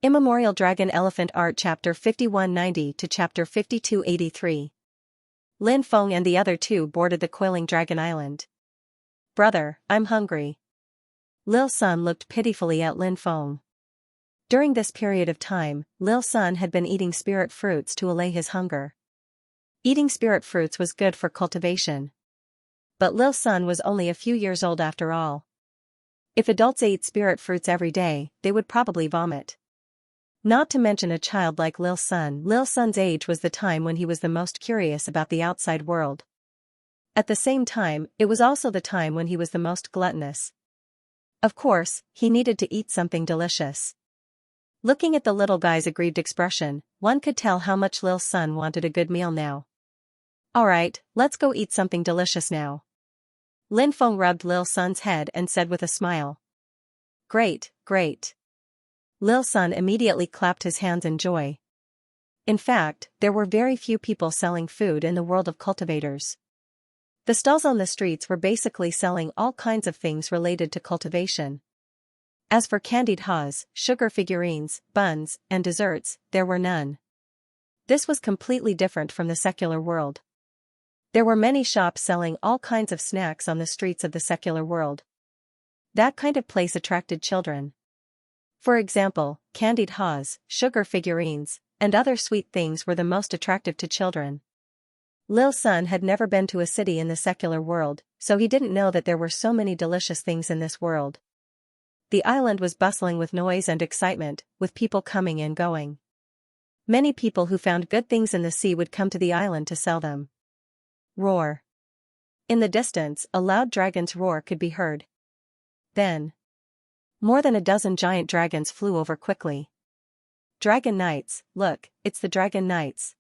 Immemorial Dragon Elephant Art Chapter 5190 to Chapter 5283. Lin Feng and the other two boarded the coiling dragon island. "Brother, I'm hungry." Lil Sun looked pitifully at Lin Feng. During this period of time, Lil Sun had been eating spirit fruits to allay his hunger. Eating spirit fruits was good for cultivation. But Lil Sun was only a few years old after all. If adults ate spirit fruits every day, they would probably vomit. Not to mention a child like Lil Sun's age was the time when he was the most curious about the outside world. At the same time, it was also the time when he was the most gluttonous. Of course, he needed to eat something delicious. Looking at the little guy's aggrieved expression, one could tell how much Lil Sun wanted a good meal now. "Alright, let's go eat something delicious now." Lin Feng rubbed Lil Sun's head and said with a smile. "Great, great." Lil Sun immediately clapped his hands in joy. In fact, there were very few people selling food in the world of cultivators. The stalls on the streets were basically selling all kinds of things related to cultivation. As for candied haws, sugar figurines, buns, and desserts, there were none. This was completely different from the secular world. There were many shops selling all kinds of snacks on the streets of the secular world. That kind of place attracted children. For example, candied haws, sugar figurines, and other sweet things were the most attractive to children. Lil Sun had never been to a city in the secular world, so he didn't know that there were so many delicious things in this world. The island was bustling with noise and excitement, with people coming and going. Many people who found good things in the sea would come to the island to sell them. Roar. In the distance, a loud dragon's roar could be heard. Then, more than a dozen giant dragons flew over quickly. "Dragon Knights, look, it's the Dragon Knights."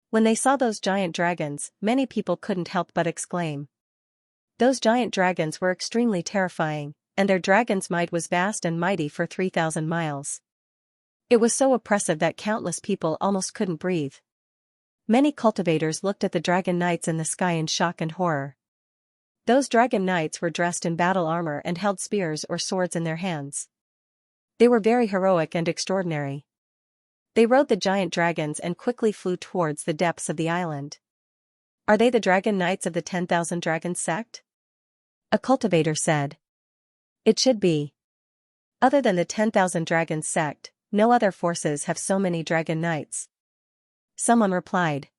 When they saw those giant dragons, many people couldn't help but exclaim. Those giant dragons were extremely terrifying, and their dragon's might was vast and mighty for 3,000 miles. It was so oppressive that countless people almost couldn't breathe. Many cultivators looked at the Dragon Knights in the sky in shock and horror. Those Dragon Knights were dressed in battle armor and held spears or swords in their hands. They were very heroic and extraordinary. They rode the giant dragons and quickly flew towards the depths of the island. "Are they the Dragon Knights of the 10,000 Dragons sect?" a cultivator said. "It should be. Other than the 10,000 Dragons sect, no other forces have so many Dragon Knights." Someone replied.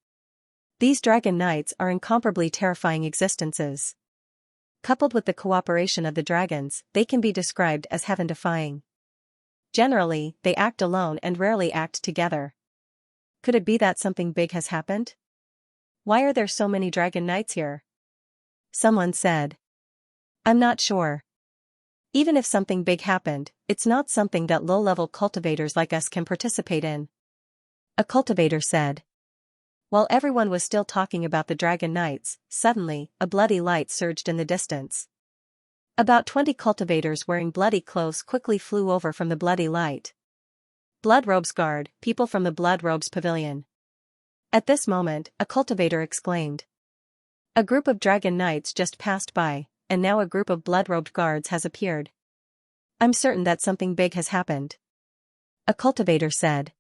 "These Dragon Knights are incomparably terrifying existences. Coupled with the cooperation of the dragons, they can be described as heaven-defying. Generally, they act alone and rarely act together. Could it be that something big has happened? Why are there so many Dragon Knights here?" Someone said. "I'm not sure. Even if something big happened, it's not something that low-level cultivators like us can participate in," a cultivator said. While everyone was still talking about the Dragon Knights, suddenly, a bloody light surged in the distance. About 20 cultivators wearing bloody clothes quickly flew over from the bloody light. "Blood Robes Guard, people from the Blood Robes Pavilion." At this moment, a cultivator exclaimed. "A group of Dragon Knights just passed by, and now a group of blood-robed guards has appeared. I'm certain that something big has happened," a cultivator said.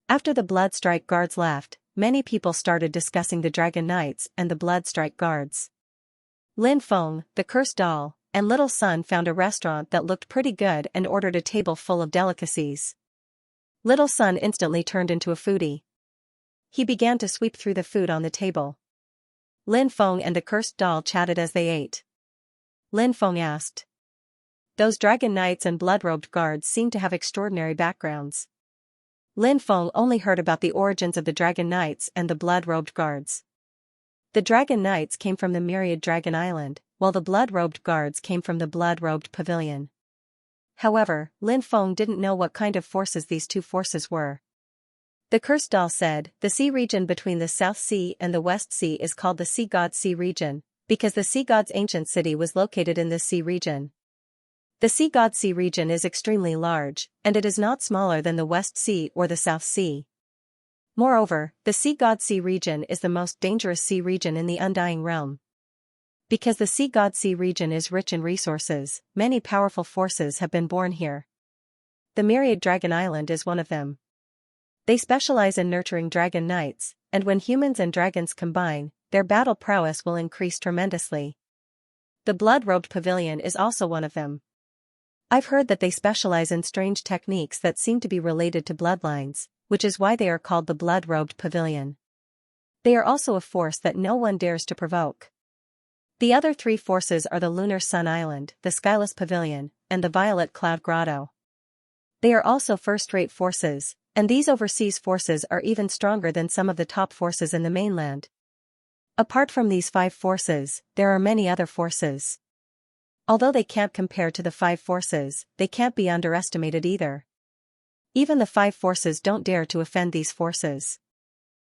After the Blood Strike Guards left, many people started discussing the Dragon Knights and the Blood Strike Guards. Lin Feng, the cursed doll, and Little Sun found a restaurant that looked pretty good and ordered a table full of delicacies. Little Sun instantly turned into a foodie. He began to sweep through the food on the table. Lin Feng and the cursed doll chatted as they ate. Lin Feng asked. "Those Dragon Knights and blood-robed guards seem to have extraordinary backgrounds." Lin Feng only heard about the origins of the Dragon Knights and the blood-robed guards. The Dragon Knights came from the Myriad Dragon Island, while the blood-robed guards came from the blood-robed pavilion. However, Lin Feng didn't know what kind of forces these two forces were. The cursed doll said, "The sea region between the South Sea and the West Sea is called the Sea God Sea region, because the Sea God's ancient city was located in this sea region. The Sea God Sea region is extremely large, and it is not smaller than the West Sea or the South Sea. Moreover, the Sea God Sea region is the most dangerous sea region in the Undying Realm. Because the Sea God Sea region is rich in resources, many powerful forces have been born here. The Myriad Dragon Island is one of them. They specialize in nurturing dragon knights, and when humans and dragons combine, their battle prowess will increase tremendously. The Blood-Robed Pavilion is also one of them. I've heard that they specialize in strange techniques that seem to be related to bloodlines, which is why they are called the Blood-Robed Pavilion. They are also a force that no one dares to provoke. The other three forces are the Lunar Sun Island, the Skyless Pavilion, and the Violet Cloud Grotto. They are also first-rate forces, and these overseas forces are even stronger than some of the top forces in the mainland. Apart from these 5 forces, there are many other forces. Although they can't compare to the 5 forces, they can't be underestimated either. Even the 5 forces don't dare to offend these forces.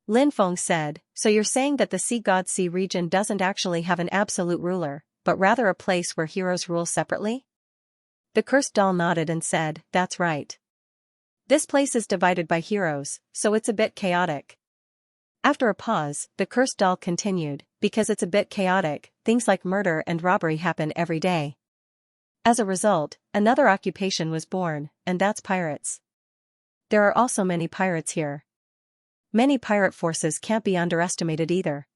Lin Feng said, "So you're saying that the Sea God Sea region doesn't actually have an absolute ruler, but rather a place where heroes rule separately?" The cursed doll nodded and said, "That's right. This place is divided by heroes, so it's a bit chaotic." After a pause, the cursed doll continued, "Because it's a bit chaotic, things like murder and robbery happen every day. As a result, another occupation was born, and that's pirates. There are also many pirates here. Many pirate forces can't be underestimated either.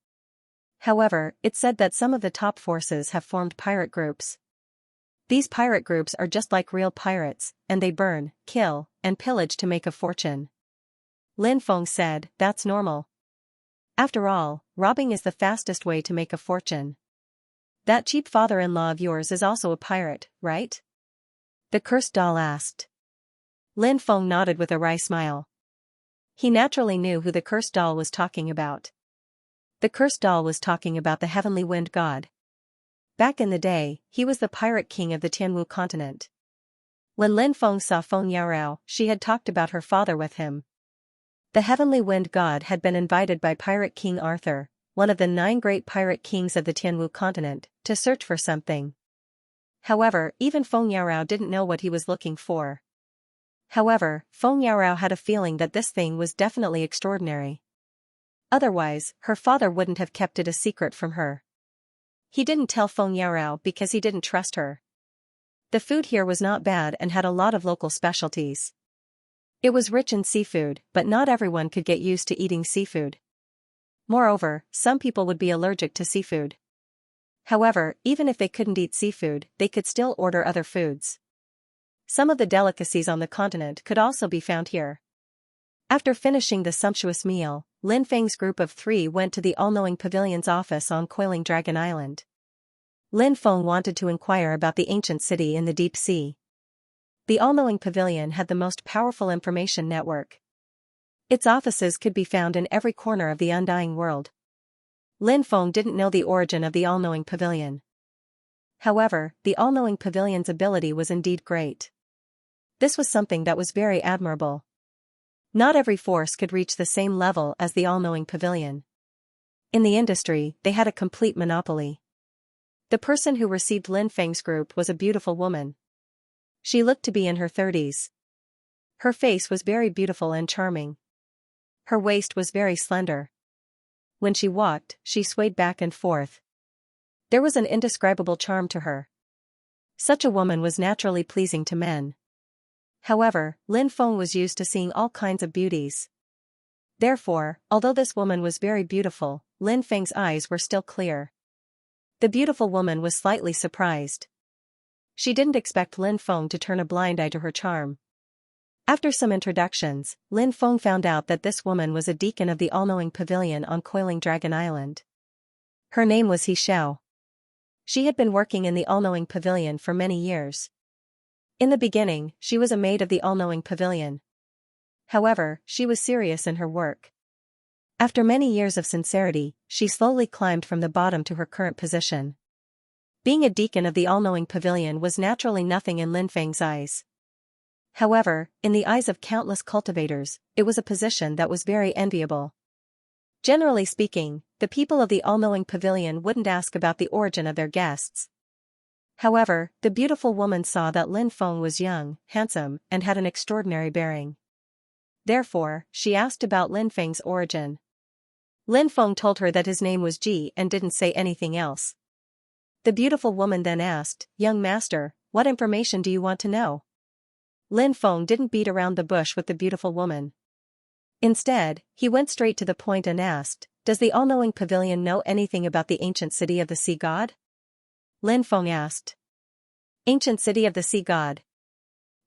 However, it's said that some of the top forces have formed pirate groups. These pirate groups are just like real pirates, and they burn, kill, and pillage to make a fortune." Lin Feng said, "That's normal. After all, robbing is the fastest way to make a fortune. That cheap father-in-law of yours is also a pirate, right?" the cursed doll asked. Lin Feng nodded with a wry smile. He naturally knew who the cursed doll was talking about. The cursed doll was talking about the heavenly wind god. Back in the day, he was the pirate king of the Tianwu continent. When Lin Feng saw Feng Yaorao, she had talked about her father with him. The heavenly wind god had been invited by Pirate King Arthur, one of the 9 great pirate kings of the Tianwu continent, to search for something. However, even Feng Yaorao didn't know what he was looking for. However, Feng Yaorao had a feeling that this thing was definitely extraordinary. Otherwise, her father wouldn't have kept it a secret from her. He didn't tell Feng Yaorao because he didn't trust her. The food here was not bad and had a lot of local specialties. It was rich in seafood, but not everyone could get used to eating seafood. Moreover, some people would be allergic to seafood. However, even if they couldn't eat seafood, they could still order other foods. Some of the delicacies on the continent could also be found here. After finishing the sumptuous meal, Lin Feng's group of 3 went to the All-Knowing Pavilion's office on Coiling Dragon Island. Lin Feng wanted to inquire about the ancient city in the deep sea. The All-Knowing Pavilion had the most powerful information network. Its offices could be found in every corner of the undying world. Lin Feng didn't know the origin of the All-Knowing Pavilion. However, the All-Knowing Pavilion's ability was indeed great. This was something that was very admirable. Not every force could reach the same level as the All-Knowing Pavilion. In the industry, they had a complete monopoly. The person who received Lin Feng's group was a beautiful woman. She looked to be in her 30s. Her face was very beautiful and charming. Her waist was very slender. When she walked, she swayed back and forth. There was an indescribable charm to her. Such a woman was naturally pleasing to men. However, Lin Feng was used to seeing all kinds of beauties. Therefore, although this woman was very beautiful, Lin Feng's eyes were still clear. The beautiful woman was slightly surprised. She didn't expect Lin Feng to turn a blind eye to her charm. After some introductions, Lin Feng found out that this woman was a deacon of the All-Knowing Pavilion on Coiling Dragon Island. Her name was He Xiao. She had been working in the All-Knowing Pavilion for many years. In the beginning, she was a maid of the All-Knowing Pavilion. However, she was serious in her work. After many years of sincerity, she slowly climbed from the bottom to her current position. Being a deacon of the All-Knowing Pavilion was naturally nothing in Lin Feng's eyes. However, in the eyes of countless cultivators, it was a position that was very enviable. Generally speaking, the people of the All-Knowing Pavilion wouldn't ask about the origin of their guests. However, the beautiful woman saw that Lin Feng was young, handsome, and had an extraordinary bearing. Therefore, she asked about Lin Feng's origin. Lin Feng told her that his name was Ji and didn't say anything else. The beautiful woman then asked, "Young master, what information do you want to know?" Lin Feng didn't beat around the bush with the beautiful woman. Instead, he went straight to the point and asked, "Does the all-knowing pavilion know anything about the ancient city of the sea god?" Lin Feng asked. Ancient city of the sea god.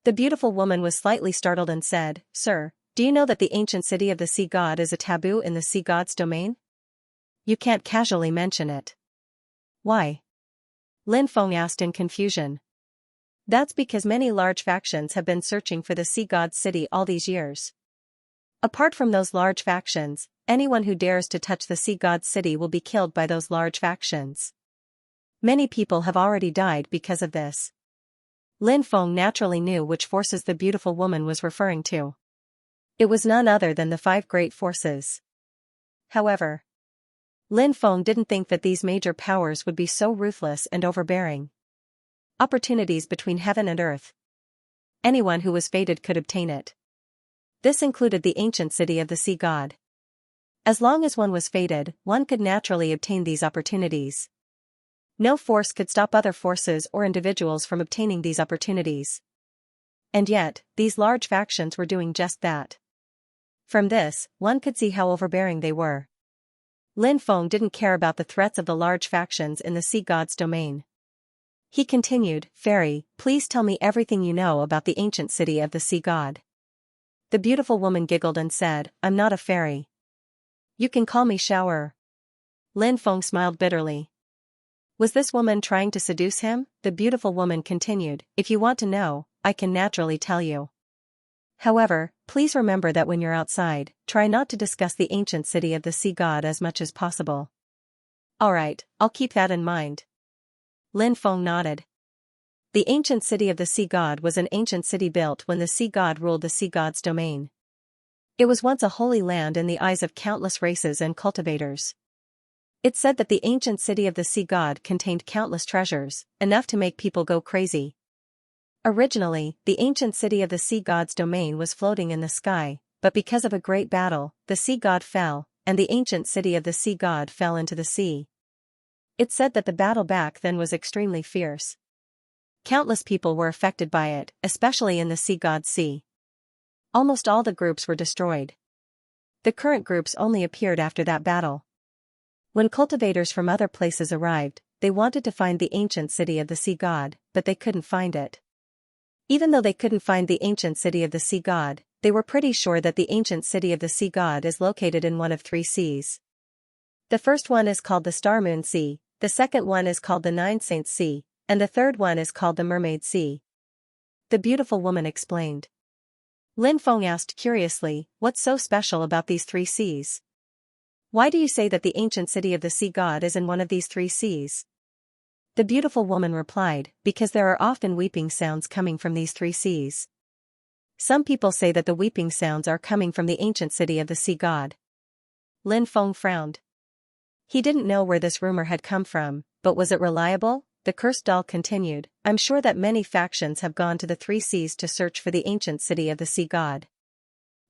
The beautiful woman was slightly startled and said, "Sir, do you know that the ancient city of the sea god is a taboo in the sea god's domain? You can't casually mention it." "Why?" Lin Feng asked in confusion. "That's because many large factions have been searching for the sea god's city all these years. Apart from those large factions, anyone who dares to touch the sea god's city will be killed by those large factions. Many people have already died because of this." Lin Feng naturally knew which forces the beautiful woman was referring to. It was none other than the 5 great forces. However, Lin Feng didn't think that these major powers would be so ruthless and overbearing. Opportunities between heaven and earth. Anyone who was fated could obtain it. This included the ancient city of the sea god. As long as one was fated, one could naturally obtain these opportunities. No force could stop other forces or individuals from obtaining these opportunities. And yet, these large factions were doing just that. From this, one could see how overbearing they were. Lin Feng didn't care about the threats of the large factions in the sea god's domain. He continued, "Fairy, please tell me everything you know about the ancient city of the sea god." The beautiful woman giggled and said, "I'm not a fairy. You can call me Shower." Lin Feng smiled bitterly. Was this woman trying to seduce him? The beautiful woman continued, "If you want to know, I can naturally tell you. However, please remember that when you're outside, try not to discuss the ancient city of the sea god as much as possible." "Alright, I'll keep that in mind." Lin Feng nodded. The ancient city of the sea god was an ancient city built when the sea god ruled the sea god's domain. It was once a holy land in the eyes of countless races and cultivators. It's said that the ancient city of the sea god contained countless treasures, enough to make people go crazy. Originally, the ancient city of the sea god's domain was floating in the sky, but because of a great battle, the sea god fell, and the ancient city of the sea god fell into the sea. It's said that the battle back then was extremely fierce. Countless people were affected by it, especially in the sea god's sea. Almost all the groups were destroyed. The current groups only appeared after that battle. When cultivators from other places arrived, they wanted to find the ancient city of the sea god, but they couldn't find it. Even though they couldn't find the ancient city of the sea god, they were pretty sure that the ancient city of the sea god is located in one of 3 seas. The first one is called the Star Moon Sea, the second one is called the Nine Saints Sea, and the third one is called the Mermaid Sea. The beautiful woman explained. Lin Feng asked curiously, "What's so special about these 3 seas? Why do you say that the ancient city of the sea god is in one of these 3 seas?" The beautiful woman replied, "Because there are often weeping sounds coming from these 3 seas. Some people say that the weeping sounds are coming from the ancient city of the sea god." Lin Feng frowned. He didn't know where this rumor had come from, but was it reliable? The cursed doll continued, "I'm sure that many factions have gone to the 3 seas to search for the ancient city of the sea god.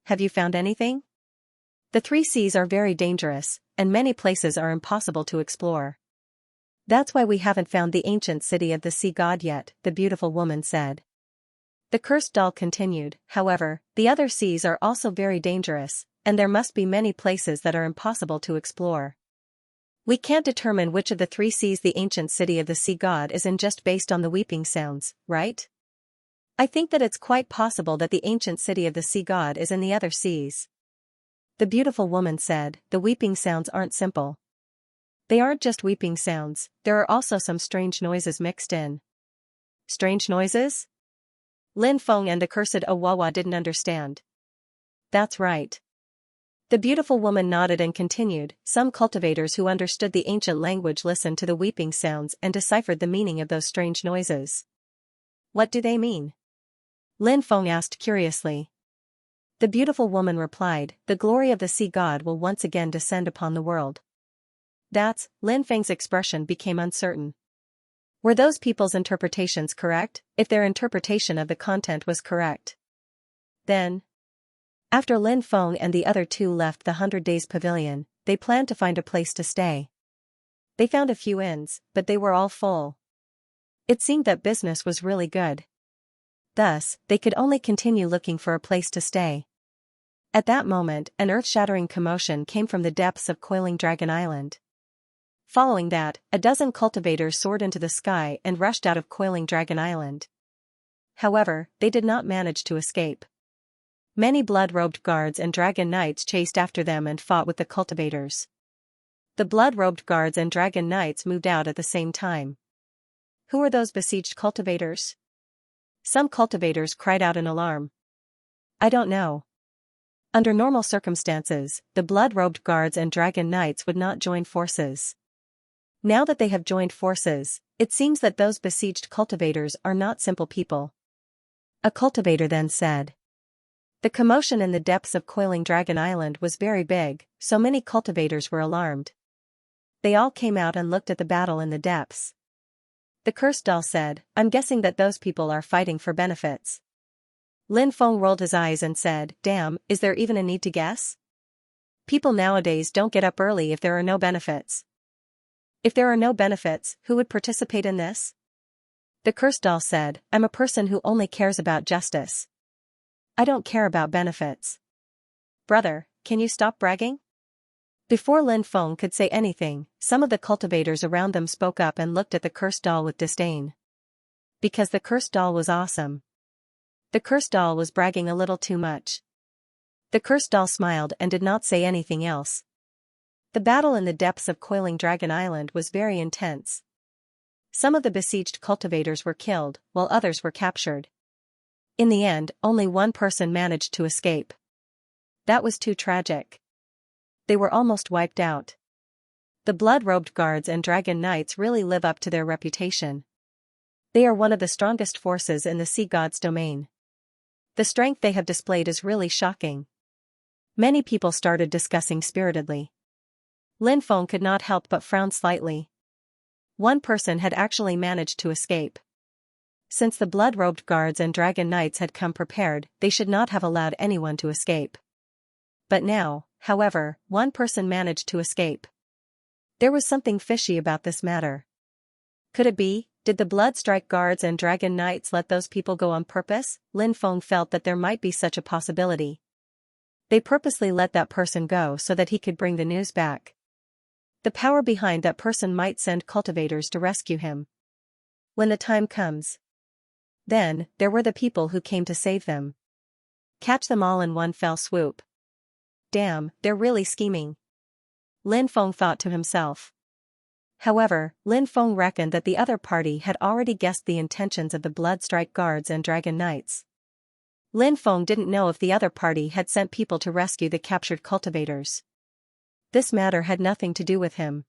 Have you found anything? The 3 seas are very dangerous, and many places are impossible to explore. That's why we haven't found the ancient city of the sea god yet," the beautiful woman said. The cursed doll continued, "However, the other seas are also very dangerous, and there must be many places that are impossible to explore. We can't determine which of the 3 seas the ancient city of the sea god is in just based on the weeping sounds, right? I think that it's quite possible that the ancient city of the sea god is in the other seas." The beautiful woman said, "The weeping sounds aren't simple. They aren't just weeping sounds, there are also some strange noises mixed in." "Strange noises?" Lin Feng and accursed Owawa didn't understand. "That's right." The beautiful woman nodded and continued, "Some cultivators who understood the ancient language listened to the weeping sounds and deciphered the meaning of those strange noises." "What do they mean?" Lin Feng asked curiously. The beautiful woman replied, "The glory of the sea god will once again descend upon the world." That's, Lin Feng's expression became uncertain. Were those people's interpretations correct? If their interpretation of the content was correct, then, after Lin Feng and the other 2 left the 100 Days Pavilion, they planned to find a place to stay. They found a few inns, but they were all full. It seemed that business was really good. Thus, they could only continue looking for a place to stay. At that moment, an earth-shattering commotion came from the depths of Coiling Dragon Island. Following that, a dozen cultivators soared into the sky and rushed out of Coiling Dragon Island. However, they did not manage to escape. Many blood-robed guards and dragon knights chased after them and fought with the cultivators. The blood-robed guards and dragon knights moved out at the same time. Who are those besieged cultivators? Some cultivators cried out in alarm. I don't know. Under normal circumstances, the blood-robed guards and dragon knights would not join forces. Now that they have joined forces, it seems that those besieged cultivators are not simple people. A cultivator then said. The commotion in the depths of Coiling Dragon Island was very big, so many cultivators were alarmed. They all came out and looked at the battle in the depths. The cursed doll said, I'm guessing that those people are fighting for benefits. Lin Feng rolled his eyes and said, damn, is there even a need to guess? People nowadays don't get up early if there are no benefits. If there are no benefits, who would participate in this? The cursed doll said, I'm a person who only cares about justice. I don't care about benefits. Brother, can you stop bragging? Before Lin Feng could say anything, some of the cultivators around them spoke up and looked at the cursed doll with disdain. Because the cursed doll was awesome. The cursed doll was bragging a little too much. The cursed doll smiled and did not say anything else. The battle in the depths of Coiling Dragon Island was very intense. Some of the besieged cultivators were killed, while others were captured. In the end, only one person managed to escape. That was too tragic. They were almost wiped out. The blood-robed guards and dragon knights really live up to their reputation. They are one of the strongest forces in the sea god's domain. The strength they have displayed is really shocking. Many people started discussing spiritedly. Lin Feng could not help but frown slightly. One person had actually managed to escape. Since the blood-robed guards and dragon knights had come prepared, they should not have allowed anyone to escape. But now, however, one person managed to escape. There was something fishy about this matter. Could it be, did the Bloodstrike guards and dragon knights let those people go on purpose? Lin Feng felt that there might be such a possibility. They purposely let that person go so that he could bring the news back. The power behind that person might send cultivators to rescue him. When the time comes. Then, there were the people who came to save them. Catch them all in one fell swoop. Damn, they're really scheming. Lin Feng thought to himself. However, Lin Feng reckoned that the other party had already guessed the intentions of the Bloodstrike guards and dragon knights. Lin Feng didn't know if the other party had sent people to rescue the captured cultivators. This matter had nothing to do with him.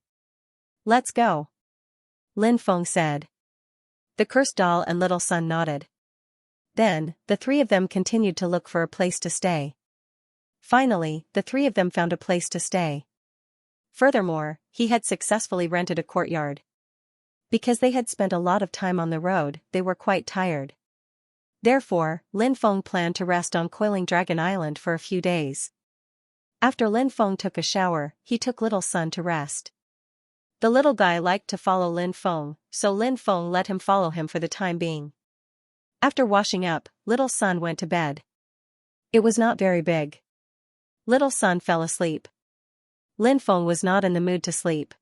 Let's go. Lin Feng said. The cursed doll and little son nodded. Then, the three of them continued to look for a place to stay. Finally, the three of them found a place to stay. Furthermore, he had successfully rented a courtyard. Because they had spent a lot of time on the road, they were quite tired. Therefore, Lin Feng planned to rest on Coiling Dragon Island for a few days. After Lin Feng took a shower, he took little son to rest. The little guy liked to follow Lin Feng, so Lin Feng let him follow him for the time being. After washing up, little son went to bed. It was not very big. Little son fell asleep. Lin Feng was not in the mood to sleep.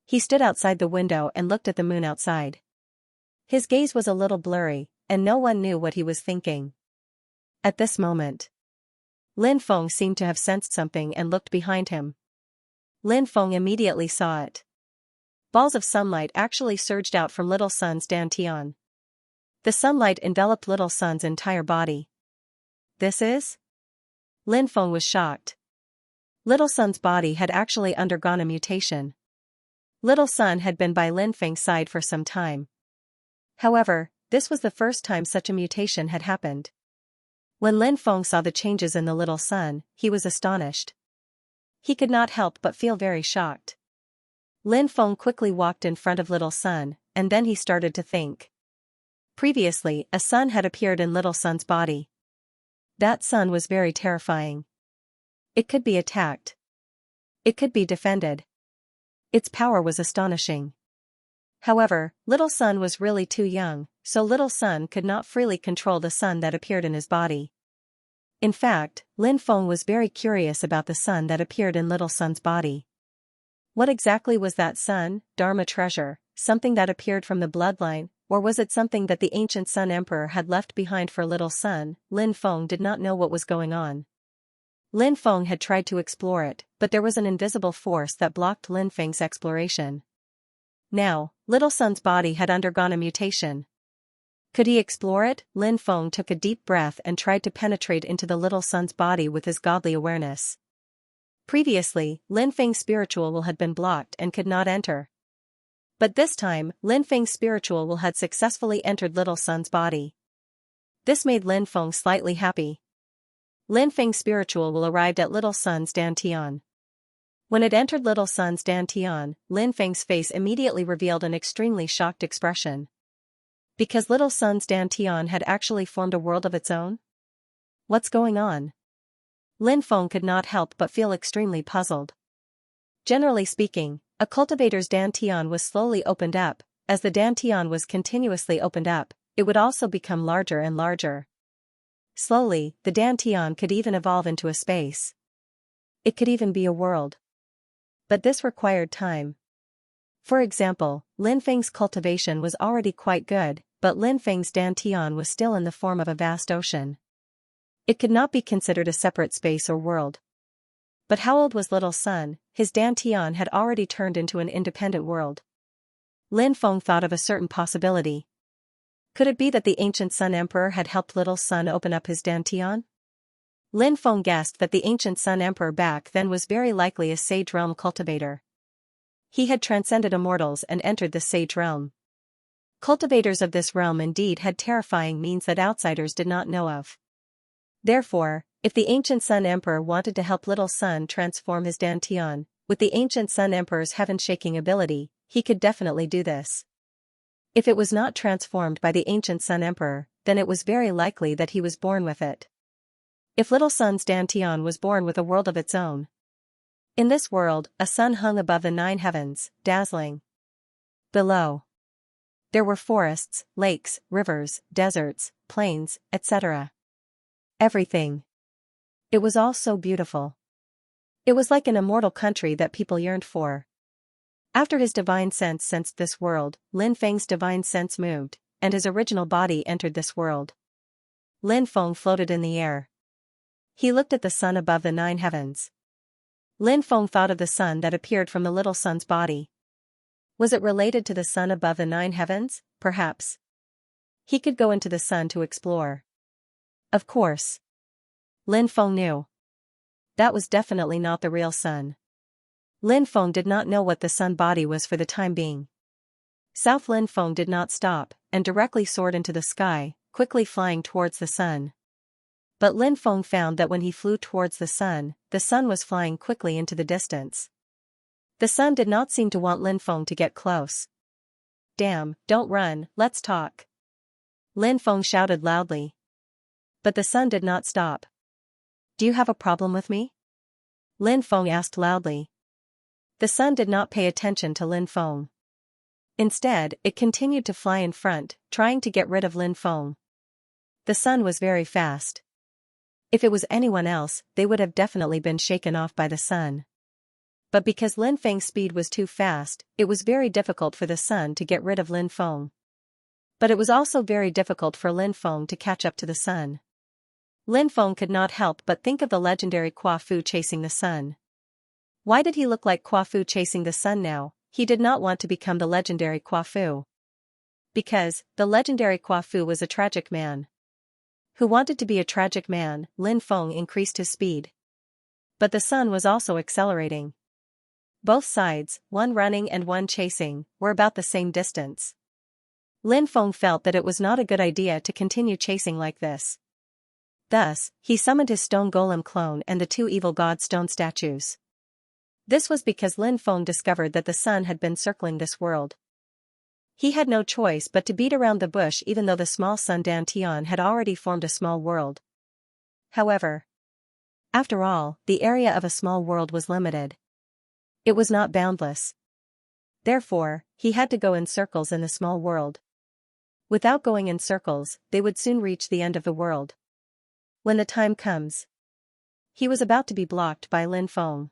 He stood outside the window and looked at the moon outside. His gaze was a little blurry, and no one knew what he was thinking. At this moment, Lin Feng seemed to have sensed something and looked behind him. Lin Feng immediately saw it. Balls of sunlight actually surged out from little son's dantian. The sunlight enveloped little son's entire body. This is? Lin Feng was shocked. Little son's body had actually undergone a mutation. Little son had been by Lin Feng's side for some time. However, this was the first time such a mutation had happened. When Lin Feng saw the changes in the little son, he was astonished. He could not help but feel very shocked. Lin Feng quickly walked in front of little son, and then he started to think. Previously, a sun had appeared in little son's body. That sun was very terrifying. It could be attacked. It could be defended. Its power was astonishing. However, little son was really too young, so little Sun could not freely control the sun that appeared in his body. In fact, Lin Feng was very curious about the sun that appeared in little Sun's body. What exactly was that sun, Dharma treasure, something that appeared from the bloodline, or was it something that the ancient Sun Emperor had left behind for little Sun? Lin Feng did not know what was going on. Lin Feng had tried to explore it, but there was an invisible force that blocked Lin Feng's exploration. Now, little Sun's body had undergone a mutation. Could he explore it? Lin Feng took a deep breath and tried to penetrate into the little Sun's body with his godly awareness. Previously, Lin Feng's spiritual will had been blocked and could not enter. But this time, Lin Feng's spiritual will had successfully entered little Sun's body. This made Lin Feng slightly happy. Lin Feng's spiritual will arrived at little Sun's dantian. When it entered little Sun's dantian, Lin Feng's face immediately revealed an extremely shocked expression. Because little Sun's dantian had actually formed a world of its own? What's going on? Lin Feng could not help but feel extremely puzzled. Generally speaking, a cultivator's dantian was slowly opened up. As the dantian was continuously opened up, it would also become larger and larger. Slowly, the dantian could even evolve into a space. It could even be a world. But this required time. For example, Lin Feng's cultivation was already quite good, but Lin Feng's dantian was still in the form of a vast ocean. It could not be considered a separate space or world. But how old was little Sun? His dantian had already turned into an independent world. Lin Feng thought of a certain possibility. Could it be that the ancient Sun Emperor had helped little Sun open up his dantian? Lin Feng guessed that the ancient Sun Emperor back then was very likely a Sage Realm cultivator. He had transcended immortals and entered the Sage Realm. Cultivators of this realm indeed had terrifying means that outsiders did not know of. Therefore, if the ancient Sun Emperor wanted to help little Sun transform his dantian, with the ancient Sun Emperor's heaven-shaking ability, he could definitely do this. If it was not transformed by the ancient Sun Emperor, then it was very likely that he was born with it. If little Sun's dantian was born with a world of its own. In this world, a sun hung above the 9 heavens, dazzling. Below, there were forests, lakes, rivers, deserts, plains, etc. Everything. It was all so beautiful. It was like an immortal country that people yearned for. After his divine sense sensed this world, Lin Feng's divine sense moved, and his original body entered this world. Lin Feng floated in the air. He looked at the sun above the 9 heavens. Lin Feng thought of the sun that appeared from the little Sun's body. Was it related to the sun above the 9 heavens? Perhaps. He could go into the sun to explore. Of course. Lin Feng knew. That was definitely not the real sun. Lin Feng did not know what the sun body was for the time being. South Lin Feng did not stop, and directly soared into the sky, quickly flying towards the sun. But Lin Feng found that when he flew towards the sun was flying quickly into the distance. The sun did not seem to want Lin Feng to get close. Damn, don't run, let's talk. Lin Feng shouted loudly. But the sun did not stop. Do you have a problem with me? Lin Feng asked loudly. The sun did not pay attention to Lin Feng. Instead, it continued to fly in front, trying to get rid of Lin Feng. The sun was very fast. If it was anyone else, they would have definitely been shaken off by the sun. But because Lin Feng's speed was too fast, it was very difficult for the sun to get rid of Lin Feng. But it was also very difficult for Lin Feng to catch up to the sun. Lin Feng could not help but think of the legendary Qua Fu chasing the sun. Why did he look like Qua Fu chasing the sun now? He did not want to become the legendary Qua Fu. Because, the legendary Qua Fu was a tragic man. Who wanted to be a tragic man? Lin Feng increased his speed. But the sun was also accelerating. Both sides, one running and one chasing, were about the same distance. Lin Feng felt that it was not a good idea to continue chasing like this. Thus, he summoned his stone golem clone and the 2 evil god stone statues. This was because Lin Feng discovered that the sun had been circling this world. He had no choice but to beat around the bush even though the small sun dantian had already formed a small world. However, after all, the area of a small world was limited. It was not boundless. Therefore, he had to go in circles in the small world. Without going in circles, they would soon reach the end of the world. When the time comes. He was about to be blocked by Lin Feng.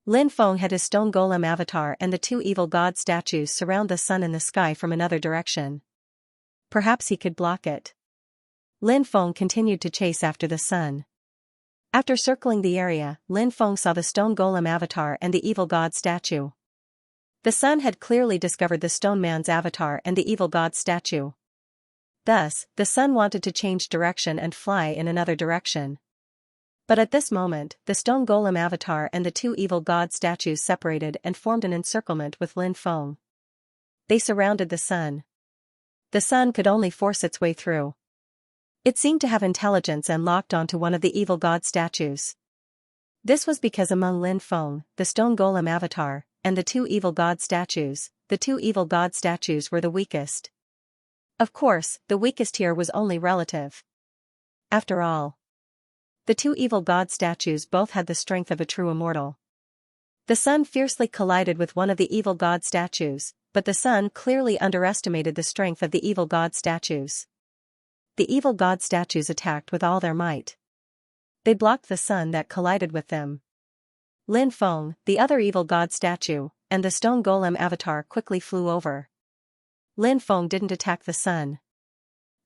Lin Feng had his stone golem avatar and the two evil god statues surround the sun in the sky from another direction. Perhaps he could block it. Lin Feng continued to chase after the sun. After circling the area, Lin Feng saw the stone golem avatar and the evil god statue. The sun had clearly discovered the stone man's avatar and the evil god statue. Thus, the sun wanted to change direction and fly in another direction. But at this moment, the stone golem avatar and the two evil god statues separated and formed an encirclement with Lin Feng. They surrounded the sun. The sun could only force its way through. It seemed to have intelligence and locked onto one of the evil god statues. This was because among Lin Feng, the stone golem avatar, and the two evil god statues, the two evil god statues were the weakest. Of course, the weakest here was only relative. After all, the two evil god statues both had the strength of a true immortal. The sun fiercely collided with one of the evil god statues, but the sun clearly underestimated the strength of the evil god statues. The evil god statues attacked with all their might. They blocked the sun that collided with them. Lin Feng, the other evil god statue, and the stone golem avatar quickly flew over. Lin Feng didn't attack the sun.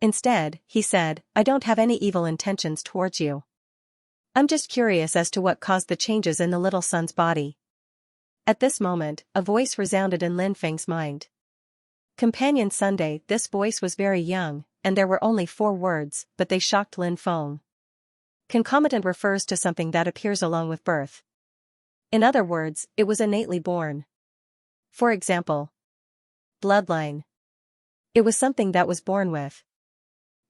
Instead, he said, "I don't have any evil intentions towards you. I'm just curious as to what caused the changes in the little sun's body." At this moment, a voice resounded in Lin Feng's mind. Companion Sunday. This voice was very young, and there were only 4 words, but they shocked Lin Feng. Concomitant refers to something that appears along with birth. In other words, it was innately born. For example, bloodline. It was something that was born with.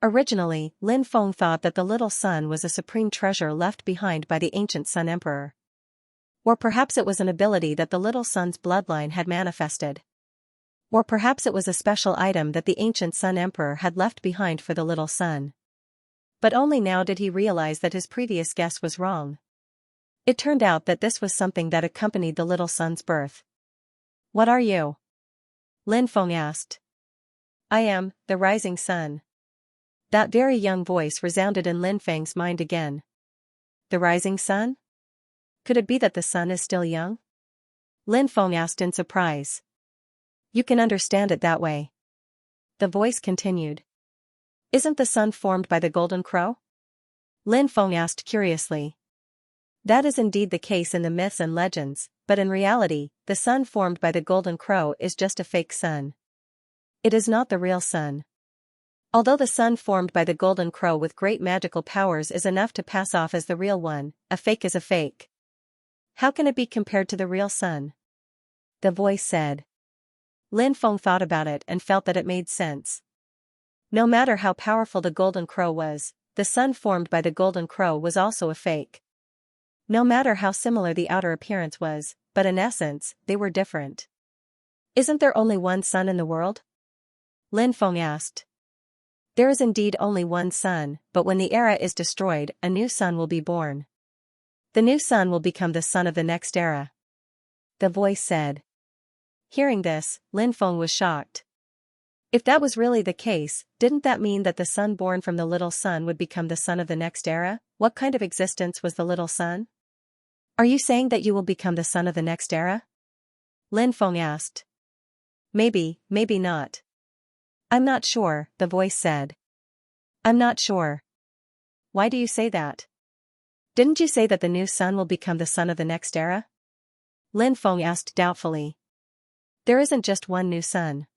Originally, Lin Feng thought that the little sun was a supreme treasure left behind by the ancient Sun Emperor. Or perhaps it was an ability that the little sun's bloodline had manifested. Or perhaps it was a special item that the ancient Sun Emperor had left behind for the little sun. But only now did he realize that his previous guess was wrong. It turned out that this was something that accompanied the little sun's birth. "What are you?" Lin Feng asked. "I am, the rising sun." That very young voice resounded in Lin Feng's mind again. The rising sun? Could it be that the sun is still young? Lin Feng asked in surprise. "You can understand it that way." The voice continued. "Isn't the sun formed by the golden crow?" Lin Feng asked curiously. "That is indeed the case in the myths and legends, but in reality, the sun formed by the golden crow is just a fake sun. It is not the real sun. Although the sun formed by the golden crow with great magical powers is enough to pass off as the real one, a fake is a fake. How can it be compared to the real sun?" The voice said. Lin Feng thought about it and felt that it made sense. No matter how powerful the golden crow was, the sun formed by the golden crow was also a fake. No matter how similar the outer appearance was, but in essence, they were different. "Isn't there only one sun in the world?" Lin Feng asked. "There is indeed only one sun, but when the era is destroyed, a new sun will be born. The new sun will become the sun of the next era," the voice said. Hearing this, Lin Feng was shocked. If that was really the case, didn't that mean that the sun born from the little sun would become the sun of the next era? What kind of existence was the little sun? "Are you saying that you will become the sun of the next era?" Lin Feng asked. Maybe, maybe not. "I'm not sure," the voice said. "I'm not sure." "Why do you say that? Didn't you say that the new sun will become the sun of the next era?" Lin Feng asked doubtfully. "There isn't just one new sun.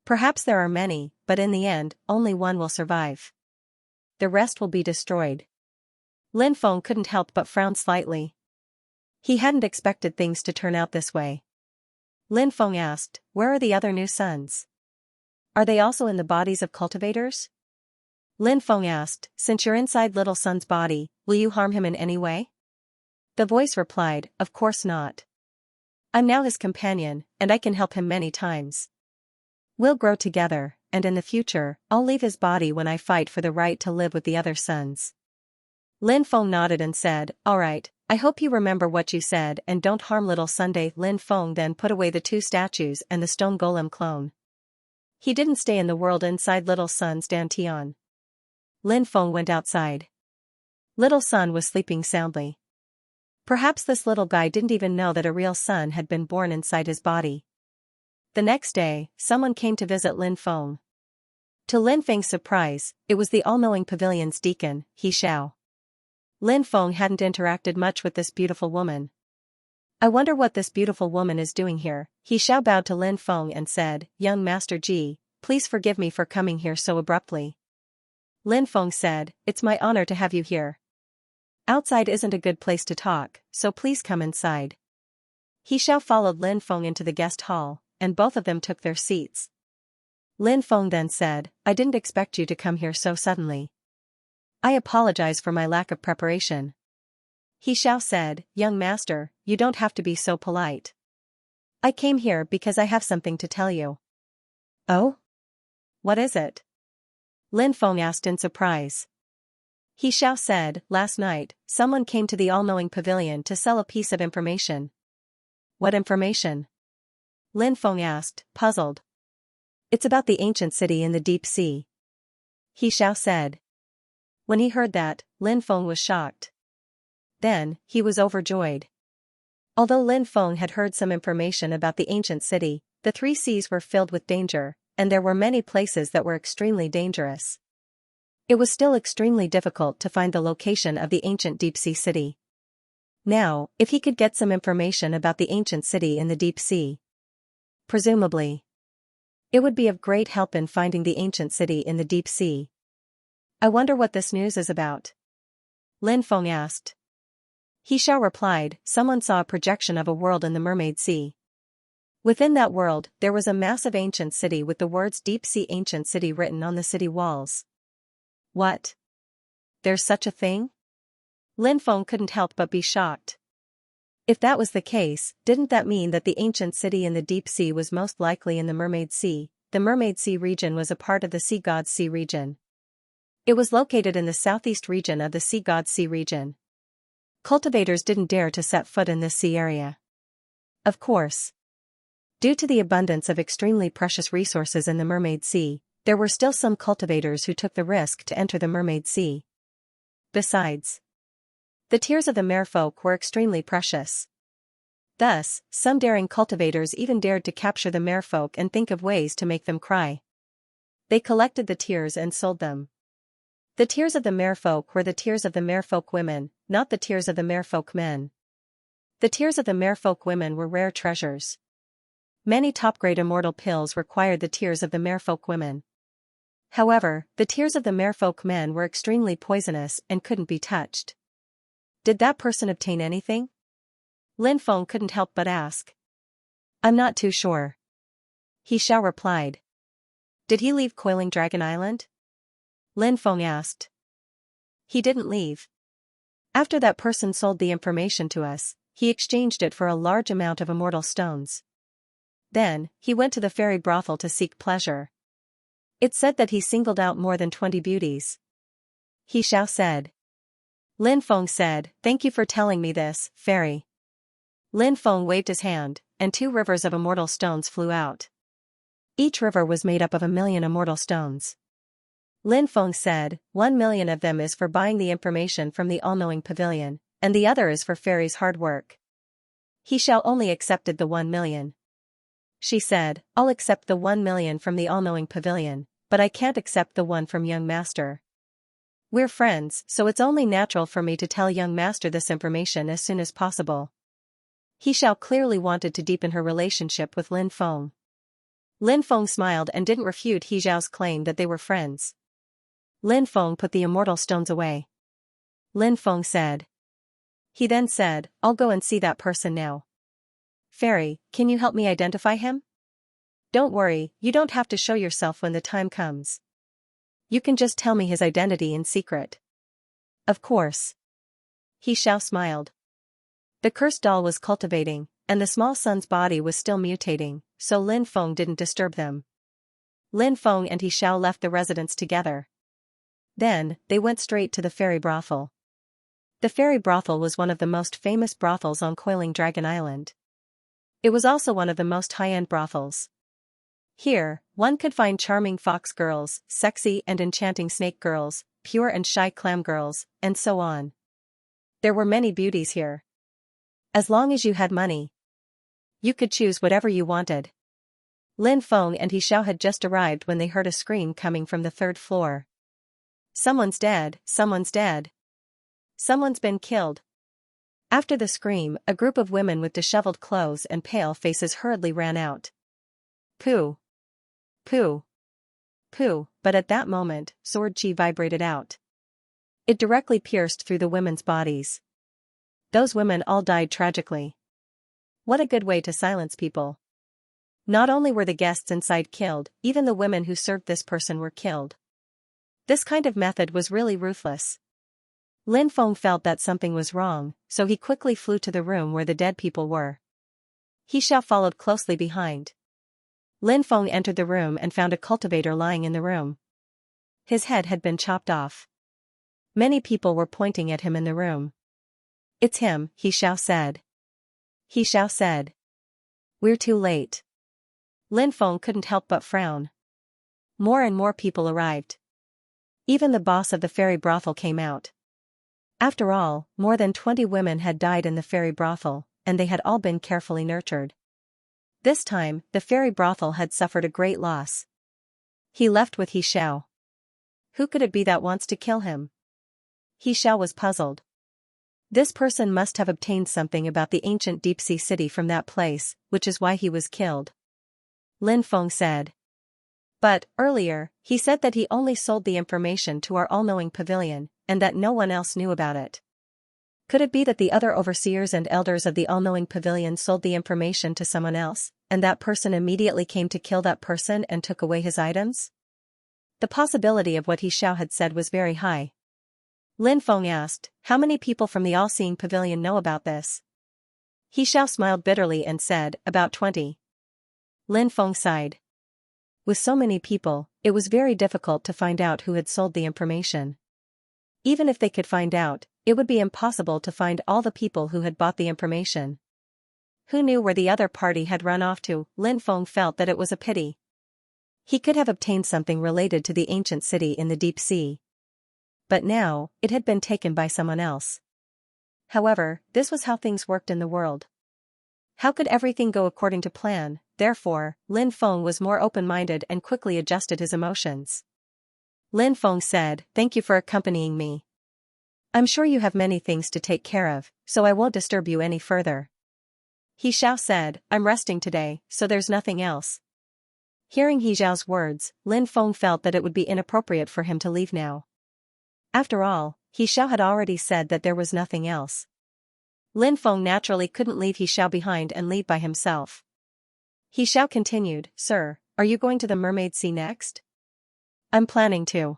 Perhaps there are many, but in the end, only one will survive. The rest will be destroyed." Lin Feng couldn't help but frown slightly. He hadn't expected things to turn out this way. Lin Feng asked, "Where are the other new suns? Are they also in the bodies of cultivators?" Lin Feng asked, "Since you're inside little sun's body, will you harm him in any way?" The voice replied, "Of course not. I'm now his companion, and I can help him many times. We'll grow together, and in the future, I'll leave his body when I fight for the right to live with the other suns." Lin Feng nodded and said, "All right, I hope you remember what you said and don't harm little Sunday." Lin Feng then put away the 2 statues and the stone golem clone. He didn't stay in the world inside Little Sun's dantian. Lin Feng went outside. Little Sun was sleeping soundly. Perhaps this little guy didn't even know that a real son had been born inside his body. The next day, someone came to visit Lin Feng. To Lin Feng's surprise, it was the all-knowing pavilion's deacon, He Xiao. Lin Feng hadn't interacted much with this beautiful woman. I wonder what this beautiful woman is doing here. He Xiao bowed to Lin Feng and said, Young Master Ji, please forgive me for coming here so abruptly. Lin Feng said, It's my honor to have you here. Outside isn't a good place to talk, so please come inside. He Xiao followed Lin Feng into the guest hall, and both of them took their seats. Lin Feng then said, I didn't expect you to come here so suddenly. I apologize for my lack of preparation. He Xiao said, Young master, you don't have to be so polite. I came here because I have something to tell you. Oh? What is it? Lin Feng asked in surprise. He Xiao said, Last night, someone came to the all-knowing pavilion to sell a piece of information. What information? Lin Feng asked, puzzled. It's about the ancient city in the deep sea. He Xiao said. When he heard that, Lin Feng was shocked. Then, he was overjoyed. Although Lin Feng had heard some information about the ancient city, the three seas were filled with danger, and there were many places that were extremely dangerous. It was still extremely difficult to find the location of the ancient deep-sea city. Now, if he could get some information about the ancient city in the deep sea, presumably, it would be of great help in finding the ancient city in the deep sea. I wonder what this news is about. Lin Feng asked. He Xiao replied, Someone saw a projection of a world in the Mermaid Sea. Within that world, there was a massive ancient city with the words Deep Sea Ancient City written on the city walls. What? There's such a thing? Lin Feng couldn't help but be shocked. If that was the case, didn't that mean that the ancient city in the deep sea was most likely in the Mermaid Sea? The Mermaid Sea region was a part of the Sea God's Sea region. It was located in the southeast region of the Sea God's Sea region. Cultivators didn't dare to set foot in this sea area. Of course. Due to the abundance of extremely precious resources in the Mermaid Sea, there were still some cultivators who took the risk to enter the Mermaid Sea. Besides, the tears of the merfolk were extremely precious. Thus, some daring cultivators even dared to capture the merfolk and think of ways to make them cry. They collected the tears and sold them. The tears of the merfolk were the tears of the merfolk women, not the tears of the merfolk men. The tears of the merfolk women were rare treasures. Many top-grade immortal pills required the tears of the merfolk women. However, the tears of the merfolk men were extremely poisonous and couldn't be touched. Did that person obtain anything? Lin Feng couldn't help but ask. I'm not too sure. He Xiao replied. Did he leave Coiling Dragon Island? Lin Feng asked. He didn't leave. After that person sold the information to us, he exchanged it for a large amount of immortal stones. Then, he went to the fairy brothel to seek pleasure. It said that he singled out more than 20 beauties. He Xiao said. Lin Feng said, Thank you for telling me this, fairy. Lin Feng waved his hand, and 2 rivers of immortal stones flew out. Each river was made up of 1,000,000 immortal stones. Lin Feng said, 1,000,000 of them is for buying the information from the all-knowing pavilion, and the other is for fairy's hard work. He Xiao only accepted the 1,000,000. She said, I'll accept the 1,000,000 from the all-knowing pavilion, but I can't accept the one from young master. We're friends, so it's only natural for me to tell young master this information as soon as possible. He Xiao clearly wanted to deepen her relationship with Lin Feng. Lin Feng smiled and didn't refute He Xiao's claim that they were friends. Lin Feng put the immortal stones away. Lin Feng said. He then said, I'll go and see that person now. Fairy, can you help me identify him? Don't worry, you don't have to show yourself when the time comes. You can just tell me his identity in secret. Of course. He Xiao smiled. The cursed doll was cultivating, and the small son's body was still mutating, so Lin Feng didn't disturb them. Lin Feng and He Xiao left the residence together. Then, they went straight to the fairy brothel. The fairy brothel was one of the most famous brothels on Coiling Dragon Island. It was also one of the most high-end brothels. Here, one could find charming fox girls, sexy and enchanting snake girls, pure and shy clam girls, and so on. There were many beauties here. As long as you had money, you could choose whatever you wanted. Lin Feng and He Xiao had just arrived when they heard a scream coming from the third floor. Someone's dead, someone's dead. Someone's been killed. After the scream, a group of women with disheveled clothes and pale faces hurriedly ran out. Pooh! Pooh! Pooh! But at that moment, sword chi vibrated out. It directly pierced through the women's bodies. Those women all died tragically. What a good way to silence people. Not only were the guests inside killed, even the women who served this person were killed. This kind of method was really ruthless. Lin Feng felt that something was wrong, so he quickly flew to the room where the dead people were. He Xiao followed closely behind. Lin Feng entered the room and found a cultivator lying in the room. His head had been chopped off. Many people were pointing at him in the room. It's him, He Xiao said. He Xiao said. We're too late. Lin Feng couldn't help but frown. More and more people arrived. Even the boss of the fairy brothel came out. After all, more than 20 women had died in the fairy brothel, and they had all been carefully nurtured. This time, the fairy brothel had suffered a great loss. He left with He Xiao. Who could it be that wants to kill him? He Xiao was puzzled. This person must have obtained something about the ancient deep-sea city from that place, which is why he was killed. Lin Feng said. But, earlier, he said that he only sold the information to our all-knowing pavilion, and that no one else knew about it. Could it be that the other overseers and elders of the all-knowing pavilion sold the information to someone else, and that person immediately came to kill that person and took away his items? The possibility of what He Xiao had said was very high. Lin Feng asked, how many people from the all-seeing pavilion know about this? He Xiao smiled bitterly and said, about 20. Lin Feng sighed. With so many people, it was very difficult to find out who had sold the information. Even if they could find out, it would be impossible to find all the people who had bought the information. Who knew where the other party had run off to? Lin Feng felt that it was a pity. He could have obtained something related to the ancient city in the deep sea. But now, it had been taken by someone else. However, this was how things worked in the world. How could everything go according to plan? Therefore, Lin Feng was more open-minded and quickly adjusted his emotions. Lin Feng said, thank you for accompanying me. I'm sure you have many things to take care of, so I won't disturb you any further. He Xiao said, I'm resting today, so there's nothing else. Hearing He Xiao's words, Lin Feng felt that it would be inappropriate for him to leave now. After all, He Xiao had already said that there was nothing else. Lin Feng naturally couldn't leave He Xiao behind and leave by himself. He Xiao continued, Sir, are you going to the Mermaid Sea next? I'm planning to.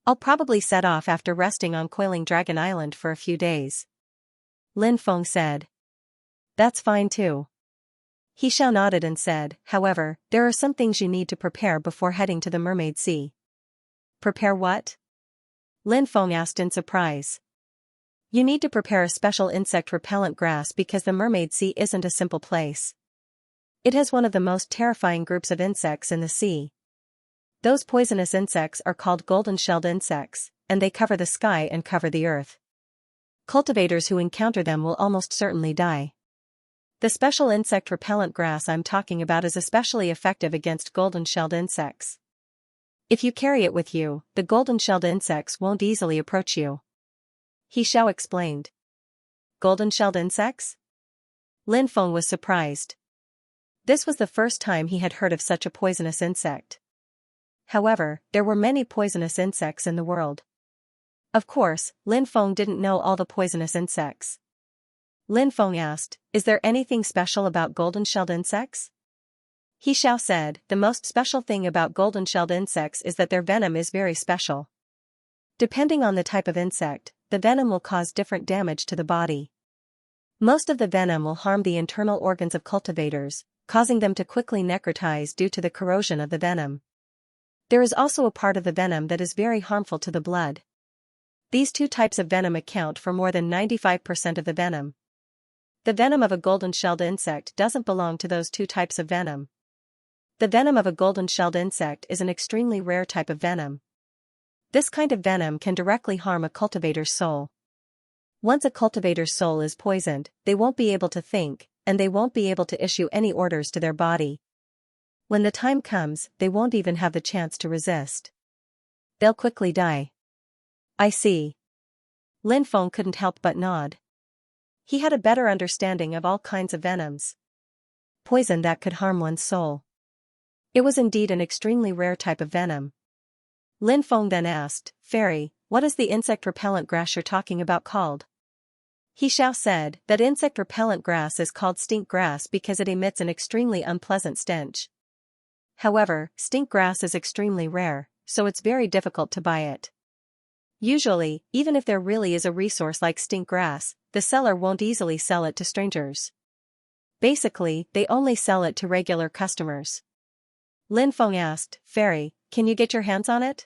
I'll probably set off after resting on Coiling Dragon Island for a few days. Lin Feng said. That's fine too. He Xiao nodded and said, however, there are some things you need to prepare before heading to the Mermaid Sea. Prepare what? Lin Feng asked in surprise. You need to prepare a special insect-repellent grass because the Mermaid Sea isn't a simple place. It has one of the most terrifying groups of insects in the sea. Those poisonous insects are called golden-shelled insects, and they cover the sky and cover the earth. Cultivators who encounter them will almost certainly die. The special insect-repellent grass I'm talking about is especially effective against golden-shelled insects. If you carry it with you, the golden-shelled insects won't easily approach you. He Xiao explained. Golden-shelled insects? Lin Feng was surprised. This was the first time he had heard of such a poisonous insect. However, there were many poisonous insects in the world. Of course, Lin Feng didn't know all the poisonous insects. Lin Feng asked, is there anything special about golden-shelled insects? He Xiao said, the most special thing about golden-shelled insects is that their venom is very special. Depending on the type of insect, the venom will cause different damage to the body. Most of the venom will harm the internal organs of cultivators, causing them to quickly necrotize due to the corrosion of the venom. There is also a part of the venom that is very harmful to the blood. These two types of venom account for more than 95% of the venom. The venom of a golden-shelled insect doesn't belong to those two types of venom. The venom of a golden-shelled insect is an extremely rare type of venom. This kind of venom can directly harm a cultivator's soul. Once a cultivator's soul is poisoned, they won't be able to think, and they won't be able to issue any orders to their body. When the time comes, they won't even have the chance to resist. They'll quickly die. I see. Lin Feng couldn't help but nod. He had a better understanding of all kinds of venoms. Poison that could harm one's soul. It was indeed an extremely rare type of venom. Lin Feng then asked, "Fairy, what is the insect repellent grass you're talking about called?" Xiao said that insect repellent grass is called stink grass because it emits an extremely unpleasant stench. However, stink grass is extremely rare, so it's very difficult to buy it. Usually, even if there really is a resource like stink grass, the seller won't easily sell it to strangers. Basically, they only sell it to regular customers. Lin Feng asked, "Fairy, can you get your hands on it?"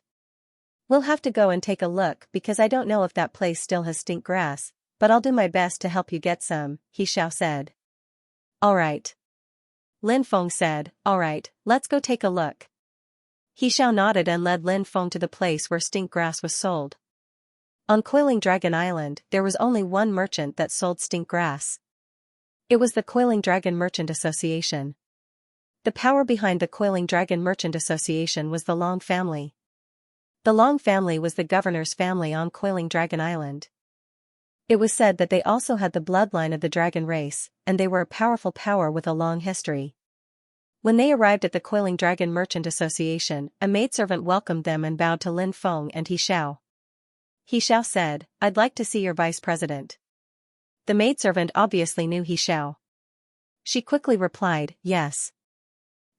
"We'll have to go and take a look because I don't know if that place still has stink grass, but I'll do my best to help you get some," Xiao said. "Alright." Lin Feng said, "Alright, let's go take a look." Xiao nodded and led Lin Feng to the place where stink grass was sold. On Coiling Dragon Island, there was only one merchant that sold stink grass. It was the Coiling Dragon Merchant Association. The power behind the Coiling Dragon Merchant Association was the Long family. The Long family was the governor's family on Coiling Dragon Island. It was said that they also had the bloodline of the dragon race, and they were a powerful power with a long history. When they arrived at the Coiling Dragon Merchant Association, a maidservant welcomed them and bowed to Lin Feng and Xiao. Xiao said, "I'd like to see your vice president." The maidservant obviously knew Xiao. She quickly replied, "Yes."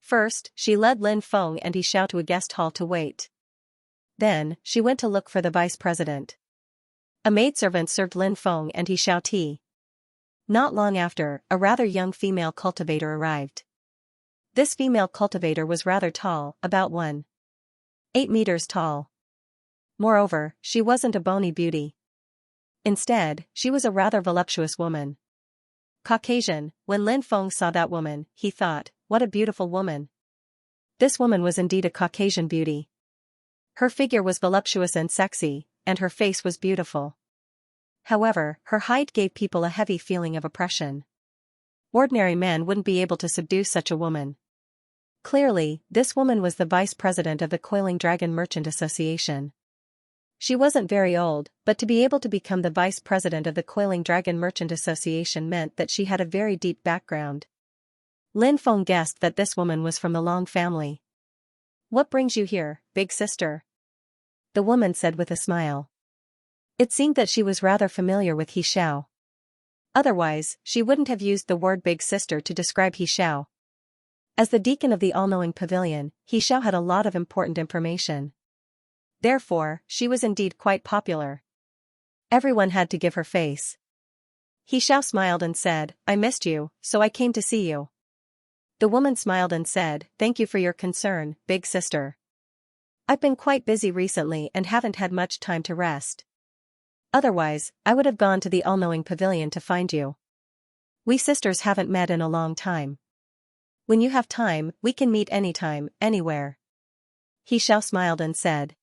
First, she led Lin Feng and Xiao to a guest hall to wait. Then, she went to look for the vice president. A maidservant served Lin Feng and Xiao tea. Not long after, a rather young female cultivator arrived. This female cultivator was rather tall, about 1.8 meters tall. Moreover, she wasn't a bony beauty. Instead, she was a rather voluptuous woman. Caucasian. When Lin Feng saw that woman, he thought, "What a beautiful woman." This woman was indeed a Caucasian beauty. Her figure was voluptuous and sexy, and her face was beautiful. However, her height gave people a heavy feeling of oppression. Ordinary men wouldn't be able to subdue such a woman. Clearly, this woman was the vice president of the Coiling Dragon Merchant Association. She wasn't very old, but to be able to become the vice president of the Coiling Dragon Merchant Association meant that she had a very deep background. Lin Feng guessed that this woman was from the Long family. "What brings you here, big sister?" the woman said with a smile. It seemed that she was rather familiar with Xiao. Otherwise, she wouldn't have used the word big sister to describe Xiao. As the deacon of the all-knowing pavilion, Xiao had a lot of important information. Therefore, she was indeed quite popular. Everyone had to give her face. Xiao smiled and said, "I missed you, so I came to see you." The woman smiled and said, "Thank you for your concern, big sister. I've been quite busy recently and haven't had much time to rest. Otherwise, I would have gone to the all-knowing pavilion to find you. We sisters haven't met in a long time. When you have time, we can meet anytime, anywhere." Xiao smiled and said.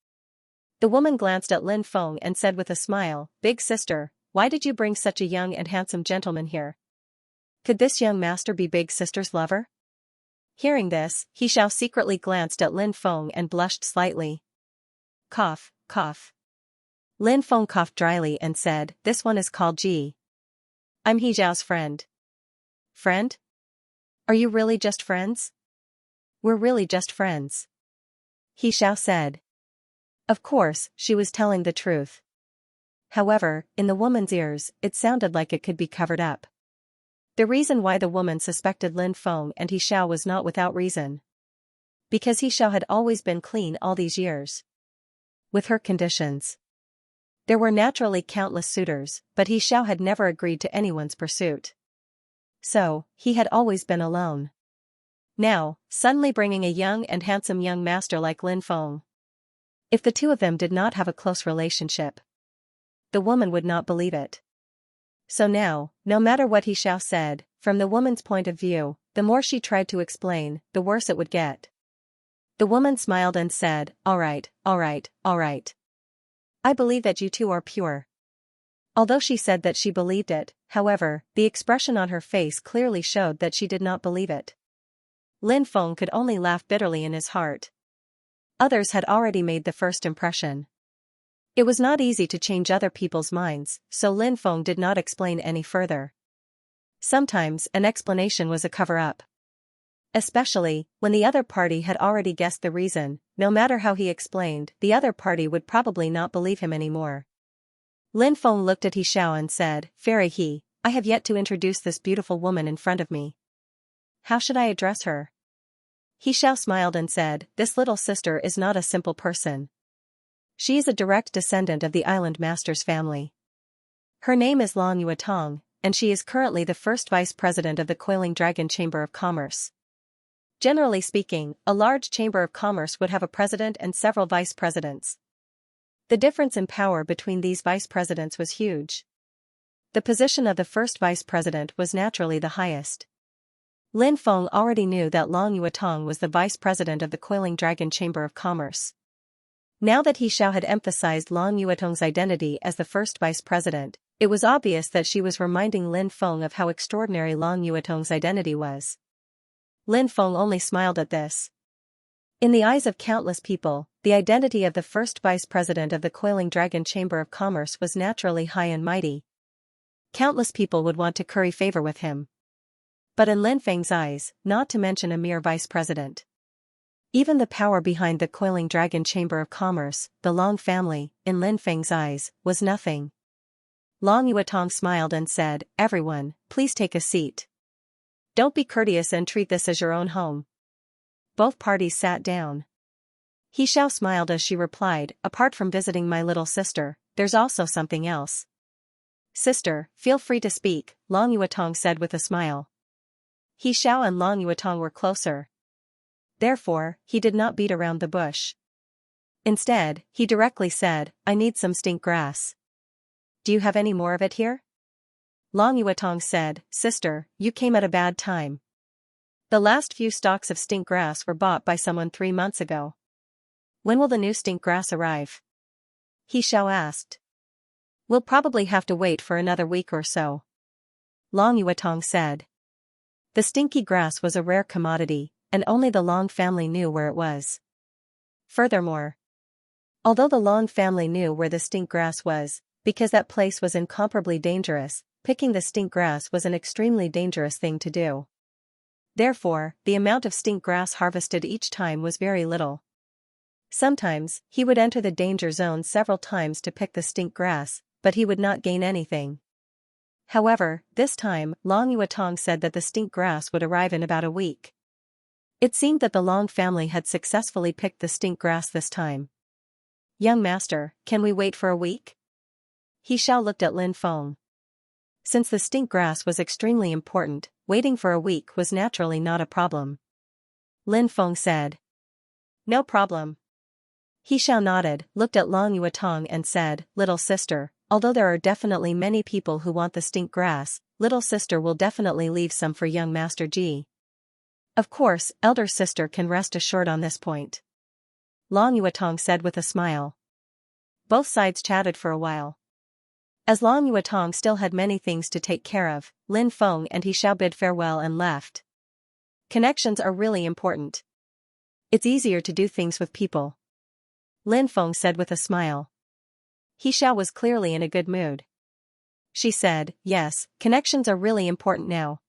The woman glanced at Lin Feng and said with a smile, "Big sister, why did you bring such a young and handsome gentleman here? Could this young master be big sister's lover?" Hearing this, Xiao secretly glanced at Lin Feng and blushed slightly. Cough, cough. Lin Feng coughed dryly and said, "This one is called Ji. I'm Xiao's friend." "Friend? Are you really just friends?" "We're really just friends," Xiao said. Of course, she was telling the truth. However, in the woman's ears, it sounded like it could be covered up. The reason why the woman suspected Lin Feng and Xiao was not without reason. Because Xiao had always been clean all these years. With her conditions. There were naturally countless suitors, but Xiao had never agreed to anyone's pursuit. So, he had always been alone. Now, suddenly bringing a young and handsome young master like Lin Feng. If the two of them did not have a close relationship, the woman would not believe it. So now, no matter what Xiao said, from the woman's point of view, the more she tried to explain, the worse it would get. The woman smiled and said, "All right, all right, all right. I believe that you two are pure." Although she said that she believed it, however, the expression on her face clearly showed that she did not believe it. Lin Feng could only laugh bitterly in his heart. Others had already made the first impression. It was not easy to change other people's minds, so Lin Feng did not explain any further. Sometimes an explanation was a cover-up. Especially, when the other party had already guessed the reason, no matter how he explained, the other party would probably not believe him anymore. Lin Feng looked at He Xiao and said, "Fairy He, I have yet to introduce this beautiful woman in front of me. How should I address her?" He Xiao smiled and said, "This little sister is not a simple person. She is a direct descendant of the island master's family. Her name is Long Yuetong, and she is currently the first vice president of the Coiling Dragon Chamber of Commerce. Generally speaking, a large chamber of commerce would have a president and several vice presidents. The difference in power between these vice presidents was huge. The position of the first vice president was naturally the highest. Lin Feng already knew that Long Yuetong was the vice president of the Coiling Dragon Chamber of Commerce. Now that He Xiao had emphasized Long Yuetong's identity as the first vice president, it was obvious that she was reminding Lin Feng of how extraordinary Long Yuetong's identity was. Lin Feng only smiled at this. In the eyes of countless people, the identity of the first vice president of the Coiling Dragon Chamber of Commerce was naturally high and mighty. Countless people would want to curry favor with him. But in Lin Feng's eyes, not to mention a mere vice president. Even the power behind the Coiling Dragon Chamber of Commerce, the Long family, in Lin Feng's eyes, was nothing. Long Yuetong smiled and said, "Everyone, please take a seat. Don't be courteous and treat this as your own home." Both parties sat down. He Xiao smiled as she replied, "Apart from visiting my little sister, there's also something else." "Sister, feel free to speak," Long Yuetong said with a smile. He Xiao and Long Yuetong were closer. Therefore, he did not beat around the bush. Instead, he directly said, "I need some stink grass. Do you have any more of it here?" Long Yuetong said, "Sister, you came at a bad time. The last few stalks of stink grass were bought by someone 3 months ago. When will the new stink grass arrive?" He Xiao asked. "We'll probably have to wait for another week or so," Long Yuetong said. The stinky grass was a rare commodity, and only the Long family knew where it was. Furthermore, although the Long family knew where the stink grass was, because that place was incomparably dangerous, picking the stink grass was an extremely dangerous thing to do. Therefore, the amount of stink grass harvested each time was very little. Sometimes, he would enter the danger zone several times to pick the stink grass, but he would not gain anything. However, this time, Long Yuetong said that the stink grass would arrive in about a week. It seemed that the Long family had successfully picked the stink grass this time. "Young master, can we wait for a week?" He Xiao looked at Lin Feng. Since the stink grass was extremely important, waiting for a week was naturally not a problem. Lin Feng said, "No problem." He Xiao nodded, looked at Long Yuetong and said, "Little sister, although there are definitely many people who want the stink grass, little sister will definitely leave some for young Master Ji. Of course, elder sister can rest assured on this point," Long Yuetong said with a smile. Both sides chatted for a while. As Long Yuetong still had many things to take care of, Lin Feng and He Xiao bid farewell and left. Connections are really important. It's easier to do things with people, Lin Feng said with a smile. He Xiao was clearly in a good mood. She said, "Yes, connections are really important now.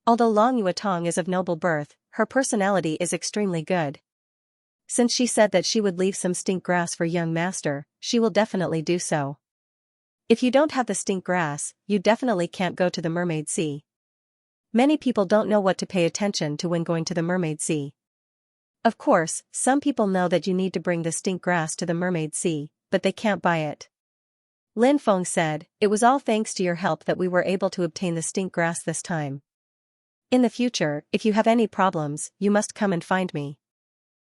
Although Long Yuetong is of noble birth, her personality is extremely good. Since she said that she would leave some stink grass for young master, she will definitely do so. If you don't have the stink grass, you definitely can't go to the Mermaid Sea. Many people don't know what to pay attention to when going to the Mermaid Sea. Of course, some people know that you need to bring the stink grass to the Mermaid Sea, but they can't buy it." Lin Feng said, "It was all thanks to your help that we were able to obtain the stink grass this time. In the future, if you have any problems, you must come and find me.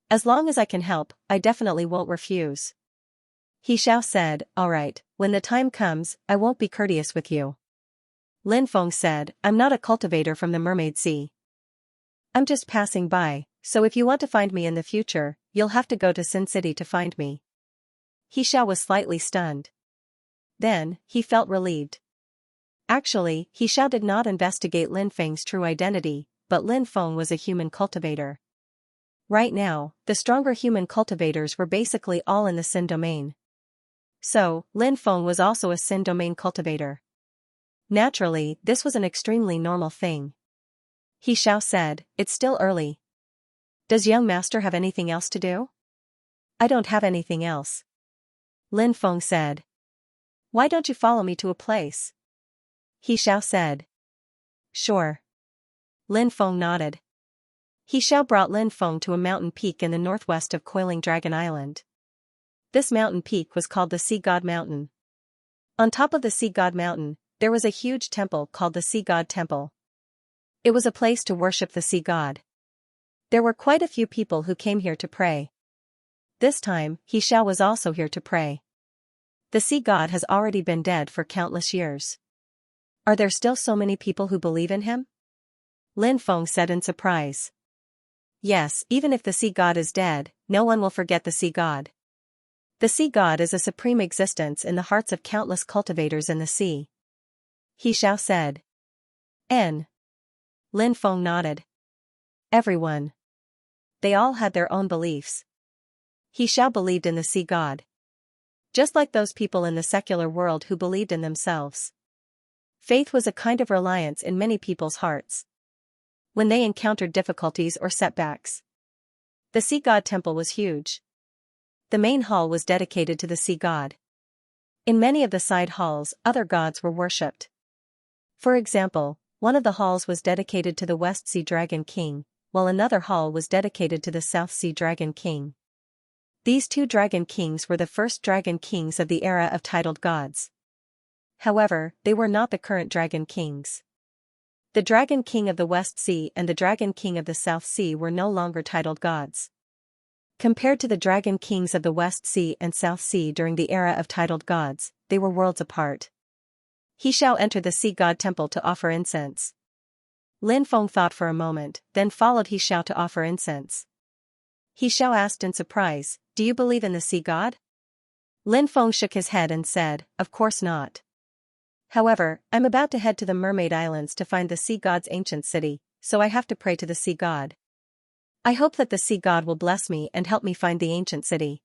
As long as I can help, I definitely won't refuse." He Xiao said, "All right, when the time comes, I won't be courteous with you." Lin Feng said, "I'm not a cultivator from the Mermaid Sea. I'm just passing by, so if you want to find me in the future, you'll have to go to Sin City to find me. Xiao was slightly stunned. Then, he felt relieved. Actually, Xiao did not investigate Lin Feng's true identity, but Lin Feng was a human cultivator. Right now, the stronger human cultivators were basically all in the Sin domain. So, Lin Feng was also a Sin domain cultivator. Naturally, this was an extremely normal thing. Xiao said, "It's still early. Does young master have anything else to do?" "I don't have anything else." Lin Feng said. "Why don't you follow me to a place?" Xiao said. "Sure." Lin Feng nodded. Xiao brought Lin Feng to a mountain peak in the northwest of Coiling Dragon Island. This mountain peak was called the Sea God Mountain. On top of the Sea God Mountain, there was a huge temple called the Sea God Temple. It was a place to worship the Sea God. There were quite a few people who came here to pray. This time, Xiao was also here to pray. The Sea God has already been dead for countless years. Are there still so many people who believe in him? Lin Feng said in surprise. Yes, even if the Sea God is dead, no one will forget the Sea God. The Sea God is a supreme existence in the hearts of countless cultivators in the sea. Xiao said. N. Lin Feng nodded. Everyone. They all had their own beliefs. Xiao believed in the Sea God. Just like those people in the secular world who believed in themselves. Faith was a kind of reliance in many people's hearts. When they encountered difficulties or setbacks. The Sea God Temple was huge. The main hall was dedicated to the Sea God. In many of the side halls, other gods were worshipped. For example, one of the halls was dedicated to the West Sea Dragon King, while another hall was dedicated to the South Sea Dragon King. These two Dragon Kings were the first Dragon Kings of the era of titled gods. However, they were not the current Dragon Kings. The Dragon King of the West Sea and the Dragon King of the South Sea were no longer titled gods. Compared to the Dragon Kings of the West Sea and South Sea during the era of titled gods, they were worlds apart. Xiao entered the Sea God Temple to offer incense. Lin Feng thought for a moment, then followed Xiao to offer incense. Xiao asked in surprise, "Do you believe in the Sea God?" Lin Feng shook his head and said, "Of course not. However, I'm about to head to the Mermaid Islands to find the Sea God's ancient city, so I have to pray to the Sea God. I hope that the Sea God will bless me and help me find the ancient city."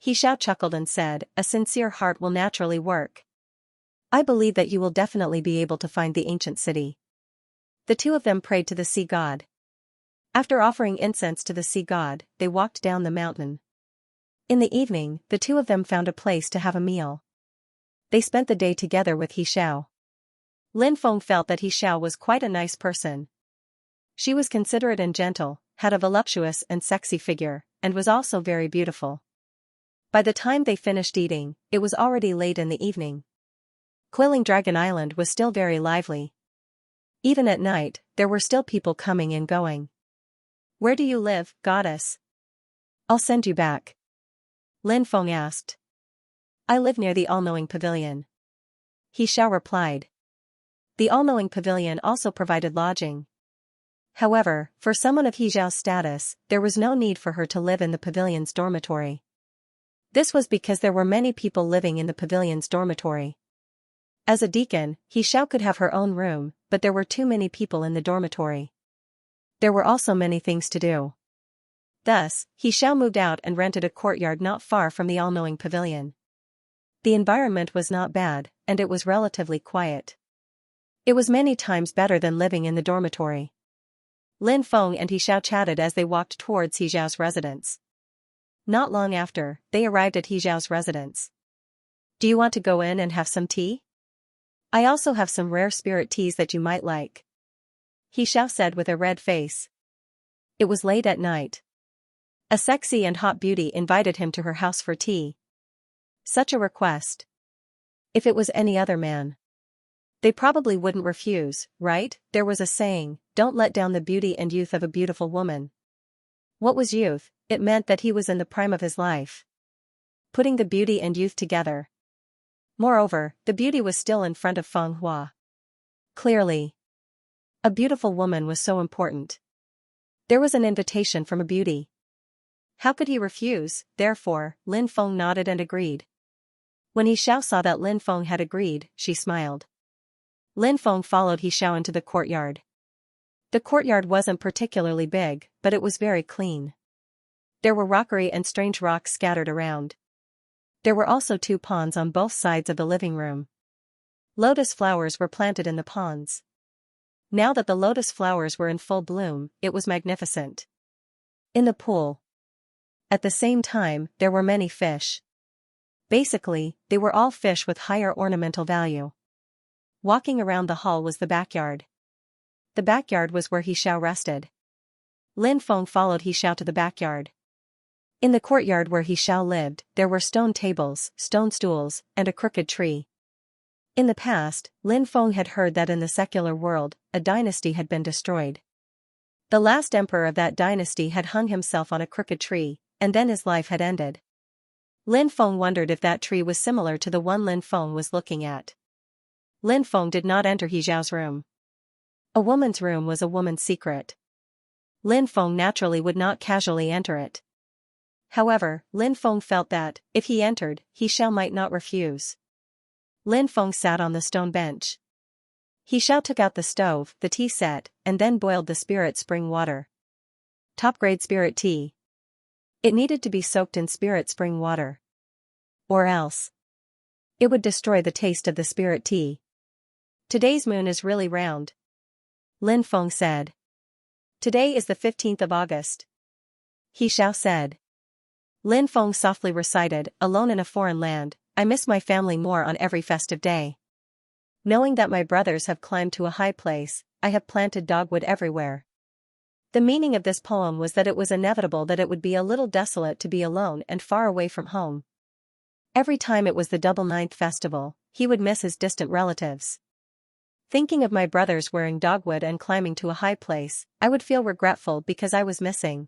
Xiao chuckled and said, "A sincere heart will naturally work. I believe that you will definitely be able to find the ancient city." The two of them prayed to the Sea God. After offering incense to the Sea God, they walked down the mountain. In the evening, the two of them found a place to have a meal. They spent the day together with Xiao. Lin Feng felt that Xiao was quite a nice person. She was considerate and gentle, had a voluptuous and sexy figure, and was also very beautiful. By the time they finished eating, it was already late in the evening. Coiling Dragon Island was still very lively. Even at night, there were still people coming and going. "Where do you live, goddess?" "I'll send you back." Lin Feng asked. "I live near the All-Knowing Pavilion." Xiao replied. The All-Knowing Pavilion also provided lodging. However, for someone of Xiao's status, there was no need for her to live in the pavilion's dormitory. This was because there were many people living in the pavilion's dormitory. As a deacon, Xiao could have her own room, but there were too many people in the dormitory. There were also many things to do. Thus, Xiao moved out and rented a courtyard not far from the All-Knowing Pavilion. The environment was not bad, and it was relatively quiet. It was many times better than living in the dormitory. Lin Feng and Xiao chatted as they walked towards Xiao's residence. Not long after, they arrived at Xiao's residence. "Do you want to go in and have some tea? I also have some rare spirit teas that you might like," Xiao said with a red face. It was late at night. A sexy and hot beauty invited him to her house for tea. Such a request. If it was any other man, they probably wouldn't refuse, right? There was a saying, "Don't let down the beauty and youth of a beautiful woman." What was youth? It meant that he was in the prime of his life. Putting the beauty and youth together. Moreover, the beauty was still in front of Feng Hua. Clearly, a beautiful woman was so important. There was an invitation from a beauty. How could he refuse? Therefore, Lin Feng nodded and agreed. When He Xiao saw that Lin Feng had agreed, she smiled. Lin Feng followed He Xiao into the courtyard. The courtyard wasn't particularly big, but it was very clean. There were rockery and strange rocks scattered around. There were also 2 ponds on both sides of the living room. Lotus flowers were planted in the ponds. Now that the lotus flowers were in full bloom, it was magnificent. In the pool. At the same time, there were many fish. Basically, they were all fish with higher ornamental value. Walking around the hall was the backyard. The backyard was where He Xiao rested. Lin Feng followed He Xiao to the backyard. In the courtyard where He Xiao lived, there were stone tables, stone stools, and a crooked tree. In the past, Lin Feng had heard that in the secular world, a dynasty had been destroyed. The last emperor of that dynasty had hung himself on a crooked tree, and then his life had ended. Lin Feng wondered if that tree was similar to the one Lin Feng was looking at. Lin Feng did not enter He Xiao's room. A woman's room was a woman's secret. Lin Feng naturally would not casually enter it. However, Lin Feng felt that, if he entered, He Xiao might not refuse. Lin Feng sat on the stone bench. He Xiao took out the stove, the tea set, and then boiled the spirit spring water. Top-grade spirit tea. It needed to be soaked in spirit spring water. Or else it would destroy the taste of the spirit tea. Today's moon is really round, Lin Feng said. Today is the 15th of August. He Xiao said. Lin Feng softly recited, alone in a foreign land, I miss my family more on every festive day. Knowing that my brothers have climbed to a high place, I have planted dogwood everywhere. The meaning of this poem was that it was inevitable that it would be a little desolate to be alone and far away from home. Every time it was the double ninth festival, he would miss his distant relatives. Thinking of my brothers wearing dogwood and climbing to a high place, I would feel regretful because I was missing.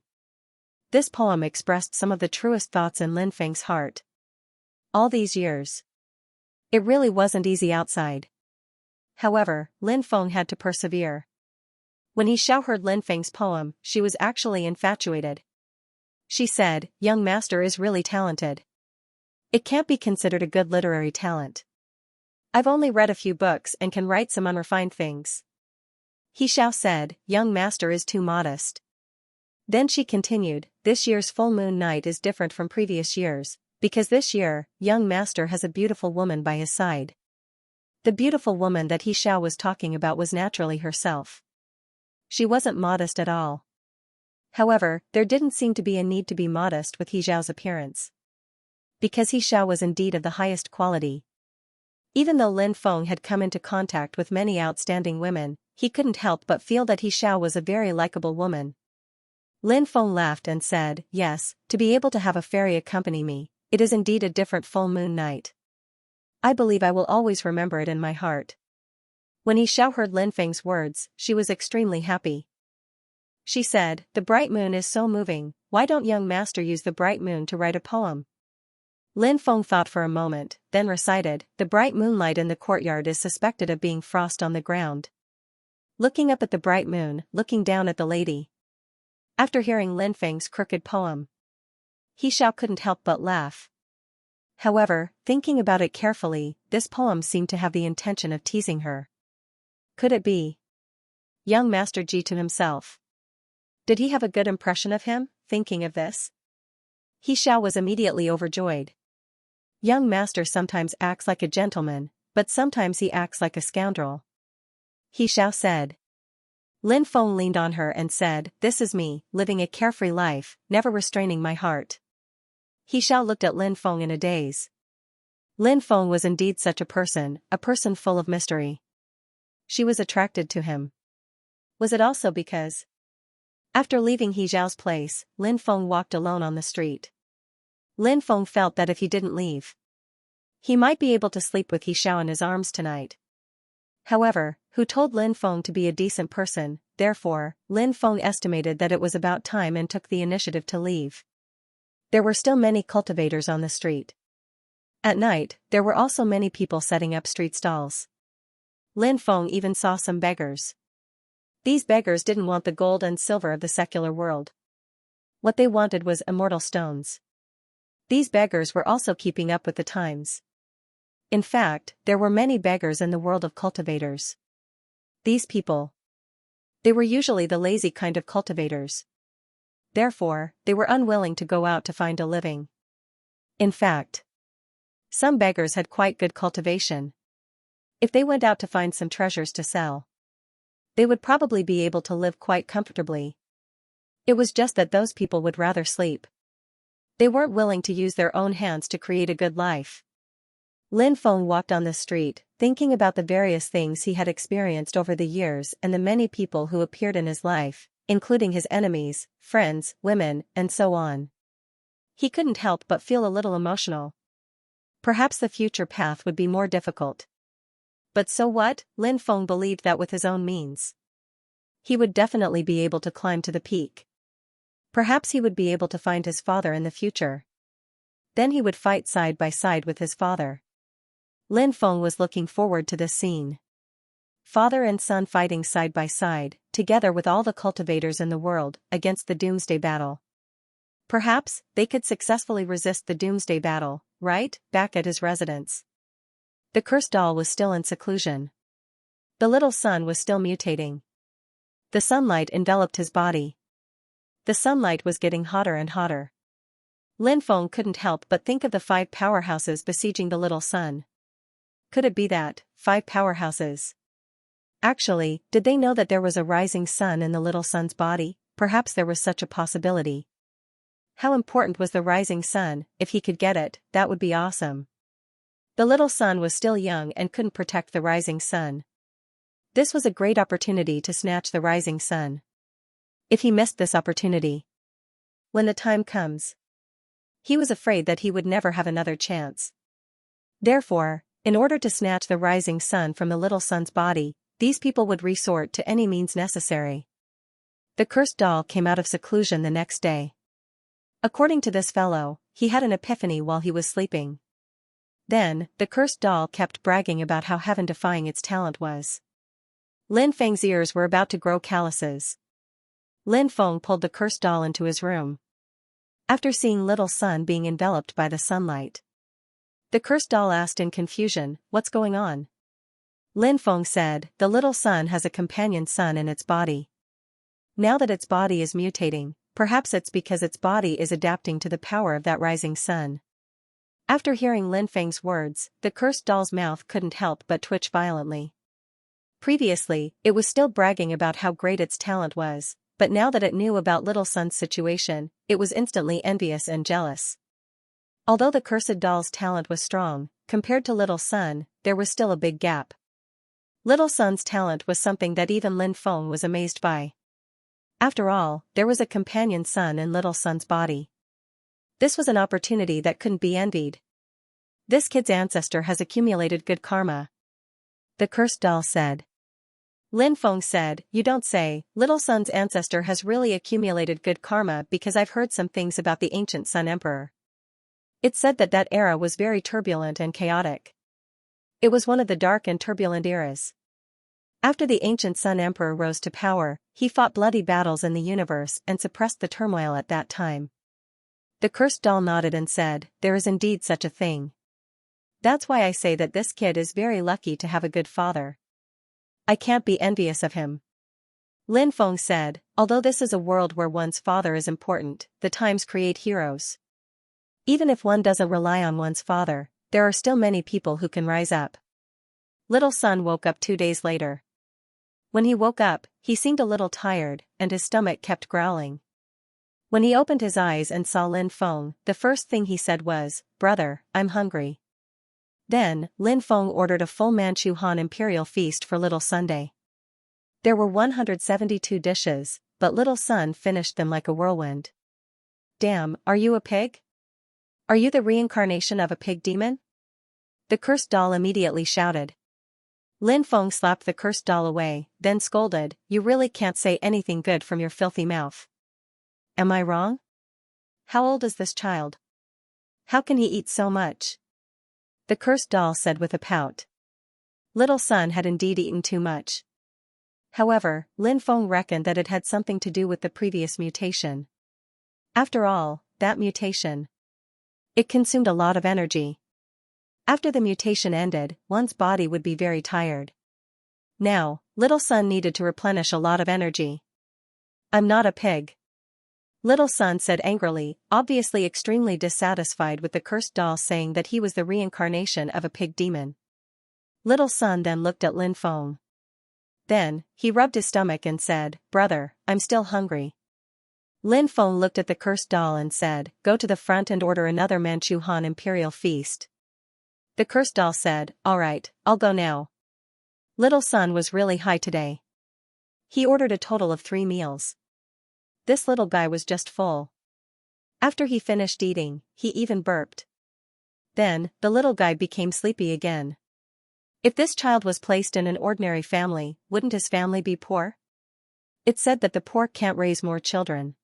This poem expressed some of the truest thoughts in Lin Feng's heart. All these years. It really wasn't easy outside. However, Lin Feng had to persevere. When He Xiao heard Lin Feng's poem, she was actually infatuated. She said, young master is really talented. It can't be considered a good literary talent. I've only read a few books and can write some unrefined things. He Xiao said, young master is too modest. Then she continued, this year's full moon night is different from previous years, because this year, young master has a beautiful woman by his side. The beautiful woman that He Xiao was talking about was naturally herself. She wasn't modest at all. However, there didn't seem to be a need to be modest with He Xiao's appearance. Because He Xiao was indeed of the highest quality. Even though Lin Feng had come into contact with many outstanding women, he couldn't help but feel that He Xiao was a very likable woman. Lin Feng laughed and said, yes, to be able to have a fairy accompany me, it is indeed a different full moon night. I believe I will always remember it in my heart. When He Xiao heard Lin Feng's words, she was extremely happy. She said, the bright moon is so moving, why don't young master use the bright moon to write a poem? Lin Feng thought for a moment, then recited, the bright moonlight in the courtyard is suspected of being frost on the ground. Looking up at the bright moon, looking down at the lady. After hearing Lin Feng's crooked poem, He Xiao couldn't help but laugh. However, thinking about it carefully, this poem seemed to have the intention of teasing her. Could it be? Young Master Ji to himself. Did he have a good impression of him, thinking of this? He Xiao was immediately overjoyed. Young master sometimes acts like a gentleman, but sometimes he acts like a scoundrel. He Xiao said. Lin Feng leaned on her and said, this is me, living a carefree life, never restraining my heart. He Xiao looked at Lin Feng in a daze. Lin Feng was indeed such a person full of mystery. She was attracted to him. Was it also because? After leaving He Xiao's place, Lin Feng walked alone on the street. Lin Feng felt that if he didn't leave, he might be able to sleep with He Xiao in his arms tonight. However, who told Lin Feng to be a decent person? Therefore, Lin Feng estimated that it was about time and took the initiative to leave. There were still many cultivators on the street. At night, there were also many people setting up street stalls. Lin Feng even saw some beggars. These beggars didn't want the gold and silver of the secular world. What they wanted was immortal stones. These beggars were also keeping up with the times. In fact, there were many beggars in the world of cultivators. These people. They were usually the lazy kind of cultivators. Therefore, they were unwilling to go out to find a living. In fact, some beggars had quite good cultivation. If they went out to find some treasures to sell, they would probably be able to live quite comfortably. It was just that those people would rather sleep. They weren't willing to use their own hands to create a good life. Lin Feng walked on the street, thinking about the various things he had experienced over the years and the many people who appeared in his life, including his enemies, friends, women, and so on. He couldn't help but feel a little emotional. Perhaps the future path would be more difficult. But so what? Lin Feng believed that with his own means, he would definitely be able to climb to the peak. Perhaps he would be able to find his father in the future. Then he would fight side by side with his father. Lin Feng was looking forward to this scene. Father and son fighting side by side, together with all the cultivators in the world, against the doomsday battle. Perhaps they could successfully resist the doomsday battle, right, back at his residence. The cursed doll was still in seclusion. The little sun was still mutating. The sunlight enveloped his body. The sunlight was getting hotter and hotter. Lin Feng couldn't help but think of the 5 powerhouses besieging the little sun. Could it be that, 5 powerhouses? Actually, did they know that there was a rising sun in the little sun's body? Perhaps there was such a possibility. How important was the rising sun? If he could get it, that would be awesome. The little sun was still young and couldn't protect the rising sun. This was a great opportunity to snatch the rising sun. If he missed this opportunity, when the time comes, he was afraid that he would never have another chance. Therefore, in order to snatch the rising sun from the little sun's body, these people would resort to any means necessary. The cursed doll came out of seclusion the next day. According to this fellow, he had an epiphany while he was sleeping. Then, the cursed doll kept bragging about how heaven-defying its talent was. Lin Feng's ears were about to grow calluses. Lin Feng pulled the cursed doll into his room. After seeing little sun being enveloped by the sunlight, the cursed doll asked in confusion, "What's going on?" Lin Feng said, "The little sun has a companion sun in its body. Now that its body is mutating, perhaps it's because its body is adapting to the power of that rising sun." After hearing Lin Feng's words, the cursed doll's mouth couldn't help but twitch violently. Previously, it was still bragging about how great its talent was, but now that it knew about little sun's situation, it was instantly envious and jealous. Although the cursed doll's talent was strong, compared to little sun, there was still a big gap. Little sun's talent was something that even Lin Feng was amazed by. After all, there was a companion sun in little sun's body. This was an opportunity that couldn't be envied. This kid's ancestor has accumulated good karma, the cursed doll said. Lin Feng said, "You don't say, little sun's ancestor has really accumulated good karma because I've heard some things about the ancient Sun Emperor. It's said that that era was very turbulent and chaotic. It was one of the dark and turbulent eras. After the ancient Sun Emperor rose to power, he fought bloody battles in the universe and suppressed the turmoil at that time." The cursed doll nodded and said, "There is indeed such a thing. That's why I say that this kid is very lucky to have a good father. I can't be envious of him." Lin Feng said, "Although this is a world where one's father is important, the times create heroes. Even if one doesn't rely on one's father, there are still many people who can rise up." Little Sun woke up 2 days later. When he woke up, he seemed a little tired, and his stomach kept growling. When he opened his eyes and saw Lin Feng, the first thing he said was, "Brother, I'm hungry." Then, Lin Feng ordered a full Manchu Han imperial feast for Little Sunday. There were 172 dishes, but Little Sun finished them like a whirlwind. "Damn, are you a pig? Are you the reincarnation of a pig demon?" The cursed doll immediately shouted. Lin Feng slapped the cursed doll away, then scolded, "You really can't say anything good from your filthy mouth. Am I wrong? How old is this child? How can he eat so much?" The cursed doll said with a pout. Little Sun had indeed eaten too much. However, Lin Feng reckoned that it had something to do with the previous mutation. After all, that mutation. It consumed a lot of energy. After the mutation ended, one's body would be very tired. Now, little son needed to replenish a lot of energy. I'm not a pig. Little son said angrily, obviously extremely dissatisfied with the cursed doll saying that he was the reincarnation of a pig demon. Little son then looked at Lin Feng. Then, he rubbed his stomach and said, "Brother, I'm still hungry." Lin Feng looked at the cursed doll and said, "Go to the front and order another Manchu Han Imperial feast." The cursed doll said, "Alright, I'll go now." Little son was really high today. He ordered a total of 3 meals. This little guy was just full. After he finished eating, he even burped. Then, the little guy became sleepy again. If this child was placed in an ordinary family, wouldn't his family be poor? It's said that the poor can't raise more children.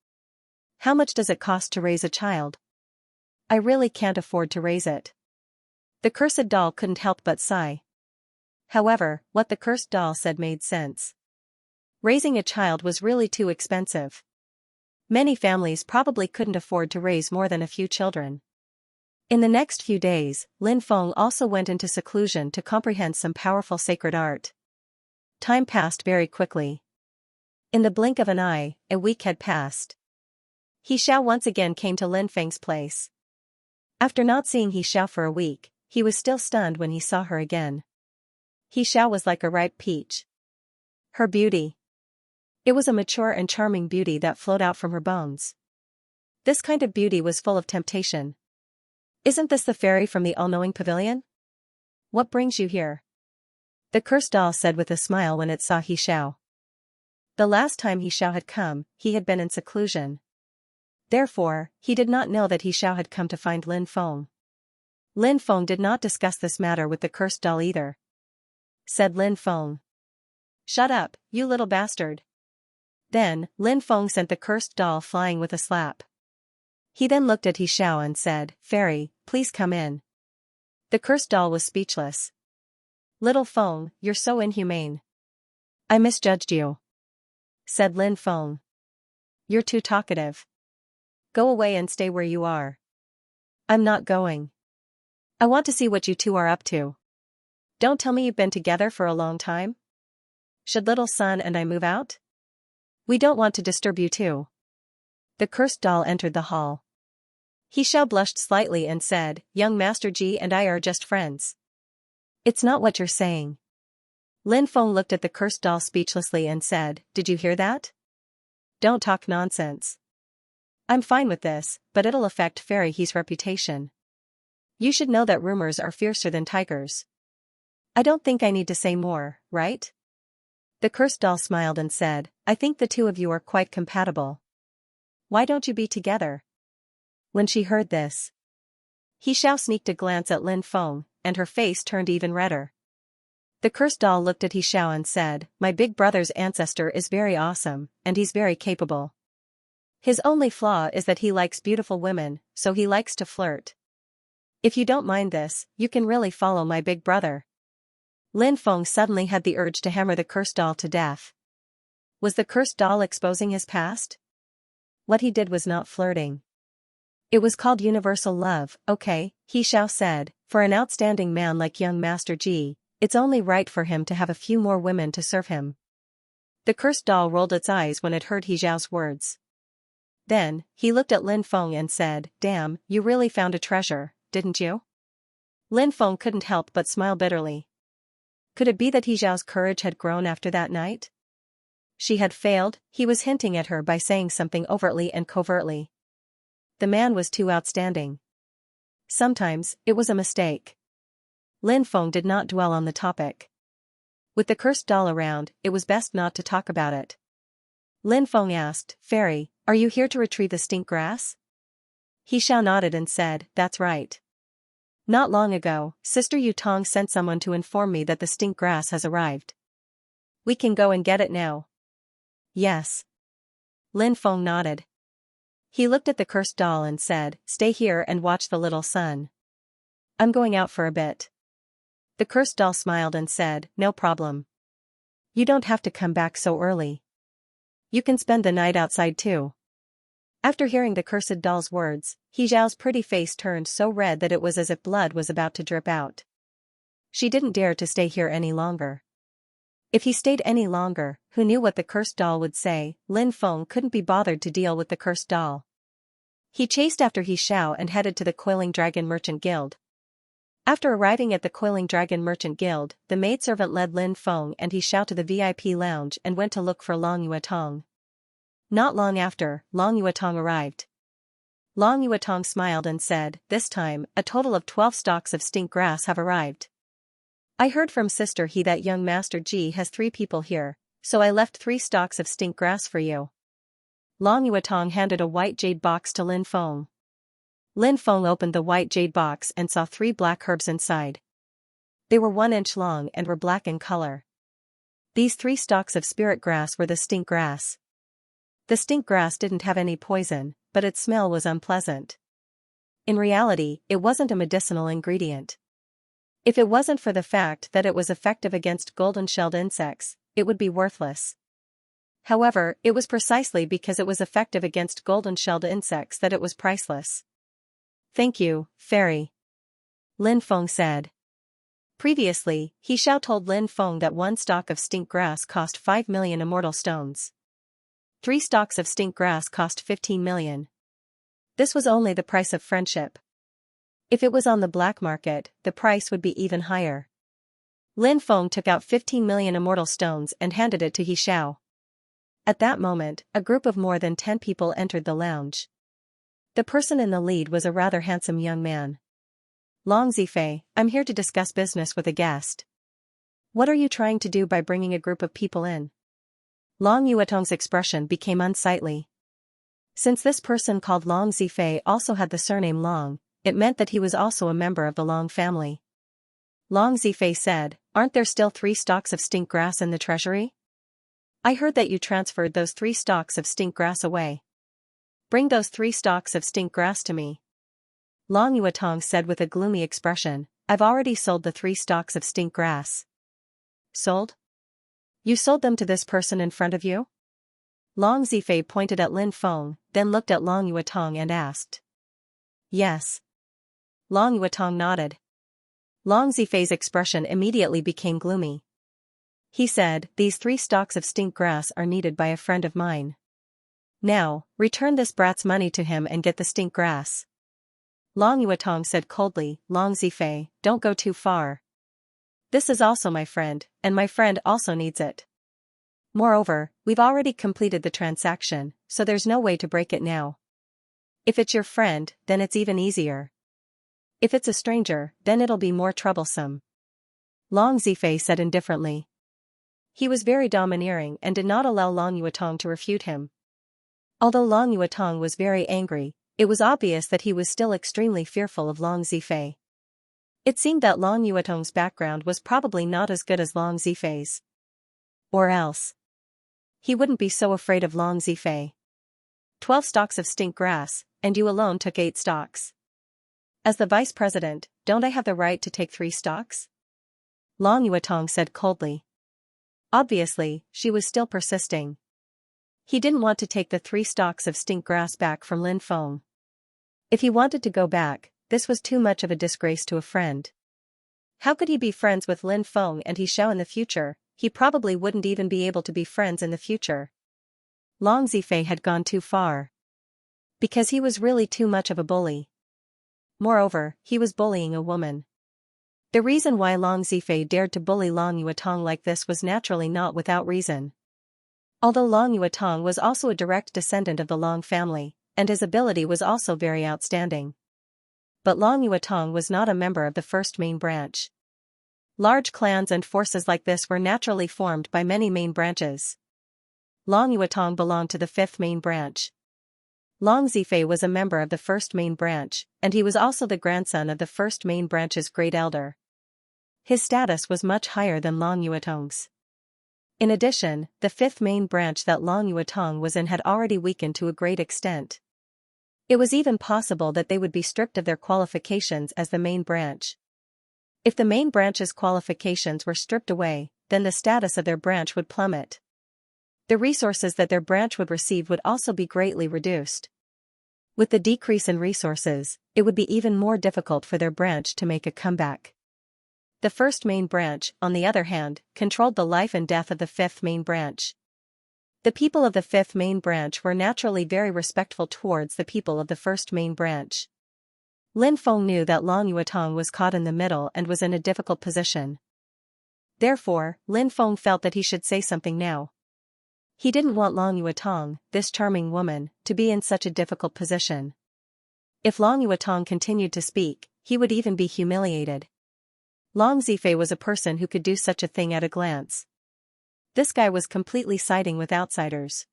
How much does it cost to raise a child? I really can't afford to raise it. The cursed doll couldn't help but sigh. However, what the cursed doll said made sense. Raising a child was really too expensive. Many families probably couldn't afford to raise more than a few children. In the next few days, Lin Feng also went into seclusion to comprehend some powerful sacred art. Time passed very quickly. In the blink of an eye, a week had passed. He Xiao once again came to Lin Feng's place. After not seeing He Xiao for a week, he was still stunned when he saw her again. He Xiao was like a ripe peach. Her beauty. It was a mature and charming beauty that flowed out from her bones. This kind of beauty was full of temptation. Isn't this the fairy from the all-knowing pavilion? What brings you here? The cursed doll said with a smile when it saw He Xiao. The last time He Xiao had come, he had been in seclusion. Therefore, he did not know that He Xiao had come to find Lin Feng. Lin Feng did not discuss this matter with the cursed doll either. Said Lin Feng. "Shut up, you little bastard." Then, Lin Feng sent the cursed doll flying with a slap. He then looked at He Xiao and said, "Fairy, please come in." The cursed doll was speechless. "Little Feng, you're so inhumane. I misjudged you," said Lin Feng. "You're too talkative. Go away and stay where you are." "I'm not going. I want to see what you two are up to. Don't tell me you've been together for a long time. Should little son and I move out? We don't want to disturb you too." The cursed doll entered the hall. He Xiao blushed slightly and said, "Young Master Ji and I are just friends." "It's not what you're saying." Lin Feng looked at the cursed doll speechlessly and said, "Did you hear that? Don't talk nonsense. I'm fine with this, but it'll affect Fairy He's reputation. You should know that rumors are fiercer than tigers. I don't think I need to say more, right?" The cursed doll smiled and said, "I think the two of you are quite compatible. Why don't you be together?" When she heard this, He Xiao sneaked a glance at Lin Feng, and her face turned even redder. The cursed doll looked at He Xiao and said, "My big brother's ancestor is very awesome, and he's very capable. His only flaw is that he likes beautiful women, so he likes to flirt. If you don't mind this, you can really follow my big brother." Lin Feng suddenly had the urge to hammer the cursed doll to death. Was the cursed doll exposing his past? What he did was not flirting. It was called universal love. "Okay," He Xiao said, "for an outstanding man like young Master Ji, it's only right for him to have a few more women to serve him." The cursed doll rolled its eyes when it heard He Xiao's words. Then, he looked at Lin Feng and said, "Damn, you really found a treasure, didn't you?" Lin Feng couldn't help but smile bitterly. Could it be that He Xiao's courage had grown after that night? She had failed, he was hinting at her by saying something overtly and covertly. The man was too outstanding. Sometimes, it was a mistake. Lin Feng did not dwell on the topic. With the cursed doll around, it was best not to talk about it. Lin Feng asked, "Fairy, are you here to retrieve the stink grass?" He Xiao nodded and said, "That's right. Not long ago, Sister Yutong sent someone to inform me that the stink grass has arrived. We can go and get it now." "Yes." Lin Feng nodded. He looked at the cursed doll and said, "Stay here and watch the little son. I'm going out for a bit." The cursed doll smiled and said, "No problem." You don't have to come back so early. You can spend the night outside too. After hearing the cursed doll's words, He Zhao's pretty face turned so red that it was as if blood was about to drip out. She didn't dare to stay here any longer. If he stayed any longer, who knew what the cursed doll would say? Lin Feng couldn't be bothered to deal with the cursed doll. He chased after He Xiao and headed to the Coiling Dragon Merchant Guild. After arriving at the Coiling Dragon Merchant Guild, the maidservant led Lin Feng and He Xiao to the VIP lounge and went to look for Long Yuetong. Not long after, Long Yuetong arrived. Long Yuetong smiled and said, "This time, a total of 12 stalks of stink grass have arrived. I heard from Sister He that young Master Ji has 3 people here, so I left 3 stalks of stink grass for you." Long Yuetong handed a white jade box to Lin Feng. Lin Feng opened the white jade box and saw 3 black herbs inside. They were 1 inch long and were black in color. These 3 stalks of spirit grass were the stink grass. The stink grass didn't have any poison, but its smell was unpleasant. In reality, it wasn't a medicinal ingredient. If it wasn't for the fact that it was effective against golden-shelled insects, it would be worthless. However, it was precisely because it was effective against golden-shelled insects that it was priceless. "Thank you, fairy," Lin Feng said. Previously, He Xiao told Lin Feng that 1 stalk of stink grass cost 5 million immortal stones. 3 stalks of stink grass cost 15 million. This was only the price of friendship. If it was on the black market, the price would be even higher. Lin Feng took out 15 million immortal stones and handed it to He Xiao. At that moment, a group of more than 10 people entered the lounge. The person in the lead was a rather handsome young man. "Long Zifei, I'm here to discuss business with a guest." "What are you trying to do by bringing a group of people in?" Long Yuetong's expression became unsightly. Since this person called Long Zifei also had the surname Long, it meant that he was also a member of the Long family. Long Zifei said, "Aren't there still 3 stalks of stink grass in the treasury? I heard that you transferred those 3 stalks of stink grass away. Bring those 3 stalks of stink grass to me." Long Yuetong said with a gloomy expression, "I've already sold the 3 stalks of stink grass." "Sold? You sold them to this person in front of you?" Long Zifei pointed at Lin Feng, then looked at Long Yuetong and asked. "Yes." Long Yuetong nodded. Long Zifei's expression immediately became gloomy. He said, "These 3 stalks of stink grass are needed by a friend of mine. Now, return this brat's money to him and get the stink grass." Long Yuetong said coldly, "Long Zifei, don't go too far. This is also my friend, and my friend also needs it. Moreover, we've already completed the transaction, so there's no way to break it now. If it's your friend, then it's even easier. If it's a stranger, then it'll be more troublesome." Long Zifei said indifferently. He was very domineering and did not allow Long Yuetong to refute him. Although Long Yuetong was very angry, it was obvious that he was still extremely fearful of Long Zifei. It seemed that Long Yuetong's background was probably not as good as Long Zifei's. Or else he wouldn't be so afraid of Long Zifei. 12 stalks of stink grass, and you alone took 8 stalks. As the vice president, don't I have the right to take 3 stalks? Long Yuetong said coldly. Obviously, she was still persisting. He didn't want to take the 3 stalks of stink grass back from Lin Feng. If he wanted to go back, this was too much of a disgrace to a friend. How could he be friends with Lin Feng and He Xiao in the future? He probably wouldn't even be able to be friends in the future. Long Zifei had gone too far. Because he was really too much of a bully. Moreover, he was bullying a woman. The reason why Long Zifei dared to bully Long Yuetong like this was naturally not without reason. Although Long Yuetong was also a direct descendant of the Long family, and his ability was also very outstanding. But Long Yuetong was not a member of the first main branch. Large clans and forces like this were naturally formed by many main branches. Long Yuetong belonged to the 5th main branch. Long Zifei was a member of the first main branch, and he was also the grandson of the first main branch's great elder. His status was much higher than Long Yuetong's. In addition, the 5th main branch that Long Yuetong was in had already weakened to a great extent. It was even possible that they would be stripped of their qualifications as the main branch. If the main branch's qualifications were stripped away, then the status of their branch would plummet. The resources that their branch would receive would also be greatly reduced. With the decrease in resources, it would be even more difficult for their branch to make a comeback. The first main branch, on the other hand, controlled the life and death of the fifth main branch. The people of the fifth main branch were naturally very respectful towards the people of the first main branch. Lin Feng knew that Long Yuetong was caught in the middle and was in a difficult position. Therefore, Lin Feng felt that he should say something now. He didn't want Long Yuetong, this charming woman, to be in such a difficult position. If Long Yuetong continued to speak, he would even be humiliated. Long Zifei was a person who could do such a thing at a glance. This guy was completely siding with outsiders.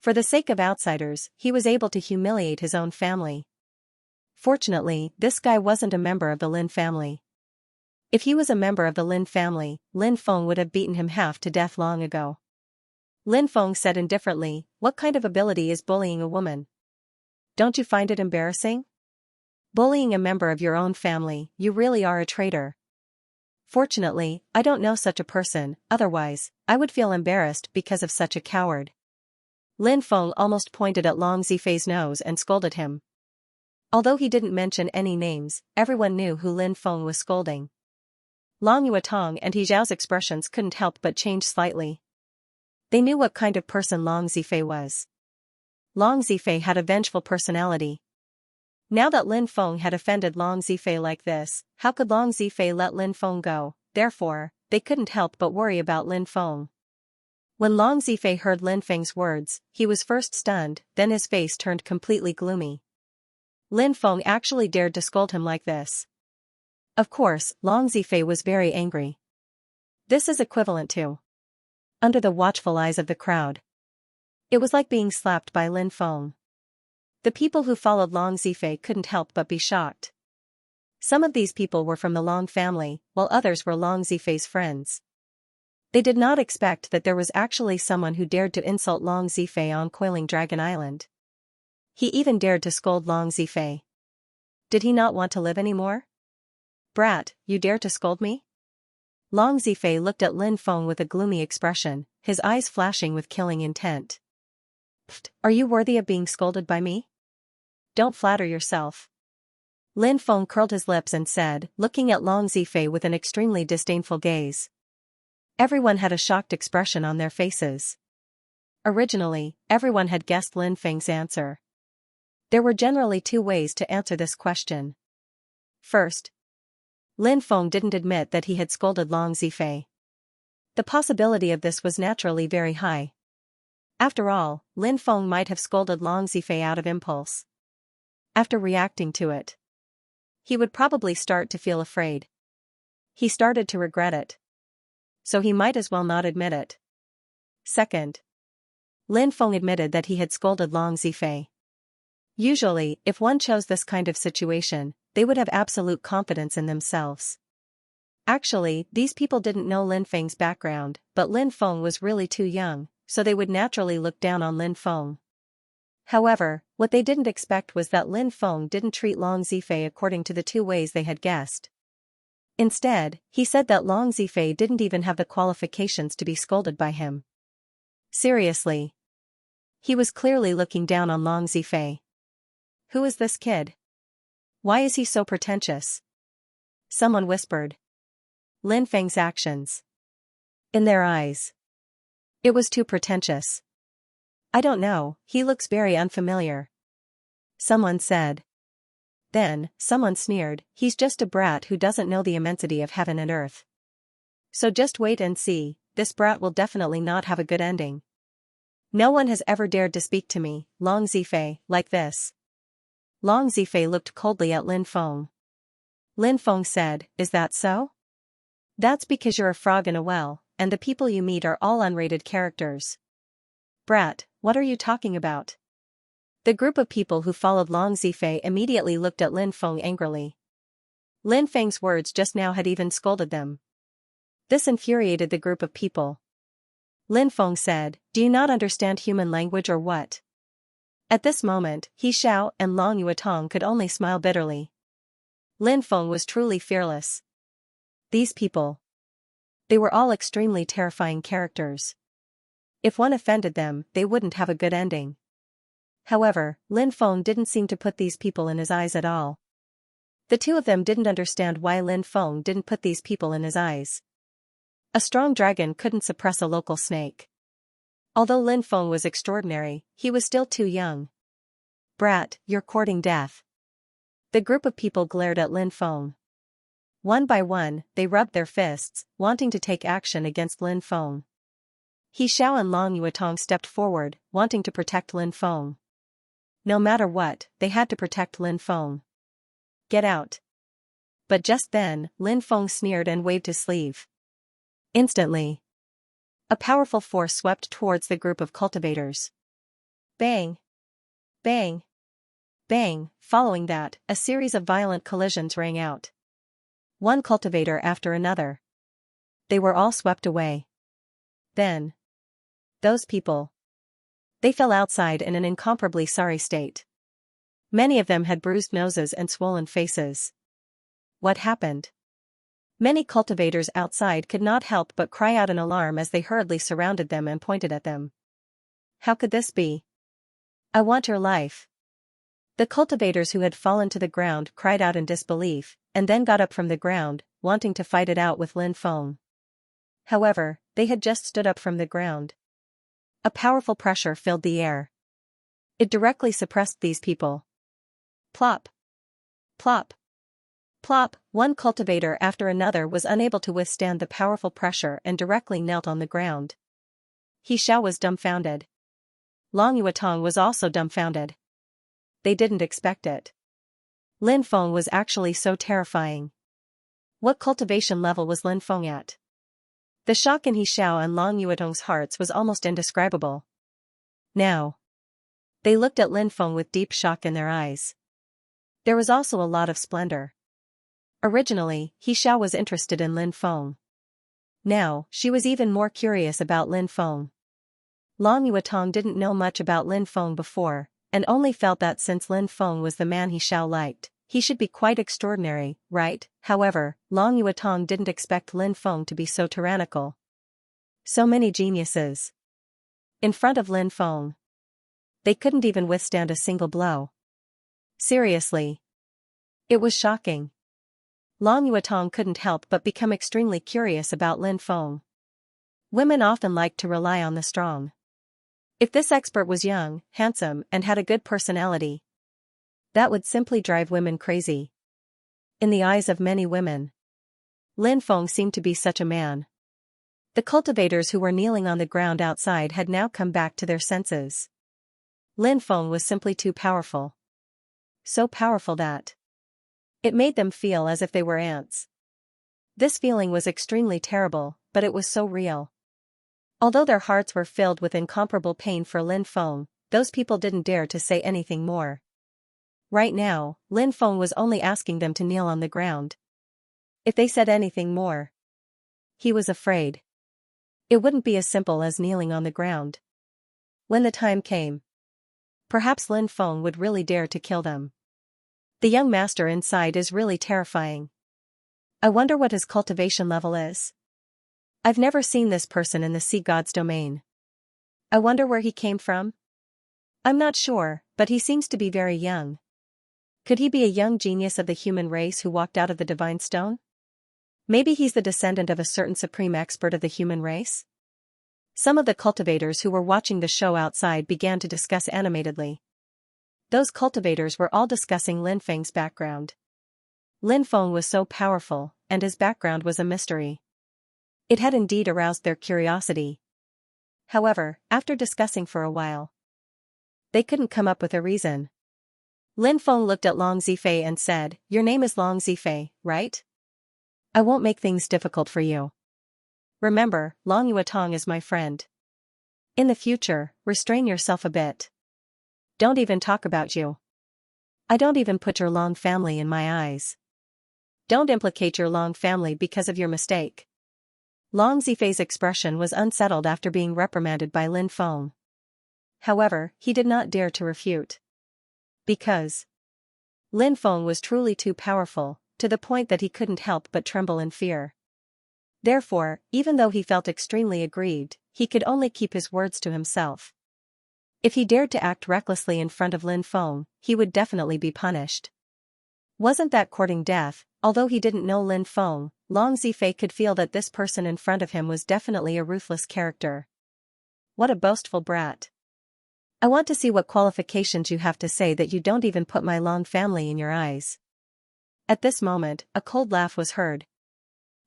For the sake of outsiders, he was able to humiliate his own family. Fortunately, this guy wasn't a member of the Lin family. If he was a member of the Lin family, Lin Feng would have beaten him half to death long ago. Lin Feng said indifferently, "What kind of ability is bullying a woman? Don't you find it embarrassing? Bullying a member of your own family, you really are a traitor." "Fortunately, I don't know such a person, otherwise, I would feel embarrassed because of such a coward." Lin Feng almost pointed at Long Zifei's nose and scolded him. Although he didn't mention any names, everyone knew who Lin Feng was scolding. Long Yuetong and He Zhao's expressions couldn't help but change slightly. They knew what kind of person Long Zifei was. Long Zifei had a vengeful personality. Now that Lin Feng had offended Long Zifei like this, how could Long Zifei let Lin Feng go? Therefore, they couldn't help but worry about Lin Feng. When Long Zifei heard Lin Feng's words, he was first stunned, then his face turned completely gloomy. Lin Feng actually dared to scold him like this. Of course, Long Zifei was very angry. This is equivalent to under the watchful eyes of the crowd. It was like being slapped by Lin Feng. The people who followed Long Zifei couldn't help but be shocked. Some of these people were from the Long family, while others were Long Zifei's friends. They did not expect that there was actually someone who dared to insult Long Zifei on Coiling Dragon Island. He even dared to scold Long Zifei. Did he not want to live anymore? "Brat, you dare to scold me?" Long Zifei looked at Lin Feng with a gloomy expression, his eyes flashing with killing intent. "Pfft, are you worthy of being scolded by me? Don't flatter yourself." Lin Feng curled his lips and said, looking at Long Zifei with an extremely disdainful gaze. Everyone had a shocked expression on their faces. Originally, everyone had guessed Lin Feng's answer. There were generally two ways to answer this question. First, Lin Feng didn't admit that he had scolded Long Zifei. The possibility of this was naturally very high. After all, Lin Feng might have scolded Long Zifei out of impulse. After reacting to it, he would probably start to feel afraid. He started to regret it. So he might as well not admit it. Second, Lin Feng admitted that he had scolded Long Zifei. Usually, if one chose this kind of situation, they would have absolute confidence in themselves. Actually, these people didn't know Lin Feng's background, but Lin Feng was really too young, so they would naturally look down on Lin Feng. However, what they didn't expect was that Lin Feng didn't treat Long Zifei according to the two ways they had guessed. Instead, he said that Long Zifei didn't even have the qualifications to be scolded by him. Seriously. He was clearly looking down on Long Zifei. Who is this kid? Why is he so pretentious? Someone whispered. Lin Feng's actions. In their eyes. It was too pretentious. I don't know, he looks very unfamiliar. Someone said. Then, someone sneered, he's just a brat who doesn't know the immensity of heaven and earth. So just wait and see, this brat will definitely not have a good ending. No one has ever dared to speak to me, Long Zifei, like this. Long Zifei looked coldly at Lin Feng. Lin Feng said, is that so? That's because you're a frog in a well, and the people you meet are all unrated characters. Brat, what are you talking about? The group of people who followed Long Zifei immediately looked at Lin Feng angrily. Lin Feng's words just now had even scolded them. This infuriated the group of people. Lin Feng said, do you not understand human language or what? At this moment, He Xiao and Long Yuetong could only smile bitterly. Lin Feng was truly fearless. These people. They were all extremely terrifying characters. If one offended them, they wouldn't have a good ending. However, Lin Feng didn't seem to put these people in his eyes at all. The two of them didn't understand why Lin Feng didn't put these people in his eyes. A strong dragon couldn't suppress a local snake. Although Lin Feng was extraordinary, he was still too young. Brat, you're courting death. The group of people glared at Lin Feng. One by one, they rubbed their fists, wanting to take action against Lin Feng. He Xiao and Long Yuetong stepped forward, wanting to protect Lin Feng. No matter what, they had to protect Lin Feng. Get out. But just then, Lin Feng sneered and waved his sleeve. Instantly, a powerful force swept towards the group of cultivators. Bang! Bang! Bang! Following that, a series of violent collisions rang out. One cultivator after another. They were all swept away. Then, those people. They fell outside in an incomparably sorry state. Many of them had bruised noses and swollen faces. What happened? Many cultivators outside could not help but cry out in alarm as they hurriedly surrounded them and pointed at them. How could this be? I want your life. The cultivators who had fallen to the ground cried out in disbelief, and then got up from the ground, wanting to fight it out with Lin Feng. However, they had just stood up from the ground. A powerful pressure filled the air. It directly suppressed these people. Plop! Plop! Plop! One cultivator after another was unable to withstand the powerful pressure and directly knelt on the ground. He Xiao was dumbfounded. Long Yuetong was also dumbfounded. They didn't expect it. Lin Feng was actually so terrifying. What cultivation level was Lin Feng at? The shock in He Xiao and Long Yuetong's hearts was almost indescribable. Now, they looked at Lin Feng with deep shock in their eyes. There was also a lot of splendor. Originally, He Xiao was interested in Lin Feng. Now, she was even more curious about Lin Feng. Long Yuetong didn't know much about Lin Feng before, and only felt that since Lin Feng was the man He Xiao liked, he should be quite extraordinary, right? However, Long Yuetong didn't expect Lin Feng to be so tyrannical. So many geniuses. In front of Lin Feng. They couldn't even withstand a single blow. Seriously. It was shocking. Long Yuetong couldn't help but become extremely curious about Lin Feng. Women often like to rely on the strong. If this expert was young, handsome, and had a good personality, that would simply drive women crazy. In the eyes of many women, Lin Feng seemed to be such a man. The cultivators who were kneeling on the ground outside had now come back to their senses. Lin Feng was simply too powerful. So powerful that it made them feel as if they were ants. This feeling was extremely terrible, but it was so real. Although their hearts were filled with incomparable pain for Lin Feng, those people didn't dare to say anything more. Right now, Lin Feng was only asking them to kneel on the ground. If they said anything more, he was afraid it wouldn't be as simple as kneeling on the ground. When the time came, perhaps Lin Feng would really dare to kill them. The young master inside is really terrifying. I wonder what his cultivation level is. I've never seen this person in the sea god's domain. I wonder where he came from? I'm not sure, but he seems to be very young. Could he be a young genius of the human race who walked out of the divine stone? Maybe he's the descendant of a certain supreme expert of the human race? Some of the cultivators who were watching the show outside began to discuss animatedly. Those cultivators were all discussing Lin Feng's background. Lin Feng was so powerful, and his background was a mystery. It had indeed aroused their curiosity. However, after discussing for a while, they couldn't come up with a reason. Lin Feng looked at Long Zifei and said, "Your name is Long Zifei, right? I won't make things difficult for you. Remember, Long Yuetong is my friend. In the future, restrain yourself a bit. Don't even talk about you. I don't even put your Long family in my eyes. Don't implicate your Long family because of your mistake." Long Zifei's expression was unsettled after being reprimanded by Lin Feng. However, he did not dare to refute. Because Lin Feng was truly too powerful, to the point that he couldn't help but tremble in fear. Therefore, even though he felt extremely aggrieved, he could only keep his words to himself. If he dared to act recklessly in front of Lin Feng, he would definitely be punished. Wasn't that courting death? Although he didn't know Lin Feng, Long Zifei could feel that this person in front of him was definitely a ruthless character. What a boastful brat. I want to see what qualifications you have to say that you don't even put my Long family in your eyes. At this moment, a cold laugh was heard.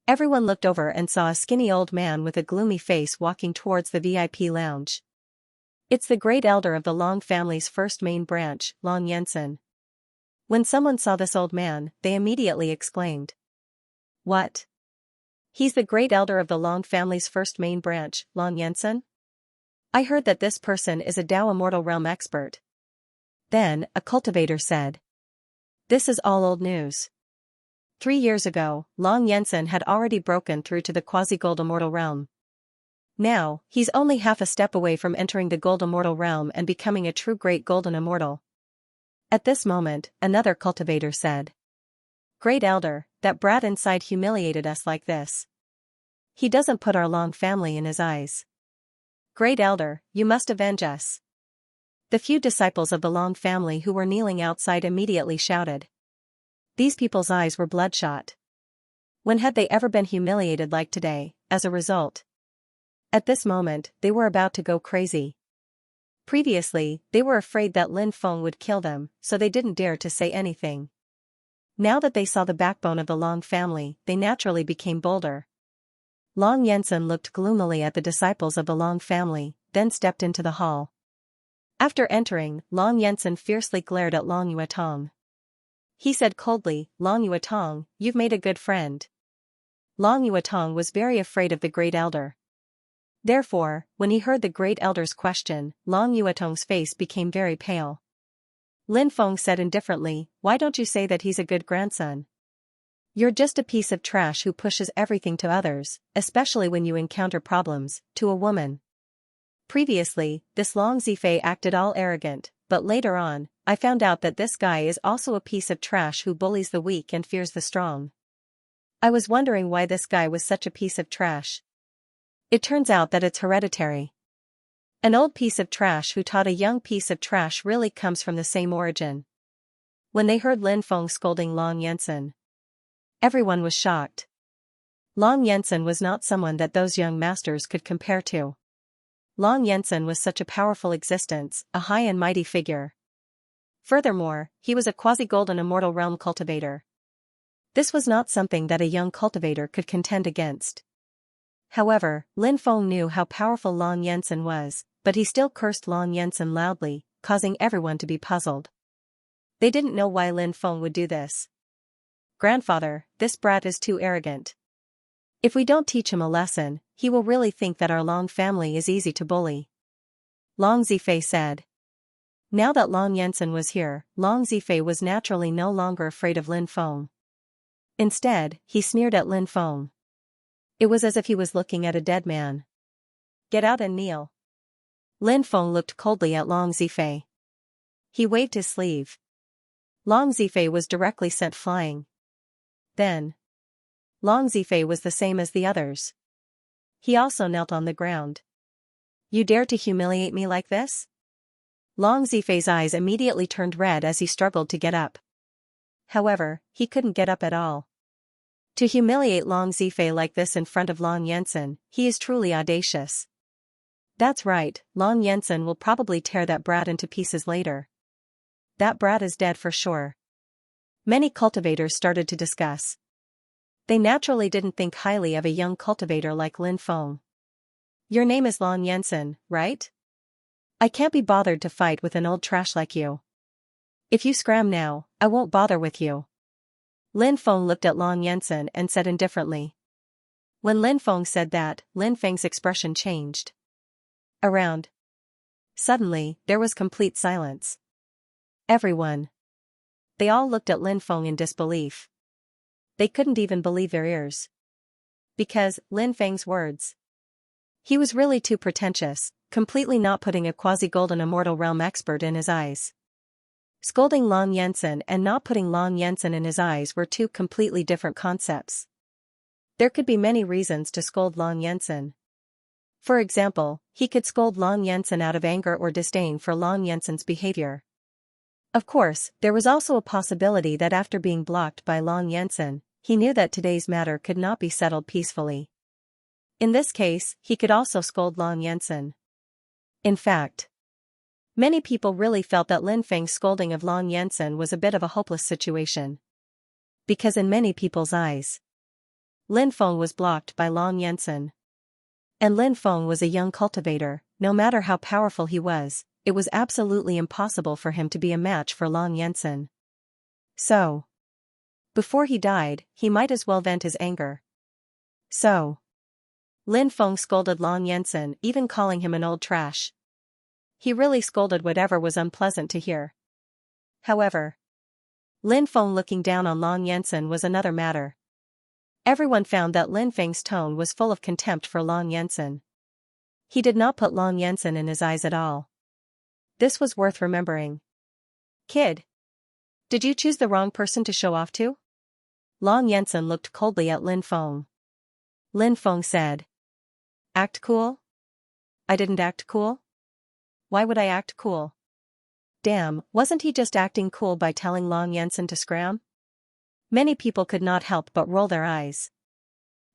Everyone looked over and saw a skinny old man with a gloomy face walking towards the VIP lounge. It's the great elder of the Long family's first main branch, Long Yansen. When someone saw this old man, they immediately exclaimed. What? He's the great elder of the Long family's first main branch, Long Yansen? I heard that this person is a Dao Immortal Realm expert. Then, a cultivator said. This is all old news. 3 years ago, Long Yansen had already broken through to the quasi-gold immortal realm. Now, he's only half a step away from entering the gold immortal realm and becoming a true great golden immortal. At this moment, another cultivator said. Great elder, that brat inside humiliated us like this. He doesn't put our Long family in his eyes. Great elder, you must avenge us. The few disciples of the Long family who were kneeling outside immediately shouted. These people's eyes were bloodshot. When had they ever been humiliated like today, as a result? At this moment, they were about to go crazy. Previously, they were afraid that Lin Feng would kill them, so they didn't dare to say anything. Now that they saw the backbone of the Long family, they naturally became bolder. Long Yansen looked gloomily at the disciples of the Long family, then stepped into the hall. After entering, Long Yansen fiercely glared at Long Yuetong. He said coldly, Long Yuetong, you've made a good friend. Long Yuetong was very afraid of the great elder. Therefore, when he heard the great elder's question, Long Yuetong's face became very pale. Lin Feng said indifferently, why don't you say that he's a good grandson? You're just a piece of trash who pushes everything to others, especially when you encounter problems, to a woman. Previously, this Long Zifei acted all arrogant, but later on, I found out that this guy is also a piece of trash who bullies the weak and fears the strong. I was wondering why this guy was such a piece of trash. It turns out that it's hereditary. An old piece of trash who taught a young piece of trash really comes from the same origin. When they heard Lin Feng scolding Long Yansen, everyone was shocked. Long Yansen was not someone that those young masters could compare to. Long Yansen was such a powerful existence, a high and mighty figure. Furthermore, he was a quasi-golden immortal realm cultivator. This was not something that a young cultivator could contend against. However, Lin Feng knew how powerful Long Yansen was, but he still cursed Long Yansen loudly, causing everyone to be puzzled. They didn't know why Lin Feng would do this. Grandfather, this brat is too arrogant. If we don't teach him a lesson, he will really think that our Long family is easy to bully. Long Zifei said. Now that Long Yansen was here, Long Zifei was naturally no longer afraid of Lin Feng. Instead, he sneered at Lin Feng. It was as if he was looking at a dead man. Get out and kneel. Lin Feng looked coldly at Long Zifei. He waved his sleeve. Long Zifei was directly sent flying. Then, Long Zifei was the same as the others. He also knelt on the ground. You dare to humiliate me like this? Long Zifei's eyes immediately turned red as he struggled to get up. However, he couldn't get up at all. To humiliate Long Zifei like this in front of Long Yansen, he is truly audacious. That's right, Long Yansen will probably tear that brat into pieces later. That brat is dead for sure. Many cultivators started to discuss. They naturally didn't think highly of a young cultivator like Lin Feng. Your name is Long Yansen, right? I can't be bothered to fight with an old trash like you. If you scram now, I won't bother with you. Lin Feng looked at Long Yansen and said indifferently. When Lin Feng said that, Lin Feng's expression changed. Around. Suddenly, there was complete silence. Everyone. They all looked at Lin Feng in disbelief. They couldn't even believe their ears. Because, Lin Feng's words. He was really too pretentious, completely not putting a quasi-golden immortal realm expert in his eyes. Scolding Long Yansen and not putting Long Yansen in his eyes were two completely different concepts. There could be many reasons to scold Long Yensen. For example, he could scold Long Yensen out of anger or disdain for Long Yensen's behavior. Of course, there was also a possibility that after being blocked by Long Yensen, he knew that today's matter could not be settled peacefully. In this case, he could also scold Long Yensen. In fact, many people really felt that Lin Feng's scolding of Long Yensen was a bit of a hopeless situation. Because in many people's eyes, Lin Feng was blocked by Long Yensen. And Lin Feng was a young cultivator. No matter how powerful he was, it was absolutely impossible for him to be a match for Long Yensen. So, before he died, he might as well vent his anger. So, Lin Feng scolded Long Yensen, even calling him an old trash. He really scolded whatever was unpleasant to hear. However, Lin Feng looking down on Long Yensen was another matter. Everyone found that Lin Feng's tone was full of contempt for Long Yensen. He did not put Long Yensen in his eyes at all. This was worth remembering. Kid, did you choose the wrong person to show off to? Long Yensen looked coldly at Lin Feng. Lin Feng said, "Act cool? I didn't act cool? Why would I act cool? Damn, wasn't he just acting cool by telling Long Yensen to scram?" Many people could not help but roll their eyes.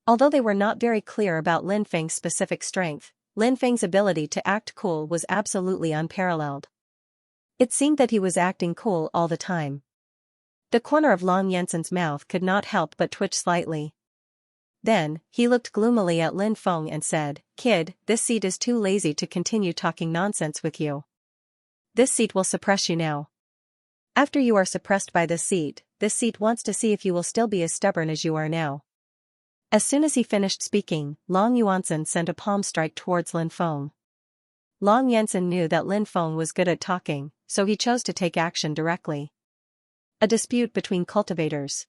Although they were not very clear about Lin Feng's specific strength, Lin Feng's ability to act cool was absolutely unparalleled. It seemed that he was acting cool all the time. The corner of Long Yensen's mouth could not help but twitch slightly. Then, he looked gloomily at Lin Feng and said, "Kid, this seat is too lazy to continue talking nonsense with you. This seat will suppress you now. After you are suppressed by this seat wants to see if you will still be as stubborn as you are now." As soon as he finished speaking, Long Yuansen sent a palm strike towards Lin Feng. Long Yensen knew that Lin Feng was good at talking, so he chose to take action directly. A dispute between cultivators.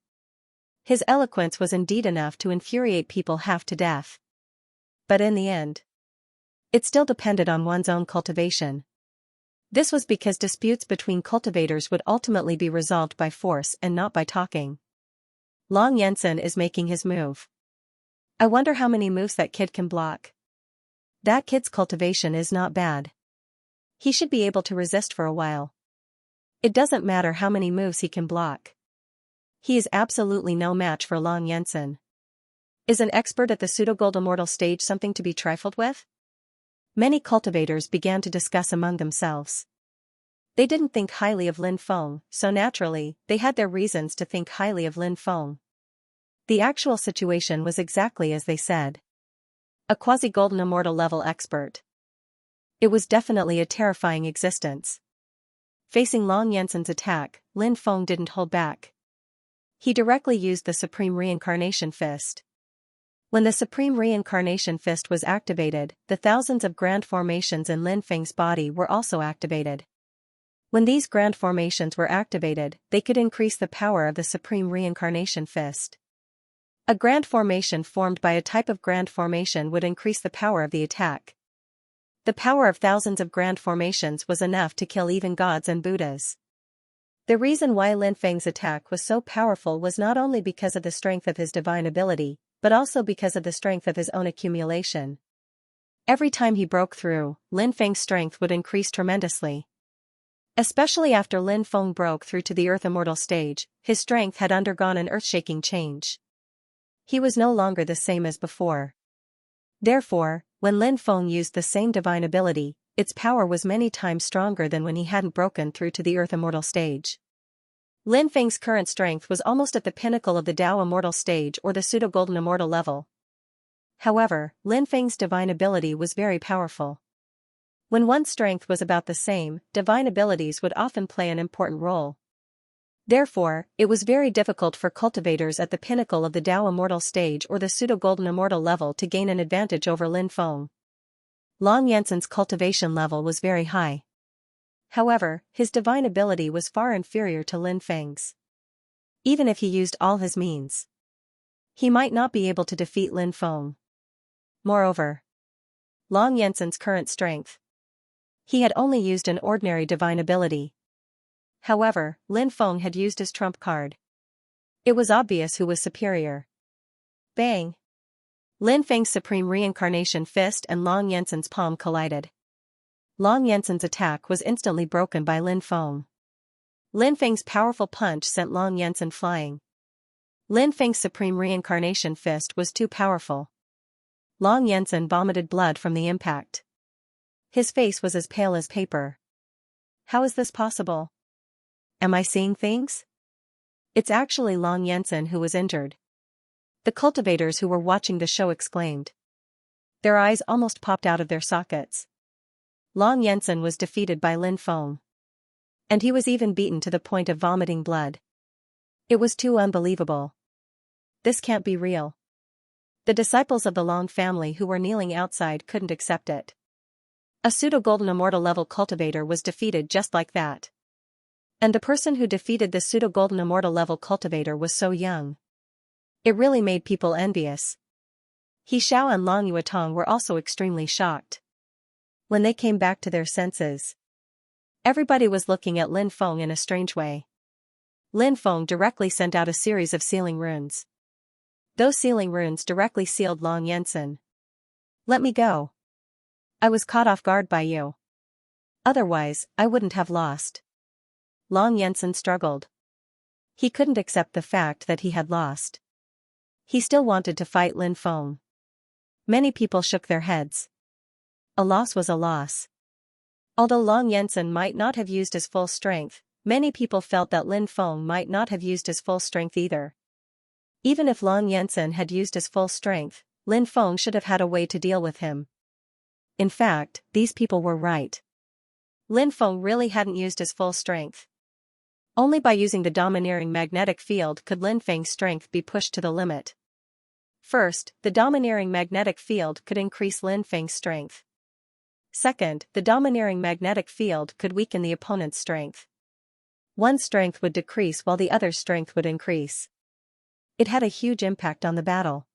His eloquence was indeed enough to infuriate people half to death. But in the end, it still depended on one's own cultivation. This was because disputes between cultivators would ultimately be resolved by force and not by talking. Long Yensen is making his move. I wonder how many moves that kid can block. That kid's cultivation is not bad. He should be able to resist for a while. It doesn't matter how many moves he can block. He is absolutely no match for Long Yensen. Is an expert at the pseudo-gold immortal stage something to be trifled with? Many cultivators began to discuss among themselves. They didn't think highly of Lin Feng, so naturally, they had their reasons to think highly of Lin Feng. The actual situation was exactly as they said. A quasi-golden immortal level expert. It was definitely a terrifying existence. Facing Long Yensen's attack, Lin Feng didn't hold back. He directly used the Supreme Reincarnation Fist. When the Supreme Reincarnation Fist was activated, the thousands of grand formations in Lin Feng's body were also activated. When these grand formations were activated, they could increase the power of the Supreme Reincarnation Fist. A grand formation formed by a type of grand formation would increase the power of the attack. The power of thousands of grand formations was enough to kill even gods and Buddhas. The reason why Lin Feng's attack was so powerful was not only because of the strength of his divine ability, but also because of the strength of his own accumulation. Every time he broke through, Lin Feng's strength would increase tremendously. Especially after Lin Feng broke through to the Earth Immortal stage, his strength had undergone an earth-shaking change. He was no longer the same as before. Therefore, when Lin Feng used the same divine ability, its power was many times stronger than when he hadn't broken through to the Earth Immortal stage. Lin Feng's current strength was almost at the pinnacle of the Tao Immortal stage or the Pseudo-Golden Immortal level. However, Lin Feng's divine ability was very powerful. When one's strength was about the same, divine abilities would often play an important role. Therefore, it was very difficult for cultivators at the pinnacle of the Tao Immortal stage or the Pseudo-Golden Immortal level to gain an advantage over Lin Feng. Long Yensen's cultivation level was very high. However, his divine ability was far inferior to Lin Feng's. Even if he used all his means, he might not be able to defeat Lin Feng. Moreover, Long Yensen's current strength. He had only used an ordinary divine ability. However, Lin Feng had used his trump card. It was obvious who was superior. Bang! Lin Feng's supreme reincarnation fist and Long Yensen's palm collided. Long Yensen's attack was instantly broken by Lin Feng. Lin Feng's powerful punch sent Long Yensen flying. Lin Feng's supreme reincarnation fist was too powerful. Long Yensen vomited blood from the impact. His face was as pale as paper. How is this possible? Am I seeing things? It's actually Long Yensen who was injured. The cultivators who were watching the show exclaimed. Their eyes almost popped out of their sockets. Long Yensen was defeated by Lin Feng. And he was even beaten to the point of vomiting blood. It was too unbelievable. This can't be real. The disciples of the Long family who were kneeling outside couldn't accept it. A pseudo-golden immortal level cultivator was defeated just like that. And the person who defeated the pseudo-golden immortal level cultivator was so young. It really made people envious. He Xiao and Long Yuetong were also extremely shocked. When they came back to their senses, everybody was looking at Lin Feng in a strange way. Lin Feng directly sent out a series of sealing runes. Those sealing runes directly sealed Long Yensen. Let me go. I was caught off guard by you. Otherwise, I wouldn't have lost. Long Yensen struggled. He couldn't accept the fact that he had lost. He still wanted to fight Lin Feng. Many people shook their heads. A loss was a loss. Although Long Yensen might not have used his full strength, many people felt that Lin Feng might not have used his full strength either. Even if Long Yensen had used his full strength, Lin Feng should have had a way to deal with him. In fact, these people were right. Lin Feng really hadn't used his full strength. Only by using the domineering magnetic field could Lin Feng's strength be pushed to the limit. First, the domineering magnetic field could increase Lin Feng's strength. Second, the domineering magnetic field could weaken the opponent's strength. One strength would decrease while the other's strength would increase. It had a huge impact on the battle.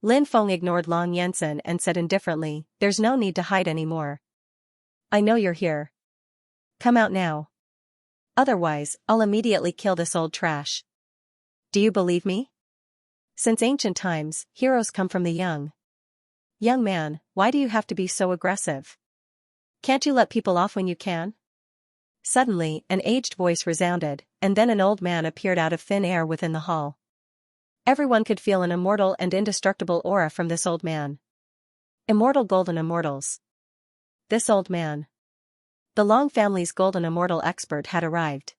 Lin Feng ignored Long Yensen and said indifferently, "There's no need to hide anymore. I know you're here. Come out now. Otherwise, I'll immediately kill this old trash. Do you believe me? Since ancient times, heroes come from the young. Young man, why do you have to be so aggressive? Can't you let people off when you can?" Suddenly, an aged voice resounded, and then an old man appeared out of thin air within the hall. Everyone could feel an immortal and indestructible aura from this old man. Immortal golden immortals. This old man. The Long family's golden immortal expert had arrived.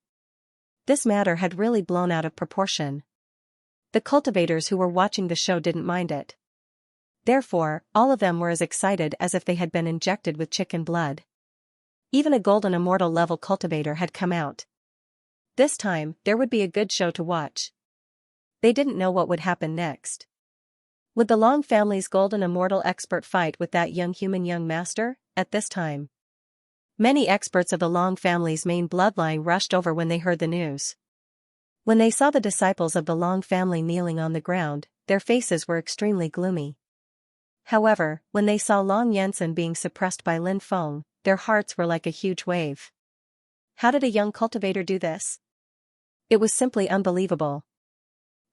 This matter had really blown out of proportion. The cultivators who were watching the show didn't mind it. Therefore, all of them were as excited as if they had been injected with chicken blood. Even a golden immortal level cultivator had come out. This time, there would be a good show to watch. They didn't know what would happen next. Would the Long family's golden immortal expert fight with that young master, at this time? Many experts of the Long family's main bloodline rushed over when they heard the news. When they saw the disciples of the Long family kneeling on the ground, their faces were extremely gloomy. However, when they saw Long Yensen being suppressed by Lin Feng, their hearts were like a huge wave. How did a young cultivator do this? It was simply unbelievable.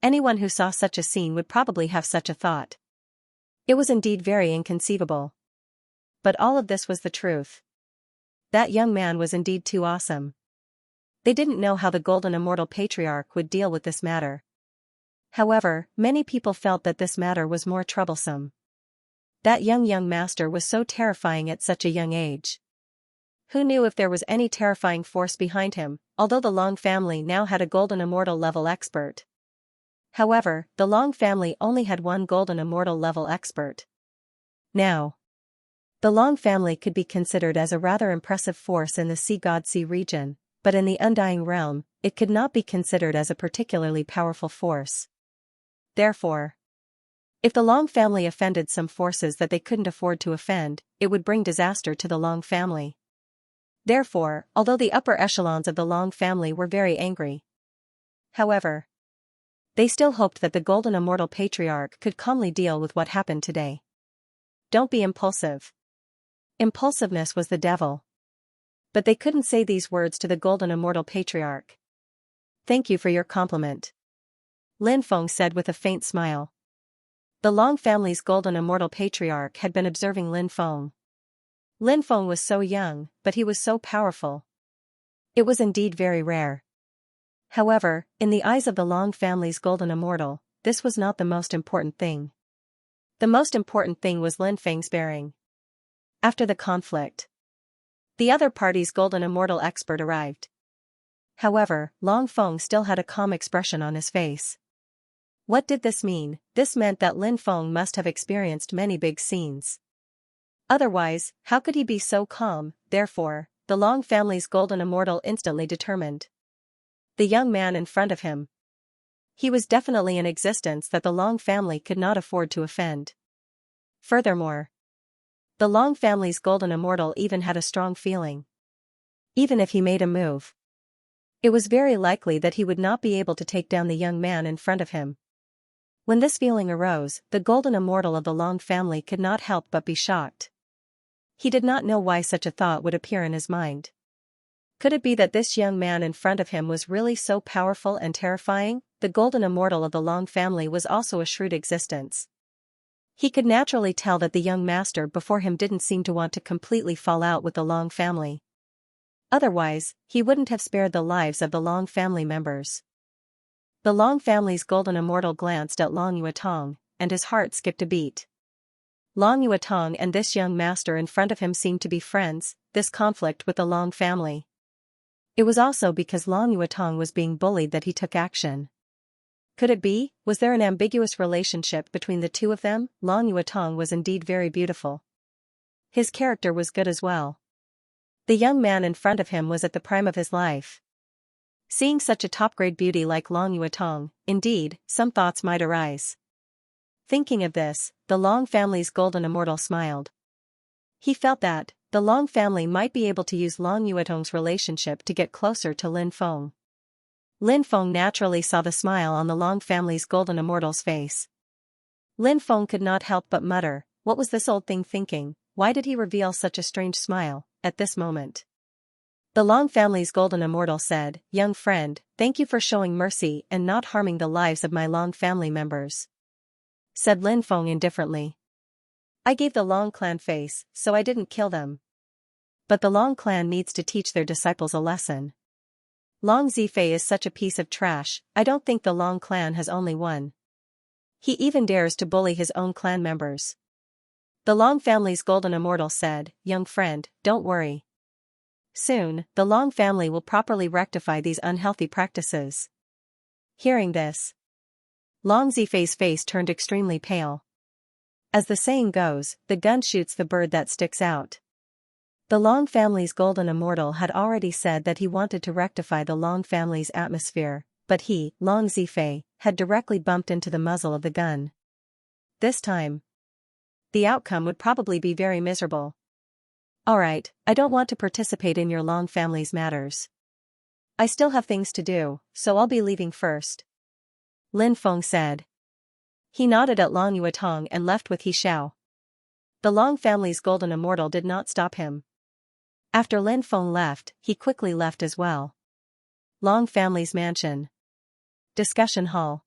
Anyone who saw such a scene would probably have such a thought. It was indeed very inconceivable. But all of this was the truth. That young man was indeed too awesome. They didn't know how the Golden Immortal Patriarch would deal with this matter. However, many people felt that this matter was more troublesome. That young master was so terrifying at such a young age. Who knew if there was any terrifying force behind him, although the Long family now had a Golden Immortal level expert. However, the Long family only had one Golden Immortal level expert. Now, the Long family could be considered as a rather impressive force in the Sea God Sea region, but in the Undying Realm, it could not be considered as a particularly powerful force. Therefore, if the Long family offended some forces that they couldn't afford to offend, it would bring disaster to the Long family. Therefore, although the upper echelons of the Long family were very angry, however, they still hoped that the Golden Immortal Patriarch could calmly deal with what happened today. Don't be impulsive. Impulsiveness was the devil. But they couldn't say these words to the Golden Immortal Patriarch. Thank you for your compliment, Lin Feng said with a faint smile. The Long family's golden immortal patriarch had been observing Lin Feng. Lin Feng was so young, but he was so powerful. It was indeed very rare. However, in the eyes of the Long family's golden immortal, this was not the most important thing. The most important thing was Lin Feng's bearing. After the conflict, the other party's golden immortal expert arrived. However, Long Feng still had a calm expression on his face. What did this mean? This meant that Lin Feng must have experienced many big scenes. Otherwise, how could he be so calm? Therefore, the Long family's golden immortal instantly determined. The young man in front of him. He was definitely an existence that the Long family could not afford to offend. Furthermore, the Long family's golden immortal even had a strong feeling. Even if he made a move, it was very likely that he would not be able to take down the young man in front of him. When this feeling arose, the golden immortal of the Long family could not help but be shocked. He did not know why such a thought would appear in his mind. Could it be that this young man in front of him was really so powerful and terrifying? The golden immortal of the Long family was also a shrewd existence. He could naturally tell that the young master before him didn't seem to want to completely fall out with the Long family. Otherwise, he wouldn't have spared the lives of the Long family members. The Long family's golden immortal glanced at Long Yuetong, and his heart skipped a beat. Long Yuetong and this young master in front of him seemed to be friends. This conflict with the Long family. It was also because Long Yuetong was being bullied that he took action. Could it be? Was there an ambiguous relationship between the two of them? Long Yuetong was indeed very beautiful. His character was good as well. The young man in front of him was at the prime of his life. Seeing such a top-grade beauty like Long Yuetong, indeed, some thoughts might arise. Thinking of this, the Long family's golden immortal smiled. He felt that the Long family might be able to use Long Yuetong's relationship to get closer to Lin Feng. Lin Feng naturally saw the smile on the Long family's golden immortal's face. Lin Feng could not help but mutter, what was this old thing thinking? Why did he reveal such a strange smile at this moment? The Long family's golden immortal said, young friend, thank you for showing mercy and not harming the lives of my Long family members. Said Lin Feng indifferently. I gave the Long clan face, so I didn't kill them. But the Long clan needs to teach their disciples a lesson. Long Zifei is such a piece of trash. I don't think the Long clan has only one. He even dares to bully his own clan members. The Long family's golden immortal said, young friend, don't worry. Soon, the Long family will properly rectify these unhealthy practices. Hearing this, Long Zifei's face turned extremely pale. As the saying goes, the gun shoots the bird that sticks out. The Long family's golden immortal had already said that he wanted to rectify the Long family's atmosphere, but he, Long Zifei, had directly bumped into the muzzle of the gun. This time, the outcome would probably be very miserable. Alright, I don't want to participate in your Long family's matters. I still have things to do, so I'll be leaving first. Lin Feng said. He nodded at Long Yuetong and left with He Xiao. The Long family's golden immortal did not stop him. After Lin Feng left, he quickly left as well. Long family's mansion. Discussion hall.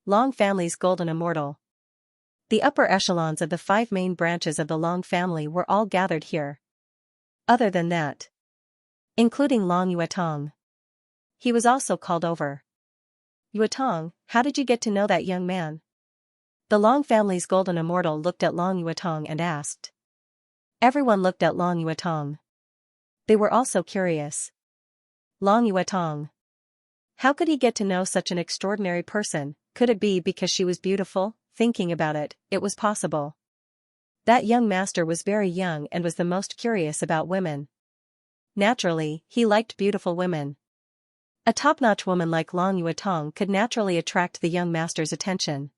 Long family's golden immortal. The upper echelons of the 5 main branches of the Long family were all gathered here. Other than that, including Long Yuetong, he was also called over. Yuetong, how did you get to know that young man? The Long family's golden immortal looked at Long Yuetong and asked. Everyone looked at Long Yuetong. They were also curious. Long Yuetong. How could he get to know such an extraordinary person? Could it be because she was beautiful? Thinking about it, it was possible. That young master was very young and was the most curious about women. Naturally, he liked beautiful women. A top-notch woman like Long Yuetong could naturally attract the young master's attention.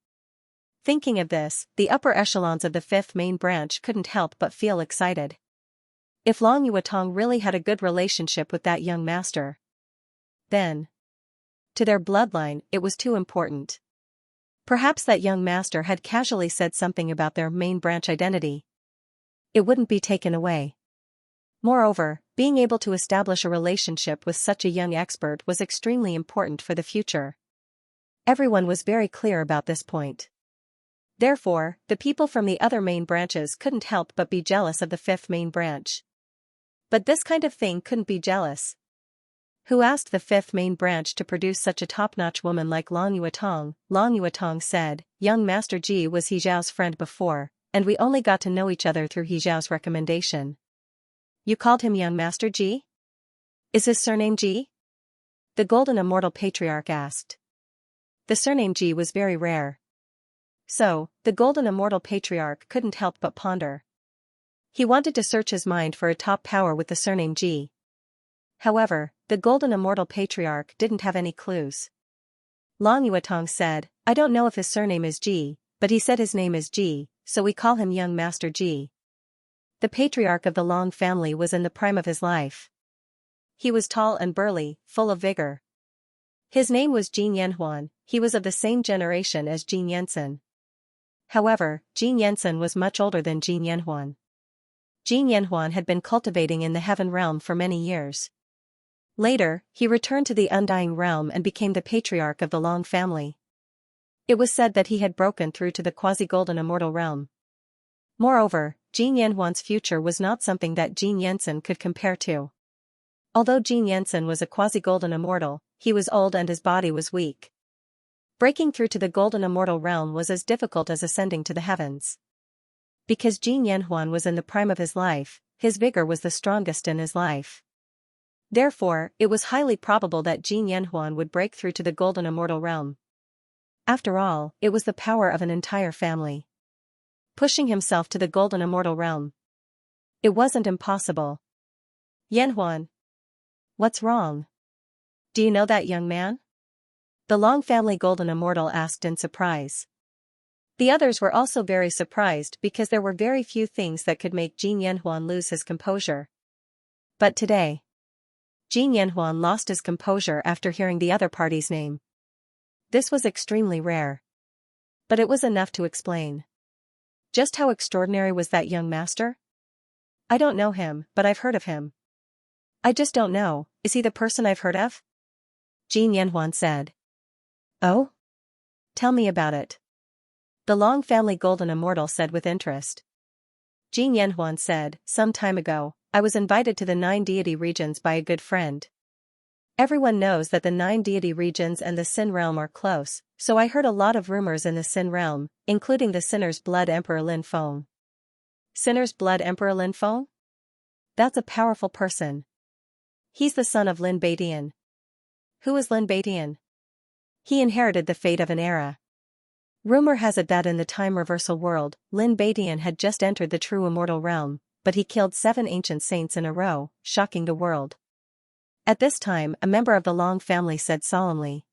Thinking of this, the upper echelons of the 5th main branch couldn't help but feel excited. If Long Yuetong really had a good relationship with that young master, then, to their bloodline, it was too important. Perhaps that young master had casually said something about their main branch identity. It wouldn't be taken away. Moreover, being able to establish a relationship with such a young expert was extremely important for the future. Everyone was very clear about this point. Therefore, the people from the other main branches couldn't help but be jealous of the fifth main branch. But this kind of thing couldn't be jealous. Who asked the fifth main branch to produce such a top-notch woman like Long Yuetong? Long Yuetong said, young Master Ji was He Zhao's friend before, and we only got to know each other through He Zhao's recommendation. You called him young Master Ji? Is his surname Ji? The Golden Immortal Patriarch asked. The surname Ji was very rare. So, the Golden Immortal Patriarch couldn't help but ponder. He wanted to search his mind for a top power with the surname Ji. However, the Golden Immortal Patriarch didn't have any clues. Long Yuetong said, I don't know if his surname is Ji, but he said his name is Ji, so we call him young Master Ji. The patriarch of the Long family was in the prime of his life. He was tall and burly, full of vigor. His name was Jin Yanhuan. He was of the same generation as Jin Yansen. However, Jin Yansen was much older than Jin Yanhuan. Jin Yanhuan had been cultivating in the heaven realm for many years. Later, he returned to the undying realm and became the patriarch of the Long family. It was said that he had broken through to the quasi-golden immortal realm. Moreover, Jin Yanhuan's future was not something that Jin Yansen could compare to. Although Jin Yansen was a quasi-golden immortal, he was old and his body was weak. Breaking through to the golden immortal realm was as difficult as ascending to the heavens. Because Jin Yanhuan was in the prime of his life, his vigor was the strongest in his life. Therefore, it was highly probable that Jin Yanhuan would break through to the golden immortal realm. After all, it was the power of an entire family. Pushing himself to the golden immortal realm. It wasn't impossible. Yanhuan. What's wrong? Do you know that young man? The Long family golden immortal asked in surprise. The others were also very surprised because there were very few things that could make Jin Yanhuan lose his composure. But today, Jin Yanhuan lost his composure after hearing the other party's name. This was extremely rare. But it was enough to explain. Just how extraordinary was that young master? I don't know him, but I've heard of him. I just don't know, is he the person I've heard of? Jin Yanhuan said. Oh? Tell me about it. The Long family golden immortal said with interest. Jin Yanhuan said, some time ago, I was invited to the 9 deity regions by a good friend. Everyone knows that the 9 deity regions and the Sin realm are close, so I heard a lot of rumors in the Sin realm, including the Sinner's Blood Emperor Lin Feng. Sinner's Blood Emperor Lin Feng? That's a powerful person. He's the son of Lin Beidian. Who is Lin Beidian? He inherited the fate of an era. Rumor has it that in the time reversal world, Lin Beidian had just entered the true immortal realm, but he killed 7 ancient saints in a row, shocking the world. At this time, a member of the Long family said solemnly.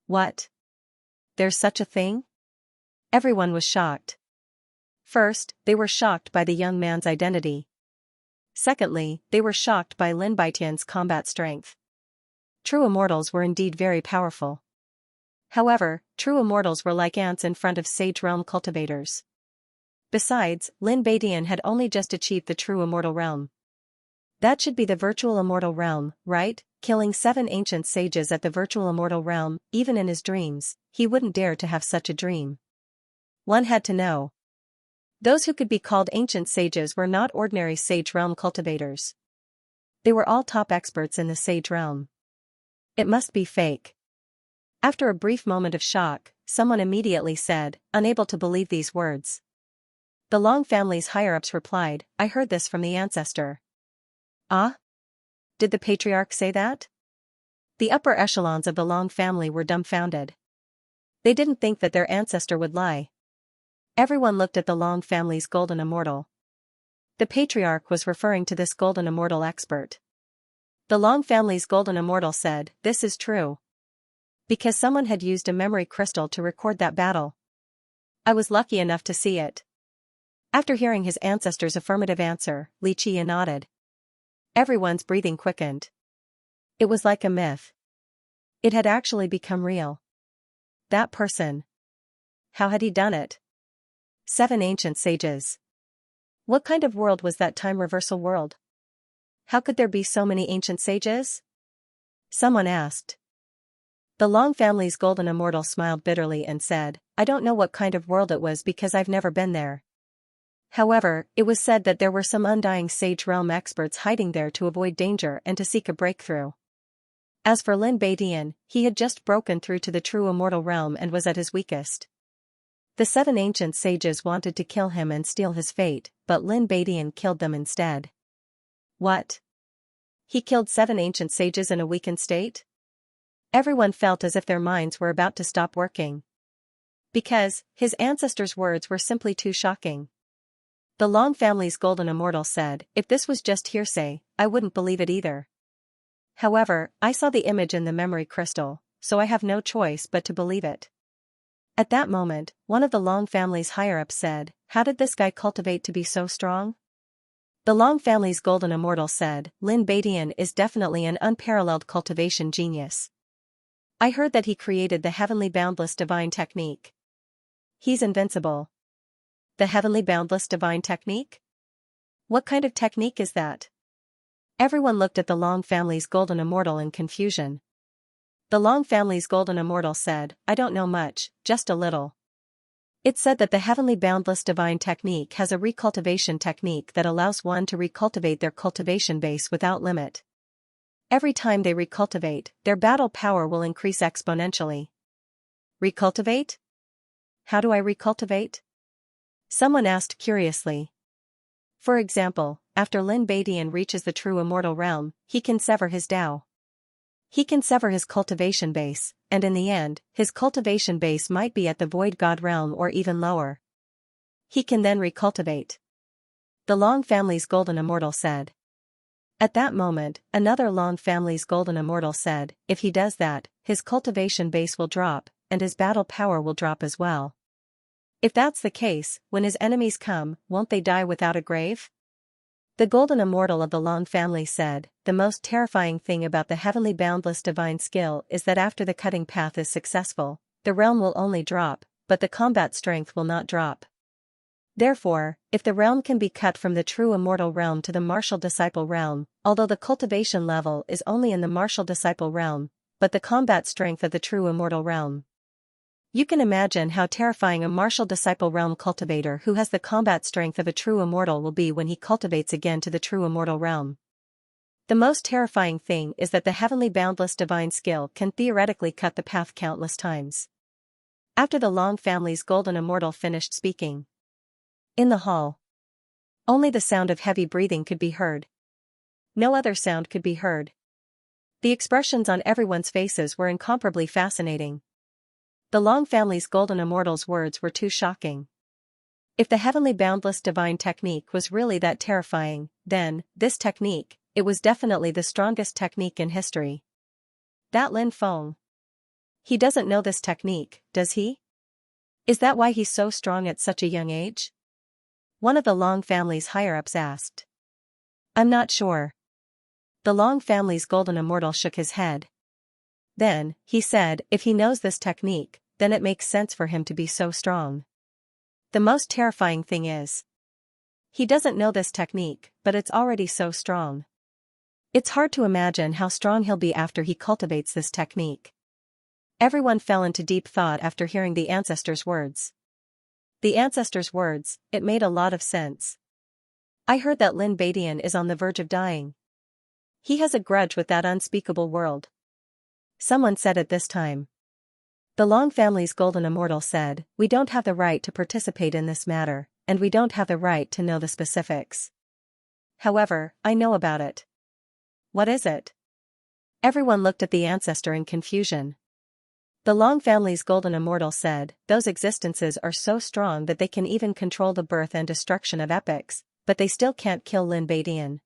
What? There's such a thing? Everyone was shocked. First, they were shocked by the young man's identity. Secondly, they were shocked by Lin Beidian's combat strength. True immortals were indeed very powerful. However, true immortals were like ants in front of sage realm cultivators. Besides, Lin Beidian had only just achieved the true immortal realm. That should be the virtual immortal realm, right? Killing 7 ancient sages at the virtual immortal realm, even in his dreams, he wouldn't dare to have such a dream. One had to know. Those who could be called ancient sages were not ordinary sage realm cultivators. They were all top experts in the sage realm. It must be fake. After a brief moment of shock, someone immediately said, unable to believe these words. The Long family's higher-ups replied, I heard this from the ancestor. Ah? Did the patriarch say that? The upper echelons of the Long family were dumbfounded. They didn't think that their ancestor would lie. Everyone looked at the Long family's golden immortal. The patriarch was referring to this golden immortal expert. The Long family's golden immortal said, this is true. Because someone had used a memory crystal to record that battle. I was lucky enough to see it. After hearing his ancestor's affirmative answer, Li Qi nodded. Everyone's breathing quickened. It was like a myth. It had actually become real. That person. How had he done it? 7 ancient sages. What kind of world was that time reversal world? How could there be so many ancient sages? Someone asked. The Long family's golden immortal smiled bitterly and said, I don't know what kind of world it was because I've never been there. However, it was said that there were some undying Sage Realm experts hiding there to avoid danger and to seek a breakthrough. As for Lin Badian, he had just broken through to the true immortal realm and was at his weakest. The 7 ancient sages wanted to kill him and steal his fate, but Lin Badian killed them instead. What? He killed 7 ancient sages in a weakened state? Everyone felt as if their minds were about to stop working. Because, his ancestors' words were simply too shocking. The Long family's golden immortal said, if this was just hearsay, I wouldn't believe it either. However, I saw the image in the memory crystal, so I have no choice but to believe it. At that moment, one of the Long family's higher-ups said, how did this guy cultivate to be so strong? The Long family's golden immortal said, Lin Badian is definitely an unparalleled cultivation genius. I heard that he created the heavenly boundless divine technique. He's invincible. The heavenly boundless divine technique? What kind of technique is that? Everyone looked at the Long family's golden immortal in confusion. The Long family's golden immortal said, I don't know much, just a little. It's said that the heavenly boundless divine technique has a recultivation technique that allows one to recultivate their cultivation base without limit. Every time they recultivate, their battle power will increase exponentially. Recultivate? How do I recultivate? Someone asked curiously. For example, after Lin Badian reaches the true immortal realm, he can sever his Tao. He can sever his cultivation base, and in the end, his cultivation base might be at the Void God realm or even lower. He can then recultivate. The Long family's golden immortal said. At that moment, another Long family's golden immortal said, if he does that, his cultivation base will drop, and his battle power will drop as well. If that's the case, when his enemies come, won't they die without a grave? The golden immortal of the Long family said, the most terrifying thing about the heavenly boundless divine skill is that after the cutting path is successful, the realm will only drop, but the combat strength will not drop. Therefore, if the realm can be cut from the true immortal realm to the martial disciple realm, although the cultivation level is only in the martial disciple realm, but the combat strength of the true immortal realm. You can imagine how terrifying a martial disciple realm cultivator who has the combat strength of a true immortal will be when he cultivates again to the true immortal realm. The most terrifying thing is that the heavenly boundless divine skill can theoretically cut the path countless times. After the Long family's golden immortal finished speaking. In the hall. Only the sound of heavy breathing could be heard. No other sound could be heard. The expressions on everyone's faces were incomparably fascinating. The Long family's golden immortal's words were too shocking. If the heavenly boundless divine technique was really that terrifying, then, this technique, it was definitely the strongest technique in history. That Lin Feng. He doesn't know this technique, does he? Is that why he's so strong at such a young age? One of the Long family's higher-ups asked. I'm not sure. The Long family's golden immortal shook his head. Then, he said, if he knows this technique, then it makes sense for him to be so strong. The most terrifying thing is, he doesn't know this technique, but it's already so strong. It's hard to imagine how strong he'll be after he cultivates this technique. Everyone fell into deep thought after hearing the ancestors' words. The ancestors' words, it made a lot of sense. I heard that Lin Badian is on the verge of dying. He has a grudge with that unspeakable world. Someone said at this time. The Long family's golden immortal said, we don't have the right to participate in this matter, and we don't have the right to know the specifics. However, I know about it. What is it? Everyone looked at the ancestor in confusion. The Long family's golden immortal said, those existences are so strong that they can even control the birth and destruction of epics, but they still can't kill Lin Badian.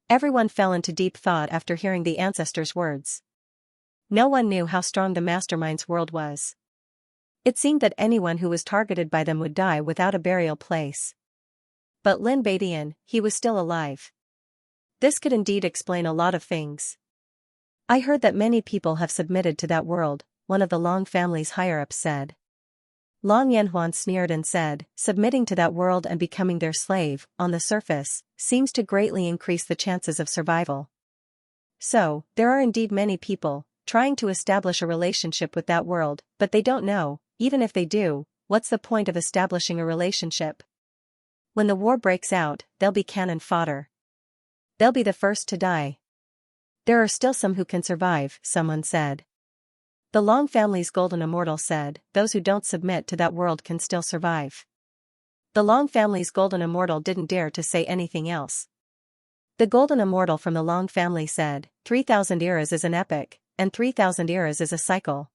Everyone fell into deep thought after hearing the ancestor's words. No one knew how strong the mastermind's world was. It seemed that anyone who was targeted by them would die without a burial place. But Lin Badian, he was still alive. This could indeed explain a lot of things. I heard that many people have submitted to that world, one of the Long family's higher-ups said. Long Yanhuan sneered and said, submitting to that world and becoming their slave, on the surface, seems to greatly increase the chances of survival. So, there are indeed many people, trying to establish a relationship with that world, but they don't know, even if they do, what's the point of establishing a relationship? When the war breaks out, they'll be cannon fodder. They'll be the first to die. There are still some who can survive, someone said. The Long family's golden immortal said, those who don't submit to that world can still survive. The Long family's golden immortal didn't dare to say anything else. The golden immortal from the Long family said, 3,000 eras is an epoch, and 3,000 eras is a cycle.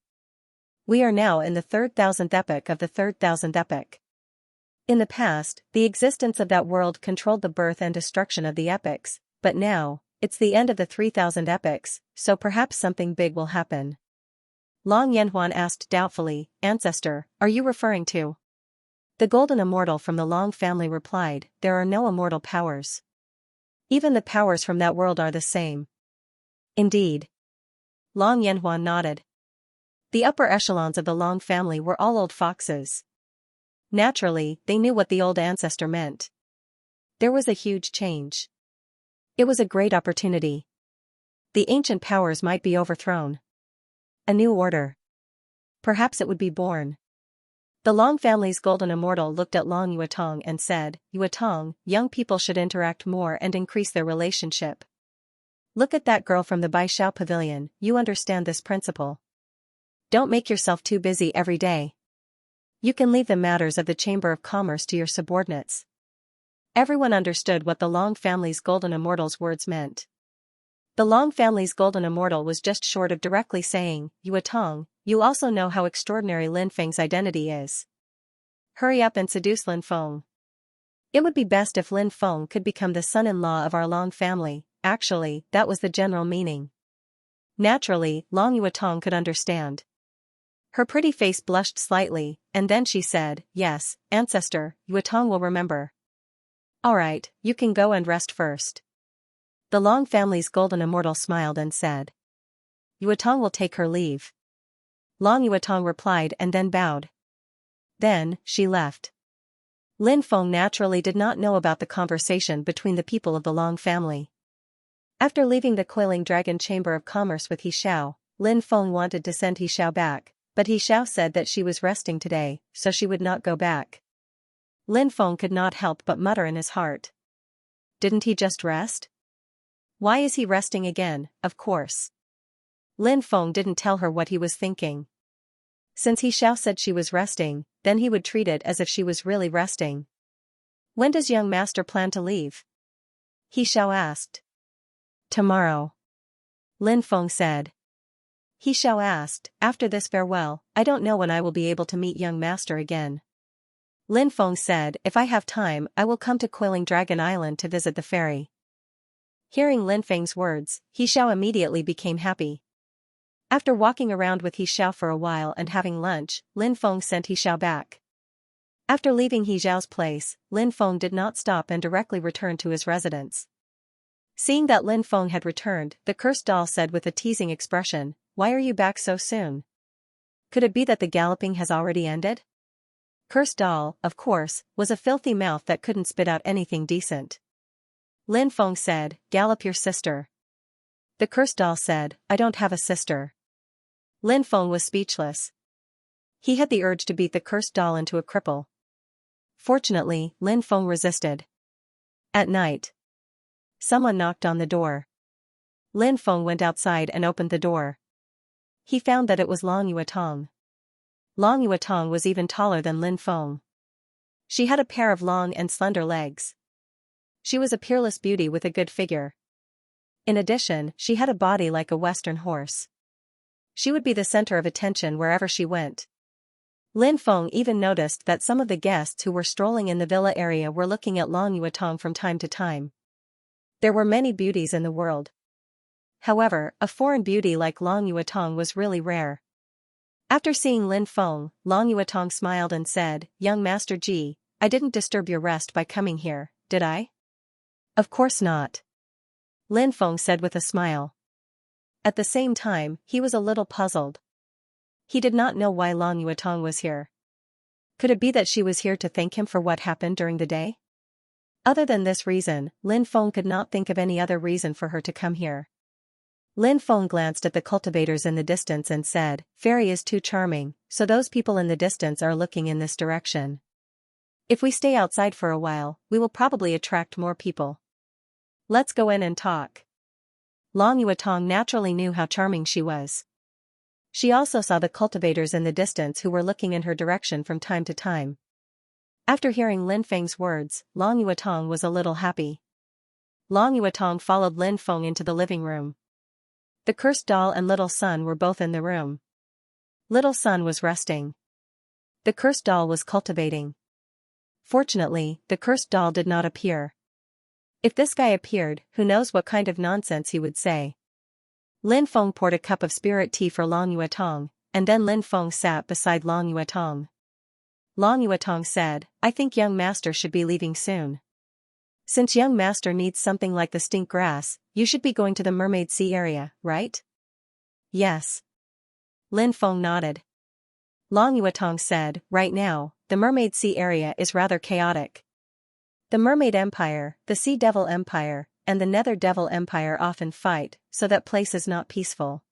We are now in the 3,000th epoch of the 3,000th epoch. In the past, the existence of that world controlled the birth and destruction of the epochs, but now, it's the end of the 3,000 epochs, so perhaps something big will happen. Long Yanhuan asked doubtfully, Ancestor, are you referring to? The golden immortal from the Long family replied, there are no immortal powers. Even the powers from that world are the same. Indeed. Long Yanhuan nodded. The upper echelons of the Long family were all old foxes. Naturally, they knew what the old ancestor meant. There was a huge change. It was a great opportunity. The ancient powers might be overthrown. A new order. Perhaps it would be born. The Long family's golden immortal looked at Long Yuetong and said, Yuetong, young people should interact more and increase their relationship. Look at that girl from the Baishao pavilion, you understand this principle. Don't make yourself too busy every day. You can leave the matters of the Chamber of Commerce to your subordinates. Everyone understood what the Long family's golden immortal's words meant. The Long family's golden immortal was just short of directly saying, Yuetong, you also know how extraordinary Lin Feng's identity is. Hurry up and seduce Lin Feng. It would be best if Lin Feng could become the son-in-law of our Long family. Actually, that was the general meaning. Naturally, Long Yuetong could understand. Her pretty face blushed slightly, and then she said, yes, ancestor, Yuetong will remember. Alright, you can go and rest first. The Long family's golden immortal smiled and said. Yuetong will take her leave. Long Yuetong replied and then bowed. Then, she left. Lin Feng naturally did not know about the conversation between the people of the Long family. After leaving the Coiling Dragon Chamber of Commerce with He Xiao, Lin Feng wanted to send He Xiao back, but He Xiao said that she was resting today, so she would not go back. Lin Feng could not help but mutter in his heart. Didn't he just rest? Why is he resting again, of course? Lin Feng didn't tell her what he was thinking. Since He Xiao said she was resting, then he would treat it as if she was really resting. When does young master plan to leave? He Xiao asked. Tomorrow. Lin Feng said. He Xiao asked, after this farewell, I don't know when I will be able to meet young master again. Lin Feng said, if I have time, I will come to Coiling Dragon Island to visit the ferry. Hearing Lin Feng's words, He Xiao immediately became happy. After walking around with He Xiao for a while and having lunch, Lin Feng sent He Xiao back. After leaving He Xiao's place, Lin Feng did not stop and directly returned to his residence. Seeing that Lin Feng had returned, the cursed doll said with a teasing expression, why are you back so soon? Could it be that the galloping has already ended? Cursed doll, of course, was a filthy mouth that couldn't spit out anything decent. Lin Feng said, gallop your sister. The cursed doll said, I don't have a sister. Lin Feng was speechless. He had the urge to beat the cursed doll into a cripple. Fortunately, Lin Feng resisted. At night. Someone knocked on the door. Lin Feng went outside and opened the door. He found that it was Long Yuetong. Long Yuetong was even taller than Lin Feng. She had a pair of long and slender legs. She was a peerless beauty with a good figure. In addition, she had a body like a Western horse. She would be the center of attention wherever she went. Lin Feng even noticed that some of the guests who were strolling in the villa area were looking at Long Yuetong from time to time. There were many beauties in the world. However, a foreign beauty like Long Yuetong was really rare. After seeing Lin Feng, Long Yuetong smiled and said, young Master Ji, I didn't disturb your rest by coming here, did I? Of course not. Lin Feng said with a smile. At the same time, he was a little puzzled. He did not know why Long Yuetong was here. Could it be that she was here to thank him for what happened during the day? Other than this reason, Lin Feng could not think of any other reason for her to come here. Lin Feng glanced at the cultivators in the distance and said, fairy is too charming, so those people in the distance are looking in this direction. If we stay outside for a while, we will probably attract more people. Let's go in and talk. Long Yuetong naturally knew how charming she was. She also saw the cultivators in the distance who were looking in her direction from time to time. After hearing Lin Feng's words, Long Yuetong was a little happy. Long Yuetong followed Lin Feng into the living room. The cursed doll and little son were both in the room. Little son was resting. The cursed doll was cultivating. Fortunately, the cursed doll did not appear. If this guy appeared, who knows what kind of nonsense he would say. Lin Feng poured a cup of spirit tea for Long Yuetong, and then Lin Feng sat beside Long Yuetong. Long Yuetong said, I think young master should be leaving soon. Since young master needs something like the stink grass, you should be going to the Mermaid Sea area, right? Yes. Lin Feng nodded. Long Yuetong said, right now, the Mermaid Sea area is rather chaotic. The Mermaid Empire, the Sea Devil Empire, and the Nether Devil Empire often fight, so that place is not peaceful.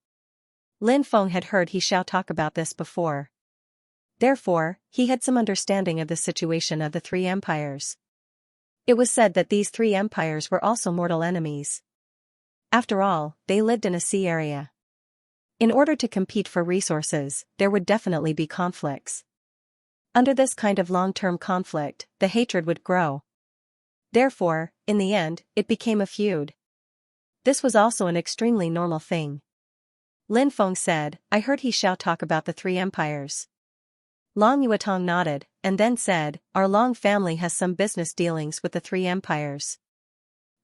Lin Feng had heard He Xiao talk about this before. Therefore, he had some understanding of the situation of the three empires. It was said that these three empires were also mortal enemies. After all, they lived in a sea area. In order to compete for resources, there would definitely be conflicts. Under this kind of long-term conflict, the hatred would grow. Therefore, in the end, it became a feud. This was also an extremely normal thing. Lin Feng said, I heard He Xiao talk about the three empires. Long Yuetong nodded, and then said, our Long family has some business dealings with the three empires.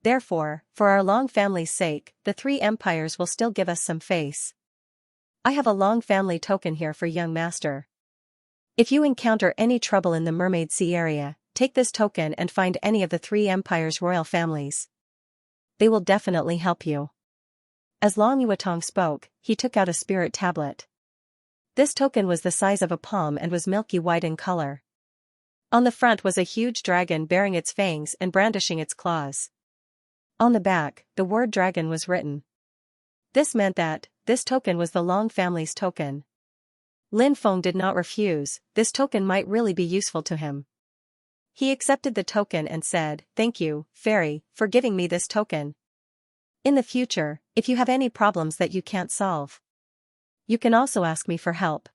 Therefore, for our Long family's sake, the three empires will still give us some face. I have a Long family token here for young master. If you encounter any trouble in the Mermaid Sea area, take this token and find any of the three empires' royal families. They will definitely help you. As Long Yuetong spoke, he took out a spirit tablet. This token was the size of a palm and was milky white in color. On the front was a huge dragon bearing its fangs and brandishing its claws. On the back, the word dragon was written. This meant that this token was the Long family's token. Lin Feng did not refuse, this token might really be useful to him. He accepted the token and said, thank you, fairy, for giving me this token. In the future, if you have any problems that you can't solve, you can also ask me for help.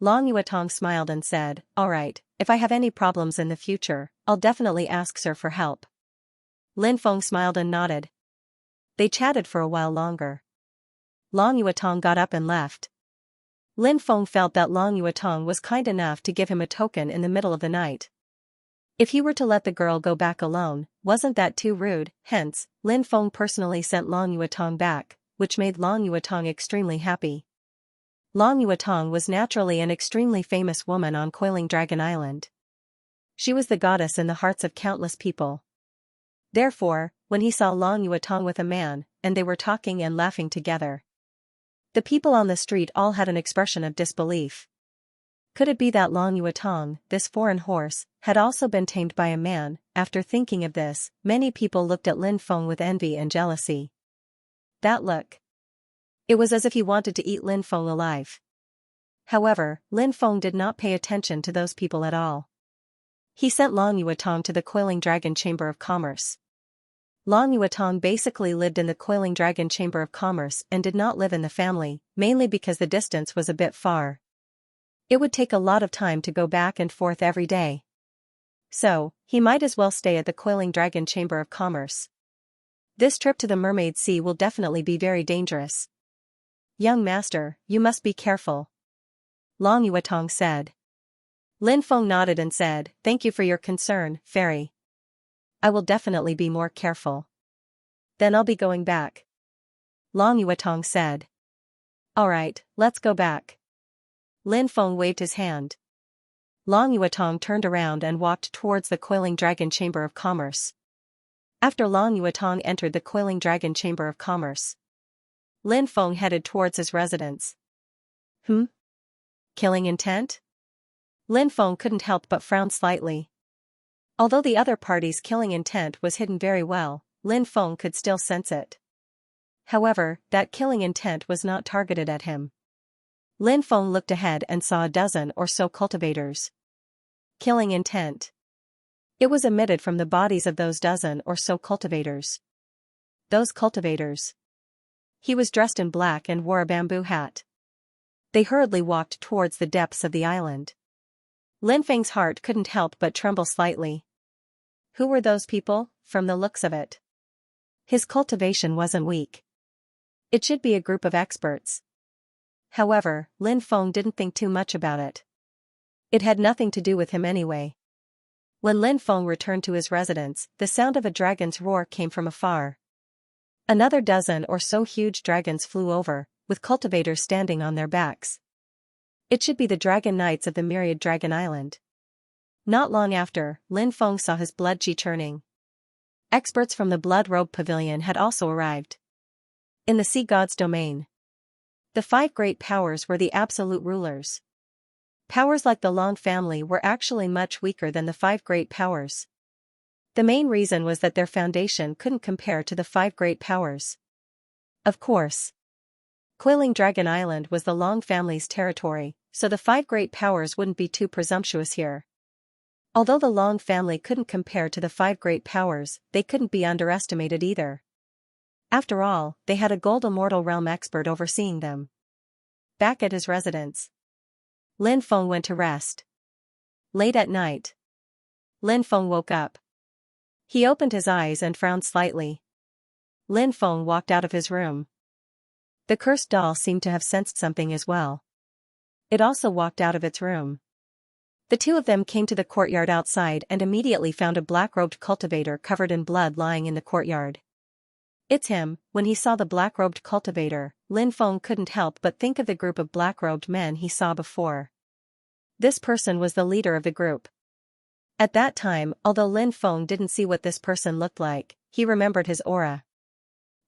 Long Yuetong smiled and said, alright, if I have any problems in the future, I'll definitely ask sir for help. Lin Feng smiled and nodded. They chatted for a while longer. Long Yuetong got up and left. Lin Feng felt that Long Yuetong was kind enough to give him a token in the middle of the night. If he were to let the girl go back alone, wasn't that too rude? Hence, Lin Feng personally sent Long Yuetong back, which made Long Yuetong extremely happy. Long Yuetong was naturally an extremely famous woman on Coiling Dragon Island. She was the goddess in the hearts of countless people. Therefore, when he saw Long Yuetong with a man, and they were talking and laughing together, the people on the street all had an expression of disbelief. Could it be that Long Yuetong, this foreign horse, had also been tamed by a man? After thinking of this, many people looked at Lin Feng with envy and jealousy. That look. It was as if he wanted to eat Lin Feng alive. However, Lin Feng did not pay attention to those people at all. He sent Long Yuetong to the Coiling Dragon Chamber of Commerce. Long Yuetong basically lived in the Coiling Dragon Chamber of Commerce and did not live in the family, mainly because the distance was a bit far. It would take a lot of time to go back and forth every day. So, he might as well stay at the Coiling Dragon Chamber of Commerce. This trip to the Mermaid Sea will definitely be very dangerous. Young master, you must be careful. Long Yuetong said. Lin Feng nodded and said, thank you for your concern, fairy. I will definitely be more careful. Then I'll be going back. Long Yuetong said. Alright, let's go back. Lin Feng waved his hand. Long Yuetong turned around and walked towards the Coiling Dragon Chamber of Commerce. After Long Yuetong entered the Coiling Dragon Chamber of Commerce, Lin Feng headed towards his residence. Killing intent? Lin Feng couldn't help but frown slightly. Although the other party's killing intent was hidden very well, Lin Feng could still sense it. However, that killing intent was not targeted at him. Lin Feng looked ahead and saw a dozen or so cultivators. Killing intent. It was emitted from the bodies of those dozen or so cultivators. Those cultivators. He was dressed in black and wore a bamboo hat. They hurriedly walked towards the depths of the island. Lin Feng's heart couldn't help but tremble slightly. Who were those people, from the looks of it? His cultivation wasn't weak. It should be a group of experts. However, Lin Feng didn't think too much about it. It had nothing to do with him anyway. When Lin Feng returned to his residence, the sound of a dragon's roar came from afar. Another dozen or so huge dragons flew over, with cultivators standing on their backs. It should be the dragon knights of the myriad dragon island. Not long after, Lin Feng saw his blood chi churning. Experts from the Blood Robe Pavilion had also arrived. In the sea god's domain, the 5 great powers were the absolute rulers. Powers like the Long family were actually much weaker than the 5 great powers. The main reason was that their foundation couldn't compare to the 5 great powers. Of course, Coiling Dragon Island was the Long family's territory, so the 5 great powers wouldn't be too presumptuous here. Although the Long family couldn't compare to the 5 great powers, they couldn't be underestimated either. After all, they had a Gold Immortal Realm expert overseeing them. Back at his residence, Lin Feng went to rest. Late at night, Lin Feng woke up. He opened his eyes and frowned slightly. Lin Feng walked out of his room. The cursed doll seemed to have sensed something as well. It also walked out of its room. The two of them came to the courtyard outside and immediately found a black-robed cultivator covered in blood lying in the courtyard. It's him. When he saw the black-robed cultivator, Lin Feng couldn't help but think of the group of black-robed men he saw before. This person was the leader of the group. At that time, although Lin Feng didn't see what this person looked like, he remembered his aura.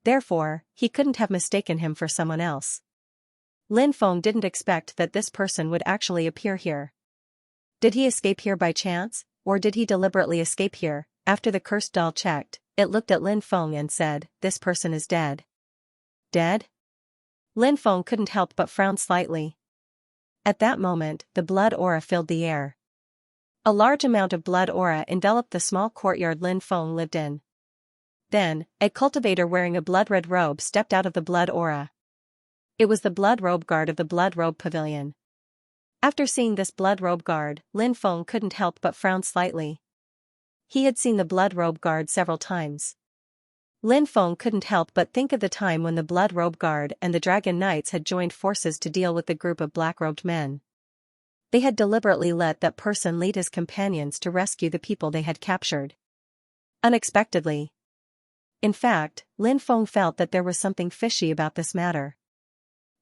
Therefore, he couldn't have mistaken him for someone else. Lin Feng didn't expect that this person would actually appear here. Did he escape here by chance, or did he deliberately escape here? After the cursed doll checked, it looked at Lin Feng and said, "This person is dead." Dead? Lin Feng couldn't help but frown slightly. At that moment, the blood aura filled the air. A large amount of blood aura enveloped the small courtyard Lin Feng lived in. Then, a cultivator wearing a blood-red robe stepped out of the blood aura. It was the blood robe guard of the Blood Robe Pavilion. After seeing this blood robe guard, Lin Feng couldn't help but frown slightly. He had seen the blood robe guard several times. Lin Feng couldn't help but think of the time when the blood robe guard and the dragon knights had joined forces to deal with the group of black-robed men. They had deliberately let that person lead his companions to rescue the people they had captured. Unexpectedly. In fact, Lin Feng felt that there was something fishy about this matter.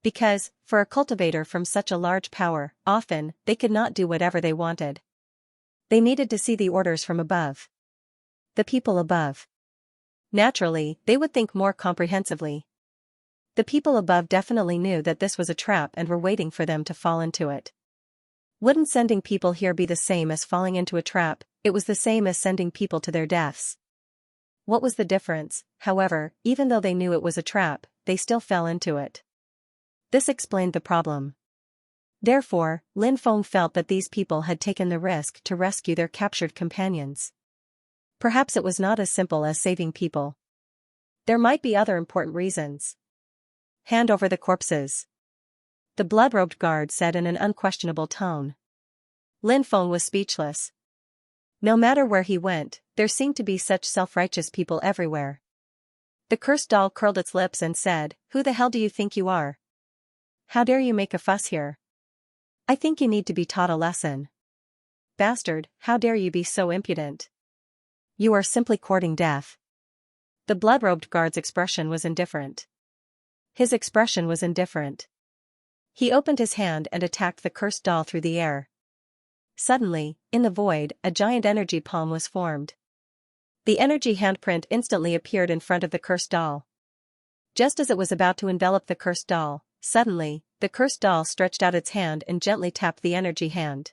Because, for a cultivator from such a large power, often, they could not do whatever they wanted. They needed to see the orders from above. The people above. Naturally, they would think more comprehensively. The people above definitely knew that this was a trap and were waiting for them to fall into it. Wouldn't sending people here be the same as falling into a trap? It was the same as sending people to their deaths. What was the difference? However, even though they knew it was a trap, they still fell into it. This explained the problem. Therefore, Lin Feng felt that these people had taken the risk to rescue their captured companions. Perhaps it was not as simple as saving people. There might be other important reasons. Hand over the corpses, the blood-robed guard said in an unquestionable tone. Lin Feng was speechless. No matter where he went, there seemed to be such self-righteous people everywhere. The cursed doll curled its lips and said, "Who the hell do you think you are? How dare you make a fuss here? I think you need to be taught a lesson. Bastard, how dare you be so impudent? You are simply courting death." The blood-robed guard's expression was indifferent. His expression was indifferent. He opened his hand and attacked the cursed doll through the air. Suddenly, in the void, a giant energy palm was formed. The energy handprint instantly appeared in front of the cursed doll. Just as it was about to envelop the cursed doll, suddenly, the cursed doll stretched out its hand and gently tapped the energy hand.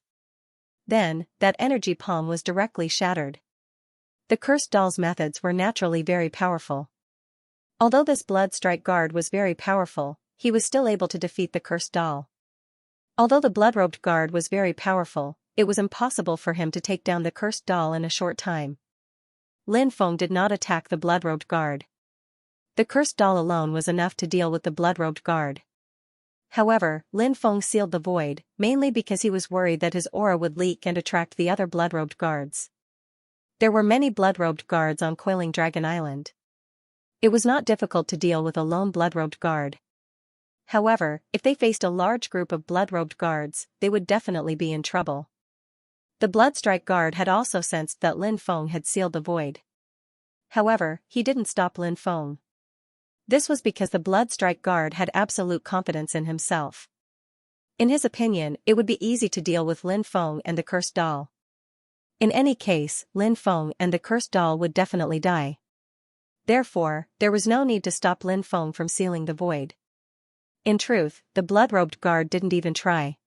Then, that energy palm was directly shattered. The cursed doll's methods were naturally very powerful. Although this blood strike guard was very powerful, he was still able to defeat the cursed doll. Although the blood-robed guard was very powerful, it was impossible for him to take down the cursed doll in a short time. Lin Feng did not attack the blood-robed guard. The cursed doll alone was enough to deal with the blood-robed guard. However, Lin Feng sealed the void, mainly because he was worried that his aura would leak and attract the other blood-robed guards. There were many blood-robed guards on Coiling Dragon Island. It was not difficult to deal with a lone blood-robed guard. However, if they faced a large group of blood-robed guards, they would definitely be in trouble. The Bloodstrike guard had also sensed that Lin Feng had sealed the void. However, he didn't stop Lin Feng. This was because the Bloodstrike guard had absolute confidence in himself. In his opinion, it would be easy to deal with Lin Feng and the cursed doll. In any case, Lin Feng and the cursed doll would definitely die. Therefore, there was no need to stop Lin Feng from sealing the void. In truth, the blood-robed guard didn't even try.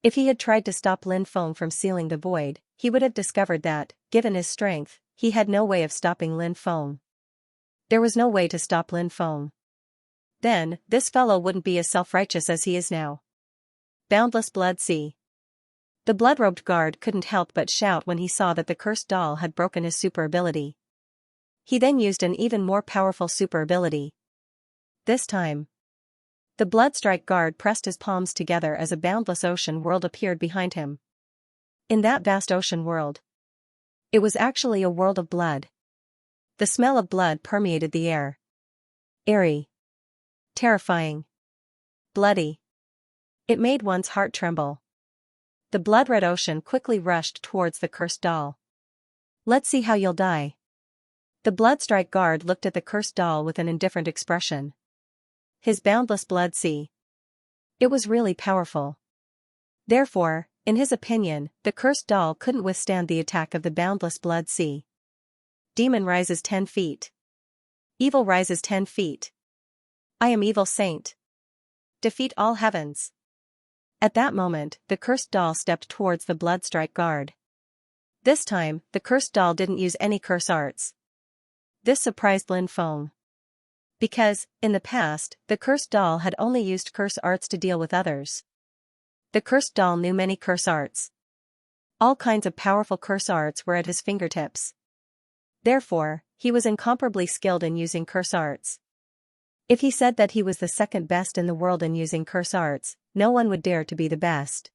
If he had tried to stop Lin Feng from sealing the void, he would have discovered that, given his strength, he had no way of stopping Lin Feng. There was no way to stop Lin Feng. Then, this fellow wouldn't be as self-righteous as he is now. Boundless Blood Sea. The blood-robed guard couldn't help but shout when he saw that the cursed doll had broken his super ability. He then used an even more powerful super ability. This time, the Bloodstrike guard pressed his palms together as a boundless ocean world appeared behind him. In that vast ocean world, it was actually a world of blood. The smell of blood permeated the air. Eerie. Terrifying. Bloody. It made one's heart tremble. The blood-red ocean quickly rushed towards the cursed doll. Let's see how you'll die. The Bloodstrike guard looked at the cursed doll with an indifferent expression. His boundless blood sea. It was really powerful. Therefore, in his opinion, the cursed doll couldn't withstand the attack of the boundless blood sea. Demon rises 10 feet. Evil rises 10 feet. I am evil saint. Defeat all heavens. At that moment, the cursed doll stepped towards the Bloodstrike guard. This time, the cursed doll didn't use any curse arts. This surprised Lin Feng. Because, in the past, the cursed doll had only used curse arts to deal with others. The cursed doll knew many curse arts. All kinds of powerful curse arts were at his fingertips. Therefore, he was incomparably skilled in using curse arts. If he said that he was the second best in the world in using curse arts, no one would dare to be the best.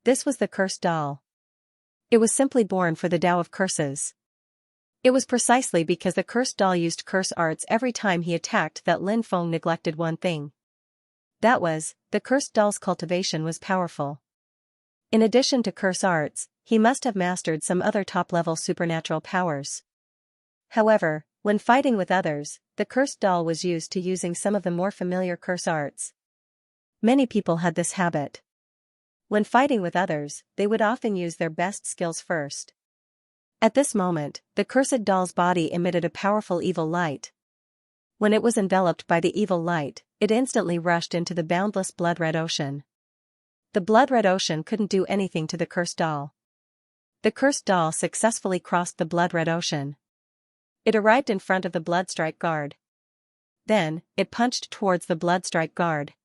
This was the cursed doll. It was simply born for the Tao of curses. It was precisely because the cursed doll used curse arts every time he attacked that Lin Feng neglected one thing. That was, the cursed doll's cultivation was powerful. In addition to curse arts, he must have mastered some other top-level supernatural powers. However, when fighting with others, the cursed doll was used to using some of the more familiar curse arts. Many people had this habit. When fighting with others, they would often use their best skills first. At this moment, the cursed doll's body emitted a powerful evil light. When it was enveloped by the evil light, it instantly rushed into the boundless blood-red ocean. The blood-red ocean couldn't do anything to the cursed doll. The cursed doll successfully crossed the blood-red ocean. It arrived in front of the Bloodstrike guard. Then, it punched towards the Bloodstrike guard.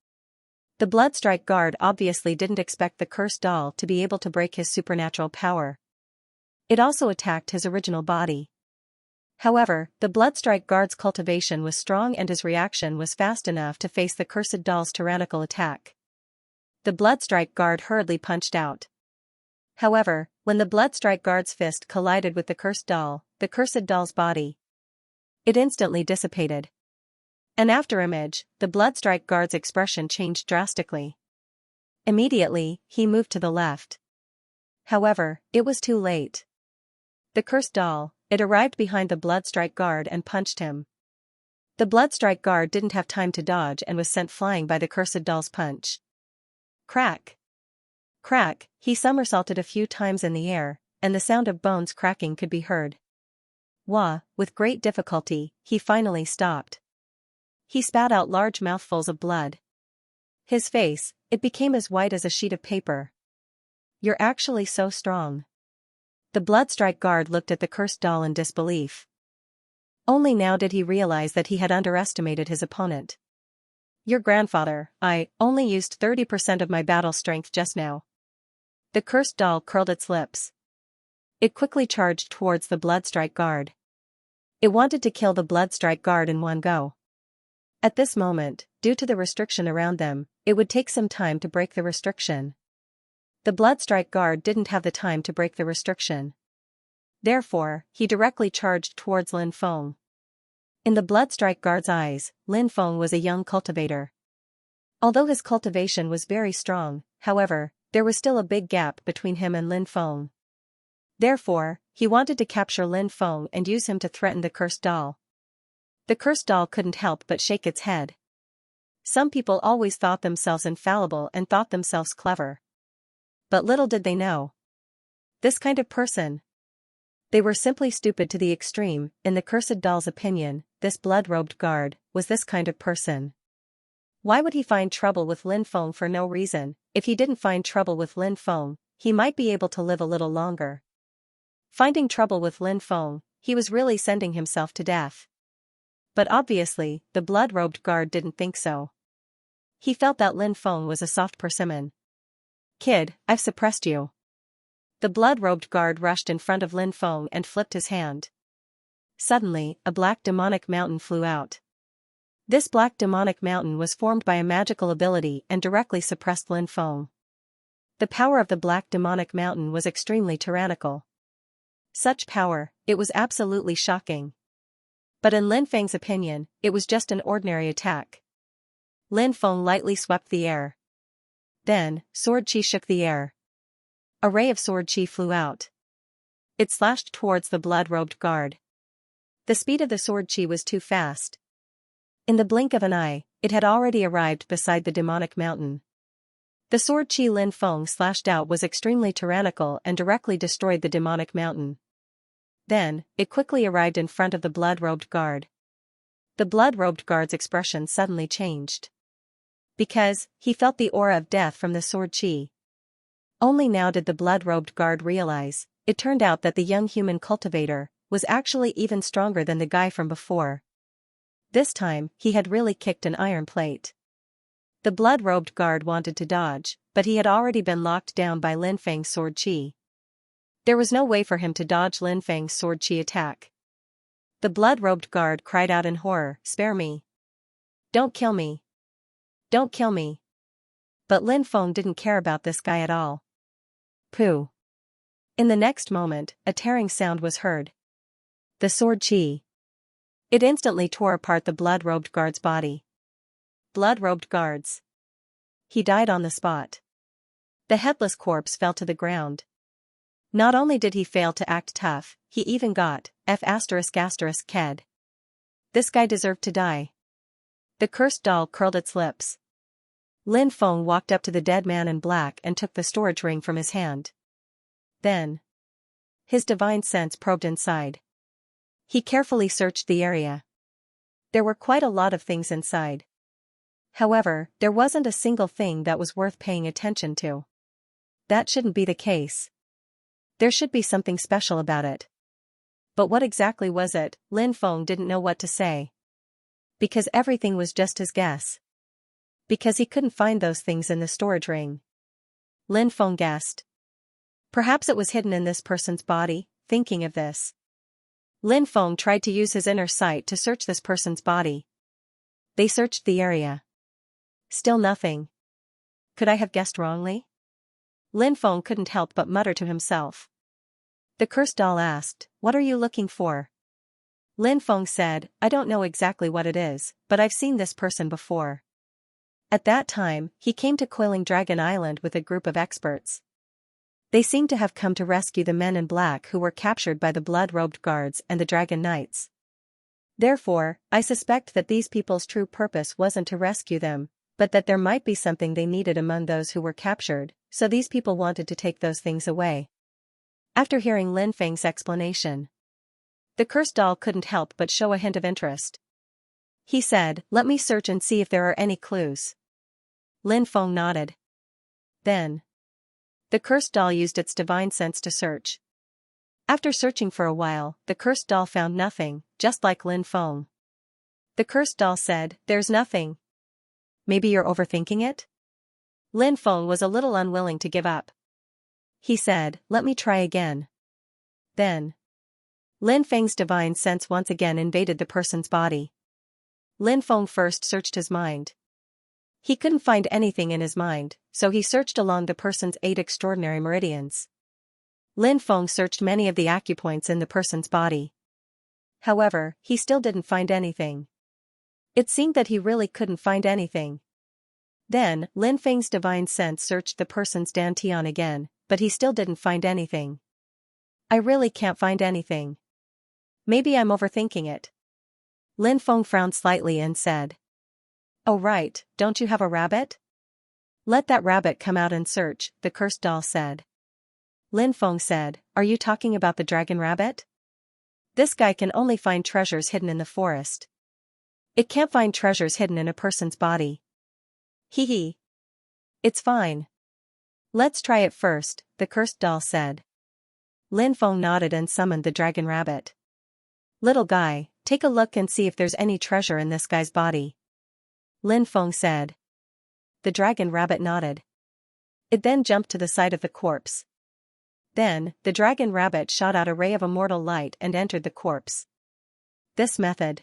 The Bloodstrike guard obviously didn't expect the cursed doll to be able to break his supernatural power. It also attacked his original body. However, the Bloodstrike guard's cultivation was strong and his reaction was fast enough to face the cursed doll's tyrannical attack. The Bloodstrike guard hurriedly punched out. However, when the Bloodstrike guard's fist collided with the cursed doll's body, it instantly dissipated. An afterimage, the Bloodstrike guard's expression changed drastically. Immediately, he moved to the left. However, it was too late. The cursed doll, it arrived behind the Bloodstrike guard and punched him. The Bloodstrike guard didn't have time to dodge and was sent flying by the cursed doll's punch. Crack! Crack! He somersaulted a few times in the air, and the sound of bones cracking could be heard. Wah! With great difficulty, he finally stopped. He spat out large mouthfuls of blood. His face, it became as white as a sheet of paper. You're actually so strong. The Bloodstrike guard looked at the cursed doll in disbelief. Only now did he realize that he had underestimated his opponent. Your grandfather, I, only used 30% of my battle strength just now. The cursed doll curled its lips. It quickly charged towards the Bloodstrike guard. It wanted to kill the Bloodstrike guard in one go. At this moment, due to the restriction around them, it would take some time to break the restriction. The Bloodstrike guard didn't have the time to break the restriction. Therefore, he directly charged towards Lin Feng. In the Bloodstrike guard's eyes, Lin Feng was a young cultivator. Although his cultivation was very strong, however, there was still a big gap between him and Lin Feng. Therefore, he wanted to capture Lin Feng and use him to threaten the cursed doll. The cursed doll couldn't help but shake its head. Some people always thought themselves infallible and thought themselves clever. But little did they know. This kind of person. They were simply stupid to the extreme. In the cursed doll's opinion, this blood-robed guard was this kind of person. Why would he find trouble with Lin Feng for no reason? If he didn't find trouble with Lin Feng, he might be able to live a little longer. Finding trouble with Lin Feng, he was really sending himself to death. But obviously, the blood-robed guard didn't think so. He felt that Lin Feng was a soft persimmon. Kid, I've suppressed you. The blood-robed guard rushed in front of Lin Feng and flipped his hand. Suddenly, a black demonic mountain flew out. This black demonic mountain was formed by a magical ability and directly suppressed Lin Feng. The power of the black demonic mountain was extremely tyrannical. Such power, it was absolutely shocking. But in Lin Feng's opinion, it was just an ordinary attack. Lin Feng lightly swept the air. Then, sword chi shook the air. A ray of sword chi flew out. It slashed towards the blood-robed guard. The speed of the sword chi was too fast. In the blink of an eye, it had already arrived beside the demonic mountain. The sword chi Lin Feng slashed out was extremely tyrannical and directly destroyed the demonic mountain. Then, it quickly arrived in front of the blood-robed guard. The blood-robed guard's expression suddenly changed. Because, he felt the aura of death from the sword chi. Only now did the blood-robed guard realize, it turned out that the young human cultivator was actually even stronger than the guy from before. This time, he had really kicked an iron plate. The blood-robed guard wanted to dodge, but he had already been locked down by Lin Feng's sword chi. There was no way for him to dodge Lin Feng's sword chi attack. The blood-robed guard cried out in horror, "Spare me! Don't kill me! Don't kill me!" But Lin Feng didn't care about this guy at all. Pooh! In the next moment, a tearing sound was heard. The sword chi. It instantly tore apart the blood-robed guard's body. Blood-robed guards. He died on the spot. The headless corpse fell to the ground. Not only did he fail to act tough, he even got F****ked. This guy deserved to die. The cursed doll curled its lips. Lin Feng walked up to the dead man in black and took the storage ring from his hand. Then, his divine sense probed inside. He carefully searched the area. There were quite a lot of things inside. However, there wasn't a single thing that was worth paying attention to. That shouldn't be the case. There should be something special about it. But what exactly was it? Lin Feng didn't know what to say. Because everything was just his guess. Because he couldn't find those things in the storage ring. Lin Feng guessed. Perhaps it was hidden in this person's body. Thinking of this, Lin Feng tried to use his inner sight to search this person's body. They searched the area. Still nothing. Could I have guessed wrongly? Lin Feng couldn't help but mutter to himself. The cursed doll asked, "What are you looking for?" Lin Feng said, "I don't know exactly what it is, but I've seen this person before." At that time, he came to Coiling Dragon Island with a group of experts. They seemed to have come to rescue the men in black who were captured by the blood-robed guards and the Dragon Knights. Therefore, I suspect that these people's true purpose wasn't to rescue them, but that there might be something they needed among those who were captured, so these people wanted to take those things away. After hearing Lin Feng's explanation, the cursed doll couldn't help but show a hint of interest. He said, "Let me search and see if there are any clues." Lin Feng nodded. Then, the cursed doll used its divine sense to search. After searching for a while, the cursed doll found nothing, just like Lin Feng. The cursed doll said, "There's nothing." maybe you're overthinking it? Lin Feng was a little unwilling to give up. He said, let me try again. Then, Lin Feng's divine sense once again invaded the person's body. Lin Feng first searched his mind. He couldn't find anything in his mind, so he searched along the person's 8 extraordinary meridians. Lin Feng searched many of the acupoints in the person's body. However, he still didn't find anything. It seemed that he really couldn't find anything. Then, Lin Feng's divine sense searched the person's dantian again, but he still didn't find anything. I really can't find anything. Maybe I'm overthinking it. Lin Feng frowned slightly and said. Oh right, don't you have a rabbit? Let that rabbit come out and search, the cursed doll said. Lin Feng said, are you talking about the dragon rabbit? This guy can only find treasures hidden in the forest. It can't find treasures hidden in a person's body. Hee hee. It's fine. Let's try it first, the cursed doll said. Lin Feng nodded and summoned the dragon rabbit. Little guy, take a look and see if there's any treasure in this guy's body. Lin Feng said. The dragon rabbit nodded. It then jumped to the side of the corpse. Then, the dragon rabbit shot out a ray of immortal light and entered the corpse. This method.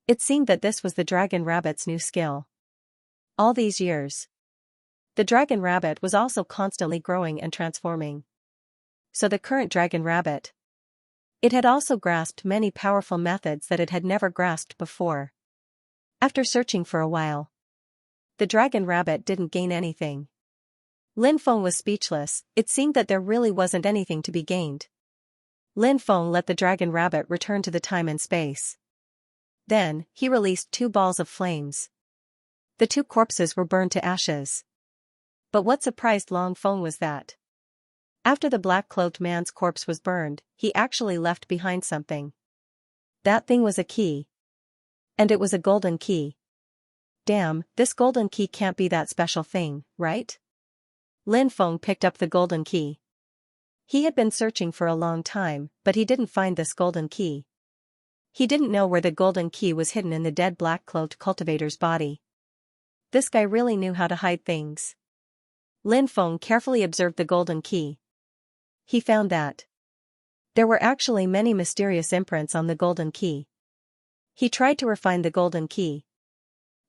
It seemed that this was the dragon rabbit's new skill. All these years, the dragon rabbit was also constantly growing and transforming. So the current dragon rabbit. It had also grasped many powerful methods that it had never grasped before. After searching for a while, the dragon rabbit didn't gain anything. Lin Feng was speechless. It seemed that there really wasn't anything to be gained. Lin Feng let the dragon rabbit return to the time and space. Then, he released 2 balls of flames. The 2 corpses were burned to ashes. But what surprised Long Feng was that, after the black-cloaked man's corpse was burned, he actually left behind something. That thing was a key. And it was a golden key. Damn, this golden key can't be that special thing, right? Lin Feng picked up the golden key. He had been searching for a long time, but he didn't find this golden key. He didn't know where the golden key was hidden in the dead black-cloaked cultivator's body. This guy really knew how to hide things. Lin Feng carefully observed the golden key. He found that there were actually many mysterious imprints on the golden key. He tried to refine the golden key.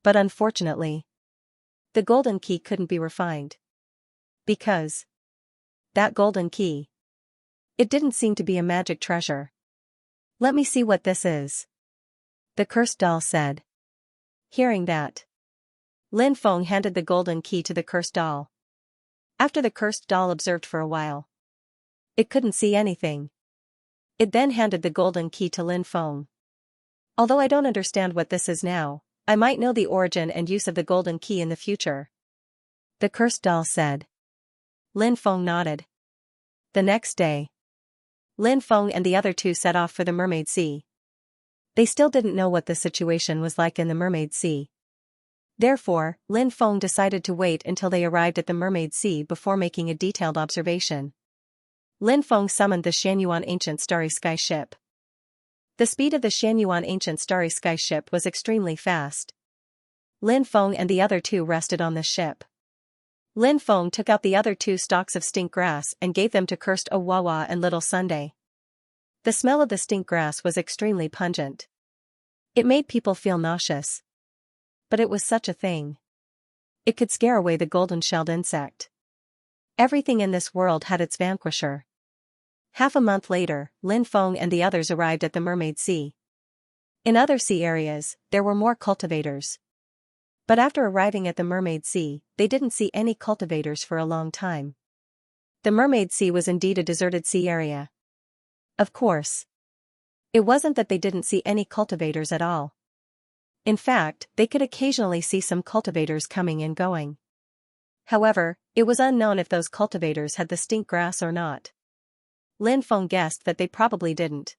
But unfortunately, the golden key couldn't be refined. Because that golden key, it didn't seem to be a magic treasure. Let me see what this is, the cursed doll said. Hearing that, Lin Feng handed the golden key to the cursed doll. After the cursed doll observed for a while, it couldn't see anything. It then handed the golden key to Lin Feng. Although I don't understand what this is now, I might know the origin and use of the golden key in the future, the cursed doll said. Lin Feng nodded. The next day, Lin Feng and the other 2 set off for the Mermaid Sea. They still didn't know what the situation was like in the Mermaid Sea. Therefore, Lin Feng decided to wait until they arrived at the Mermaid Sea before making a detailed observation. Lin Feng summoned the Xianxia Ancient Starry Sky Ship. The speed of the Xianxia Ancient Starry Sky Ship was extremely fast. Lin Feng and the other 2 rested on the ship. Lin Feng took out the other 2 stalks of stink grass and gave them to cursed Owawa and Little Sunday. The smell of the stink grass was extremely pungent. It made people feel nauseous. But it was such a thing. It could scare away the golden-shelled insect. Everything in this world had its vanquisher. Half a month later, Lin Feng and the others arrived at the Mermaid Sea. In other sea areas, there were more cultivators. But after arriving at the Mermaid Sea, they didn't see any cultivators for a long time. The Mermaid Sea was indeed a deserted sea area. Of course, it wasn't that they didn't see any cultivators at all. In fact, they could occasionally see some cultivators coming and going. However, it was unknown if those cultivators had the stink grass or not. Lin Feng guessed that they probably didn't.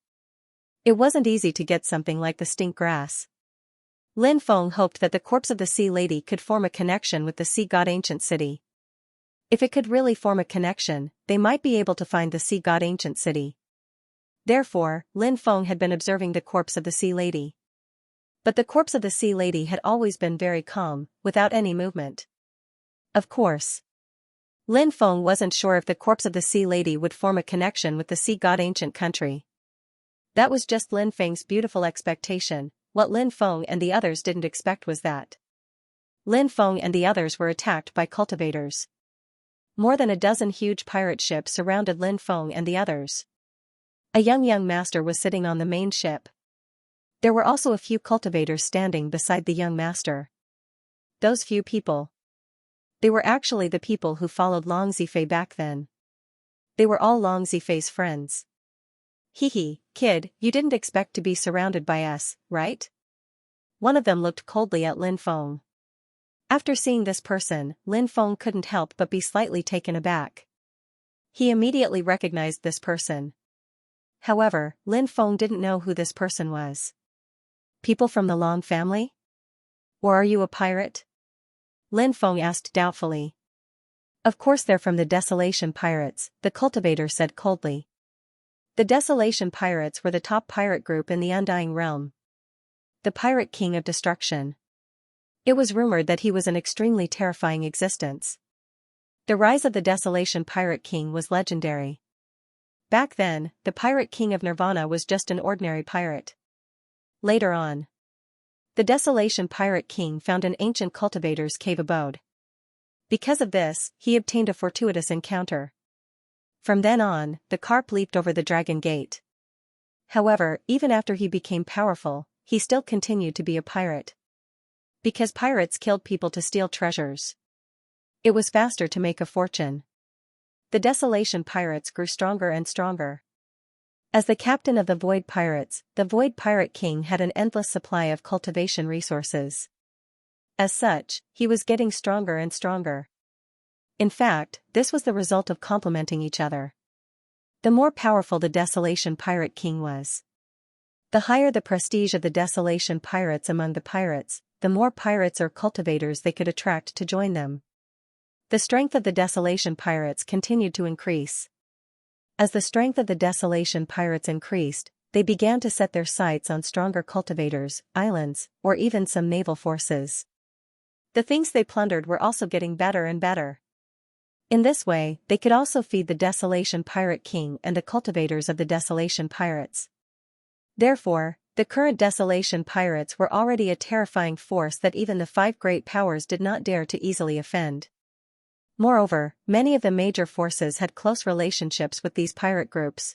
It wasn't easy to get something like the stink grass. Lin Feng hoped that the corpse of the sea lady could form a connection with the sea god ancient city. If it could really form a connection, they might be able to find the sea god ancient city. Therefore, Lin Feng had been observing the corpse of the sea lady. But the corpse of the sea lady had always been very calm, without any movement. Of course. Lin Feng wasn't sure if the corpse of the sea lady would form a connection with the sea god ancient country. That was just Lin Feng's beautiful expectation. What Lin Feng and the others didn't expect was that Lin Feng and the others were attacked by cultivators. More than a dozen huge pirate ships surrounded Lin Feng and the others. A young master was sitting on the main ship. There were also a few cultivators standing beside the young master. Those few people. They were actually the people who followed Long Zifei back then. They were all Long Zifei's friends. Hee, kid, you didn't expect to be surrounded by us, right? One of them looked coldly at Lin Feng. After seeing this person, Lin Feng couldn't help but be slightly taken aback. He immediately recognized this person. However, Lin Feng didn't know who this person was. People from the Long family? Or are you a pirate? Lin Feng asked doubtfully. Of course they're from the Desolation Pirates, the cultivator said coldly. The Desolation Pirates were the top pirate group in the Undying Realm. The Pirate King of Destruction. It was rumored that he was an extremely terrifying existence. The rise of the Desolation Pirate King was legendary. Back then, the Pirate King of Nirvana was just an ordinary pirate. Later on, the Desolation Pirate King found an ancient cultivator's cave abode. Because of this, he obtained a fortuitous encounter. From then on, the carp leaped over the Dragon Gate. However, even after he became powerful, he still continued to be a pirate. Because pirates killed people to steal treasures. It was faster to make a fortune. The Desolation Pirates grew stronger and stronger. As the captain of the Void Pirates, the Void Pirate King had an endless supply of cultivation resources. As such, he was getting stronger and stronger. In fact, this was the result of complementing each other. The more powerful the Desolation Pirate King was, the higher the prestige of the Desolation Pirates among the pirates, the more pirates or cultivators they could attract to join them. The strength of the Desolation Pirates continued to increase. As the strength of the Desolation Pirates increased, they began to set their sights on stronger cultivators, islands, or even some naval forces. The things they plundered were also getting better and better. In this way, they could also feed the Desolation Pirate King and the cultivators of the Desolation Pirates. Therefore, the current Desolation Pirates were already a terrifying force that even the 5 great powers did not dare to easily offend. Moreover, many of the major forces had close relationships with these pirate groups.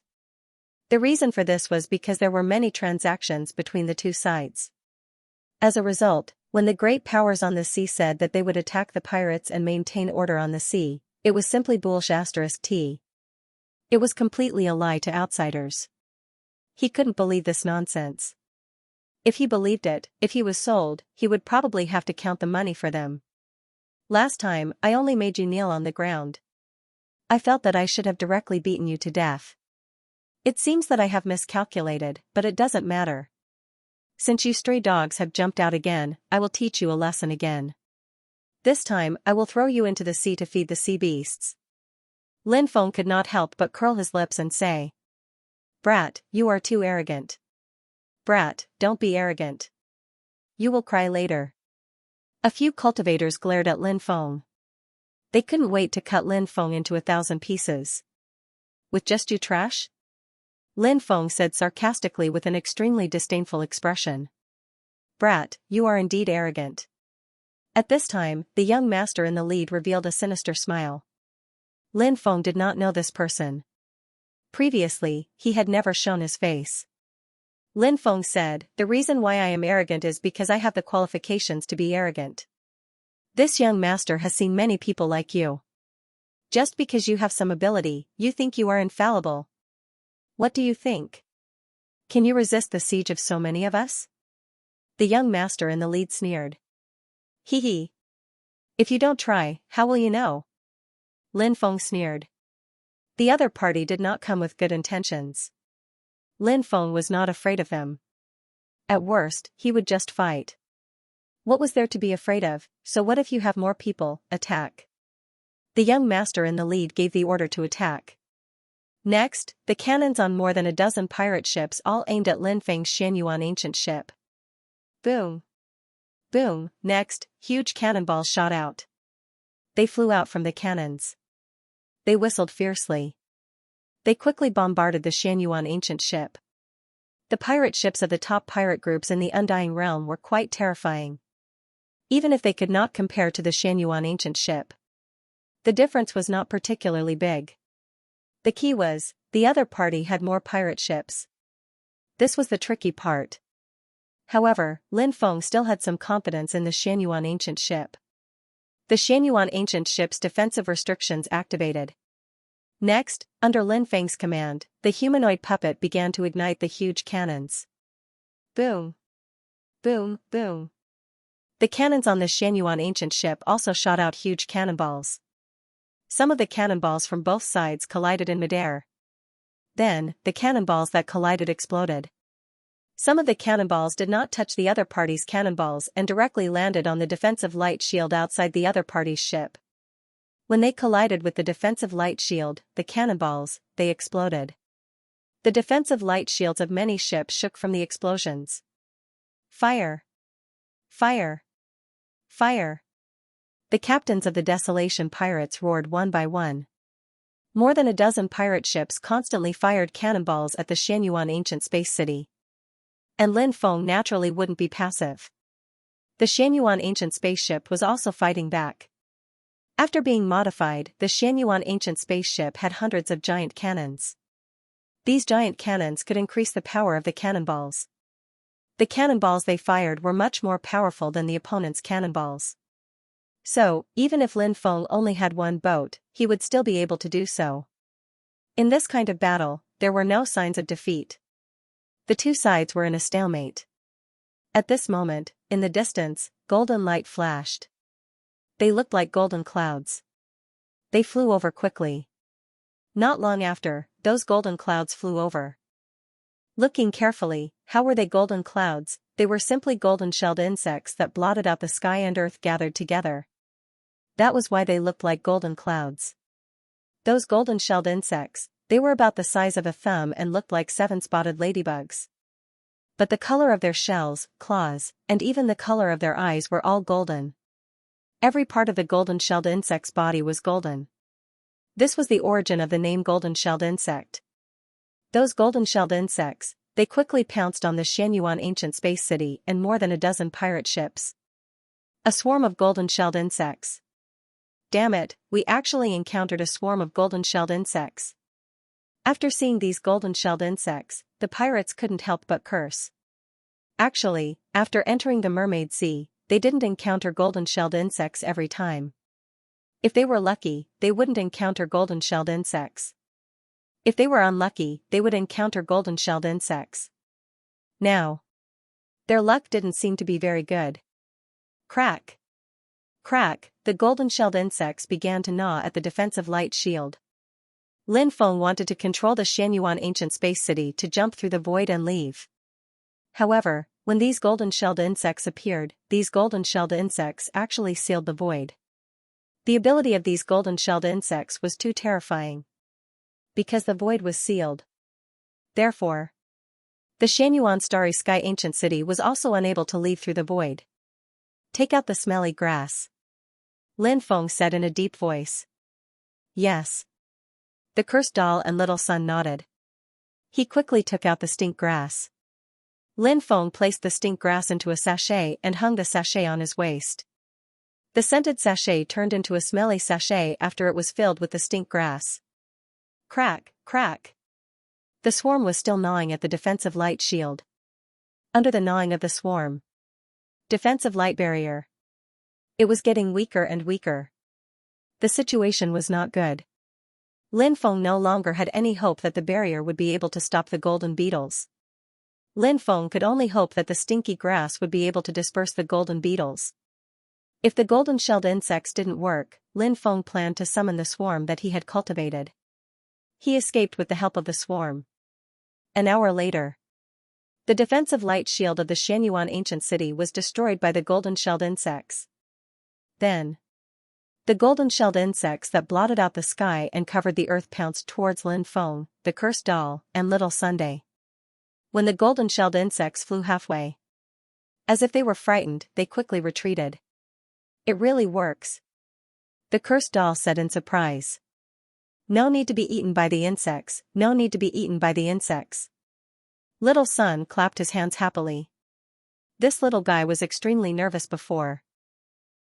The reason for this was because there were many transactions between the two sides. As a result, when the great powers on the sea said that they would attack the pirates and maintain order on the sea, it was simply bullshit. It was completely a lie to outsiders. He couldn't believe this nonsense. If he believed it, if he was sold, he would probably have to count the money for them. Last time, I only made you kneel on the ground. I felt that I should have directly beaten you to death. It seems that I have miscalculated, but it doesn't matter. Since you stray dogs have jumped out again, I will teach you a lesson again. This time, I will throw you into the sea to feed the sea beasts. Lin Feng could not help but curl his lips and say, Brat, you are too arrogant. Brat, don't be arrogant. You will cry later. A few cultivators glared at Lin Feng. They couldn't wait to cut Lin Feng into 1,000 pieces. With just you trash? Lin Feng said sarcastically with an extremely disdainful expression. Brat, you are indeed arrogant. At this time, the young master in the lead revealed a sinister smile. Lin Feng did not know this person. Previously, he had never shown his face. Lin Feng said, the reason why I am arrogant is because I have the qualifications to be arrogant. This young master has seen many people like you. Just because you have some ability, you think you are infallible. What do you think? Can you resist the siege of so many of us? The young master in the lead sneered. Hee. If you don't try, how will you know? Lin Feng sneered. The other party did not come with good intentions. Lin Feng was not afraid of them. At worst, he would just fight. What was there to be afraid of? So what if you have more people? Attack. The young master in the lead gave the order to attack. Next, the cannons on more than a dozen pirate ships all aimed at Lin Feng's Xianyuan ancient ship. Boom. Boom. Next, huge cannonballs shot out. They flew out from the cannons. They whistled fiercely. They quickly bombarded the Xianyuan ancient ship. The pirate ships of the top pirate groups in the Undying Realm were quite terrifying. Even if they could not compare to the Xianyuan ancient ship, the difference was not particularly big. The key was, the other party had more pirate ships. This was the tricky part. However, Lin Feng still had some confidence in the Xianyuan ancient ship. The Xianyuan ancient ship's defensive restrictions activated. Next, under Lin Feng's command, the humanoid puppet began to ignite the huge cannons. Boom. Boom, boom. The cannons on the Xianyuan ancient ship also shot out huge cannonballs. Some of the cannonballs from both sides collided in midair. Then, the cannonballs that collided exploded. Some of the cannonballs did not touch the other party's cannonballs and directly landed on the defensive light shield outside the other party's ship. When they collided with the defensive light shield, the cannonballs, they exploded. The defensive light shields of many ships shook from the explosions. Fire! Fire! Fire! The captains of the Desolation pirates roared one by one. More than a dozen pirate ships constantly fired cannonballs at the Xianyuan ancient space city. And Lin Feng naturally wouldn't be passive. The Xianyuan ancient spaceship was also fighting back. After being modified, the Xianyuan ancient spaceship had hundreds of giant cannons. These giant cannons could increase the power of the cannonballs. The cannonballs they fired were much more powerful than the opponent's cannonballs. So, even if Lin Feng only had one boat, he would still be able to do so. In this kind of battle, there were no signs of defeat. The two sides were in a stalemate. At this moment, in the distance, golden light flashed. They looked like golden clouds. They flew over quickly. Not long after, those golden clouds flew over. Looking carefully, how were they golden clouds? They were simply golden-shelled insects that blotted out the sky and earth gathered together. That was why they looked like golden clouds. Those golden-shelled insects, they were about the size of a thumb and looked like 7-spotted ladybugs. But the color of their shells, claws, and even the color of their eyes were all golden. Every part of the golden-shelled insect's body was golden. This was the origin of the name golden-shelled insect. Those golden-shelled insects, they quickly pounced on the Xianyuan ancient space city and more than a dozen pirate ships. A swarm of golden-shelled insects. Damn it, we actually encountered a swarm of golden-shelled insects. After seeing these golden-shelled insects, the pirates couldn't help but curse. Actually, after entering the Mermaid Sea, they didn't encounter golden-shelled insects every time. If they were lucky, they wouldn't encounter golden-shelled insects. If they were unlucky, they would encounter golden-shelled insects. Now, their luck didn't seem to be very good. Crack! Crack! The golden-shelled insects began to gnaw at the defensive light shield. Lin Feng wanted to control the Xianyuan ancient space city to jump through the void and leave. However, when these golden-shelled insects appeared, these golden-shelled insects actually sealed the void. The ability of these golden-shelled insects was too terrifying. Because the void was sealed. Therefore, the Xianyuan Starry Sky ancient city was also unable to leave through the void. Take out the smelly grass. Lin Feng said in a deep voice. Yes. The cursed doll and little son nodded. He quickly took out the stink grass. Lin Feng placed the stink grass into a sachet and hung the sachet on his waist. The scented sachet turned into a smelly sachet after it was filled with the stink grass. Crack, crack. The swarm was still gnawing at the defensive light shield. Under the gnawing of the swarm. Defensive light barrier. It was getting weaker and weaker. The situation was not good. Lin Feng no longer had any hope that the barrier would be able to stop the golden beetles. Lin Feng could only hope that the stinky grass would be able to disperse the golden beetles. If the golden-shelled insects didn't work, Lin Feng planned to summon the swarm that he had cultivated. He escaped with the help of the swarm. An hour later, the defensive light shield of the Xianyuan ancient city was destroyed by the golden-shelled insects. Then, the golden-shelled insects that blotted out the sky and covered the earth pounced towards Lin Feng, the cursed doll, and little Sunday. When the golden-shelled insects flew halfway, As if they were frightened, they quickly retreated. It really works. The cursed doll said in surprise. No need to be eaten by the insects, no need to be eaten by the insects. Little Sun clapped his hands happily. This little guy was extremely nervous before.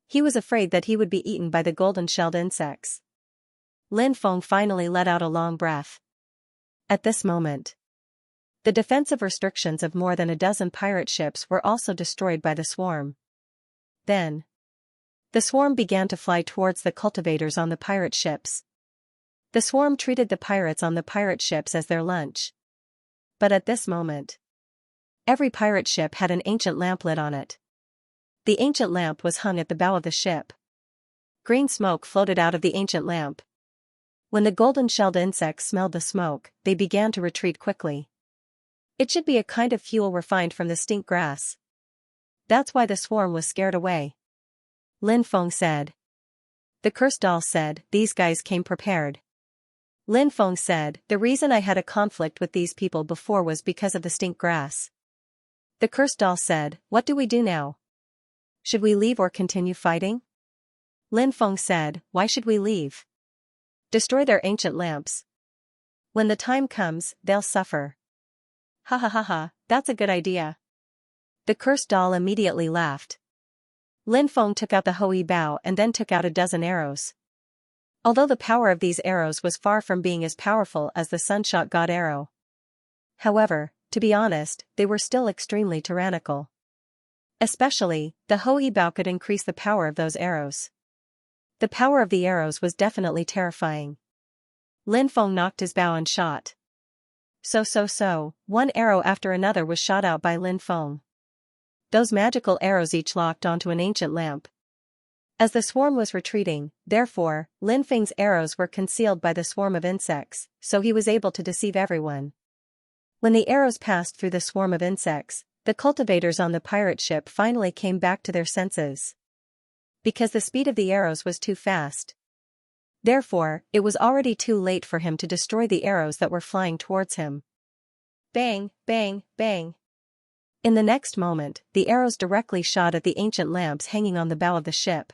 He was afraid that he would be eaten by the golden-shelled insects. Lin Feng finally let out a long breath. At this moment, the defensive restrictions of more than a dozen pirate ships were also destroyed by the swarm. Then, the swarm began to fly towards the cultivators on the pirate ships. The swarm treated the pirates on the pirate ships as their lunch. But at this moment, every pirate ship had an ancient lamp lit on it. The ancient lamp was hung at the bow of the ship. Green smoke floated out of the ancient lamp. When the golden-shelled insects smelled the smoke, they began to retreat quickly. It should be a kind of fuel refined from the stink grass. That's why the swarm was scared away. Lin Feng said. The cursed doll said, these guys came prepared. Lin Feng said, the reason I had a conflict with these people before was because of the stink grass. The cursed doll said, what do we do now? Should we leave or continue fighting? Lin Feng said, why should we leave? Destroy their ancient lamps. When the time comes, they'll suffer. Ha ha ha ha, that's a good idea. The cursed doll immediately laughed. Lin Feng took out the Hui Bao and then took out a dozen arrows. Although the power of these arrows was far from being as powerful as the Sunshot God arrow. However, to be honest, they were still extremely tyrannical. Especially, the Hui Bao could increase the power of those arrows. The power of the arrows was definitely terrifying. Lin Feng knocked his bow and shot. So, one arrow after another was shot out by Lin Feng. Those magical arrows each locked onto an ancient lamp. As the swarm was retreating, therefore, Lin Feng's arrows were concealed by the swarm of insects, so he was able to deceive everyone. When the arrows passed through the swarm of insects, the cultivators on the pirate ship finally came back to their senses. Because the speed of the arrows was too fast. Therefore, it was already too late for him to destroy the arrows that were flying towards him. Bang, bang, bang. In the next moment, the arrows directly shot at the ancient lamps hanging on the bow of the ship.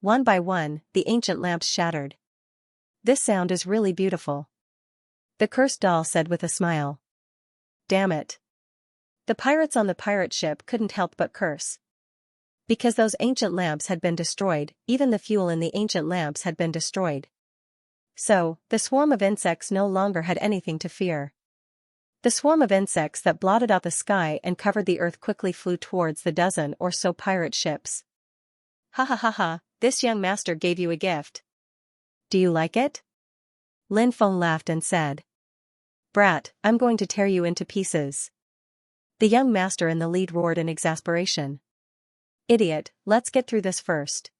One by one, the ancient lamps shattered. This sound is really beautiful. The cursed doll said with a smile. Damn it. The pirates on the pirate ship couldn't help but curse. Because those ancient lamps had been destroyed, even the fuel in the ancient lamps had been destroyed. So, the swarm of insects no longer had anything to fear. The swarm of insects that blotted out the sky and covered the earth quickly flew towards the dozen or so pirate ships. Ha ha ha ha, this young master gave you a gift. Do you like it? Lin Feng laughed and said. Brat, I'm going to tear you into pieces. The young master in the lead roared in exasperation. Idiot, let's get through this first.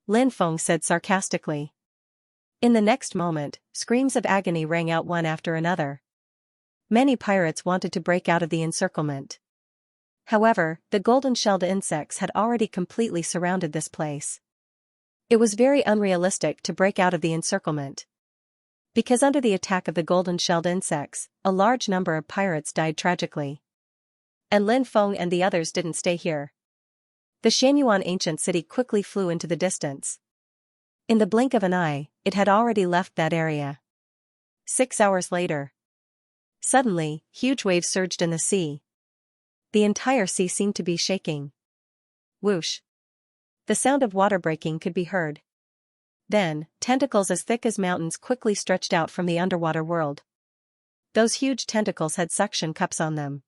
Lin Feng said sarcastically. In the next moment, screams of agony rang out one after another. Many pirates wanted to break out of the encirclement. However, the golden-shelled insects had already completely surrounded this place. It was very unrealistic to break out of the encirclement. Because under the attack of the golden-shelled insects, a large number of pirates died tragically. And Lin Feng and the others didn't stay here. The Xianxia ancient city quickly flew into the distance. In the blink of an eye, it had already left that area. 6 hours later. Suddenly, huge waves surged in the sea. The entire sea seemed to be shaking. Whoosh. The sound of water breaking could be heard. Then, tentacles as thick as mountains quickly stretched out from the underwater world. Those huge tentacles had suction cups on them.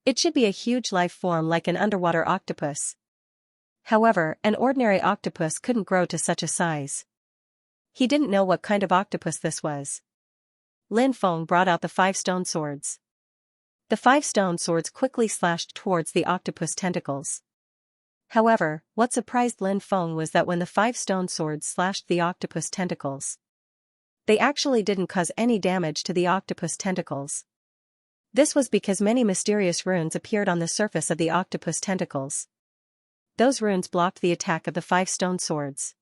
It should be a huge life form like an underwater octopus. However, an ordinary octopus couldn't grow to such a size. He didn't know what kind of octopus this was. Lin Feng brought out the 5 stone swords. The 5 stone swords quickly slashed towards the octopus tentacles. However, what surprised Lin Feng was that when the 5 stone swords slashed the octopus tentacles, they actually didn't cause any damage to the octopus tentacles. This was because many mysterious runes appeared on the surface of the octopus tentacles. Those runes blocked the attack of the 5 stone swords.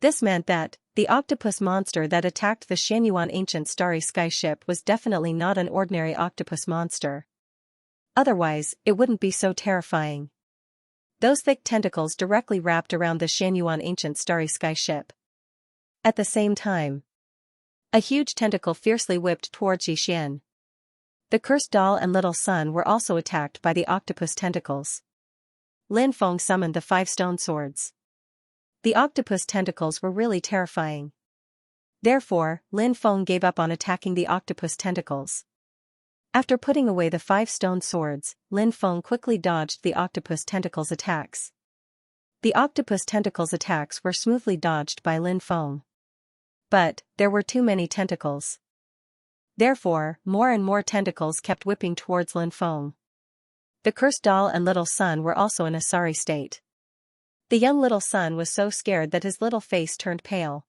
This meant that the octopus monster that attacked the Xianxia ancient starry sky ship was definitely not an ordinary octopus monster. Otherwise, it wouldn't be so terrifying. Those thick tentacles directly wrapped around the Xianyuan ancient starry sky ship. At the same time, a huge tentacle fiercely whipped towards Yixian. The cursed doll and little son were also attacked by the octopus tentacles. Lin Feng summoned the 5 stone swords. The octopus tentacles were really terrifying. Therefore, Lin Feng gave up on attacking the octopus tentacles. After putting away the 5 stone swords, Lin Feng quickly dodged the octopus tentacles' attacks. The octopus tentacles' attacks were smoothly dodged by Lin Feng. But, there were too many tentacles. Therefore, more and more tentacles kept whipping towards Lin Feng. The cursed doll and little son were also in a sorry state. The young little son was so scared that his little face turned pale.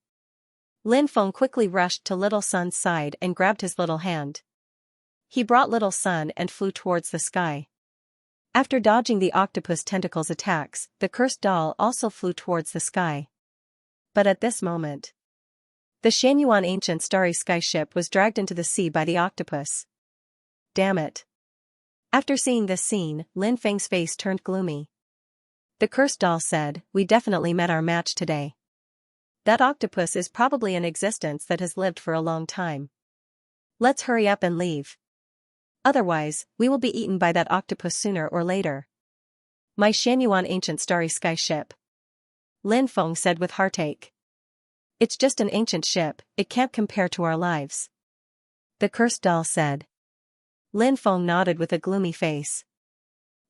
Lin Feng quickly rushed to little son's side and grabbed his little hand. He brought little son and flew towards the sky. After dodging the octopus tentacles' attacks, the cursed doll also flew towards the sky. But at this moment, the Xianyuan ancient starry sky ship was dragged into the sea by the octopus. Damn it. After seeing this scene, Lin Feng's face turned gloomy. The cursed doll said, "We definitely met our match today. That octopus is probably an existence that has lived for a long time. Let's hurry up and leave. Otherwise, we will be eaten by that octopus sooner or later." "My Xianyuan ancient starry sky ship," Lin Feng said with heartache. "It's just an ancient ship, it can't compare to our lives," the cursed doll said. Lin Feng nodded with a gloomy face.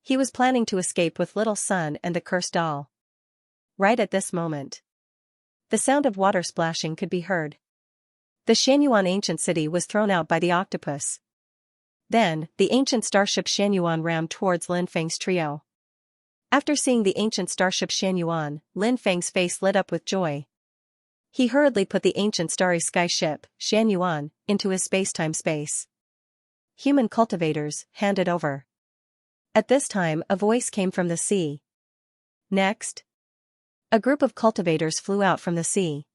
He was planning to escape with little son and the cursed doll. Right at this moment, the sound of water splashing could be heard. The Xianyuan ancient city was thrown out by the octopus. Then, the ancient starship Xianyuan rammed towards Lin Feng's trio. After seeing the ancient starship Xianyuan, Lin Feng's face lit up with joy. He hurriedly put the ancient starry sky ship, Xianyuan, into his space-time space. "Human cultivators, hand it over." At this time, a voice came from the sea. Next, a group of cultivators flew out from the sea.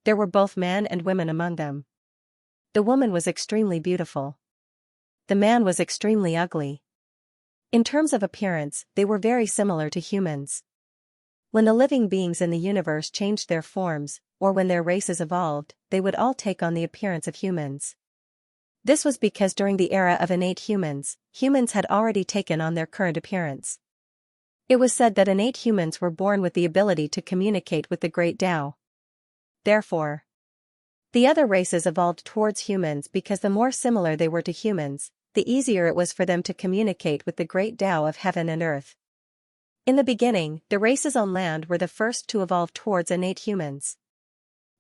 There were both men and women among them. The woman was extremely beautiful. The man was extremely ugly. In terms of appearance, they were very similar to humans. When the living beings in the universe changed their forms, or when their races evolved, they would all take on the appearance of humans. This was because during the era of innate humans, humans had already taken on their current appearance. It was said that innate humans were born with the ability to communicate with the Great Tao. Therefore, the other races evolved towards humans because the more similar they were to humans, the easier it was for them to communicate with the Great Tao of heaven and earth. In the beginning, the races on land were the first to evolve towards innate humans.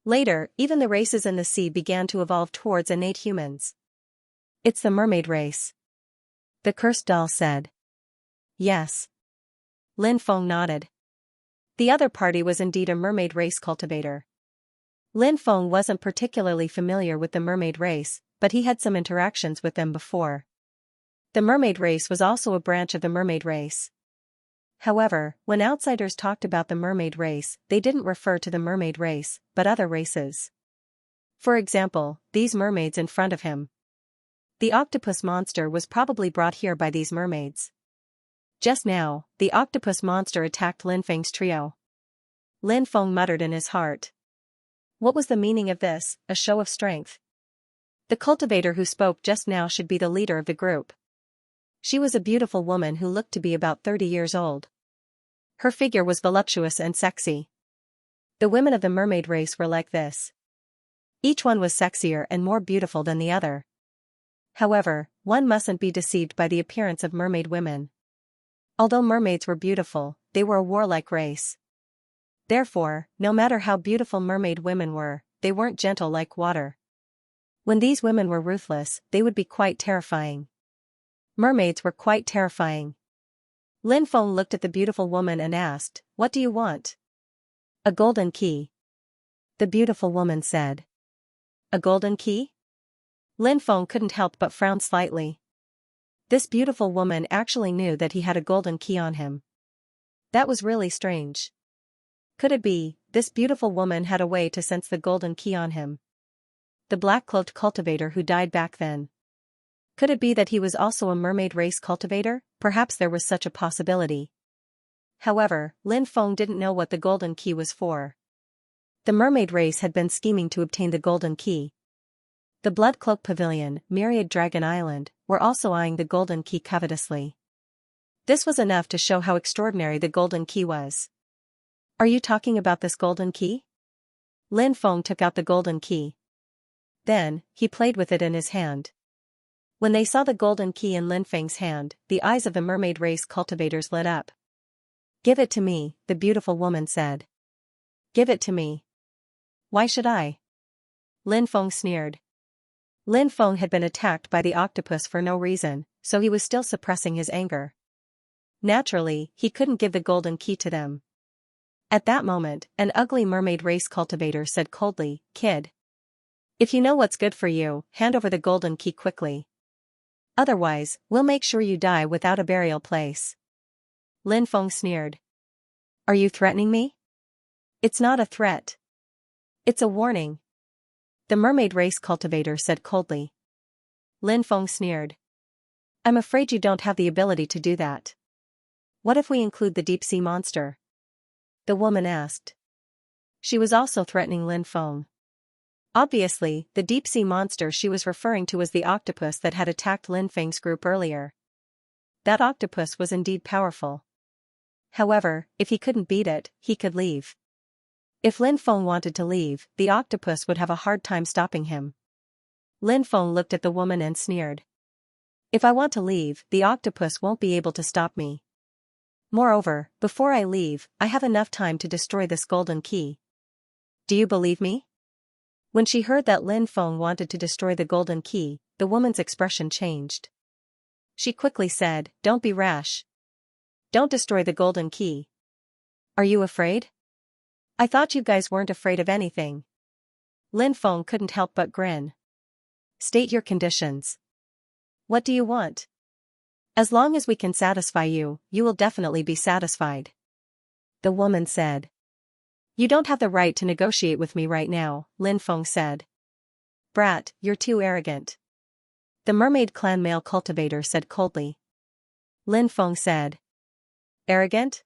Later, even the races in the sea began to evolve towards innate humans. "It's the mermaid race," the cursed doll said. "Yes." Lin Feng nodded. The other party was indeed a mermaid race cultivator. Lin Feng wasn't particularly familiar with the mermaid race, but he had some interactions with them before. The mermaid race was also a branch of the mermaid race. However, when outsiders talked about the mermaid race, they didn't refer to the mermaid race, but other races. For example, these mermaids in front of him. The octopus monster was probably brought here by these mermaids. Just now, the octopus monster attacked Lin Feng's trio. Lin Feng muttered in his heart. What was the meaning of this, a show of strength? The cultivator who spoke just now should be the leader of the group. She was a beautiful woman who looked to be about 30 years old. Her figure was voluptuous and sexy. The women of the mermaid race were like this. Each one was sexier and more beautiful than the other. However, one mustn't be deceived by the appearance of mermaid women. Although mermaids were beautiful, they were a warlike race. Therefore, no matter how beautiful mermaid women were, they weren't gentle like water. When these women were ruthless, they would be quite terrifying. Mermaids were quite terrifying. Lin Feng looked at the beautiful woman and asked, "What do you want?" "A golden key," the beautiful woman said. "A golden key?" Lin Feng couldn't help but frown slightly. This beautiful woman actually knew that he had a golden key on him. That was really strange. Could it be, this beautiful woman had a way to sense the golden key on him? The black-cloaked cultivator who died back then. Could it be that he was also a mermaid race cultivator? Perhaps there was such a possibility. However, Lin Feng didn't know what the golden key was for. The mermaid race had been scheming to obtain the golden key. The Blood Cloak Pavilion, Myriad Dragon Island, were also eyeing the golden key covetously. This was enough to show how extraordinary the golden key was. Are you talking about this golden key? Lin Feng took out the golden key. Then, he played with it in his hand. When they saw the golden key in Lin Feng's hand, the eyes of the mermaid race cultivators lit up. Give it to me, the beautiful woman said. Give it to me. Why should I? Lin Feng sneered. Lin Feng had been attacked by the octopus for no reason, so he was still suppressing his anger. Naturally, he couldn't give the golden key to them. At that moment, an ugly mermaid race cultivator said coldly, Kid. If you know what's good for you, hand over the golden key quickly. Otherwise, we'll make sure you die without a burial place. Lin Feng sneered. Are you threatening me? It's not a threat. It's a warning. The mermaid race cultivator said coldly. Lin Feng sneered. I'm afraid you don't have the ability to do that. What if we include the deep-sea monster? The woman asked. She was also threatening Lin Feng. Obviously, the deep-sea monster she was referring to was the octopus that had attacked Lin Feng's group earlier. That octopus was indeed powerful. However, if he couldn't beat it, he could leave. If Lin Feng wanted to leave, the octopus would have a hard time stopping him. Lin Feng looked at the woman and sneered. If I want to leave, the octopus won't be able to stop me. Moreover, before I leave, I have enough time to destroy this golden key. Do you believe me? When she heard that Lin Feng wanted to destroy the golden key, the woman's expression changed. She quickly said, Don't be rash. Don't destroy the golden key. Are you afraid? I thought you guys weren't afraid of anything. Lin Feng couldn't help but grin. State your conditions. What do you want? As long as we can satisfy you, you will definitely be satisfied. The woman said. You don't have the right to negotiate with me right now, Lin Feng said. Brat, you're too arrogant. The mermaid clan male cultivator said coldly. Lin Feng said. Arrogant?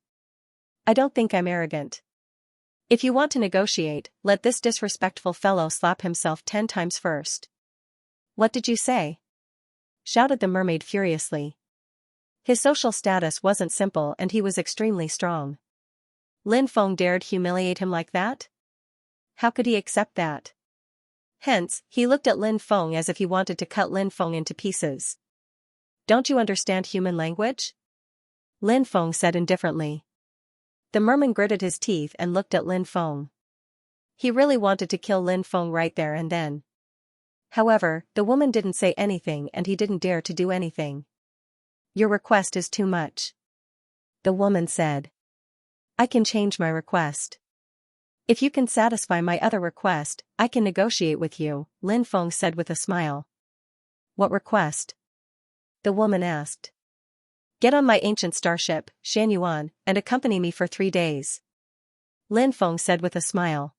I don't think I'm arrogant. If you want to negotiate, let this disrespectful fellow slap himself 10 times first. What did you say? Shouted the mermaid furiously. His social status wasn't simple and he was extremely strong. Lin Feng dared humiliate him like that? How could he accept that? Hence, he looked at Lin Feng as if he wanted to cut Lin Feng into pieces. Don't you understand human language? Lin Feng said indifferently. The merman gritted his teeth and looked at Lin Feng. He really wanted to kill Lin Feng right there and then. However, the woman didn't say anything and he didn't dare to do anything. Your request is too much. The woman said. I can change my request. If you can satisfy my other request, I can negotiate with you, Lin Feng said with a smile. What request? The woman asked. Get on my ancient starship, Xianxia, and accompany me for 3 days. Lin Feng said with a smile.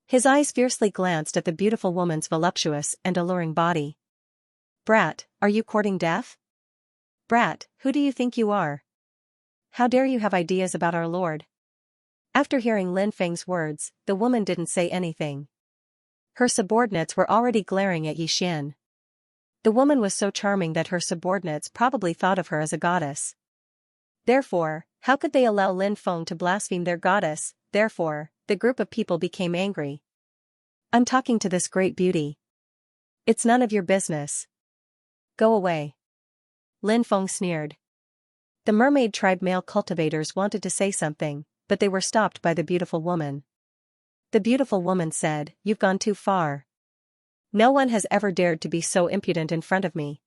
His eyes fiercely glanced at the beautiful woman's voluptuous and alluring body. Brat, are you courting death? Brat, who do you think you are? How dare you have ideas about our lord? After hearing Lin Feng's words, the woman didn't say anything. Her subordinates were already glaring at Yi Xian. The woman was so charming that her subordinates probably thought of her as a goddess. Therefore, how could they allow Lin Feng to blaspheme their goddess? Therefore, the group of people became angry. I'm talking to this great beauty. It's none of your business. Go away. Lin Feng sneered. The mermaid tribe male cultivators wanted to say something, but they were stopped by the beautiful woman. The beautiful woman said, You've gone too far. No one has ever dared to be so impudent in front of me.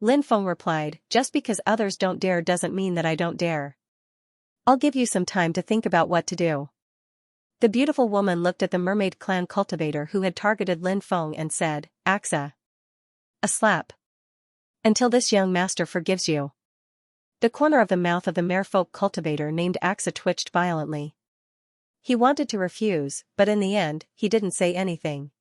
Lin Feng replied, Just because others don't dare doesn't mean that I don't dare. I'll give you some time to think about what to do. The beautiful woman looked at the mermaid clan cultivator who had targeted Lin Feng and said, Axa. A slap. Until this young master forgives you. The corner of the mouth of the merfolk cultivator named Axa twitched violently. He wanted to refuse, but in the end, he didn't say anything.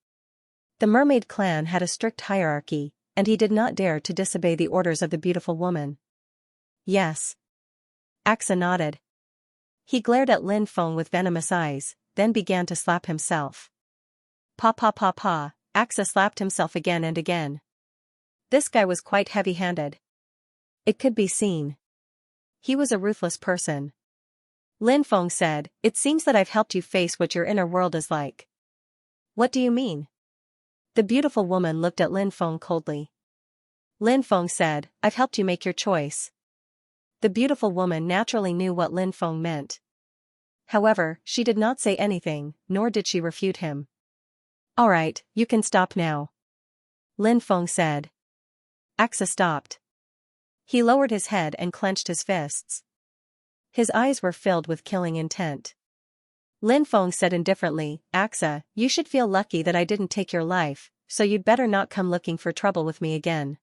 The mermaid clan had a strict hierarchy, and he did not dare to disobey the orders of the beautiful woman. Yes. Xianxia nodded. He glared at Lin Feng with venomous eyes, then began to slap himself. Pa pa pa pa, Xianxia slapped himself again and again. This guy was quite heavy-handed. It could be seen. He was a ruthless person. Lin Feng said, "It seems that I've helped you face what your inner world is like." What do you mean? The beautiful woman looked at Lin Feng coldly. Lin Feng said, "I've helped you make your choice." The beautiful woman naturally knew what Lin Feng meant. However, she did not say anything, nor did she refute him. "All right, you can stop now," Lin Feng said. Xianxia stopped. He lowered his head and clenched his fists. His eyes were filled with killing intent. Lin Feng said indifferently, "Xianxia, you should feel lucky that I didn't take your life, so you'd better not come looking for trouble with me again.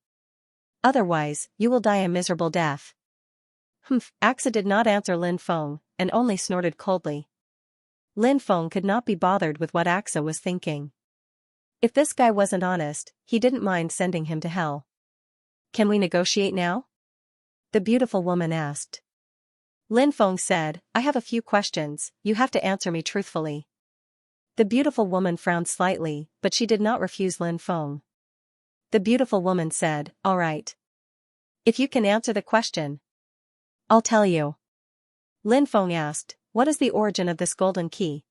Otherwise, you will die a miserable death." Xianxia did not answer Lin Feng, and only snorted coldly. Lin Feng could not be bothered with what Xianxia was thinking. If this guy wasn't honest, he didn't mind sending him to hell. "Can we negotiate now?" the beautiful woman asked. Lin Feng said, "I have a few questions, you have to answer me truthfully." The beautiful woman frowned slightly, but she did not refuse Lin Feng. The beautiful woman said, "All right. If you can answer the question, I'll tell you." Lin Feng asked, "What is the origin of this golden key?"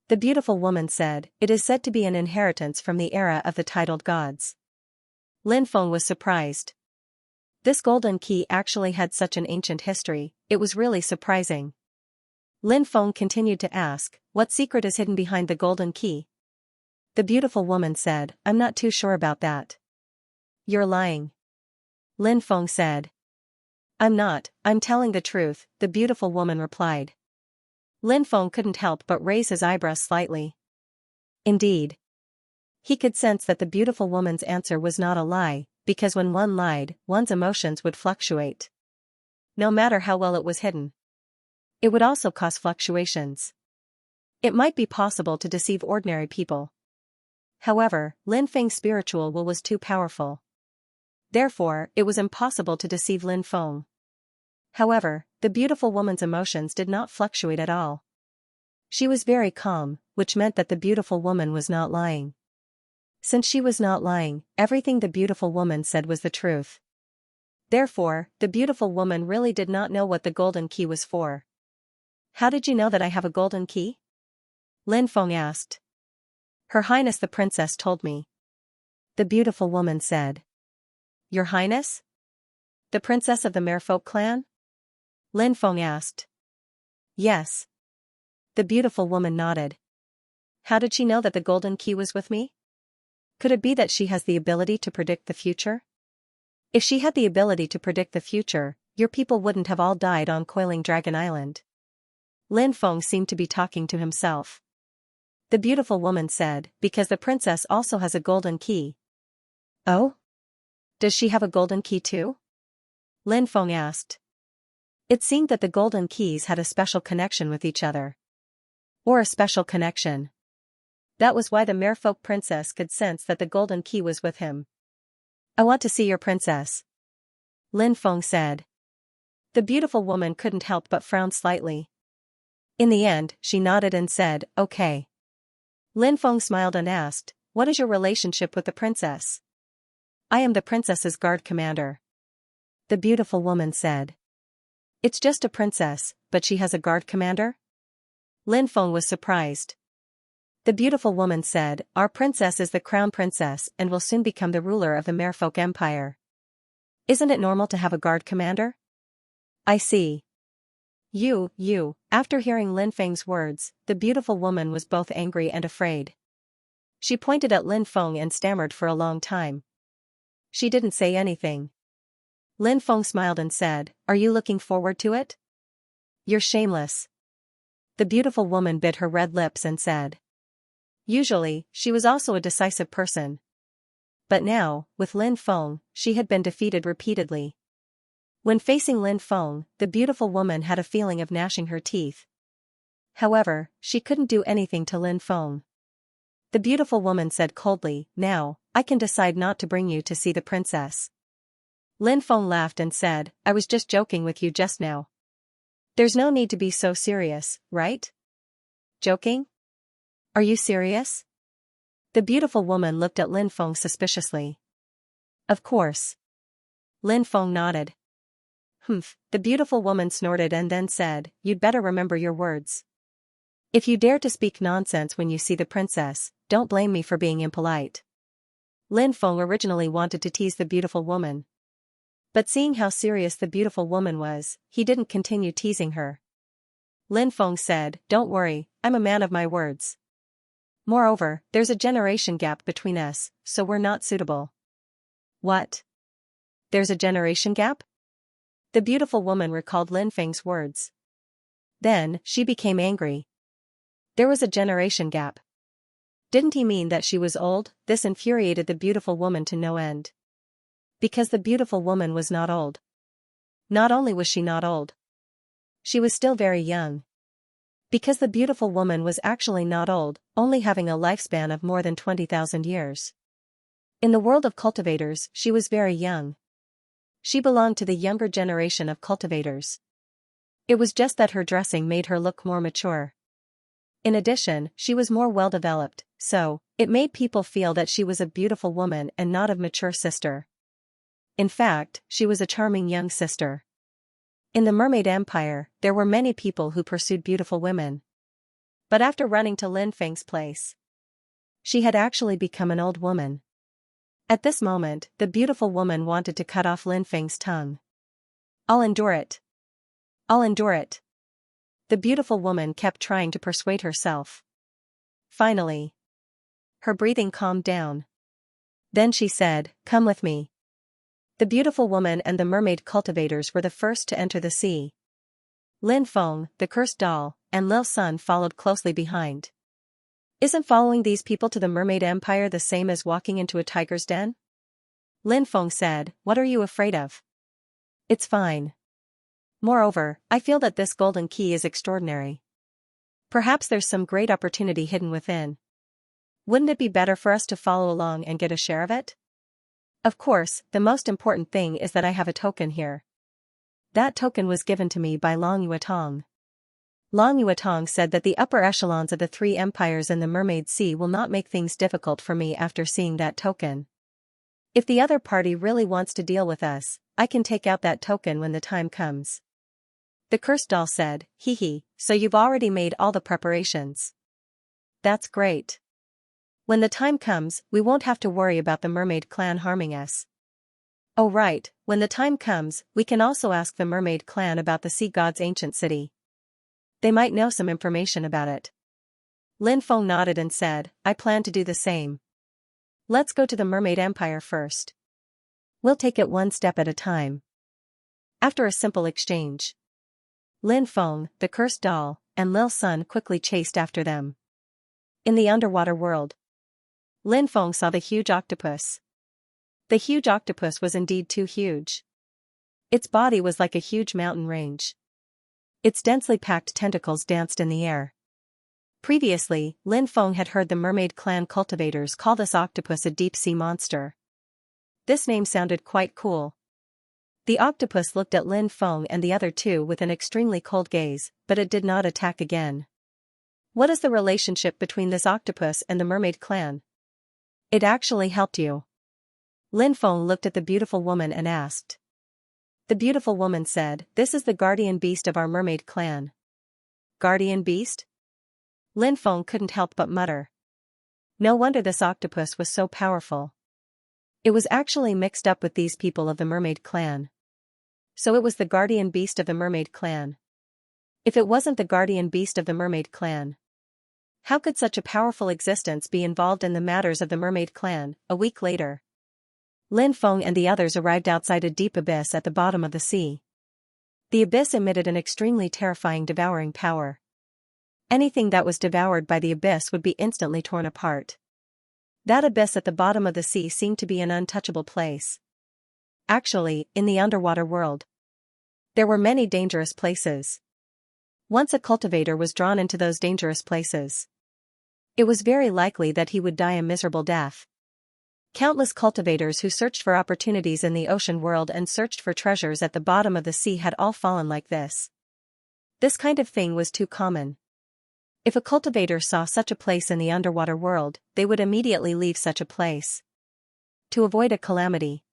The beautiful woman said, "It is said to be an inheritance from the era of the titled gods." Lin Feng was surprised. This golden key actually had such an ancient history, it was really surprising. Lin Feng continued to ask, "What secret is hidden behind the golden key?" The beautiful woman said, "I'm not too sure about that." "You're lying," Lin Feng said. "I'm not, I'm telling the truth," the beautiful woman replied. Lin Feng couldn't help but raise his eyebrows slightly. Indeed. He could sense that the beautiful woman's answer was not a lie, because when one lied, one's emotions would fluctuate. No matter how well it was hidden. It would also cause fluctuations. It might be possible to deceive ordinary people. However, Lin Feng's spiritual will was too powerful. Therefore, it was impossible to deceive Lin Feng. However, the beautiful woman's emotions did not fluctuate at all. She was very calm, which meant that the beautiful woman was not lying. Since she was not lying, everything the beautiful woman said was the truth. Therefore, the beautiful woman really did not know what the golden key was for. "How did you know that I have a golden key?" Lin Feng asked. "Her Highness the Princess told me," the beautiful woman said. "Your Highness? The Princess of the Merfolk clan?" Lin Feng asked. "Yes." The beautiful woman nodded. "How did she know that the golden key was with me? Could it be that she has the ability to predict the future? If she had the ability to predict the future, your people wouldn't have all died on Coiling Dragon Island." Lin Feng seemed to be talking to himself. The beautiful woman said, "Because the princess also has a golden key." "Oh? Does she have a golden key too?" Lin Feng asked. It seemed that the golden keys had a special connection with each other. Or a special connection. That was why the Merfolk princess could sense that the golden key was with him. "I want to see your princess," Lin Feng said. The beautiful woman couldn't help but frown slightly. In the end, she nodded and said, "Okay." Lin Feng smiled and asked, "What is your relationship with the princess?" "I am the princess's guard commander," the beautiful woman said. "It's just a princess, but she has a guard commander?" Lin Feng was surprised. The beautiful woman said, "Our princess is the crown princess and will soon become the ruler of the Merfolk Empire. Isn't it normal to have a guard commander?" "I see." After hearing Lin Feng's words, the beautiful woman was both angry and afraid. She pointed at Lin Feng and stammered for a long time. She didn't say anything. Lin Feng smiled and said, "Are you looking forward to it?" "You're shameless." The beautiful woman bit her red lips and said. Usually, she was also a decisive person. But now, with Lin Feng, she had been defeated repeatedly. When facing Lin Feng, the beautiful woman had a feeling of gnashing her teeth. However, she couldn't do anything to Lin Feng. The beautiful woman said coldly, now, I can decide not to bring you to see the princess. Lin Feng laughed and said, I was just joking with you just now. There's no need to be so serious, right? Joking? Are you serious? The beautiful woman looked at Lin Feng suspiciously. Of course. Lin Feng nodded. Humph, the beautiful woman snorted and then said, you'd better remember your words. If you dare to speak nonsense when you see the princess, don't blame me for being impolite. Lin Feng originally wanted to tease the beautiful woman. But seeing how serious the beautiful woman was, he didn't continue teasing her. Lin Feng said, don't worry, I'm a man of my words. Moreover, there's a generation gap between us, so we're not suitable. What? There's a generation gap? The beautiful woman recalled Lin Feng's words. Then, she became angry. There was a generation gap. Didn't he mean that she was old? This infuriated the beautiful woman to no end. Because the beautiful woman was not old. Not only was she not old, she was still very young. Because the beautiful woman was actually not old, only having a lifespan of more than 20,000 years. In the world of cultivators, she was very young. She belonged to the younger generation of cultivators. It was just that her dressing made her look more mature. In addition, she was more well-developed, so, it made people feel that she was a beautiful woman and not a mature sister. In fact, she was a charming young sister. In the Mermaid Empire, there were many people who pursued beautiful women. But after running to Lin Feng's place, she had actually become an old woman. At this moment, the beautiful woman wanted to cut off Lin Feng's tongue. I'll endure it. I'll endure it. The beautiful woman kept trying to persuade herself. Finally, her breathing calmed down. Then she said, come with me. The beautiful woman and the mermaid cultivators were the first to enter the sea. Lin Feng, the cursed doll, and Lil Sun followed closely behind. Isn't following these people to the Mermaid Empire the same as walking into a tiger's den? Lin Feng said, what are you afraid of? It's fine. Moreover, I feel that this golden key is extraordinary. Perhaps there's some great opportunity hidden within. Wouldn't it be better for us to follow along and get a share of it? Of course, the most important thing is that I have a token here. That token was given to me by Long Yuetong. Long Yuetong said that the upper echelons of the three empires in the Mermaid Sea will not make things difficult for me after seeing that token. If the other party really wants to deal with us, I can take out that token when the time comes. The cursed doll said, hee hee, so you've already made all the preparations. That's great. When the time comes, we won't have to worry about the mermaid clan harming us. Oh right, when the time comes, we can also ask the mermaid clan about the sea god's ancient city. They might know some information about it. Lin Feng nodded and said, I plan to do the same. Let's go to the Mermaid Empire first. We'll take it one step at a time. After a simple exchange, Lin Feng, the cursed doll, and Lil Sun quickly chased after them. In the underwater world, Lin Feng saw the huge octopus. The huge octopus was indeed too huge. Its body was like a huge mountain range. Its densely packed tentacles danced in the air. Previously, Lin Feng had heard the mermaid clan cultivators call this octopus a deep-sea monster. This name sounded quite cool. The octopus looked at Lin Feng and the other two with an extremely cold gaze, but it did not attack again. What is the relationship between this octopus and the mermaid clan? It actually helped you. Lin Feng looked at the beautiful woman and asked. The beautiful woman said, this is the guardian beast of our mermaid clan. Guardian beast? Lin Feng couldn't help but mutter. No wonder this octopus was so powerful. It was actually mixed up with these people of the mermaid clan. So it was the guardian beast of the mermaid clan. If it wasn't the guardian beast of the mermaid clan, how could such a powerful existence be involved in the matters of the mermaid clan? A week later, Lin Feng and the others arrived outside a deep abyss at the bottom of the sea. The abyss emitted an extremely terrifying devouring power. Anything that was devoured by the abyss would be instantly torn apart. That abyss at the bottom of the sea seemed to be an untouchable place. Actually, in the underwater world, there were many dangerous places. Once a cultivator was drawn into those dangerous places, It was very likely that he would die a miserable death. Countless cultivators who searched for opportunities in the ocean world and searched for treasures at the bottom of the sea had all fallen like this. This kind of thing was too common. If a cultivator saw such a place in the underwater world, they would immediately leave such a place to avoid a calamity.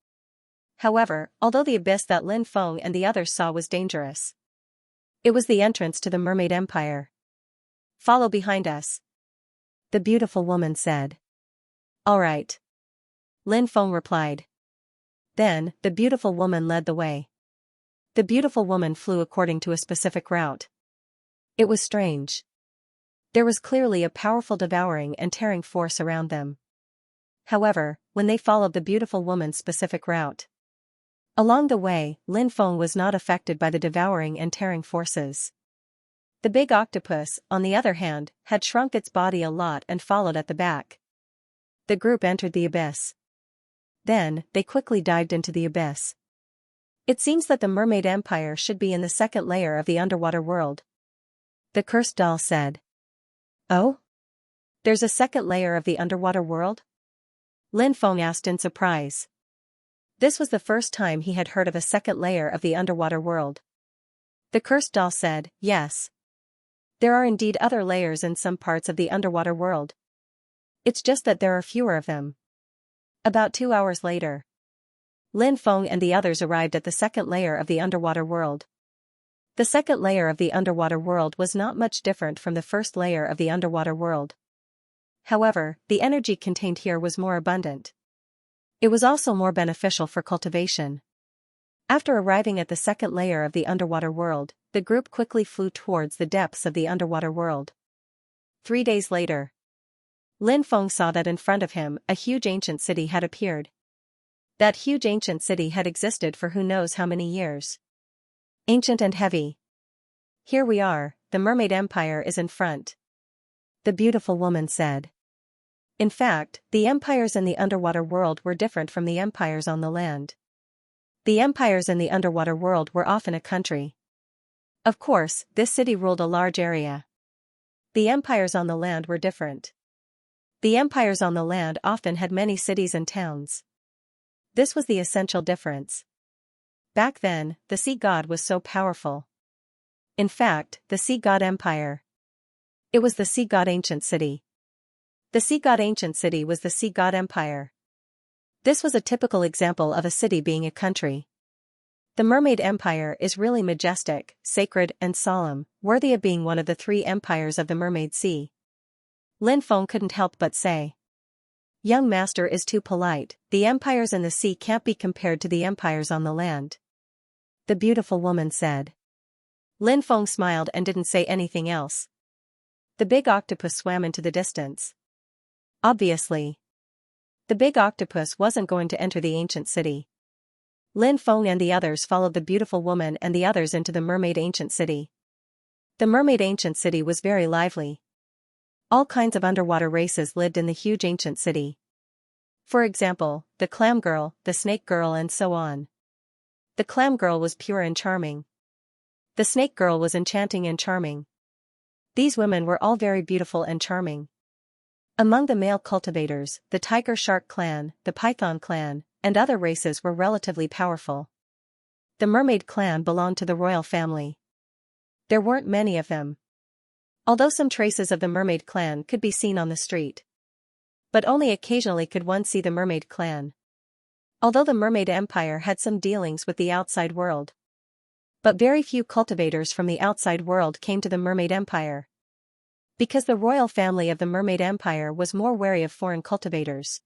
However, although the abyss that Lin Feng and the others saw was dangerous, it was the entrance to the Mermaid Empire. "Follow behind us," the beautiful woman said. "All right," Lin Feng replied. Then, the beautiful woman led the way. The beautiful woman flew according to a specific route. It was strange. There was clearly a powerful devouring and tearing force around them. However, when they followed the beautiful woman's specific route, along the way, Lin Feng was not affected by the devouring and tearing forces. The big octopus, on the other hand, had shrunk its body a lot and followed at the back. The group entered the abyss. Then, they quickly dived into the abyss. It seems that the Mermaid Empire should be in the second layer of the underwater world, the cursed doll said. "Oh? There's a second layer of the underwater world?" Lin Feng asked in surprise. This was the first time he had heard of a second layer of the underwater world. The cursed doll said, "Yes. There are indeed other layers in some parts of the underwater world. It's just that there are fewer of them." About 2 hours later, Lin Feng and the others arrived at the second layer of the underwater world. The second layer of the underwater world was not much different from the first layer of the underwater world. However, the energy contained here was more abundant. It was also more beneficial for cultivation. After arriving at the second layer of the underwater world, the group quickly flew towards the depths of the underwater world. 3 days later, Lin Feng saw that in front of him, a huge ancient city had appeared. That huge ancient city had existed for who knows how many years. Ancient and heavy. "Here we are, the Mermaid Empire is in front," the beautiful woman said. In fact, the empires in the underwater world were different from the empires on the land. The empires in the underwater world were often a country. Of course, this city ruled a large area. The empires on the land were different. The empires on the land often had many cities and towns. This was the essential difference. Back then, the sea god was so powerful. In fact, the sea god empire. It was the sea god ancient city. The sea god ancient city was the sea god empire. This was a typical example of a city being a country. The Mermaid Empire is really majestic, sacred and solemn, worthy of being one of the 3 empires of the Mermaid Sea. Lin Feng couldn't help but say. "Young master is too polite, the empires in the sea can't be compared to the empires on the land," the beautiful woman said. Lin Feng smiled and didn't say anything else. The big octopus swam into the distance. Obviously, the big octopus wasn't going to enter the ancient city. Lin Feng and the others followed the beautiful woman and the others into the Mermaid Ancient City. The Mermaid Ancient City was very lively. All kinds of underwater races lived in the huge ancient city. For example, the clam girl, the snake girl and so on. The clam girl was pure and charming. The snake girl was enchanting and charming. These women were all very beautiful and charming. Among the male cultivators, the tiger shark clan, the python clan, and other races were relatively powerful. The mermaid clan belonged to the royal family. There weren't many of them, although some traces of the mermaid clan could be seen on the street. But only occasionally could one see the mermaid clan. Although the Mermaid Empire had some dealings with the outside world, but very few cultivators from the outside world came to the Mermaid Empire, because the royal family of the Mermaid Empire was more wary of foreign cultivators.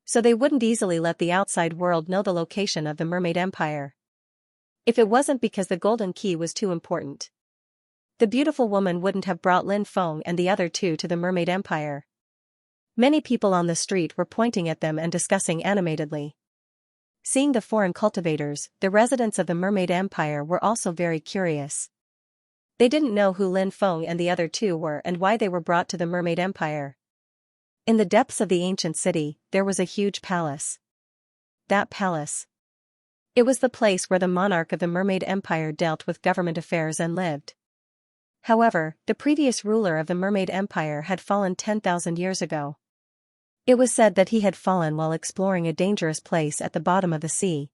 So they wouldn't easily let the outside world know the location of the Mermaid Empire. If it wasn't because the golden key was too important, the beautiful woman wouldn't have brought Lin Feng and the other 2 to the Mermaid Empire. Many people on the street were pointing at them and discussing animatedly. Seeing the foreign cultivators, the residents of the Mermaid Empire were also very curious. They didn't know who Lin Feng and the other 2 were and why they were brought to the Mermaid Empire. In the depths of the ancient city, there was a huge palace. That palace. It was the place where the monarch of the Mermaid Empire dealt with government affairs and lived. However, the previous ruler of the Mermaid Empire had fallen 10,000 years ago. It was said that he had fallen while exploring a dangerous place at the bottom of the sea.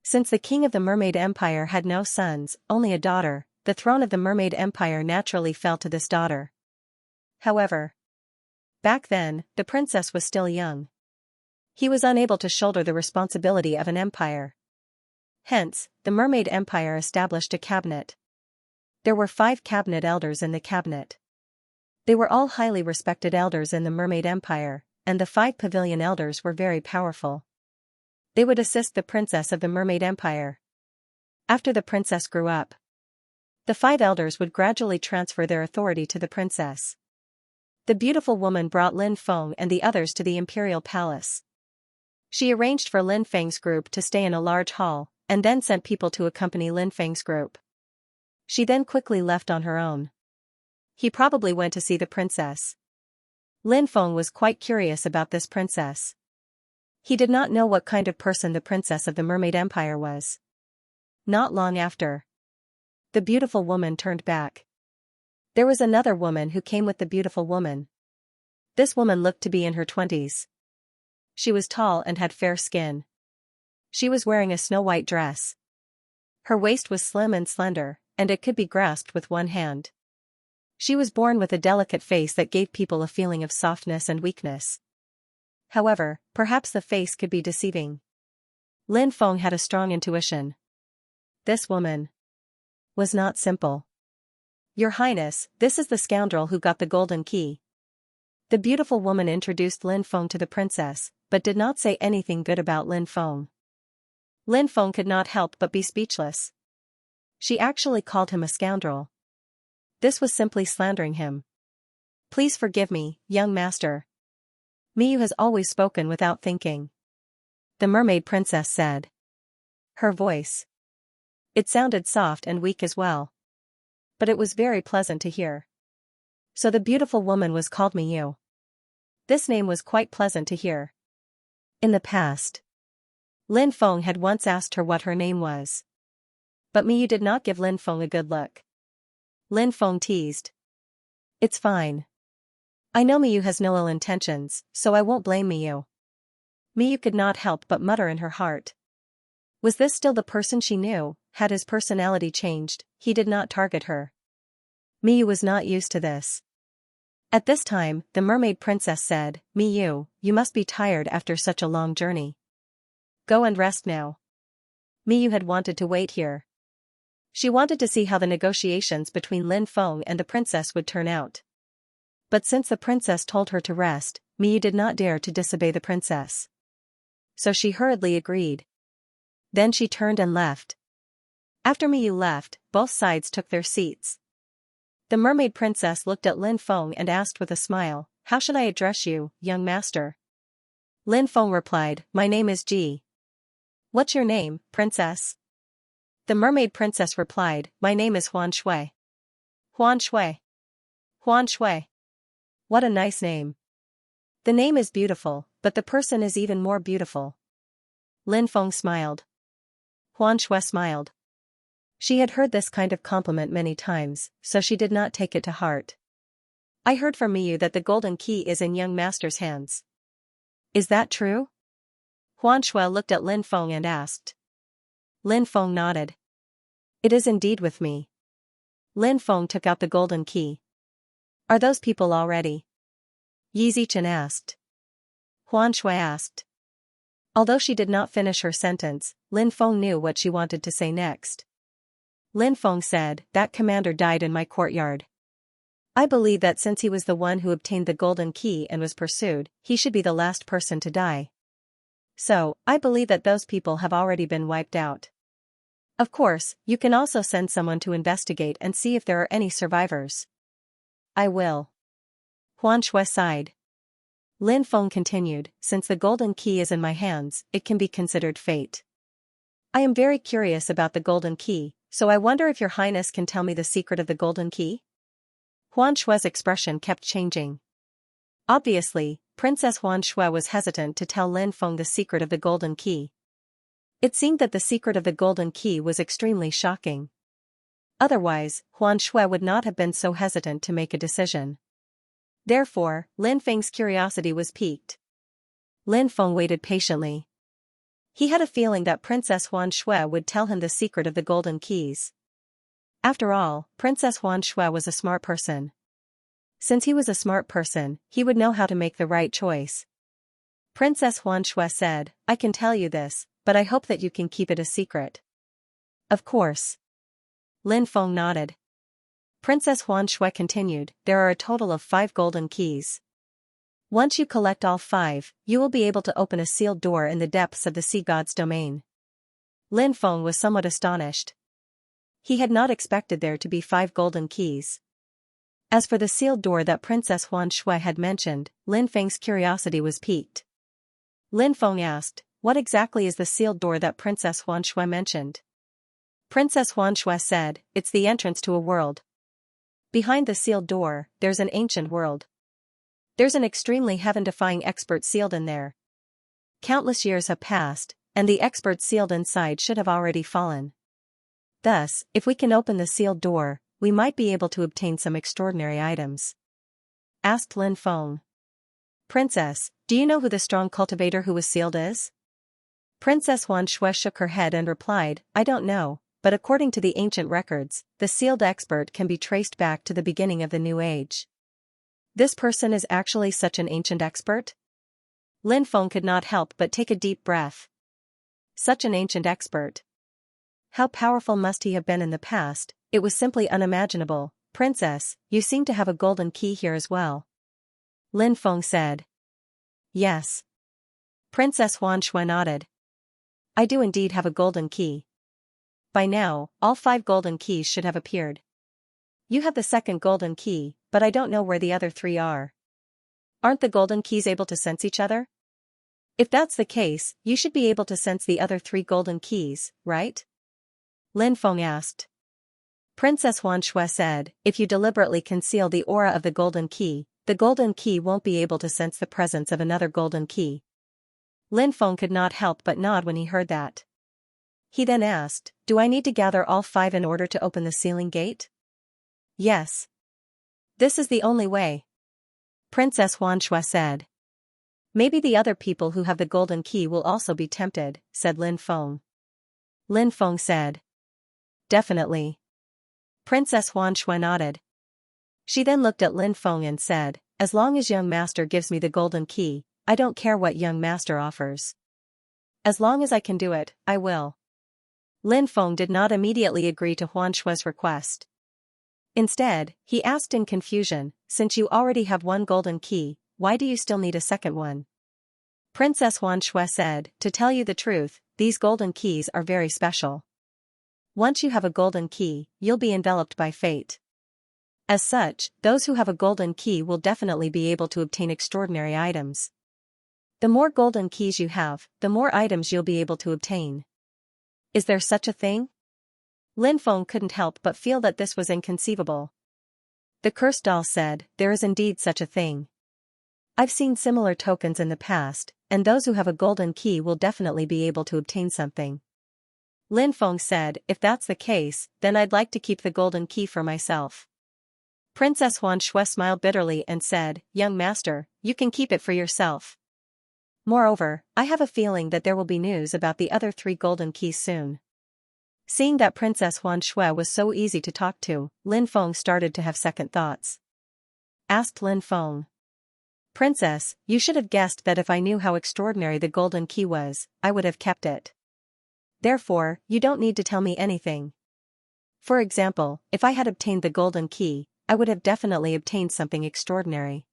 Since the king of the Mermaid Empire had no sons, only a daughter, the throne of the Mermaid Empire naturally fell to this daughter. However, back then, the princess was still young. He was unable to shoulder the responsibility of an empire. Hence, the Mermaid Empire established a cabinet. There were 5 cabinet elders in the cabinet. They were all highly respected elders in the Mermaid Empire, and the 5 pavilion elders were very powerful. They would assist the princess of the Mermaid Empire. After the princess grew up, the 5 elders would gradually transfer their authority to the princess. The beautiful woman brought Lin Feng and the others to the imperial palace. She arranged for Lin Feng's group to stay in a large hall, and then sent people to accompany Lin Feng's group. She then quickly left on her own. He probably went to see the princess. Lin Feng was quite curious about this princess. He did not know what kind of person the princess of the Mermaid Empire was. Not long after, the beautiful woman turned back. There was another woman who came with the beautiful woman. This woman looked to be in her 20s. She was tall and had fair skin. She was wearing a snow-white dress. Her waist was slim and slender, and it could be grasped with one hand. She was born with a delicate face that gave people a feeling of softness and weakness. However, perhaps the face could be deceiving. Lin Feng had a strong intuition. This woman was not simple. Your Highness, this is the scoundrel who got the golden key. The beautiful woman introduced Lin Feng to the princess, but did not say anything good about Lin Feng. Lin Feng could not help but be speechless. She actually called him a scoundrel. This was simply slandering him. Please forgive me, young master. Miyu has always spoken without thinking. The mermaid princess said. Her voice. It sounded soft and weak as well. But it was very pleasant to hear. So the beautiful woman was called Miyu. This name was quite pleasant to hear. In the past, Lin Feng had once asked her what her name was. But Miyu did not give Lin Feng a good look. Lin Feng teased. It's fine. I know Miyu has no ill intentions, so I won't blame Miyu. Miyu could not help but mutter in her heart. Was this still the person she knew? Had his personality changed? He did not target her. Miyu was not used to this. At this time, the mermaid princess said, Miyu, you must be tired after such a long journey. Go and rest now. Miyu had wanted to wait here. She wanted to see how the negotiations between Lin Feng and the princess would turn out. But since the princess told her to rest, Miyu did not dare to disobey the princess. So she hurriedly agreed. Then she turned and left. After Miyu left, both sides took their seats. The mermaid princess looked at Lin Feng and asked with a smile, How should I address you, young master? Lin Feng replied, My name is Ji. What's your name, princess? The mermaid princess replied, My name is Huan Shui. Huan Shui. Huan Shui. What a nice name. The name is beautiful, but the person is even more beautiful. Lin Feng smiled. Huan Shui smiled. She had heard this kind of compliment many times, so she did not take it to heart. I heard from Miyu that the golden key is in young master's hands. Is that true? Huan Shui looked at Lin Feng and asked. Lin Feng nodded. It is indeed with me. Lin Feng took out the golden key. Are those people all ready? Yi Zichen asked. Huan Shui asked. Although she did not finish her sentence, Lin Feng knew what she wanted to say next. Lin Feng said, That commander died in my courtyard. I believe that since he was the one who obtained the golden key and was pursued, he should be the last person to die. So, I believe that those people have already been wiped out. Of course, you can also send someone to investigate and see if there are any survivors. I will. Huan Shui sighed. Lin Feng continued, Since the golden key is in my hands, it can be considered fate. I am very curious about the golden key, so I wonder if your highness can tell me the secret of the golden key? Huan Shui's expression kept changing. Obviously, Princess Huan Shui was hesitant to tell Lin Feng the secret of the golden key. It seemed that the secret of the golden key was extremely shocking. Otherwise, Huan Shui would not have been so hesitant to make a decision. Therefore, Lin Feng's curiosity was piqued. Lin Feng waited patiently. He had a feeling that Princess Huan Shui would tell him the secret of the golden keys. After all, Princess Huan Shui was a smart person. Since he was a smart person, he would know how to make the right choice. Princess Huan Shui said, "I can tell you this, but I hope that you can keep it a secret." "Of course." Lin Feng nodded. Princess Huan Shui continued, "There are a total of 5 golden keys. Once you collect all 5, you will be able to open a sealed door in the depths of the sea god's domain." Lin Feng was somewhat astonished. He had not expected there to be 5 golden keys. As for the sealed door that Princess Huan Shui had mentioned, Lin Feng's curiosity was piqued. Lin Feng asked, "What exactly is the sealed door that Princess Huan Shui mentioned?" Princess Huan Shui said, "It's the entrance to a world. Behind the sealed door, there's an ancient world. There's an extremely heaven-defying expert sealed in there. Countless years have passed, and the expert sealed inside should have already fallen. Thus, if we can open the sealed door, we might be able to obtain some extraordinary items." Asked Lin Feng. "Princess, do you know who the strong cultivator who was sealed is?" Princess Huan Shui shook her head and replied, "I don't know, but according to the ancient records, the sealed expert can be traced back to the beginning of the New Age." "This person is actually such an ancient expert?" Lin Feng could not help but take a deep breath. Such an ancient expert. How powerful must he have been in the past? It was simply unimaginable. "Princess, you seem to have a golden key here as well." Lin Feng said. "Yes." Princess Huan Shui nodded. "I do indeed have a golden key. By now, all 5 golden keys should have appeared. You have the second golden key, but I don't know where the other 3 are. Aren't the golden keys able to sense each other? If that's the case, you should be able to sense the other 3 golden keys, right?" Lin Feng asked. Princess Huan Shui said, "If you deliberately conceal the aura of the golden key won't be able to sense the presence of another golden key." Lin Feng could not help but nod when he heard that. He then asked, "Do I need to gather all 5 in order to open the sealing gate?" "Yes. This is the only way." Princess Huan Shui said. "Maybe the other people who have the golden key will also be tempted," said Lin Feng. Lin Feng said. "Definitely." Princess Huan Shui nodded. She then looked at Lin Feng and said, "As long as young master gives me the golden key, I don't care what young master offers. As long as I can do it, I will." Lin Feng did not immediately agree to Huan Shui's request. Instead, he asked in confusion, "Since you already have 1 golden key, why do you still need a second one?" Princess Huan Shui said, "To tell you the truth, these golden keys are very special. Once you have a golden key, you'll be enveloped by fate. As such, those who have a golden key will definitely be able to obtain extraordinary items. The more golden keys you have, the more items you'll be able to obtain." "Is there such a thing?" Lin Feng couldn't help but feel that this was inconceivable. The cursed doll said, "There is indeed such a thing. I've seen similar tokens in the past, and those who have a golden key will definitely be able to obtain something." Lin Feng said, "If that's the case, then I'd like to keep the golden key for myself." Princess Huan Shui smiled bitterly and said, "Young master, you can keep it for yourself. Moreover, I have a feeling that there will be news about the other 3 golden keys soon." Seeing that Princess Huan Shui was so easy to talk to, Lin Feng started to have second thoughts. Asked Lin Feng. "Princess, you should have guessed that if I knew how extraordinary the golden key was, I would have kept it. Therefore, you don't need to tell me anything. For example, if I had obtained the golden key, I would have definitely obtained something extraordinary.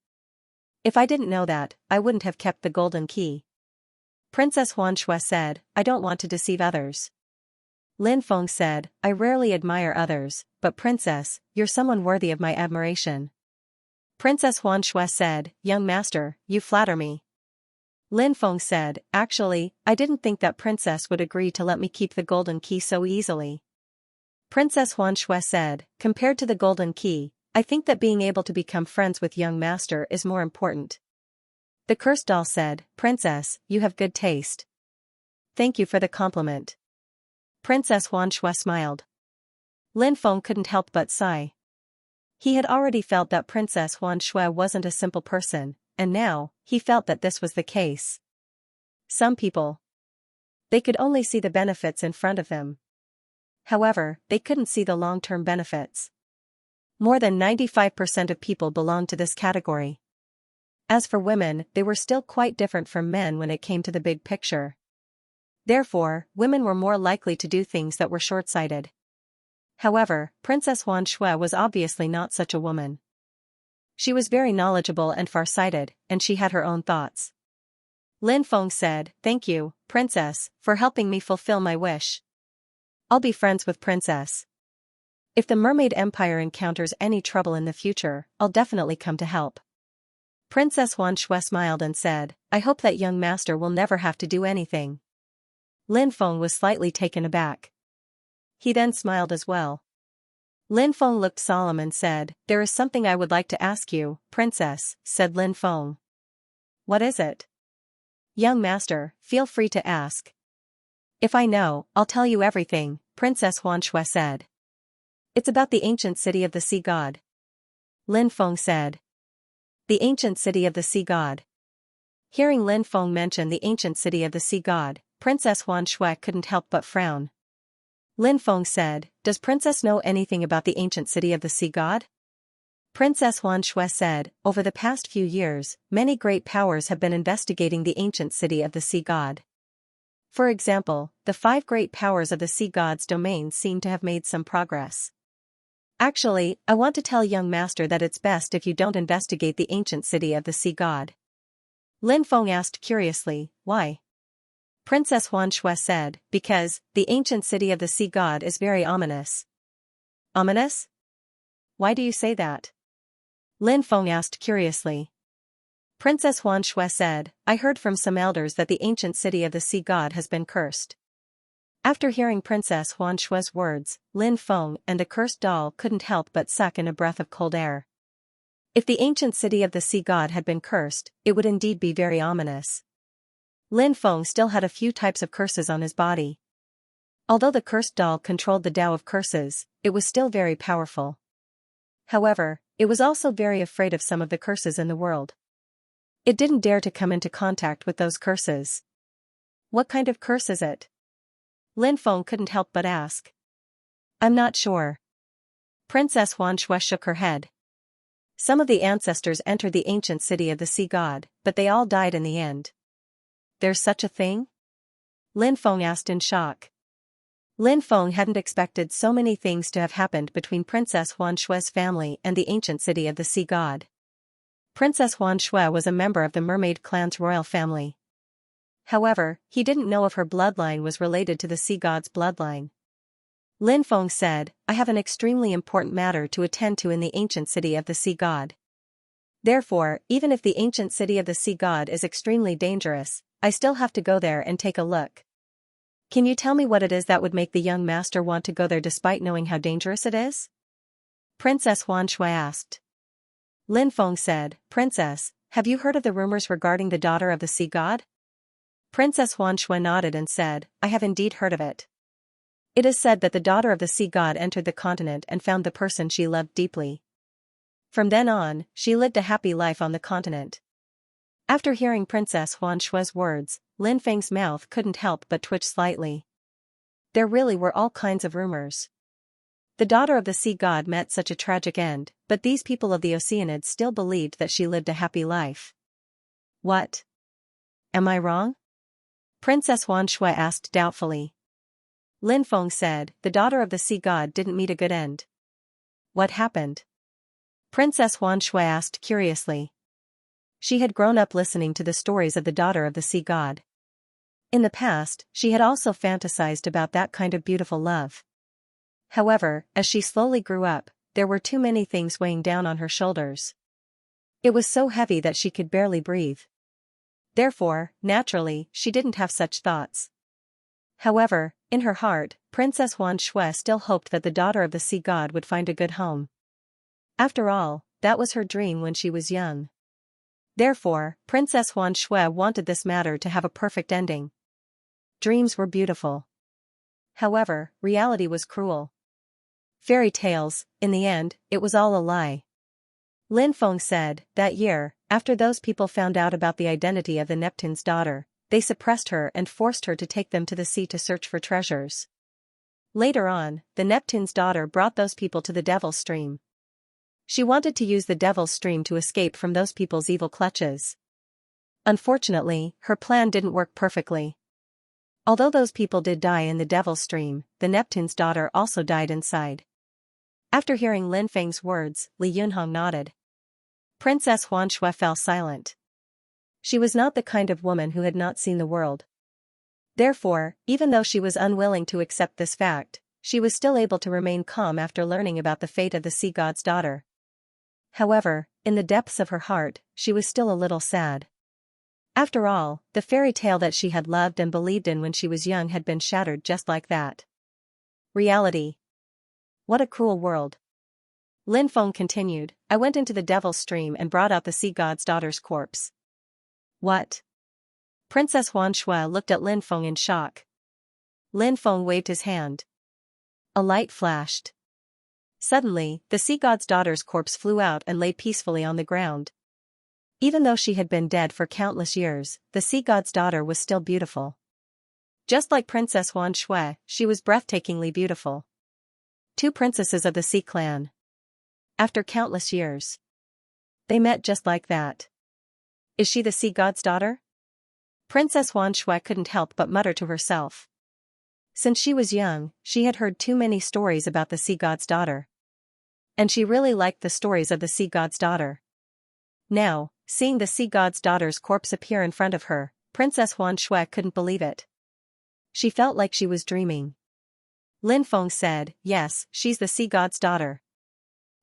If I didn't know that, I wouldn't have kept the golden key." Princess Huan Shui said, "I don't want to deceive others." Lin Feng said, "I rarely admire others, but Princess, you're someone worthy of my admiration." Princess Huan Shui said, "Young master, you flatter me." Lin Feng said, "Actually, I didn't think that Princess would agree to let me keep the golden key so easily." Princess Huan Shui said, "Compared to the golden key, I think that being able to become friends with young master is more important." The cursed doll said, "Princess, you have good taste. Thank you for the compliment." Princess Huan Shui smiled. Lin Feng couldn't help but sigh. He had already felt that Princess Huan Shui wasn't a simple person, and now, he felt that this was the case. Some people. They could only see the benefits in front of them. However, they couldn't see the long-term benefits. More than 95% of people belonged to this category. As for women, they were still quite different from men when it came to the big picture. Therefore, women were more likely to do things that were short-sighted. However, Princess Huan Shui was obviously not such a woman. She was very knowledgeable and far-sighted, and she had her own thoughts. Lin Feng said, "Thank you, Princess, for helping me fulfill my wish. I'll be friends with Princess. If the Mermaid Empire encounters any trouble in the future, I'll definitely come to help." Princess Huan Shui smiled and said, "I hope that young master will never have to do anything." Lin Feng was slightly taken aback. He then smiled as well. Lin Feng looked solemn and said, "There is something I would like to ask you, Princess," said Lin Feng. "What is it?" "Young master, feel free to ask." "If I know, I'll tell you everything," Princess Huan Shui said. "It's about the ancient city of the sea god." Lin Feng said. The ancient city of the sea god. Hearing Lin Feng mention the ancient city of the sea god, Princess Huan Shui couldn't help but frown. Lin Feng said, "Does Princess know anything about the ancient city of the sea god?" Princess Huan Shui said, "Over the past few years, many great powers have been investigating the ancient city of the sea god. For example, the 5 great powers of the sea god's domain seem to have made some progress. Actually, I want to tell young master that it's best if you don't investigate the ancient city of the sea god." Lin Feng asked curiously, "Why?" Princess Huan Shui said, "Because, the ancient city of the sea god is very ominous." "Ominous? Why do you say that?" Lin Feng asked curiously. Princess Huan Shui said, "I heard from some elders that the ancient city of the sea god has been cursed." After hearing Princess Huan Shui's words, Lin Feng and the cursed doll couldn't help but suck in a breath of cold air. If the ancient city of the sea god had been cursed, it would indeed be very ominous. Lin Feng still had a few types of curses on his body. Although the cursed doll controlled the Tao of curses, it was still very powerful. However, it was also very afraid of some of the curses in the world. It didn't dare to come into contact with those curses. "What kind of curse is it?" Lin Feng couldn't help but ask. "I'm not sure." Princess Huan Shui shook her head. Some of the ancestors entered the ancient city of the sea god, but they all died in the end. "There's such a thing?" Lin Feng asked in shock. Lin Feng hadn't expected so many things to have happened between Princess Huan Shui's family and the ancient city of the sea god. Princess Huan Shui was a member of the mermaid clan's royal family. However, he didn't know if her bloodline was related to the sea god's bloodline. Lin Feng said, "I have an extremely important matter to attend to in the ancient city of the sea god. Therefore, even if the ancient city of the sea god is extremely dangerous, I still have to go there and take a look. Can you tell me what it is that would make the young master want to go there despite knowing how dangerous it is?" Princess Huan Shui asked. Lin Feng said, "Princess, have you heard of the rumors regarding the daughter of the sea god?" Princess Huan Shui nodded and said, "I have indeed heard of it. It is said that the daughter of the sea god entered the continent and found the person she loved deeply. From then on, she lived a happy life on the continent." After hearing Princess Huan Shui's words, Lin Feng's mouth couldn't help but twitch slightly. There really were all kinds of rumors. The daughter of the sea god met such a tragic end, but these people of the Oceanids still believed that she lived a happy life. "What? Am I wrong?" Princess Huan Shui asked doubtfully. Lin Feng said, "The daughter of the sea god didn't meet a good end." "What happened?" Princess Huan Shui asked curiously. She had grown up listening to the stories of the daughter of the sea god. In the past, she had also fantasized about that kind of beautiful love. However, as she slowly grew up, there were too many things weighing down on her shoulders. It was so heavy that she could barely breathe. Therefore, naturally, she didn't have such thoughts. However, in her heart, Princess Huan Shui still hoped that the daughter of the sea god would find a good home. After all, that was her dream when she was young. Therefore, Princess Huan Shui wanted this matter to have a perfect ending. Dreams were beautiful. However, reality was cruel. Fairy tales, in the end, it was all a lie. Lin Feng said, that year, after those people found out about the identity of the Neptune's daughter, they suppressed her and forced her to take them to the sea to search for treasures. Later on, the Neptune's daughter brought those people to the Devil's Stream. She wanted to use the Devil's Stream to escape from those people's evil clutches. Unfortunately, her plan didn't work perfectly. Although those people did die in the Devil's Stream, the Neptune's daughter also died inside. After hearing Lin Feng's words, Li Yunhong nodded. Princess Xianxia fell silent. She was not the kind of woman who had not seen the world. Therefore, even though she was unwilling to accept this fact, she was still able to remain calm after learning about the fate of the sea god's daughter. However, in the depths of her heart, she was still a little sad. After all, the fairy tale that she had loved and believed in when she was young had been shattered just like that. Reality. What a cruel world. Lin Feng continued, I went into the Devil's Stream and brought out the sea god's daughter's corpse. What? Princess Xianxia looked at Lin Feng in shock. Lin Feng waved his hand. A light flashed. Suddenly, the sea god's daughter's corpse flew out and lay peacefully on the ground. Even though she had been dead for countless years, the sea god's daughter was still beautiful. Just like Princess Xianxia, she was breathtakingly beautiful. Two princesses of the Sea clan. After countless years. They met just like that. Is she the sea god's daughter? Princess Xianxia couldn't help but mutter to herself. Since she was young, she had heard too many stories about the sea god's daughter. And she really liked the stories of the sea god's daughter. Now, seeing the sea god's daughter's corpse appear in front of her, Princess Xianxia couldn't believe it. She felt like she was dreaming. Lin Feng said, yes, she's the sea god's daughter.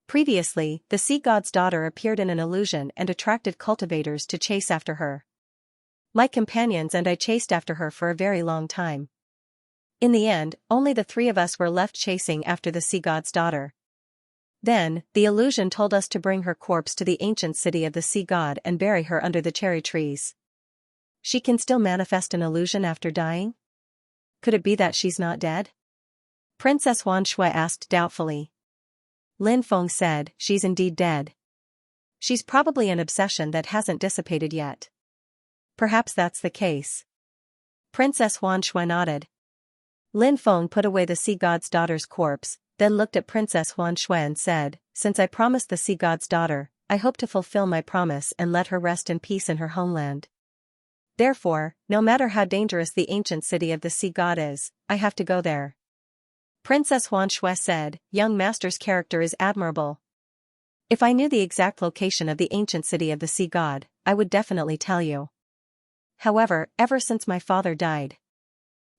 Previously, the sea god's daughter appeared in an illusion and attracted cultivators to chase after her. My companions and I chased after her for a very long time. In the end, only the three of us were left chasing after the sea god's daughter. Then, the illusion told us to bring her corpse to the ancient city of the sea god and bury her under the cherry trees. She can still manifest an illusion after dying? Could it be that she's not dead? Princess Xianxia asked doubtfully. Lin Feng said, she's indeed dead. She's probably an obsession that hasn't dissipated yet. Perhaps that's the case. Princess Xianxia nodded. Lin Feng put away the sea god's daughter's corpse, then looked at Princess Xianxia and said, since I promised the sea god's daughter, I hope to fulfill my promise and let her rest in peace in her homeland. Therefore, no matter how dangerous the ancient city of the sea god is, I have to go there. Princess Xianxia said, young master's character is admirable. If I knew the exact location of the ancient city of the sea god, I would definitely tell you. However, ever since my father died,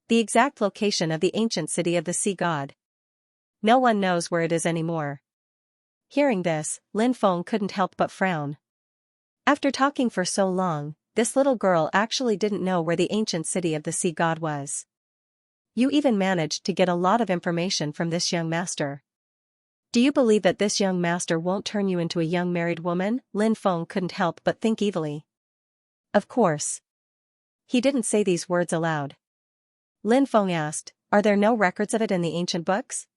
the exact location of the ancient city of the sea god, no one knows where it is anymore. Hearing this, Lin Feng couldn't help but frown. After talking for so long, this little girl actually didn't know where the ancient city of the sea god was. You even managed to get a lot of information from this young master. Do you believe that this young master won't turn you into a young married woman? Lin Feng couldn't help but think evilly. Of course. He didn't say these words aloud. Lin Feng asked, are there no records of it in the ancient books?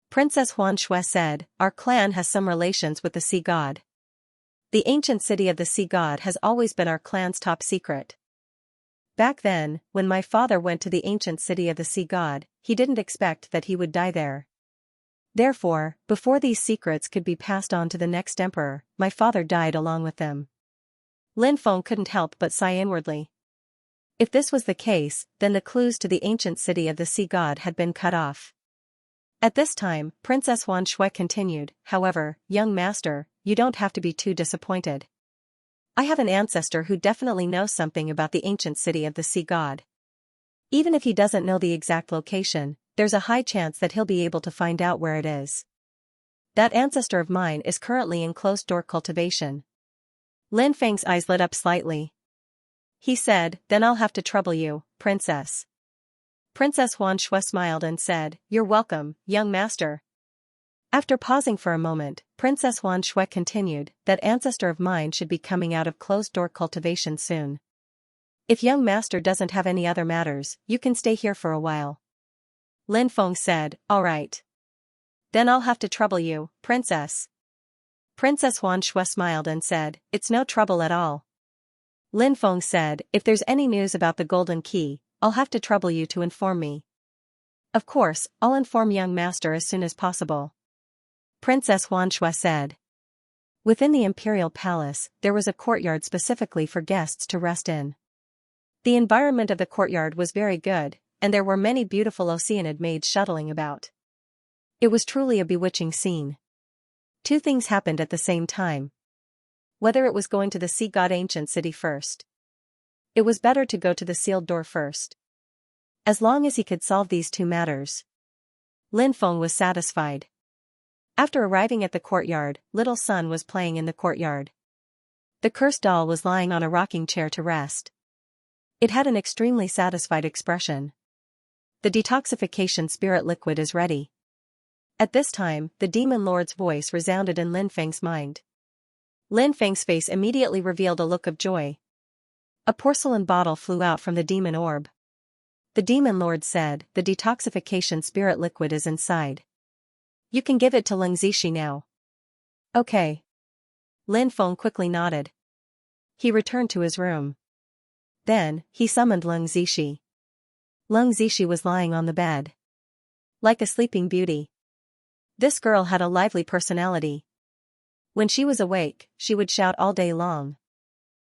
Princess Xianxia said, our clan has some relations with the sea god. The ancient city of the sea god has always been our clan's top secret. Back then, when my father went to the ancient city of the sea god, he didn't expect that he would die there. Therefore, before these secrets could be passed on to the next emperor, my father died along with them. Lin Feng couldn't help but sigh inwardly. If this was the case, then the clues to the ancient city of the sea god had been cut off. At this time, Princess Xianxia continued, however, young master, you don't have to be too disappointed. I have an ancestor who definitely knows something about the ancient city of the sea god. Even if he doesn't know the exact location, there's a high chance that he'll be able to find out where it is. That ancestor of mine is currently in closed-door cultivation. Lin Feng's eyes lit up slightly. He said, then I'll have to trouble you, princess. Princess Xianxia smiled and said, you're welcome, young master. After pausing for a moment, Princess Xianxia continued, that ancestor of mine should be coming out of closed-door cultivation soon. If young master doesn't have any other matters, you can stay here for a while. Lin Feng said, all right. Then I'll have to trouble you, princess. Princess Xianxia smiled and said, it's no trouble at all. Lin Feng said, if there's any news about the golden key, I'll have to trouble you to inform me. Of course, I'll inform young master as soon as possible. Princess Xianxia said. Within the imperial palace, there was a courtyard specifically for guests to rest in. The environment of the courtyard was very good, and there were many beautiful Oceanid maids shuttling about. It was truly a bewitching scene. Two things happened at the same time. Whether it was going to the sea god ancient city first. It was better to go to the sealed door first. As long as he could solve these two matters. Lin Feng was satisfied. After arriving at the courtyard, little Sun was playing in the courtyard. The cursed doll was lying on a rocking chair to rest. It had an extremely satisfied expression. The detoxification spirit liquid is ready. At this time, the demon lord's voice resounded in Lin Feng's mind. Lin Feng's face immediately revealed a look of joy. A porcelain bottle flew out from the demon orb. The demon lord said, the detoxification spirit liquid is inside. You can give it to Xianxia now. Okay. Lin Feng quickly nodded. He returned to his room. Then, he summoned Xianxia. Xianxia was lying on the bed. Like a sleeping beauty. This girl had a lively personality. When she was awake, she would shout all day long.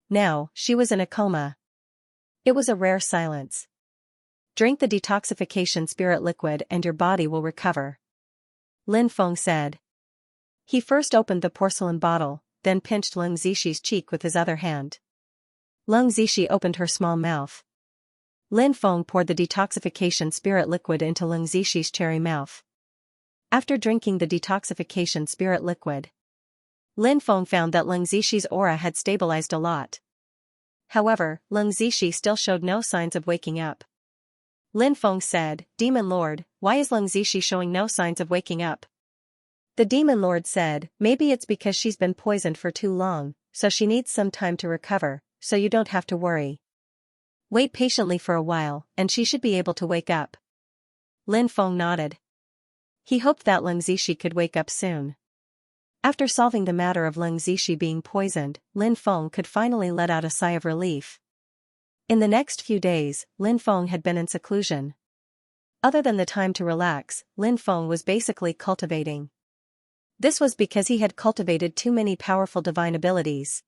Now, she was in a coma. It was a rare silence. Drink the detoxification spirit liquid and your body will recover. Lin Feng said. He first opened the porcelain bottle, then pinched Xianxia's cheek with his other hand. Xianxia opened her small mouth. Lin Feng poured the detoxification spirit liquid into Xianxia's cherry mouth. After drinking the detoxification spirit liquid, Lin Feng found that Xianxia's aura had stabilized a lot. However, Xianxia still showed no signs of waking up. Lin Feng said, Demon Lord, why is Xianxia showing no signs of waking up? The Demon Lord said, maybe it's because she's been poisoned for too long, so she needs some time to recover, so you don't have to worry. Wait patiently for a while, and she should be able to wake up. Lin Feng nodded. He hoped that Xianxia could wake up soon. After solving the matter of Xianxia being poisoned, Lin Feng could finally let out a sigh of relief. In the next few days, Lin Feng had been in seclusion. Other than the time to relax, Lin Feng was basically cultivating. This was because he had cultivated too many powerful divine abilities.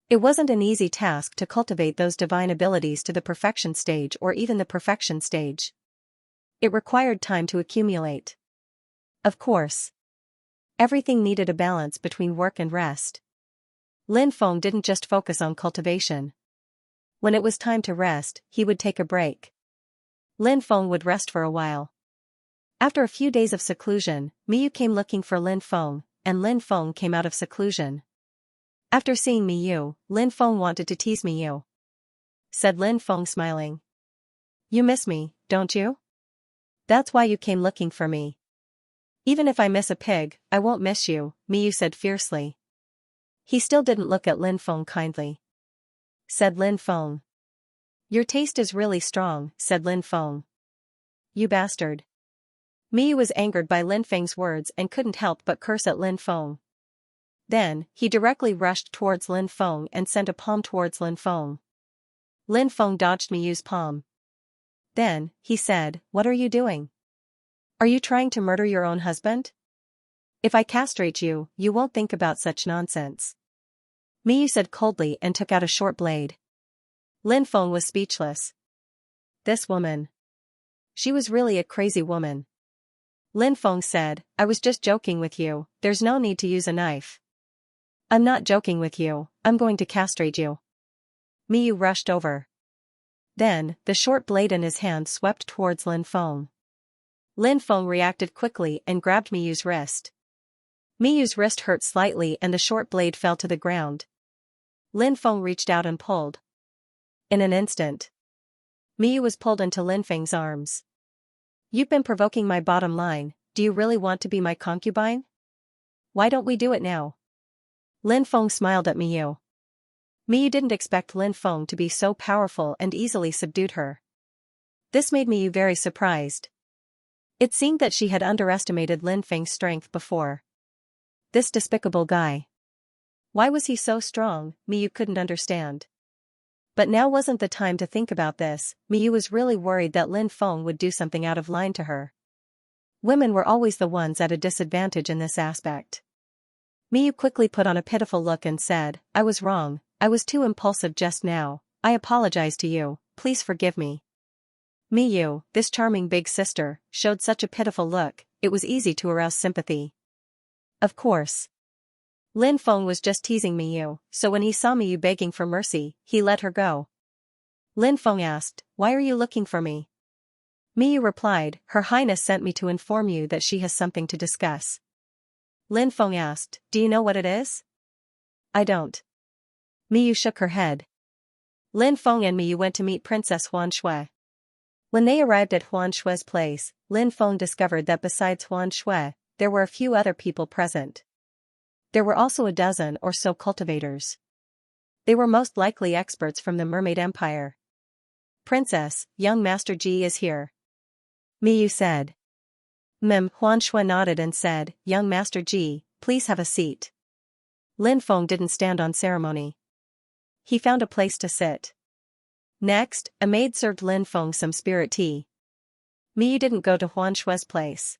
It wasn't an easy task to cultivate those divine abilities to the perfection stage or even the perfection stage. It required time to accumulate. Of course. Everything needed a balance between work and rest. Lin Feng didn't just focus on cultivation. When it was time to rest, he would take a break. Lin Feng would rest for a while. After a few days of seclusion, Miyu came looking for Lin Feng, and Lin Feng came out of seclusion. After seeing Miyu, Lin Feng wanted to tease Miyu. Said Lin Feng smiling. You miss me, don't you? That's why you came looking for me. Even if I miss a pig, I won't miss you, Miyu said fiercely. He still didn't look at Lin Feng kindly. Said Lin Feng. Your taste is really strong, said Lin Feng. You bastard. Miyu was angered by Lin Feng's words and couldn't help but curse at Lin Feng. Then, he directly rushed towards Lin Feng and sent a palm towards Lin Feng. Lin Feng dodged Miyu's palm. Then, he said, what are you doing? Are you trying to murder your own husband? If I castrate you, you won't think about such nonsense. Miyu said coldly and took out a short blade. Lin Feng was speechless. This woman. She was really a crazy woman. Lin Feng said, I was just joking with you, there's no need to use a knife. I'm not joking with you, I'm going to castrate you. Miyu rushed over. Then, the short blade in his hand swept towards Lin Feng. Lin Feng reacted quickly and grabbed Miyu's wrist. Miyu's wrist hurt slightly and the short blade fell to the ground. Lin Feng reached out and pulled. In an instant, Miyu was pulled into Lin Feng's arms. You've been provoking my bottom line, do you really want to be my concubine? Why don't we do it now? Lin Feng smiled at Miyu. Miyu didn't expect Lin Feng to be so powerful and easily subdued her. This made Miyu very surprised. It seemed that she had underestimated Lin Feng's strength before. This despicable guy. Why was he so strong, Miyu couldn't understand. But now wasn't the time to think about this. Miyu was really worried that Lin Feng would do something out of line to her. Women were always the ones at a disadvantage in this aspect. Miyu quickly put on a pitiful look and said, I was wrong, I was too impulsive just now, I apologize to you, please forgive me. Miyu, this charming big sister, showed such a pitiful look, it was easy to arouse sympathy. Of course. Lin Feng was just teasing Miyu, so when he saw Miyu begging for mercy, he let her go. Lin Feng asked, why are you looking for me? Miyu replied, Her Highness sent me to inform you that she has something to discuss. Lin Feng asked, do you know what it is? I don't. Miyu shook her head. Lin Feng and Miyu went to meet Princess Huan Shui. When they arrived at Huan Shui's place, Lin Feng discovered that besides Huan Shui, there were a few other people present. There were also a dozen or so cultivators. They were most likely experts from the Mermaid Empire. Princess, young Master Ji is here. Miyu said. Huan Shui nodded and said, young Master Ji, please have a seat. Lin Feng didn't stand on ceremony. He found a place to sit. Next, a maid served Lin Feng some spirit tea. Miyu didn't go to Huan Shui's place.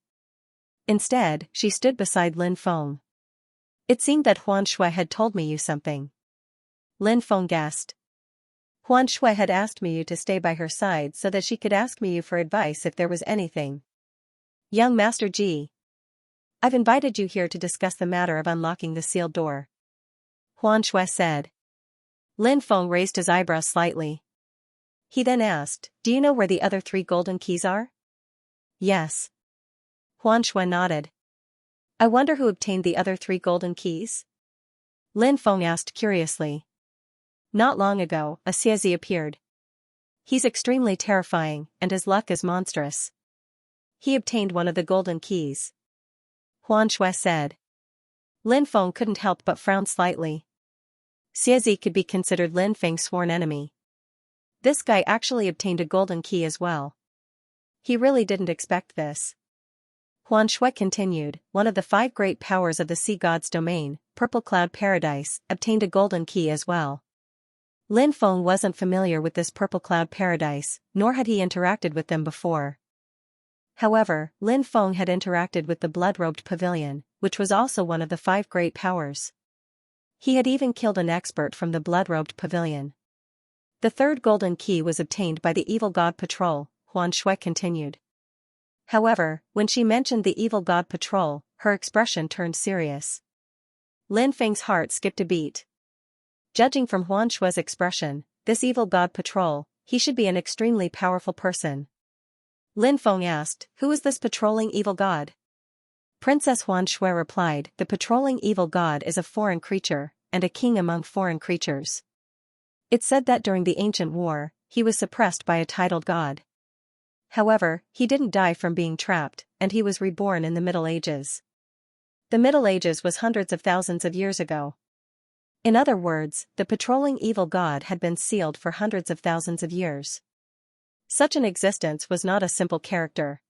Instead, she stood beside Lin Feng. It seemed that Huan Shui had told Miyu something. Lin Feng guessed. Huan Shui had asked Miyu to stay by her side so that she could ask Miyu for advice if there was anything. Young Master Ji. I've invited you here to discuss the matter of unlocking the sealed door. Huan Shui said. Lin Feng raised his eyebrows slightly. He then asked, do you know where the other 3 golden keys are? Yes. Huan Shui nodded. I wonder who obtained the other 3 golden keys? Lin Feng asked curiously. Not long ago, a Xianxia appeared. He's extremely terrifying, and his luck is monstrous. He obtained one of the golden keys. Huan Shui said. Lin Feng couldn't help but frown slightly. Xianxia could be considered Lin Feng's sworn enemy. This guy actually obtained a golden key as well. He really didn't expect this. Huan Shui continued, one of the 5 great powers of the sea god's domain, Purple Cloud Paradise, obtained a golden key as well. Lin Feng wasn't familiar with this Purple Cloud Paradise, nor had he interacted with them before. However, Lin Feng had interacted with the Blood-Robed Pavilion, which was also one of the 5 great powers. He had even killed an expert from the Blood-Robed Pavilion. The 3rd golden key was obtained by the Evil God Patrol, Huan Shui continued. However, when she mentioned the Evil God Patrol, her expression turned serious. Lin Feng's heart skipped a beat. Judging from Huan Shui's expression, this Evil God Patrol, he should be an extremely powerful person. Lin Feng asked, who is this patrolling evil god? Princess Huan Shui replied, the patrolling evil god is a foreign creature, and a king among foreign creatures. It's said that during the ancient war, he was suppressed by a titled god. However, he didn't die from being trapped, and he was reborn in the Middle Ages. The Middle Ages was hundreds of thousands of years ago. In other words, the patrolling evil god had been sealed for hundreds of thousands of years. Such an existence was not a simple character.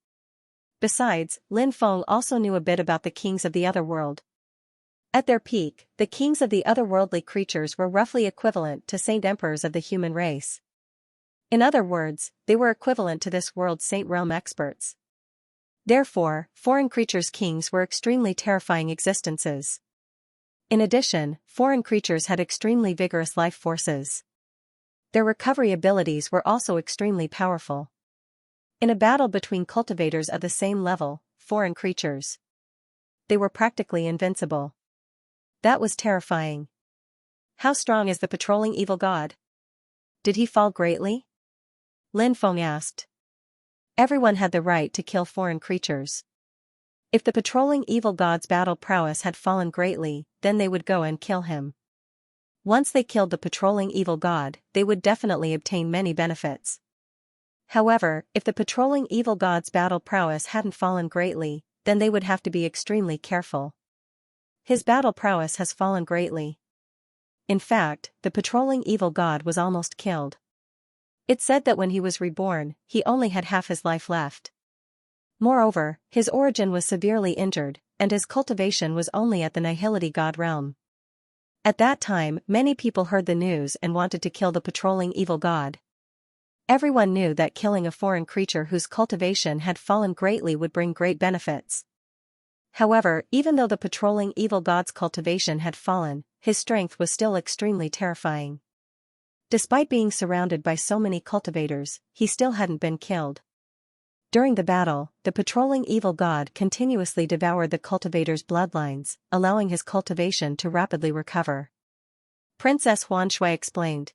Besides, Lin Feng also knew a bit about the kings of the otherworld. At their peak, the kings of the otherworldly creatures were roughly equivalent to saint emperors of the human race. In other words, they were equivalent to this world's saint realm experts. Therefore, foreign creatures' kings were extremely terrifying existences. In addition, foreign creatures had extremely vigorous life forces. Their recovery abilities were also extremely powerful. In a battle between cultivators of the same level, foreign creatures, they were practically invincible. That was terrifying. How strong is the patrolling evil god? Did he fall greatly? Lin Feng asked. Everyone had the right to kill foreign creatures. If the patrolling evil god's battle prowess had fallen greatly, then they would go and kill him. Once they killed the patrolling evil god, they would definitely obtain many benefits. However, if the patrolling evil god's battle prowess hadn't fallen greatly, then they would have to be extremely careful. His battle prowess has fallen greatly. In fact, the patrolling evil god was almost killed. It said that when he was reborn, he only had half his life left. Moreover, his origin was severely injured, and his cultivation was only at the nihility god realm. At that time, many people heard the news and wanted to kill the patrolling evil god. Everyone knew that killing a foreign creature whose cultivation had fallen greatly would bring great benefits. However, even though the patrolling evil god's cultivation had fallen, his strength was still extremely terrifying. Despite being surrounded by so many cultivators, he still hadn't been killed. During the battle, the patrolling evil god continuously devoured the cultivator's bloodlines, allowing his cultivation to rapidly recover. Princess Xianxia explained.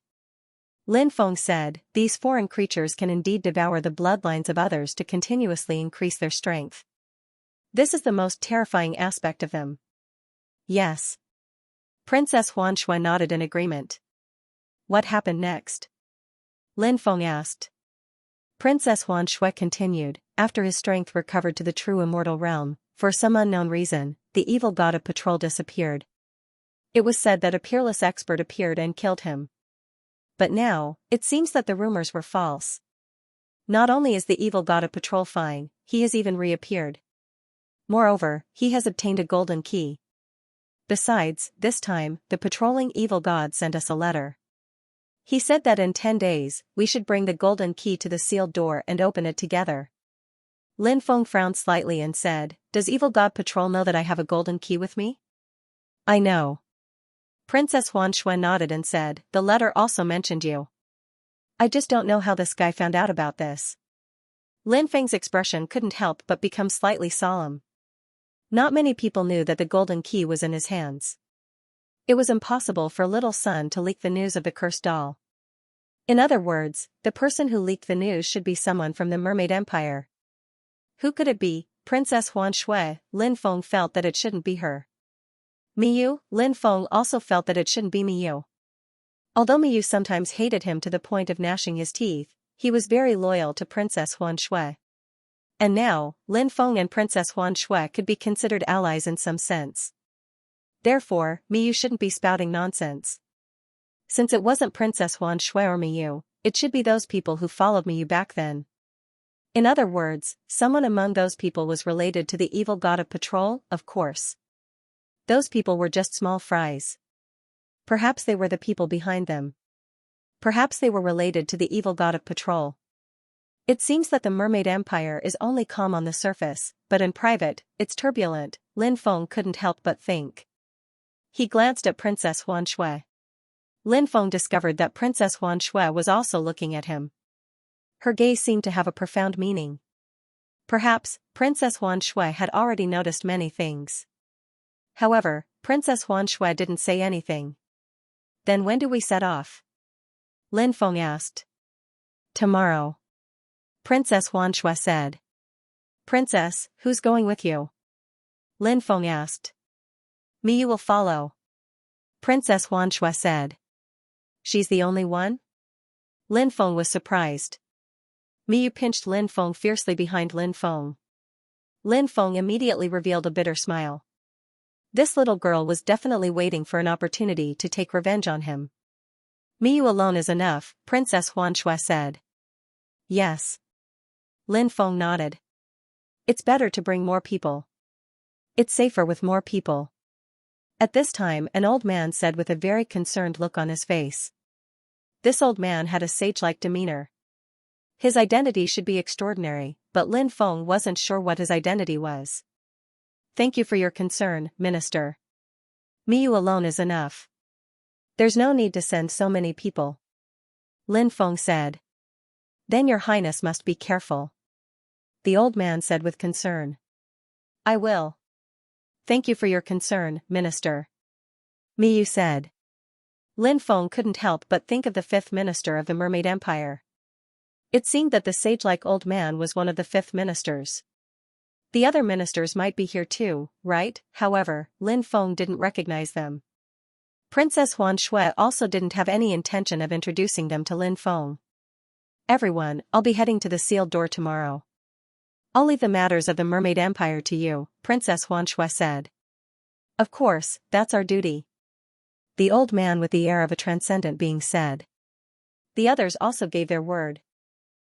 Lin Feng said, "These foreign creatures can indeed devour the bloodlines of others to continuously increase their strength. This is the most terrifying aspect of them." Yes. Princess Xianxia nodded in agreement. What happened next? Lin Feng asked. Princess Xianxia continued, after his strength recovered to the true immortal realm, for some unknown reason, the evil god of patrol disappeared. It was said that a peerless expert appeared and killed him. But now, it seems that the rumors were false. Not only is the evil god of patrol fine, he has even reappeared. Moreover, he has obtained a golden key. Besides, this time, the patrolling evil god sent us a letter. He said that in 10 days, we should bring the golden key to the sealed door and open it together. Lin Feng frowned slightly and said, "Does evil god patrol know that I have a golden key with me?" "I know." Princess Xianxia nodded and said, "The letter also mentioned you. I just don't know how this guy found out about this." Lin Feng's expression couldn't help but become slightly solemn. Not many people knew that the golden key was in his hands. It was impossible for little Sun to leak the news of the cursed doll. In other words, the person who leaked the news should be someone from the Mermaid Empire. Who could it be? Princess Xianxia. Lin Feng felt that it shouldn't be her. Miyu. Lin Feng also felt that it shouldn't be Miyu. Although Miyu sometimes hated him to the point of gnashing his teeth, he was very loyal to Princess Xianxia. And now, Lin Feng and Princess Xianxia could be considered allies in some sense. Therefore, Miyu shouldn't be spouting nonsense. Since it wasn't Princess Xianxia or Miyu, it should be those people who followed Miyu back then. In other words, someone among those people was related to the evil god of patrol, of course. Those people were just small fries. Perhaps they were the people behind them. Perhaps they were related to the evil god of patrol. It seems that the Mermaid Empire is only calm on the surface, but in private, it's turbulent, Lin Feng couldn't help but think. He glanced at Princess Xianxia. Lin Feng discovered that Princess Xianxia was also looking at him. Her gaze seemed to have a profound meaning. Perhaps, Princess Xianxia had already noticed many things. However, Princess Xianxia didn't say anything. "Then when do we set off?" Lin Feng asked. "Tomorrow." Princess Xianxia said. "Princess, who's going with you?" Lin Feng asked. "Miyu will follow." Princess Xianxia said. "She's the only one?" Lin Feng was surprised. Miyu pinched Lin Feng fiercely behind Lin Feng. Lin Feng immediately revealed a bitter smile. This little girl was definitely waiting for an opportunity to take revenge on him. "Miyu alone is enough," Princess Xianxia said. "Yes." Lin Feng nodded. "It's better to bring more people. It's safer with more people." At this time an old man said with a very concerned look on his face. This old man had a sage-like demeanor. His identity should be extraordinary, but Lin Feng wasn't sure what his identity was. "Thank you for your concern, Minister. Miyu alone is enough. There's no need to send so many people." Lin Feng said. "Then your highness must be careful." The old man said with concern. "I will. Thank you for your concern, Minister." Miyu said. Lin Feng couldn't help but think of the 5th minister of the Mermaid Empire. It seemed that the sage-like old man was one of the 5th ministers. The other ministers might be here too, right? However, Lin Feng didn't recognize them. Princess Xianxia also didn't have any intention of introducing them to Lin Feng. "Everyone, I'll be heading to the sealed door tomorrow. I'll leave the matters of the Mermaid Empire to you," Princess Xianxia said. "Of course, that's our duty," the old man with the air of a transcendent being said. The others also gave their word.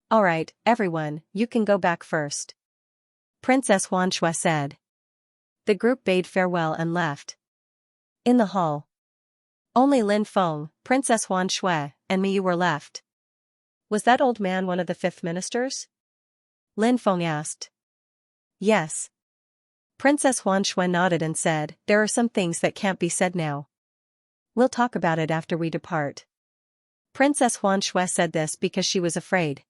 "All right, everyone, you can go back first. Princess Xianxia said. The group bade farewell and left. In the hall, only Lin Feng, Princess Xianxia, and Miyu were left. Was that old man one of the 5th ministers? Lin Feng asked. Yes. Princess Xianxia nodded and said, there are some things that can't be said now. We'll talk about it after we depart. Princess Xianxia said this because she was afraid.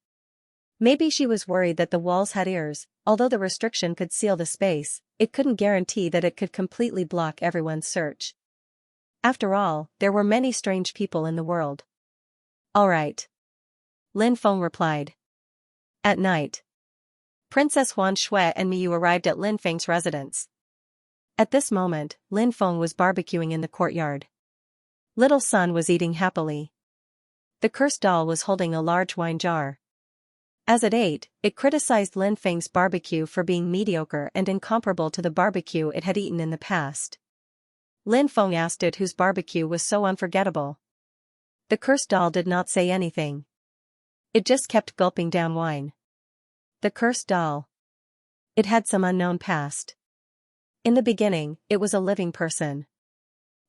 Maybe she was worried that the walls had ears. Although the restriction could seal the space, it couldn't guarantee that it could completely block everyone's search. After all, there were many strange people in the world. All right. Lin Feng replied. At night, Princess Xianxia and Miyu arrived at Lin Feng's residence. At this moment, Lin Feng was barbecuing in the courtyard. Little Sun was eating happily. The cursed doll was holding a large wine jar. As it ate, it criticized Lin Feng's barbecue for being mediocre and incomparable to the barbecue it had eaten in the past. Lin Feng asked it whose barbecue was so unforgettable. The cursed doll did not say anything. It just kept gulping down wine. The cursed doll. It had some unknown past. In the beginning, it was a living person.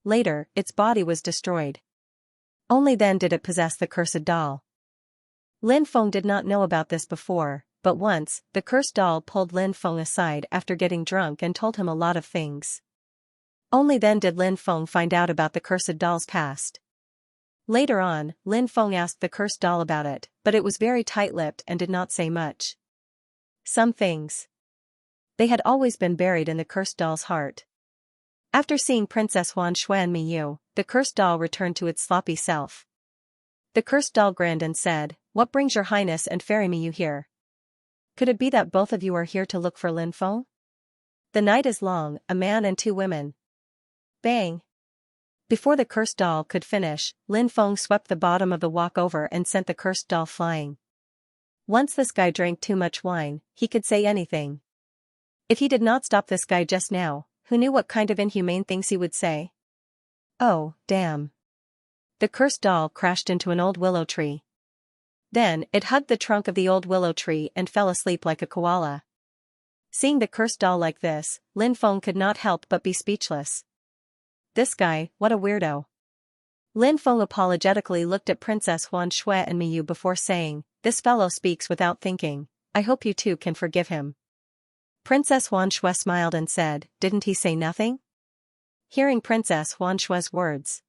Later, its body was destroyed. Only then did it possess the cursed doll. Lin Feng did not know about this before, but once, the cursed doll pulled Lin Feng aside after getting drunk and told him a lot of things. Only then did Lin Feng find out about the cursed doll's past. Later on, Lin Feng asked the cursed doll about it, but it was very tight-lipped and did not say much. Some things. They had always been buried in the cursed doll's heart. After seeing Princess Xianxia and Miyu, the cursed doll returned to its sloppy self. The cursed doll grinned and said, "What brings your highness and Fairy Miyu here? Could it be that both of you are here to look for Lin Feng? The night is long, a man and 2 women." Bang! Before the cursed doll could finish, Lin Feng swept the bottom of the walkover and sent the cursed doll flying. Once this guy drank too much wine, he could say anything. If he did not stop this guy just now, who knew what kind of inhumane things he would say? Oh, damn. The cursed doll crashed into an old willow tree. Then, it hugged the trunk of the old willow tree and fell asleep like a koala. Seeing the cursed doll like this, Lin Feng could not help but be speechless. This guy, what a weirdo. Lin Feng apologetically looked at Princess Xianxia and Miyu before saying, "This fellow speaks without thinking. I hope you two can forgive him." Princess Xianxia smiled and said, "Didn't he say nothing?" Hearing Princess Xianxia's words,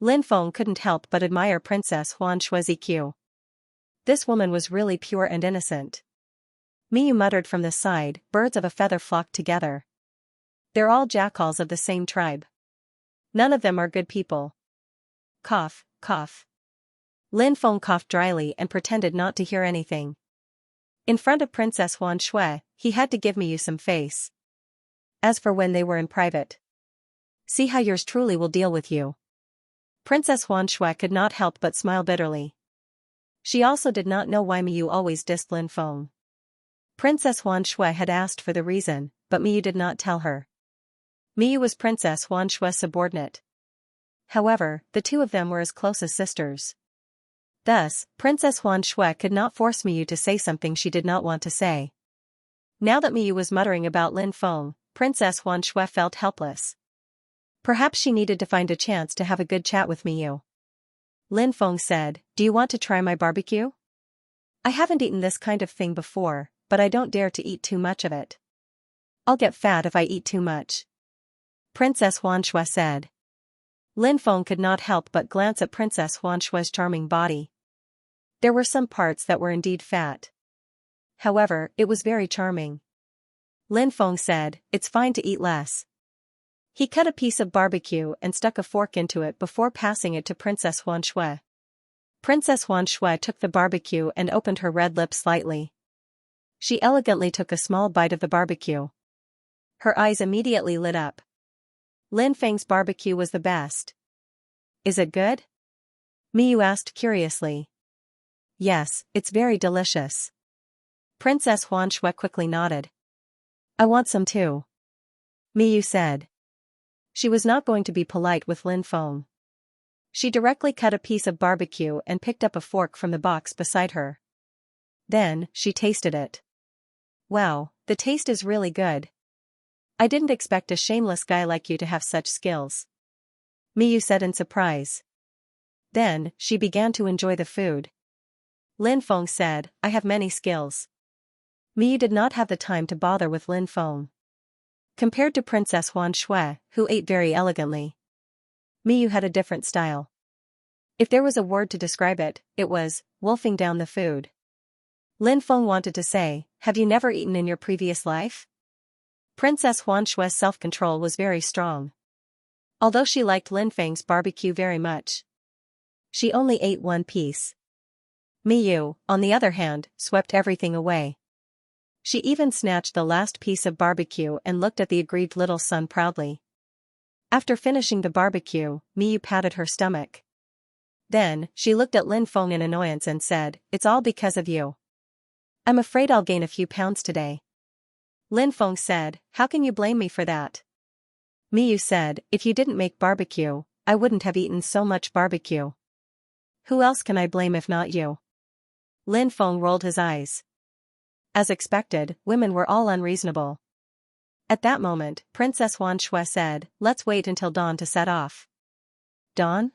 Lin Feng couldn't help but admire Princess Xianxia's EQ. This woman was really pure and innocent. Miyu muttered from the side, "Birds of a feather flock together. They're all jackals of the same tribe. None of them are good people." Cough, cough. Lin Feng coughed dryly and pretended not to hear anything. In front of Princess Xianxia, he had to give Miyu some face. As for when they were in private, see how yours truly will deal with you. Princess Xianxia could not help but smile bitterly. She also did not know why Miyu always dissed Lin Feng. Princess Xianxia had asked for the reason, but Miyu did not tell her. Miyu was Princess Xianxia's subordinate. However, the two of them were as close as sisters. Thus, Princess Xianxia could not force Miyu to say something she did not want to say. Now that Miyu was muttering about Lin Feng, Princess Xianxia felt helpless. Perhaps she needed to find a chance to have a good chat with Miyu. Lin Feng said, "Do you want to try my barbecue? I haven't eaten this kind of thing before, but I don't dare to eat too much of it. I'll get fat if I eat too much." Princess Xianxia said. Lin Feng could not help but glance at Princess Xianxia's charming body. There were some parts that were indeed fat. However, it was very charming. Lin Feng said, "It's fine to eat less." He cut a piece of barbecue and stuck a fork into it before passing it to Princess Xianxia. Princess Xianxia took the barbecue and opened her red lips slightly. She elegantly took a small bite of the barbecue. Her eyes immediately lit up. Lin Feng's barbecue was the best. "Is it good?" Miyu asked curiously. "Yes, it's very delicious." Princess Xianxia quickly nodded. "I want some too," Miyu said. She was not going to be polite with Lin Feng. She directly cut a piece of barbecue and picked up a fork from the box beside her. Then, she tasted it. Wow, the taste is really good. I didn't expect a shameless guy like you to have such skills, Miyu said in surprise. Then, she began to enjoy the food. Lin Feng said, I have many skills. Miyu did not have the time to bother with Lin Feng. Compared to Princess Huan Shui, who ate very elegantly, Miyu had a different style. If there was a word to describe it, it was, wolfing down the food. Lin Feng wanted to say, have you never eaten in your previous life? Princess Huan Shui's self-control was very strong. Although she liked Lin Feng's barbecue very much, she only ate one piece. Miyu, on the other hand, swept everything away. She even snatched the last piece of barbecue and looked at the aggrieved little son proudly. After finishing the barbecue, Miyu patted her stomach. Then, she looked at Lin Feng in annoyance and said, it's all because of you. I'm afraid I'll gain a few pounds today. Lin Feng said, how can you blame me for that? Miyu said, if you didn't make barbecue, I wouldn't have eaten so much barbecue. Who else can I blame if not you? Lin Feng rolled his eyes. As expected, women were all unreasonable. At that moment, Princess Huan Shui said, let's wait until dawn to set off. Dawn?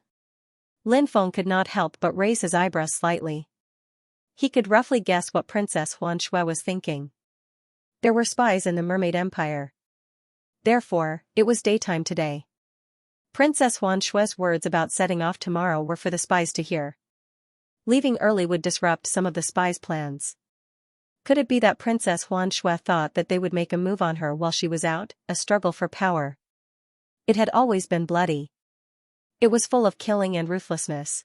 Lin Feng could not help but raise his eyebrows slightly. He could roughly guess what Princess Huan Shui was thinking. There were spies in the Mermaid Empire. Therefore, it was daytime today. Princess Huan Shui's words about setting off tomorrow were for the spies to hear. Leaving early would disrupt some of the spies' plans. Could it be that Princess Huan Shui thought that they would make a move on her while she was out, a struggle for power? It had always been bloody. It was full of killing and ruthlessness.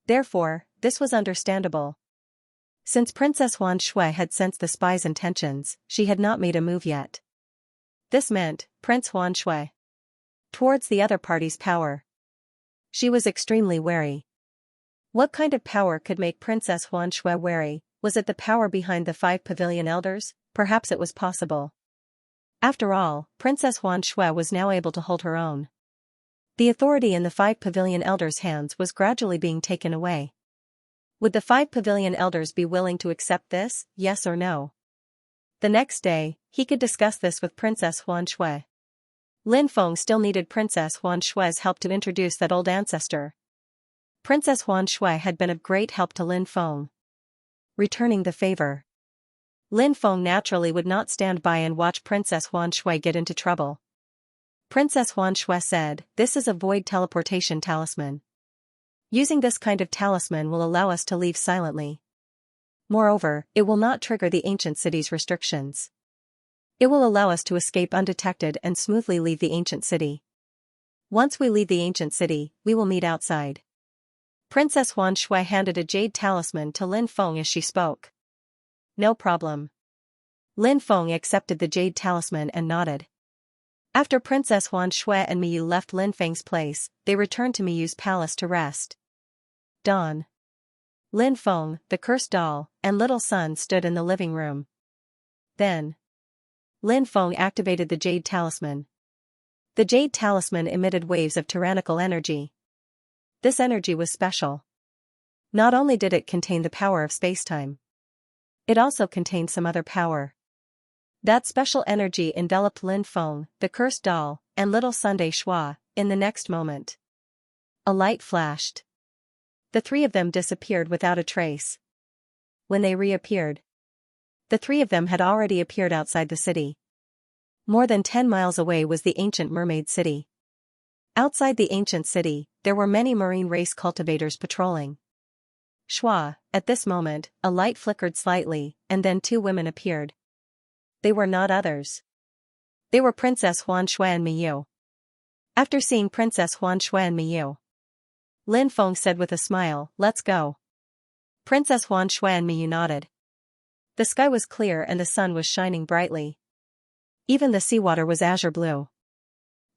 Therefore, this was understandable. Since Princess Huan Shui had sensed the spies' intentions, she had not made a move yet. This meant, Prince Huan Shui towards the other party's power. She was extremely wary. What kind of power could make Princess Huan Shui wary? Was it the power behind the 5 pavilion elders? Perhaps it was possible. After all, Princess Huan Shui was now able to hold her own. The authority in the 5 pavilion elders' hands was gradually being taken away. Would the 5 pavilion elders be willing to accept this, yes or no? The next day, he could discuss this with Princess Huan Shui. Lin Feng still needed Princess Huan Shui's help to introduce that old ancestor. Princess Huan Shui had been of great help to Lin Feng. Returning the favor. Lin Feng naturally would not stand by and watch Princess Huan Shui get into trouble. Princess Huan Shui said, this is a void teleportation talisman. Using this kind of talisman will allow us to leave silently. Moreover, it will not trigger the ancient city's restrictions. It will allow us to escape undetected and smoothly leave the ancient city. Once we leave the ancient city, we will meet outside. Princess Huan Shui handed a jade talisman to Lin Feng as she spoke. No problem. Lin Feng accepted the jade talisman and nodded. After Princess Huan Shui and Miyu left Lin Feng's place, they returned to Miyu's palace to rest. Dawn. Lin Feng, the cursed doll, and little son stood in the living room. Then, Lin Feng activated the jade talisman. The jade talisman emitted waves of tyrannical energy. This energy was special. Not only did it contain the power of spacetime, it also contained some other power. That special energy enveloped Lin Feng, the cursed doll, and little Sunday Schwa, in the next moment. A light flashed. The 3 of them disappeared without a trace. When they reappeared, the 3 of them had already appeared outside the city. More than 10 miles away was the ancient mermaid city. Outside the ancient city, there were many marine race cultivators patrolling. Schwa, at this moment, a light flickered slightly, and then 2 women appeared. They were not others. They were Princess Huan Shui and Miyu. After seeing Princess Huan Shui and Miyu, Lin Feng said with a smile, let's go. Princess Huan Shui and Miyu nodded. The sky was clear and the sun was shining brightly. Even the seawater was azure blue.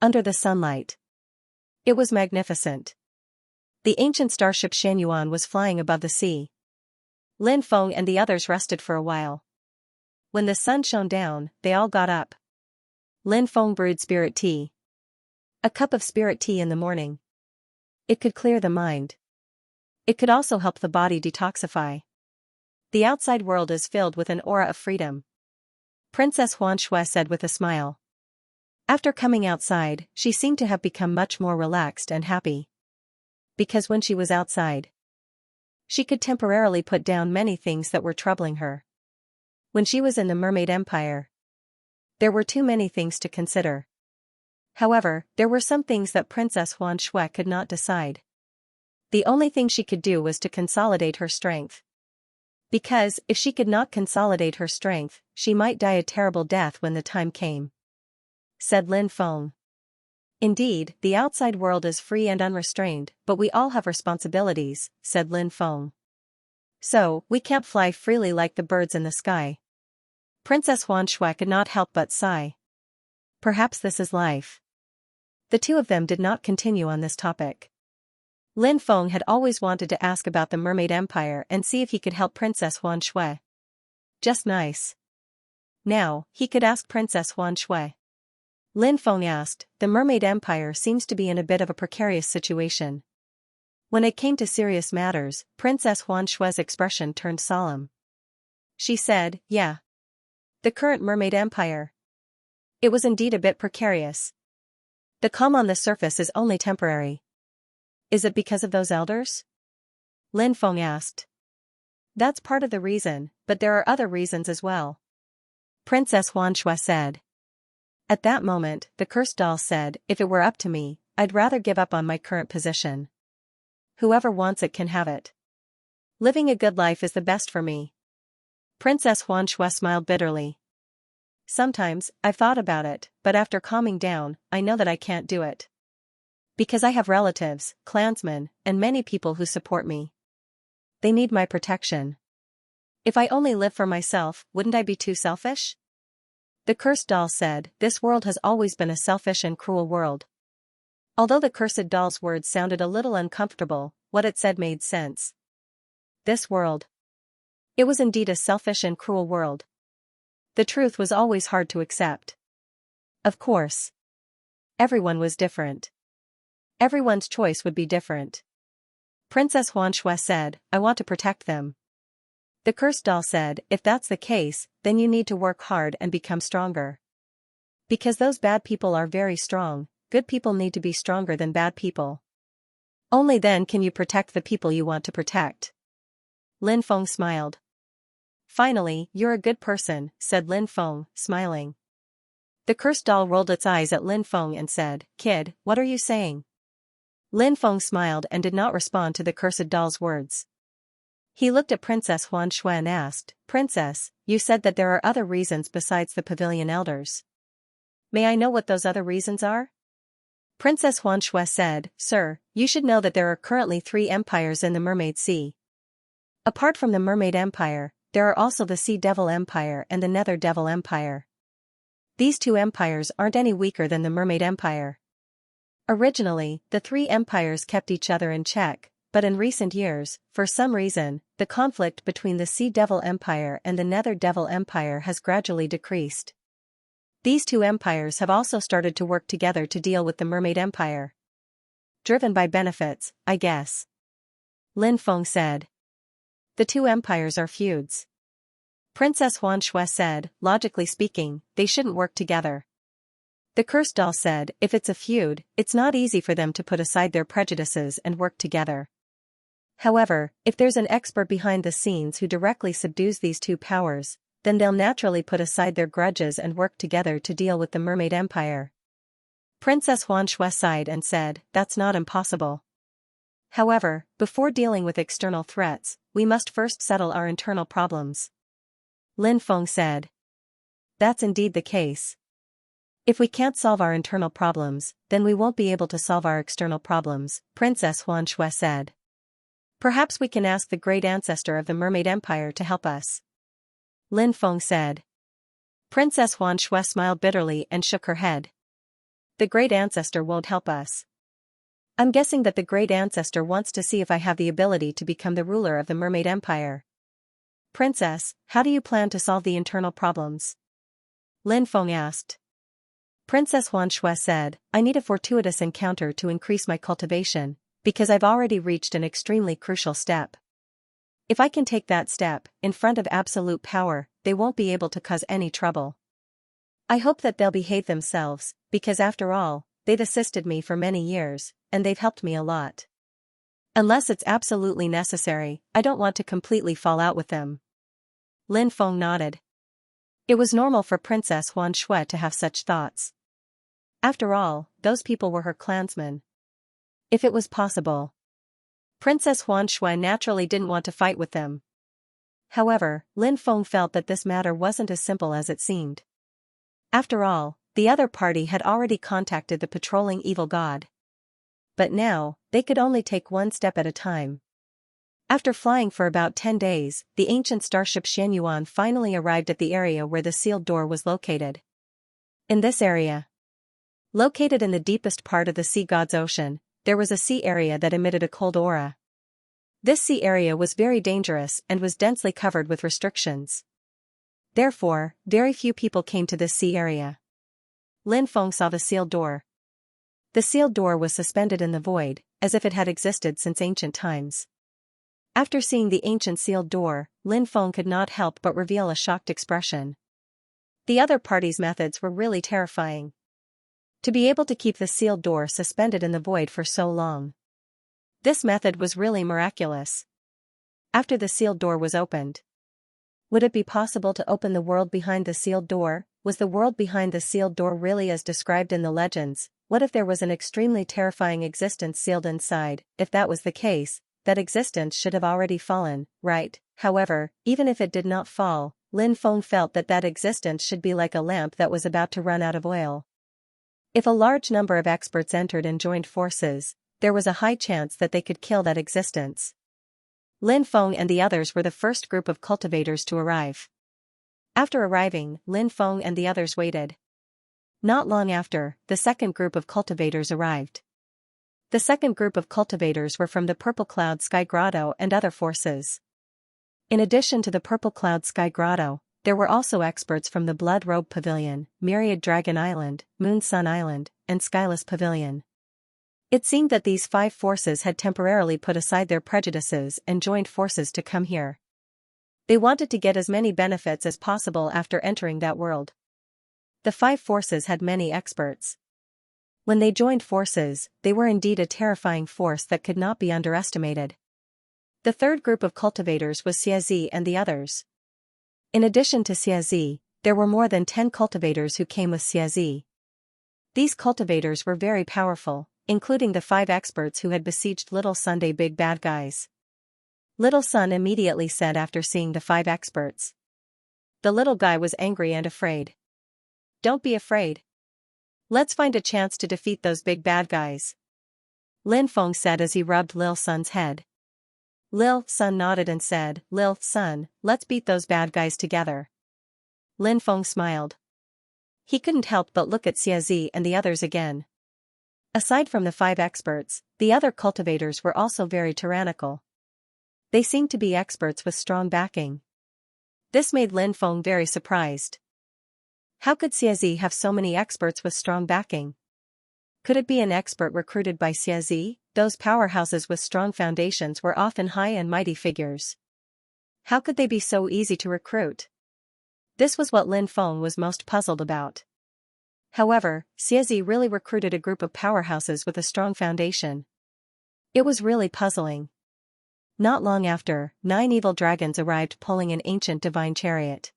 Under the sunlight, it was magnificent. The ancient starship Xianxia was flying above the sea. Lin Feng and the others rested for a while. When the sun shone down, they all got up. Lin Feng brewed spirit tea. A cup of spirit tea in the morning. It could clear the mind. It could also help the body detoxify. The outside world is filled with an aura of freedom. Princess Xianxia said with a smile. After coming outside, she seemed to have become much more relaxed and happy. Because when she was outside, she could temporarily put down many things that were troubling her. When she was in the Mermaid Empire, there were too many things to consider. However, there were some things that Princess Xianxia could not decide. The only thing she could do was to consolidate her strength. Because, if she could not consolidate her strength, she might die a terrible death when the time came. Said Lin Feng. Indeed, the outside world is free and unrestrained, but we all have responsibilities, said Lin Feng. So, we can't fly freely like the birds in the sky. Princess Xianxia could not help but sigh. Perhaps this is life. The two of them did not continue on this topic. Lin Feng had always wanted to ask about the Mermaid Empire and see if he could help Princess Xianxia. Just nice. Now, he could ask Princess Xianxia. Lin Feng asked, the Mermaid Empire seems to be in a bit of a precarious situation. When it came to serious matters, Princess Xianxia's expression turned solemn. She said, yeah. The current Mermaid Empire. It was indeed a bit precarious. The calm on the surface is only temporary. Is it because of those elders? Lin Feng asked. That's part of the reason, but there are other reasons as well. Princess Xianxia said. At that moment, the cursed doll said, if it were up to me, I'd rather give up on my current position. Whoever wants it can have it. Living a good life is the best for me. Princess Xianxia smiled bitterly. Sometimes, I've thought about it, but after calming down, I know that I can't do it. Because I have relatives, clansmen, and many people who support me. They need my protection. If I only live for myself, wouldn't I be too selfish? The cursed doll said, this world has always been a selfish and cruel world. Although the cursed doll's words sounded a little uncomfortable, what it said made sense. This world. It was indeed a selfish and cruel world. The truth was always hard to accept. Of course. Everyone was different. Everyone's choice would be different. Princess Xianxia said, I want to protect them. The cursed doll said, if that's the case, then you need to work hard and become stronger. Because those bad people are very strong, good people need to be stronger than bad people. Only then can you protect the people you want to protect. Lin Feng smiled. Finally, you're a good person, said Lin Feng, smiling. The cursed doll rolled its eyes at Lin Feng and said, kid, what are you saying? Lin Feng smiled and did not respond to the cursed doll's words. He looked at Princess Xianxia and asked, Princess, you said that there are other reasons besides the pavilion elders. May I know what those other reasons are? Princess Xianxia said, Sir, you should know that there are currently 3 empires in the Mermaid Sea. Apart from the Mermaid Empire, there are also the Sea Devil Empire and the Nether Devil Empire. These 2 empires aren't any weaker than the Mermaid Empire. Originally, the 3 empires kept each other in check, but in recent years, for some reason, the conflict between the Sea Devil Empire and the Nether Devil Empire has gradually decreased. These 2 empires have also started to work together to deal with the Mermaid Empire. Driven by benefits, I guess. Lin Feng said. The 2 empires are feuds. Princess Xianxia said, logically speaking, they shouldn't work together. The cursed doll said, if it's a feud, it's not easy for them to put aside their prejudices and work together. However, if there's an expert behind the scenes who directly subdues these 2 powers, then they'll naturally put aside their grudges and work together to deal with the Mermaid Empire. Princess Xianxia sighed and said, that's not impossible. However, before dealing with external threats, we must first settle our internal problems. Lin Feng said. That's indeed the case. If we can't solve our internal problems, then we won't be able to solve our external problems, Princess Xianxia said. Perhaps we can ask the great ancestor of the Mermaid Empire to help us. Lin Feng said. Princess Xianxia smiled bitterly and shook her head. The great ancestor won't help us. I'm guessing that the great ancestor wants to see if I have the ability to become the ruler of the Mermaid Empire. Princess, how do you plan to solve the internal problems? Lin Feng asked. Princess Xianxia said, I need a fortuitous encounter to increase my cultivation, because I've already reached an extremely crucial step. If I can take that step, in front of absolute power, they won't be able to cause any trouble. I hope that they'll behave themselves, because after all, they've assisted me for many years, and they've helped me a lot. Unless it's absolutely necessary, I don't want to completely fall out with them. Lin Feng nodded. It was normal for Princess Huan Shui to have such thoughts. After all, those people were her clansmen. If it was possible. Princess Huan Shui naturally didn't want to fight with them. However, Lin Feng felt that this matter wasn't as simple as it seemed. After all, the other party had already contacted the patrolling evil god. But now, they could only take one step at a time. After flying for about 10 days, the ancient starship Xianxia finally arrived at the area where the sealed door was located. In this area, located in the deepest part of the sea god's ocean, there was a sea area that emitted a cold aura. This sea area was very dangerous and was densely covered with restrictions. Therefore, very few people came to this sea area. Lin Feng saw the sealed door. The sealed door was suspended in the void, as if it had existed since ancient times. After seeing the ancient sealed door, Lin Feng could not help but reveal a shocked expression. The other party's methods were really terrifying. To be able to keep the sealed door suspended in the void for so long. This method was really miraculous. After the sealed door was opened. Would it be possible to open the world behind the sealed door? Was the world behind the sealed door really as described in the legends? What if there was an extremely terrifying existence sealed inside? If that was the case, that existence should have already fallen, right? However, even if it did not fall, Lin Feng felt that that existence should be like a lamp that was about to run out of oil. If a large number of experts entered and joined forces, there was a high chance that they could kill that existence. Lin Feng and the others were the first group of cultivators to arrive. After arriving, Lin Feng and the others waited. Not long after, the second group of cultivators arrived. The second group of cultivators were from the Purple Cloud Sky Grotto and other forces. In addition to the Purple Cloud Sky Grotto, there were also experts from the Blood Robe Pavilion, Myriad Dragon Island, Moon Sun Island, and Skyless Pavilion. It seemed that these 5 forces had temporarily put aside their prejudices and joined forces to come here. They wanted to get as many benefits as possible after entering that world. The 5 forces had many experts. When they joined forces, they were indeed a terrifying force that could not be underestimated. The third group of cultivators was Xiaxia and the others. In addition to Xiaxia, there were more than 10 cultivators who came with Xiaxia. These cultivators were very powerful, including the 5 experts who had besieged Little Sunday big bad guys. Little Sun immediately said after seeing the 5 experts. The little guy was angry and afraid. Don't be afraid. Let's find a chance to defeat those big bad guys. Lin Feng said as he rubbed Lil Sun's head. Lil Sun nodded and said, Lil Sun, let's beat those bad guys together. Lin Feng smiled. He couldn't help but look at Xiaxia and the others again. Aside from the 5 experts, the other cultivators were also very tyrannical. They seemed to be experts with strong backing. This made Lin Feng very surprised. How could Xiaxia have so many experts with strong backing? Could it be an expert recruited by Xiaxia? Those powerhouses with strong foundations were often high and mighty figures. How could they be so easy to recruit? This was what Lin Feng was most puzzled about. However, Xiaxia really recruited a group of powerhouses with a strong foundation. It was really puzzling. Not long after, 9 evil dragons arrived pulling an ancient divine chariot.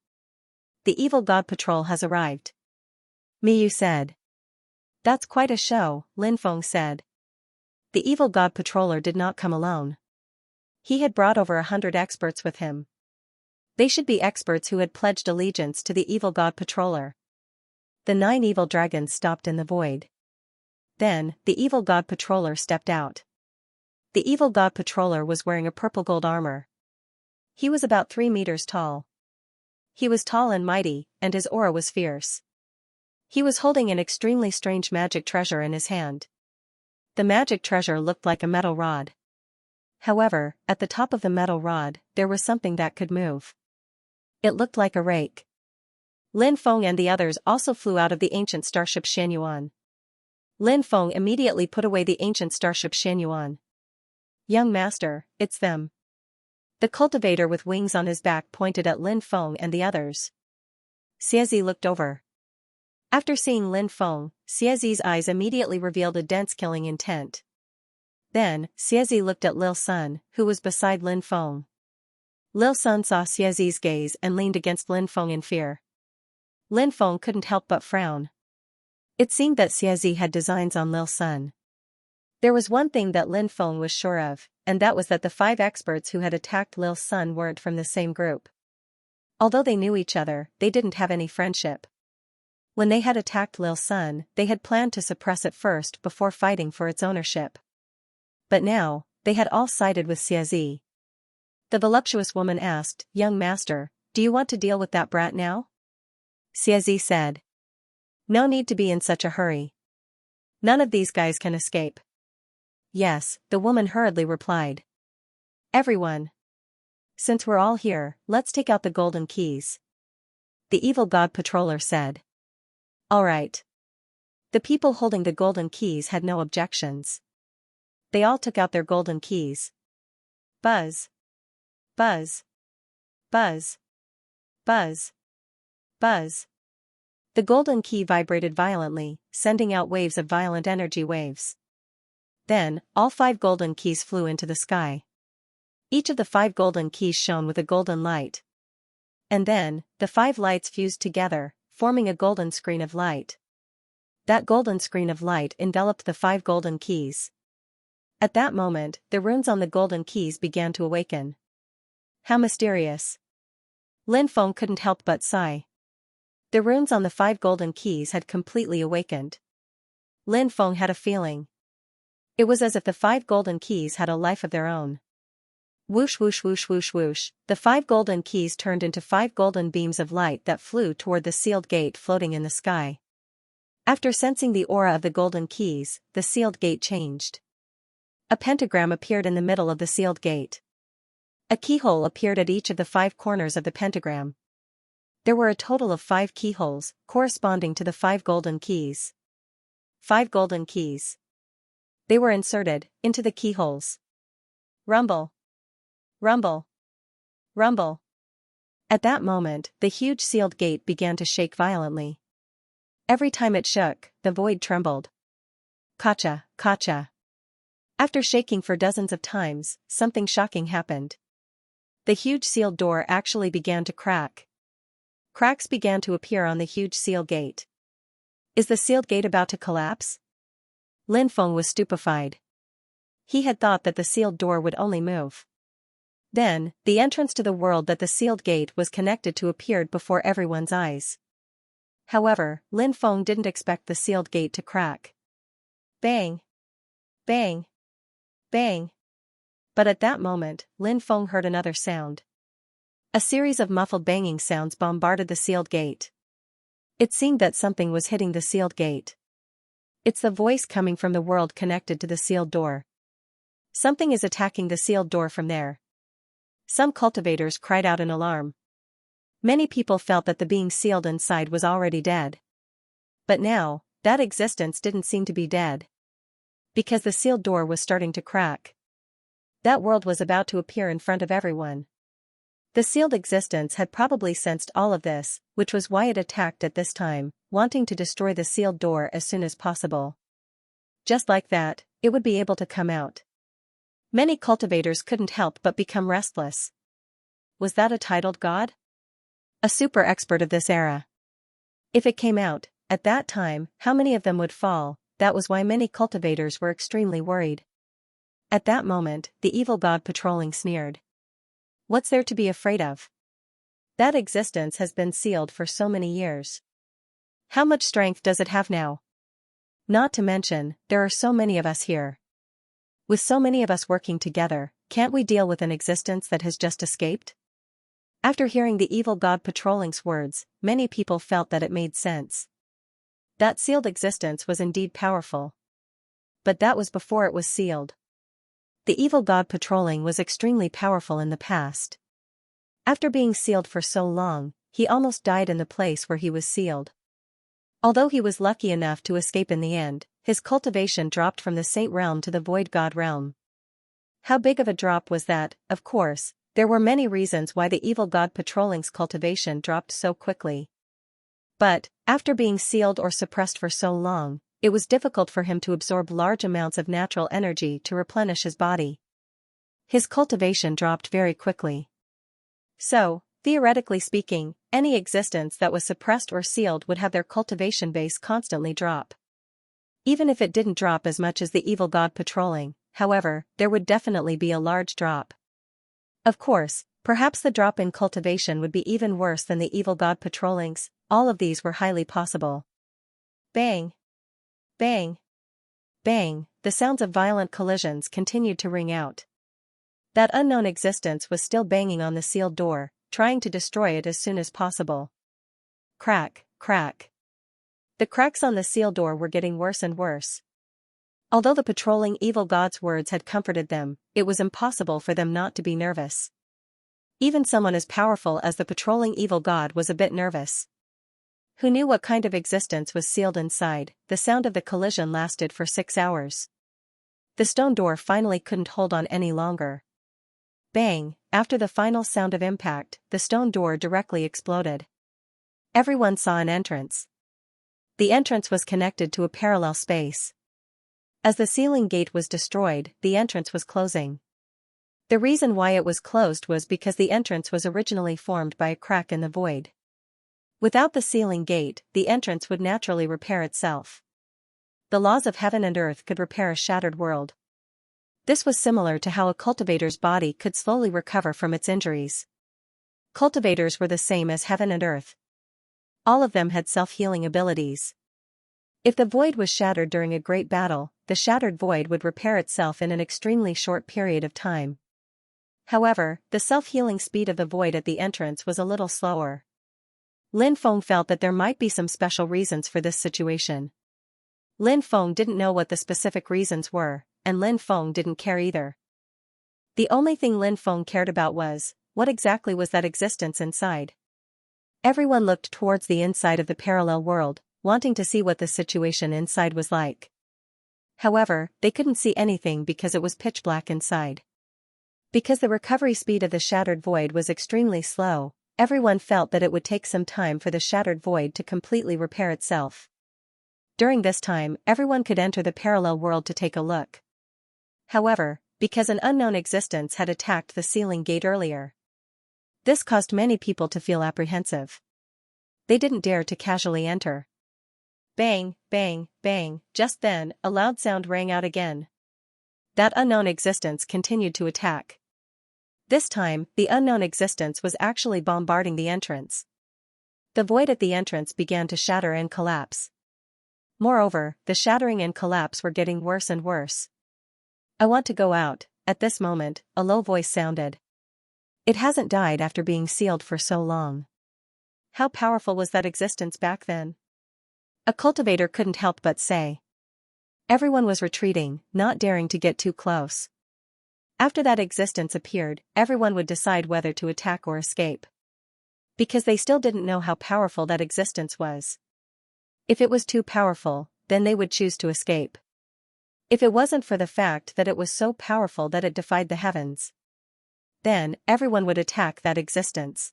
The evil god patrol has arrived. Miyu said. That's quite a show, Lin Feng said. The evil god patroller did not come alone. He had brought over 100 experts with him. They should be experts who had pledged allegiance to the evil god patroller. The 9 evil dragons stopped in the void. Then, the evil god patroller stepped out. The evil god patroller was wearing a purple gold armor. He was about 3 meters tall. He was tall and mighty, and his aura was fierce. He was holding an extremely strange magic treasure in his hand. The magic treasure looked like a metal rod. However, at the top of the metal rod, there was something that could move. It looked like a rake. Lin Feng and the others also flew out of the ancient starship Xianxia. Lin Feng immediately put away the ancient starship Xianxia. Young master, it's them. The cultivator with wings on his back pointed at Lin Feng and the others. Xiaxia looked over. After seeing Lin Feng, Xiezi's eyes immediately revealed a dense killing intent. Then, Xiezi looked at Lil Sun, who was beside Lin Feng. Lil Sun saw Xiezi's gaze and leaned against Lin Feng in fear. Lin Feng couldn't help but frown. It seemed that Xiezi had designs on Lil Sun. There was one thing that Lin Feng was sure of, and that was that the 5 experts who had attacked Lil Sun weren't from the same group. Although they knew each other, they didn't have any friendship. When they had attacked Lil Sun, they had planned to suppress it first before fighting for its ownership. But now, they had all sided with Xiezi. The voluptuous woman asked, "Young master, do you want to deal with that brat now?" Xiezi said. "No need to be in such a hurry. None of these guys can escape." "Yes," the woman hurriedly replied. "Everyone. Since we're all here, let's take out the golden keys," the evil god patroller said. "All right." The people holding the golden keys had no objections. They all took out their golden keys. Buzz. Buzz. Buzz. Buzz. Buzz. The golden key vibrated violently, sending out waves of violent energy waves. Then, all 5 golden keys flew into the sky. Each of the 5 golden keys shone with a golden light. And then, the 5 lights fused together, forming a golden screen of light. That golden screen of light enveloped the 5 golden keys. At that moment, the runes on the golden keys began to awaken. How mysterious. Lin Feng couldn't help but sigh. The runes on the 5 golden keys had completely awakened. Lin Feng had a feeling. It was as if the 5 golden keys had a life of their own. Whoosh whoosh whoosh whoosh whoosh, the 5 golden keys turned into 5 golden beams of light that flew toward the sealed gate floating in the sky. After sensing the aura of the golden keys, the sealed gate changed. A pentagram appeared in the middle of the sealed gate. A keyhole appeared at each of the 5 corners of the pentagram. There were a total of 5 keyholes, corresponding to the 5 golden keys. 5 golden keys. They were inserted into the keyholes. Rumble. Rumble. Rumble. At that moment, the huge sealed gate began to shake violently. Every time it shook, the void trembled. Kacha, kacha. After shaking for dozens of times, something shocking happened. The huge sealed door actually began to crack. Cracks began to appear on the huge seal gate. Is the sealed gate about to collapse? Lin Feng was stupefied. He had thought that the sealed door would only move. Then, the entrance to the world that the sealed gate was connected to appeared before everyone's eyes. However, Lin Feng didn't expect the sealed gate to crack. Bang! Bang! Bang! But at that moment, Lin Feng heard another sound. A series of muffled banging sounds bombarded the sealed gate. It seemed that something was hitting the sealed gate. It's the voice coming from the world connected to the sealed door. Something is attacking the sealed door from there. Some cultivators cried out in alarm. Many people felt that the being sealed inside was already dead. But now, that existence didn't seem to be dead. Because the sealed door was starting to crack. That world was about to appear in front of everyone. The sealed existence had probably sensed all of this, which was why it attacked at this time, wanting to destroy the sealed door as soon as possible. Just like that, it would be able to come out. Many cultivators couldn't help but become restless. Was that a titled god? A super expert of this era. If it came out, at that time, how many of them would fall? That was why many cultivators were extremely worried. At that moment, the evil god patrolling sneered. What's there to be afraid of? That existence has been sealed for so many years. How much strength does it have now? Not to mention, there are so many of us here. With so many of us working together, can't we deal with an existence that has just escaped? After hearing the evil god patrolling's words, many people felt that it made sense. That sealed existence was indeed powerful. But that was before it was sealed. The evil god patrolling was extremely powerful in the past. After being sealed for so long, he almost died in the place where he was sealed. Although he was lucky enough to escape in the end, his cultivation dropped from the Saint realm to the Void God realm. How big of a drop was that? Of course, there were many reasons why the evil god patrolling's cultivation dropped so quickly. But, after being sealed or suppressed for so long, it was difficult for him to absorb large amounts of natural energy to replenish his body. His cultivation dropped very quickly. So, theoretically speaking, any existence that was suppressed or sealed would have their cultivation base constantly drop. Even if it didn't drop as much as the evil god patrolling, however, there would definitely be a large drop. Of course, perhaps the drop in cultivation would be even worse than the evil god patrolling's. All of these were highly possible. Bang! Bang! Bang! The sounds of violent collisions continued to ring out. That unknown existence was still banging on the sealed door, trying to destroy it as soon as possible. Crack, crack. The cracks on the sealed door were getting worse and worse. Although the patrolling evil god's words had comforted them, it was impossible for them not to be nervous. Even someone as powerful as the patrolling evil god was a bit nervous. Who knew what kind of existence was sealed inside? The sound of the collision lasted for 6 hours. The stone door finally couldn't hold on any longer. Bang! After the final sound of impact, the stone door directly exploded. Everyone saw an entrance. The entrance was connected to a parallel space. As the sealing gate was destroyed, the entrance was closing. The reason why it was closed was because the entrance was originally formed by a crack in the void. Without the sealing gate, the entrance would naturally repair itself. The laws of heaven and earth could repair a shattered world. This was similar to how a cultivator's body could slowly recover from its injuries. Cultivators were the same as heaven and earth. All of them had self-healing abilities. If the void was shattered during a great battle, the shattered void would repair itself in an extremely short period of time. However, the self-healing speed of the void at the entrance was a little slower. Lin Feng felt that there might be some special reasons for this situation. Lin Feng didn't know what the specific reasons were, and Lin Feng didn't care either. The only thing Lin Feng cared about was, what exactly was that existence inside? Everyone looked towards the inside of the parallel world, wanting to see what the situation inside was like. However, they couldn't see anything because it was pitch black inside. Because the recovery speed of the shattered void was extremely slow, everyone felt that it would take some time for the shattered void to completely repair itself. During this time, everyone could enter the parallel world to take a look. However, because an unknown existence had attacked the sealing gate earlier, this caused many people to feel apprehensive. They didn't dare to casually enter. Bang, bang, bang, just then, a loud sound rang out again. That unknown existence continued to attack. This time, the unknown existence was actually bombarding the entrance. The void at the entrance began to shatter and collapse. Moreover, the shattering and collapse were getting worse and worse. I want to go out. At this moment, a low voice sounded. It hasn't died after being sealed for so long. How powerful was that existence back then? A cultivator couldn't help but say. Everyone was retreating, not daring to get too close. After that existence appeared, everyone would decide whether to attack or escape. Because they still didn't know how powerful that existence was. If it was too powerful, then they would choose to escape. If it wasn't for the fact that it was so powerful that it defied the heavens, then everyone would attack that existence.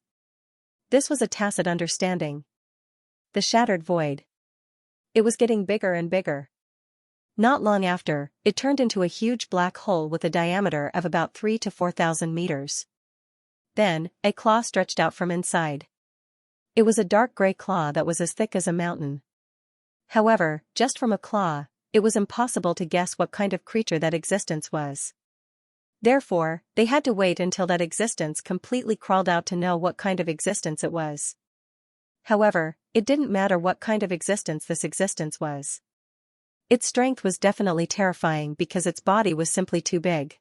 This was a tacit understanding. The shattered void. It was getting bigger and bigger. Not long after, it turned into a huge black hole with a diameter of about 3,000 to 4,000 meters. Then, a claw stretched out from inside. It was a dark gray claw that was as thick as a mountain. However, just from a claw, it was impossible to guess what kind of creature that existence was. Therefore, they had to wait until that existence completely crawled out to know what kind of existence it was. However, it didn't matter what kind of existence this existence was. Its strength was definitely terrifying because its body was simply too big.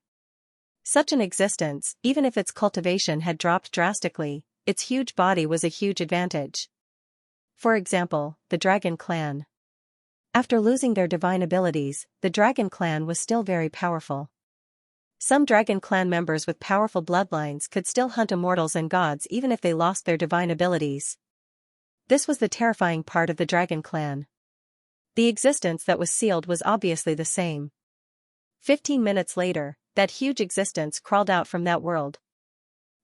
Such an existence, even if its cultivation had dropped drastically, its huge body was a huge advantage. For example, the Dragon Clan. After losing their divine abilities, the Dragon Clan was still very powerful. Some Dragon Clan members with powerful bloodlines could still hunt immortals and gods even if they lost their divine abilities. This was the terrifying part of the Dragon Clan. The existence that was sealed was obviously the same. 15 minutes later, that huge existence crawled out from that world.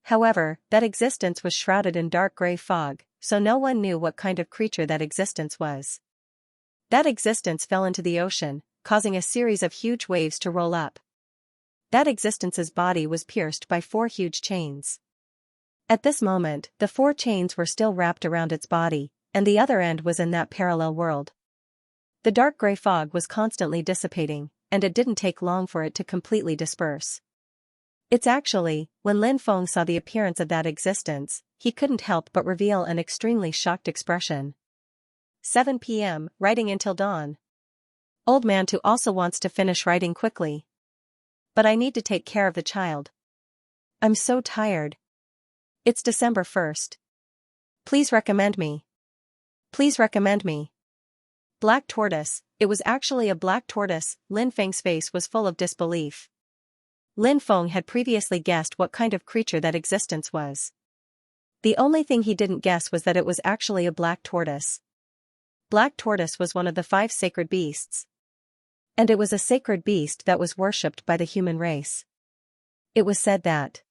However, that existence was shrouded in dark gray fog, so no one knew what kind of creature that existence was. That existence fell into the ocean, causing a series of huge waves to roll up. That existence's body was pierced by 4 huge chains. At this moment, the 4 chains were still wrapped around its body, and the other end was in that parallel world. The dark gray fog was constantly dissipating, and it didn't take long for it to completely disperse. It's actually, when Lin Feng saw the appearance of that existence, he couldn't help but reveal an extremely shocked expression. 7 p.m., writing until dawn. Old man too also wants to finish writing quickly. But I need to take care of the child. I'm so tired. It's December 1st. Please recommend me. Please recommend me. Black tortoise, it was actually a black tortoise. Lin Feng's face was full of disbelief. Lin Feng had previously guessed what kind of creature that existence was. The only thing he didn't guess was that it was actually a black tortoise. Black tortoise was one of the 5 sacred beasts. And it was a sacred beast that was worshipped by the human race. It was said that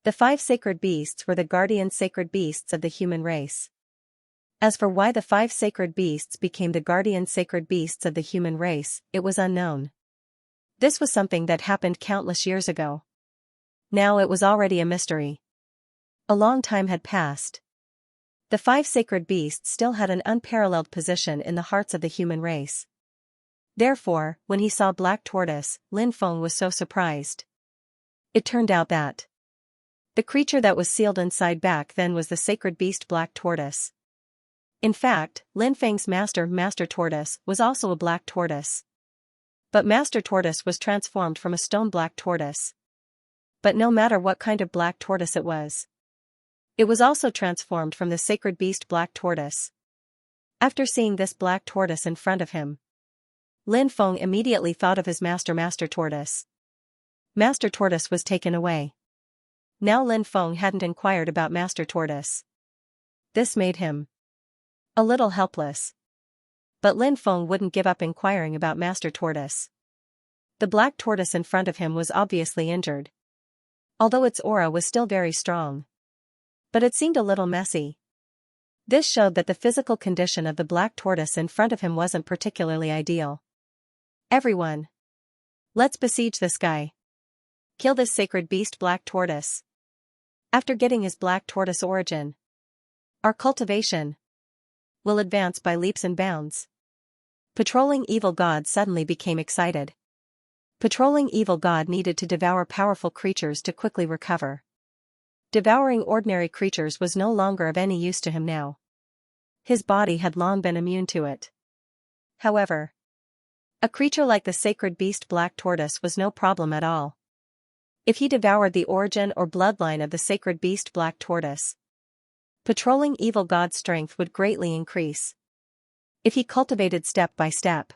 the 5 sacred beasts were the guardian sacred beasts of the human race. As for why the 5 sacred beasts became the guardian sacred beasts of the human race, it was unknown. This was something that happened countless years ago. Now it was already a mystery. A long time had passed. The 5 sacred beasts still had an unparalleled position in the hearts of the human race. Therefore, when he saw Black Tortoise, Lin Feng was so surprised. It turned out that the creature that was sealed inside back then was the sacred beast Black Tortoise. In fact, Lin Feng's Master Tortoise was also a black tortoise. But Master Tortoise was transformed from a stone black tortoise. But no matter what kind of black tortoise it was also transformed from the sacred beast Black Tortoise. After seeing this black tortoise in front of him, Lin Feng immediately thought of his Master Tortoise. Master Tortoise was taken away. Now Lin Feng hadn't inquired about Master Tortoise. This made him a little helpless. But Lin Feng wouldn't give up inquiring about Master Tortoise. The black tortoise in front of him was obviously injured, although its aura was still very strong. But it seemed a little messy. This showed that the physical condition of the black tortoise in front of him wasn't particularly ideal. Everyone, let's besiege this guy. Kill this sacred beast Black Tortoise. After getting his black tortoise origin, our cultivation will advance by leaps and bounds. Patrolling Evil God suddenly became excited. Patrolling Evil God needed to devour powerful creatures to quickly recover. Devouring ordinary creatures was no longer of any use to him now. His body had long been immune to it. However, a creature like the sacred beast Black Tortoise was no problem at all. If he devoured the origin or bloodline of the sacred beast Black Tortoise, patrolling Evil God's strength would greatly increase. If he cultivated step by step,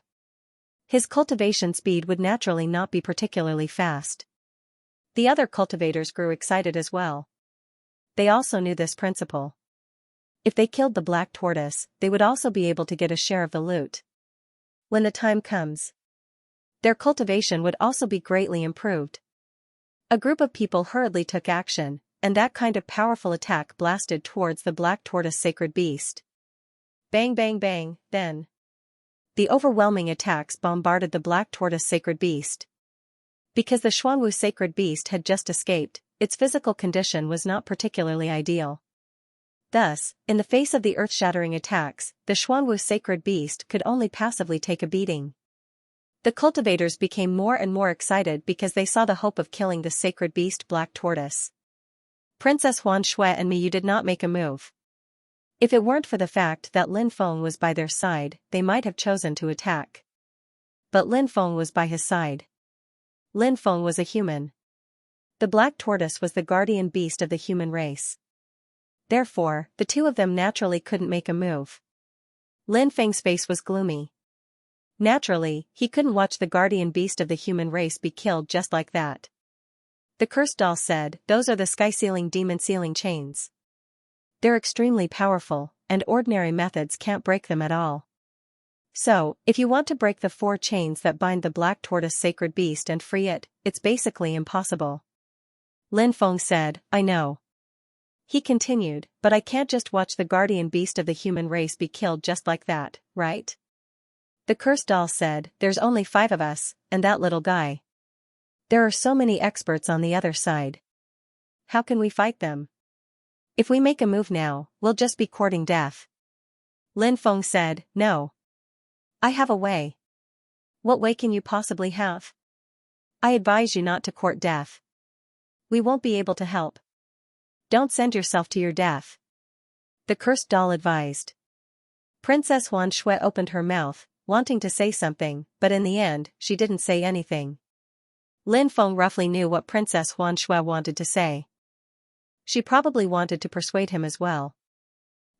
his cultivation speed would naturally not be particularly fast. The other cultivators grew excited as well. They also knew this principle. If they killed the Black Tortoise, they would also be able to get a share of the loot. When the time comes, their cultivation would also be greatly improved. A group of people hurriedly took action, and that kind of powerful attack blasted towards the Black Tortoise sacred beast. Bang bang bang, then the overwhelming attacks bombarded the Black Tortoise sacred beast. Because the Xuanwu sacred beast had just escaped, its physical condition was not particularly ideal. Thus, in the face of the earth-shattering attacks, the Xuanwu sacred beast could only passively take a beating. The cultivators became more and more excited because they saw the hope of killing the sacred beast Black Tortoise. Princess Huan Shui and Miyu did not make a move. If it weren't for the fact that Lin Feng was by their side, they might have chosen to attack. But Lin Feng was by his side. Lin Feng was a human. The Black Tortoise was the guardian beast of the human race. Therefore, the two of them naturally couldn't make a move. Lin Feng's face was gloomy. Naturally, he couldn't watch the guardian beast of the human race be killed just like that. The cursed doll said, "Those are the sky-sealing demon sealing chains. They're extremely powerful, and ordinary methods can't break them at all. So, if you want to break the 4 chains that bind the Black Tortoise sacred beast and free it, it's basically impossible." Lin Feng said, "I know. He continued, but I can't just watch the guardian beast of the human race be killed just like that, right? The cursed doll said, there's only 5 of us, and that little guy. There are so many experts on the other side. How can we fight them? If we make a move now, we'll just be courting death. Lin Feng said, no. I have a way. What way can you possibly have? I advise you not to court death. We won't be able to help. Don't send yourself to your death. The cursed doll advised. Princess Huan Shui opened her mouth, wanting to say something, but in the end, she didn't say anything. Lin Feng roughly knew what Princess Huan Shui wanted to say. She probably wanted to persuade him as well.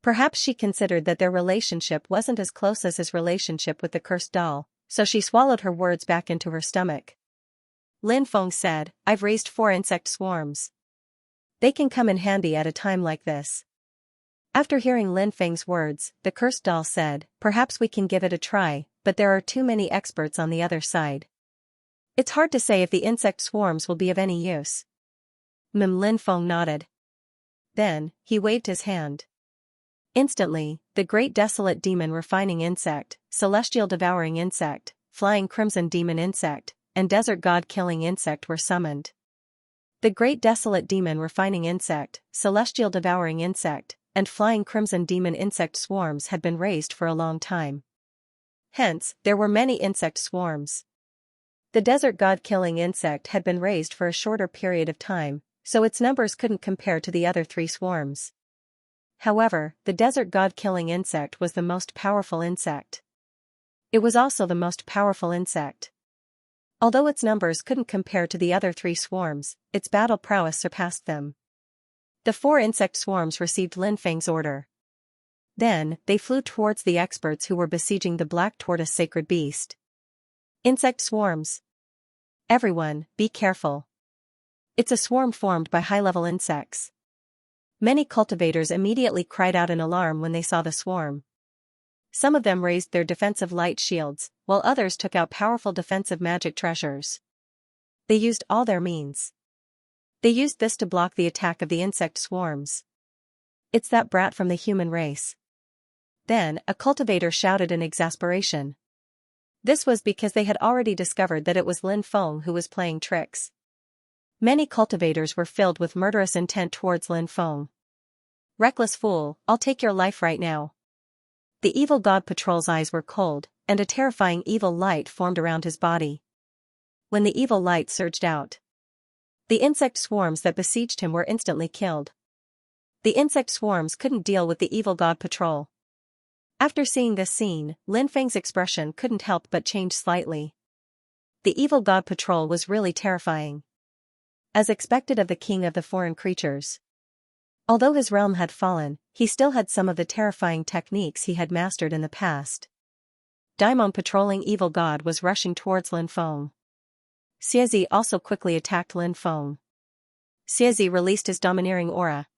Perhaps she considered that their relationship wasn't as close as his relationship with the cursed doll, so she swallowed her words back into her stomach. Lin Feng said, I've raised 4 insect swarms. They can come in handy at a time like this. After hearing Lin Feng's words, the cursed doll said, perhaps we can give it a try, but there are too many experts on the other side. It's hard to say if the insect swarms will be of any use. Lin Feng nodded. Then, he waved his hand. Instantly, the great desolate demon refining insect, celestial devouring insect, flying crimson demon insect, and desert god killing insect were summoned. The great desolate demon refining insect, celestial devouring insect, and flying crimson demon insect swarms had been raised for a long time. Hence, there were many insect swarms. The desert god killing insect had been raised for a shorter period of time, so its numbers couldn't compare to the other 3 swarms. However, the desert god killing insect was the most powerful insect. It was also the most powerful insect. Although its numbers couldn't compare to the other 3 swarms, its battle prowess surpassed them. The 4 insect swarms received Lin Feng's order. Then, they flew towards the experts who were besieging the black tortoise sacred beast. Insect swarms. Everyone, be careful. It's a swarm formed by high-level insects. Many cultivators immediately cried out in alarm when they saw the swarm. Some of them raised their defensive light shields, while others took out powerful defensive magic treasures. They used all their means. They used this to block the attack of the insect swarms. It's that brat from the human race. Then, a cultivator shouted in exasperation. This was because they had already discovered that it was Lin Feng who was playing tricks. Many cultivators were filled with murderous intent towards Lin Feng. Reckless fool, I'll take your life right now. The evil god patrol's eyes were cold, and a terrifying evil light formed around his body. When the evil light surged out, the insect swarms that besieged him were instantly killed. The insect swarms couldn't deal with the evil god patrol. After seeing this scene, Lin Feng's expression couldn't help but change slightly. The evil god patrol was really terrifying. As expected of the king of the foreign creatures. Although his realm had fallen, he still had some of the terrifying techniques he had mastered in the past. Daimon patrolling evil god was rushing towards Lin Feng. Xianxia also quickly attacked Lin Feng. Xianxia released his domineering aura.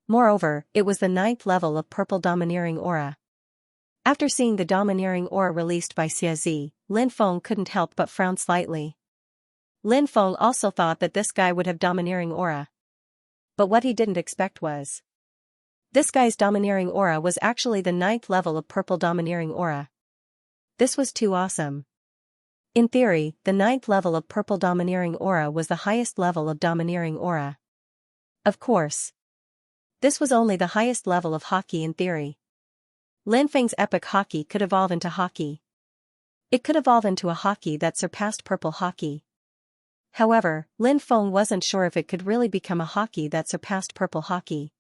Moreover, it was the 9th level of purple domineering aura. After seeing the domineering aura released by Xianxia, Lin Feng couldn't help but frown slightly. Lin Feng also thought that this guy would have domineering aura. But what he didn't expect was, this guy's domineering aura was actually the 9th level of purple domineering aura. This was too awesome. In theory, the 9th level of purple domineering aura was the highest level of domineering aura. Of course. This was only the highest level of hockey in theory. Lin Feng's epic hockey could evolve into hockey. It could evolve into a hockey that surpassed purple hockey. However, Lin Feng wasn't sure if it could really become a hockey that surpassed purple hockey.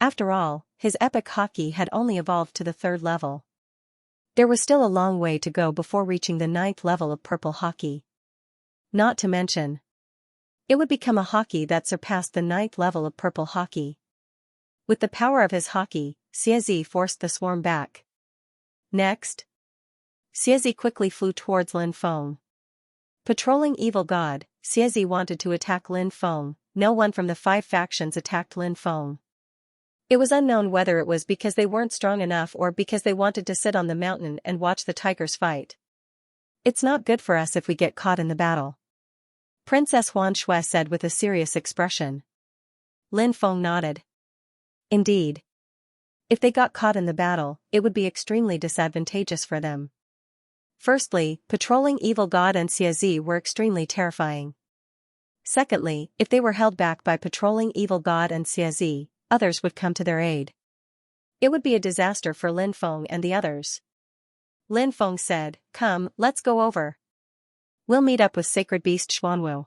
After all, his epic hockey had only evolved to the 3rd level. There was still a long way to go before reaching the 9th level of purple hockey. Not to mention, it would become a hockey that surpassed the 9th level of purple hockey. With the power of his hockey, Xianxia forced the swarm back. Next, Xianxia quickly flew towards Lin Feng. Patrolling evil god, Xianxia wanted to attack Lin Feng. No one from the 5 factions attacked Lin Feng. It was unknown whether it was because they weren't strong enough or because they wanted to sit on the mountain and watch the tigers fight. It's not good for us if we get caught in the battle, Princess Huan Shui said with a serious expression. Lin Feng nodded. Indeed. If they got caught in the battle, it would be extremely disadvantageous for them. Firstly, patrolling evil god and Xianxia were extremely terrifying. Secondly, if they were held back by patrolling evil god and Xianxia, others would come to their aid. It would be a disaster for Lin Feng and the others. Lin Feng said, "Come, let's go over. We'll meet up with Sacred Beast Xuanwu."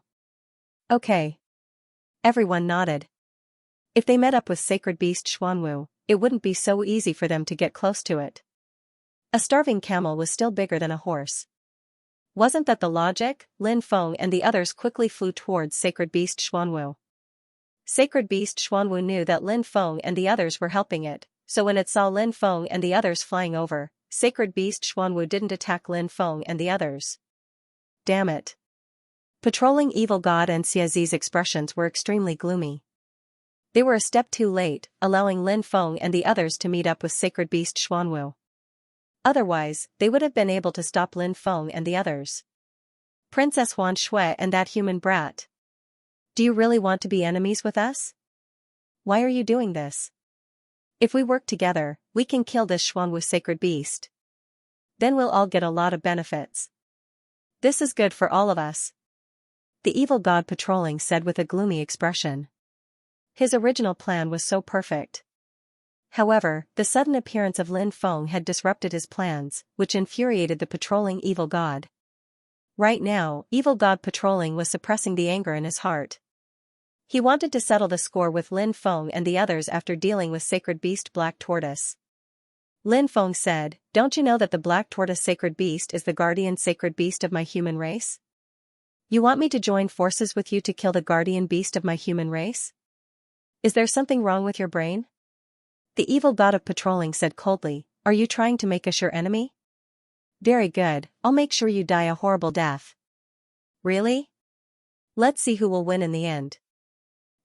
Okay. Everyone nodded. If they met up with Sacred Beast Xuanwu, it wouldn't be so easy for them to get close to it. A starving camel was still bigger than a horse. Wasn't that the logic? Lin Feng and the others quickly flew towards Sacred Beast Xuanwu. Sacred Beast Xuanwu knew that Lin Feng and the others were helping it, so when it saw Lin Feng and the others flying over, Sacred Beast Xuanwu didn't attack Lin Feng and the others. Damn it. Patrolling evil god and Xiaxi's expressions were extremely gloomy. They were a step too late, allowing Lin Feng and the others to meet up with Sacred Beast Xuanwu. Otherwise, they would have been able to stop Lin Feng and the others. Princess Huan Shui and that human brat. Do you really want to be enemies with us? Why are you doing this? If we work together, we can kill this Xuanwu sacred beast. Then we'll all get a lot of benefits. This is good for all of us. The evil god patrolling said with a gloomy expression. His original plan was so perfect. However, the sudden appearance of Lin Feng had disrupted his plans, which infuriated the patrolling evil god. Right now, evil god patrolling was suppressing the anger in his heart. He wanted to settle the score with Lin Feng and the others after dealing with Sacred Beast Black Tortoise. Lin Feng said, "Don't you know that the Black Tortoise Sacred Beast is the guardian sacred beast of my human race? You want me to join forces with you to kill the guardian beast of my human race? Is there something wrong with your brain?" The evil god of patrolling said coldly, "Are you trying to make us your enemy? Very good, I'll make sure you die a horrible death." Really? Let's see who will win in the end.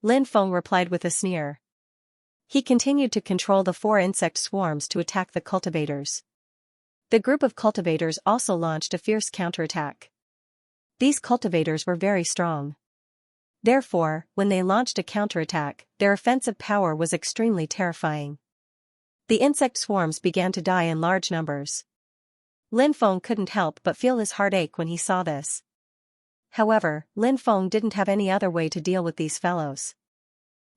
Lin Feng replied with a sneer. He continued to control the 4 insect swarms to attack the cultivators. The group of cultivators also launched a fierce counterattack. These cultivators were very strong. Therefore, when they launched a counterattack, their offensive power was extremely terrifying. The insect swarms began to die in large numbers. Lin Feng couldn't help but feel his heart ache when he saw this. However, Lin Feng didn't have any other way to deal with these fellows.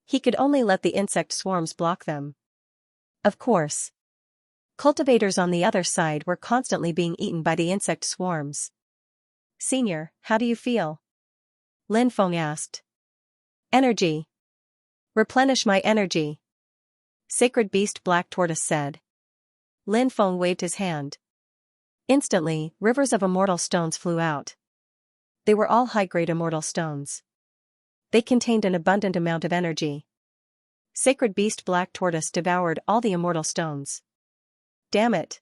He could only let the insect swarms block them. Of course. Cultivators on the other side were constantly being eaten by the insect swarms. "Senior, how do you feel?" Lin Feng asked. "Energy. Replenish my energy," Sacred Beast Black Tortoise said. Lin Feng waved his hand. Instantly, rivers of immortal stones flew out. They were all high-grade immortal stones. They contained an abundant amount of energy. Sacred Beast Black Tortoise devoured all the immortal stones. Damn it!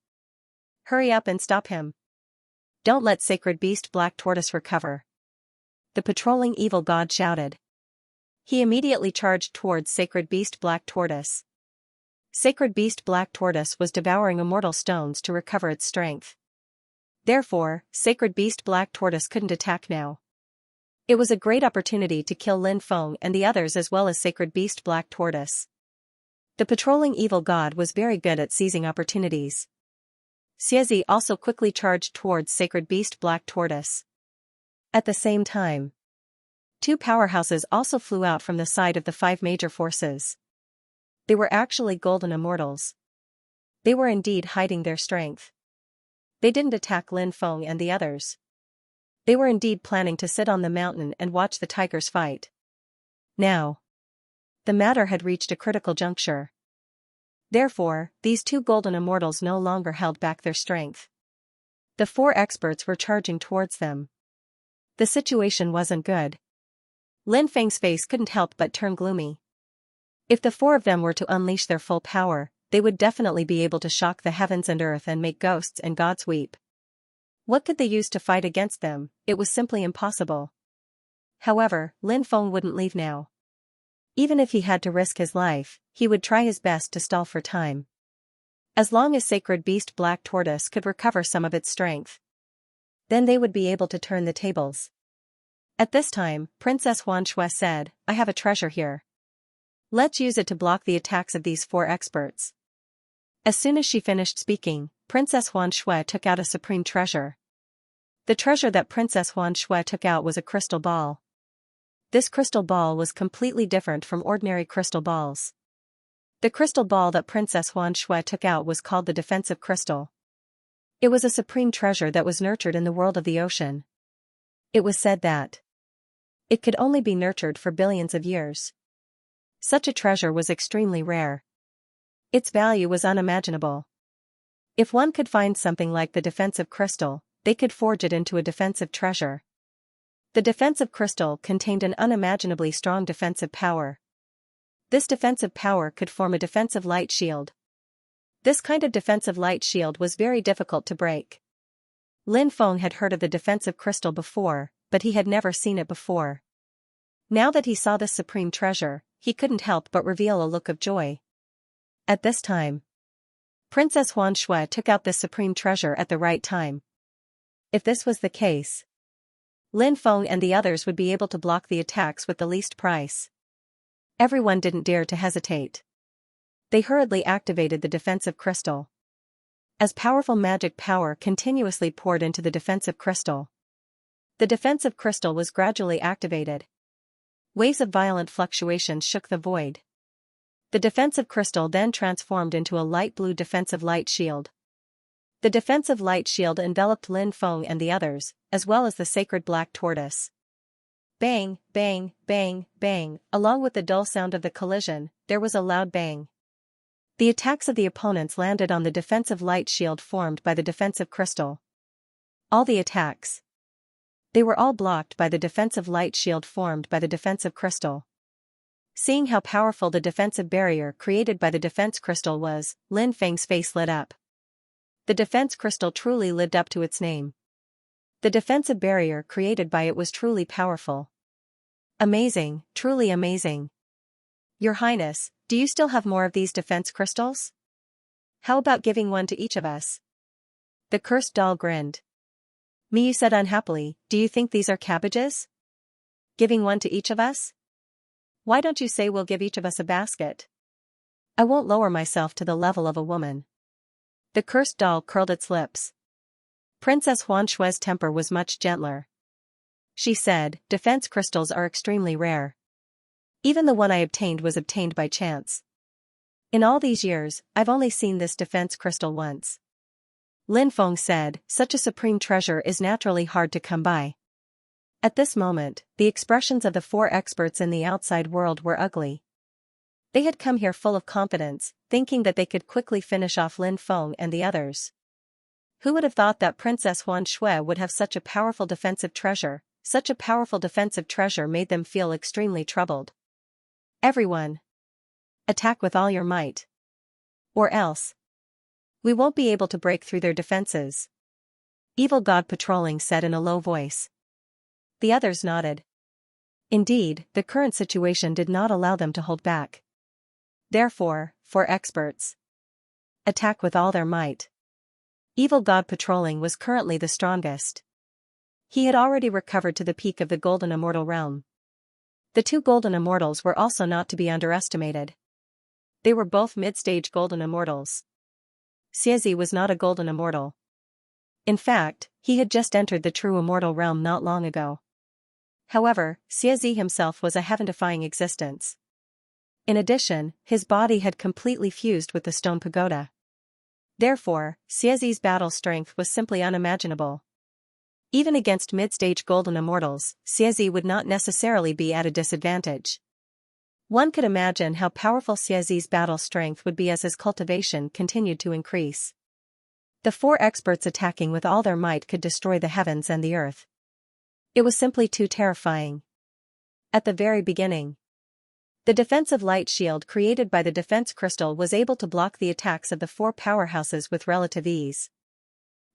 Hurry up and stop him. Don't let Sacred Beast Black Tortoise recover. The patrolling evil god shouted. He immediately charged towards Sacred Beast Black Tortoise. Sacred Beast Black Tortoise was devouring immortal stones to recover its strength. Therefore, Sacred Beast Black Tortoise couldn't attack now. It was a great opportunity to kill Lin Feng and the others as well as Sacred Beast Black Tortoise. The patrolling evil god was very good at seizing opportunities. Xianxia also quickly charged towards Sacred Beast Black Tortoise. At the same time, 2 powerhouses also flew out from the side of the 5 major forces. They were actually golden immortals. They were indeed hiding their strength. They didn't attack Lin Feng and the others. They were indeed planning to sit on the mountain and watch the tigers fight. Now, the matter had reached a critical juncture. Therefore, these 2 golden immortals no longer held back their strength. The 4 experts were charging towards them. The situation wasn't good. Lin Feng's face couldn't help but turn gloomy. If the 4 of them were to unleash their full power, they would definitely be able to shock the heavens and earth and make ghosts and gods weep. What could they use to fight against them? It was simply impossible. However, Lin Feng wouldn't leave now. Even if he had to risk his life, he would try his best to stall for time. As long as Sacred Beast Black Tortoise could recover some of its strength, then they would be able to turn the tables. At this time, Princess Huan Shui said, "I have a treasure here. Let's use it to block the attacks of these four experts. As soon as she finished speaking, Princess Xianxia took out a supreme treasure. The treasure that Princess Xianxia took out was a crystal ball. This crystal ball was completely different from ordinary crystal balls. The crystal ball that Princess Xianxia took out was called the defensive crystal. It was a supreme treasure that was nurtured in the world of the ocean. It was said that it could only be nurtured for billions of years. Such a treasure was extremely rare. Its value was unimaginable. If one could find something like the defensive crystal, they could forge it into a defensive treasure. The defensive crystal contained an unimaginably strong defensive power. This defensive power could form a defensive light shield. This kind of defensive light shield was very difficult to break. Lin Feng had heard of the defensive crystal before, but he had never seen it before. Now that he saw this supreme treasure, he couldn't help but reveal a look of joy. At this time, Princess Xianxia took out this supreme treasure at the right time. If this was the case, Lin Feng and the others would be able to block the attacks with the least price. Everyone didn't dare to hesitate. They hurriedly activated the defensive crystal. As powerful magic power continuously poured into the defensive crystal, the defensive crystal was gradually activated. Waves of violent fluctuation shook the void. The defensive crystal then transformed into a light blue defensive light shield. The defensive light shield enveloped Lin Feng and the others, as well as the sacred black tortoise. Bang, bang, bang, bang, along with the dull sound of the collision, there was a loud bang. The attacks of the opponents landed on the defensive light shield formed by the defensive crystal. All the attacks. They were all blocked by the defensive light shield formed by the defensive crystal. Seeing how powerful the defensive barrier created by the defense crystal was, Lin Feng's face lit up. The defense crystal truly lived up to its name. The defensive barrier created by it was truly powerful. Amazing, truly amazing. Your Highness, do you still have more of these defense crystals? How about giving one to each of us? The cursed doll grinned. Miyu said unhappily, do you think these are cabbages? Giving one to each of us? Why don't you say we'll give each of us a basket? I won't lower myself to the level of a woman. The cursed doll curled its lips. Princess Xianxia's temper was much gentler. She said, defense crystals are extremely rare. Even the one I obtained was obtained by chance. In all these years, I've only seen this defense crystal once. Lin Feng said, such a supreme treasure is naturally hard to come by. At this moment, the expressions of the four experts in the outside world were ugly. They had come here full of confidence, thinking that they could quickly finish off Lin Feng and the others. Who would have thought that Princess Xianxia would have such a powerful defensive treasure? Such a powerful defensive treasure made them feel extremely troubled. Everyone, attack with all your might. Or else, we won't be able to break through their defenses. Evil God Patrolling said in a low voice. The others nodded. Indeed, the current situation did not allow them to hold back. Therefore, four experts, attack with all their might. Evil God Patrolling was currently the strongest. He had already recovered to the peak of the Golden Immortal realm. The two Golden Immortals were also not to be underestimated. They were both mid-stage Golden Immortals. Xianxia was not a Golden Immortal. In fact, he had just entered the true Immortal realm not long ago. However, Xianxia himself was a heaven-defying existence. In addition, his body had completely fused with the stone pagoda. Therefore, Xianxia's battle strength was simply unimaginable. Even against mid-stage Golden Immortals, Xianxia would not necessarily be at a disadvantage. One could imagine how powerful Xianxia's battle strength would be as his cultivation continued to increase. The four experts attacking with all their might could destroy the heavens and the earth. It was simply too terrifying. At the very beginning, the defensive light shield created by the defense crystal was able to block the attacks of the four powerhouses with relative ease.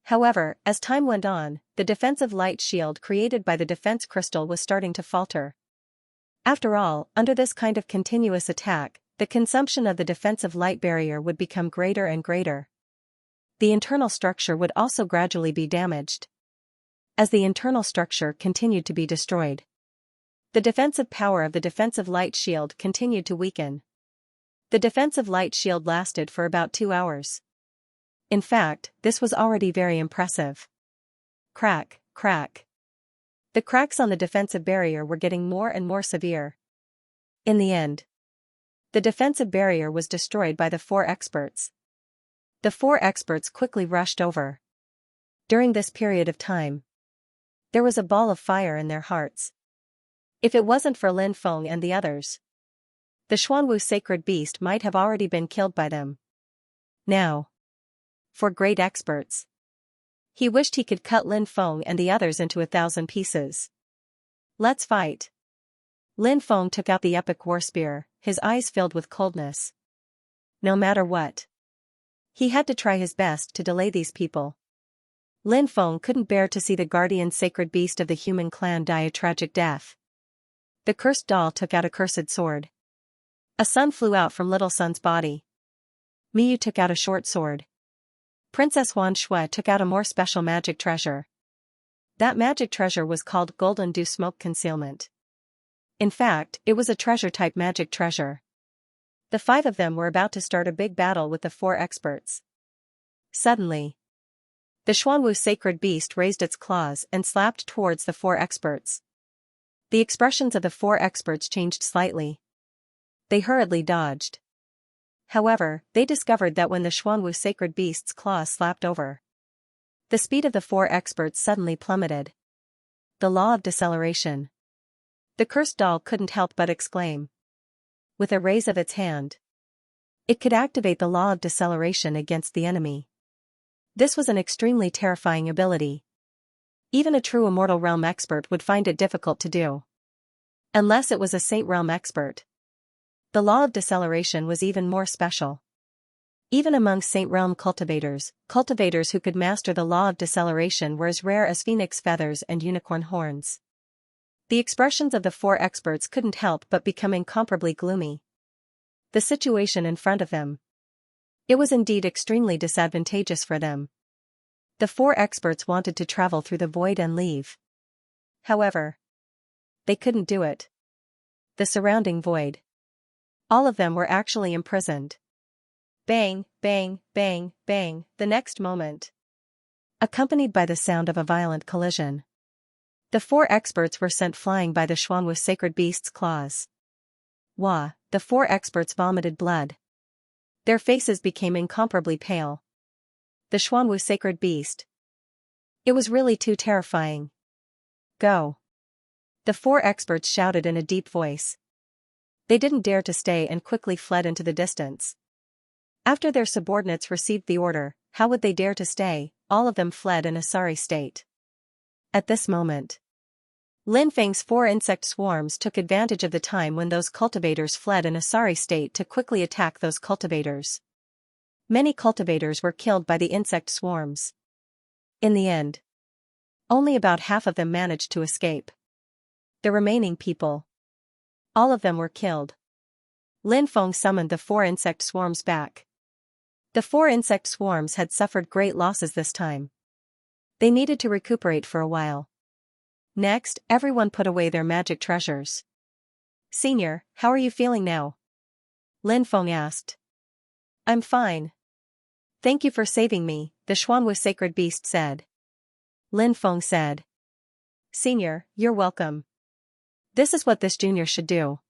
However, as time went on, the defensive light shield created by the defense crystal was starting to falter. After all, under this kind of continuous attack, the consumption of the defensive light barrier would become greater and greater. The internal structure would also gradually be damaged. As the internal structure continued to be destroyed, the defensive power of the defensive light shield continued to weaken. The defensive light shield lasted for about 2 hours. In fact, this was already very impressive. Crack, crack. The cracks on the defensive barrier were getting more and more severe. In the end, the defensive barrier was destroyed by the 4 experts. The 4 experts quickly rushed over. During this period of time, there was a ball of fire in their hearts. If it wasn't for Lin Feng and the others, the Xuanwu sacred beast might have already been killed by them. Now, for great experts, he wished he could cut Lin Feng and the others into 1,000 pieces. Let's fight. Lin Feng took out the epic war spear, his eyes filled with coldness. No matter what, he had to try his best to delay these people. Lin Feng couldn't bear to see the guardian sacred beast of the human clan die a tragic death. The cursed doll took out a cursed sword. A sun flew out from little sun's body. Miyu took out a short sword. Princess Huan Shui took out a more special magic treasure. That magic treasure was called Golden Dew Smoke Concealment. In fact, it was a treasure-type magic treasure. The 5 of them were about to start a big battle with the 4 experts. Suddenly, the Xuanwu sacred beast raised its claws and slapped towards the 4 experts. The expressions of the 4 experts changed slightly. They hurriedly dodged. However, they discovered that when the Xuanwu sacred beast's claws slapped over, the speed of the 4 experts suddenly plummeted. The law of deceleration. The cursed doll couldn't help but exclaim. With a raise of its hand, it could activate the law of deceleration against the enemy. This was an extremely terrifying ability. Even a true Immortal Realm expert would find it difficult to do. Unless it was a Saint Realm expert. The law of deceleration was even more special. Even among Saint Realm cultivators who could master the law of deceleration were as rare as phoenix feathers and unicorn horns. The expressions of the 4 experts couldn't help but become incomparably gloomy. The situation in front of them. It was indeed extremely disadvantageous for them. The 4 experts wanted to travel through the void and leave. However, they couldn't do it. The surrounding void. All of them were actually imprisoned. Bang, bang, bang, bang, the next moment, accompanied by the sound of a violent collision, the 4 experts were sent flying by the Xuanwu sacred beast's claws. Wah, the 4 experts vomited blood. Their faces became incomparably pale. The Xuanwu sacred beast. It was really too terrifying. Go. The 4 experts shouted in a deep voice. They didn't dare to stay and quickly fled into the distance. After their subordinates received the order, how would they dare to stay? All of them fled in a sorry state. At this moment, Lin Feng's 4 insect swarms took advantage of the time when those cultivators fled in a sorry state to quickly attack those cultivators. Many cultivators were killed by the insect swarms. In the end, only about half of them managed to escape. The remaining people, all of them were killed. Lin Feng summoned the 4 insect swarms back. The 4 insect swarms had suffered great losses this time. They needed to recuperate for a while. Next, everyone put away their magic treasures. Senior, how are you feeling now? Lin Feng asked. I'm fine. Thank you for saving me, the Xuanwu sacred beast said. Lin Feng said. Senior, you're welcome. This is what this junior should do.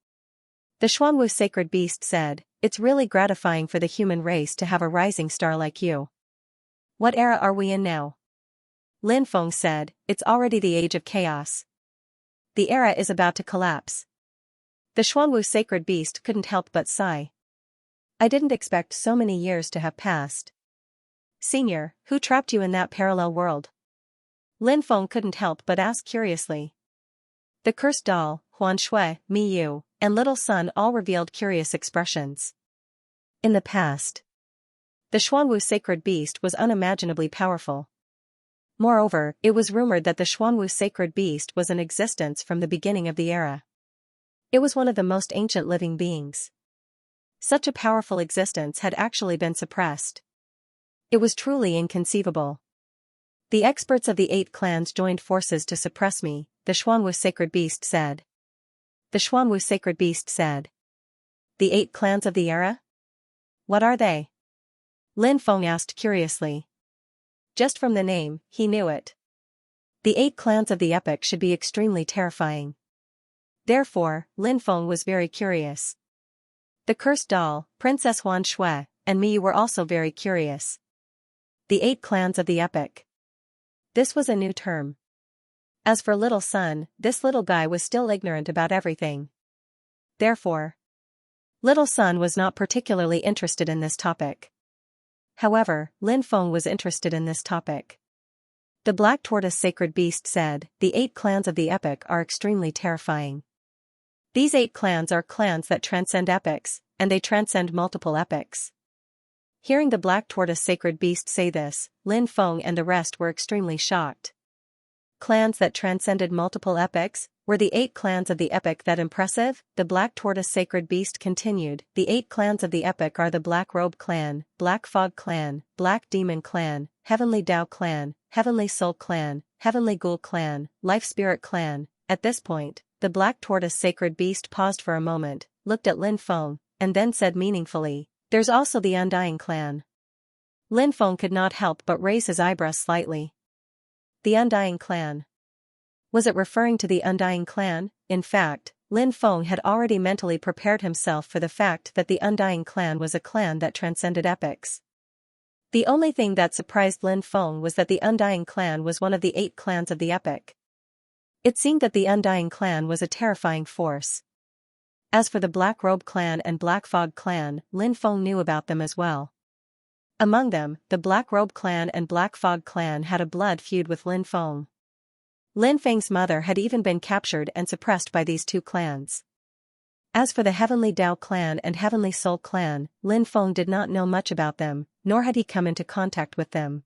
The Xuanwu sacred beast said, it's really gratifying for the human race to have a rising star like you. What era are we in now? Lin Feng said, it's already the age of chaos. The era is about to collapse. The Xuanwu sacred beast couldn't help but sigh. I didn't expect so many years to have passed. Senior, who trapped you in that parallel world? Lin Feng couldn't help but ask curiously. The cursed doll, Huan Shui, Miyu, and little son all revealed curious expressions. In the past, the Xuanwu sacred beast was unimaginably powerful. Moreover, it was rumored that the Xuanwu sacred beast was in existence from the beginning of the era. It was one of the most ancient living beings. Such a powerful existence had actually been suppressed. It was truly inconceivable. The experts of the 8 clans joined forces to suppress me, the Xuanwu sacred beast said. The Xuanwu sacred beast said. The 8 clans of the era? What are they? Lin Feng asked curiously. Just from the name, he knew it. The 8 clans of the epic should be extremely terrifying. Therefore, Lin Feng was very curious. The cursed doll, Princess Huan Shui, and Miyu were also very curious. The 8 clans of the epic. This was a new term. As for little Sun, this little guy was still ignorant about everything. Therefore, little Sun was not particularly interested in this topic. However, Lin Feng was interested in this topic. The Black Tortoise Sacred Beast said, the 8 clans of the epic are extremely terrifying. These 8 clans are clans that transcend epics, and they transcend multiple epics. Hearing the Black Tortoise Sacred Beast say this, Lin Feng and the rest were extremely shocked. Clans that transcended multiple epics? Were the 8 clans of the epic that impressive? The Black Tortoise Sacred Beast continued, the 8 clans of the epic are the Black Robe Clan, Black Fog Clan, Black Demon Clan, Heavenly Tao Clan, Heavenly Soul Clan, Heavenly Ghoul Clan, Life Spirit Clan. At this point, the Black Tortoise Sacred Beast paused for a moment, looked at Lin Feng, and then said meaningfully, there's also the Undying Clan. Lin Feng could not help but raise his eyebrows slightly. The Undying Clan. Was it referring to the Undying Clan? In fact, Lin Feng had already mentally prepared himself for the fact that the Undying Clan was a clan that transcended epics. The only thing that surprised Lin Feng was that the Undying Clan was one of the 8 clans of the epic. It seemed that the Undying Clan was a terrifying force. As for the Black Robe Clan and Black Fog Clan, Lin Feng knew about them as well. Among them, the Black Robe Clan and Black Fog Clan had a blood feud with Lin Feng. Lin Feng's mother had even been captured and suppressed by these 2 clans. As for the Heavenly Tao Clan and Heavenly Soul Clan, Lin Feng did not know much about them, nor had he come into contact with them.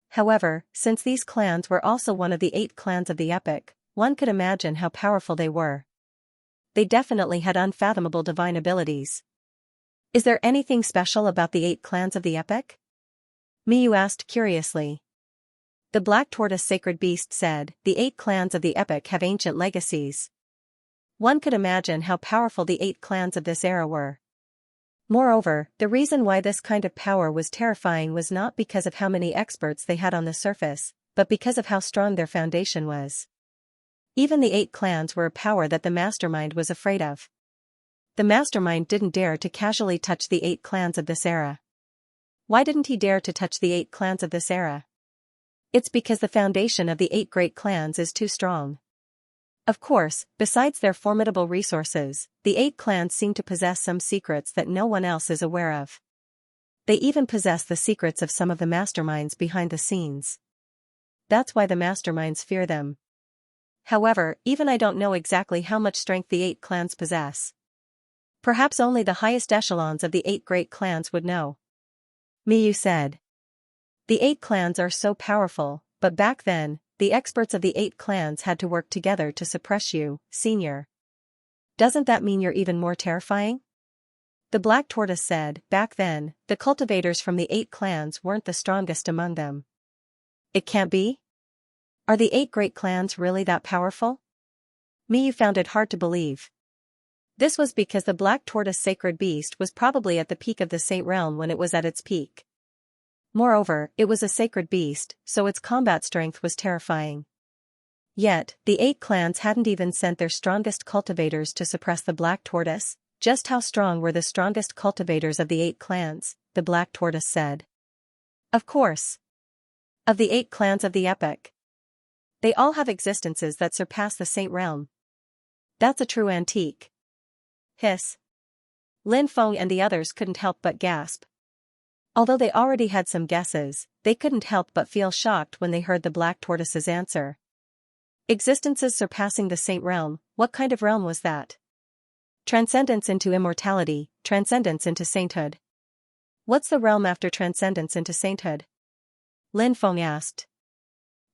However, since these clans were also one of the 8 clans of the epic, one could imagine how powerful they were. They definitely had unfathomable divine abilities. Is there anything special about the 8 clans of the epic? Miyu asked curiously. The Black Tortoise Sacred Beast said, the 8 clans of the epic have ancient legacies. One could imagine how powerful the 8 clans of this era were. Moreover, the reason why this kind of power was terrifying was not because of how many experts they had on the surface, but because of how strong their foundation was. Even the 8 clans were a power that the mastermind was afraid of. The mastermind didn't dare to casually touch the 8 clans of this era. Why didn't he dare to touch the 8 clans of this era? It's because the foundation of the 8 great clans is too strong. Of course, besides their formidable resources, the 8 clans seem to possess some secrets that no one else is aware of. They even possess the secrets of some of the masterminds behind the scenes. That's why the masterminds fear them. However, even I don't know exactly how much strength the 8 clans possess. Perhaps only the highest echelons of the 8 great clans would know. Miyu said. The 8 clans are so powerful, but back then, the experts of the 8 clans had to work together to suppress you, senior. Doesn't that mean you're even more terrifying? The Black Tortoise said, back then, the cultivators from the 8 clans weren't the strongest among them. It can't be? Are the 8 great clans really that powerful? Miyu found it hard to believe. This was because the Black Tortoise Sacred Beast was probably at the peak of the Saint Realm when it was at its peak. Moreover, it was a sacred beast, so its combat strength was terrifying. Yet, the 8 clans hadn't even sent their strongest cultivators to suppress the Black Tortoise. Just how strong were the strongest cultivators of the 8 clans? The Black Tortoise said. Of course. Of the 8 clans of the epic. They all have existences that surpass the Saint Realm. That's a true antique. Hiss. Lin Feng and the others couldn't help but gasp. Although they already had some guesses, they couldn't help but feel shocked when they heard the Black Tortoise's answer. Existences surpassing the Saint Realm, what kind of realm was that? Transcendence into immortality, transcendence into sainthood. What's the realm after transcendence into sainthood? Lin Feng asked.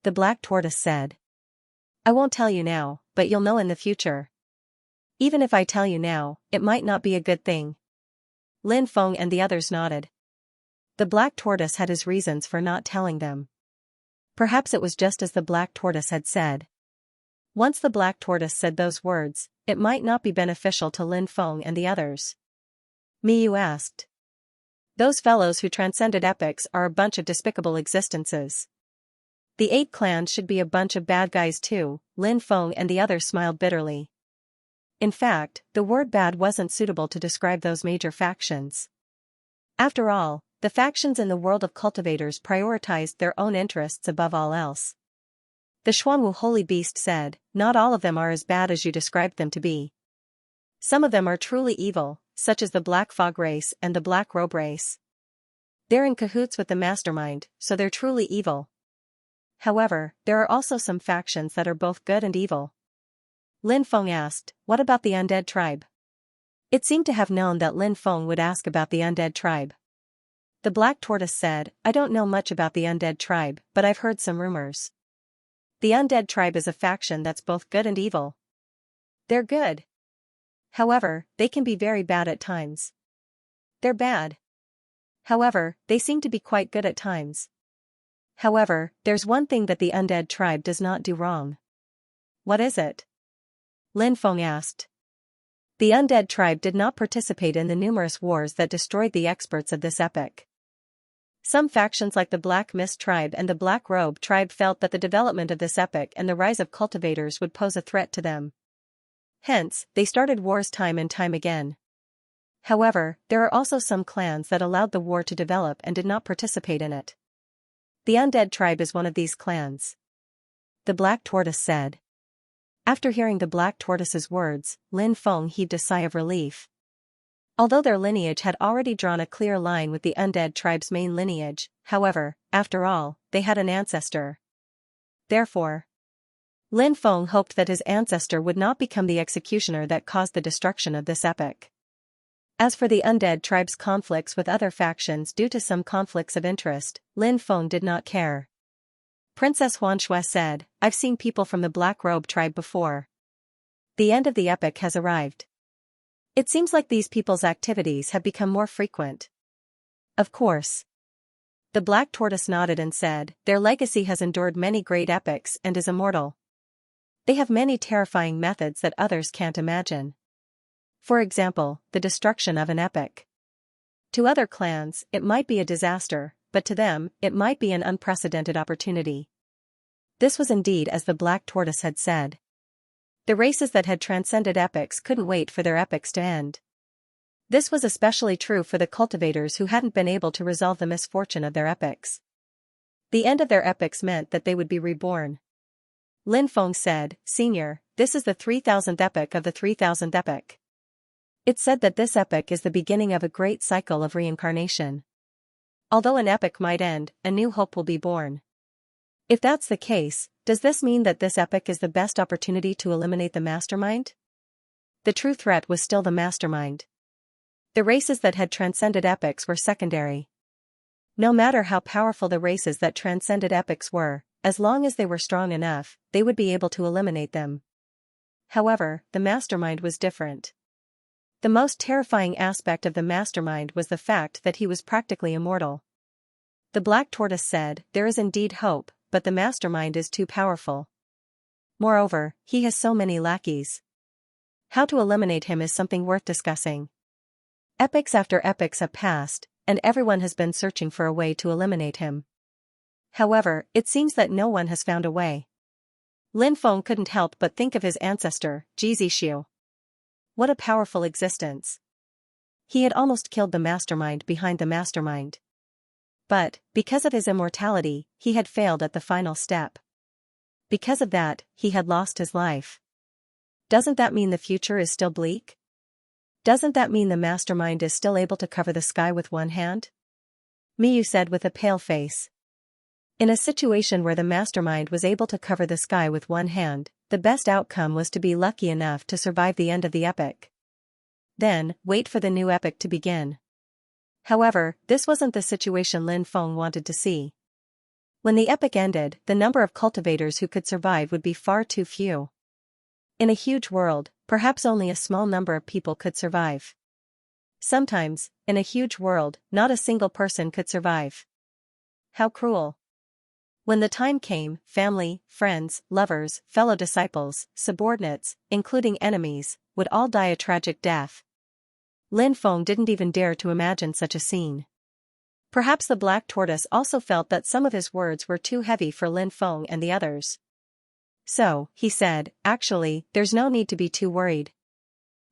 The Black Tortoise said. I won't tell you now, but you'll know in the future. Even if I tell you now, it might not be a good thing. Lin Feng and the others nodded. The Black Tortoise had his reasons for not telling them. Perhaps it was just as the Black Tortoise had said. Once the Black Tortoise said those words, it might not be beneficial to Lin Feng and the others. Miyu asked. Those fellows who transcended epochs are a bunch of despicable existences. The 8 clans should be a bunch of bad guys too, Lin Feng and the others smiled bitterly. In fact, the word bad wasn't suitable to describe those major factions. After all, the factions in the world of cultivators prioritized their own interests above all else. The Xuanwu holy beast said, not all of them are as bad as you described them to be. Some of them are truly evil, such as the Black Fog race and the Black Robe race. They're in cahoots with the mastermind, so they're truly evil. However, there are also some factions that are both good and evil. Lin Feng asked, what about the undead tribe? It seemed to have known that Lin Feng would ask about the undead tribe. The Black Tortoise said, I don't know much about the undead tribe, but I've heard some rumors. The undead tribe is a faction that's both good and evil. They're good. However, they can be very bad at times. They're bad. However, they seem to be quite good at times. However, there's one thing that the undead tribe does not do wrong. What is it? Lin Feng asked. The undead tribe did not participate in the numerous wars that destroyed the experts of this epoch. Some factions like the Black Mist tribe and the Black Robe tribe felt that the development of this epoch and the rise of cultivators would pose a threat to them. Hence, they started wars time and time again. However, there are also some clans that allowed the war to develop and did not participate in it. The undead tribe is one of these clans. The Black Tortoise said. After hearing the Black Tortoise's words, Lin Feng heaved a sigh of relief. Although their lineage had already drawn a clear line with the undead tribe's main lineage, however, after all, they had an ancestor. Therefore, Lin Feng hoped that his ancestor would not become the executioner that caused the destruction of this epoch. As for the undead tribe's conflicts with other factions due to some conflicts of interest, Lin Feng did not care. Princess Xianxia said, I've seen people from the Black Robe tribe before. The end of the epoch has arrived. It seems like these people's activities have become more frequent. Of course. The Black Tortoise nodded and said, their legacy has endured many great epochs and is immortal. They have many terrifying methods that others can't imagine. For example, the destruction of an epoch. To other clans, it might be a disaster, but to them, it might be an unprecedented opportunity. This was indeed as the Black Tortoise had said. The races that had transcended epochs couldn't wait for their epochs to end. This was especially true for the cultivators who hadn't been able to resolve the misfortune of their epochs. The end of their epochs meant that they would be reborn. Lin Feng said, Senior, this is the 3000th epoch of the 3000th epoch. It's said that this epoch is the beginning of a great cycle of reincarnation. Although an epoch might end, a new hope will be born. If that's the case, does this mean that this epoch is the best opportunity to eliminate the mastermind? The true threat was still the mastermind. The races that had transcended epochs were secondary. No matter how powerful the races that transcended epochs were, as long as they were strong enough, they would be able to eliminate them. However, the mastermind was different. The most terrifying aspect of the mastermind was the fact that he was practically immortal. The Black Tortoise said, there is indeed hope, but the mastermind is too powerful. Moreover, he has so many lackeys. How to eliminate him is something worth discussing. Epochs after epochs have passed, and everyone has been searching for a way to eliminate him. However, it seems that no one has found a way. Lin Feng couldn't help but think of his ancestor, Xianxia. What a powerful existence. He had almost killed the mastermind behind the mastermind. But, because of his immortality, he had failed at the final step. Because of that, he had lost his life. Doesn't that mean the future is still bleak? Doesn't that mean the mastermind is still able to cover the sky with one hand? Miyu said with a pale face. In a situation where the mastermind was able to cover the sky with one hand, the best outcome was to be lucky enough to survive the end of the epoch. Then, wait for the new epoch to begin. However, this wasn't the situation Lin Feng wanted to see. When the epoch ended, the number of cultivators who could survive would be far too few. In a huge world, perhaps only a small number of people could survive. Sometimes, in a huge world, not a single person could survive. How cruel. When the time came, family, friends, lovers, fellow disciples, subordinates, including enemies, would all die a tragic death. Lin Feng didn't even dare to imagine such a scene. Perhaps the black tortoise also felt that some of his words were too heavy for Lin Feng and the others. So, he said, actually, there's no need to be too worried.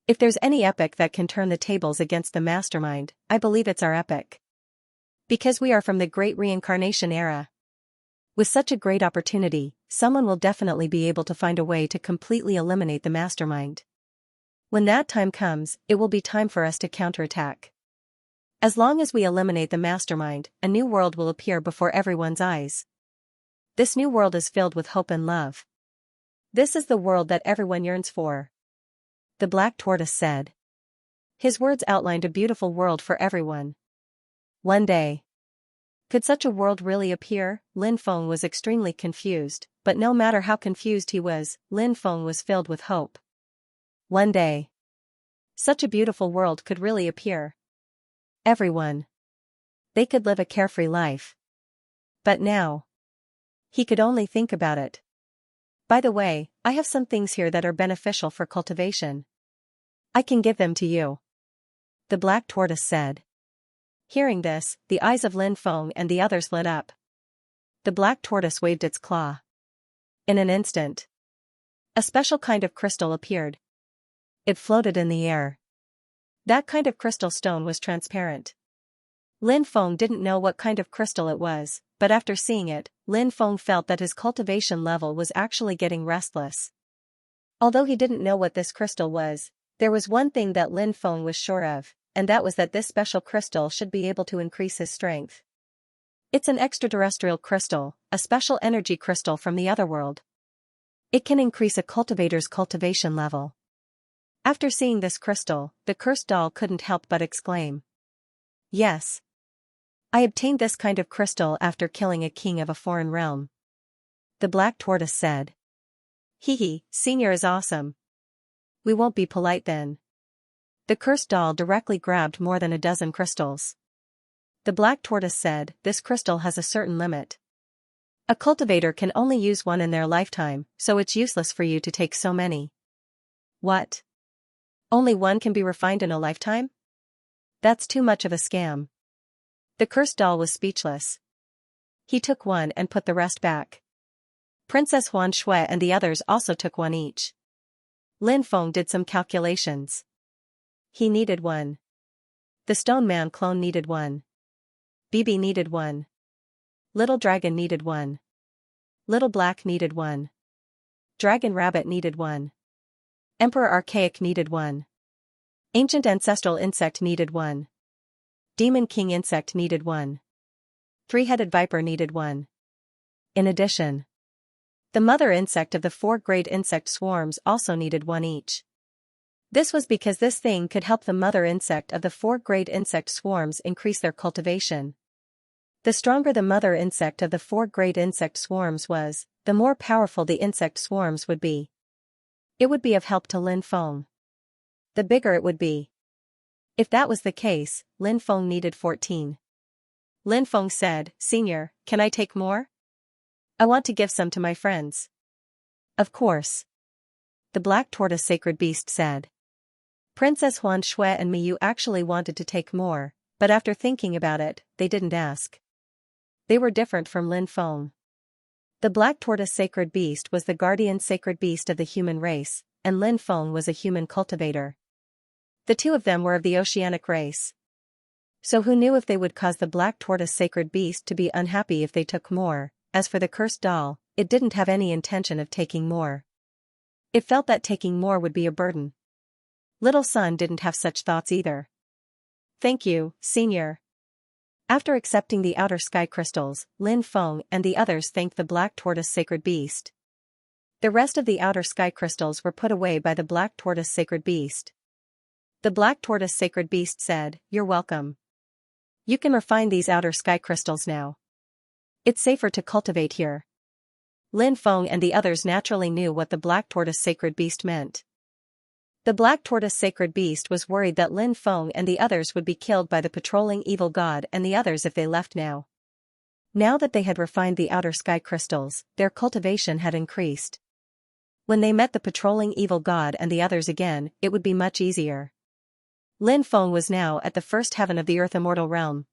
If there's any epic that can turn the tables against the mastermind, I believe it's our epic. Because we are from the great reincarnation era. With such a great opportunity, someone will definitely be able to find a way to completely eliminate the mastermind. When that time comes, it will be time for us to counterattack. As long as we eliminate the mastermind, a new world will appear before everyone's eyes. This new world is filled with hope and love. This is the world that everyone yearns for. The black tortoise said. His words outlined a beautiful world for everyone. One day. Could such a world really appear? Lin Feng was extremely confused, but no matter how confused he was, Lin Feng was filled with hope. One day. Such a beautiful world could really appear. Everyone. They could live a carefree life. But now. He could only think about it. By the way, I have some things here that are beneficial for cultivation. I can give them to you. The black tortoise said. Hearing this, the eyes of Lin Feng and the others lit up. The black tortoise waved its claw. In an instant. A special kind of crystal appeared. It floated in the air. That kind of crystal stone was transparent. Lin Feng didn't know what kind of crystal it was, but after seeing it, Lin Feng felt that his cultivation level was actually getting restless. Although he didn't know what this crystal was, there was one thing that Lin Feng was sure of, and that was that this special crystal should be able to increase his strength. It's an extraterrestrial crystal, a special energy crystal from the other world. It can increase a cultivator's cultivation level. After seeing this crystal, the cursed doll couldn't help but exclaim. Yes. I obtained this kind of crystal after killing a king of a foreign realm. The black tortoise said. Hee, Senior is awesome. We won't be polite then. The cursed doll directly grabbed more than a dozen crystals. The black tortoise said, this crystal has a certain limit. A cultivator can only use one in their lifetime, so it's useless for you to take so many. What? Only one can be refined in a lifetime? That's too much of a scam. The cursed doll was speechless. He took one and put the rest back. Princess Huan Shui and the others also took one each. Lin Feng did some calculations. He needed one. The Stone Man clone needed one. Bibi needed one. Little Dragon needed one. Little Black needed one. Dragon Rabbit needed one. Emperor Archaic needed one. Ancient Ancestral Insect needed one. Demon King Insect needed one. Three-Headed Viper needed one. In addition, the Mother Insect of the 4 great insect swarms also needed one each. This was because this thing could help the Mother Insect of the 4 great insect swarms increase their cultivation. The stronger the Mother Insect of the 4 great insect swarms was, the more powerful the insect swarms would be. It would be of help to Lin Feng. The bigger it would be. If that was the case, Lin Feng needed 14. Lin Feng said, Senior, can I take more? I want to give some to my friends. Of course. The black tortoise sacred beast said. Princess Huan Shui and Miyu actually wanted to take more, but after thinking about it, they didn't ask. They were different from Lin Feng. The black tortoise sacred beast was the guardian sacred beast of the human race, and Lin Feng was a human cultivator. The two of them were of the oceanic race. So who knew if they would cause the black tortoise sacred beast to be unhappy if they took more? As for the cursed doll, it didn't have any intention of taking more. It felt that taking more would be a burden. Little Sun didn't have such thoughts either. Thank you, Senior. After accepting the outer sky crystals, Lin Feng and the others thanked the black tortoise sacred beast. The rest of the outer sky crystals were put away by the black tortoise sacred beast. The black tortoise sacred beast said, You're welcome. You can refine these outer sky crystals now. It's safer to cultivate here. Lin Feng and the others naturally knew what the black tortoise sacred beast meant. The black tortoise sacred beast was worried that Lin Feng and the others would be killed by the patrolling evil god and the others if they left now. Now that they had refined the outer sky crystals, their cultivation had increased. When they met the patrolling evil god and the others again, it would be much easier. Lin Feng was now at the first heaven of the earth immortal realm.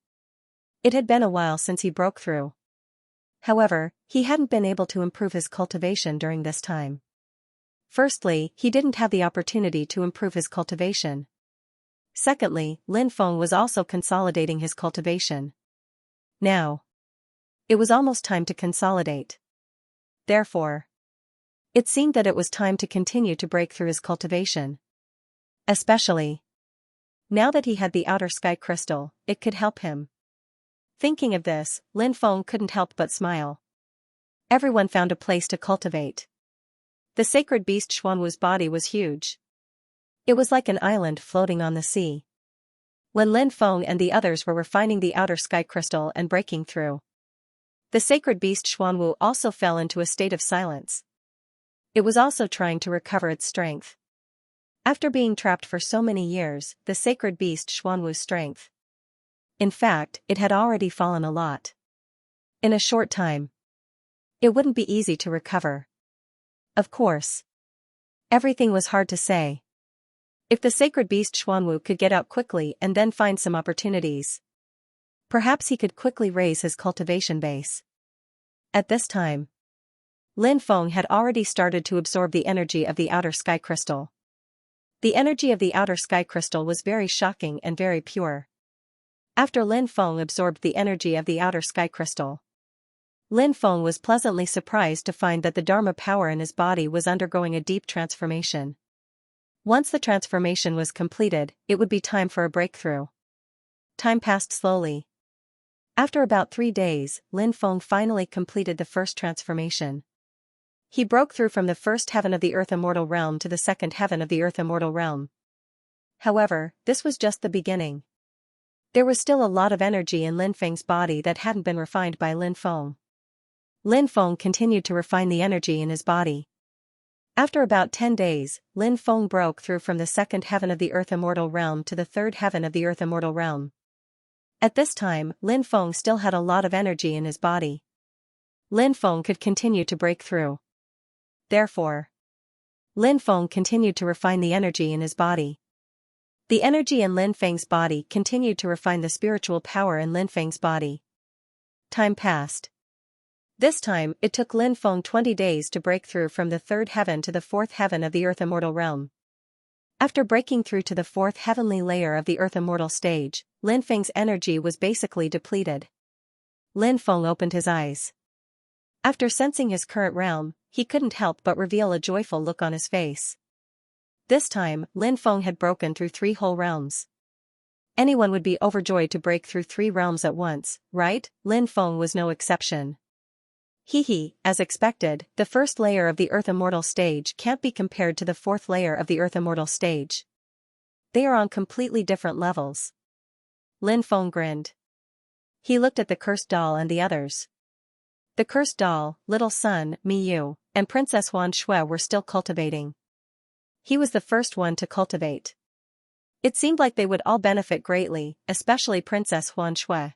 It had been a while since he broke through. However, he hadn't been able to improve his cultivation during this time. Firstly, he didn't have the opportunity to improve his cultivation. Secondly, Lin Feng was also consolidating his cultivation. Now, it was almost time to consolidate. Therefore, it seemed that it was time to continue to break through his cultivation. Especially now that he had the outer sky crystal, it could help him. Thinking of this, Lin Feng couldn't help but smile. Everyone found a place to cultivate. The sacred beast Xuanwu's body was huge. It was like an island floating on the sea. When Lin Feng and the others were refining the outer sky crystal and breaking through, the sacred beast Xuanwu also fell into a state of silence. It was also trying to recover its strength. After being trapped for so many years, the sacred beast Xuanwu's strength. In fact, it had already fallen a lot. In a short time, it wouldn't be easy to recover. Of course, everything was hard to say. If the sacred beast Xuanwu could get out quickly and then find some opportunities, perhaps he could quickly raise his cultivation base. At this time, Lin Feng had already started to absorb the energy of the outer sky crystal. The energy of the outer sky crystal was very shocking and very pure. After Lin Feng absorbed the energy of the outer sky crystal, Lin Feng was pleasantly surprised to find that the Dharma power in his body was undergoing a deep transformation. Once the transformation was completed, it would be time for a breakthrough. Time passed slowly. After about 3 days, Lin Feng finally completed the first transformation. He broke through from the first heaven of the Earth Immortal Realm to the second heaven of the Earth Immortal Realm. However, this was just the beginning. There was still a lot of energy in Lin Feng's body that hadn't been refined by Lin Feng. Lin Feng continued to refine the energy in his body. After about 10 days, Lin Feng broke through from the second heaven of the Earth Immortal Realm to the third heaven of the Earth Immortal Realm. At this time, Lin Feng still had a lot of energy in his body. Lin Feng could continue to break through. Therefore, Lin Feng continued to refine the energy in his body. The energy in Lin Feng's body continued to refine the spiritual power in Lin Feng's body. Time passed. This time, it took Lin Feng 20 days to break through from the third heaven to the fourth heaven of the Earth Immortal Realm. After breaking through to the fourth heavenly layer of the Earth Immortal stage, Lin Feng's energy was basically depleted. Lin Feng opened his eyes. After sensing his current realm, he couldn't help but reveal a joyful look on his face. This time, Lin Feng had broken through 3 whole realms. Anyone would be overjoyed to break through 3 realms at once, right? Lin Feng was no exception. As expected, the first layer of the Earth Immortal stage can't be compared to the fourth layer of the Earth Immortal stage. They are on completely different levels. Lin Feng grinned. He looked at the cursed doll and the others. The cursed doll, little son, Miyu, and Princess Huan Shui were still cultivating. He was the first one to cultivate. It seemed like they would all benefit greatly, especially Princess Huan Shui.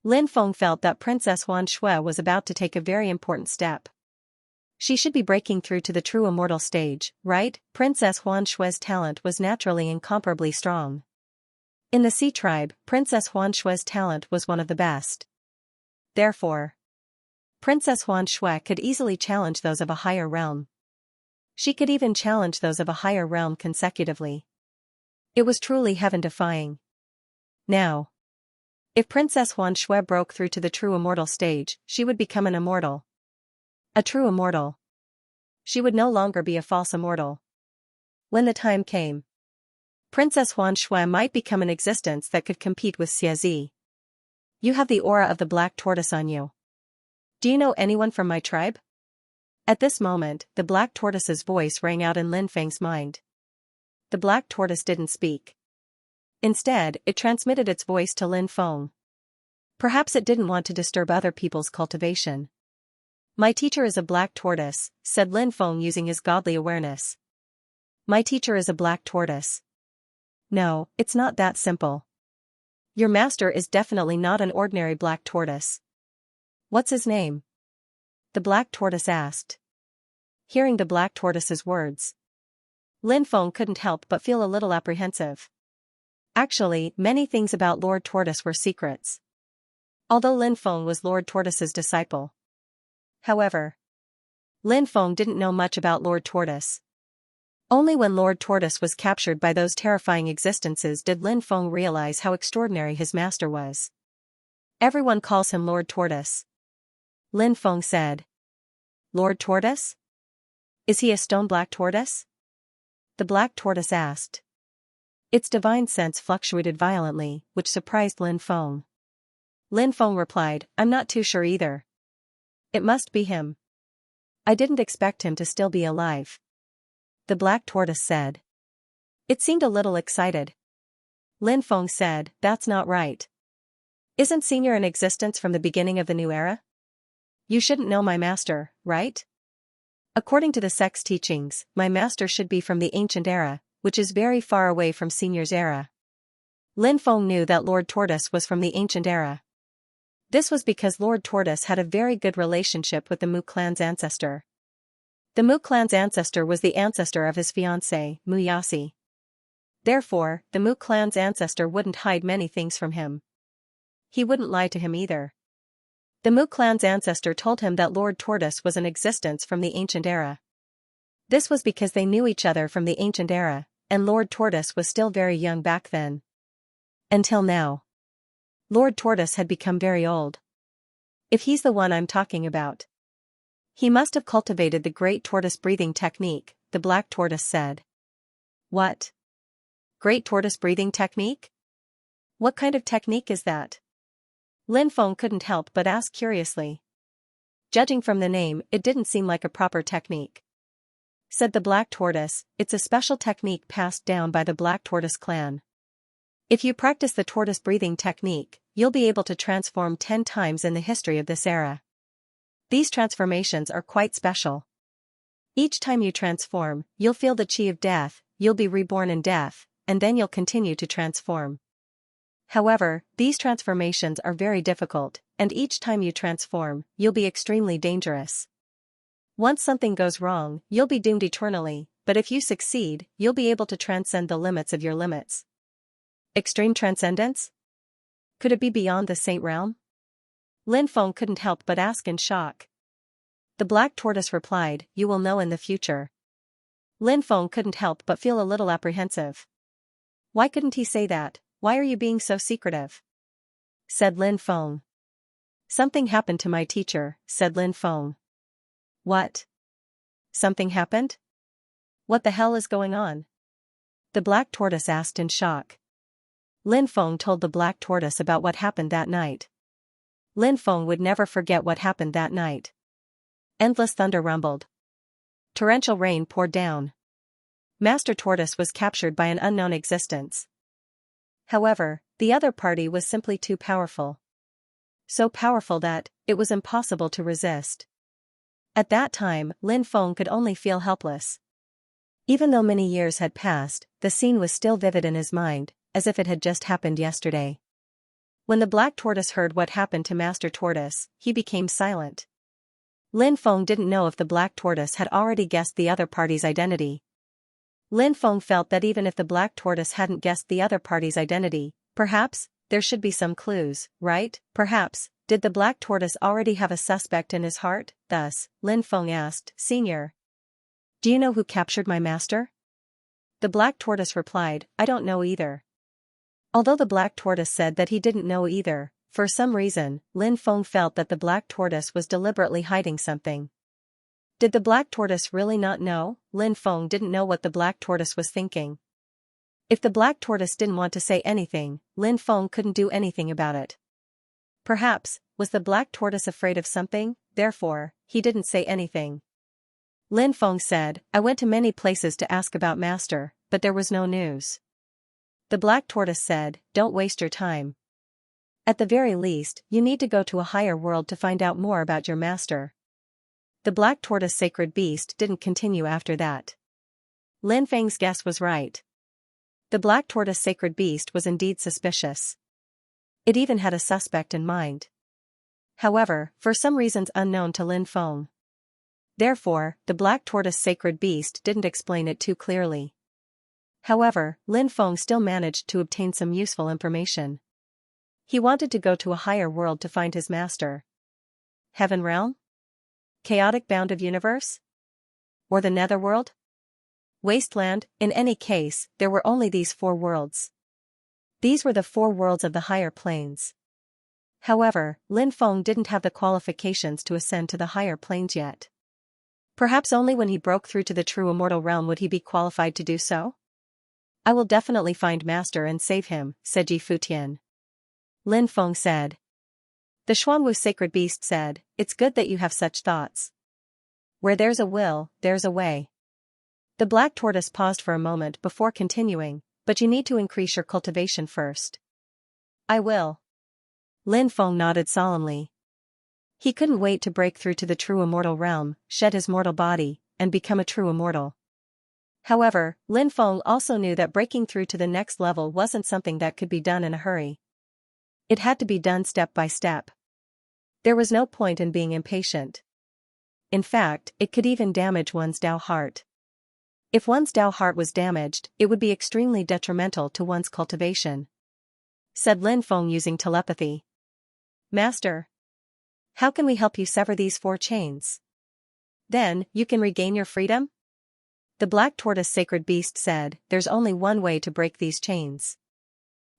Lin Feng felt that Princess Huan Shui was about to take a very important step. She should be breaking through to the true immortal stage, right? Princess Huan Shui's talent was naturally incomparably strong. In the Sea tribe, Princess Huan Shui's talent was one of the best. Therefore, Princess Huan Shui could easily challenge those of a higher realm. She could even challenge those of a higher realm consecutively. It was truly heaven-defying. Now, if Princess Huan Shui broke through to the true immortal stage, she would become an immortal. A true immortal. She would no longer be a false immortal. When the time came, Princess Huan Shui might become an existence that could compete with Xiaxia. You have the aura of the black tortoise on you. Do you know anyone from my tribe? At this moment, the black tortoise's voice rang out in Lin Feng's mind. The black tortoise didn't speak. Instead, it transmitted its voice to Lin Feng. Perhaps it didn't want to disturb other people's cultivation. My teacher is a black tortoise, said Lin Feng using his godly awareness. My teacher is a black tortoise. No, it's not that simple. Your master is definitely not an ordinary black tortoise. What's his name? The black tortoise asked. Hearing the black tortoise's words, Lin Feng couldn't help but feel a little apprehensive. Actually, many things about Lord Tortoise were secrets. although Lin Feng was Lord Tortoise's disciple. However, Lin Feng didn't know much about Lord Tortoise. Only when Lord Tortoise was captured by those terrifying existences did Lin Feng realize how extraordinary his master was. Everyone calls him Lord Tortoise. Lin Feng said. Lord Tortoise? Is he a stone-black tortoise? The black tortoise asked. Its divine sense fluctuated violently, which surprised Lin Feng. Lin Feng replied, I'm not too sure either. It must be him. I didn't expect him to still be alive. The black tortoise said. It seemed a little excited. Lin Feng said, that's not right. Isn't Senior in existence from the beginning of the new era? You shouldn't know my master, right? According to the sect's teachings, my master should be from the ancient era, which is very far away from Senior's era. Lin Feng knew that Lord Tortoise was from the ancient era. This was because Lord Tortoise had a very good relationship with the Mu clan's ancestor. The Mu clan's ancestor was the ancestor of his fiancée, Mu Yasi. Therefore, the Mu clan's ancestor wouldn't hide many things from him. He wouldn't lie to him either. The Mu clan's ancestor told him that Lord Tortoise was in existence from the ancient era. This was because they knew each other from the ancient era, and Lord Tortoise was still very young back then. Until now. Lord Tortoise had become very old. If he's the one I'm talking about. He must have cultivated the great tortoise breathing technique, the black tortoise said. What? Great tortoise breathing technique? What kind of technique is that? Lin Feng couldn't help but ask curiously. Judging from the name, it didn't seem like a proper technique. Said the black tortoise, it's a special technique passed down by the black tortoise clan. If you practice the tortoise breathing technique, you'll be able to transform 10 times in the history of this era. These transformations are quite special. Each time you transform, you'll feel the chi of death, you'll be reborn in death, and then you'll continue to transform. However, these transformations are very difficult, and each time you transform, you'll be extremely dangerous. Once something goes wrong, you'll be doomed eternally, but if you succeed, you'll be able to transcend the limits of your limits. Extreme transcendence? Could it be beyond the saint realm? Lin Feng couldn't help but ask in shock. The black tortoise replied, you will know in the future. Lin Feng couldn't help but feel a little apprehensive. Why couldn't he say that? Why are you being so secretive? Said Lin Feng. Something happened to my teacher, said Lin Feng. What? Something happened? What the hell is going on? The black tortoise asked in shock. Lin Feng told the black tortoise about what happened that night. Lin Feng would never forget what happened that night. Endless thunder rumbled. Torrential rain poured down. Master Tortoise was captured by an unknown existence. However, the other party was simply too powerful. So powerful that it was impossible to resist. At that time, Lin Feng could only feel helpless. Even though many years had passed, the scene was still vivid in his mind, as if it had just happened yesterday. When the black tortoise heard what happened to Master Tortoise, he became silent. Lin Feng didn't know if the black tortoise had already guessed the other party's identity. Lin Feng felt that even if the black tortoise hadn't guessed the other party's identity, perhaps, there should be some clues, right? Perhaps, did the black tortoise already have a suspect in his heart? Thus, Lin Feng asked, Senior. Do you know who captured my master? The black tortoise replied, I don't know either. Although the black tortoise said that he didn't know either, for some reason, Lin Feng felt that the black tortoise was deliberately hiding something. Did the black tortoise really not know? Lin Feng didn't know what the black tortoise was thinking. If the black tortoise didn't want to say anything, Lin Feng couldn't do anything about it. Perhaps, was the black tortoise afraid of something, therefore, he didn't say anything. Lin Feng said, I went to many places to ask about Master, but there was no news. The black tortoise said, don't waste your time. At the very least, you need to go to a higher world to find out more about your master. The black tortoise sacred beast didn't continue after that. Lin Feng's guess was right. The black tortoise sacred beast was indeed suspicious. It even had a suspect in mind. However, for some reasons unknown to Lin Feng. Therefore, the black tortoise sacred beast didn't explain it too clearly. However, Lin Feng still managed to obtain some useful information. He wanted to go to a higher world to find his master. Heaven realm? Chaotic bound of universe? Or the netherworld? Wasteland. In any case, there were only these 4 worlds. These were the 4 worlds of the higher planes. However, Lin Feng didn't have the qualifications to ascend to the higher planes yet. Perhaps only when he broke through to the true immortal realm would he be qualified to do so? I will definitely find Master and save him, said Ji Futian. Lin Feng said. The Xuanwu sacred beast said, it's good that you have such thoughts. Where there's a will, there's a way. The black tortoise paused for a moment before continuing, but you need to increase your cultivation first. I will. Lin Feng nodded solemnly. He couldn't wait to break through to the true immortal realm, shed his mortal body, and become a true immortal. However, Lin Feng also knew that breaking through to the next level wasn't something that could be done in a hurry. It had to be done step by step. There was no point in being impatient. In fact, it could even damage one's Dao heart. If one's Dao heart was damaged, it would be extremely detrimental to one's cultivation. Said Lin Feng using telepathy. Master. How can we help you sever these 4 chains? Then, you can regain your freedom? The black tortoise sacred beast said, there's only one way to break these chains.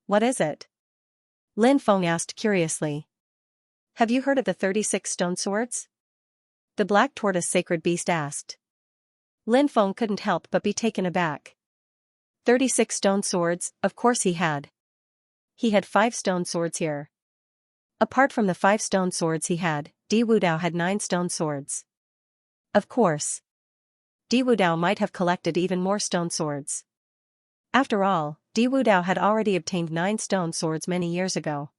What is it? Lin Feng asked curiously. Have you heard of the 36 stone swords? The black tortoise sacred beast asked. Lin Feng couldn't help but be taken aback. 36 stone swords, of course he had. He had 5 stone swords here. Apart from the 5 stone swords he had, Di Wudao had 9 stone swords. Of course. Di Wudao might have collected even more stone swords. After all, Di Wudao had already obtained 9 stone swords many years ago.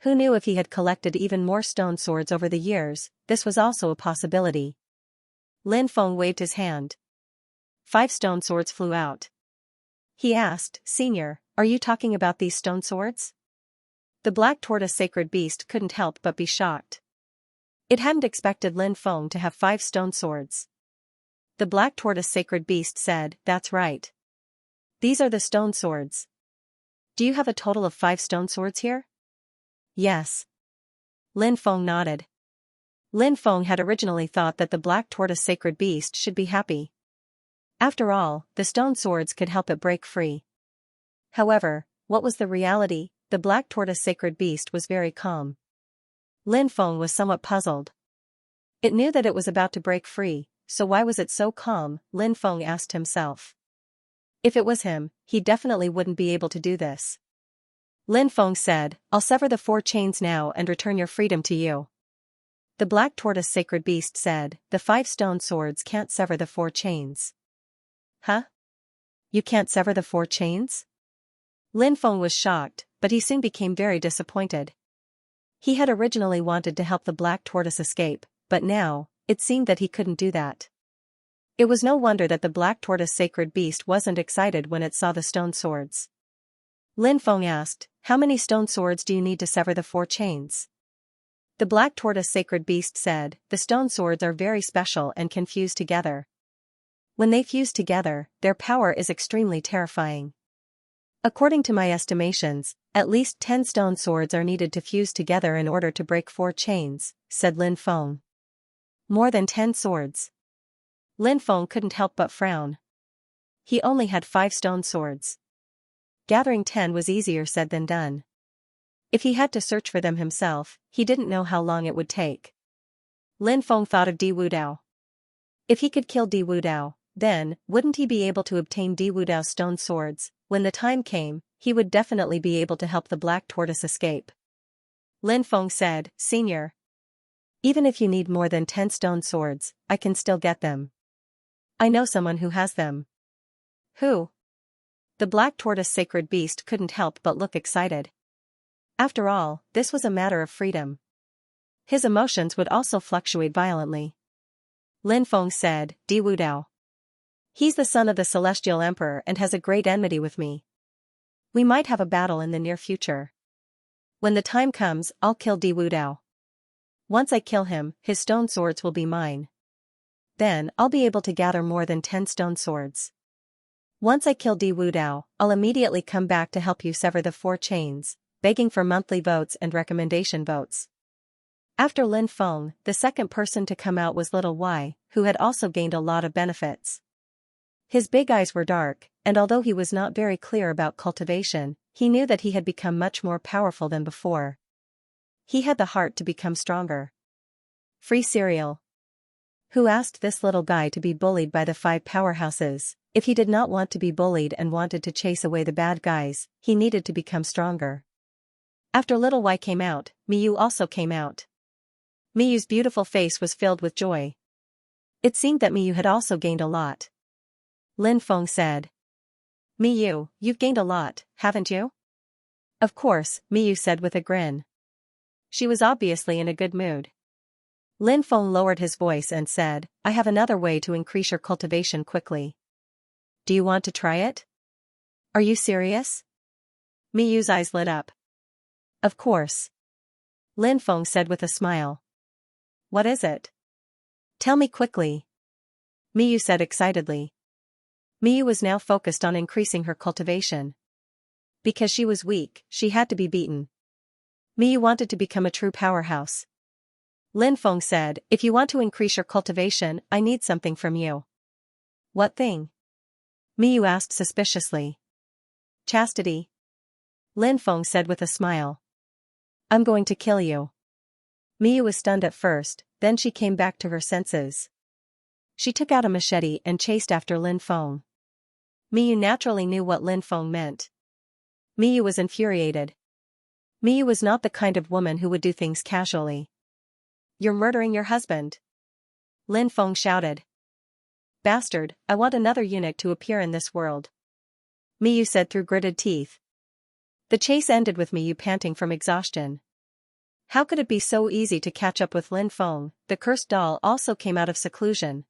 Who knew if he had collected even more stone swords over the years, this was also a possibility. Lin Feng waved his hand. 5 stone swords flew out. He asked, Senior, are you talking about these stone swords? The black tortoise sacred beast couldn't help but be shocked. It hadn't expected Lin Feng to have 5 stone swords. The black tortoise sacred beast said, that's right. These are the stone swords. Do you have a total of 5 stone swords here? Yes. Lin Feng nodded. Lin Feng had originally thought that the black tortoise sacred beast should be happy. After all, the stone swords could help it break free. However, what was the reality? The black tortoise sacred beast was very calm. Lin Feng was somewhat puzzled. It knew that it was about to break free, so why was it so calm? Lin Feng asked himself. If it was him, he definitely wouldn't be able to do this. Lin Feng said, I'll sever the 4 chains now and return your freedom to you. The black tortoise sacred beast said, the 5 stone swords can't sever the 4 chains. Huh? You can't sever the 4 chains? Lin Feng was shocked, but he soon became very disappointed. He had originally wanted to help the black tortoise escape, but now, it seemed that he couldn't do that. It was no wonder that the black tortoise sacred beast wasn't excited when it saw the stone swords. Lin Feng asked, how many stone swords do you need to sever the 4 chains? The black tortoise sacred beast said, the stone swords are very special and can fuse together. When they fuse together, their power is extremely terrifying. According to my estimations, at least 10 stone swords are needed to fuse together in order to break 4 chains, said Lin Feng. More than 10 swords. Lin Feng couldn't help but frown. He only had 5 stone swords. Gathering 10 was easier said than done. If he had to search for them himself, he didn't know how long it would take. Lin Feng thought of Di Wudao. If he could kill Di Wudao, then, wouldn't he be able to obtain Di Wudao's stone swords? When the time came, he would definitely be able to help the black tortoise escape. Lin Feng said, Senior. Even if you need more than 10 stone swords, I can still get them. I know someone who has them. Who? The black tortoise sacred beast couldn't help but look excited. After all, this was a matter of freedom. His emotions would also fluctuate violently. Lin Feng said, Di Wudao. He's the son of the Celestial Emperor and has a great enmity with me. We might have a battle in the near future. When the time comes, I'll kill Di Wudao. Once I kill him, his stone swords will be mine. Then, I'll be able to gather more than 10 stone swords. Once I kill Di Wudao, I'll immediately come back to help you sever the 4 chains, begging for monthly votes and recommendation votes. After Lin Feng, the second person to come out was Little Y, who had also gained a lot of benefits. His big eyes were dark, and although he was not very clear about cultivation, he knew that he had become much more powerful than before. He had the heart to become stronger. Free cereal. Who asked this little guy to be bullied by the 5 powerhouses? If he did not want to be bullied and wanted to chase away the bad guys, he needed to become stronger. After Little Y came out, Miyu also came out. Miyu's beautiful face was filled with joy. It seemed that Miyu had also gained a lot. Lin Feng said. Miyu, you've gained a lot, haven't you? Of course, Miyu said with a grin. She was obviously in a good mood. Lin Feng lowered his voice and said, I have another way to increase your cultivation quickly. Do you want to try it? Are you serious? Miyu's eyes lit up. Of course. Lin Feng said with a smile. What is it? Tell me quickly. Miyu said excitedly. Miyu was now focused on increasing her cultivation. Because she was weak, she had to be beaten. Miyu wanted to become a true powerhouse. Lin Feng said, if you want to increase your cultivation, I need something from you. What thing? Miyu asked suspiciously. Chastity. Lin Feng said with a smile. I'm going to kill you. Miyu was stunned at first, then she came back to her senses. She took out a machete and chased after Lin Feng. Miyu naturally knew what Lin Feng meant. Miyu was infuriated. Miyu was not the kind of woman who would do things casually. You're murdering your husband. Lin Feng shouted. Bastard, I want another eunuch to appear in this world. Miyu said through gritted teeth. The chase ended with Miyu panting from exhaustion. How could it be so easy to catch up with Lin Feng? The cursed doll also came out of seclusion.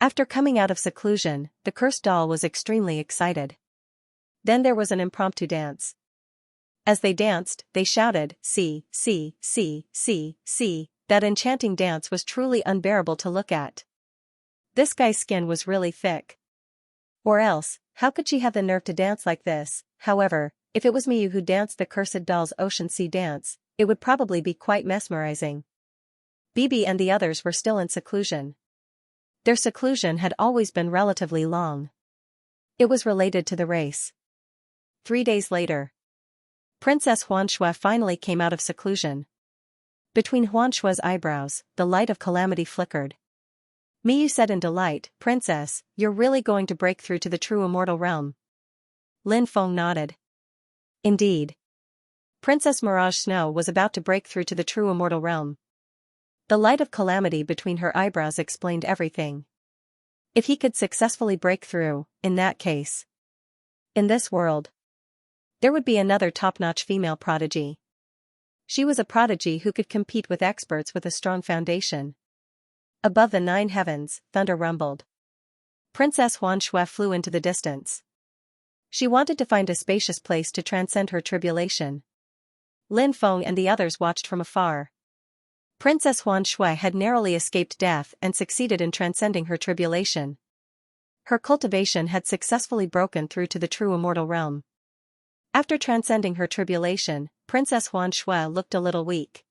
After coming out of seclusion, the cursed doll was extremely excited. Then there was an impromptu dance. As they danced, they shouted, see, see, see, see, see. That enchanting dance was truly unbearable to look at. This guy's skin was really thick. Or else, how could she have the nerve to dance like this? However, if it was Miyu who danced the cursed doll's ocean sea dance, it would probably be quite mesmerizing. Bibi and the others were still in seclusion. Their seclusion had always been relatively long. It was related to the race. 3 days later. Princess Xianxia finally came out of seclusion. Between Xianxia's eyebrows, the light of calamity flickered. Miyu said in delight, Princess, you're really going to break through to the true immortal realm. Lin Feng nodded. Indeed. Princess Mirage Snow was about to break through to the true immortal realm. The light of calamity between her eyebrows explained everything. If he could successfully break through, in that case. In this world. There would be another top-notch female prodigy. She was a prodigy who could compete with experts with a strong foundation. Above the 9 heavens, thunder rumbled. Princess Xianxia flew into the distance. She wanted to find a spacious place to transcend her tribulation. Lin Feng and the others watched from afar. Princess Xianxia had narrowly escaped death and succeeded in transcending her tribulation. Her cultivation had successfully broken through to the true immortal realm. After transcending her tribulation, Princess Xianxia looked a little weak.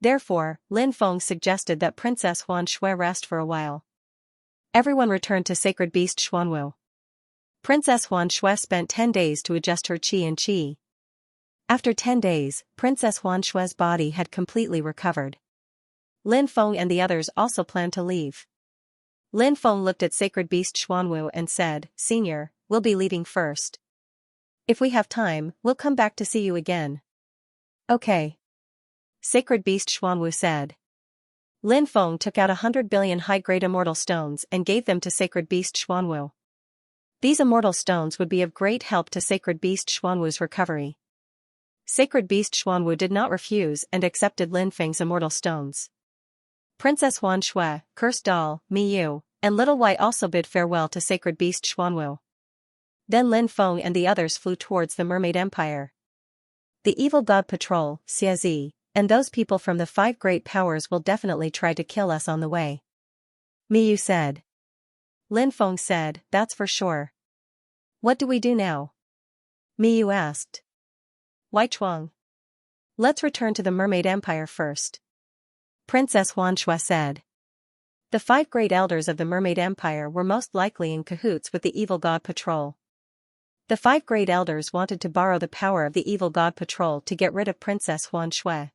Therefore, Lin Feng suggested that Princess Xianxia rest for a while. Everyone returned to Sacred Beast Xuanwu. Princess Xianxia spent 10 days to adjust her qi and qi. After 10 days, Princess Xianxia's body had completely recovered. Lin Feng and the others also planned to leave. Lin Feng looked at Sacred Beast Xuanwu and said, Senior, we'll be leaving first. If we have time, we'll come back to see you again. Okay. Sacred Beast Xuanwu said. Lin Feng took out 100 billion high-grade immortal stones and gave them to Sacred Beast Xuanwu. These immortal stones would be of great help to Sacred Beast Xuanwu's recovery. Sacred Beast Xuanwu did not refuse and accepted Lin Feng's immortal stones. Princess Xianxia, Cursed Doll, Miyu, and Little Y also bid farewell to Sacred Beast Xuanwu. Then Lin Feng and the others flew towards the Mermaid Empire. The evil god patrol, Xiaxia, and those people from the 5 great powers will definitely try to kill us on the way. Miyu said. Lin Feng said, that's for sure. What do we do now? Miyu asked. Wai Chuang. Let's return to the Mermaid Empire first. Princess Xianxia said. The 5 great elders of the Mermaid Empire were most likely in cahoots with the Evil God Patrol. The 5 great elders wanted to borrow the power of the Evil God Patrol to get rid of Princess Xianxia.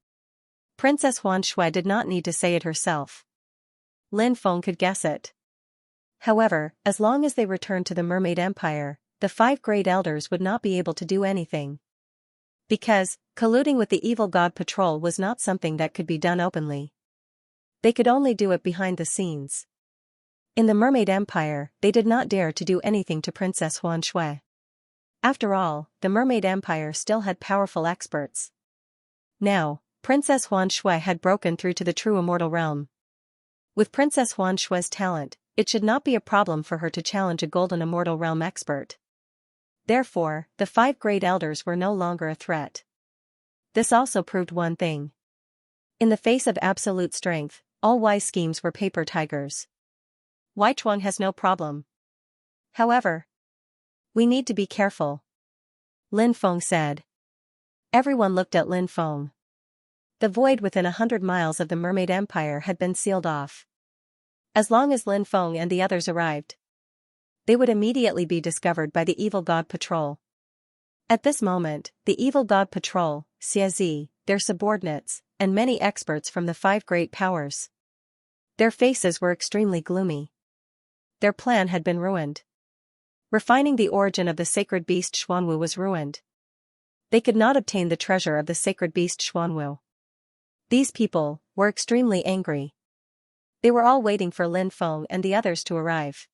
Princess Xianxia did not need to say it herself. Lin Feng could guess it. However, as long as they returned to the Mermaid Empire, the 5 great elders would not be able to do anything. Because, colluding with the Evil God Patrol was not something that could be done openly. They could only do it behind the scenes. In the Mermaid Empire, they did not dare to do anything to Princess Xianxia. After all, the Mermaid Empire still had powerful experts. Now, Princess Xianxia had broken through to the true immortal realm. With Princess Xianxia's talent, it should not be a problem for her to challenge a golden immortal realm expert. Therefore, the 5 great elders were no longer a threat. This also proved one thing. In the face of absolute strength, all wise schemes were paper tigers. Wai Chuang has no problem. However, we need to be careful. Lin Feng said. Everyone looked at Lin Feng. The void within 100 miles of the Mermaid Empire had been sealed off. As long as Lin Feng and the others arrived, they would immediately be discovered by the Evil God Patrol. At this moment, the Evil God Patrol, Xianxia, their subordinates, and many experts from the 5 great powers. Their faces were extremely gloomy. Their plan had been ruined. Refining the origin of the sacred beast Xuanwu was ruined. They could not obtain the treasure of the sacred beast Xuanwu. These people were extremely angry. They were all waiting for Lin Feng and the others to arrive.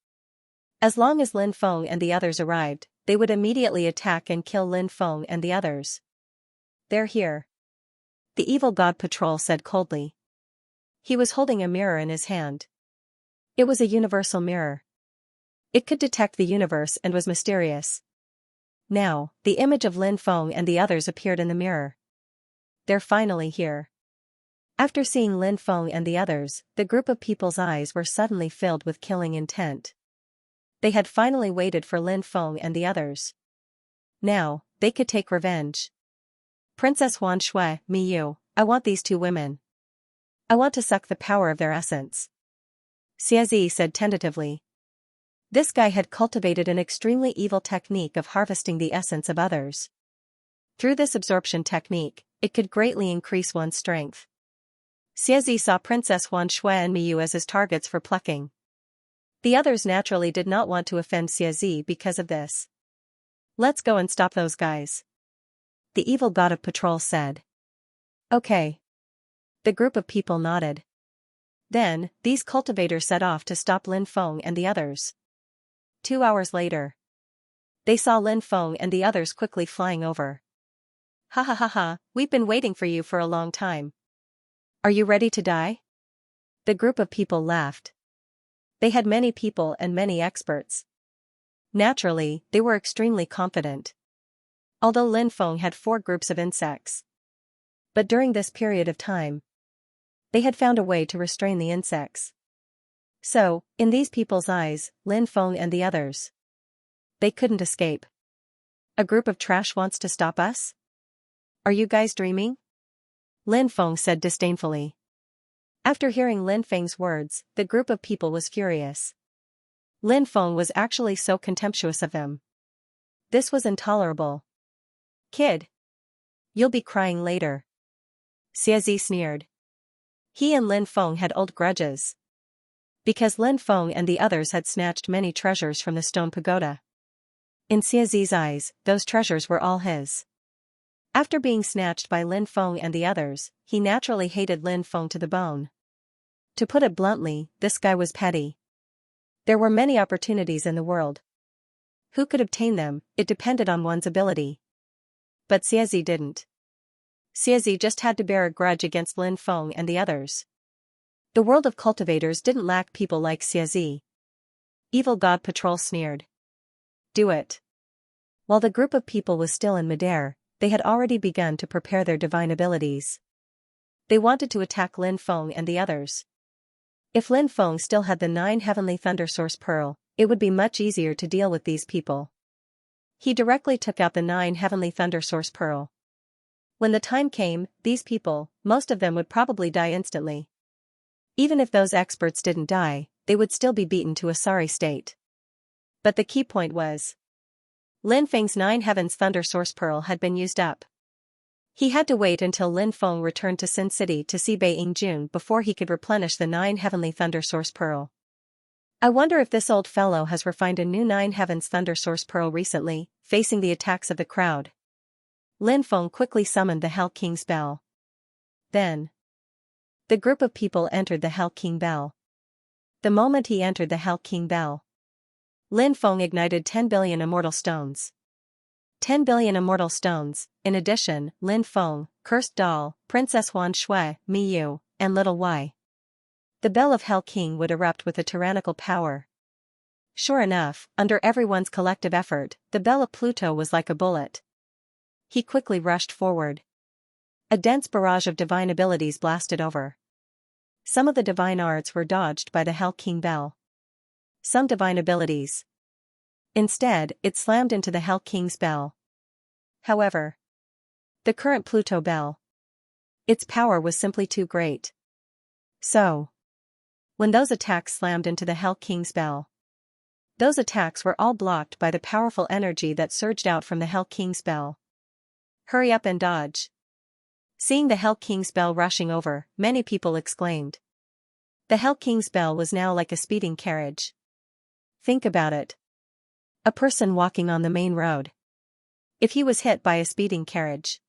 As long as Lin Feng and the others arrived, they would immediately attack and kill Lin Feng and the others. They're here. The Evil God Patrol said coldly. He was holding a mirror in his hand. It was a universal mirror. It could detect the universe and was mysterious. Now, the image of Lin Feng and the others appeared in the mirror. They're finally here. After seeing Lin Feng and the others, the group of people's eyes were suddenly filled with killing intent. They had finally waited for Lin Feng and the others. Now, they could take revenge. Princess Xianxia, Miyu, I want these 2 women. I want to suck the power of their essence. Xianxia said tentatively. This guy had cultivated an extremely evil technique of harvesting the essence of others. Through this absorption technique, it could greatly increase one's strength. Xianxia saw Princess Xianxia and Miyu as his targets for plucking. The others naturally did not want to offend Xianxia because of this. Let's go and stop those guys. The Evil God of Patrol said. Okay. The group of people nodded. Then, these cultivators set off to stop Lin Feng and the others. 2 hours later, they saw Lin Feng and the others quickly flying over. Ha ha ha ha, we've been waiting for you for a long time. Are you ready to die? The group of people laughed. They had many people and many experts. Naturally, they were extremely confident. Although Lin Feng had 4 groups of insects. But during this period of time, they had found a way to restrain the insects. So, in these people's eyes, Lin Feng and the others, they couldn't escape. A group of trash wants to stop us? Are you guys dreaming? Lin Feng said disdainfully. After hearing Lin Feng's words, the group of people was furious. Lin Feng was actually so contemptuous of them. This was intolerable. Kid. You'll be crying later. Xianxia sneered. He and Lin Feng had old grudges. Because Lin Feng and the others had snatched many treasures from the stone pagoda. In Xianxia's eyes, those treasures were all his. After being snatched by Lin Feng and the others, he naturally hated Lin Feng to the bone. To put it bluntly, this guy was petty. There were many opportunities in the world. Who could obtain them, it depended on one's ability. But Xianxia didn't. Xianxia just had to bear a grudge against Lin Feng and the others. The world of cultivators didn't lack people like Xianxia. Evil God Patrol sneered. Do it. While the group of people was still in midair, they had already begun to prepare their divine abilities. They wanted to attack Lin Feng and the others. If Lin Feng still had the 9 heavenly thunder source pearl, it would be much easier to deal with these people. He directly took out the 9 heavenly thunder source pearl. When the time came, these people, most of them would probably die instantly. Even if those experts didn't die, they would still be beaten to a sorry state. But the key point was, Lin Feng's 9 Heavens Thunder Source Pearl had been used up. He had to wait until Lin Feng returned to Sin City to see Bei Yingjun before he could replenish the 9 Heavenly Thunder Source Pearl. I wonder if this old fellow has refined a new 9 Heavens Thunder Source Pearl recently, facing the attacks of the crowd. Lin Feng quickly summoned the Hell King's bell. Then, the group of people entered the Hell King bell. The moment he entered the Hell King bell, Lin Feng ignited 10 billion immortal stones. 10 billion immortal stones. In addition, Lin Feng, Cursed Doll, Princess Huan Shui, Mi Yu, and Little Y. The bell of Hell King would erupt with a tyrannical power. Sure enough, under everyone's collective effort, the bell of Pluto was like a bullet. He quickly rushed forward. A dense barrage of divine abilities blasted over. Some of the divine arts were dodged by the Hell King bell. Some divine abilities. Instead, it slammed into the Hell King's bell. However, the current Pluto bell, its power was simply too great. So, when those attacks slammed into the Hell King's bell, those attacks were all blocked by the powerful energy that surged out from the Hell King's bell. Hurry up and dodge. Seeing the Hell King's bell rushing over, many people exclaimed. The Hell King's bell was now like a speeding carriage. Think about it. A person walking on the main road. If he was hit by a speeding carriage,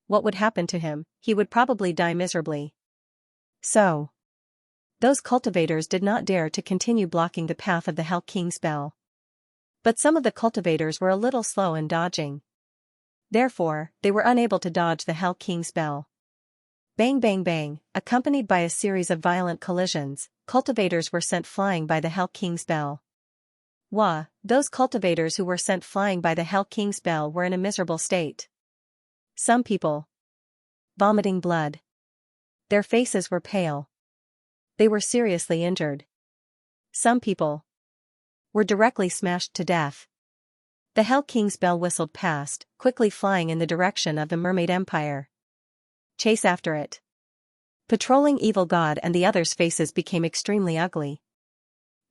what would happen to him? He would probably die miserably. So, those cultivators did not dare to continue blocking the path of the Hell King's bell. But some of the cultivators were a little slow in dodging. Therefore, they were unable to dodge the Hell King's bell. Bang bang bang, accompanied by a series of violent collisions, cultivators were sent flying by the Hell King's bell. Wah, those cultivators who were sent flying by the Hell King's bell were in a miserable state. Some people vomiting blood. Their faces were pale. They were seriously injured. Some people were directly smashed to death. The Hell King's bell whistled past, quickly flying in the direction of the Mermaid Empire. Chase after it. Patrolling Evil God and the others' faces became extremely ugly.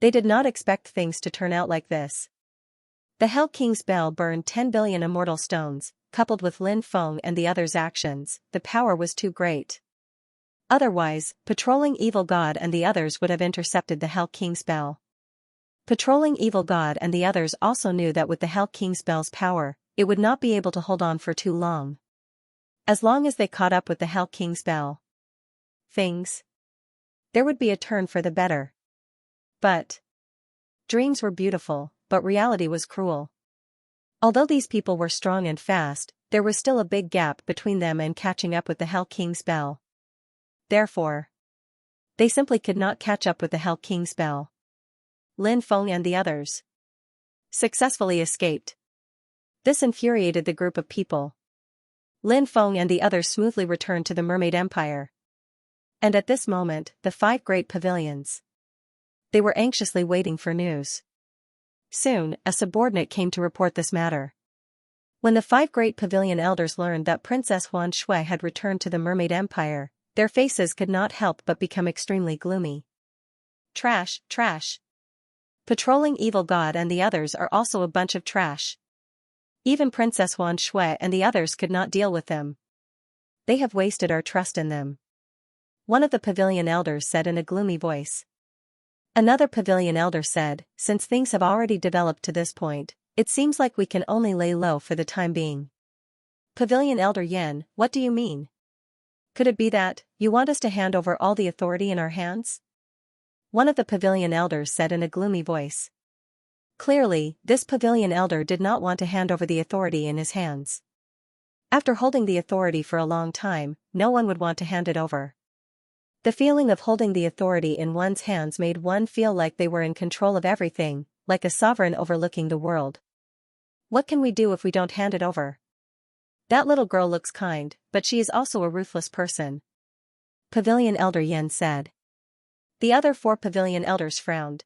They did not expect things to turn out like this. The Hell King's bell burned 10 billion immortal stones, coupled with Lin Feng and the others' actions, the power was too great. Otherwise, Patrolling Evil God and the others would have intercepted the Hell King's bell. Patrolling Evil God and the others also knew that with the Hell King's bell's power, it would not be able to hold on for too long. As long as they caught up with the Hell King's bell, there would be a turn for the better. But dreams were beautiful, but reality was cruel. Although these people were strong and fast, there was still a big gap between them and catching up with the Hell King's bell. Therefore, they simply could not catch up with the Hell King's bell. Lin Feng and the others successfully escaped. This infuriated the group of people. Lin Feng and the others smoothly returned to the Mermaid Empire. And at this moment, the 5 great pavilions. They were anxiously waiting for news. Soon, a subordinate came to report this matter. When the 5 great pavilion elders learned that Princess Huan Shui had returned to the Mermaid Empire, their faces could not help but become extremely gloomy. Trash, trash. Patrolling Evil God and the others are also a bunch of trash. Even Princess Huan Shui and the others could not deal with them. They have wasted our trust in them. One of the pavilion elders said in a gloomy voice. Another pavilion elder said, since things have already developed to this point, it seems like we can only lay low for the time being. Pavilion Elder Yen, what do you mean? Could it be that you want us to hand over all the authority in our hands? One of the pavilion elders said in a gloomy voice. Clearly, this pavilion elder did not want to hand over the authority in his hands. After holding the authority for a long time, no one would want to hand it over. The feeling of holding the authority in one's hands made one feel like they were in control of everything, like a sovereign overlooking the world. What can we do if we don't hand it over? That little girl looks kind, but she is also a ruthless person. Pavilion Elder Yen said. The other 4 pavilion elders frowned.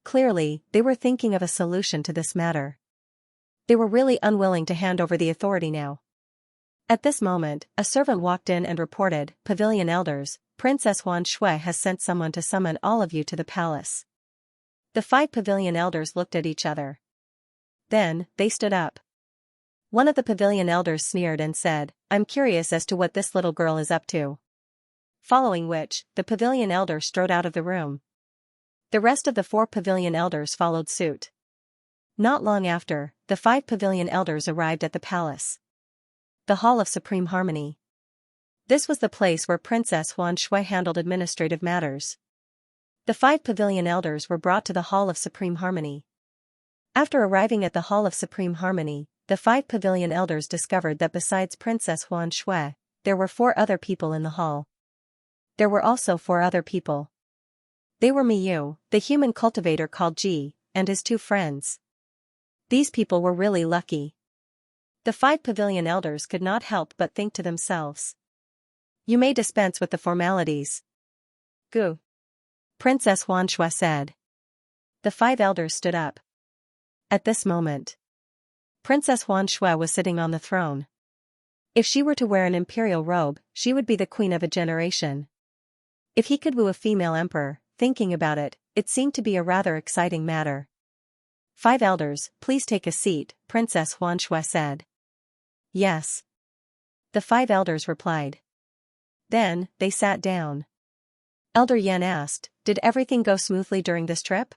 Clearly, they were thinking of a solution to this matter. They were really unwilling to hand over the authority now. At this moment, a servant walked in and reported, "Pavilion elders, Princess Huan Shui has sent someone to summon all of you to the palace." The 5 pavilion elders looked at each other. Then, they stood up. One of the pavilion elders sneered and said, "I'm curious as to what this little girl is up to." Following which, the pavilion elder strode out of the room. The rest of the 4 pavilion elders followed suit. Not long after, the 5 pavilion elders arrived at the palace. The Hall of Supreme Harmony. This was the place where Princess Huan Shui handled administrative matters. The 5 pavilion elders were brought to the Hall of Supreme Harmony. After arriving at the Hall of Supreme Harmony, the 5 pavilion elders discovered that besides Princess Huan Shui, there were 4 other people in the hall. There were also 4 other people. They were Miyu, the human cultivator called Ji, and his 2 friends. These people were really lucky. The 5 pavilion elders could not help but think to themselves, "You may dispense with the formalities." "Gu," Princess Huan Shui said. The 5 elders stood up. At this moment, Princess Huan Shui was sitting on the throne. If she were to wear an imperial robe, she would be the queen of a generation. If he could woo a female emperor, thinking about it, it seemed to be a rather exciting matter. "5 elders, please take a seat," Princess Huan Shui said. "Yes." The 5 elders replied. Then, they sat down. Elder Yan asked, "Did everything go smoothly during this trip?"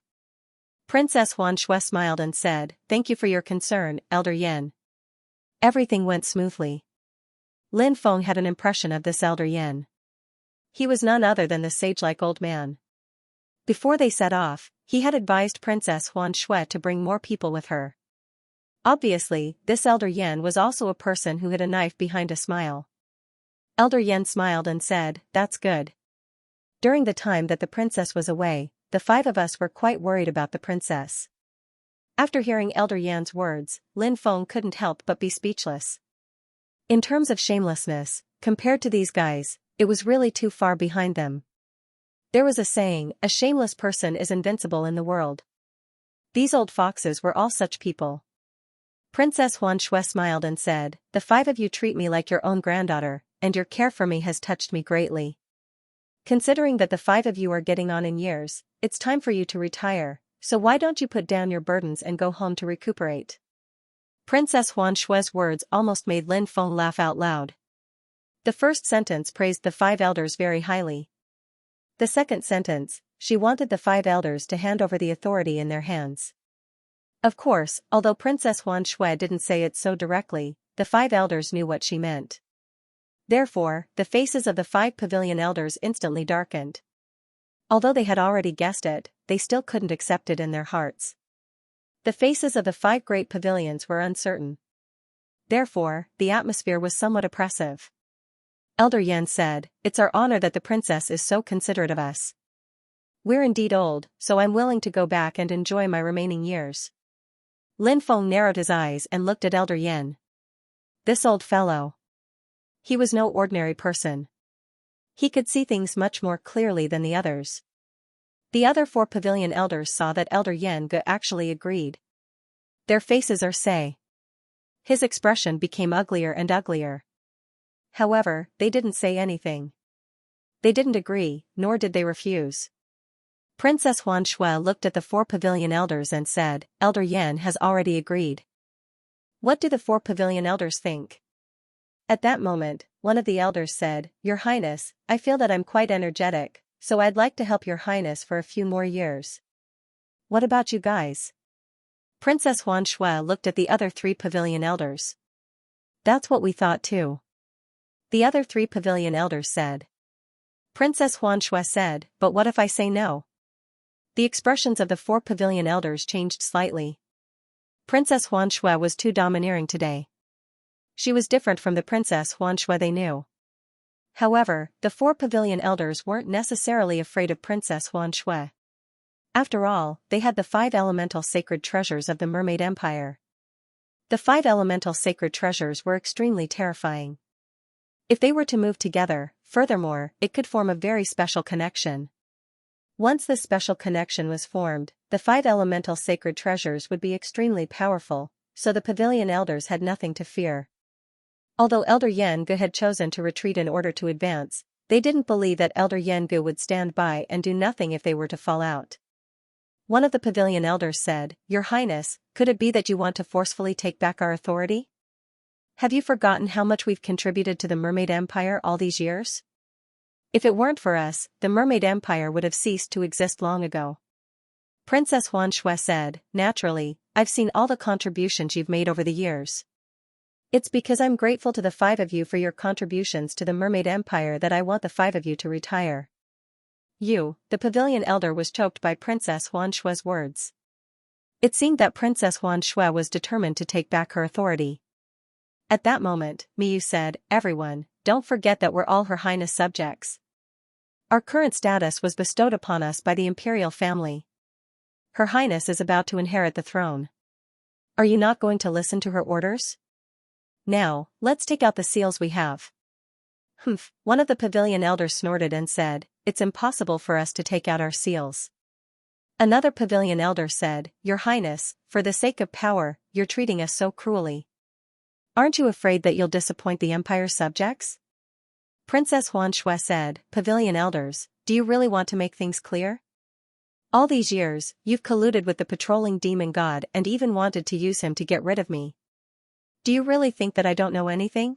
Princess Huan Shui smiled and said, "Thank you for your concern, Elder Yan." Everything went smoothly. Lin Feng had an impression of this Elder Yan. He was none other than the sage-like old man. Before they set off, he had advised Princess Huan Shui to bring more people with her. Obviously, this Elder Yan was also a person who hid a knife behind a smile. Elder Yan smiled and said, "That's good." During the time that the princess was away, the 5 of us were quite worried about the princess. After hearing Elder Yan's words, Lin Feng couldn't help but be speechless. In terms of shamelessness, compared to these guys, it was really too far behind them. There was a saying, "A shameless person is invincible in the world." These old foxes were all such people. Princess Huan Shui smiled and said, "The 5 of you treat me like your own granddaughter, and your care for me has touched me greatly. Considering that the 5 of you are getting on in years, it's time for you to retire, so why don't you put down your burdens and go home to recuperate?" Princess Huan Shui's words almost made Lin Feng laugh out loud. The first sentence praised the 5 elders very highly. The second sentence, she wanted the 5 elders to hand over the authority in their hands. Of course, although Princess Huan Shui didn't say it so directly, the 5 elders knew what she meant. Therefore, the faces of the 5 pavilion elders instantly darkened. Although they had already guessed it, they still couldn't accept it in their hearts. The faces of the 5 great pavilions were uncertain. Therefore, the atmosphere was somewhat oppressive. Elder Yan said, "It's our honor that the princess is so considerate of us. We're indeed old, so I'm willing to go back and enjoy my remaining years." Lin Feng narrowed his eyes and looked at Elder Yan. This old fellow. He was no ordinary person. He could see things much more clearly than the others. The other 4 pavilion elders saw that Elder Yan actually agreed. Their faces are say. His expression became uglier and uglier. However, they didn't say anything. They didn't agree, nor did they refuse. Princess Huan Shui looked at the 4 pavilion elders and said, "Elder Yan has already agreed." What do the 4 pavilion elders think? At that moment, one of the elders said, "Your Highness, I feel that I'm quite energetic, so I'd like to help Your Highness for a few more years." What about you guys? Princess Huan Shui looked at the other 3 pavilion elders. That's what we thought too. The other 3 pavilion elders said. Princess Huan Shui said, "But what if I say no?" The expressions of the 4 pavilion elders changed slightly. Princess Huan Shui was too domineering today. She was different from the Princess Huan Shui they knew. However, the 4 pavilion elders weren't necessarily afraid of Princess Huan Shui. After all, they had the 5 elemental sacred treasures of the Mermaid Empire. The 5 elemental sacred treasures were extremely terrifying. If they were to move together, furthermore, it could form a very special connection. Once this special connection was formed, the 5 elemental sacred treasures would be extremely powerful, so the pavilion elders had nothing to fear. Although Elder Yengu had chosen to retreat in order to advance, they didn't believe that Elder Yengu would stand by and do nothing if they were to fall out. One of the pavilion elders said, "Your Highness, could it be that you want to forcefully take back our authority? Have you forgotten how much we've contributed to the Mermaid Empire all these years? If it weren't for us, the Mermaid Empire would have ceased to exist long ago." Princess Xianxia said, "Naturally, I've seen all the contributions you've made over the years. It's because I'm grateful to the five of you for your contributions to the Mermaid Empire that I want the five of you to retire." The pavilion elder was choked by Princess Xianxia's words. It seemed that Princess Xianxia was determined to take back her authority. At that moment, Miyu said, "Everyone, don't forget that we're all Her Highness subjects. Our current status was bestowed upon us by the imperial family. Her Highness is about to inherit the throne. Are you not going to listen to her orders? Now, let's take out the seals we have." "Humph," one of the pavilion elders snorted and said, "It's impossible for us to take out our seals." Another pavilion elder said, "Your Highness, for the sake of power, you're treating us so cruelly. Aren't you afraid that you'll disappoint the Empire's subjects?" Princess Xianxia said, "Pavilion elders, do you really want to make things clear? All these years, you've colluded with the patrolling demon god and even wanted to use him to get rid of me. Do you really think that I don't know anything?"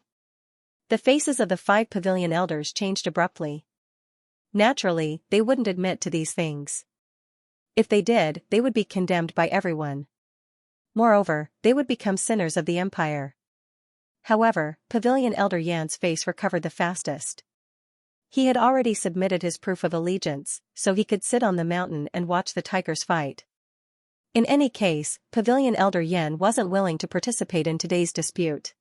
The faces of the five pavilion elders changed abruptly. Naturally, they wouldn't admit to these things. If they did, they would be condemned by everyone. Moreover, they would become sinners of the Empire. However, Pavilion Elder Yan's face recovered the fastest. He had already submitted his proof of allegiance, so he could sit on the mountain and watch the tigers fight. In any case, Pavilion Elder Yan wasn't willing to participate in today's dispute.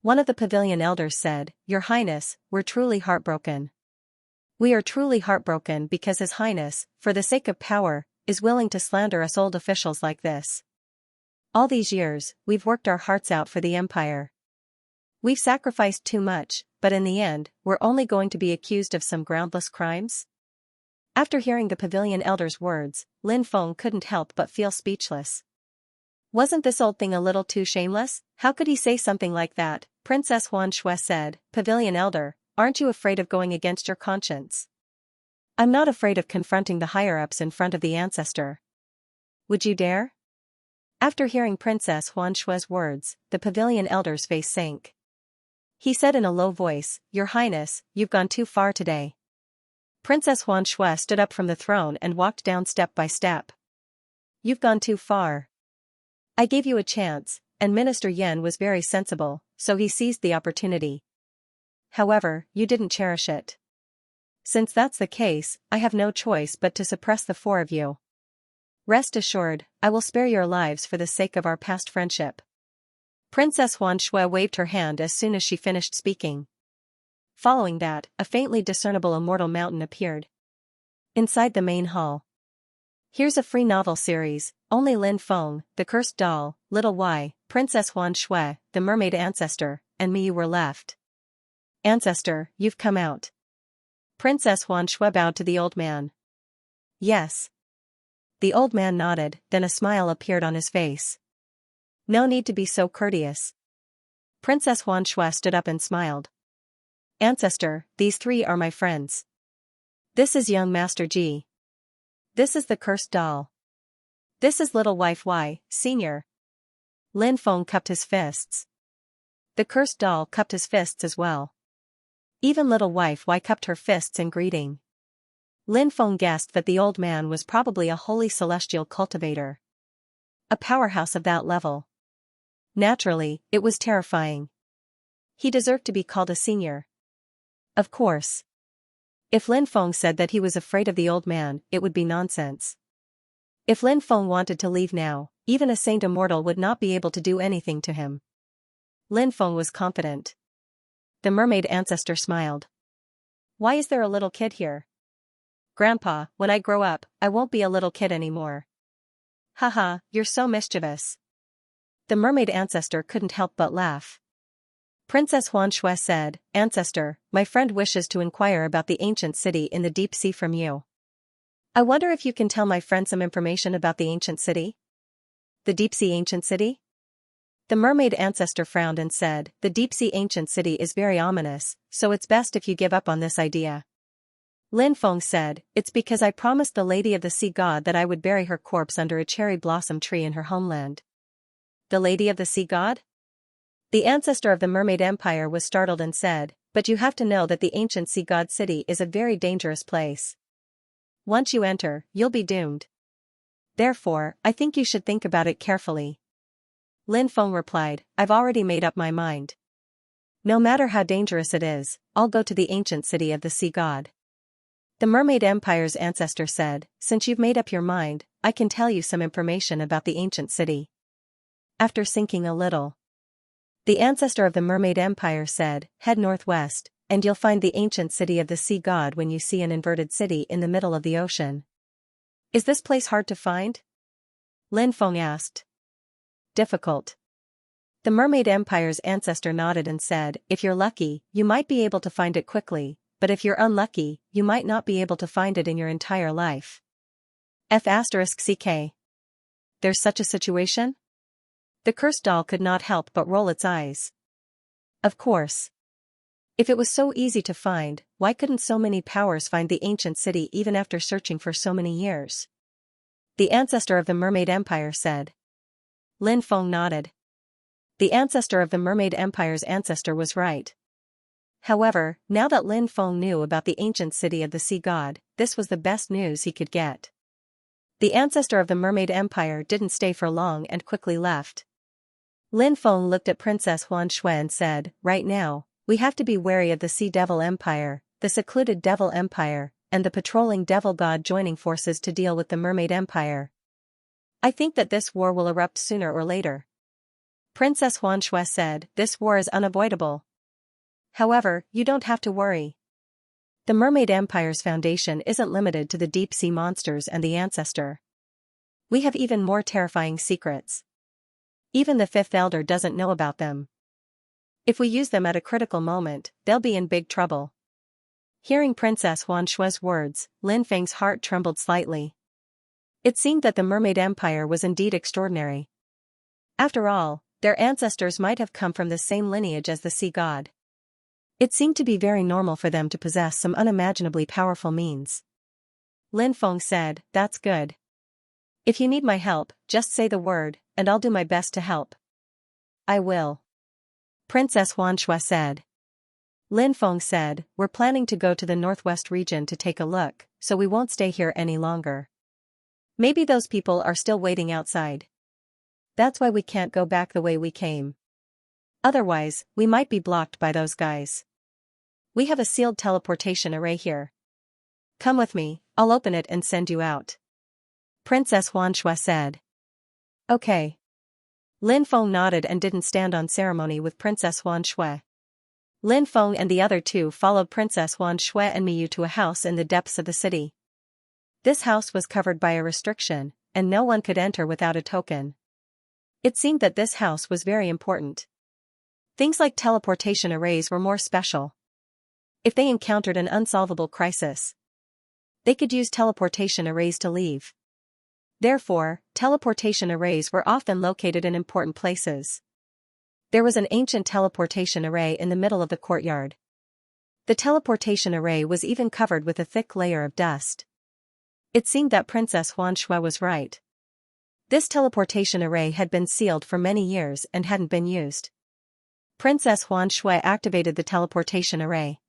One of the pavilion elders said, "Your Highness, we're truly heartbroken. We are truly heartbroken because His Highness, for the sake of power, is willing to slander us old officials like this. All these years, we've worked our hearts out for the Empire. We've sacrificed too much, but in the end, we're only going to be accused of some groundless crimes?" After hearing the pavilion elder's words, Lin Feng couldn't help but feel speechless. Wasn't this old thing a little too shameless? How could he say something like that? Princess Xianxia said, "Pavilion elder, aren't you afraid of going against your conscience?" "I'm not afraid of confronting the higher-ups in front of the ancestor. Would you dare?" After hearing Princess Xianxia's words, the pavilion elder's face sank. He said in a low voice, "Your Highness, you've gone too far today." Princess Xianxia stood up from the throne and walked down step by step. "You've gone too far. I gave you a chance, and Minister Yan was very sensible, so he seized the opportunity. However, you didn't cherish it. Since that's the case, I have no choice but to suppress the four of you. Rest assured, I will spare your lives for the sake of our past friendship." Princess Xianxia waved her hand as soon as she finished speaking. Following that, a faintly discernible immortal mountain appeared inside the main hall. "Here's a free novel series, only Lin Feng, the Cursed Doll, Little Y, Princess Xianxia, the Mermaid Ancestor, and me were left. Ancestor, you've come out." Princess Xianxia bowed to the old man. "Yes." The old man nodded, then a smile appeared on his face. "No need to be so courteous." Princess Xianxia stood up and smiled. "Ancestor, these three are my friends. This is young Master Ji. This is the Cursed Doll. This is Little Wife Y, Senior." Lin Feng cupped his fists. The Cursed Doll cupped his fists as well. Even Little Wife Y cupped her fists in greeting. Lin Feng guessed that the old man was probably a holy celestial cultivator. A powerhouse of that level. Naturally, it was terrifying. He deserved to be called a senior. Of course. If Lin Feng said that he was afraid of the old man, it would be nonsense. If Lin Feng wanted to leave now, even a saint immortal would not be able to do anything to him. Lin Feng was confident. The mermaid ancestor smiled. "Why is there a little kid here? Grandpa, when I grow up, I won't be a little kid anymore." "Haha, you're so mischievous." The mermaid ancestor couldn't help but laugh. Princess Xianxia said, "Ancestor, my friend wishes to inquire about the ancient city in the deep sea from you. I wonder if you can tell my friend some information about the ancient city?" "The deep sea ancient city?" The mermaid ancestor frowned and said, "The deep-sea ancient city is very ominous, so it's best if you give up on this idea." Lin Feng said, "It's because I promised the Lady of the Sea God that I would bury her corpse under a cherry blossom tree in her homeland." The Lady of the Sea God? The ancestor of the Mermaid Empire was startled and said, "But you have to know that the ancient sea god city is a very dangerous place. Once you enter, you'll be doomed. Therefore, I think you should think about it carefully." Lin Feng replied, "I've already made up my mind. No matter how dangerous it is, I'll go to the ancient city of the sea god." The Mermaid Empire's ancestor said, "Since you've made up your mind, I can tell you some information about the ancient city." After sinking a little, the ancestor of the Mermaid Empire said, "Head northwest, and you'll find the ancient city of the sea god when you see an inverted city in the middle of the ocean." "Is this place hard to find?" Lin Feng asked. "Difficult." The Mermaid Empire's ancestor nodded and said, "If you're lucky, you might be able to find it quickly, but if you're unlucky, you might not be able to find it in your entire life." F***ck. There's such a situation? The cursed doll could not help but roll its eyes. Of course. If it was so easy to find, why couldn't so many powers find the ancient city even after searching for so many years? The ancestor of the Mermaid Empire said. Lin Feng nodded. The ancestor of the Mermaid Empire's ancestor was right. However, now that Lin Feng knew about the ancient city of the sea god, this was the best news he could get. The ancestor of the Mermaid Empire didn't stay for long and quickly left. Lin Feng looked at Princess Huan Shui and said, "Right now, we have to be wary of the Sea Devil Empire, the secluded Devil Empire, and the patrolling Devil God joining forces to deal with the Mermaid Empire. I think that this war will erupt sooner or later." Princess Huan Shui said, "This war is unavoidable. However, you don't have to worry. The Mermaid Empire's foundation isn't limited to the deep-sea monsters and the ancestor. We have even more terrifying secrets. Even the Fifth Elder doesn't know about them. If we use them at a critical moment, they'll be in big trouble." Hearing Princess Huan Shui's words, Lin Feng's heart trembled slightly. It seemed that the Mermaid Empire was indeed extraordinary. After all, their ancestors might have come from the same lineage as the sea god. It seemed to be very normal for them to possess some unimaginably powerful means. Lin Feng said, "That's good. If you need my help, just say the word, and I'll do my best to help." "I will." Princess Huan Shui said. Lin Feng said, "We're planning to go to the northwest region to take a look, so we won't stay here any longer. Maybe those people are still waiting outside. That's why we can't go back the way we came. Otherwise, we might be blocked by those guys. We have a sealed teleportation array here. Come with me, I'll open it and send you out." Princess Huan Shui said. "Okay." Lin Feng nodded and didn't stand on ceremony with Princess Huan Shui. Lin Feng and the other two followed Princess Huan Shui and Miyu to a house in the depths of the city. This house was covered by a restriction, and no one could enter without a token. It seemed that this house was very important. Things like teleportation arrays were more special. If they encountered an unsolvable crisis, they could use teleportation arrays to leave. Therefore, teleportation arrays were often located in important places. There was an ancient teleportation array in the middle of the courtyard. The teleportation array was even covered with a thick layer of dust. It seemed that Princess Huan Shui was right. This teleportation array had been sealed for many years and hadn't been used. Princess Huan Shui activated the teleportation array.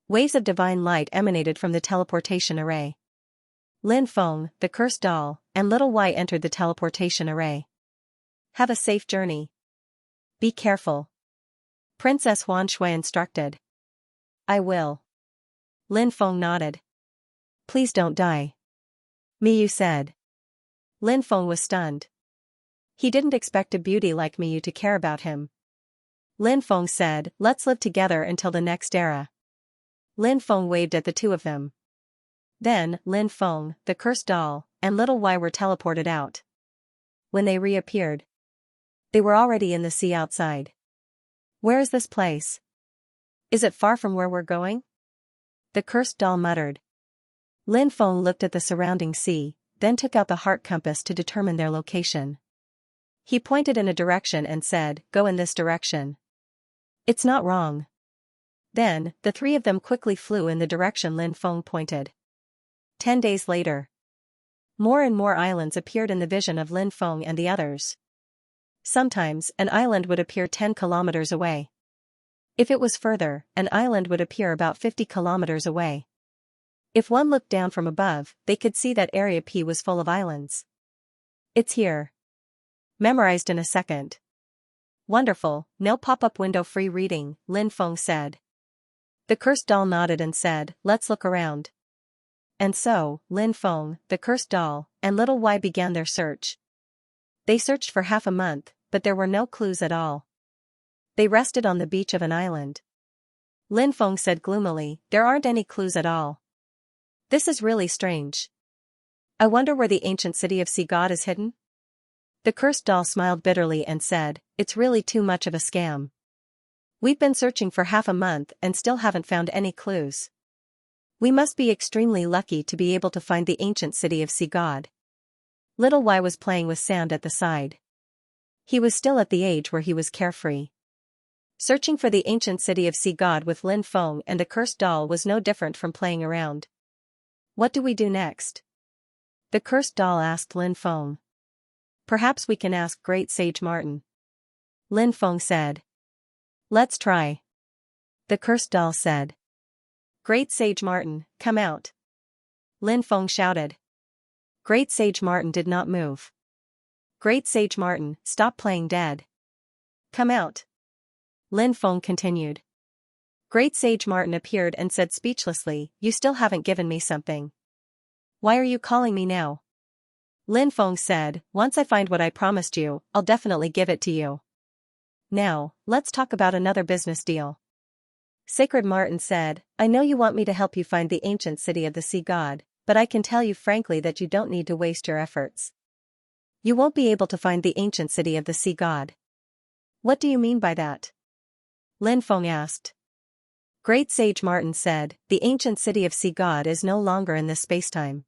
Waves of divine light emanated from the teleportation array. Lin Feng, the cursed doll, and Little Y entered the teleportation array. "Have a safe journey. Be careful," Princess Huan Shui instructed. "I will." Lin Feng nodded. "Please don't die," Miyu said. Lin Feng was stunned. He didn't expect a beauty like Miyu to care about him. Lin Feng said, "Let's live together until the next era." Lin Feng waved at the two of them. Then, Lin Feng, the cursed doll, and Little Y were teleported out. When they reappeared, they were already in the sea outside. "Where is this place? Is it far from where we're going?" the cursed doll muttered. Lin Feng looked at the surrounding sea, then took out the heart compass to determine their location. He pointed in a direction and said, "Go in this direction." "It's not wrong." Then, the three of them quickly flew in the direction Lin Feng pointed. 10 days later. More and more islands appeared in the vision of Lin Feng and the others. Sometimes, an island would appear 10 kilometers away. If it was further, an island would appear about 50 kilometers away. If one looked down from above, they could see that Area P was full of islands. "It's here. Memorized in a second." "Wonderful, no pop-up window free reading," Lin Feng said. The cursed doll nodded and said, "Let's look around." And so, Lin Feng, the cursed doll, and little Y began their search. They searched for half a month, but there were no clues at all. They rested on the beach of an island. Lin Feng said gloomily, "There aren't any clues at all. This is really strange. I wonder where the ancient city of Sea God is hidden?" The cursed doll smiled bitterly and said, "It's really too much of a scam. We've been searching for half a month and still haven't found any clues. We must be extremely lucky to be able to find the ancient city of Sea God." Little Y was playing with sand at the side. He was still at the age where he was carefree. Searching for the ancient city of Sea God with Lin Feng and a cursed doll was no different from playing around. "What do we do next?" the cursed doll asked Lin Feng. "Perhaps we can ask Great Sage Martin," Lin Feng said. "Let's try," the cursed doll said. "Great Sage Martin, come out," Lin Feng shouted. Great Sage Martin did not move. "Great Sage Martin, stop playing dead. Come out," Lin Feng continued. Great Sage Martin appeared and said speechlessly, "You still haven't given me something. Why are you calling me now?" Lin Feng said, "Once I find what I promised you, I'll definitely give it to you. Now, let's talk about another business deal." Sacred Martin said, "I know you want me to help you find the ancient city of the Sea God, but I can tell you frankly that you don't need to waste your efforts. You won't be able to find the ancient city of the Sea God." "What do you mean by that?" Lin Feng asked. Great Sage Martin said, "The ancient city of Sea God is no longer in this spacetime."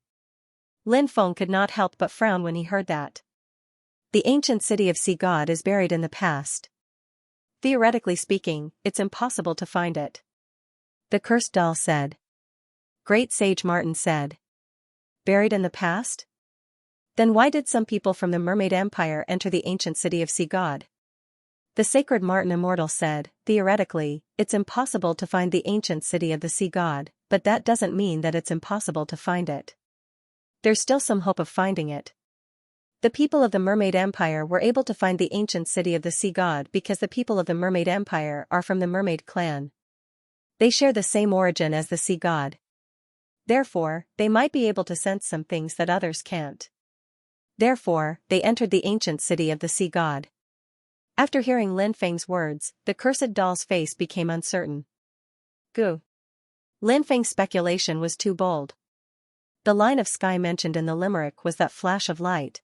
Lin Feng could not help but frown when he heard that. The ancient city of Sea God is buried in the past. Theoretically speaking, it's impossible to find it, the cursed doll said. Great Sage Martin said. "Buried in the past? Then why did some people from the Mermaid Empire enter the ancient city of Sea God?" The Sacred Martin Immortal said, "Theoretically, it's impossible to find the ancient city of the Sea God, but that doesn't mean that it's impossible to find it. There's still some hope of finding it. The people of the Mermaid Empire were able to find the ancient city of the Sea God because the people of the Mermaid Empire are from the Mermaid clan. They share the same origin as the Sea God. Therefore, they might be able to sense some things that others can't. Therefore, they entered the ancient city of the Sea God." After hearing Lin Feng's words, the cursed doll's face became uncertain. Goo. Lin Feng's speculation was too bold. The line of sky mentioned in the limerick was that flash of light.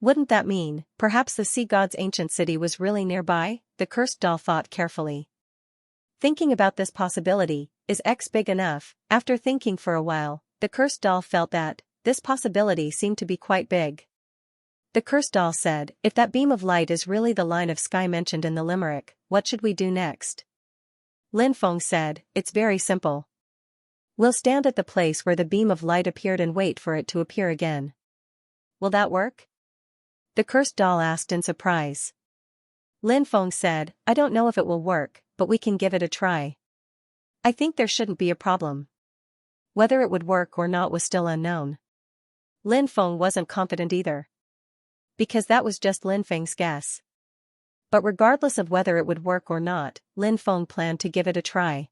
Wouldn't that mean, perhaps the Sea God's ancient city was really nearby? The cursed doll thought carefully. Thinking about this possibility, is X big enough? After thinking for a while, the cursed doll felt that this possibility seemed to be quite big. The cursed doll said, "If that beam of light is really the line of sky mentioned in the limerick, what should we do next?" Lin Feng said, "It's very simple. We'll stand at the place where the beam of light appeared and wait for it to appear again." "Will that work?" the cursed doll asked in surprise. Lin Feng said, "I don't know if it will work, but we can give it a try. I think there shouldn't be a problem." Whether it would work or not was still unknown. Lin Feng wasn't confident either. Because that was just Lin Feng's guess. But regardless of whether it would work or not, Lin Feng planned to give it a try.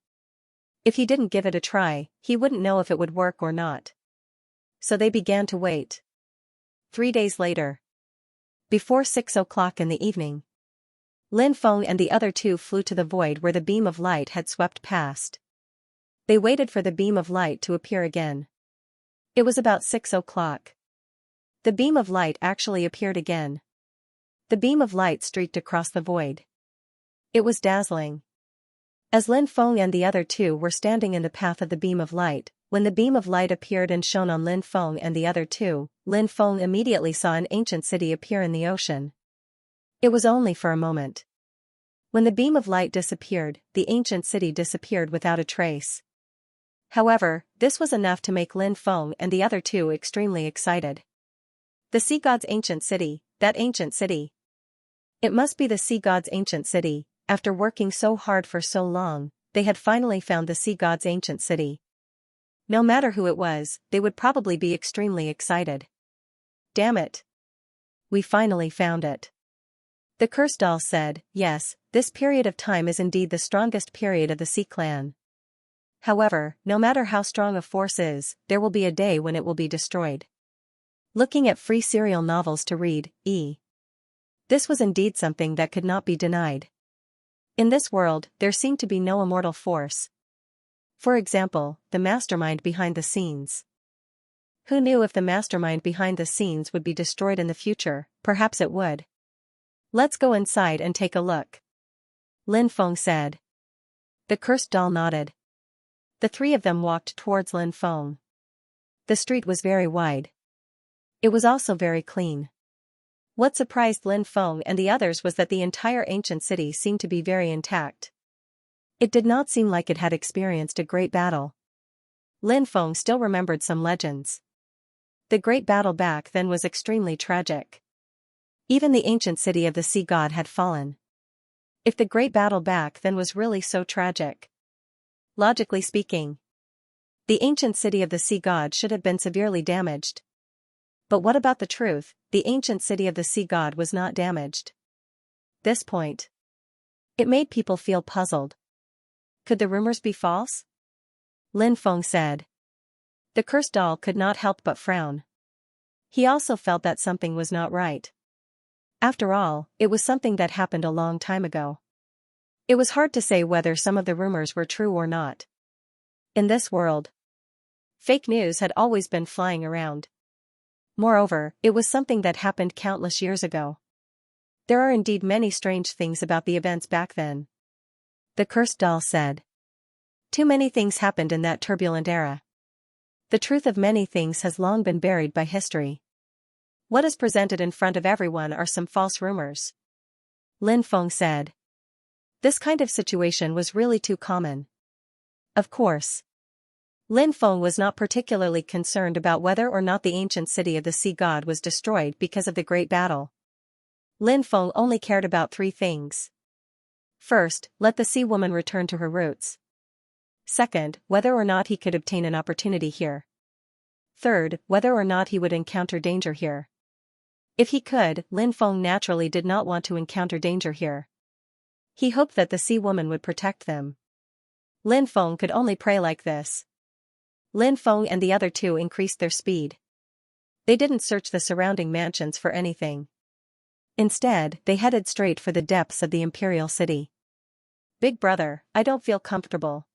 If he didn't give it a try, he wouldn't know if it would work or not. So they began to wait. 3 days later. Before 6 o'clock in the evening, Lin Feng and the other two flew to the void where the beam of light had swept past. They waited for the beam of light to appear again. It was about 6 o'clock. The beam of light actually appeared again. The beam of light streaked across the void. It was dazzling. As Lin Feng and the other two were standing in the path of the beam of light, when the beam of light appeared and shone on Lin Feng and the other two, Lin Feng immediately saw an ancient city appear in the ocean. It was only for a moment. When the beam of light disappeared, the ancient city disappeared without a trace. However, this was enough to make Lin Feng and the other two extremely excited. The sea god's ancient city, that ancient city. It must be the sea god's ancient city. After working so hard for so long, they had finally found the sea god's ancient city. No matter who it was, they would probably be extremely excited. Damn it! We finally found it. The cursed doll said, yes, this period of time is indeed the strongest period of the Sea Clan. However, no matter how strong a force is, there will be a day when it will be destroyed. Looking at free serial novels to read, This was indeed something that could not be denied. In this world, there seemed to be no immortal force. For example, the mastermind behind the scenes. Who knew if the mastermind behind the scenes would be destroyed in the future? Perhaps it would. Let's go inside and take a look. Lin Feng said. The cursed doll nodded. The three of them walked towards Lin Feng. The street was very wide. It was also very clean. What surprised Lin Feng and the others was that the entire ancient city seemed to be very intact. It did not seem like it had experienced a great battle. Lin Feng still remembered some legends. The great battle back then was extremely tragic. Even the ancient city of the sea god had fallen. If the great battle back then was really so tragic. Logically speaking, the ancient city of the sea god should have been severely damaged. But what about the truth? The ancient city of the sea god was not damaged. This point. It made people feel puzzled. Could the rumors be false? Lin Feng said. The cursed doll could not help but frown. He also felt that something was not right. After all, it was something that happened a long time ago. It was hard to say whether some of the rumors were true or not. In this world, fake news had always been flying around. Moreover, it was something that happened countless years ago. There are indeed many strange things about the events back then. The cursed doll said. Too many things happened in that turbulent era. The truth of many things has long been buried by history. What is presented in front of everyone are some false rumors. Lin Feng said. This kind of situation was really too common. Of course. Lin Feng was not particularly concerned about whether or not the ancient city of the sea god was destroyed because of the great battle. Lin Feng only cared about three things. First, let the sea woman return to her roots. Second, whether or not he could obtain an opportunity here. Third, whether or not he would encounter danger here. If he could, Lin Feng naturally did not want to encounter danger here. He hoped that the sea woman would protect them. Lin Feng could only pray like this. Lin Feng and the other two increased their speed. They didn't search the surrounding mansions for anything. Instead, they headed straight for the depths of the imperial city. Big brother, I don't feel comfortable.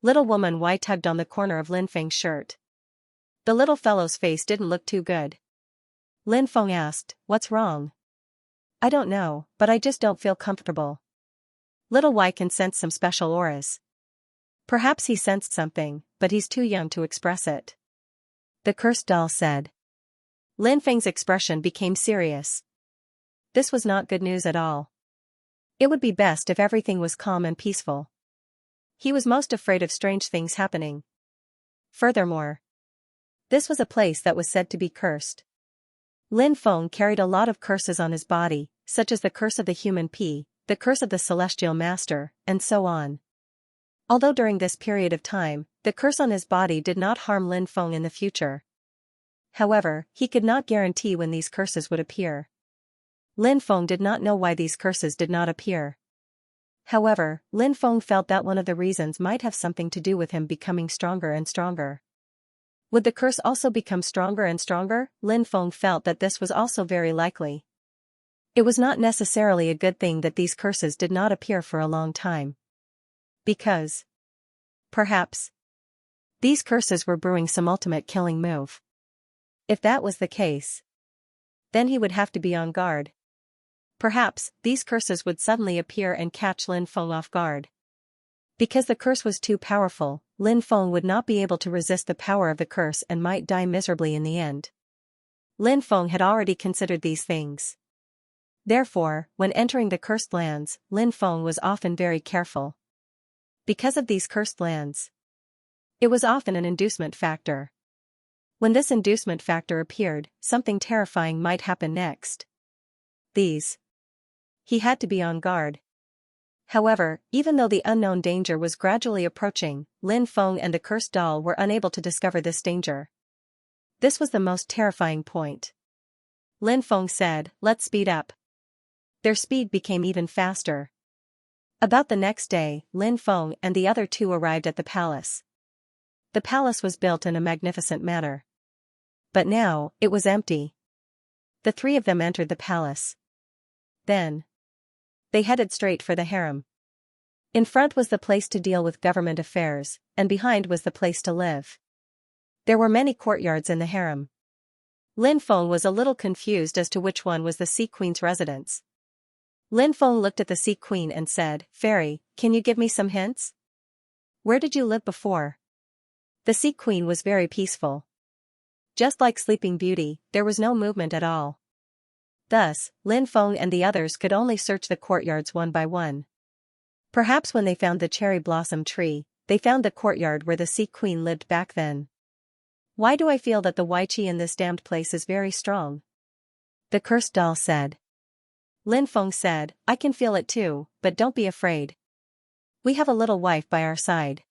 Little woman Y tugged on the corner of Lin Feng's shirt. The little fellow's face didn't look too good. Lin Feng asked, what's wrong? I don't know, but I just don't feel comfortable. Little Y can sense some special auras. Perhaps he sensed something, but he's too young to express it. The cursed doll said. Lin Feng's expression became serious. This was not good news at all. It would be best if everything was calm and peaceful. He was most afraid of strange things happening. Furthermore, this was a place that was said to be cursed. Lin Feng carried a lot of curses on his body, such as the curse of the human pea, the curse of the celestial master, and so on. Although during this period of time, the curse on his body did not harm Lin Feng in the future. However, he could not guarantee when these curses would appear. Lin Feng did not know why these curses did not appear. However, Lin Feng felt that one of the reasons might have something to do with him becoming stronger and stronger. Would the curse also become stronger and stronger? Lin Feng felt that this was also very likely. It was not necessarily a good thing that these curses did not appear for a long time. Because, perhaps, these curses were brewing some ultimate killing move. If that was the case, then he would have to be on guard. Perhaps, these curses would suddenly appear and catch Lin Feng off guard. Because the curse was too powerful, Lin Feng would not be able to resist the power of the curse and might die miserably in the end. Lin Feng had already considered these things. Therefore, when entering the cursed lands, Lin Feng was often very careful. Because of these cursed lands, it was often an inducement factor. When this inducement factor appeared, something terrifying might happen next. He had to be on guard. However, even though the unknown danger was gradually approaching, Lin Feng and the cursed doll were unable to discover this danger. This was the most terrifying point. Lin Feng said, "Let's speed up." Their speed became even faster. About the next day, Lin Feng and the other two arrived at the palace. The palace was built in a magnificent manner. But now, it was empty. The three of them entered the palace. Then, they headed straight for the harem. In front was the place to deal with government affairs, and behind was the place to live. There were many courtyards in the harem. Lin Feng was a little confused as to which one was the Sea Queen's residence. Lin Feng looked at the Sea Queen and said, "Fairy, can you give me some hints? Where did you live before?" The Sea Queen was very peaceful. Just like Sleeping Beauty, there was no movement at all. Thus, Lin Feng and the others could only search the courtyards one by one. Perhaps when they found the cherry blossom tree, they found the courtyard where the Sea Queen lived back then. "Why do I feel that the Waichi in this damned place is very strong?" the cursed doll said. Lin Feng said, "I can feel it too, but don't be afraid. We have a little wife by our side."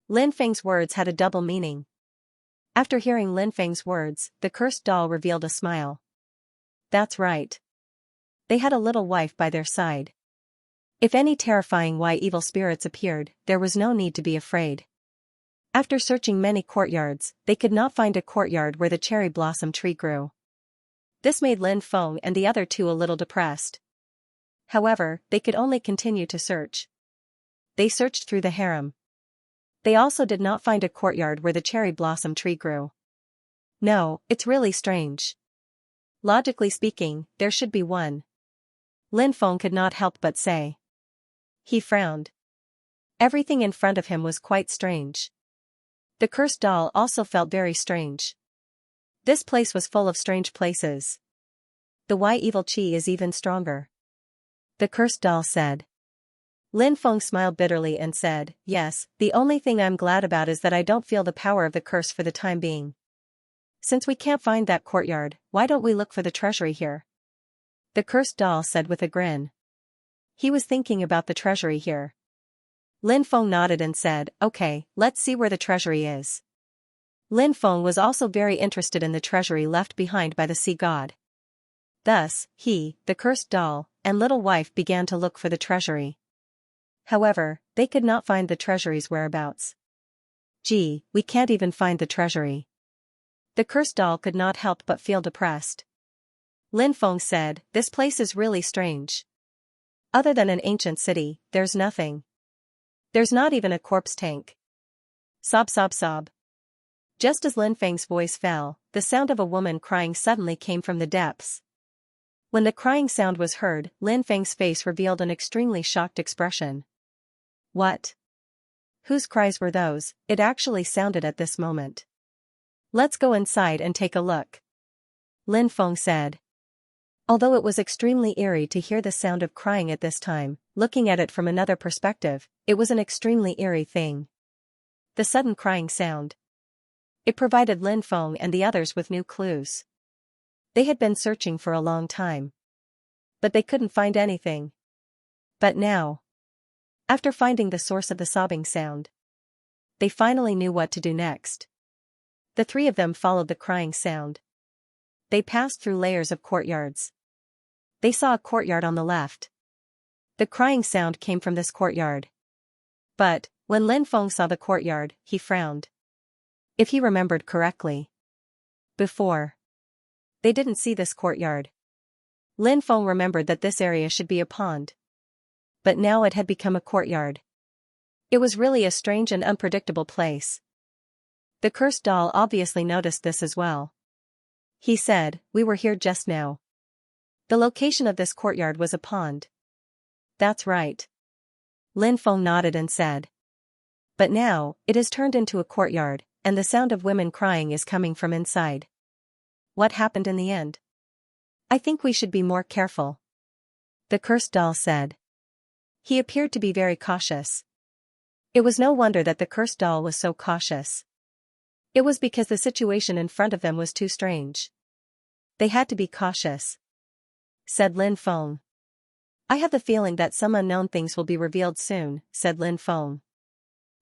Lin Feng's words had a double meaning. After hearing Lin Feng's words, the cursed doll revealed a smile. That's right. They had a little wife by their side. If any terrifying evil spirits appeared, there was no need to be afraid. After searching many courtyards, they could not find a courtyard where the cherry blossom tree grew. This made Lin Feng and the other two a little depressed. However, they could only continue to search. They searched through the harem. They also did not find a courtyard where the cherry blossom tree grew. No, it's really strange. Logically speaking, there should be one. Lin Feng could not help but say. He frowned. Everything in front of him was quite strange. The cursed doll also felt very strange. This place was full of strange places. The evil chi is even stronger, the cursed doll said. Lin Feng smiled bitterly and said, "Yes, the only thing I'm glad about is that I don't feel the power of the curse for the time being. Since we can't find that courtyard, why don't we look for the treasury here?" the cursed doll said with a grin. He was thinking about the treasury here. Lin Feng nodded and said, "Okay, let's see where the treasury is." Lin Feng was also very interested in the treasury left behind by the sea god. Thus, he, the cursed doll, and little wife began to look for the treasury. However, they could not find the treasury's whereabouts. "Gee, we can't even find the treasury." The cursed doll could not help but feel depressed. Lin Feng said, "This place is really strange. Other than an ancient city, there's nothing. There's not even a corpse tank." Sob sob sob. Just as Lin Feng's voice fell, the sound of a woman crying suddenly came from the depths. When the crying sound was heard, Lin Feng's face revealed an extremely shocked expression. What? Whose cries were those? It actually sounded at this moment. "Let's go inside and take a look," Lin Feng said. Although it was extremely eerie to hear the sound of crying at this time, looking at it from another perspective, it was an extremely eerie thing. The sudden crying sound. It provided Lin Feng and the others with new clues. They had been searching for a long time, but they couldn't find anything. But now, after finding the source of the sobbing sound, they finally knew what to do next. The three of them followed the crying sound. They passed through layers of courtyards. They saw a courtyard on the left. The crying sound came from this courtyard. But, when Lin Feng saw the courtyard, he frowned. If he remembered correctly, before, they didn't see this courtyard. Lin Feng remembered that this area should be a pond. But now it had become a courtyard. It was really a strange and unpredictable place. The cursed doll obviously noticed this as well. He said, "We were here just now. The location of this courtyard was a pond." "That's right." Lin Feng nodded and said. "But now, it has turned into a courtyard, and the sound of women crying is coming from inside. What happened in the end? I think we should be more careful." the cursed doll said. He appeared to be very cautious. It was no wonder that the cursed doll was so cautious. It was because the situation in front of them was too strange. They had to be cautious, said Lin Feng. I have the feeling that some unknown things will be revealed soon, said Lin Feng.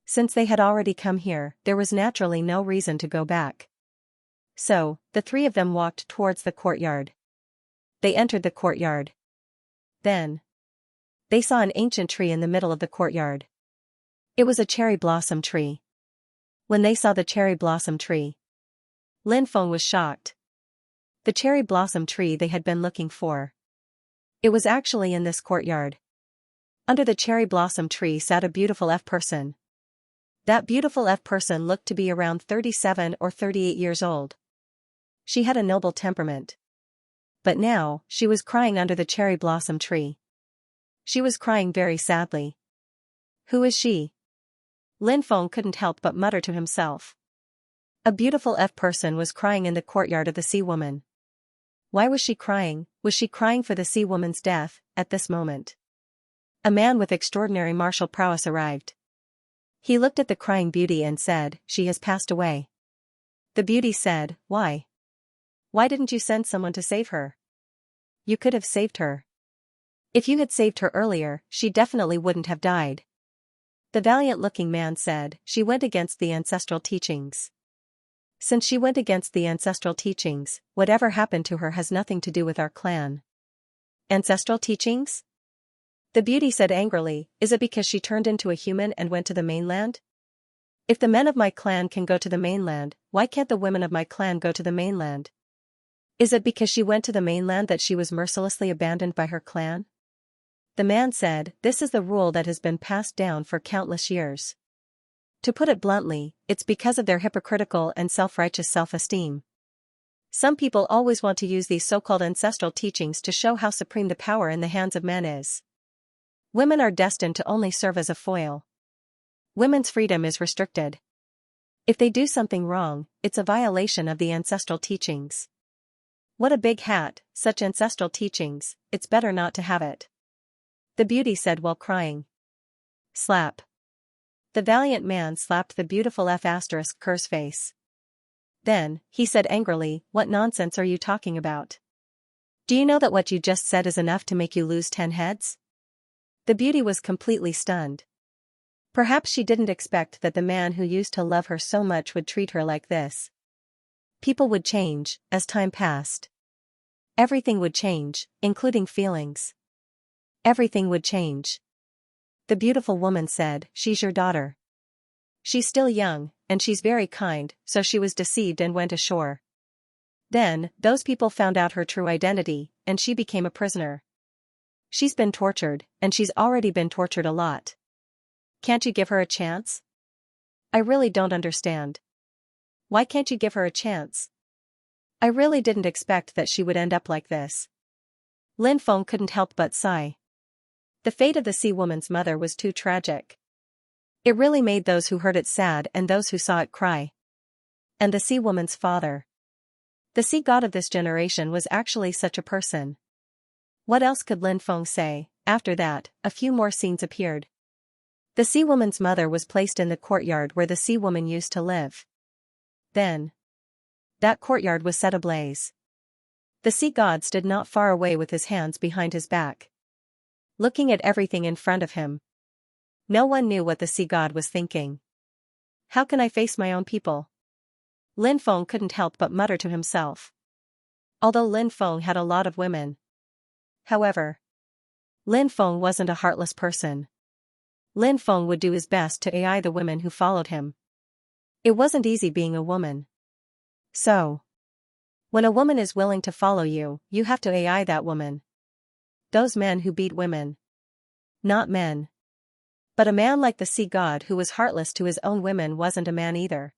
Since they had already come here, there was naturally no reason to go back. So, the three of them walked towards the courtyard. They entered the courtyard. Then, they saw an ancient tree in the middle of the courtyard. It was a cherry blossom tree. When they saw the cherry blossom tree, Lin Feng was shocked. The cherry blossom tree they had been looking for. It was actually in this courtyard. Under the cherry blossom tree sat a beautiful person. That beautiful person looked to be around 37 or 38 years old. She had a noble temperament. But now, she was crying under the cherry blossom tree. She was crying very sadly. Who is she? Lin Feng couldn't help but mutter to himself. A beautiful person was crying in the courtyard of the sea woman. Why was she crying? Was she crying for the sea woman's death, at this moment? A man with extraordinary martial prowess arrived. He looked at the crying beauty and said, "She has passed away." The beauty said, "Why? Why didn't you send someone to save her? You could have saved her. If you had saved her earlier, she definitely wouldn't have died." The valiant-looking man said, "She went against the ancestral teachings. Since she went against the ancestral teachings, whatever happened to her has nothing to do with our clan." Ancestral teachings? The beauty said angrily, "Is it because she turned into a human and went to the mainland? If the men of my clan can go to the mainland, why can't the women of my clan go to the mainland? Is it because she went to the mainland that she was mercilessly abandoned by her clan?" The man said, "This is the rule that has been passed down for countless years. To put it bluntly, it's because of their hypocritical and self-righteous self-esteem. Some people always want to use these so-called ancestral teachings to show how supreme the power in the hands of men is. Women are destined to only serve as a foil. Women's freedom is restricted. If they do something wrong, it's a violation of the ancestral teachings. What a big hat, such ancestral teachings, it's better not to have it." The beauty said while crying. Slap. The valiant man slapped the beautiful cur's face. Then, he said angrily, "What nonsense are you talking about? Do you know that what you just said is enough to make you lose 10 heads? The beauty was completely stunned. Perhaps she didn't expect that the man who used to love her so much would treat her like this. People would change, as time passed. Everything would change, including feelings. Everything would change. The beautiful woman said, "She's your daughter. She's still young, and she's very kind," so she was deceived and went ashore. Then, those people found out her true identity, and she became a prisoner. She's been tortured, and she's already been tortured a lot. Can't you give her a chance? I really don't understand. Why can't you give her a chance? I really didn't expect that she would end up like this." Lin Feng couldn't help but sigh. The fate of the sea woman's mother was too tragic. It really made those who heard it sad and those who saw it cry. And the sea woman's father. The sea god of this generation was actually such a person. What else could Lin Feng say? After that, a few more scenes appeared. The sea woman's mother was placed in the courtyard where the sea woman used to live. Then, that courtyard was set ablaze. The sea god stood not far away with his hands behind his back, looking at everything in front of him. No one knew what the sea god was thinking. How can I face my own people? Lin Feng couldn't help but mutter to himself. Although Lin Feng had a lot of women. However, Lin Feng wasn't a heartless person. Lin Feng would do his best to AI the women who followed him. It wasn't easy being a woman. So, when a woman is willing to follow you, you have to AI that woman. Those men who beat women. Not men. But a man like the sea god who was heartless to his own women wasn't a man either.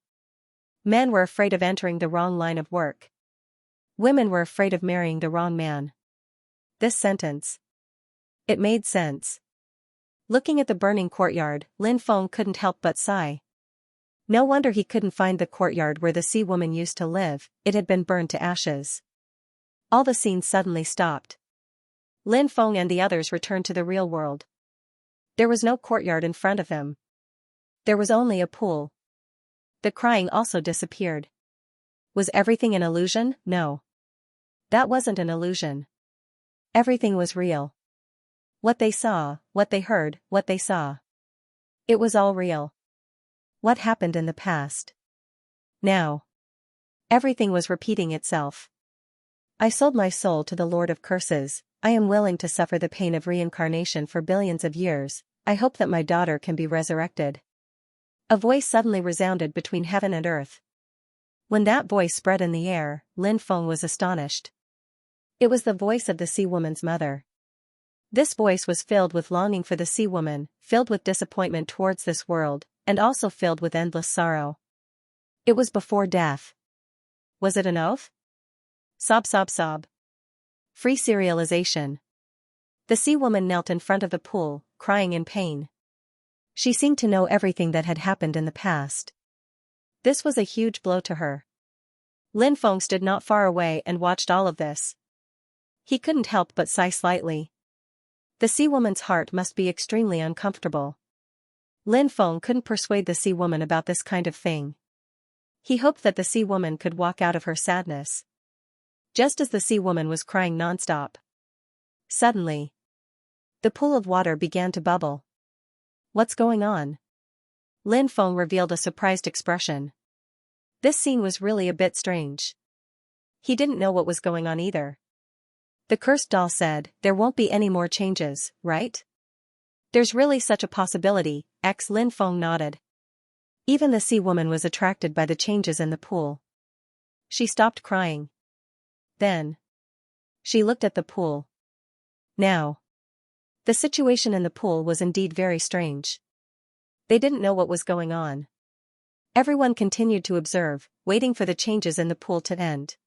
Men were afraid of entering the wrong line of work. Women were afraid of marrying the wrong man. This sentence. It made sense. Looking at the burning courtyard, Lin Feng couldn't help but sigh. No wonder he couldn't find the courtyard where the sea woman used to live, it had been burned to ashes. All the scenes suddenly stopped. Lin Feng and the others returned to the real world. There was no courtyard in front of them. There was only a pool. The crying also disappeared. Was everything an illusion? No. That wasn't an illusion. Everything was real. What they saw, what they heard, what they saw. It was all real. What happened in the past? Now. Everything was repeating itself. I sold my soul to the Lord of Curses. I am willing to suffer the pain of reincarnation for billions of years. I hope that my daughter can be resurrected. A voice suddenly resounded between heaven and earth. When that voice spread in the air, Lin Feng was astonished. It was the voice of the sea woman's mother. This voice was filled with longing for the sea woman, filled with disappointment towards this world, and also filled with endless sorrow. It was before death. Was it an oath? Sob sob sob. Free serialization. The sea woman knelt in front of the pool, crying in pain. She seemed to know everything that had happened in the past. This was a huge blow to her. Lin Feng stood not far away and watched all of this. He couldn't help but sigh slightly. The sea woman's heart must be extremely uncomfortable. Lin Feng couldn't persuade the sea woman about this kind of thing. He hoped that the sea woman could walk out of her sadness. Just as the sea woman was crying nonstop. Suddenly, the pool of water began to bubble. What's going on? Lin Feng revealed a surprised expression. This scene was really a bit strange. He didn't know what was going on either. The cursed doll said, "There won't be any more changes, right?" "There's really such a possibility," Lin Feng nodded. Even the sea woman was attracted by the changes in the pool. She stopped crying. Then she looked at the pool. Now, the situation in the pool was indeed very strange. They didn't know what was going on. Everyone continued to observe, waiting for the changes in the pool to end.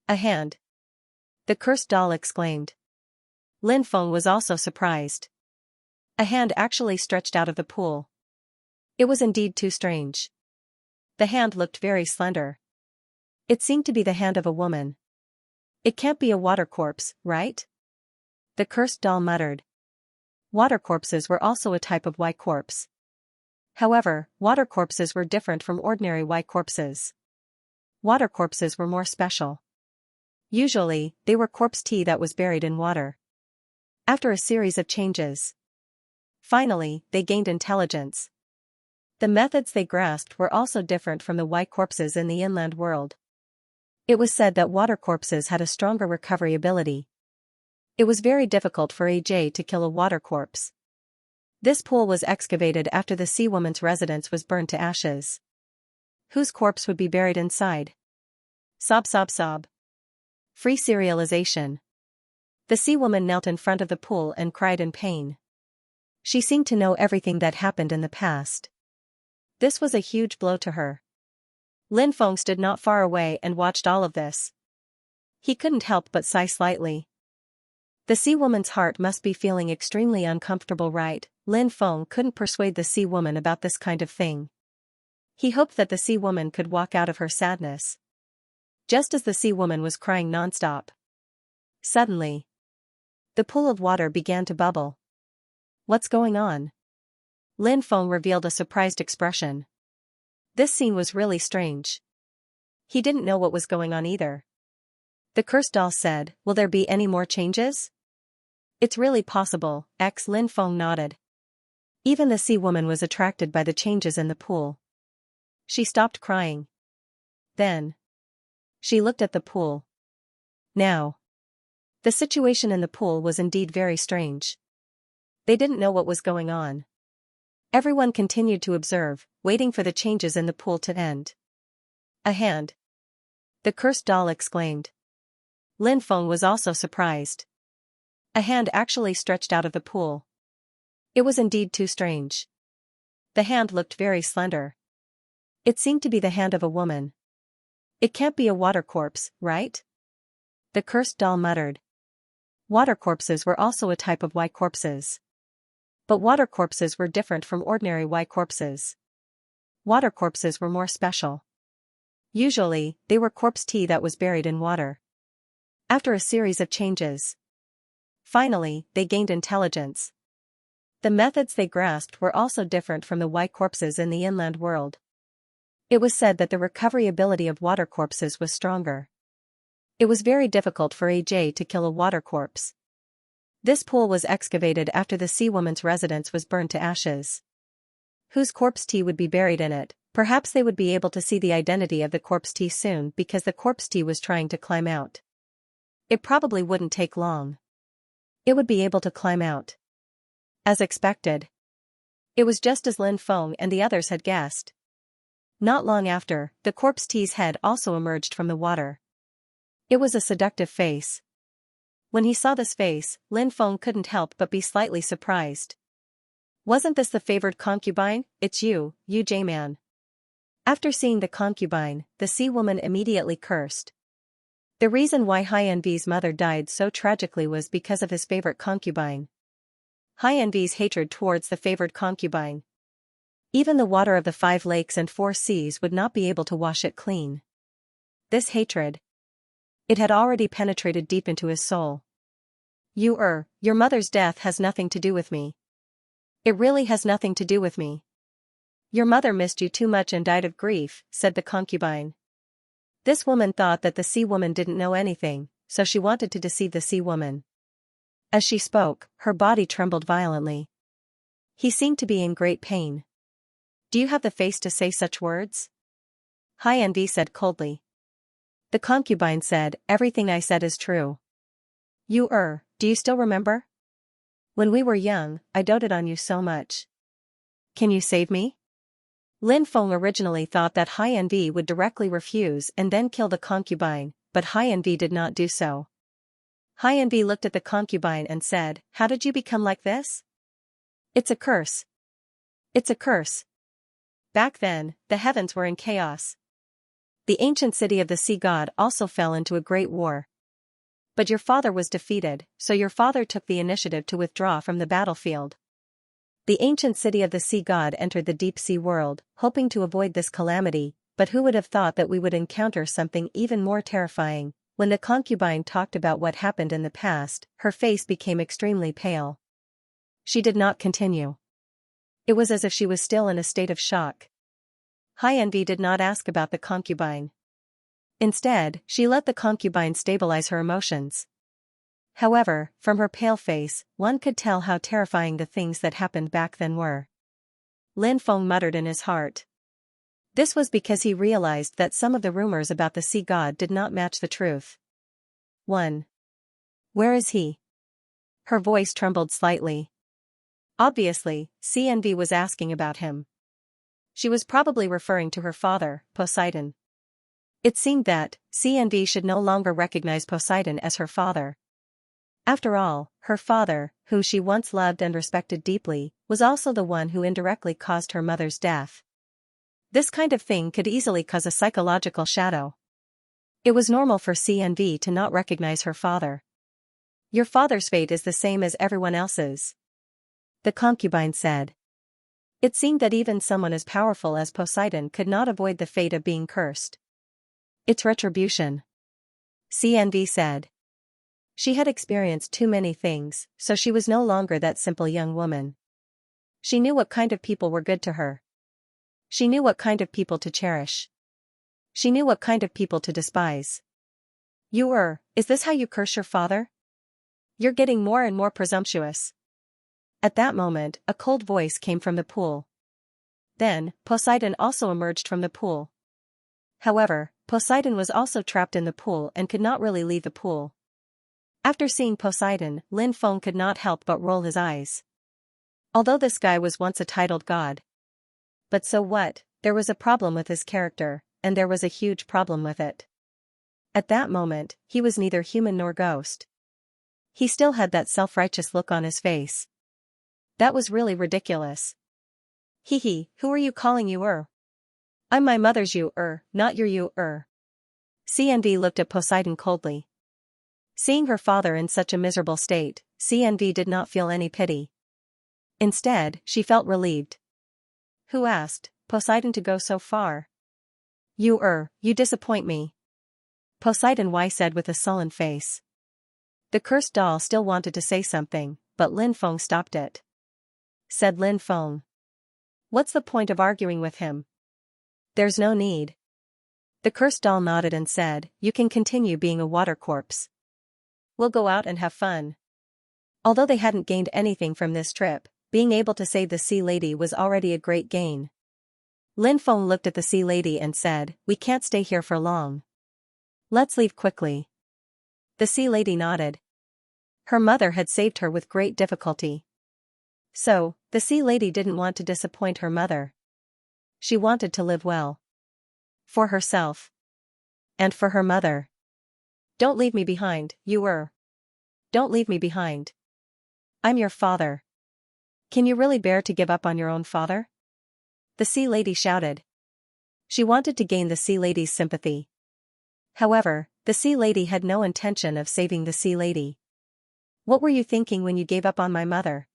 "A hand!" the cursed doll exclaimed. Lin Feng was also surprised. A hand actually stretched out of the pool. It was indeed too strange. The hand looked very slender. It seemed to be the hand of a woman. It can't be a water corpse, right? The cursed doll muttered. Water corpses were also a type of white corpse. However, water corpses were different from ordinary white corpses. Water corpses were more special. Usually, they were corpse tea that was buried in water. After a series of changes, finally, they gained intelligence. The methods they grasped were also different from the white corpses in the inland world. It was said that water corpses had a stronger recovery ability. It was very difficult for AJ to kill a water corpse. This pool was excavated after the sea woman's residence was burned to ashes. Whose corpse would be buried inside? Sob sob sob. Free serialization. The sea woman knelt in front of the pool and cried in pain. She seemed to know everything that happened in the past. This was a huge blow to her. Lin Feng stood not far away and watched all of this. He couldn't help but sigh slightly. The sea woman's heart must be feeling extremely uncomfortable, right? Lin Feng couldn't persuade the sea woman about this kind of thing. He hoped that the sea woman could walk out of her sadness. Just as the sea woman was crying nonstop. Suddenly, the pool of water began to bubble. What's going on? Lin Feng revealed a surprised expression. This scene was really strange. He didn't know what was going on either. The cursed doll said, "Will there be any more changes?" "It's really possible," Lin Feng nodded. Even the sea woman was attracted by the changes in the pool. She stopped crying. Then she looked at the pool. Now, the situation in the pool was indeed very strange. They didn't know what was going on. Everyone continued to observe, waiting for the changes in the pool to end. "A hand!" the cursed doll exclaimed. Lin Feng was also surprised. A hand actually stretched out of the pool. It was indeed too strange. The hand looked very slender. It seemed to be the hand of a woman. It can't be a water corpse, right? The cursed doll muttered. Water corpses were also a type of white corpses. But water corpses were different from ordinary white corpses. Water corpses were more special. Usually, they were corpse tea that was buried in water. After a series of changes, Finally, they gained intelligence. The methods they grasped were also different from the Y corpses in the inland world. It was said that the recovery ability of water corpses was stronger. It was very difficult for AJ to kill a water corpse. This pool was excavated after the sea woman's residence was burned to ashes. Whose corpse tea would be buried in it? Perhaps they would be able to see the identity of the corpse tea soon because the corpse tea was trying to climb out. It probably wouldn't take long. It would be able to climb out. As expected. It was just as Lin Feng and the others had guessed. Not long after, the corpse tea's head also emerged from the water. It was a seductive face. When he saw this face, Lin Feng couldn't help but be slightly surprised. Wasn't this the favored concubine? It's you, J-man. After seeing the concubine, the sea woman immediately cursed. The reason why Xianxia's mother died so tragically was because of his favorite concubine. Xianxia's hatred towards the favored concubine. Even the water of the 5 lakes and 4 seas would not be able to wash it clean. This hatred. It had already penetrated deep into his soul. Your mother's death has nothing to do with me. It really has nothing to do with me. Your mother missed you too much and died of grief, said the concubine. This woman thought that the sea woman didn't know anything, so she wanted to deceive the sea woman. As she spoke, her body trembled violently. He seemed to be in great pain. Do you have the face to say such words? Xianxia said coldly. The concubine said, everything I said is true. Do you still remember? When we were young, I doted on you so much. Can you save me? Lin Feng originally thought that Xianxia would directly refuse and then kill the concubine, but Xianxia did not do so. Xianxia looked at the concubine and said, how did you become like this? It's a curse. It's a curse. Back then, the heavens were in chaos. The ancient city of the sea god also fell into a great war. But your father was defeated, so your father took the initiative to withdraw from the battlefield. The ancient city of the sea god entered the deep sea world, hoping to avoid this calamity, but who would have thought that we would encounter something even more terrifying? When the concubine talked about what happened in the past, her face became extremely pale. She did not continue. It was as if she was still in a state of shock. Xianxia did not ask about the concubine. Instead, she let the concubine stabilize her emotions. However, from her pale face, one could tell how terrifying the things that happened back then were. Lin Feng muttered in his heart. This was because he realized that some of the rumors about the sea god did not match the truth. 1. Where is he? Her voice trembled slightly. Obviously, Xianxia was asking about him. She was probably referring to her father, Poseidon. It seemed that Xianxia should no longer recognize Poseidon as her father. After all, her father, whom she once loved and respected deeply, was also the one who indirectly caused her mother's death. This kind of thing could easily cause a psychological shadow. It was normal for Xianxia to not recognize her father. Your father's fate is the same as everyone else's, the concubine said. It seemed that even someone as powerful as Poseidon could not avoid the fate of being cursed. It's retribution, Xianxia said. She had experienced too many things, so she was no longer that simple young woman. She knew what kind of people were good to her. She knew what kind of people to cherish. She knew what kind of people to despise. Is this how you curse your father? You're getting more and more presumptuous. At that moment, a cold voice came from the pool. Then, Poseidon also emerged from the pool. However, Poseidon was also trapped in the pool and could not really leave the pool. After seeing Poseidon, Lin Feng could not help but roll his eyes. Although this guy was once a titled god. But so what? There was a problem with his character, and there was a huge problem with it. At that moment, he was neither human nor ghost. He still had that self-righteous look on his face. That was really ridiculous. Who are you calling you? I'm my mother's not your you. Xianxia looked at Poseidon coldly. Seeing her father in such a miserable state, Xianxia did not feel any pity. Instead, she felt relieved. Who asked Poseidon to go so far? You disappoint me, Poseidon said with a sullen face. The cursed doll still wanted to say something, but Lin Feng stopped it. Said Lin Feng. What's the point of arguing with him? There's no need. The cursed doll nodded and said, you can continue being a water corpse. We'll go out and have fun. Although they hadn't gained anything from this trip, being able to save the sea lady was already a great gain. Lin Feng looked at the sea lady and said, we can't stay here for long. Let's leave quickly. The sea lady nodded. Her mother had saved her with great difficulty. So, the sea lady didn't want to disappoint her mother. She wanted to live well. For herself. And for her mother. Don't leave me behind, Don't leave me behind. I'm your father. Can you really bear to give up on your own father? The sea lady shouted. She wanted to gain the sea lady's sympathy. However, the sea lady had no intention of saving the sea lady. What were you thinking when you gave up on my mother?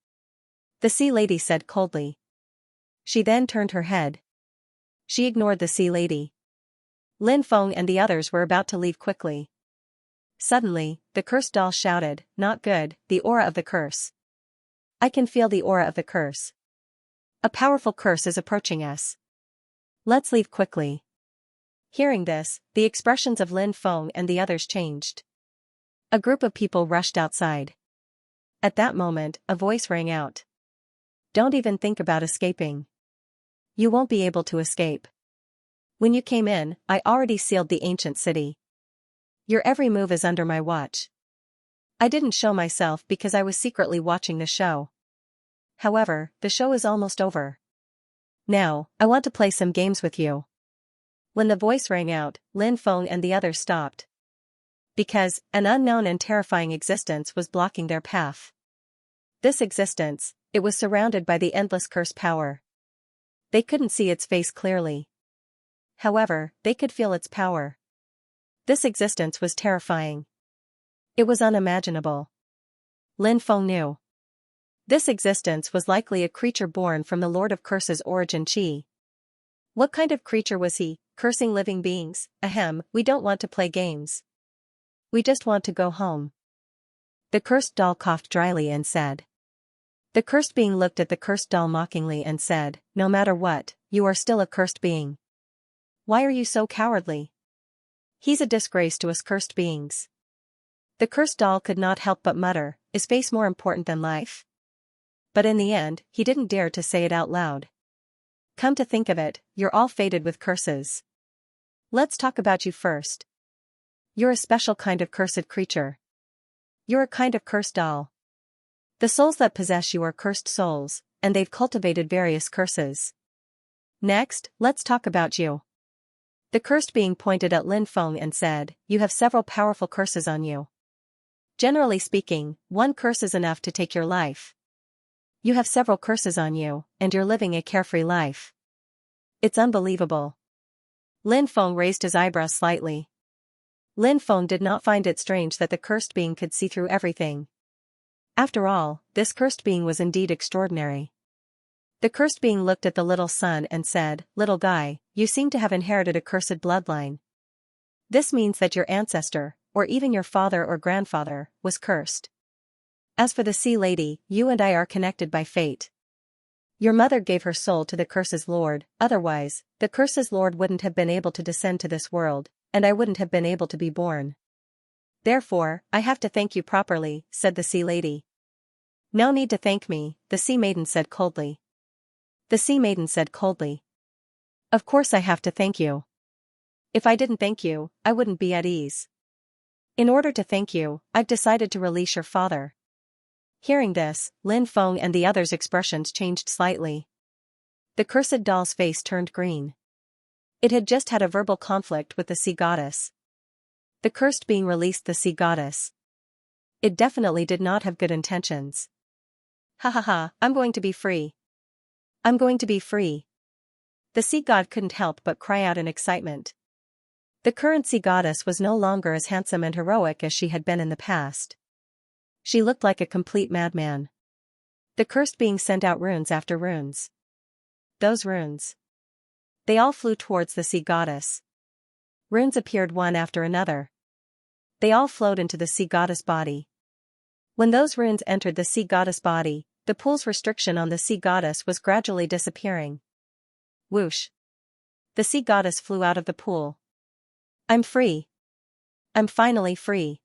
The sea lady said coldly. She then turned her head. She ignored the sea lady. Lin Feng and the others were about to leave quickly. Suddenly, the cursed doll shouted, not good, the aura of the curse. I can feel the aura of the curse. A powerful curse is approaching us. Let's leave quickly. Hearing this, the expressions of Lin Feng and the others changed. A group of people rushed outside. At that moment, a voice rang out. Don't even think about escaping. You won't be able to escape. When you came in, I already sealed the ancient city. Your every move is under my watch. I didn't show myself because I was secretly watching the show. However, the show is almost over. Now, I want to play some games with you. When the voice rang out, Lin Feng and the others stopped. Because, an unknown and terrifying existence was blocking their path. This existence, it was surrounded by the endless curse power. They couldn't see its face clearly. However, they could feel its power. This existence was terrifying. It was unimaginable. Lin Feng knew. This existence was likely a creature born from the Lord of Curse's origin Qi. What kind of creature was he, cursing living beings? Ahem, we don't want to play games. We just want to go home. The cursed doll coughed dryly and said. The cursed being looked at the cursed doll mockingly and said, no matter what, you are still a cursed being. Why are you so cowardly? He's a disgrace to us cursed beings. The cursed doll could not help but mutter, is face more important than life? But in the end, he didn't dare to say it out loud. Come to think of it, you're all fated with curses. Let's talk about you first. You're a special kind of cursed creature. You're a kind of cursed doll. The souls that possess you are cursed souls, and they've cultivated various curses. Next, let's talk about you. The cursed being pointed at Lin Feng and said, you have several powerful curses on you. Generally speaking, one curse is enough to take your life. You have several curses on you, and you're living a carefree life. It's unbelievable. Lin Feng raised his eyebrows slightly. Lin Feng did not find it strange that the cursed being could see through everything. After all, this cursed being was indeed extraordinary. The cursed being looked at the little son and said, little guy, you seem to have inherited a cursed bloodline. This means that your ancestor, or even your father or grandfather, was cursed. As for the sea lady, you and I are connected by fate. Your mother gave her soul to the curse's lord, otherwise, the curse's lord wouldn't have been able to descend to this world, and I wouldn't have been able to be born. Therefore, I have to thank you properly, said the sea lady. No need to thank me, the sea maiden said coldly. The sea maiden said coldly. Of course I have to thank you. If I didn't thank you, I wouldn't be at ease. In order to thank you, I've decided to release your father. Hearing this, Lin Feng and the others' expressions changed slightly. The cursed doll's face turned green. It had just had a verbal conflict with the sea goddess. The cursed being released the sea goddess. It definitely did not have good intentions. Ha ha ha, I'm going to be free. I'm going to be free. The sea god couldn't help but cry out in excitement. The current sea goddess was no longer as handsome and heroic as she had been in the past. She looked like a complete madman. The cursed being sent out runes after runes. Those runes. They all flew towards the sea goddess. Runes appeared one after another. They all flowed into the sea goddess body. When those runes entered the sea goddess body, the pool's restriction on the sea goddess was gradually disappearing. Whoosh! The sea goddess flew out of the pool. I'm free. I'm finally free.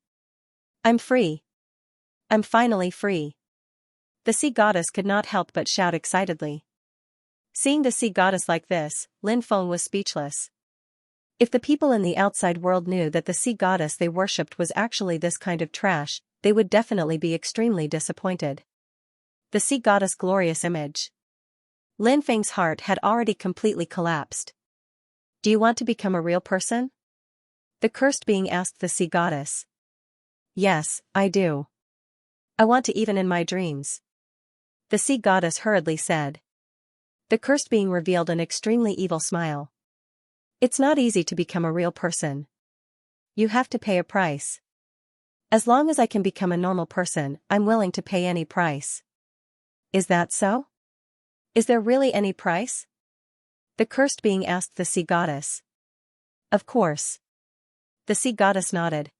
I'm free. I'm finally free. The sea goddess could not help but shout excitedly. Seeing the sea goddess like this, Lin Feng was speechless. If the people in the outside world knew that the sea goddess they worshipped was actually this kind of trash, they would definitely be extremely disappointed. The sea goddess' glorious image. Lin Feng's heart had already completely collapsed. Do you want to become a real person? The cursed being asked the sea goddess. Yes, I do. I want to even in my dreams. The sea goddess hurriedly said. The cursed being revealed an extremely evil smile. It's not easy to become a real person. You have to pay a price. As long as I can become a normal person, I'm willing to pay any price. Is that so? Is there really any price? The cursed being asked the sea goddess. Of course. The sea goddess nodded.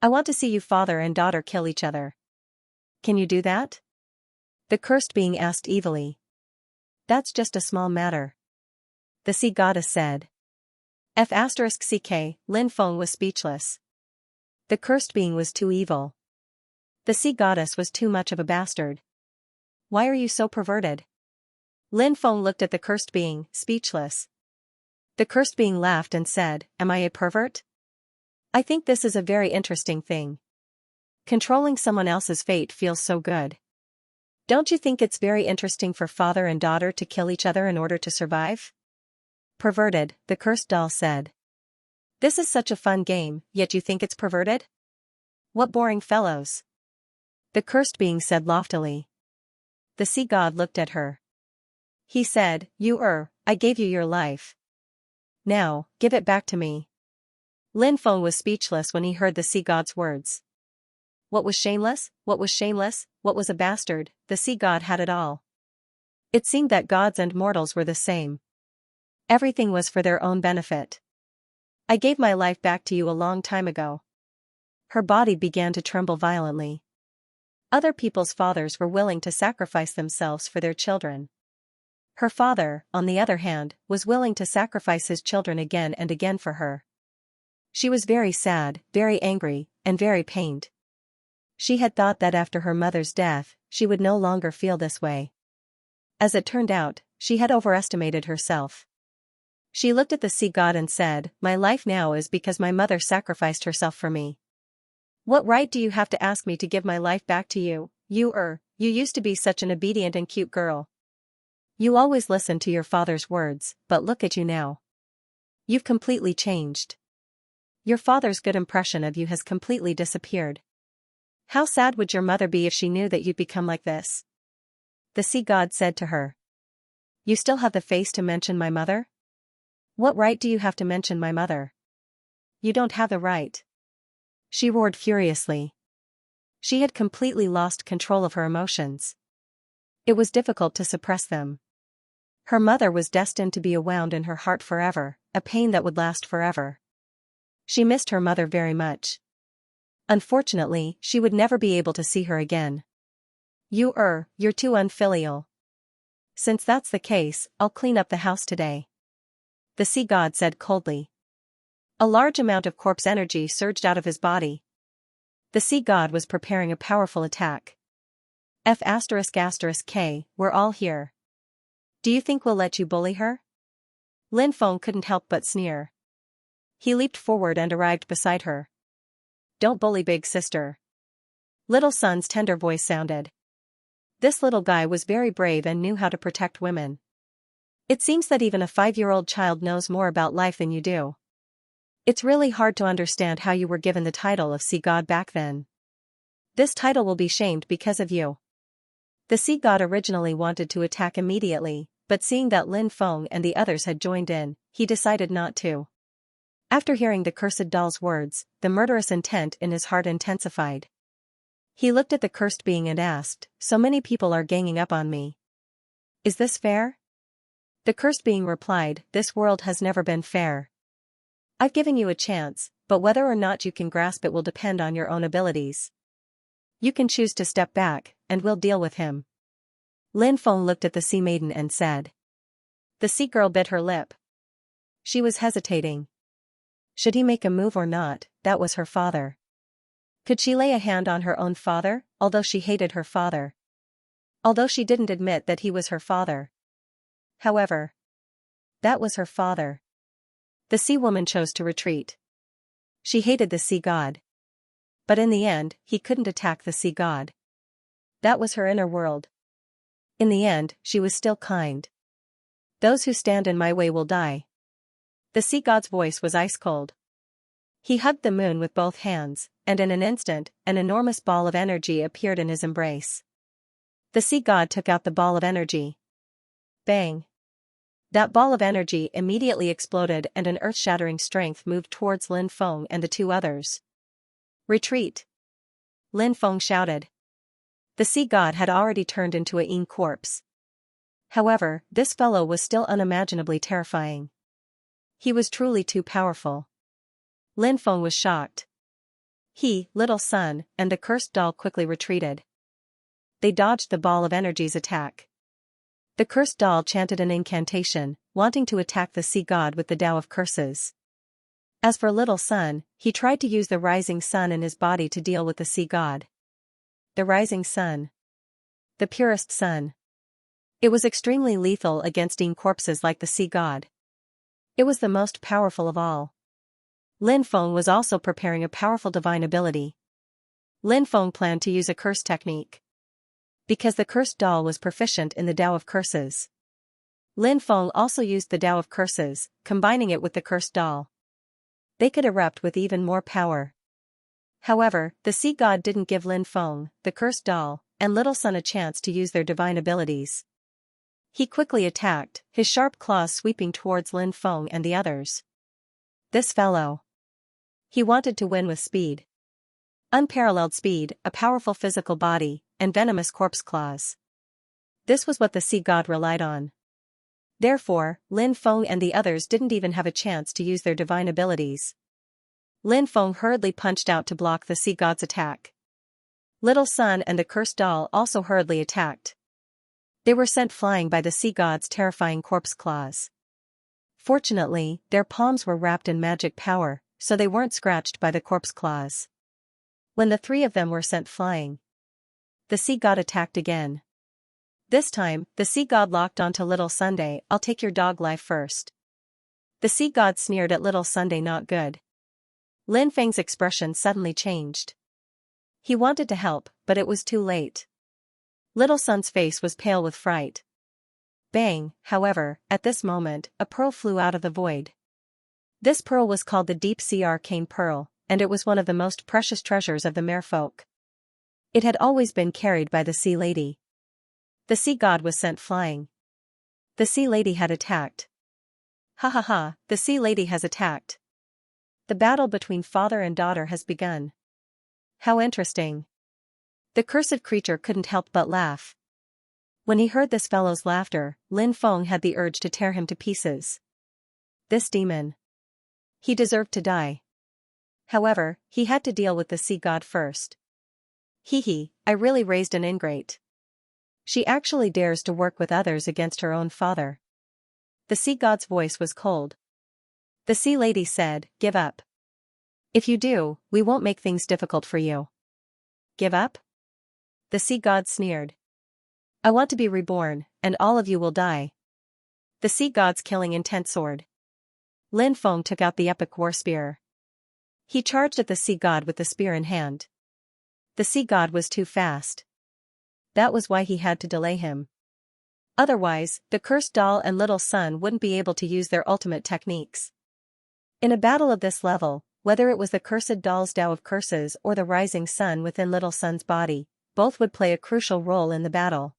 I want to see you father and daughter kill each other. Can you do that? The cursed being asked evilly. That's just a small matter. The sea goddess said. F***ck, Lin Feng was speechless. The cursed being was too evil. The sea goddess was too much of a bastard. Why are you so perverted? Lin Feng looked at the cursed being, speechless. The cursed being laughed and said, Am I a pervert? I think this is a very interesting thing. Controlling someone else's fate feels so good. Don't you think it's very interesting for father and daughter to kill each other in order to survive? Perverted, the cursed doll said. This is such a fun game, yet you think it's perverted? What boring fellows. The cursed being said loftily. The sea god looked at her. He said, I gave you your life. Now, give it back to me. Lin Feng was speechless when he heard the sea god's words. What was shameless, what was shameless, what was a bastard, the sea god had it all. It seemed that gods and mortals were the same. Everything was for their own benefit. I gave my life back to you a long time ago. Her body began to tremble violently. Other people's fathers were willing to sacrifice themselves for their children. Her father, on the other hand, was willing to sacrifice his children again and again for her. She was very sad, very angry, and very pained. She had thought that after her mother's death, she would no longer feel this way. As it turned out, she had overestimated herself. She looked at the sea god and said, My life now is because my mother sacrificed herself for me. What right do you have to ask me to give my life back to you? You used to be such an obedient and cute girl. You always listened to your father's words, but look at you now. You've completely changed. Your father's good impression of you has completely disappeared. How sad would your mother be if she knew that you'd become like this? The sea god said to her. You still have the face to mention my mother? What right do you have to mention my mother? You don't have the right. She roared furiously. She had completely lost control of her emotions. It was difficult to suppress them. Her mother was destined to be a wound in her heart forever, a pain that would last forever. She missed her mother very much. Unfortunately, she would never be able to see her again. You're too unfilial. Since that's the case, I'll clean up the house today. The sea god said coldly. A large amount of corpse energy surged out of his body. The sea god was preparing a powerful attack. F***k, we're all here. Do you think we'll let you bully her? Lin Feng couldn't help but sneer. He leaped forward and arrived beside her. Don't bully big sister. Little son's tender voice sounded. This little guy was very brave and knew how to protect women. It seems that even a 5-year-old child knows more about life than you do. It's really hard to understand how you were given the title of sea god back then. This title will be shamed because of you. The sea god originally wanted to attack immediately, but seeing that Lin Feng and the others had joined in, he decided not to. After hearing the cursed doll's words, the murderous intent in his heart intensified. He looked at the cursed being and asked, So many people are ganging up on me. Is this fair? The cursed being replied, This world has never been fair. I've given you a chance, but whether or not you can grasp it will depend on your own abilities. You can choose to step back, and we'll deal with him. Lin Feng looked at the sea maiden and said. The sea girl bit her lip. She was hesitating. Should he make a move or not? That was her father. Could she lay a hand on her own father, although she hated her father? Although she didn't admit that he was her father. However, that was her father. The sea woman chose to retreat. She hated the sea god. But in the end, he couldn't attack the sea god. That was her inner world. In the end, she was still kind. Those who stand in my way will die. The sea god's voice was ice cold. He hugged the moon with both hands, and in an instant, an enormous ball of energy appeared in his embrace. The sea god took out the ball of energy. Bang! That ball of energy immediately exploded and an earth-shattering strength moved towards Lin Feng and the two others. Retreat! Lin Feng shouted. The sea god had already turned into a Yin corpse. However, this fellow was still unimaginably terrifying. He was truly too powerful. Lin Feng was shocked. He, little son, and the cursed doll quickly retreated. They dodged the ball of energy's attack. The cursed doll chanted an incantation, wanting to attack the sea god with the Tao of curses. As for little son, he tried to use the rising sun in his body to deal with the sea god. The rising sun. The purest sun. It was extremely lethal against Yin corpses like the sea god. It was the most powerful of all. Lin Feng was also preparing a powerful divine ability. Lin Feng planned to use a curse technique. Because the cursed doll was proficient in the Tao of curses. Lin Feng also used the Tao of curses, combining it with the cursed doll. They could erupt with even more power. However, the sea god didn't give Lin Feng, the cursed doll, and little son a chance to use their divine abilities. He quickly attacked, his sharp claws sweeping towards Lin Feng and the others. This fellow. He wanted to win with speed. Unparalleled speed, a powerful physical body, and venomous corpse claws. This was what the sea god relied on. Therefore, Lin Feng and the others didn't even have a chance to use their divine abilities. Lin Feng hurriedly punched out to block the sea god's attack. Little son and the cursed doll also hurriedly attacked. They were sent flying by the sea god's terrifying corpse claws. Fortunately, their palms were wrapped in magic power, so they weren't scratched by the corpse claws. When the three of them were sent flying, the sea god attacked again. This time, the sea god locked onto Little Sunday. I'll take your dog life first. The sea god sneered at Little Sunday. Not good. Lin Feng's expression suddenly changed. He wanted to help, but it was too late. Little Sun's face was pale with fright. Bang, however, at this moment, a pearl flew out of the void. This pearl was called the Deep Sea Arcane Pearl, and it was one of the most precious treasures of the merfolk. It had always been carried by the Sea Lady. The sea god was sent flying. The Sea Lady had attacked. Ha ha ha, the Sea Lady has attacked. The battle between father and daughter has begun. How interesting. The cursed creature couldn't help but laugh. When he heard this fellow's laughter, Lin Feng had the urge to tear him to pieces. This demon. He deserved to die. However, he had to deal with the sea god first. Hee, I really raised an ingrate. She actually dares to work with others against her own father. The sea god's voice was cold. The Sea Lady said, give up. If you do, we won't make things difficult for you. Give up? The sea god sneered. I want to be reborn, and all of you will die. The sea god's killing intent sword. Lin Feng took out the epic war spear. He charged at the sea god with the spear in hand. The sea god was too fast. That was why he had to delay him. Otherwise, the cursed doll and little son wouldn't be able to use their ultimate techniques. In a battle of this level, whether it was the cursed doll's Tao of curses or the rising sun within little son's body, both would play a crucial role in the battle.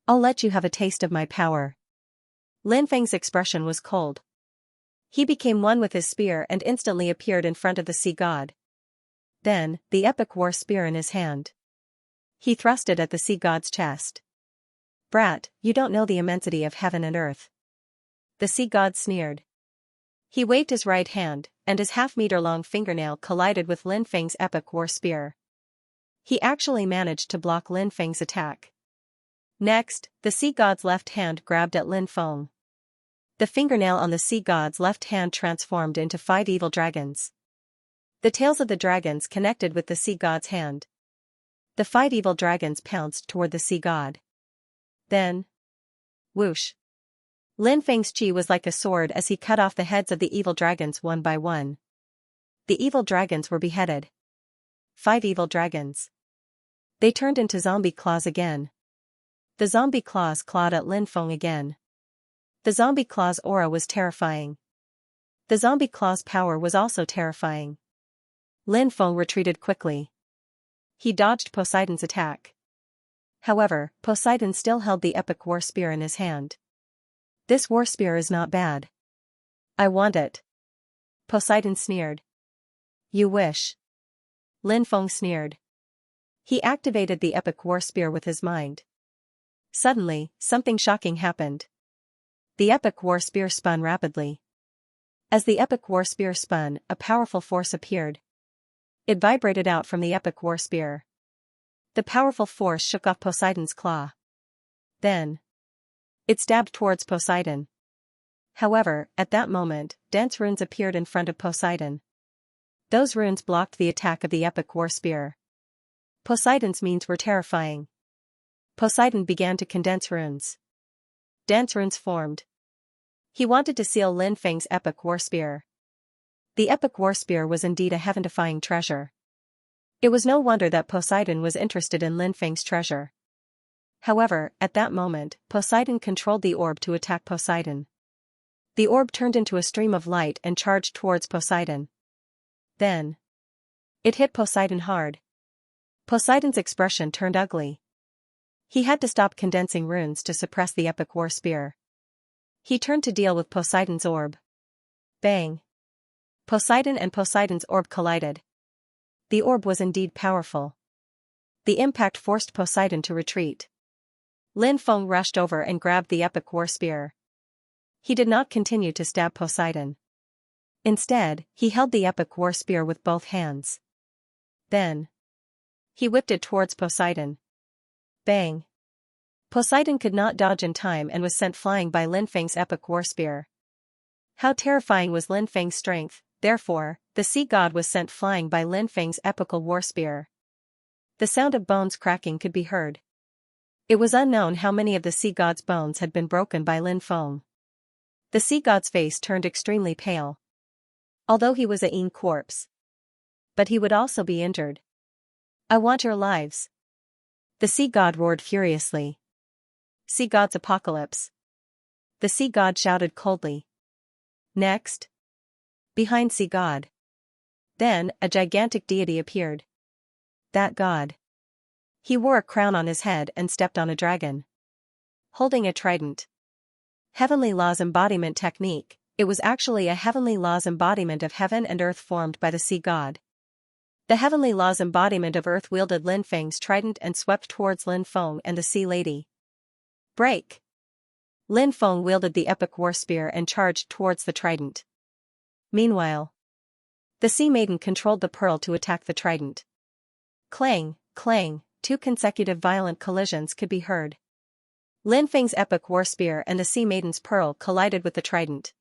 I'll let you have a taste of my power. Lin Feng's expression was cold. He became one with his spear and instantly appeared in front of the sea god. Then, the epic war spear in his hand. He thrust it at the sea god's chest. Brat, you don't know the immensity of heaven and earth. The sea god sneered. He waved his right hand, and his half-meter-long fingernail collided with Lin Feng's epic war spear. He actually managed to block Lin Feng's attack. Next, the sea god's left hand grabbed at Lin Feng. The fingernail on the sea god's left hand transformed into 5 evil dragons. The tails of the dragons connected with the sea god's hand. The 5 evil dragons pounced toward the sea god. Then, whoosh! Lin Feng's chi was like a sword as he cut off the heads of the evil dragons one by one. The evil dragons were beheaded. 5 evil dragons. They turned into zombie claws again. The zombie claws clawed at Lin Feng again. The zombie claw's aura was terrifying. The zombie claw's power was also terrifying. Lin Feng retreated quickly. He dodged Poseidon's attack. However, Poseidon still held the epic war spear in his hand. This war spear is not bad. I want it. Poseidon sneered. You wish. Lin Feng sneered. He activated the epic war spear with his mind. Suddenly, something shocking happened. The epic war spear spun rapidly. As the epic war spear spun, a powerful force appeared. It vibrated out from the epic war spear. The powerful force shook off Poseidon's claw. Then, it stabbed towards Poseidon. However, at that moment, dense runes appeared in front of Poseidon. Those runes blocked the attack of the epic war spear. Poseidon's means were terrifying. Poseidon began to condense runes. Dense runes formed. He wanted to seal Lin Feng's epic war spear. The epic war spear was indeed a heaven-defying treasure. It was no wonder that Poseidon was interested in Lin Feng's treasure. However, at that moment, Poseidon controlled the orb to attack Poseidon. The orb turned into a stream of light and charged towards Poseidon. Then, it hit Poseidon hard. Poseidon's expression turned ugly. He had to stop condensing runes to suppress the epic war spear. He turned to deal with Poseidon's orb. Bang! Poseidon and Poseidon's orb collided. The orb was indeed powerful. The impact forced Poseidon to retreat. Lin Feng rushed over and grabbed the epic war spear. He did not continue to stab Poseidon. Instead, he held the epic war spear with both hands. Then, he whipped it towards Poseidon. Bang! Poseidon could not dodge in time and was sent flying by Lin Feng's epic war spear. How terrifying was Lin Feng's strength, therefore, the sea god was sent flying by Lin Feng's epical war spear. The sound of bones cracking could be heard. It was unknown how many of the sea god's bones had been broken by Lin Feng. The sea god's face turned extremely pale. Although he was a corpse. But he would also be injured. I want your lives. The sea god roared furiously. Sea god's apocalypse. The sea god shouted coldly. Next. Behind sea god. Then, a gigantic deity appeared. That god. He wore a crown on his head and stepped on a dragon. Holding a trident. Heavenly Law's embodiment technique, it was actually a Heavenly Law's embodiment of heaven and earth formed by the sea god. The Heavenly Law's embodiment of earth wielded Lin Feng's trident and swept towards Lin Feng and the sea lady. Break! Lin Feng wielded the epic war spear and charged towards the trident. Meanwhile, the sea maiden controlled the pearl to attack the trident. Clang, clang, 2 consecutive violent collisions could be heard. Lin Feng's epic war spear and the sea maiden's pearl collided with the trident.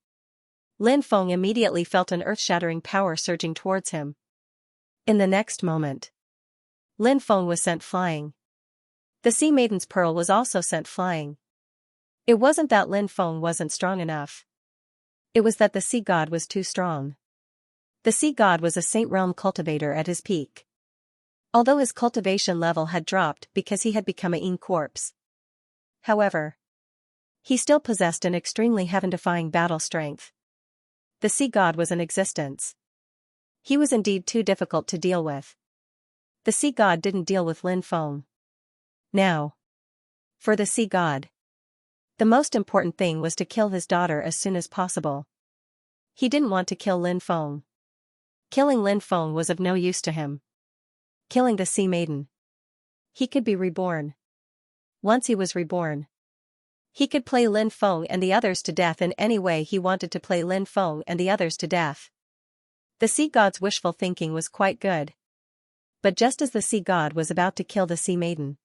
Lin Feng immediately felt an earth-shattering power surging towards him. In the next moment, Lin Feng was sent flying. The sea maiden's pearl was also sent flying. It wasn't that Lin Feng wasn't strong enough. It was that the sea god was too strong. The sea god was a Saint Realm cultivator at his peak. Although his cultivation level had dropped because he had become a corpse. However, he still possessed an extremely heaven-defying battle strength. The sea god was in existence. He was indeed too difficult to deal with. The sea god didn't deal with Lin Feng. Now, for the sea god, the most important thing was to kill his daughter as soon as possible. He didn't want to kill Lin Feng. Killing Lin Feng was of no use to him. Killing the sea maiden. He could be reborn. Once he was reborn, he could play Lin Feng and the others to death in any way he wanted to play Lin Feng and the others to death. The sea god's wishful thinking was quite good. But just as the sea god was about to kill the sea maiden,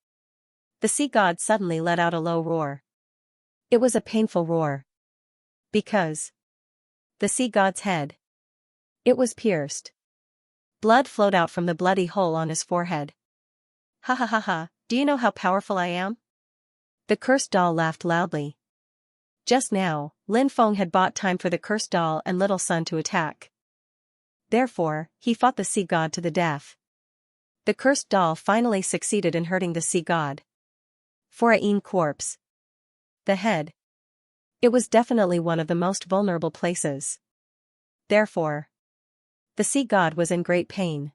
the sea god suddenly let out a low roar. It was a painful roar. Because the sea god's head, it was pierced. Blood flowed out from the bloody hole on his forehead. Ha ha ha ha, do you know how powerful I am? The cursed doll laughed loudly. Just now, Lin Feng had bought time for the cursed doll and little son to attack. Therefore, he fought the sea god to the death. The cursed doll finally succeeded in hurting the sea god. For a corpse. The head. It was definitely one of the most vulnerable places. Therefore, the sea god was in great pain.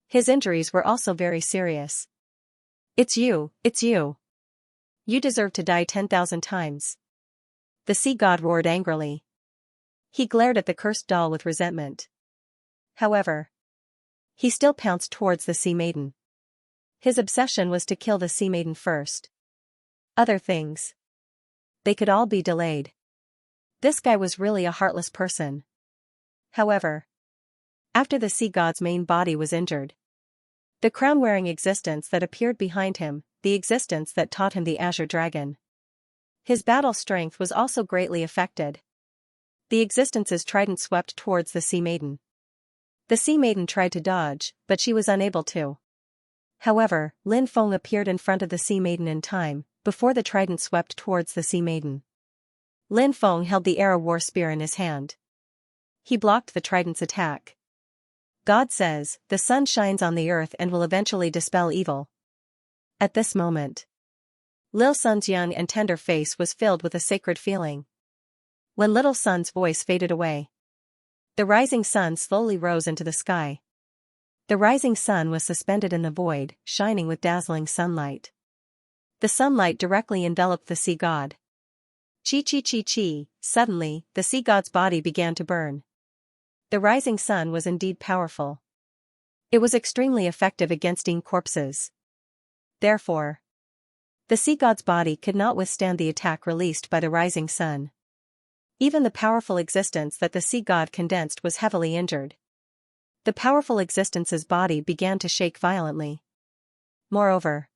His injuries were also very serious. It's you, it's you. You deserve to die 10,000 times. The sea god roared angrily. He glared at the cursed doll with resentment. However, he still pounced towards the sea maiden. His obsession was to kill the sea maiden first. Other things, they could all be delayed. This guy was really a heartless person. However, after the sea god's main body was injured, the crown-wearing existence that appeared behind him, the existence that taught him the Azure Dragon, his battle strength was also greatly affected. The existence's trident swept towards the sea maiden. The sea maiden tried to dodge, but she was unable to. However, Lin Feng appeared in front of the sea maiden in time, before the trident swept towards the sea maiden. Lin Feng held the arrow war spear in his hand. He blocked the trident's attack. God says, the sun shines on the earth and will eventually dispel evil. At this moment, Lil Sun's young and tender face was filled with a sacred feeling. When Little Sun's voice faded away, the rising sun slowly rose into the sky. The rising sun was suspended in the void, shining with dazzling sunlight. The sunlight directly enveloped the sea god. Chi chi chi chi, suddenly, the sea god's body began to burn. The rising sun was indeed powerful. It was extremely effective against corpses. Therefore, the sea god's body could not withstand the attack released by the rising sun. Even the powerful existence that the sea god condensed was heavily injured. The powerful existence's body began to shake violently. Moreover,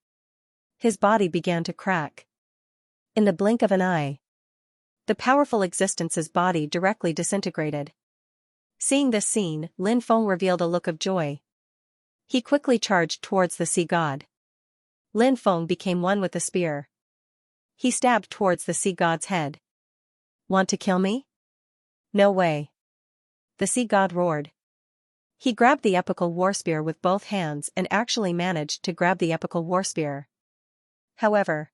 his body began to crack. In the blink of an eye, the powerful existence's body directly disintegrated. Seeing this scene, Lin Feng revealed a look of joy. He quickly charged towards the sea god. Lin Feng became one with the spear. He stabbed towards the sea god's head. Want to kill me? No way. The sea god roared. He grabbed the epical war spear with both hands and actually managed to grab the epical war spear. However,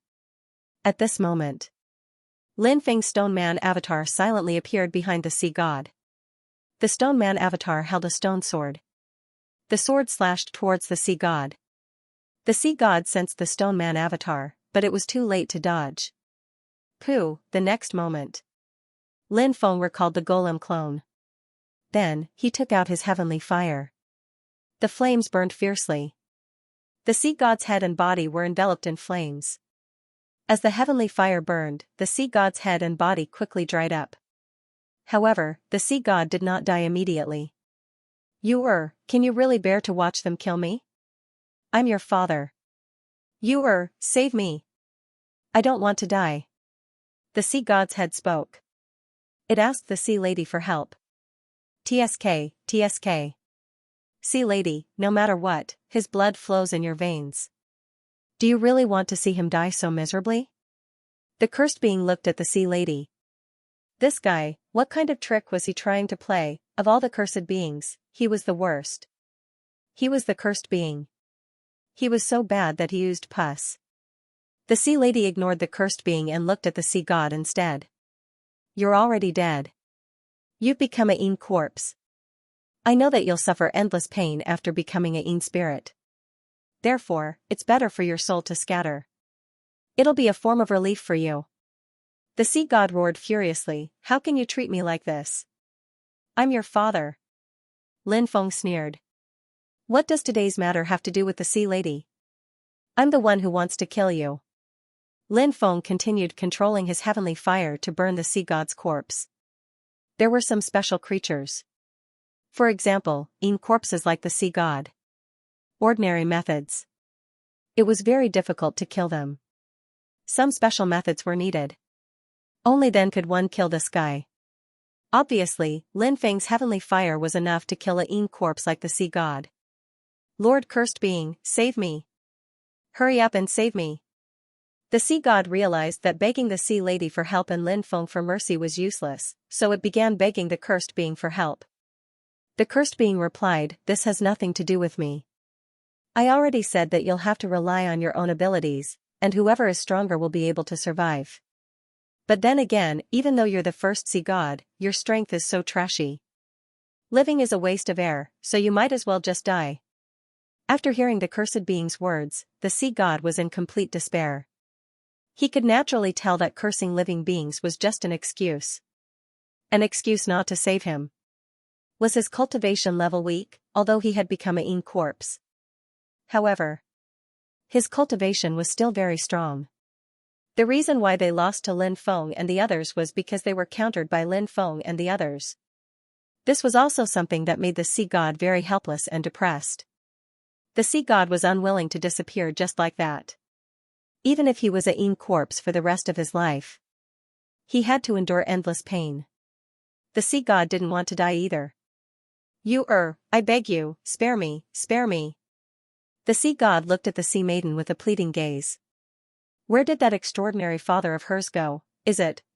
at this moment, Lin Feng's Stone Man avatar silently appeared behind the sea god. The Stone Man avatar held a stone sword. The sword slashed towards the sea god. The sea god sensed the Stone Man avatar, but it was too late to dodge. Pooh, the next moment, Lin Feng recalled the golem clone. Then, he took out his heavenly fire. The flames burned fiercely. The sea god's head and body were enveloped in flames. As the heavenly fire burned, the sea god's head and body quickly dried up. However, the sea god did not die immediately. Can you really bear to watch them kill me? I'm your father. Save me. I don't want to die. The sea god's head spoke. It asked the sea lady for help. TSK. Sea lady, no matter what, his blood flows in your veins. Do you really want to see him die so miserably? The cursed being looked at the sea lady. This guy, what kind of trick was he trying to play? Of all the cursed beings, he was the worst. He was the cursed being. He was so bad that he used pus. The sea lady ignored the cursed being and looked at the sea god instead. You're already dead. You've become a corpse. I know that you'll suffer endless pain after becoming a spirit. Therefore, it's better for your soul to scatter. It'll be a form of relief for you. The sea god roared furiously, how can you treat me like this? I'm your father. Lin Feng sneered. What does today's matter have to do with the sea lady? I'm the one who wants to kill you. Lin Feng continued controlling his heavenly fire to burn the sea god's corpse. There were some special creatures. For example, corpses like the sea god. Ordinary methods. It was very difficult to kill them. Some special methods were needed. Only then could one kill this guy. Obviously, Lin Feng's heavenly fire was enough to kill a Yin corpse like the sea god. Lord Cursed Being, save me. Hurry up and save me. The sea god realized that begging the sea lady for help and Lin Feng for mercy was useless, so it began begging the cursed being for help. The cursed being replied, "This has nothing to do with me. I already said that you'll have to rely on your own abilities, and whoever is stronger will be able to survive. But then again, even though you're the first sea god, your strength is so trashy. Living is a waste of air, so you might as well just die." After hearing the cursed being's words, the sea god was in complete despair. He could naturally tell that cursing living beings was just an excuse. An excuse not to save him. Was his cultivation level weak, although he had become a Yin corpse? However, his cultivation was still very strong. The reason why they lost to Lin Feng and the others was because they were countered by Lin Feng and the others. This was also something that made the sea god very helpless and depressed. The sea god was unwilling to disappear just like that. Even if he was a Yin corpse for the rest of his life, he had to endure endless pain. The sea god didn't want to die either. I beg you, spare me, spare me." The sea god looked at the sea maiden with a pleading gaze. Where did that extraordinary father of hers go?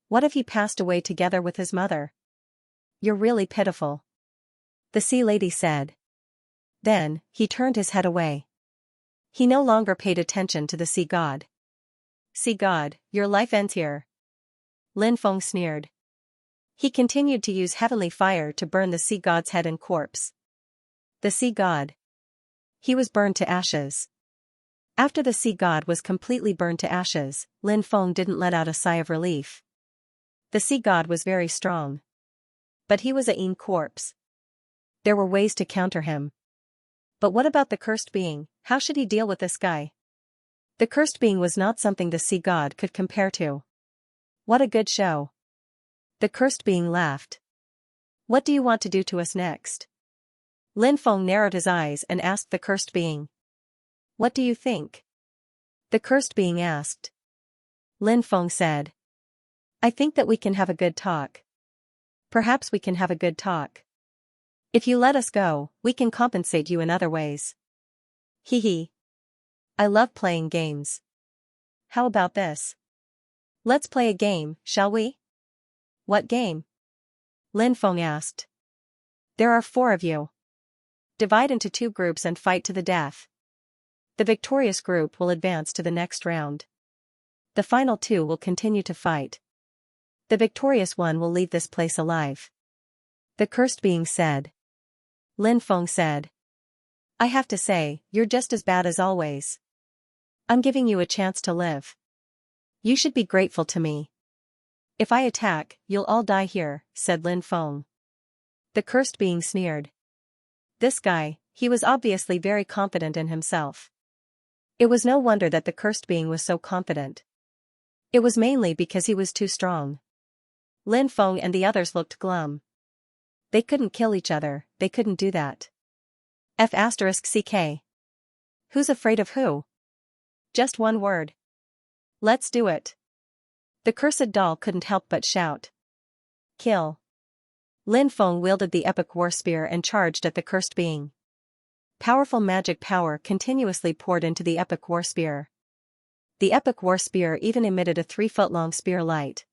What if he passed away together with his mother? "You're really pitiful," the sea lady said. Then, he turned his head away. He no longer paid attention to the sea god. "Sea god, your life ends here," Lin Feng sneered. He continued to use heavenly fire to burn the sea god's head and corpse. The sea god. He was burned to ashes. After the sea god was completely burned to ashes, Lin Feng didn't let out a sigh of relief. The sea god was very strong. But he was a Yin corpse. There were ways to counter him. But what about the cursed being? How should he deal with this guy? The cursed being was not something the sea god could compare to. What a good show. The cursed being laughed. "What do you want to do to us next?" Lin Feng narrowed his eyes and asked the cursed being. "What do you think?" the cursed being asked. Lin Feng said, "I think that we can have a good talk. Perhaps we can have a good talk. If you let us go, we can compensate you in other ways." "Hee hee. I love playing games. How about this? Let's play a game, shall we?" "What game?" Lin Feng asked. "There are 4 of you. Divide into 2 groups and fight to the death. The victorious group will advance to the next round. The final 2 will continue to fight. The victorious one will leave this place alive," the cursed being said. Lin Feng said, "I have to say, you're just as bad as always. I'm giving you a chance to live. You should be grateful to me." "If I attack, you'll all die here," said Lin Feng. The cursed being sneered. This guy, he was obviously very confident in himself. It was no wonder that the cursed being was so confident. It was mainly because he was too strong. Lin Feng and the others looked glum. They couldn't kill each other, they couldn't do that. F***CK. Who's afraid of who? Just one word. Let's do it. The cursed doll couldn't help but shout. Kill. Lin Feng wielded the epic war spear and charged at the cursed being. Powerful magic power continuously poured into the epic war spear. The epic war spear even emitted a 3-foot-long spear light.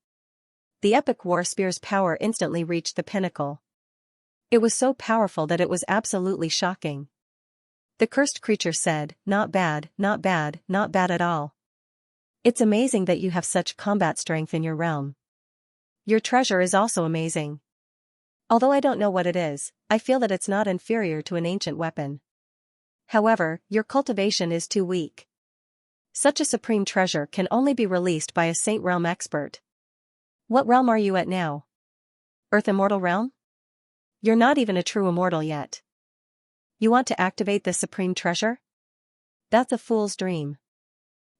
The epic war spear's power instantly reached the pinnacle. It was so powerful that it was absolutely shocking. The cursed creature said, "Not bad, not bad, not bad at all. It's amazing that you have such combat strength in your realm. Your treasure is also amazing. Although I don't know what it is, I feel that it's not inferior to an ancient weapon. However, your cultivation is too weak. Such a supreme treasure can only be released by a Saint Realm expert. What realm are you at now? Earth Immortal Realm? You're not even a true immortal yet. You want to activate this supreme treasure? That's a fool's dream."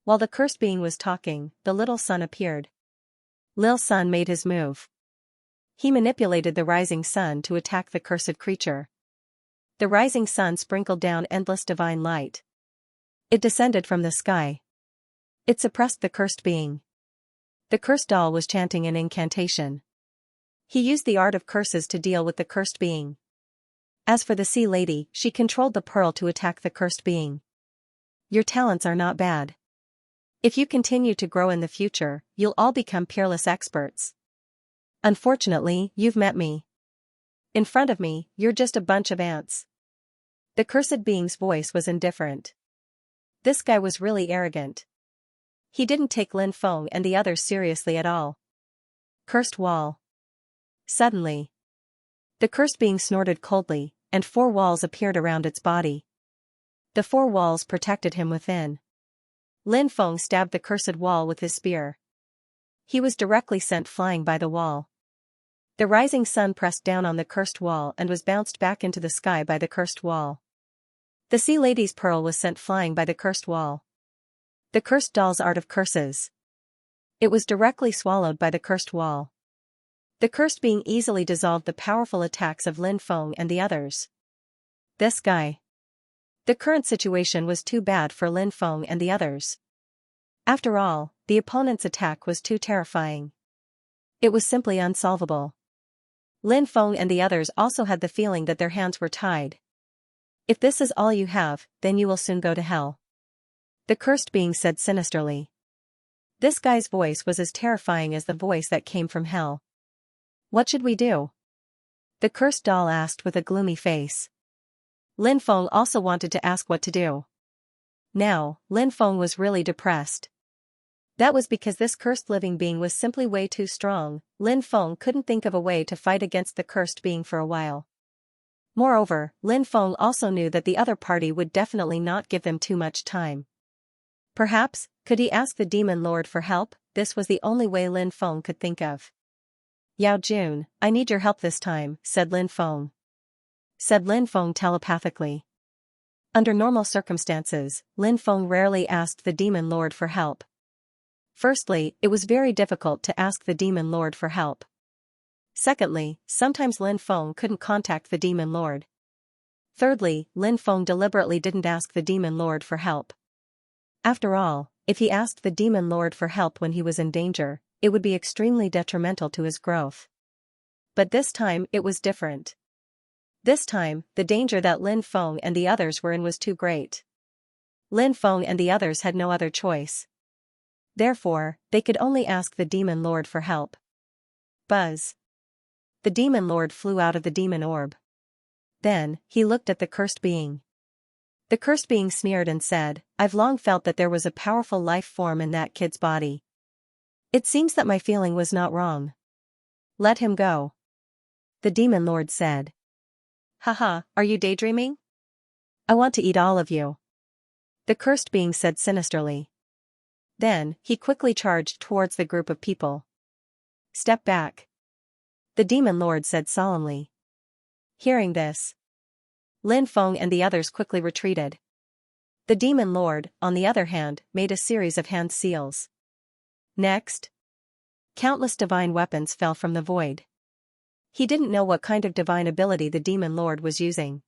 While the cursed being was talking, the little sun appeared. Lil Sun made his move. He manipulated the rising sun to attack the cursed creature. The rising sun sprinkled down endless divine light. It descended from the sky. It suppressed the cursed being. The cursed doll was chanting an incantation. He used the art of curses to deal with the cursed being. As for the sea lady, she controlled the pearl to attack the cursed being. Your talents are not bad. If you continue to grow in the future, you'll all become peerless experts. Unfortunately, you've met me. In front of me, you're just a bunch of ants. The cursed being's voice was indifferent. This guy was really arrogant. He didn't take Lin Feng and the others seriously at all. Cursed wall. Suddenly, the cursed being snorted coldly, and 4 walls appeared around its body. The 4 walls protected him within. Lin Feng stabbed the cursed wall with his spear. He was directly sent flying by the wall. The rising sun pressed down on the cursed wall and was bounced back into the sky by the cursed wall. The sea lady's pearl was sent flying by the cursed wall. The cursed doll's art of curses. It was directly swallowed by the cursed wall. The cursed being easily dissolved the powerful attacks of Lin Feng and the others. This guy. The current situation was too bad for Lin Feng and the others. After all, the opponent's attack was too terrifying. It was simply unsolvable. Lin Feng and the others also had the feeling that their hands were tied. If this is all you have, then you will soon go to hell. The cursed being said sinisterly. This guy's voice was as terrifying as the voice that came from hell. What should we do? The cursed doll asked with a gloomy face. Lin Feng also wanted to ask what to do. Now, Lin Feng was really depressed. That was because this cursed living being was simply way too strong. Lin Feng couldn't think of a way to fight against the cursed being for a while. Moreover, Lin Feng also knew that the other party would definitely not give them too much time. Perhaps, could he ask the demon lord for help? This was the only way Lin Feng could think of. Yao Jun, I need your help this time, said Lin Feng. Said Lin Feng telepathically. Under normal circumstances, Lin Feng rarely asked the demon lord for help. Firstly, it was very difficult to ask the demon lord for help. Secondly, sometimes Lin Feng couldn't contact the demon lord. Thirdly, Lin Feng deliberately didn't ask the demon lord for help. After all, if he asked the demon lord for help when he was in danger, it would be extremely detrimental to his growth. But this time it was different. This time, the danger that Lin Feng and the others were in was too great. Lin Feng and the others had no other choice. Therefore, they could only ask the demon lord for help. Buzz. The demon lord flew out of the demon orb. Then, he looked at the cursed being. The cursed being sneered and said, I've long felt that there was a powerful life form in that kid's body. It seems that my feeling was not wrong. Let him go. The demon lord said. Haha, are you daydreaming? I want to eat all of you. The cursed being said sinisterly. Then, he quickly charged towards the group of people. Step back. The demon lord said solemnly. Hearing this, Lin Feng and the others quickly retreated. The demon lord, on the other hand, made a series of hand seals. Next, countless divine weapons fell from the void. He didn't know what kind of divine ability the demon lord was using.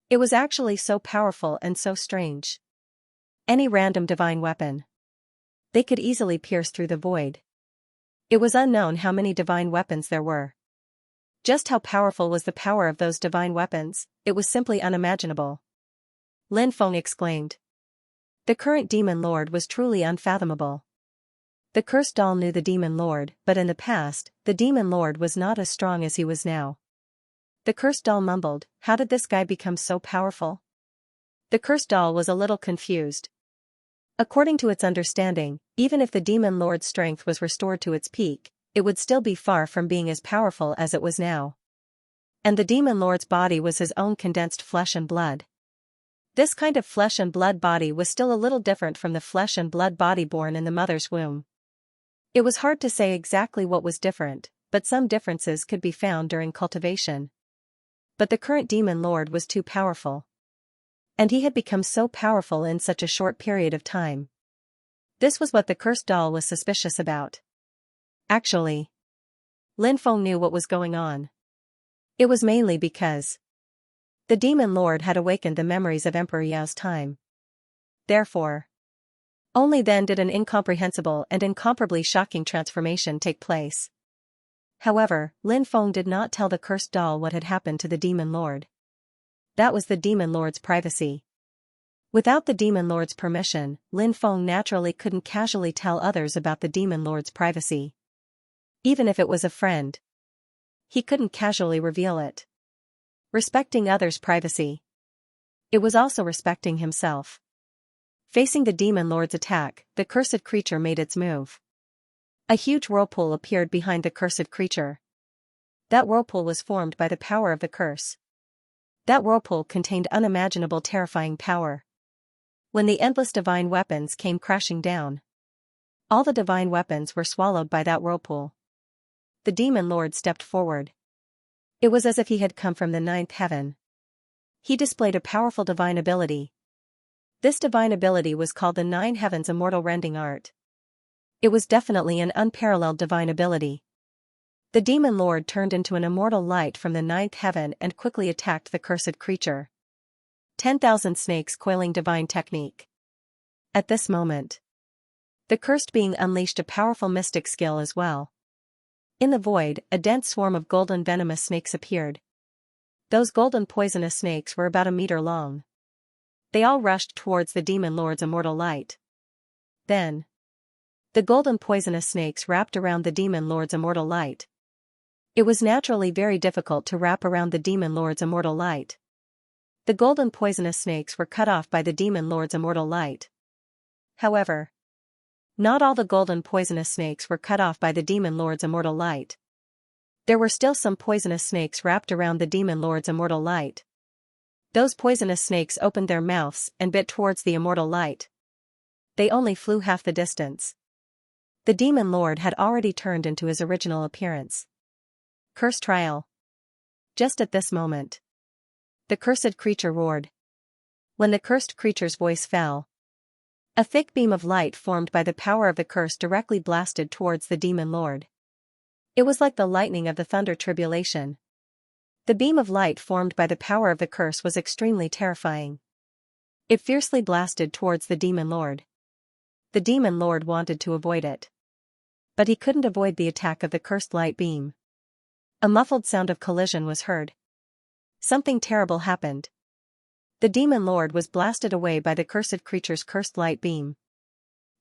It was actually so powerful and so strange. Any random divine weapon. They could easily pierce through the void. It was unknown how many divine weapons there were. Just how powerful was the power of those divine weapons, it was simply unimaginable. Lin Feng exclaimed. The current demon lord was truly unfathomable. The cursed doll knew the demon lord, but in the past, the demon lord was not as strong as he was now. The cursed doll mumbled, how did this guy become so powerful? The cursed doll was a little confused. According to its understanding, even if the demon lord's strength was restored to its peak, it would still be far from being as powerful as it was now. And the demon lord's body was his own condensed flesh and blood. This kind of flesh and blood body was still a little different from the flesh and blood body born in the mother's womb. It was hard to say exactly what was different, but some differences could be found during cultivation. But the current demon lord was too powerful. And he had become so powerful in such a short period of time. This was what the cursed doll was suspicious about. Actually, Lin Feng knew what was going on. It was mainly because The demon lord had awakened the memories of Emperor Yao's time. Therefore, only then did an incomprehensible and incomparably shocking transformation take place. However, Lin Feng did not tell the cursed doll what had happened to the demon lord. That was the demon lord's privacy. Without the demon lord's permission, Lin Feng naturally couldn't casually tell others about the demon lord's privacy. Even if it was a friend, he couldn't casually reveal it. Respecting others' privacy, it was also respecting himself. Facing the demon lord's attack, the cursed creature made its move. A huge whirlpool appeared behind the cursed creature. That whirlpool was formed by the power of the curse. That whirlpool contained unimaginable terrifying power. When the endless divine weapons came crashing down, all the divine weapons were swallowed by that whirlpool. The demon lord stepped forward. It was as if he had come from the ninth heaven. He displayed a powerful divine ability. This divine ability was called the Nine Heavens Immortal Rending Art. It was definitely an unparalleled divine ability. The demon lord turned into an immortal light from the ninth heaven and quickly attacked the cursed creature. 10,000 snakes coiling divine technique. At this moment, the cursed being unleashed a powerful mystic skill as well. In the void, a dense swarm of golden venomous snakes appeared. Those golden poisonous snakes were about a meter long. They all rushed towards the demon lord's immortal light. Then, the golden poisonous snakes wrapped around the demon lord's immortal light. It was naturally very difficult to wrap around the demon lord's immortal light. The golden poisonous snakes were cut off by the demon lord's immortal light. However, not all the golden poisonous snakes were cut off by the demon lord's immortal light. There were still some poisonous snakes wrapped around the demon lord's immortal light. Those poisonous snakes opened their mouths and bit towards the immortal light. They only flew half the distance. The demon lord had already turned into his original appearance. Curse trial. Just at this moment, the cursed creature roared. When the cursed creature's voice fell, a thick beam of light formed by the power of the curse directly blasted towards the demon lord. It was like the lightning of the thunder tribulation. The beam of light formed by the power of the curse was extremely terrifying. It fiercely blasted towards the demon lord. The demon lord wanted to avoid it, but he couldn't avoid the attack of the cursed light beam. A muffled sound of collision was heard. Something terrible happened. The demon lord was blasted away by the cursed creature's cursed light beam.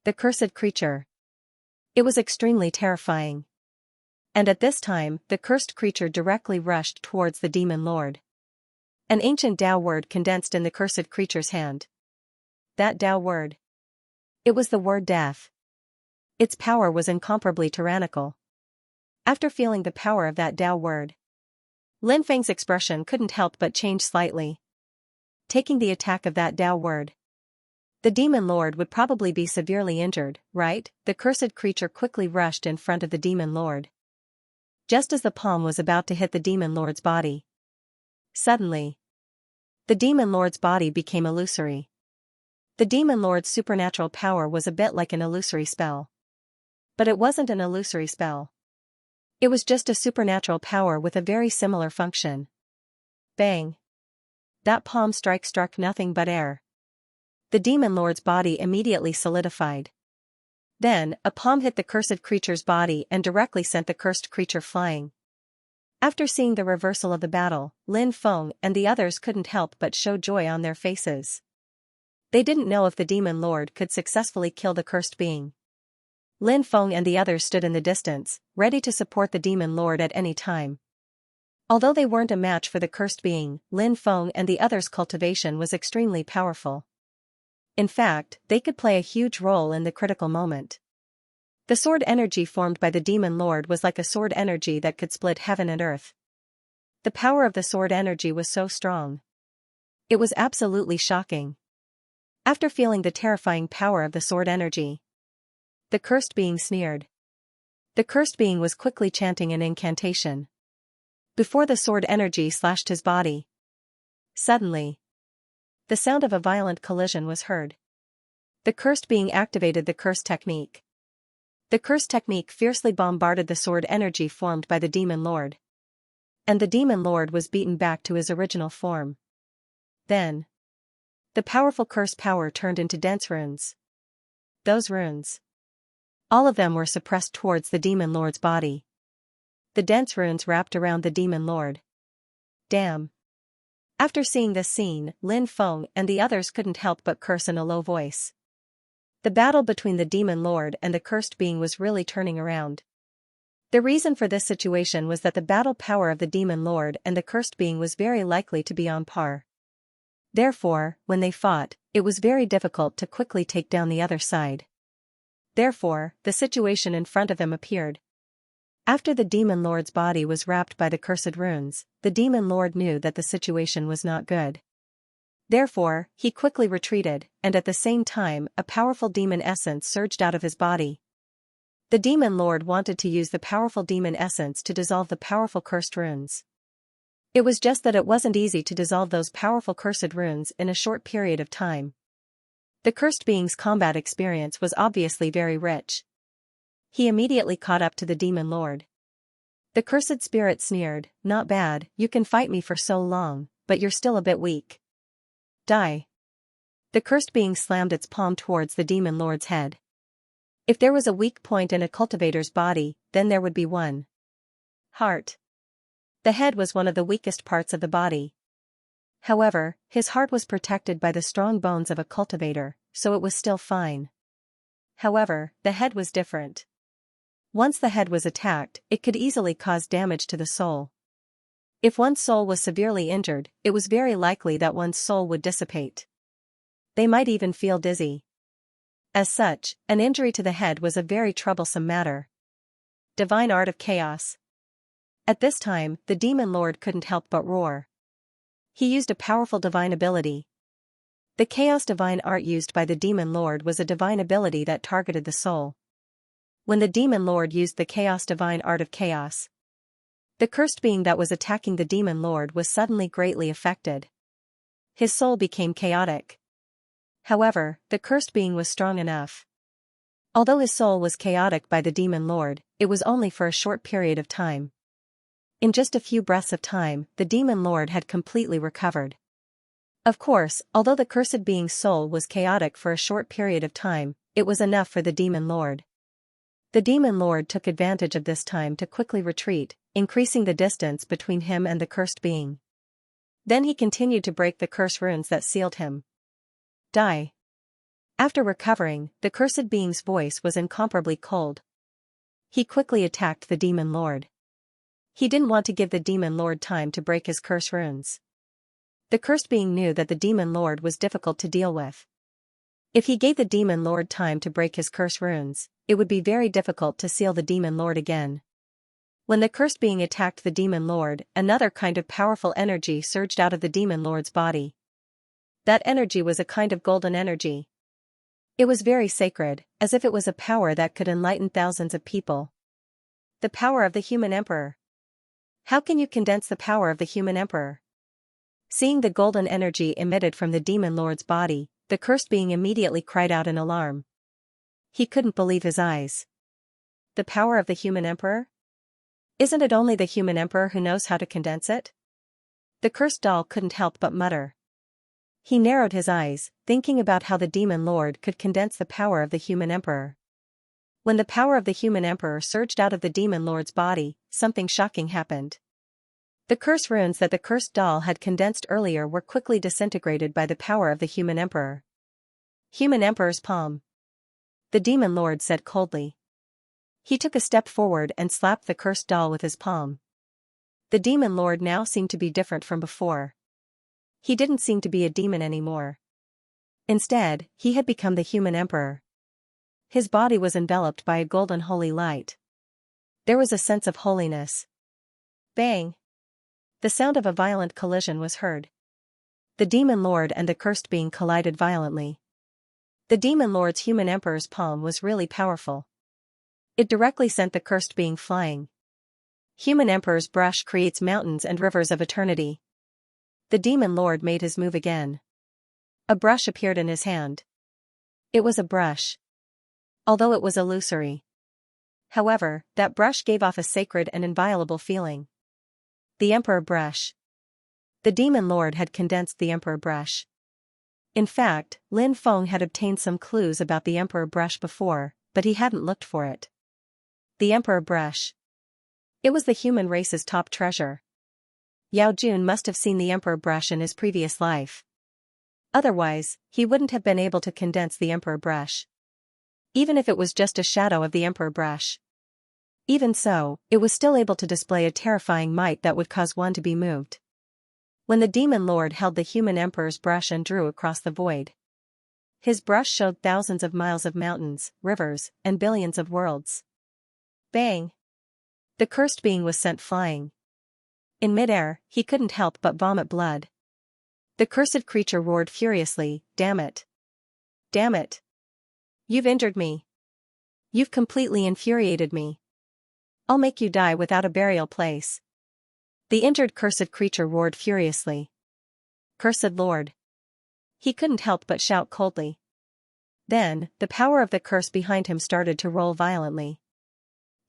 The cursed creature. It was extremely terrifying. And at this time, the cursed creature directly rushed towards the demon lord. An ancient Tao word condensed in the cursed creature's hand. That Tao word. It was the word death. Its power was incomparably tyrannical. After feeling the power of that Tao word, Lin Feng's expression couldn't help but change slightly. Taking the attack of that Tao word, the demon lord would probably be severely injured, right? The cursed creature quickly rushed in front of the demon lord. Just as the palm was about to hit the demon lord's body, suddenly, the demon lord's body became illusory. The demon lord's supernatural power was a bit like an illusory spell. But it wasn't an illusory spell. It was just a supernatural power with a very similar function. Bang! That palm strike struck nothing but air. The demon lord's body immediately solidified. Then, a palm hit the cursed creature's body and directly sent the cursed creature flying. After seeing the reversal of the battle, Lin Feng and the others couldn't help but show joy on their faces. They didn't know if the demon lord could successfully kill the cursed being. Lin Feng and the others stood in the distance, ready to support the demon lord at any time. Although they weren't a match for the cursed being, Lin Feng and the others' cultivation was extremely powerful. In fact, they could play a huge role in the critical moment. The sword energy formed by the demon lord was like a sword energy that could split heaven and earth. The power of the sword energy was so strong. It was absolutely shocking. After feeling the terrifying power of the sword energy, the cursed being sneered. The cursed being was quickly chanting an incantation. Before the sword energy slashed his body, suddenly, the sound of a violent collision was heard. The cursed being activated the curse technique. The curse technique fiercely bombarded the sword energy formed by the demon lord. And the demon lord was beaten back to his original form. Then, the powerful curse power turned into dense runes. Those runes, all of them were suppressed towards the demon lord's body. The dense runes wrapped around the demon lord. Damn. After seeing this scene, Lin Feng and the others couldn't help but curse in a low voice. The battle between the demon lord and the cursed being was really turning around. The reason for this situation was that the battle power of the demon lord and the cursed being was very likely to be on par. Therefore, when they fought, it was very difficult to quickly take down the other side. Therefore, the situation in front of them appeared. After the demon lord's body was wrapped by the cursed runes, the demon lord knew that the situation was not good. Therefore, he quickly retreated, and at the same time, a powerful demon essence surged out of his body. The demon lord wanted to use the powerful demon essence to dissolve the powerful cursed runes. It was just that it wasn't easy to dissolve those powerful cursed runes in a short period of time. The cursed being's combat experience was obviously very rich. He immediately caught up to the demon lord. The cursed spirit sneered, "Not bad, you can fight me for so long, but you're still a bit weak. Die." The cursed being slammed its palm towards the demon lord's head. If there was a weak point in a cultivator's body, then there would be one. Heart. The head was one of the weakest parts of the body. However, his heart was protected by the strong bones of a cultivator, so it was still fine. However, the head was different. Once the head was attacked, it could easily cause damage to the soul. If one's soul was severely injured, it was very likely that one's soul would dissipate. They might even feel dizzy. As such, an injury to the head was a very troublesome matter. Divine Art of Chaos. At this time, the demon lord couldn't help but roar. He used a powerful divine ability. The Chaos Divine Art used by the demon lord was a divine ability that targeted the soul. When the demon lord used the Chaos Divine Art of Chaos, the cursed being that was attacking the demon lord was suddenly greatly affected. His soul became chaotic. However, the cursed being was strong enough. Although his soul was chaotic by the demon lord, it was only for a short period of time. In just a few breaths of time, the demon lord had completely recovered. Of course, although the cursed being's soul was chaotic for a short period of time, it was enough for the demon lord. The demon lord took advantage of this time to quickly retreat, increasing the distance between him and the cursed being. Then he continued to break the curse runes that sealed him. Die. After recovering, the cursed being's voice was incomparably cold. He quickly attacked the demon lord. He didn't want to give the demon lord time to break his curse runes. The cursed being knew that the demon lord was difficult to deal with. If he gave the demon lord time to break his curse runes, it would be very difficult to seal the demon lord again. When the cursed being attacked the demon lord, another kind of powerful energy surged out of the demon lord's body. That energy was a kind of golden energy. It was very sacred, as if it was a power that could enlighten thousands of people. The power of the human emperor. How can you condense the power of the human emperor? Seeing the golden energy emitted from the demon lord's body, the cursed being immediately cried out in alarm. He couldn't believe his eyes. The power of the human emperor? Isn't it only the human emperor who knows how to condense it? The cursed doll couldn't help but mutter. He narrowed his eyes, thinking about how the demon lord could condense the power of the human emperor. When the power of the human emperor surged out of the demon lord's body, something shocking happened. The curse runes that the cursed doll had condensed earlier were quickly disintegrated by the power of the human emperor. Human emperor's palm. The demon lord said coldly. He took a step forward and slapped the cursed doll with his palm. The demon lord now seemed to be different from before. He didn't seem to be a demon anymore. Instead, he had become the human emperor. His body was enveloped by a golden holy light. There was a sense of holiness. Bang! The sound of a violent collision was heard. The demon lord and the cursed being collided violently. The demon lord's human emperor's palm was really powerful. It directly sent the cursed being flying. Human emperor's brush creates mountains and rivers of eternity. The demon lord made his move again. A brush appeared in his hand. It was a brush. Although it was illusory. However, that brush gave off a sacred and inviolable feeling. The Emperor Brush. The demon lord had condensed the emperor brush. In fact, Lin Feng had obtained some clues about the emperor brush before, but he hadn't looked for it. The emperor brush. It was the human race's top treasure. Yao Jun must have seen the emperor brush in his previous life. Otherwise, he wouldn't have been able to condense the emperor brush. Even if it was just a shadow of the emperor brush. Even so, it was still able to display a terrifying might that would cause one to be moved. When the demon lord held the human emperor's brush and drew across the void, his brush showed thousands of miles of mountains, rivers, and billions of worlds. Bang! The cursed being was sent flying. In midair, he couldn't help but vomit blood. The cursed creature roared furiously, "Damn it! Damn it! You've injured me. You've completely infuriated me. I'll make you die without a burial place." The injured cursed creature roared furiously. "Cursed Lord!" He couldn't help but shout coldly. Then, the power of the curse behind him started to roll violently.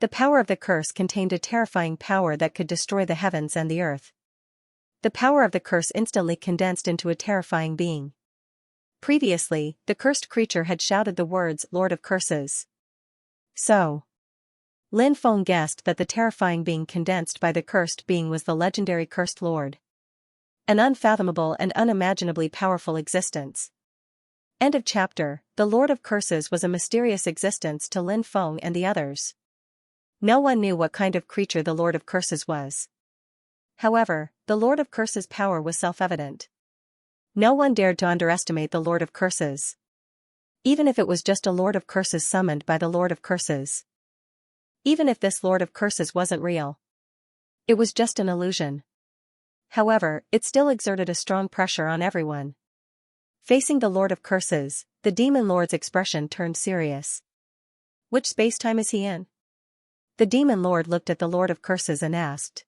The power of the curse contained a terrifying power that could destroy the heavens and the earth. The power of the curse instantly condensed into a terrifying being. Previously, the cursed creature had shouted the words, "Lord of Curses." So, Lin Feng guessed that the terrifying being condensed by the cursed being was the legendary Cursed Lord. An unfathomable and unimaginably powerful existence. End of chapter. The Lord of Curses was a mysterious existence to Lin Feng and the others. No one knew what kind of creature the Lord of Curses was. However, the Lord of Curses' power was self-evident. No one dared to underestimate the Lord of Curses. Even if it was just a Lord of Curses summoned by the Lord of Curses. Even if this Lord of Curses wasn't real. It was just an illusion. However, it still exerted a strong pressure on everyone. Facing the Lord of Curses, the Demon Lord's expression turned serious. "Which space-time is he in?" The Demon Lord looked at the Lord of Curses and asked.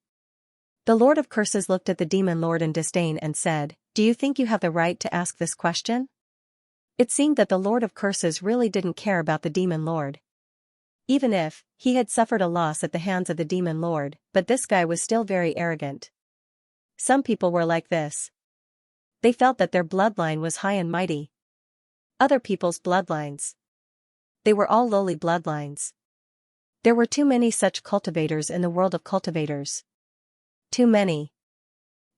The Lord of Curses looked at the Demon Lord in disdain and said, "Do you think you have the right to ask this question?" It seemed that the Lord of Curses really didn't care about the Demon Lord. Even if he had suffered a loss at the hands of the Demon Lord, but this guy was still very arrogant. Some people were like this. They felt that their bloodline was high and mighty. Other people's bloodlines. They were all lowly bloodlines. There were too many such cultivators in the world of cultivators. Too many.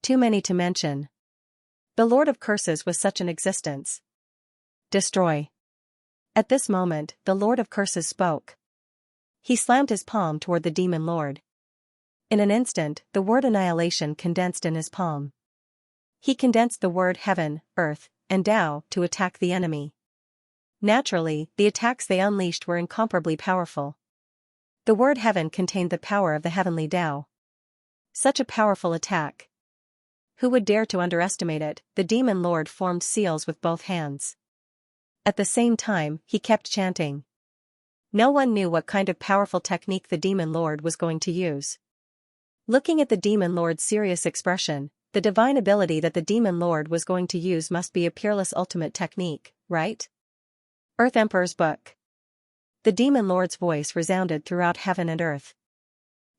Too many to mention. The Lord of Curses was such an existence. Destroy. At this moment, the Lord of Curses spoke. He slammed his palm toward the Demon Lord. In an instant, the word annihilation condensed in his palm. He condensed the word heaven, earth, and Tao to attack the enemy. Naturally, the attacks they unleashed were incomparably powerful. The word heaven contained the power of the heavenly Tao. Such a powerful attack. Who would dare to underestimate it? The Demon Lord formed seals with both hands. At the same time, he kept chanting. No one knew what kind of powerful technique the Demon Lord was going to use. Looking at the Demon Lord's serious expression, the divine ability that the Demon Lord was going to use must be a peerless ultimate technique, right? Earth Emperor's Book. The Demon Lord's voice resounded throughout heaven and earth.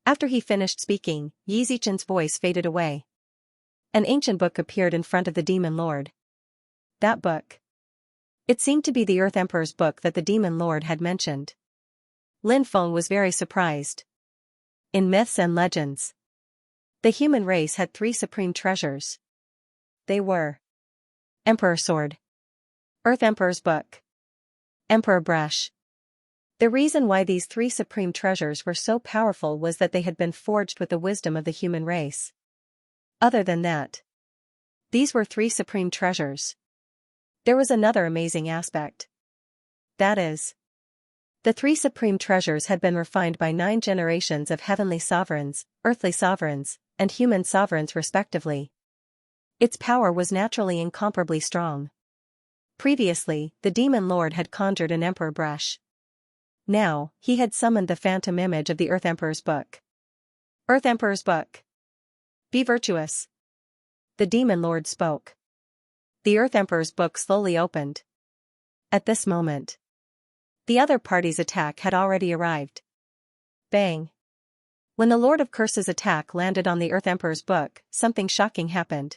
After he finished speaking, Yi Zichen's voice faded away. An ancient book appeared in front of the Demon Lord. That book. It seemed to be the Earth Emperor's book that the Demon Lord had mentioned. Lin Feng was very surprised. In myths and legends, the human race had 3 supreme treasures. They were Emperor Sword, Earth Emperor's Book, Emperor Brush. The reason why these 3 supreme treasures were so powerful was that they had been forged with the wisdom of the human race. Other than that, these were 3 supreme treasures. There was another amazing aspect. That is, the 3 supreme treasures had been refined by 9 generations of heavenly sovereigns, earthly sovereigns, and human sovereigns respectively. Its power was naturally incomparably strong. Previously, the Demon Lord had conjured an Emperor Brush. Now, he had summoned the phantom image of the Earth Emperor's Book. Earth Emperor's Book. Be virtuous. The Demon Lord spoke. The Earth Emperor's Book slowly opened. At this moment, the other party's attack had already arrived. Bang. When the Lord of Curses' attack landed on the Earth Emperor's book, something shocking happened.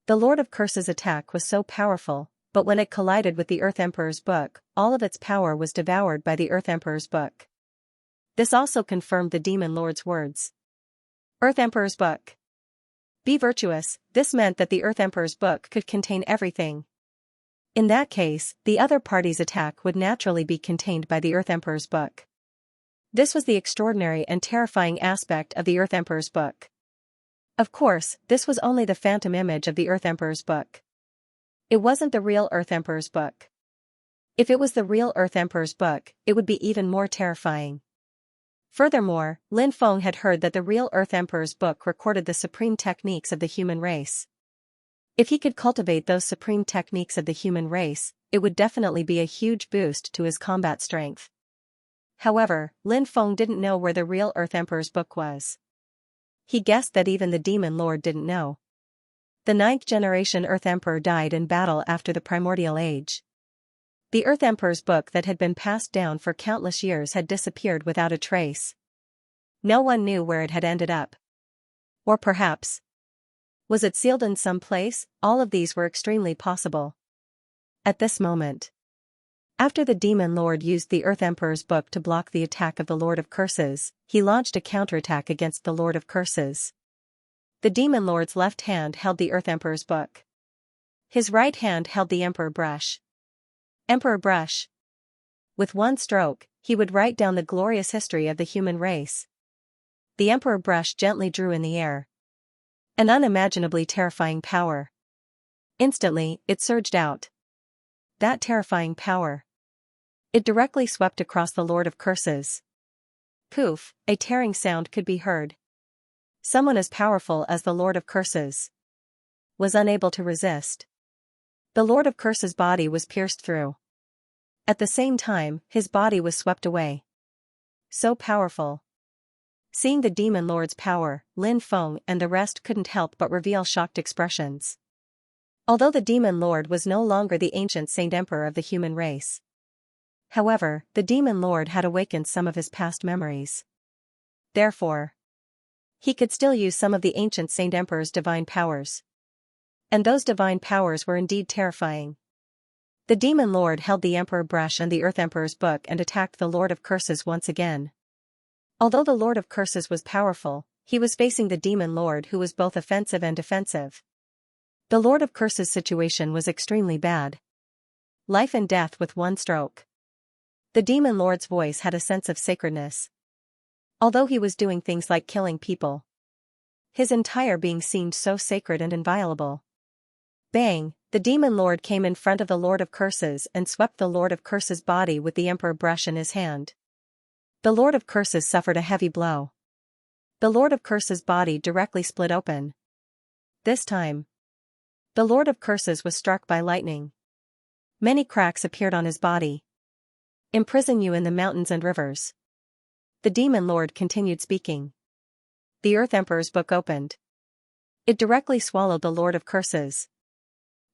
The Lord of Curses' attack was so powerful, but when it collided with the Earth Emperor's book, all of its power was devoured by the Earth Emperor's book. This also confirmed the Demon Lord's words. Earth Emperor's book. Be virtuous. This meant that the Earth Emperor's book could contain everything. In that case, the other party's attack would naturally be contained by the Earth Emperor's book. This was the extraordinary and terrifying aspect of the Earth Emperor's book. Of course, this was only the phantom image of the Earth Emperor's book. It wasn't the real Earth Emperor's book. If it was the real Earth Emperor's book, it would be even more terrifying. Furthermore, Lin Feng had heard that the real Earth Emperor's book recorded the supreme techniques of the human race. If he could cultivate those supreme techniques of the human race, it would definitely be a huge boost to his combat strength. However, Lin Feng didn't know where the real Earth Emperor's book was. He guessed that even the Demon Lord didn't know. The 9th generation Earth Emperor died in battle after the Primordial Age. The Earth Emperor's book that had been passed down for countless years had disappeared without a trace. No one knew where it had ended up. Or perhaps, was it sealed in some place? All of these were extremely possible. At this moment, after the Demon Lord used the Earth Emperor's book to block the attack of the Lord of Curses, he launched a counterattack against the Lord of Curses. The Demon Lord's left hand held the Earth Emperor's book. His right hand held the Emperor Brush. Emperor Brush. With one stroke, he would write down the glorious history of the human race. The Emperor Brush gently drew in the air. An unimaginably terrifying power. Instantly, it surged out. That terrifying power. It directly swept across the Lord of Curses. Poof, a tearing sound could be heard. Someone as powerful as the Lord of Curses was unable to resist. The Lord of Curses' body was pierced through. At the same time, his body was swept away. So powerful. Seeing the Demon Lord's power, Lin Feng and the rest couldn't help but reveal shocked expressions. Although the Demon Lord was no longer the ancient Saint Emperor of the human race. However, the Demon Lord had awakened some of his past memories. Therefore, he could still use some of the ancient Saint Emperor's divine powers. And those divine powers were indeed terrifying. The Demon Lord held the Emperor Brush and the Earth Emperor's book and attacked the Lord of Curses once again. Although the Lord of Curses was powerful, he was facing the Demon Lord who was both offensive and defensive. The Lord of Curses' situation was extremely bad. Life and death with one stroke. The Demon Lord's voice had a sense of sacredness. Although he was doing things like killing people, his entire being seemed so sacred and inviolable. Bang! The Demon Lord came in front of the Lord of Curses and swept the Lord of Curses' body with the Emperor Brush in his hand. The Lord of Curses suffered a heavy blow. The Lord of Curses' body directly split open. This time, the Lord of Curses was struck by lightning. Many cracks appeared on his body. Imprison you in the mountains and rivers. The Demon Lord continued speaking. The Earth Emperor's book opened. It directly swallowed the Lord of Curses.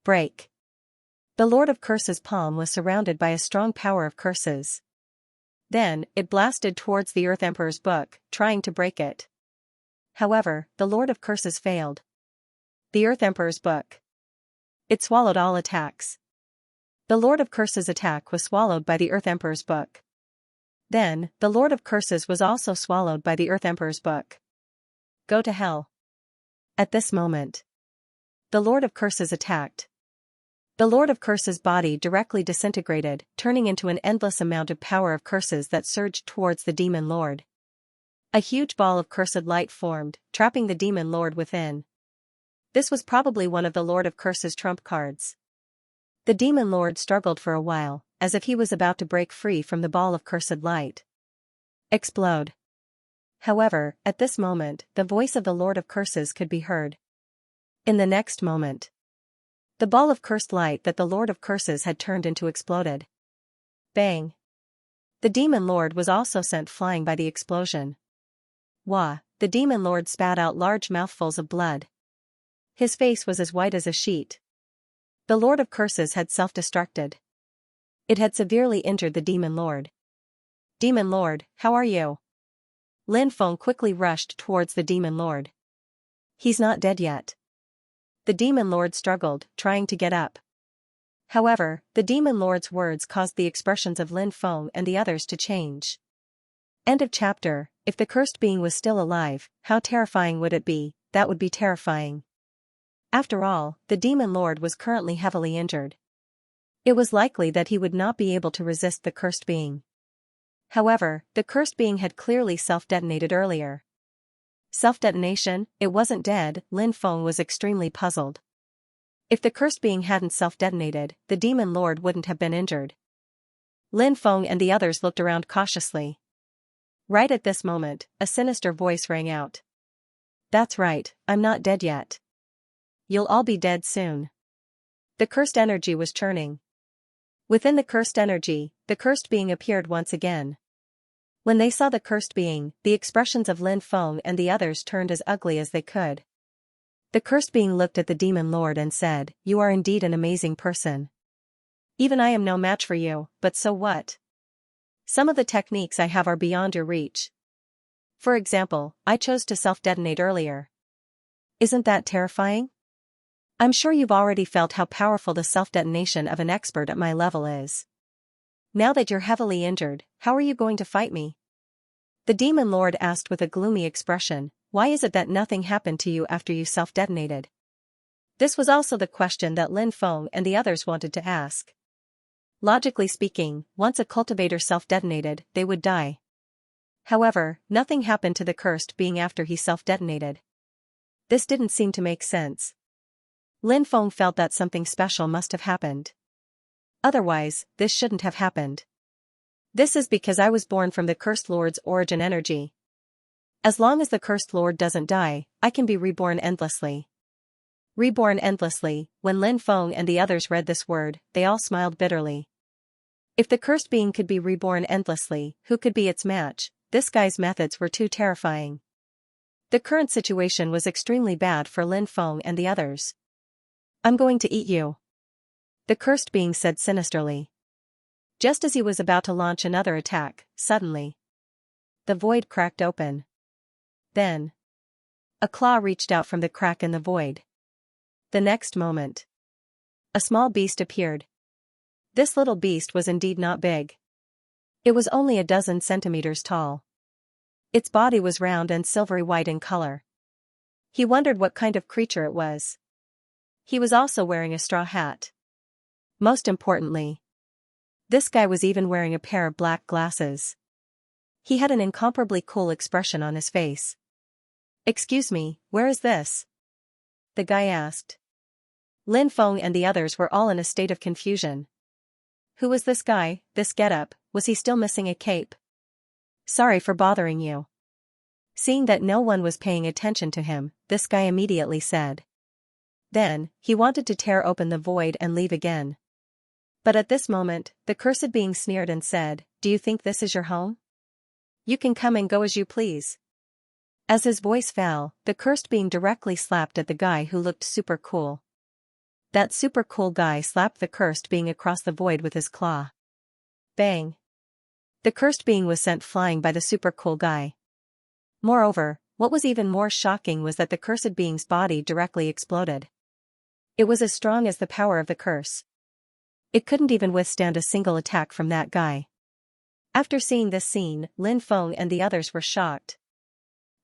Break. The Lord of Curses' palm was surrounded by a strong power of curses. Then, it blasted towards the Earth Emperor's book, trying to break it. However, the Lord of Curses failed. The Earth Emperor's book. It swallowed all attacks. The Lord of Curses' attack was swallowed by the Earth Emperor's book. Then, the Lord of Curses was also swallowed by the Earth Emperor's book. Go to hell. At this moment, the Lord of Curses attacked. The Lord of Curses' body directly disintegrated, turning into an endless amount of power of curses that surged towards the Demon Lord. A huge ball of cursed light formed, trapping the Demon Lord within. This was probably one of the Lord of Curses' trump cards. The Demon Lord struggled for a while, as if he was about to break free from the ball of cursed light. Explode. However, at this moment, the voice of the Lord of Curses could be heard. In the next moment, the ball of cursed light that the Lord of Curses had turned into exploded. Bang! The Demon Lord was also sent flying by the explosion. Wah! The Demon Lord spat out large mouthfuls of blood. His face was as white as a sheet. The Lord of Curses had self-destructed. It had severely injured the Demon Lord. Demon Lord, how are you? Lin Feng quickly rushed towards the demon lord. He's not dead yet. The demon lord struggled, trying to get up. However, the demon lord's words caused the expressions of Lin Feng and the others to change. End of chapter. If the cursed being was still alive, how terrifying would it be? That would be terrifying. After all, the demon lord was currently heavily injured. It was likely that he would not be able to resist the cursed being. However, the cursed being had clearly self-detonated earlier. Self-detonation? It wasn't dead. Lin Feng was extremely puzzled. If the cursed being hadn't self-detonated, the demon lord wouldn't have been injured. Lin Feng and the others looked around cautiously. Right at this moment, a sinister voice rang out. That's right, I'm not dead yet. You'll all be dead soon. The cursed energy was churning. Within the cursed energy, the cursed being appeared once again. When they saw the cursed being, the expressions of Lin Feng and the others turned as ugly as they could. The cursed being looked at the demon lord and said, "You are indeed an amazing person. Even I am no match for you, but so what? Some of the techniques I have are beyond your reach. For example, I chose to self-detonate earlier. Isn't that terrifying? I'm sure you've already felt how powerful the self-detonation of an expert at my level is. Now that you're heavily injured, how are you going to fight me?" The demon lord asked with a gloomy expression, "Why is it that nothing happened to you after you self-detonated?" This was also the question that Lin Feng and the others wanted to ask. Logically speaking, once a cultivator self-detonated, they would die. However, nothing happened to the cursed being after he self-detonated. This didn't seem to make sense. Lin Feng felt that something special must have happened. Otherwise, this shouldn't have happened. This is because I was born from the cursed lord's origin energy. As long as the cursed lord doesn't die, I can be reborn endlessly. Reborn endlessly. When Lin Feng and the others read this word, they all smiled bitterly. If the cursed being could be reborn endlessly, who could be its match? This guy's methods were too terrifying. The current situation was extremely bad for Lin Feng and the others. "I'm going to eat you," the cursed being said sinisterly. Just as he was about to launch another attack, suddenly, the void cracked open. Then, a claw reached out from the crack in the void. The next moment, a small beast appeared. This little beast was indeed not big. It was only a dozen centimeters tall. Its body was round and silvery white in color. He wondered what kind of creature it was. He was also wearing a straw hat. Most importantly, this guy was even wearing a pair of black glasses. He had an incomparably cool expression on his face. "Excuse me, where is this?" the guy asked. Lin Feng and the others were all in a state of confusion. Who was this guy? This getup? Was he still missing a cape? "Sorry for bothering you." Seeing that no one was paying attention to him, this guy immediately said. Then, he wanted to tear open the void and leave again. But at this moment, the cursed being sneered and said, "Do you think this is your home? You can come and go as you please." As his voice fell, the cursed being directly slapped at the guy who looked super cool. That super cool guy slapped the cursed being across the void with his claw. Bang! The cursed being was sent flying by the super cool guy. Moreover, what was even more shocking was that the cursed being's body directly exploded. It was as strong as the power of the curse. It couldn't even withstand a single attack from that guy. After seeing this scene, Lin Feng and the others were shocked.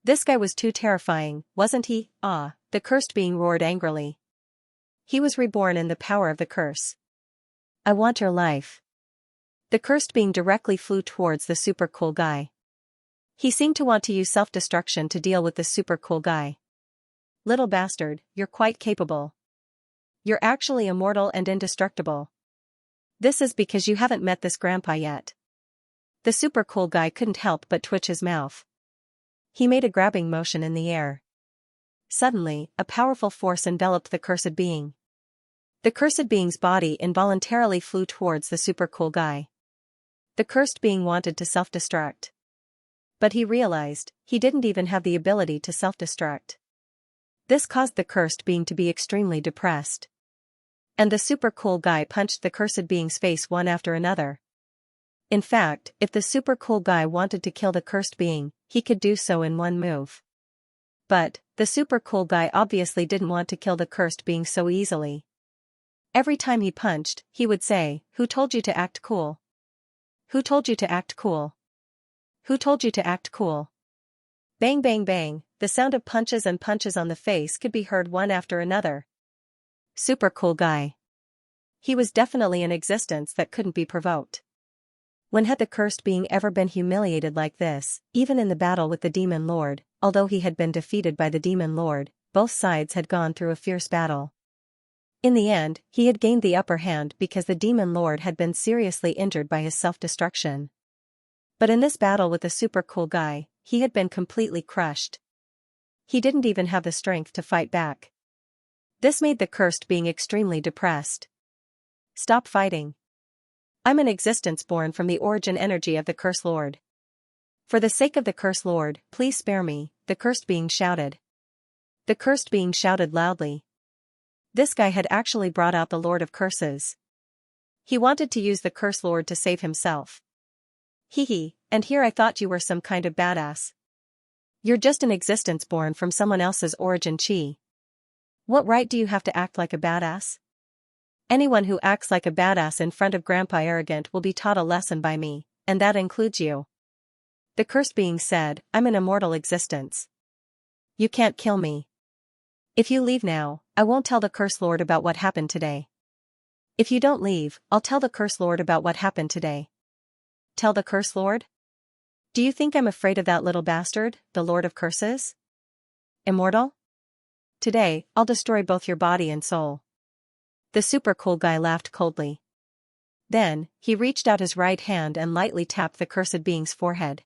This guy was too terrifying, wasn't he? Ah, the cursed being roared angrily. He was reborn in the power of the curse. "I want your life." The cursed being directly flew towards the super cool guy. He seemed to want to use self-destruction to deal with the super cool guy. "Little bastard, you're quite capable. You're actually immortal and indestructible. This is because you haven't met this grandpa yet." The super cool guy couldn't help but twitch his mouth. He made a grabbing motion in the air. Suddenly, a powerful force enveloped the cursed being. The cursed being's body involuntarily flew towards the super cool guy. The cursed being wanted to self-destruct. But he realized, he didn't even have the ability to self-destruct. This caused the cursed being to be extremely depressed. And the super cool guy punched the cursed being's face one after another. In fact, if the super cool guy wanted to kill the cursed being, he could do so in one move. But, the super cool guy obviously didn't want to kill the cursed being so easily. Every time he punched, he would say, "Who told you to act cool? Who told you to act cool? Who told you to act cool?" Bang bang bang, the sound of punches and punches on the face could be heard one after another. Super cool guy. He was definitely an existence that couldn't be provoked. When had the cursed being ever been humiliated like this? Even in the battle with the Demon Lord, although he had been defeated by the Demon Lord, both sides had gone through a fierce battle. In the end, he had gained the upper hand because the Demon Lord had been seriously injured by his self-destruction. But in this battle with the super cool guy, he had been completely crushed. He didn't even have the strength to fight back. This made the cursed being extremely depressed. Stop fighting. I'm an existence born from the origin energy of the Curse Lord. For the sake of the Curse Lord, please spare me, the cursed being shouted. The cursed being shouted loudly. This guy had actually brought out the Lord of Curses. He wanted to use the Curse Lord to save himself. Hee, and here I thought you were some kind of badass. You're just an existence born from someone else's origin chi. What right do you have to act like a badass? Anyone who acts like a badass in front of Grandpa Arrogant will be taught a lesson by me, and that includes you. The cursed being said, I'm an immortal existence. You can't kill me. If you leave now, I won't tell the Curse Lord about what happened today. If you don't leave, I'll tell the Curse Lord about what happened today. Tell the Curse Lord? Do you think I'm afraid of that little bastard, the Lord of Curses? Immortal? Today, I'll destroy both your body and soul. The super cool guy laughed coldly. Then, he reached out his right hand and lightly tapped the cursed being's forehead.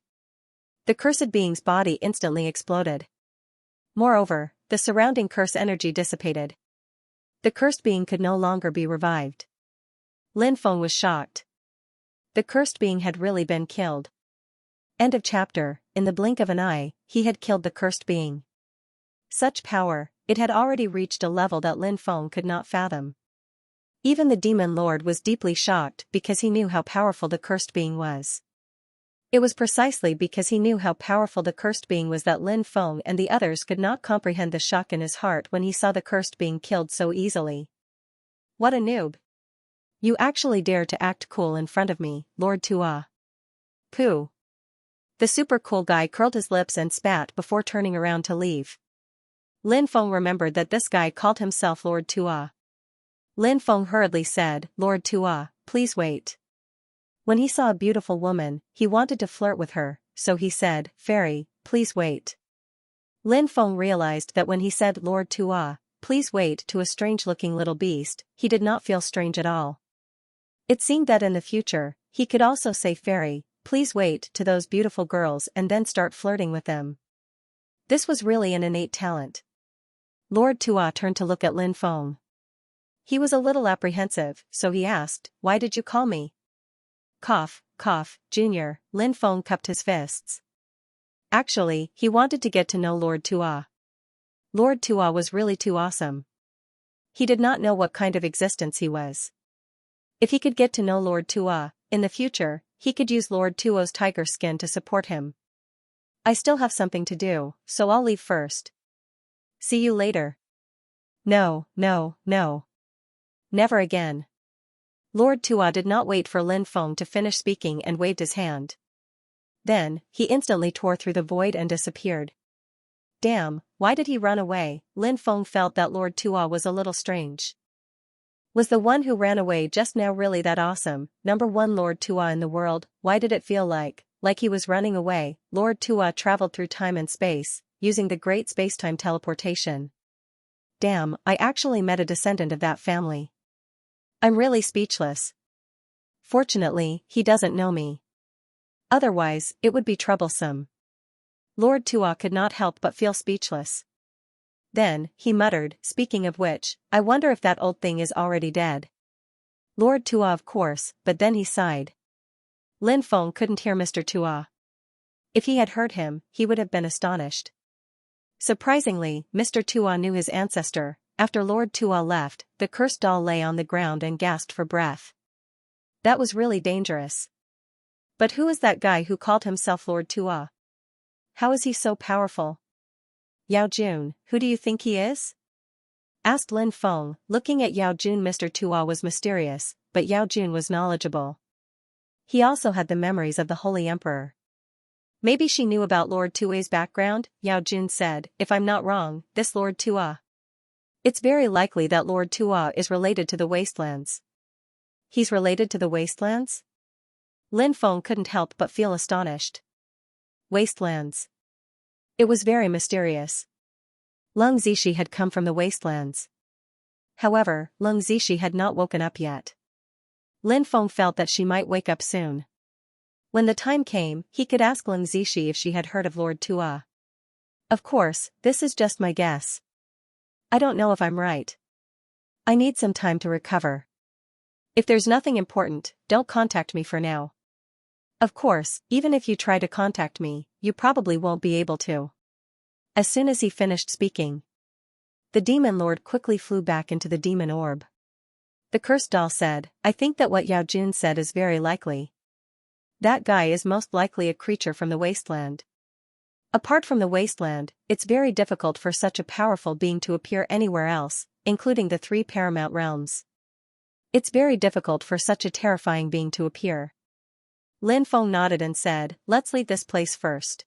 The cursed being's body instantly exploded. Moreover, the surrounding curse energy dissipated. The cursed being could no longer be revived. Lin Feng was shocked. The cursed being had really been killed. End of chapter. In the blink of an eye, he had killed the cursed being. Such power, it had already reached a level that Lin Feng could not fathom. Even the Demon Lord was deeply shocked because he knew how powerful the cursed being was. It was precisely because he knew how powerful the cursed being was that Lin Feng and the others could not comprehend the shock in his heart when he saw the cursed being killed so easily. What a noob. You actually dare to act cool in front of me, Lord Tua. Pooh. The super cool guy curled his lips and spat before turning around to leave. Lin Feng remembered that this guy called himself Lord Tua. Lin Feng hurriedly said, Lord Tua, please wait. When he saw a beautiful woman, he wanted to flirt with her, so he said, Fairy, please wait. Lin Feng realized that when he said Lord Tua, please wait to a strange-looking little beast, he did not feel strange at all. It seemed that in the future, he could also say Fairy, please wait to those beautiful girls and then start flirting with them. This was really an innate talent. Lord Tua turned to look at Lin Feng. He was a little apprehensive, so he asked, Why did you call me? Cough, cough, Junior, Lin Feng cupped his fists. Actually, he wanted to get to know Lord Tua. Lord Tua was really too awesome. He did not know what kind of existence he was. If he could get to know Lord Tua, in the future, he could use Lord Tuo's tiger skin to support him. I still have something to do, so I'll leave first. See you later. No, no, no. Never again. Lord Tua did not wait for Lin Feng to finish speaking and waved his hand. Then, he instantly tore through the void and disappeared. Damn, why did he run away? Lin Feng felt that Lord Tua was a little strange. Was the one who ran away just now really that awesome, number one Lord Tua in the world? Why did it feel like he was running away? Lord Tua traveled through time and space, using the great space-time teleportation. Damn, I actually met a descendant of that family. I'm really speechless. Fortunately, he doesn't know me. Otherwise, it would be troublesome. Lord Tua could not help but feel speechless. Then, he muttered, speaking of which, I wonder if that old thing is already dead. Lord Tua of course, but then he sighed. Lin Feng couldn't hear Mr. Tua. If he had heard him, he would have been astonished. Surprisingly, Mr. Tua knew his ancestor. After Lord Tua left, the cursed doll lay on the ground and gasped for breath. That was really dangerous. But who is that guy who called himself Lord Tua? How is he so powerful? Yao Jun, who do you think he is? Asked Lin Feng. Looking at Yao Jun, Mr. Tua was mysterious, but Yao Jun was knowledgeable. He also had the memories of the Holy Emperor. Maybe she knew about Lord Tua's background, Yao Jun said. If I'm not wrong, this Lord Tua. It's very likely that Lord Tua is related to the Wastelands. He's related to the Wastelands? Lin Feng couldn't help but feel astonished. Wastelands. It was very mysterious. Lung Zishi had come from the Wastelands. However, Lung Zishi had not woken up yet. Lin Feng felt that she might wake up soon. When the time came, he could ask Lung Zishi if she had heard of Lord Tua. Of course, this is just my guess. I don't know if I'm right. I need some time to recover. If there's nothing important, don't contact me for now. Of course, even if you try to contact me, you probably won't be able to. As soon as he finished speaking, the demon lord quickly flew back into the demon orb. The cursed doll said, I think that what Yao Jun said is very likely. That guy is most likely a creature from the wasteland. Apart from the wasteland, it's very difficult for such a powerful being to appear anywhere else, including the 3 paramount realms. It's very difficult for such a terrifying being to appear. Lin Feng nodded and said, let's leave this place first.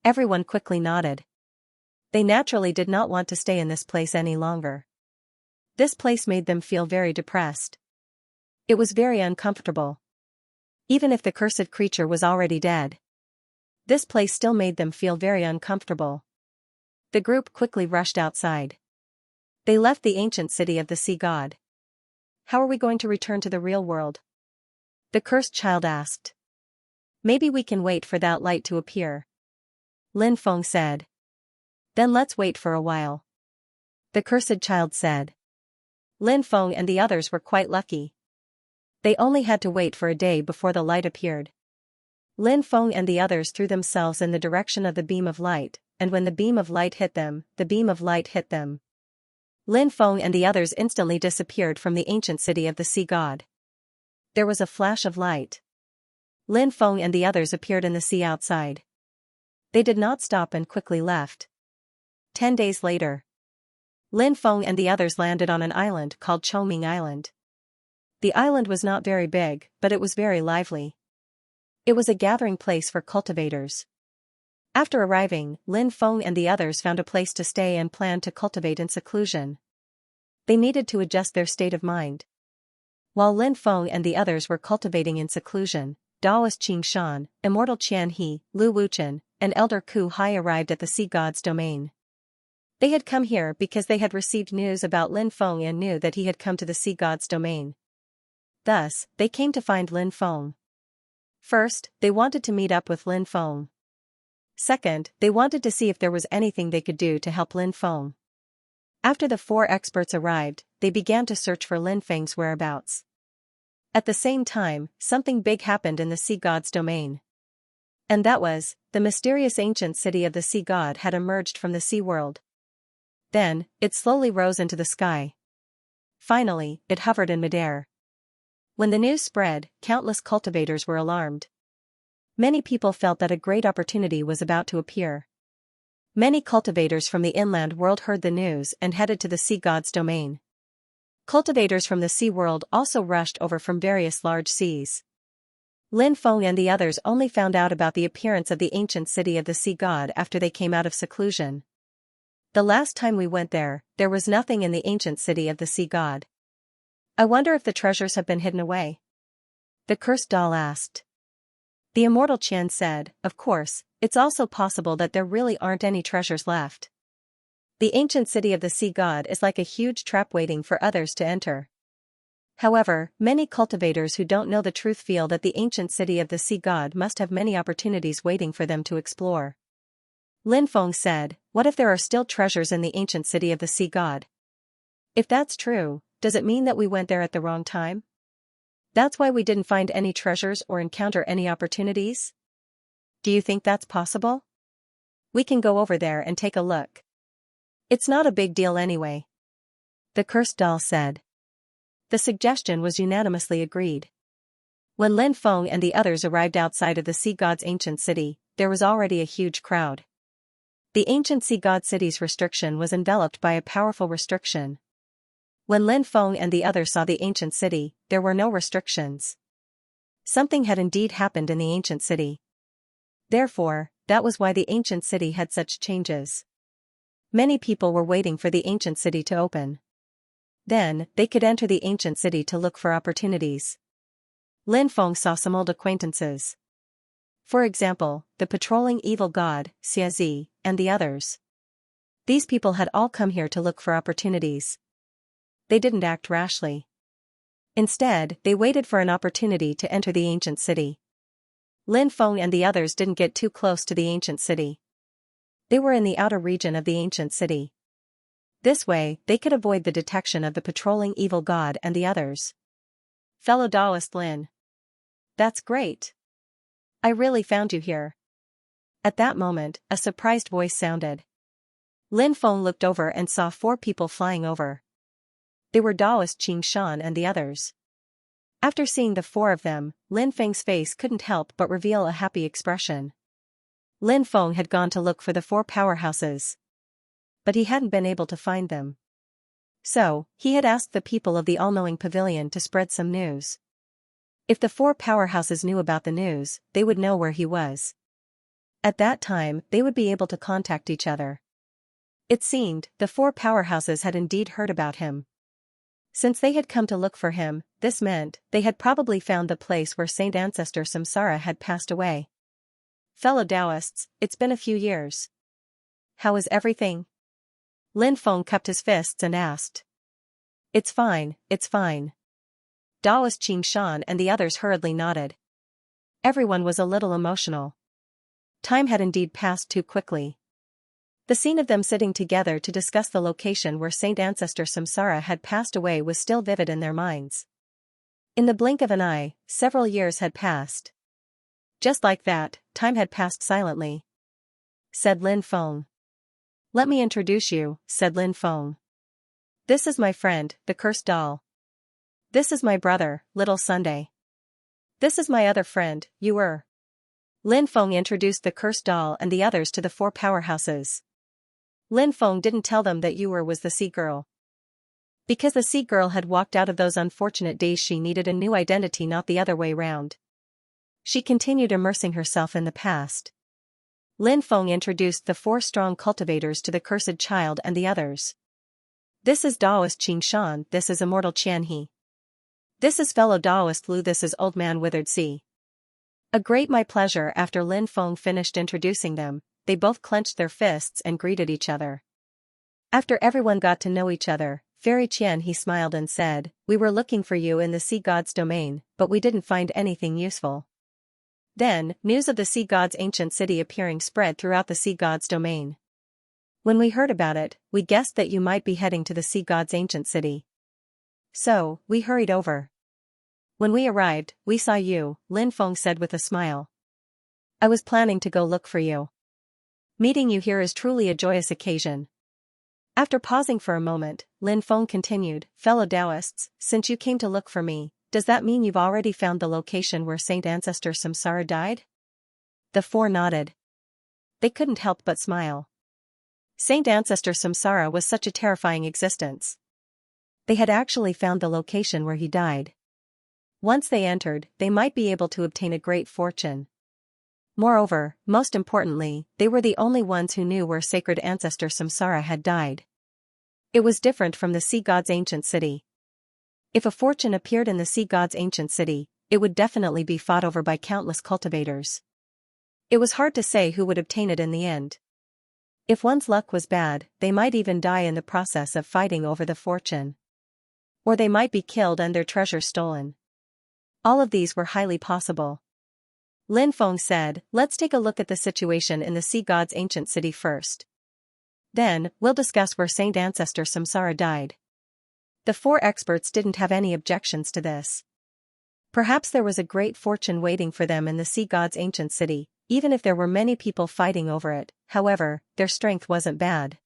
Everyone quickly nodded. They naturally did not want to stay in this place any longer. This place made them feel very depressed. It was very uncomfortable. Even if the cursed creature was already dead, this place still made them feel very uncomfortable. The group quickly rushed outside. They left the ancient city of the sea god. How are we going to return to the real world? The cursed child asked. Maybe we can wait for that light to appear. Lin Feng said. Then let's wait for a while. The cursed child said. Lin Feng and the others were quite lucky. They only had to wait for a day before the light appeared. Lin Feng and the others threw themselves in the direction of the beam of light, and when the beam of light hit them, the beam of light hit them. Lin Feng and the others instantly disappeared from the ancient city of the sea god. There was a flash of light. Lin Feng and the others appeared in the sea outside. They did not stop and quickly left. 10 days later, Lin Feng and the others landed on an island called Chongming Island. The island was not very big, but it was very lively. It was a gathering place for cultivators. After arriving, Lin Feng and the others found a place to stay and planned to cultivate in seclusion. They needed to adjust their state of mind. While Lin Feng and the others were cultivating in seclusion, Daoist Qing Shan, Immortal Qian He, Lu Wuchen, and Elder Ku Hai arrived at the sea god's domain. They had come here because they had received news about Lin Feng and knew that he had come to the sea god's domain. Thus, they came to find Lin Feng. First, they wanted to meet up with Lin Feng. Second, they wanted to see if there was anything they could do to help Lin Feng. After the 4 experts arrived, they began to search for Lin Feng's whereabouts. At the same time, something big happened in the sea god's domain. And that was, the mysterious ancient city of the sea god had emerged from the sea world. Then, it slowly rose into the sky. Finally, it hovered in midair. When the news spread, countless cultivators were alarmed. Many people felt that a great opportunity was about to appear. Many cultivators from the inland world heard the news and headed to the sea god's domain. Cultivators from the sea world also rushed over from various large seas. Lin Feng and the others only found out about the appearance of the ancient city of the sea god after they came out of seclusion. The last time we went there, there was nothing in the ancient city of the sea god. I wonder if the treasures have been hidden away? The cursed doll asked. The immortal Qian said, of course, it's also possible that there really aren't any treasures left. The ancient city of the sea god is like a huge trap waiting for others to enter. However, many cultivators who don't know the truth feel that the ancient city of the sea god must have many opportunities waiting for them to explore. Lin Feng said, what if there are still treasures in the ancient city of the sea god? If that's true, does it mean that we went there at the wrong time? That's why we didn't find any treasures or encounter any opportunities? Do you think that's possible? We can go over there and take a look. It's not a big deal anyway. The cursed doll said. The suggestion was unanimously agreed. When Lin Feng and the others arrived outside of the sea god's ancient city, there was already a huge crowd. The ancient sea god city's restriction was enveloped by a powerful restriction. When Lin Feng and the others saw the ancient city, there were no restrictions. Something had indeed happened in the ancient city. Therefore, that was why the ancient city had such changes. Many people were waiting for the ancient city to open. Then, they could enter the ancient city to look for opportunities. Lin Feng saw some old acquaintances. For example, the patrolling evil god, Xianxia, and the others. These people had all come here to look for opportunities. They didn't act rashly. Instead, they waited for an opportunity to enter the ancient city. Lin Feng and the others didn't get too close to the ancient city. They were in the outer region of the ancient city. This way, they could avoid the detection of the patrolling evil god and the others. Fellow Taoist Lin. That's great. I really found you here. At that moment, a surprised voice sounded. Lin Feng looked over and saw 4 people flying over. They were Taoist Xianxia and the others. After seeing the 4 of them, Lin Feng's face couldn't help but reveal a happy expression. Lin Feng had gone to look for the 4 powerhouses. But he hadn't been able to find them. So, he had asked the people of the all-knowing pavilion to spread some news. If the 4 powerhouses knew about the news, they would know where he was. At that time, they would be able to contact each other. It seemed, the 4 powerhouses had indeed heard about him. Since they had come to look for him, this meant they had probably found the place where Saint Ancestor Samsara had passed away. Fellow Taoists, it's been a few years. How is everything? Lin Feng cupped his fists and asked. It's fine, it's fine. Taoist Xianxia and the others hurriedly nodded. Everyone was a little emotional. Time had indeed passed too quickly. The scene of them sitting together to discuss the location where Saint Ancestor Samsara had passed away was still vivid in their minds. In the blink of an eye, several years had passed. Just like that, time had passed silently. Said Lin Feng. Let me introduce you, said Lin Feng. This is my friend, the cursed doll. This is my brother, Little Sunday. This is my other friend, Yuer. Lin Feng introduced the cursed doll and the others to the 4 powerhouses. Lin Feng didn't tell them that Yuer was the sea girl. Because the sea girl had walked out of those unfortunate days, she needed a new identity, not the other way round. She continued immersing herself in the past. Lin Feng introduced the 4 strong cultivators to the cursed child and the others. This is Taoist Xianxia, this is immortal Qianhe. This is fellow Taoist Lu, this is old man Withered Sea. A great my pleasure. After Lin Feng finished introducing them, they both clenched their fists and greeted each other. After everyone got to know each other, Fairy Qianhe smiled and said, we were looking for you in the sea god's domain, but we didn't find anything useful. Then, news of the sea god's ancient city appearing spread throughout the sea god's domain. When we heard about it, we guessed that you might be heading to the sea god's ancient city. So, we hurried over. When we arrived, we saw you, Lin Feng said with a smile. I was planning to go look for you. Meeting you here is truly a joyous occasion. After pausing for a moment, Lin Feng continued, fellow Taoists, since you came to look for me, does that mean you've already found the location where Saint Ancestor Samsara died? The 4 nodded. They couldn't help but smile. Saint Ancestor Samsara was such a terrifying existence. They had actually found the location where he died. Once they entered, they might be able to obtain a great fortune. Moreover, most importantly, they were the only ones who knew where sacred ancestor Samsara had died. It was different from the sea god's ancient city. If a fortune appeared in the sea god's ancient city, it would definitely be fought over by countless cultivators. It was hard to say who would obtain it in the end. If one's luck was bad, they might even die in the process of fighting over the fortune. Or they might be killed and their treasure stolen. All of these were highly possible. Lin Feng said, let's take a look at the situation in the sea god's ancient city first. Then, we'll discuss where Saint Ancestor Samsara died. The 4 experts didn't have any objections to this. Perhaps there was a great fortune waiting for them in the sea god's ancient city, even if there were many people fighting over it. However, their strength wasn't bad.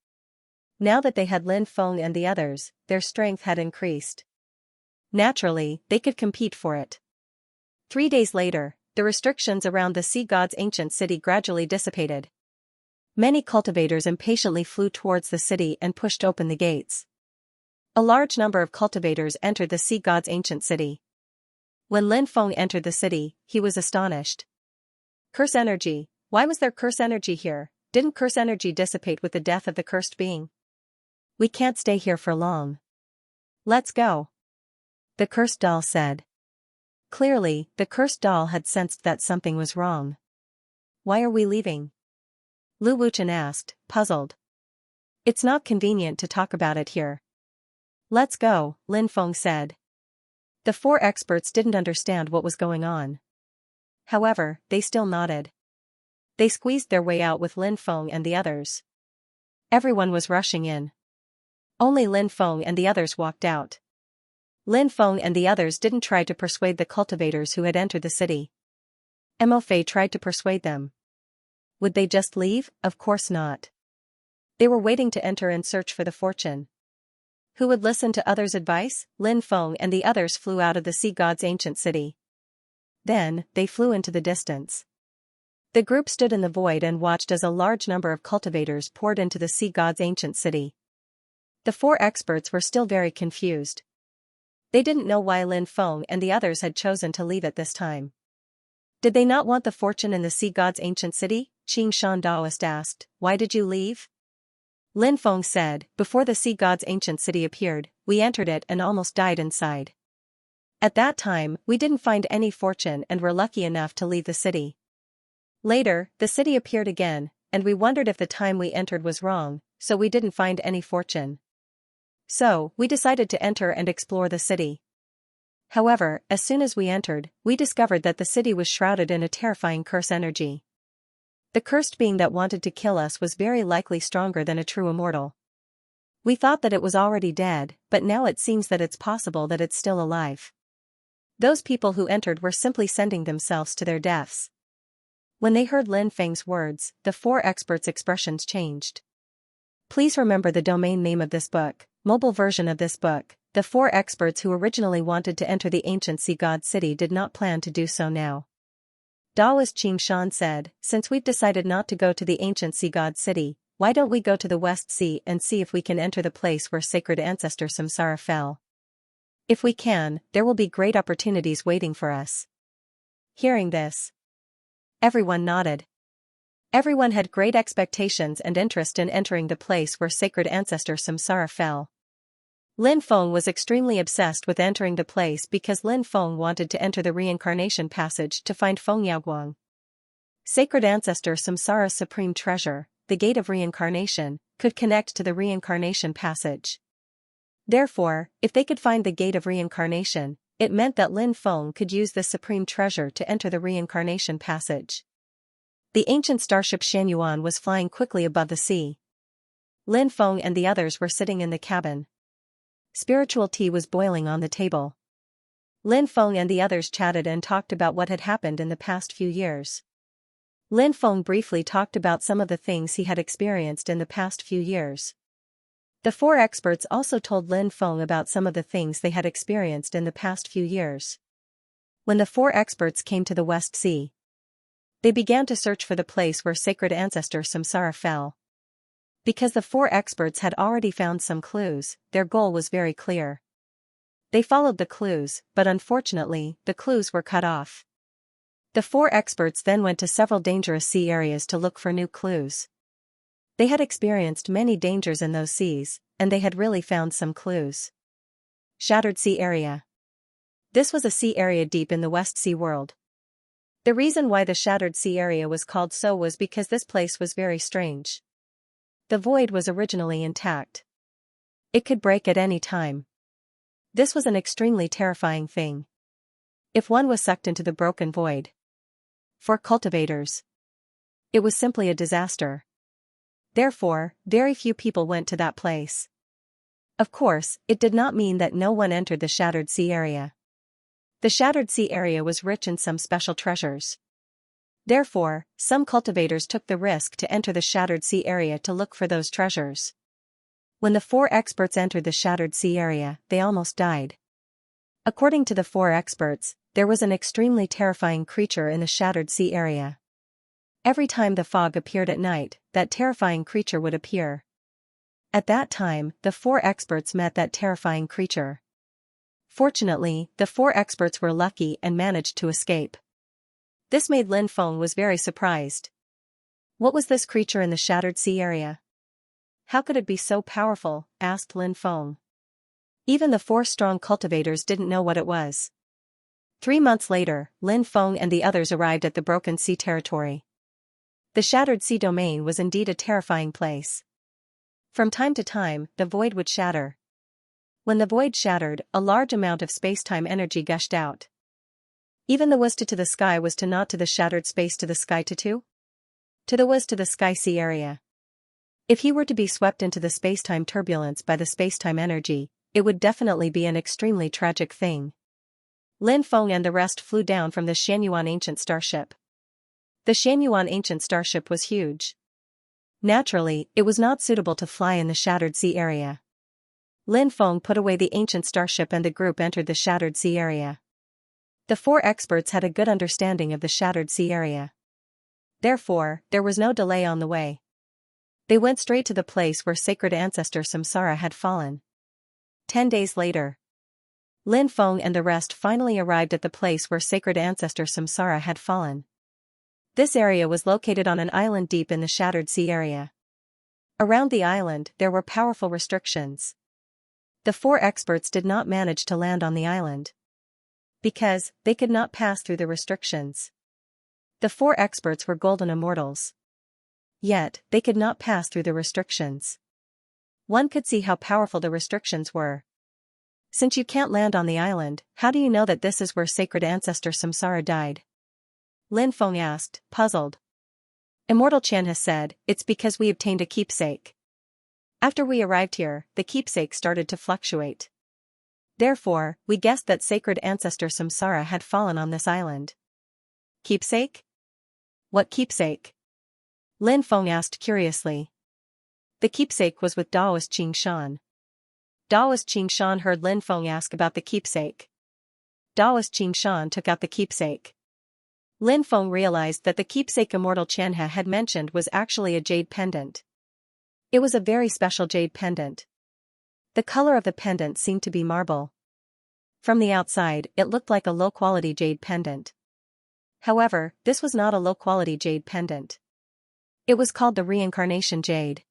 Now that they had Lin Feng and the others, their strength had increased. Naturally, they could compete for it. 3 days later, the restrictions around the sea god's ancient city gradually dissipated. Many cultivators impatiently flew towards the city and pushed open the gates. A large number of cultivators entered the sea god's ancient city. When Lin Feng entered the city, he was astonished. Curse energy. Why was there curse energy here? Didn't curse energy dissipate with the death of the cursed being? We can't stay here for long. Let's go. The cursed doll said. Clearly, the cursed doll had sensed that something was wrong. Why are we leaving? Lu Wuchen asked, puzzled. It's not convenient to talk about it here. Let's go, Lin Feng said. The four experts didn't understand what was going on. However, they still nodded. They squeezed their way out with Lin Feng and the others. Everyone was rushing in. Only Lin Feng and the others walked out. Lin Feng and the others didn't try to persuade the cultivators who had entered the city. Mo Fei tried to persuade them. Would they just leave? Of course not. They were waiting to enter and search for the fortune. Who would listen to others' advice? Lin Feng and the others flew out of the sea god's ancient city. Then, they flew into the distance. The group stood in the void and watched as a large number of cultivators poured into the sea god's ancient city. The four experts were still very confused. They didn't know why Lin Feng and the others had chosen to leave at this time. Did they not want the fortune in the sea god's ancient city? Qing Shan Daoist asked. Why did you leave? Lin Feng said, before the sea god's ancient city appeared, we entered it and almost died inside. At that time, we didn't find any fortune and were lucky enough to leave the city. Later, the city appeared again, and we wondered if the time we entered was wrong, so we didn't find any fortune. So, we decided to enter and explore the city. However, as soon as we entered, we discovered that the city was shrouded in a terrifying curse energy. The cursed being that wanted to kill us was very likely stronger than a true immortal. We thought that it was already dead, but now it seems that it's possible that it's still alive. Those people who entered were simply sending themselves to their deaths. When they heard Lin Feng's words, the four experts' expressions changed. Please remember the domain name of this book, mobile version of this book. The four experts who originally wanted to enter the ancient sea god city did not plan to do so now. Daoist Qing Shan said, since we've decided not to go to the ancient sea god city, why don't we go to the West Sea and see if we can enter the place where sacred ancestor Samsara fell? If we can, there will be great opportunities waiting for us. Hearing this, everyone nodded. Everyone had great expectations and interest in entering the place where sacred ancestor Samsara fell. Lin Feng was extremely obsessed with entering the place because Lin Feng wanted to enter the reincarnation passage to find Feng Yaoguang. Sacred ancestor Samsara's supreme treasure, the gate of reincarnation, could connect to the reincarnation passage. Therefore, if they could find the gate of reincarnation, it meant that Lin Feng could use this supreme treasure to enter the reincarnation passage. The ancient starship Xianyuan was flying quickly above the sea. Lin Feng and the others were sitting in the cabin. Spiritual tea was boiling on the table. Lin Feng and the others chatted and talked about what had happened in the past few years. Lin Feng briefly talked about some of the things he had experienced in the past few years. The four experts also told Lin Feng about some of the things they had experienced in the past few years. When the four experts came to the West Sea, they began to search for the place where sacred ancestor Samsara fell. Because the four experts had already found some clues, their goal was very clear. They followed the clues, but unfortunately, the clues were cut off. The four experts then went to several dangerous sea areas to look for new clues. They had experienced many dangers in those seas, and they had really found some clues. Shattered Sea Area. This was a sea area deep in the West Sea world. The reason why the Shattered Sea Area was called so was because this place was very strange. The void was originally intact. It could break at any time. This was an extremely terrifying thing. If one was sucked into the broken void. For cultivators, it was simply a disaster. Therefore, very few people went to that place. Of course, it did not mean that no one entered the Shattered Sea Area. The Shattered Sea Area was rich in some special treasures. Therefore, some cultivators took the risk to enter the Shattered Sea Area to look for those treasures. When the four experts entered the Shattered Sea Area, they almost died. According to the four experts, there was an extremely terrifying creature in the shattered sea area. Every time the fog appeared at night, that terrifying creature would appear. At that time, the 4 experts met that terrifying creature. Fortunately, the 4 experts were lucky and managed to escape. This made Lin Feng was very surprised. What was this creature in the shattered sea area? How could it be so powerful? Asked Lin Feng. Even the 4 strong cultivators didn't know what it was. 3 months later, Lin Feng and the others arrived at the broken sea territory. The shattered sea domain was indeed a terrifying place. From time to time, the void would shatter. When the void shattered, a large amount of space-time energy gushed out. Even the was to the sky was to not to the shattered space to the sky to the was to the sky sea area. If he were to be swept into the space-time turbulence by the space-time energy, it would definitely be an extremely tragic thing. Lin Feng and the rest flew down from the Xianyuan ancient starship. The Xianyuan ancient starship was huge. Naturally, it was not suitable to fly in the shattered sea area. Lin Feng put away the ancient starship and the group entered the shattered sea area. The 4 experts had a good understanding of the shattered sea area. Therefore, there was no delay on the way. They went straight to the place where sacred ancestor Samsara had fallen. 10 days later, Lin Feng and the rest finally arrived at the place where sacred ancestor Samsara had fallen. This area was located on an island deep in the shattered sea area. Around the island, there were powerful restrictions. The 4 experts did not manage to land on the island because they could not pass through the restrictions. The 4 experts were golden immortals. Yet, they could not pass through the restrictions. One could see how powerful the restrictions were. Since you can't land on the island, how do you know that this is where sacred ancestor Samsara died? Lin Feng asked, puzzled. Immortal Xianxia said, it's because we obtained a keepsake. After we arrived here, the keepsake started to fluctuate. Therefore, we guessed that sacred ancestor Samsara had fallen on this island. Keepsake? What keepsake? Lin Feng asked curiously. The keepsake was with Daoist Xianxia. Daoist Xianxia heard Lin Feng ask about the keepsake. Daoist Xianxia took out the keepsake. Lin Feng realized that the keepsake Immortal Xianxia had mentioned was actually a jade pendant. It was a very special jade pendant. The color of the pendant seemed to be marble. From the outside, it looked like a low-quality jade pendant. However, this was not a low-quality jade pendant. It was called the reincarnation jade.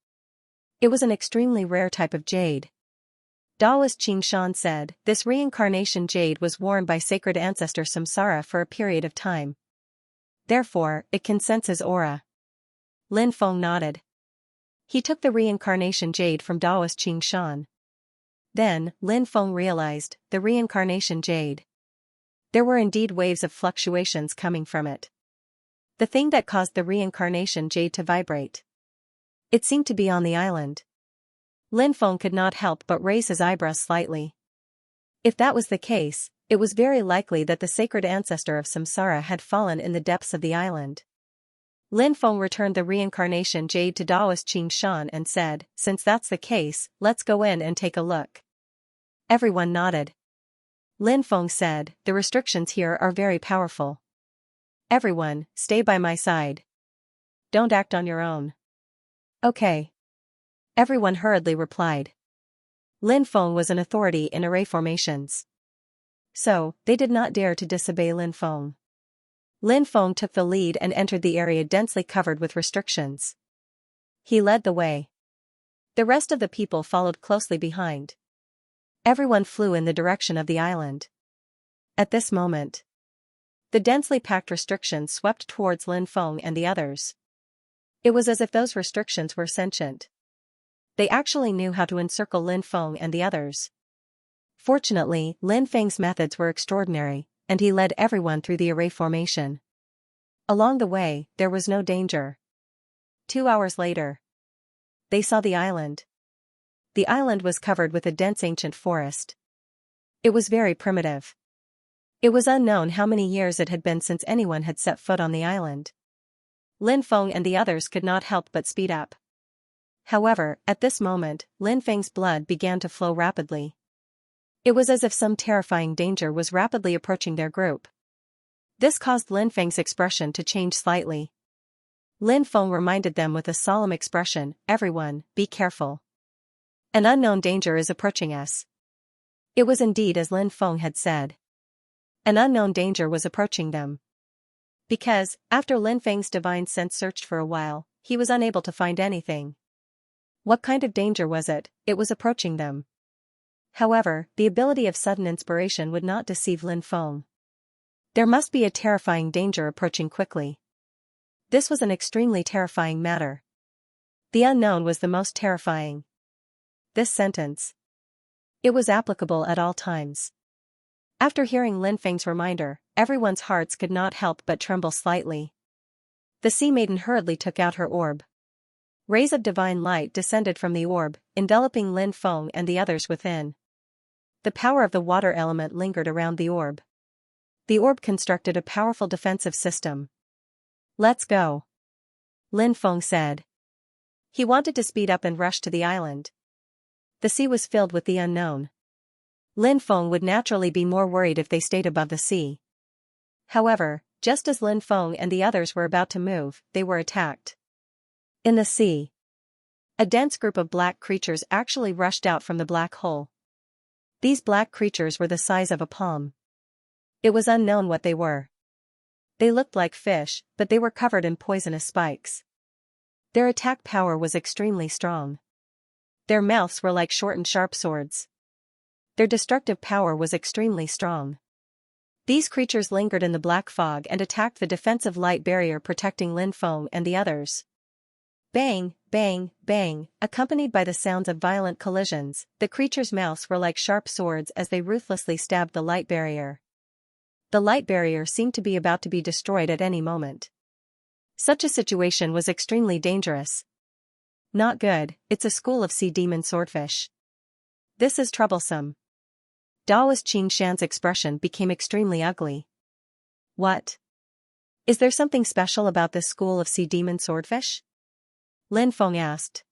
It was an extremely rare type of jade. Daoist Xianxia said, this reincarnation jade was worn by sacred ancestor Samsara for a period of time. Therefore, it can sense his aura. Lin Feng nodded. He took the reincarnation jade from Daoist Xianxia. Then, Lin Feng realized, the reincarnation jade. There were indeed waves of fluctuations coming from it. The thing that caused the reincarnation jade to vibrate. It seemed to be on the island. Lin Feng could not help but raise his eyebrows slightly. If that was the case, it was very likely that the sacred ancestor of Samsara had fallen in the depths of the island. Lin Feng returned the reincarnation jade to Daoist Xianxia and said, since that's the case, let's go in and take a look. Everyone nodded. Lin Feng said, the restrictions here are very powerful. Everyone, stay by my side. Don't act on your own. Okay. Everyone hurriedly replied. Lin Feng was an authority in array formations. So, they did not dare to disobey Lin Feng. Lin Feng took the lead and entered the area densely covered with restrictions. He led the way. The rest of the people followed closely behind. Everyone flew in the direction of the island. At this moment, the densely packed restrictions swept towards Lin Feng and the others. It was as if those restrictions were sentient. They actually knew how to encircle Lin Feng and the others. Fortunately, Lin Feng's methods were extraordinary, and he led everyone through the array formation. Along the way, there was no danger. 2 hours later, they saw the island. The island was covered with a dense ancient forest. It was very primitive. It was unknown how many years it had been since anyone had set foot on the island. Lin Feng and the others could not help but speed up. However, at this moment, Lin Feng's blood began to flow rapidly. It was as if some terrifying danger was rapidly approaching their group. This caused Lin Feng's expression to change slightly. Lin Feng reminded them with a solemn expression, "Everyone, be careful. An unknown danger is approaching us." It was indeed as Lin Feng had said. An unknown danger was approaching them. Because, after Lin Feng's divine sense searched for a while, he was unable to find anything. What kind of danger was it? It was approaching them. However, the ability of sudden inspiration would not deceive Lin Feng. There must be a terrifying danger approaching quickly. This was an extremely terrifying matter. The unknown was the most terrifying. This sentence. It was applicable at all times. After hearing Lin Feng's reminder, everyone's hearts could not help but tremble slightly. The sea maiden hurriedly took out her orb. Rays of divine light descended from the orb, enveloping Lin Feng and the others within. The power of the water element lingered around the orb. The orb constructed a powerful defensive system. "Let's go," Lin Feng said. He wanted to speed up and rush to the island. The sea was filled with the unknown. Lin Feng would naturally be more worried if they stayed above the sea. However, just as Lin Feng and the others were about to move, they were attacked. In the sea, a dense group of black creatures actually rushed out from the black hole. These black creatures were the size of a palm. It was unknown what they were. They looked like fish, but they were covered in poisonous spikes. Their attack power was extremely strong. Their mouths were like short and sharp swords. Their destructive power was extremely strong. These creatures lingered in the black fog and attacked the defensive light barrier protecting Lin Feng and the others. Bang, bang, bang, accompanied by the sounds of violent collisions, the creatures' mouths were like sharp swords as they ruthlessly stabbed the light barrier. The light barrier seemed to be about to be destroyed at any moment. Such a situation was extremely dangerous. Not good, it's a school of sea demon swordfish. This is troublesome. Daoist Xianxia's expression became extremely ugly. What? Is there something special about this school of sea demon swordfish? Lin Feng asked.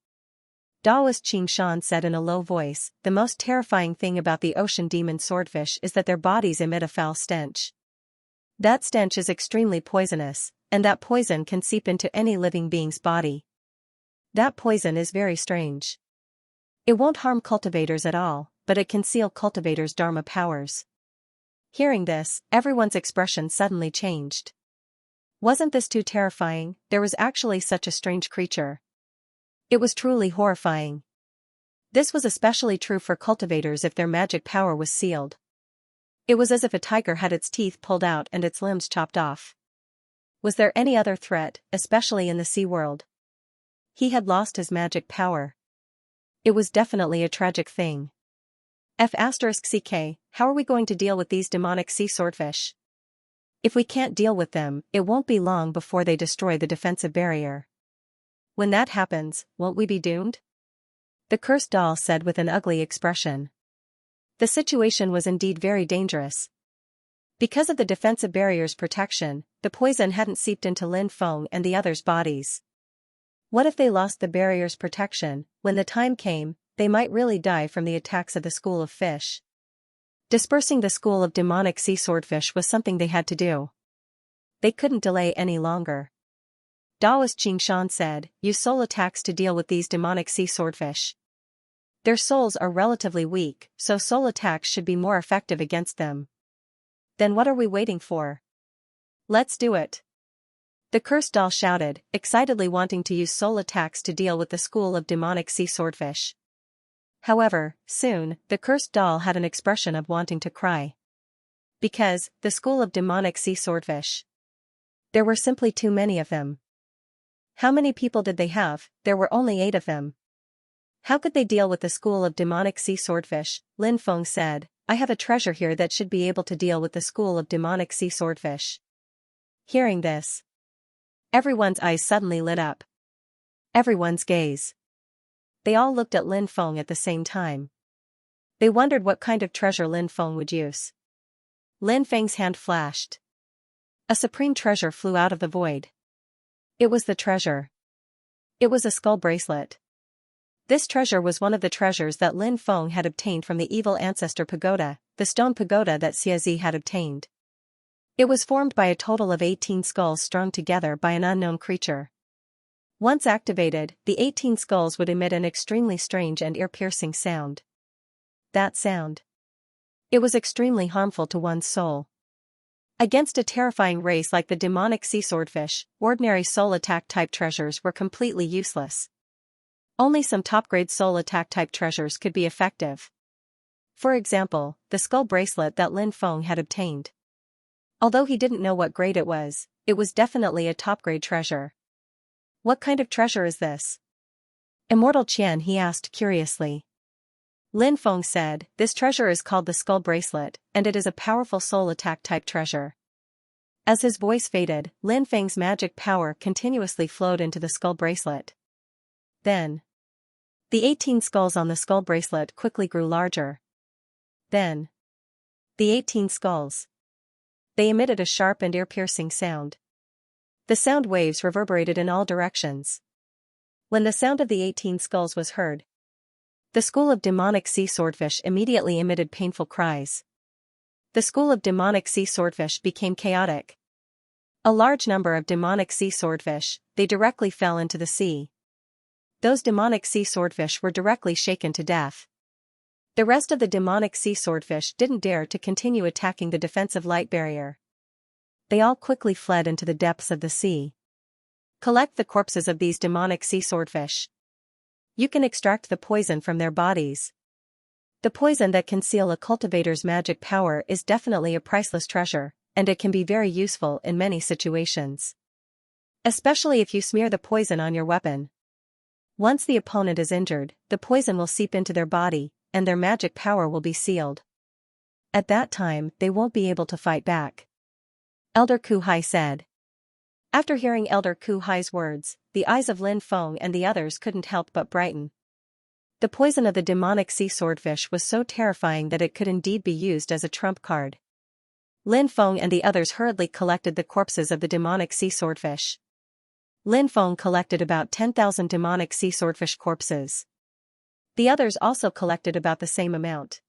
Daoist Xianxia said in a low voice, "The most terrifying thing about the ocean demon swordfish is that their bodies emit a foul stench. That stench is extremely poisonous, and that poison can seep into any living being's body. That poison is very strange. It won't harm cultivators at all, but it can seal cultivators' dharma powers." Hearing this, everyone's expression suddenly changed. Wasn't this too terrifying? There was actually such a strange creature. It was truly horrifying. This was especially true for cultivators if their magic power was sealed. It was as if a tiger had its teeth pulled out and its limbs chopped off. Was there any other threat, especially in the sea world? He had lost his magic power. It was definitely a tragic thing. F***ck, how are we going to deal with these demonic sea swordfish? If we can't deal with them, it won't be long before they destroy the defensive barrier. When that happens, won't we be doomed? The cursed doll said with an ugly expression. The situation was indeed very dangerous. Because of the defensive barrier's protection, the poison hadn't seeped into Lin Feng and the others' bodies. What if they lost the barrier's protection? When the time came, they might really die from the attacks of the school of fish. Dispersing the school of demonic sea swordfish was something they had to do. They couldn't delay any longer. Daoist Xianxia said, "Use soul attacks to deal with these demonic sea swordfish. Their souls are relatively weak, so soul attacks should be more effective against them." Then what are we waiting for? Let's do it. The cursed doll shouted, excitedly wanting to use soul attacks to deal with the school of demonic sea swordfish. However, soon, the cursed doll had an expression of wanting to cry. Because, the school of demonic sea swordfish. There were simply too many of them. How many people did they have? There were only 8 of them. How could they deal with the school of demonic sea swordfish? Lin Feng said, "I have a treasure here that should be able to deal with the school of demonic sea swordfish." Hearing this, everyone's eyes suddenly lit up. Everyone's gaze. They all looked at Lin Feng at the same time. They wondered what kind of treasure Lin Feng would use. Lin Feng's hand flashed. A supreme treasure flew out of the void. It was the treasure. It was a skull bracelet. This treasure was one of the treasures that Lin Feng had obtained from the evil ancestor pagoda, the stone pagoda that Xiaxia had obtained. It was formed by a total of 18 skulls strung together by an unknown creature. Once activated, the 18 skulls would emit an extremely strange and ear-piercing sound. That sound. It was extremely harmful to one's soul. Against a terrifying race like the demonic sea swordfish, ordinary soul attack type treasures were completely useless. Only some top-grade soul attack type treasures could be effective. For example, the skull bracelet that Lin Feng had obtained. Although he didn't know what grade it was definitely a top-grade treasure. What kind of treasure is this? Immortal Qian, he asked curiously. Lin Feng said, this treasure is called the skull bracelet, and it is a powerful soul attack type treasure. As his voice faded, Lin Feng's magic power continuously flowed into the skull bracelet. Then, the 18 skulls on the skull bracelet quickly grew larger. Then, the 18 skulls. They emitted a sharp and ear-piercing sound. The sound waves reverberated in all directions. When the sound of the 18 skulls was heard, the school of demonic sea swordfish immediately emitted painful cries. The school of demonic sea swordfish became chaotic. A large number of demonic sea swordfish, they directly fell into the sea. Those demonic sea swordfish were directly shaken to death. The rest of the demonic sea swordfish didn't dare to continue attacking the defensive light barrier. They all quickly fled into the depths of the sea. Collect the corpses of these demonic sea swordfish. You can extract the poison from their bodies. The poison that can seal a cultivator's magic power is definitely a priceless treasure, and it can be very useful in many situations. Especially if you smear the poison on your weapon. Once the opponent is injured, the poison will seep into their body, and their magic power will be sealed. At that time, they won't be able to fight back. Elder Ku Hai said. After hearing Elder Ku Hai's words, the eyes of Lin Feng and the others couldn't help but brighten. The poison of the demonic sea swordfish was so terrifying that it could indeed be used as a trump card. Lin Feng and the others hurriedly collected the corpses of the demonic sea swordfish. Lin Feng collected about 10,000 demonic sea swordfish corpses. The others also collected about the same amount.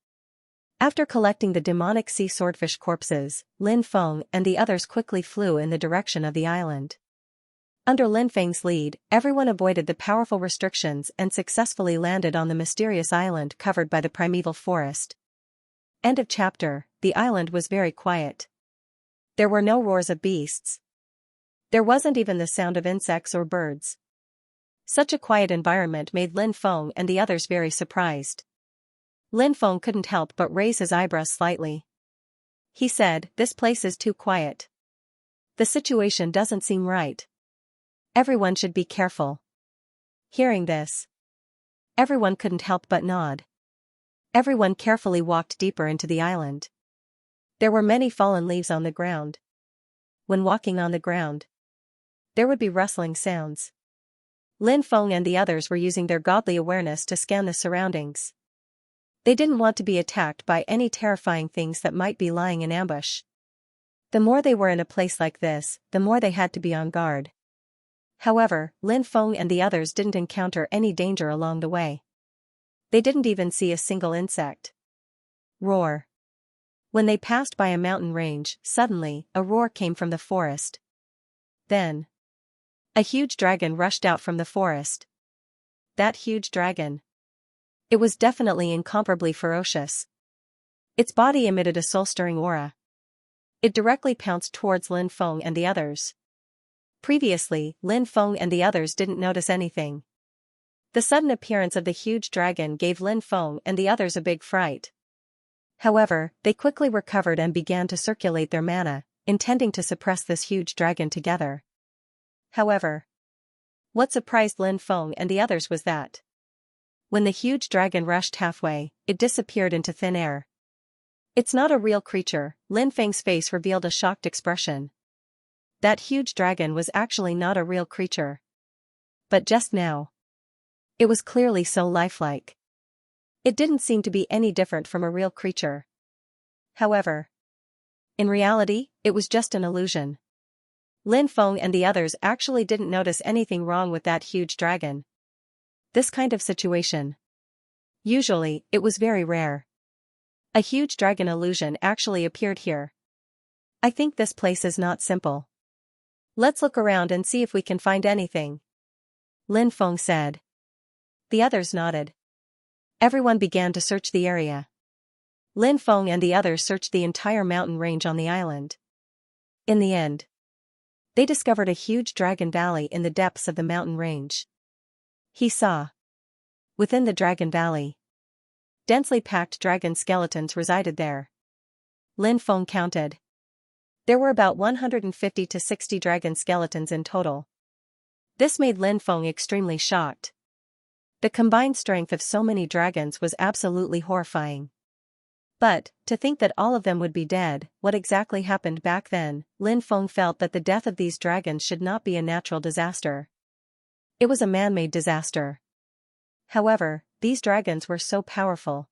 After collecting the demonic sea swordfish corpses, Lin Feng and the others quickly flew in the direction of the island. Under Lin Feng's lead, everyone avoided the powerful restrictions and successfully landed on the mysterious island covered by the primeval forest. End of chapter. The island was very quiet. There were no roars of beasts. There wasn't even the sound of insects or birds. Such a quiet environment made Lin Feng and the others very surprised. Lin Feng couldn't help but raise his eyebrows slightly. He said, this place is too quiet. The situation doesn't seem right. Everyone should be careful. Hearing this, everyone couldn't help but nod. Everyone carefully walked deeper into the island. There were many fallen leaves on the ground. When walking on the ground, there would be rustling sounds. Lin Feng and the others were using their godly awareness to scan the surroundings. They didn't want to be attacked by any terrifying things that might be lying in ambush. The more they were in a place like this, the more they had to be on guard. However, Lin Feng and the others didn't encounter any danger along the way. They didn't even see a single insect. Roar. When they passed by a mountain range, suddenly, a roar came from the forest. Then, a huge dragon rushed out from the forest. That huge dragon. It was definitely incomparably ferocious. Its body emitted a soul-stirring aura. It directly pounced towards Lin Feng and the others. Previously, Lin Feng and the others didn't notice anything. The sudden appearance of the huge dragon gave Lin Feng and the others a big fright. However, they quickly recovered and began to circulate their mana, intending to suppress this huge dragon together. However, what surprised Lin Feng and the others was that, when the huge dragon rushed halfway, it disappeared into thin air. It's not a real creature. Lin Feng's face revealed a shocked expression. That huge dragon was actually not a real creature. But just now, it was clearly so lifelike. It didn't seem to be any different from a real creature. However, in reality, it was just an illusion. Lin Feng and the others actually didn't notice anything wrong with that huge dragon. This kind of situation. Usually, it was very rare. A huge dragon illusion actually appeared here. I think this place is not simple. Let's look around and see if we can find anything. Lin Feng said. The others nodded. Everyone began to search the area. Lin Feng and the others searched the entire mountain range on the island. In the end, they discovered a huge dragon valley in the depths of the mountain range. He saw. Within the dragon valley, densely packed dragon skeletons resided there. Lin Feng counted. There were about 150 to 60 dragon skeletons in total. This made Lin Feng extremely shocked. The combined strength of so many dragons was absolutely horrifying. But, to think that all of them would be dead, what exactly happened back then? Lin Feng felt that the death of these dragons should not be a natural disaster. It was a man-made disaster. However, these dragons were so powerful.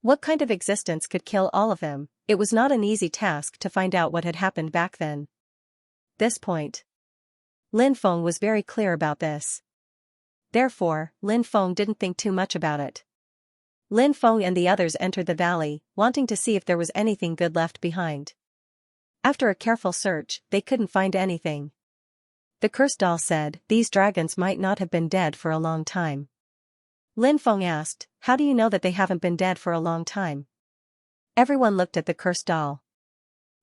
What kind of existence could kill all of them? It was not an easy task to find out what had happened back then. This point. Lin Feng was very clear about this. Therefore, Lin Feng didn't think too much about it. Lin Feng and the others entered the valley, wanting to see if there was anything good left behind. After a careful search, they couldn't find anything. The cursed doll said, "These dragons might not have been dead for a long time." Lin Feng asked, "How do you know that they haven't been dead for a long time?" Everyone looked at the cursed doll.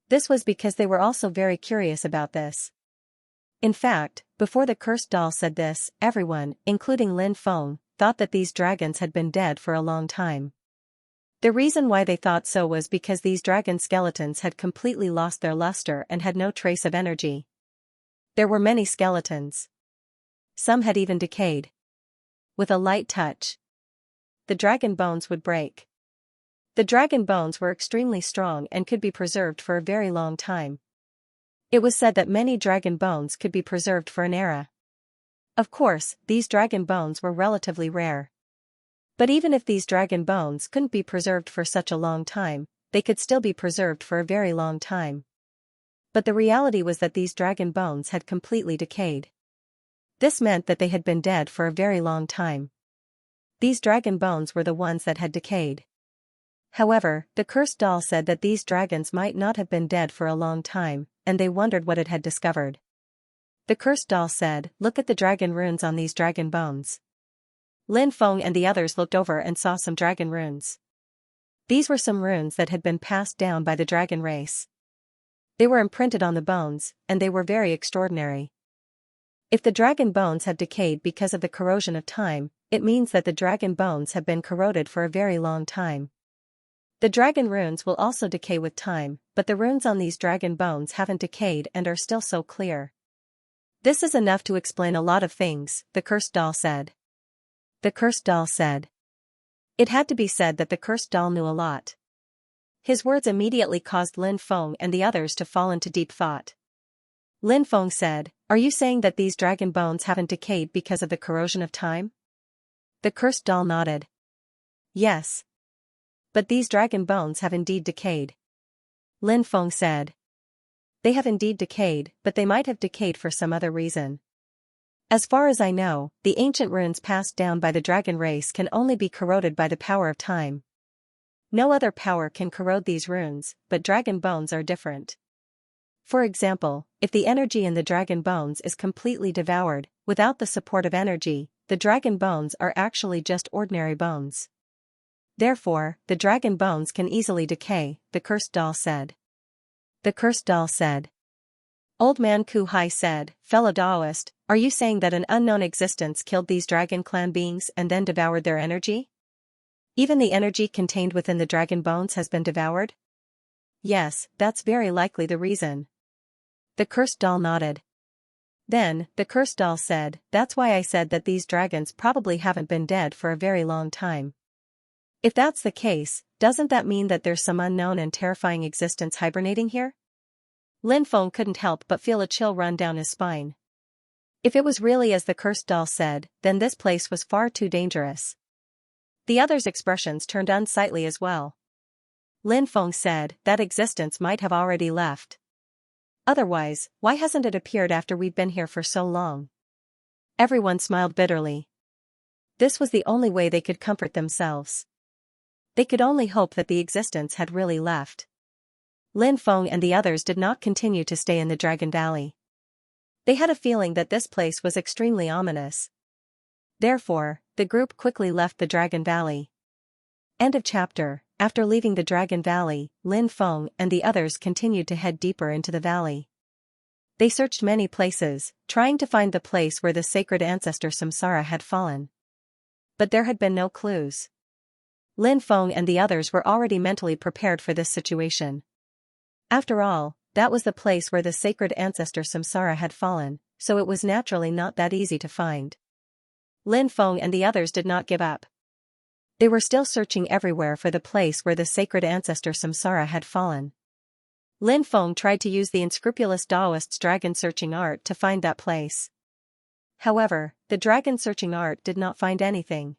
This was because they were also very curious about this. In fact, before the cursed doll said this, everyone, including Lin Feng, thought that these dragons had been dead for a long time. The reason why they thought so was because these dragon skeletons had completely lost their luster and had no trace of energy. There were many skeletons. Some had even decayed. With a light touch, the dragon bones would break. The dragon bones were extremely strong and could be preserved for a very long time. It was said that many dragon bones could be preserved for an era. Of course, these dragon bones were relatively rare. But even if these dragon bones couldn't be preserved for such a long time, they could still be preserved for a very long time. But the reality was that these dragon bones had completely decayed. This meant that they had been dead for a very long time. These dragon bones were the ones that had decayed. However, the cursed doll said that these dragons might not have been dead for a long time, and they wondered what it had discovered. The cursed doll said, "Look at the dragon runes on these dragon bones." Lin Feng and the others looked over and saw some dragon runes. These were some runes that had been passed down by the dragon race. They were imprinted on the bones, and they were very extraordinary. If the dragon bones have decayed because of the corrosion of time, it means that the dragon bones have been corroded for a very long time. The dragon runes will also decay with time, but the runes on these dragon bones haven't decayed and are still so clear. This is enough to explain a lot of things, the cursed doll said. The cursed doll said. It had to be said that the cursed doll knew a lot. His words immediately caused Lin Feng and the others to fall into deep thought. Lin Feng said, "Are you saying that these dragon bones haven't decayed because of the corrosion of time?" The cursed doll nodded. Yes. But these dragon bones have indeed decayed. Lin Feng said. They have indeed decayed, but they might have decayed for some other reason. As far as I know, the ancient runes passed down by the dragon race can only be corroded by the power of time. No other power can corrode these runes, but dragon bones are different. For example, if the energy in the dragon bones is completely devoured, without the support of energy, the dragon bones are actually just ordinary bones. Therefore, the dragon bones can easily decay, the cursed doll said. The cursed doll said. Old man Ku Hai said, "Fellow Taoist, are you saying that an unknown existence killed these dragon clan beings and then devoured their energy? Even the energy contained within the dragon bones has been devoured?" Yes, that's very likely the reason. The cursed doll nodded. Then, the cursed doll said, "That's why I said that these dragons probably haven't been dead for a very long time. If that's the case, doesn't that mean that there's some unknown and terrifying existence hibernating here?" Lin Feng couldn't help but feel a chill run down his spine. If it was really as the cursed doll said, then this place was far too dangerous. The others' expressions turned unsightly as well. Lin Feng said, "That existence might have already left. Otherwise, why hasn't it appeared after we've been here for so long?" Everyone smiled bitterly. This was the only way they could comfort themselves. They could only hope that the existence had really left. Lin Feng and the others did not continue to stay in the Dragon Valley. They had a feeling that this place was extremely ominous. Therefore, the group quickly left the Dragon Valley. End of chapter. After leaving the Dragon Valley, Lin Feng and the others continued to head deeper into the valley. They searched many places, trying to find the place where the sacred ancestor Samsara had fallen. But there had been no clues. Lin Feng and the others were already mentally prepared for this situation. After all, that was the place where the sacred ancestor Samsara had fallen, so it was naturally not that easy to find. Lin Feng and the others did not give up. They were still searching everywhere for the place where the sacred ancestor Samsara had fallen. Lin Feng tried to use the unscrupulous Taoist's dragon-searching art to find that place. However, the dragon-searching art did not find anything.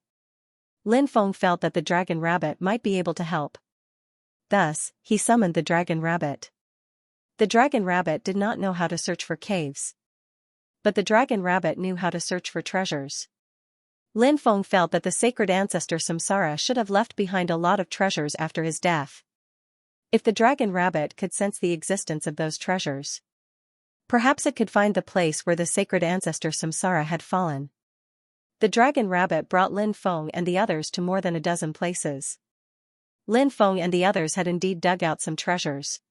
Lin Feng felt that the dragon rabbit might be able to help. Thus, he summoned the dragon rabbit. The dragon rabbit did not know how to search for caves. But the dragon rabbit knew how to search for treasures. Lin Feng felt that the sacred ancestor Samsara should have left behind a lot of treasures after his death. If the dragon rabbit could sense the existence of those treasures, perhaps it could find the place where the sacred ancestor Samsara had fallen. The dragon rabbit brought Lin Feng and the others to more than a dozen places. Lin Feng and the others had indeed dug out some treasures.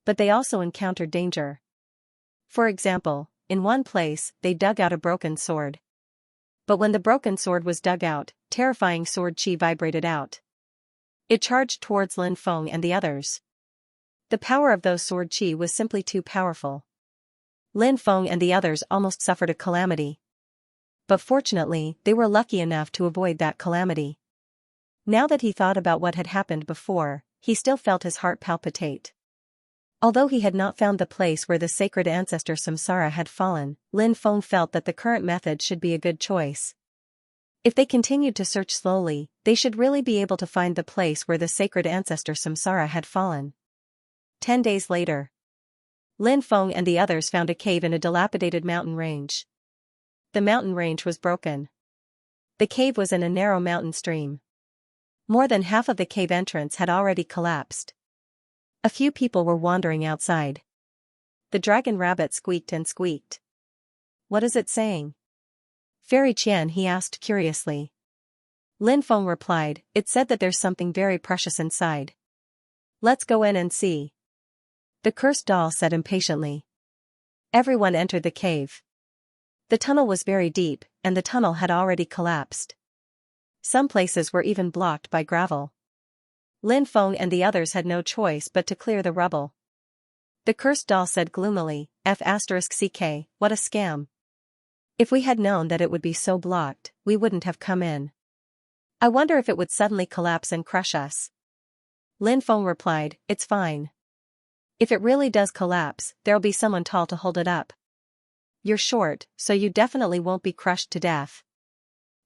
But they also encountered danger. For example, in one place, they dug out a broken sword. But when the broken sword was dug out, terrifying sword chi vibrated out. It charged towards Lin Feng and the others. The power of those sword chi was simply too powerful. Lin Feng and the others almost suffered a calamity. But fortunately, they were lucky enough to avoid that calamity. Now that he thought about what had happened before, he still felt his heart palpitate. Although he had not found the place where the sacred ancestor Samsara had fallen, Lin Feng felt that the current method should be a good choice. If they continued to search slowly, they should really be able to find the place where the sacred ancestor Samsara had fallen. 10 days later, Lin Feng and the others found a cave in a dilapidated mountain range. The mountain range was broken. The cave was in a narrow mountain stream. More than half of the cave entrance had already collapsed. A few people were wandering outside. The dragon rabbit squeaked and squeaked. "What is it saying?" Fairy Qian, he asked curiously. Lin Feng replied, "It said that there's something very precious inside. Let's go in and see." The cursed doll said impatiently. Everyone entered the cave. The tunnel was very deep, and the tunnel had already collapsed. Some places were even blocked by gravel. Lin Feng and the others had no choice but to clear the rubble. The cursed doll said gloomily, "F***ck, what a scam. If we had known that it would be so blocked, we wouldn't have come in. I wonder if it would suddenly collapse and crush us." Lin Feng replied, "It's fine. If it really does collapse, there'll be someone tall to hold it up. You're short, so you definitely won't be crushed to death."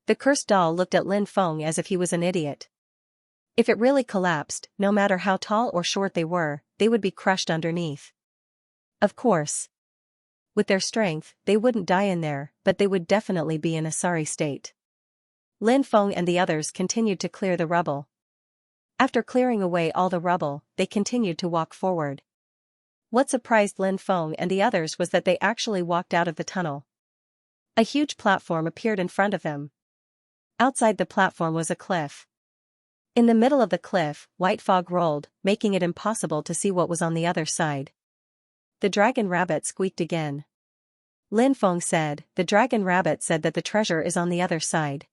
The cursed doll looked at Lin Feng as if he was an idiot. If it really collapsed, no matter how tall or short they would be crushed underneath. Of course. With their strength, they wouldn't die in there, but they would definitely be in a sorry state. Lin Feng and the others continued to clear the rubble. After clearing away all the rubble, they continued to walk forward. What surprised Lin Feng and the others was that they actually walked out of the tunnel. A huge platform appeared in front of them. Outside the platform was a cliff. In the middle of the cliff, white fog rolled, making it impossible to see what was on the other side. The dragon rabbit squeaked again. Lin Feng said, "The dragon rabbit said that the treasure is on the other side."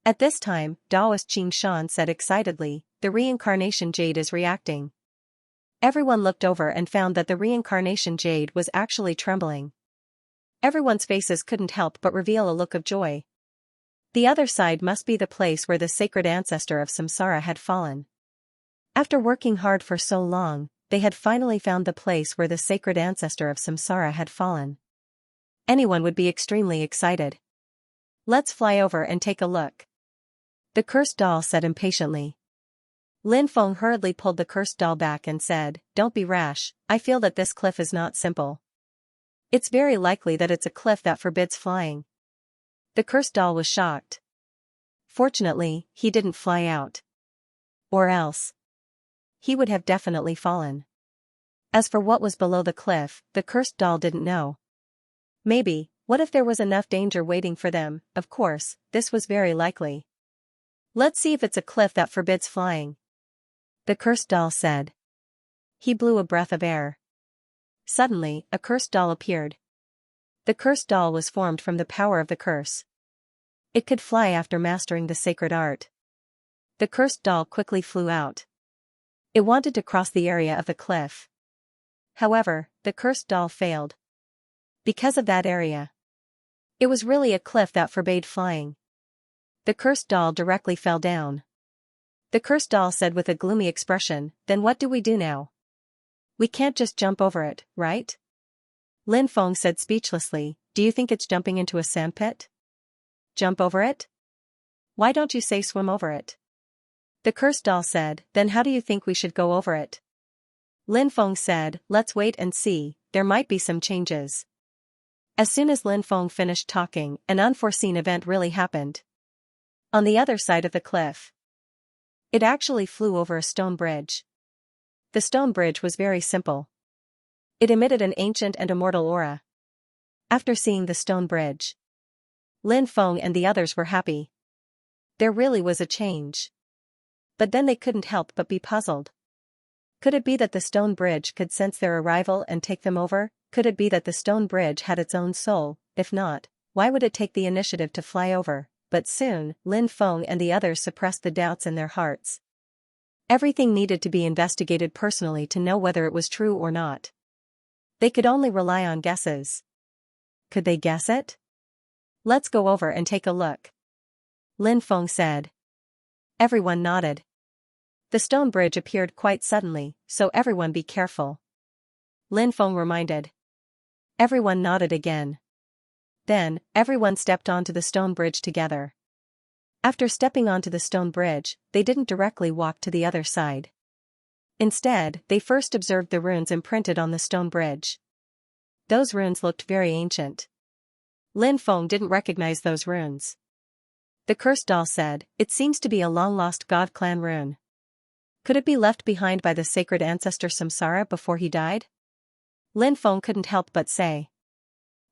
At this time, Taoist Xianxia said excitedly, "The reincarnation jade is reacting." Everyone looked over and found that the reincarnation jade was actually trembling. Everyone's faces couldn't help but reveal a look of joy. The other side must be the place where the sacred ancestor of Samsara had fallen. After working hard for so long, they had finally found the place where the sacred ancestor of Samsara had fallen. Anyone would be extremely excited. "Let's fly over and take a look," the cursed doll said impatiently. Lin Feng hurriedly pulled the cursed doll back and said, "Don't be rash, I feel that this cliff is not simple. It's very likely that it's a cliff that forbids flying." The cursed doll was shocked. Fortunately, he didn't fly out. Or else, he would have definitely fallen. As for what was below the cliff, the cursed doll didn't know. Maybe, what if there was enough danger waiting for them? Of course, this was very likely. Let's see if it's a cliff that forbids flying, the cursed doll said. He blew a breath of air. Suddenly, a cursed doll appeared. The cursed doll was formed from the power of the curse. It could fly after mastering the sacred art. The cursed doll quickly flew out. It wanted to cross the area of the cliff. However, the cursed doll failed. Because of that area. It was really a cliff that forbade flying. The cursed doll directly fell down. The cursed doll said with a gloomy expression, "Then what do we do now? We can't just jump over it, right?" Lin Feng said speechlessly, "Do you think it's jumping into a sandpit? Jump over it? Why don't you say swim over it?" The cursed doll said, "Then how do you think we should go over it?" Lin Feng said, "Let's wait and see, there might be some changes." As soon as Lin Feng finished talking, an unforeseen event really happened. On the other side of the cliff, it actually flew over a stone bridge. The stone bridge was very simple. It emitted an ancient and immortal aura. After seeing the stone bridge, Lin Feng and the others were happy. There really was a change. But then they couldn't help but be puzzled. Could it be that the stone bridge could sense their arrival and take them over? Could it be that the stone bridge had its own soul? If not, why would it take the initiative to fly over? But soon, Lin Feng and the others suppressed the doubts in their hearts. Everything needed to be investigated personally to know whether it was true or not. They could only rely on guesses. Could they guess it? "Let's go over and take a look," Lin Feng said. Everyone nodded. The stone bridge appeared quite suddenly, so everyone be careful, Lin Feng reminded. Everyone nodded again. Then, everyone stepped onto the stone bridge together. After stepping onto the stone bridge, they didn't directly walk to the other side. Instead, they first observed the runes imprinted on the stone bridge. Those runes looked very ancient. Lin Feng didn't recognize those runes. The cursed doll said, "It seems to be a long-lost god clan rune. Could it be left behind by the sacred ancestor Samsara before he died?" Lin Feng couldn't help but say.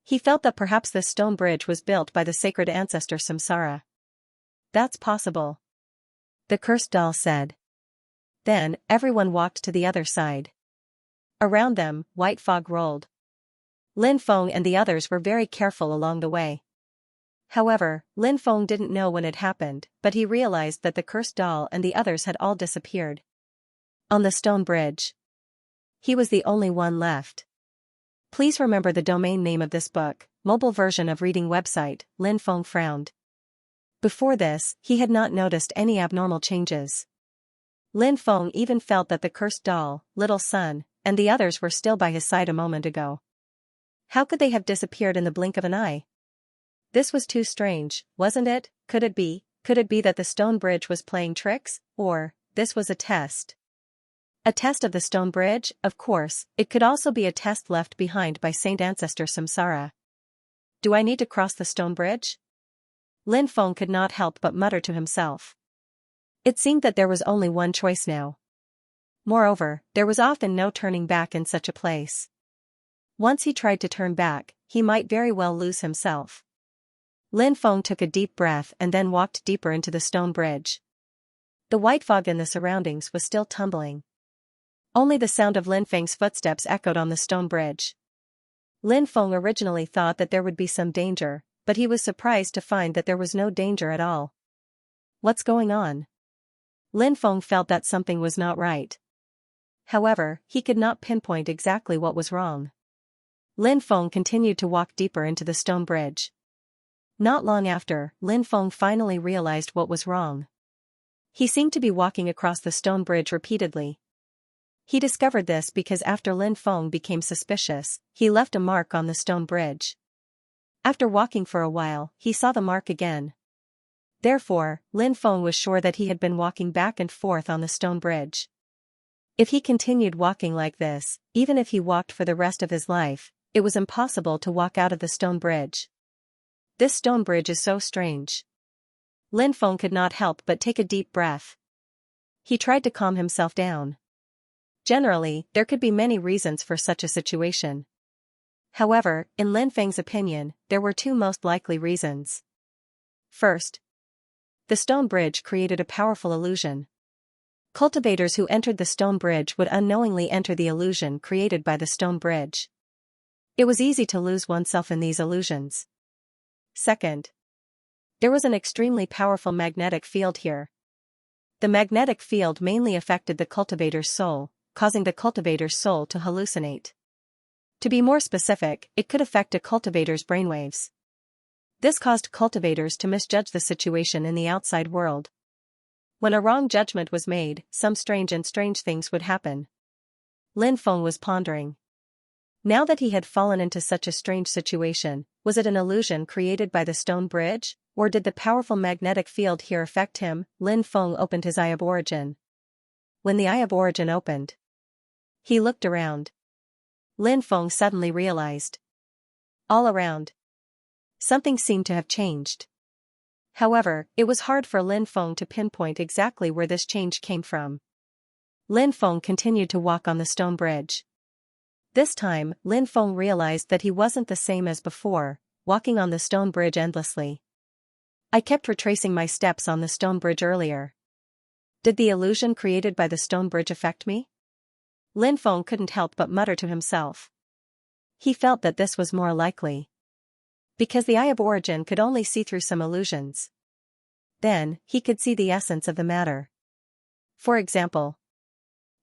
He felt that perhaps this stone bridge was built by the sacred ancestor Samsara. "That's possible," the cursed doll said. Then, everyone walked to the other side. Around them, white fog rolled. Lin Feng and the others were very careful along the way. However, Lin Feng didn't know when it happened, but he realized that the cursed doll and the others had all disappeared. On the stone bridge, he was the only one left. Please remember the domain name of this book, mobile version of reading website. Lin Feng frowned. Before this, he had not noticed any abnormal changes. Lin Feng even felt that the cursed doll, little son, and the others were still by his side a moment ago. How could they have disappeared in the blink of an eye? This was too strange, wasn't it? Could it be that the stone bridge was playing tricks, or, this was a test? A test of the stone bridge? Of course, it could also be a test left behind by Saint Ancestor Samsara. Do I need to cross the stone bridge? Lin Feng could not help but mutter to himself. It seemed that there was only one choice now. Moreover, there was often no turning back in such a place. Once he tried to turn back, he might very well lose himself. Lin Feng took a deep breath and then walked deeper into the stone bridge. The white fog in the surroundings was still tumbling. Only the sound of Lin Feng's footsteps echoed on the stone bridge. Lin Feng originally thought that there would be some danger, but he was surprised to find that there was no danger at all. What's going on? Lin Feng felt that something was not right. However, he could not pinpoint exactly what was wrong. Lin Feng continued to walk deeper into the stone bridge. Not long after, Lin Feng finally realized what was wrong. He seemed to be walking across the stone bridge repeatedly. He discovered this because after Lin Feng became suspicious, he left a mark on the stone bridge. After walking for a while, he saw the mark again. Therefore, Lin Feng was sure that he had been walking back and forth on the stone bridge. If he continued walking like this, even if he walked for the rest of his life, it was impossible to walk out of the stone bridge. This stone bridge is so strange. Lin Feng could not help but take a deep breath. He tried to calm himself down. Generally, there could be many reasons for such a situation. However, in Lin Feng's opinion, there were two most likely reasons. First, the stone bridge created a powerful illusion. Cultivators who entered the stone bridge would unknowingly enter the illusion created by the stone bridge. It was easy to lose oneself in these illusions. Second, there was an extremely powerful magnetic field here. The magnetic field mainly affected the cultivator's soul, causing the cultivator's soul to hallucinate. To be more specific, it could affect a cultivator's brainwaves. This caused cultivators to misjudge the situation in the outside world. When a wrong judgment was made, some strange things would happen. Lin Feng was pondering. Now that he had fallen into such a strange situation, was it an illusion created by the stone bridge, or did the powerful magnetic field here affect him? Lin Feng opened his eye of origin. When the eye of origin opened, he looked around. Lin Feng suddenly realized. All around, something seemed to have changed. However, it was hard for Lin Feng to pinpoint exactly where this change came from. Lin Feng continued to walk on the stone bridge. This time, Lin Feng realized that he wasn't the same as before, walking on the stone bridge endlessly. I kept retracing my steps on the stone bridge earlier. Did the illusion created by the stone bridge affect me? Lin Feng couldn't help but mutter to himself. He felt that this was more likely. Because the eye of origin could only see through some illusions. Then, he could see the essence of the matter. For example,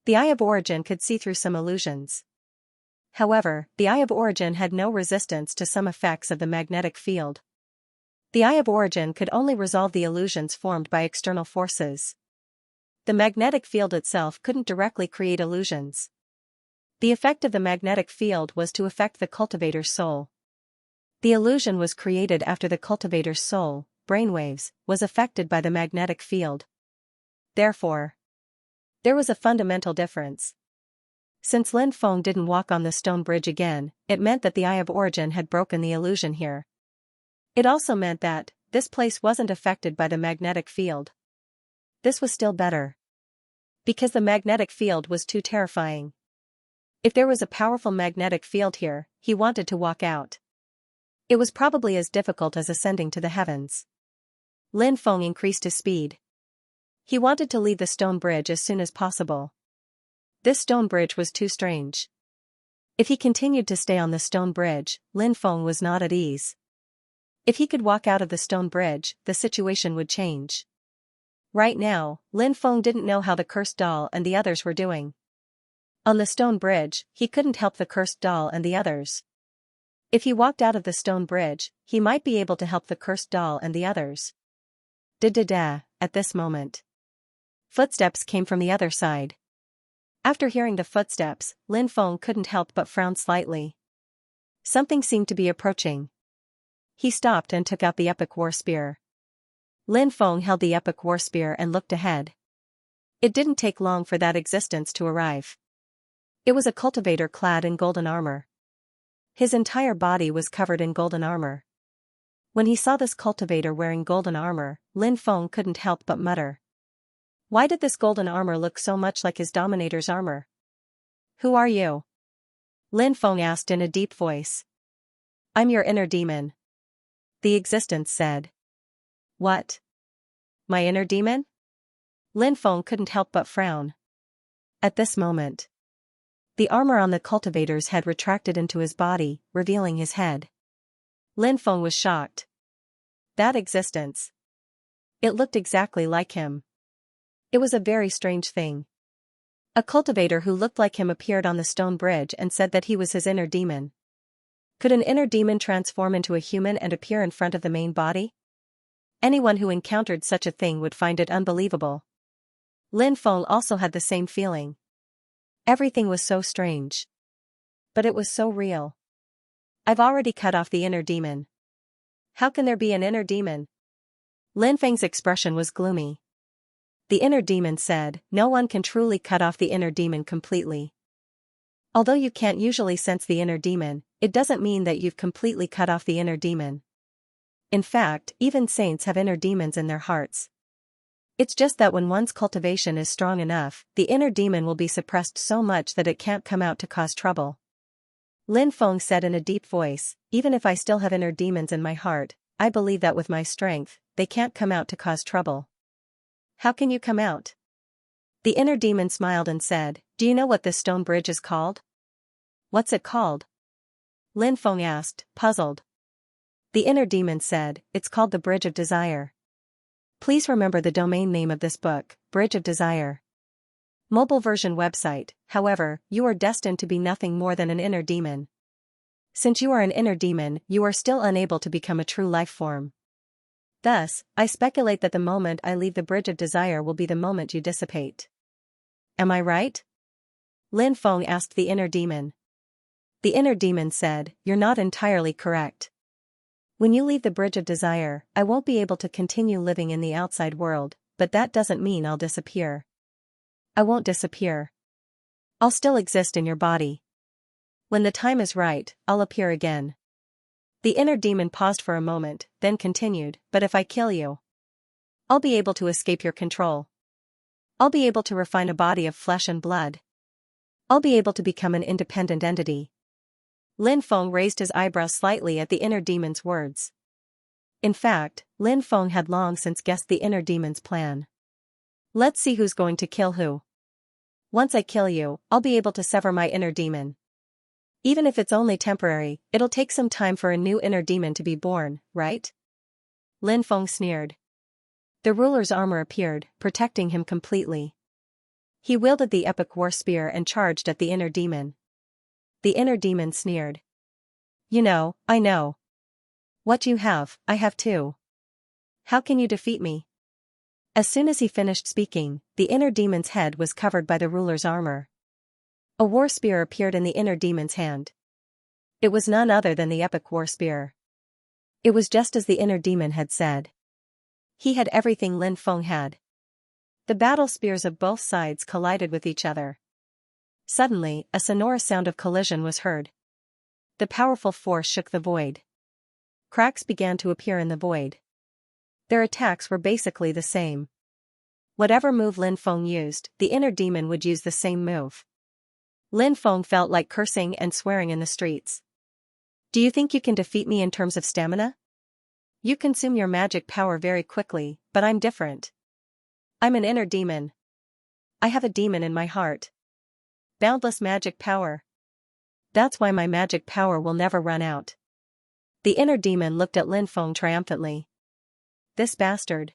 the eye of origin could see through some illusions. However, the eye of origin had no resistance to some effects of the magnetic field. The eye of origin could only resolve the illusions formed by external forces. The magnetic field itself couldn't directly create illusions. The effect of the magnetic field was to affect the cultivator's soul. The illusion was created after the cultivator's soul, brainwaves, was affected by the magnetic field. Therefore, there was a fundamental difference. Since Lin Feng didn't walk on the stone bridge again, it meant that the eye of origin had broken the illusion here. It also meant that this place wasn't affected by the magnetic field. This was still better. Because the magnetic field was too terrifying. If there was a powerful magnetic field here, he wanted to walk out. It was probably as difficult as ascending to the heavens. Lin Feng increased his speed. He wanted to leave the stone bridge as soon as possible. This stone bridge was too strange. If he continued to stay on the stone bridge, Lin Feng was not at ease. If he could walk out of the stone bridge, the situation would change. Right now, Lin Feng didn't know how the cursed doll and the others were doing. On the stone bridge, he couldn't help the cursed doll and the others. If he walked out of the stone bridge, he might be able to help the cursed doll and the others. Da-da-da, at this moment. Footsteps came from the other side. After hearing the footsteps, Lin Feng couldn't help but frown slightly. Something seemed to be approaching. He stopped and took out the epic war spear. Lin Feng held the epic war spear and looked ahead. It didn't take long for that existence to arrive. It was a cultivator clad in golden armor. His entire body was covered in golden armor. When he saw this cultivator wearing golden armor, Lin Feng couldn't help but mutter. Why did this golden armor look so much like his dominator's armor? Who are you? Lin Feng asked in a deep voice. I'm your inner demon. The existence said. What? My inner demon? Lin Feng couldn't help but frown. At this moment, the armor on the cultivator's head retracted into his body, revealing his head. Lin Feng was shocked. That existence. It looked exactly like him. It was a very strange thing. A cultivator who looked like him appeared on the stone bridge and said that he was his inner demon. Could an inner demon transform into a human and appear in front of the main body? Anyone who encountered such a thing would find it unbelievable. Lin Feng also had the same feeling. Everything was so strange. But it was so real. I've already cut off the inner demon. How can there be an inner demon? Lin Feng's expression was gloomy. The inner demon said, no one can truly cut off the inner demon completely. Although you can't usually sense the inner demon, it doesn't mean that you've completely cut off the inner demon. In fact, even saints have inner demons in their hearts. It's just that when one's cultivation is strong enough, the inner demon will be suppressed so much that it can't come out to cause trouble. Lin Feng said in a deep voice, even if I still have inner demons in my heart, I believe that with my strength, they can't come out to cause trouble. How can you come out? The inner demon smiled and said, do you know what this stone bridge is called? What's it called? Lin Feng asked, puzzled. The inner demon said, it's called the Bridge of Desire. Please remember the domain name of this book, Bridge of Desire. Mobile version website. However, you are destined to be nothing more than an inner demon. Since you are an inner demon, you are still unable to become a true life form. Thus, I speculate that the moment I leave the Bridge of Desire will be the moment you dissipate. Am I right? Lin Feng asked the inner demon. The inner demon said, you're not entirely correct. When you leave the Bridge of Desire, I won't be able to continue living in the outside world, but that doesn't mean I'll disappear. I won't disappear. I'll still exist in your body. When the time is right, I'll appear again. The inner demon paused for a moment, then continued, but if I kill you, I'll be able to escape your control. I'll be able to refine a body of flesh and blood. I'll be able to become an independent entity. Lin Feng raised his eyebrows slightly at the inner demon's words. In fact, Lin Feng had long since guessed the inner demon's plan. Let's see who's going to kill who. Once I kill you, I'll be able to sever my inner demon. Even if it's only temporary, it'll take some time for a new inner demon to be born, right? Lin Feng sneered. The ruler's armor appeared, protecting him completely. He wielded the epic war spear and charged at the inner demon. The inner demon sneered. You know, I know. What you have, I have too. How can you defeat me? As soon as he finished speaking, the inner demon's head was covered by the ruler's armor. A war spear appeared in the inner demon's hand. It was none other than the epic war spear. It was just as the inner demon had said. He had everything Lin Feng had. The battle spears of both sides collided with each other. Suddenly, a sonorous sound of collision was heard. The powerful force shook the void. Cracks began to appear in the void. Their attacks were basically the same. Whatever move Lin Feng used, the inner demon would use the same move. Lin Feng felt like cursing and swearing in the streets. Do you think you can defeat me in terms of stamina? You consume your magic power very quickly, but I'm different. I'm an inner demon. I have a demon in my heart. Boundless magic power. That's why my magic power will never run out. The inner demon looked at Lin Feng triumphantly. This bastard.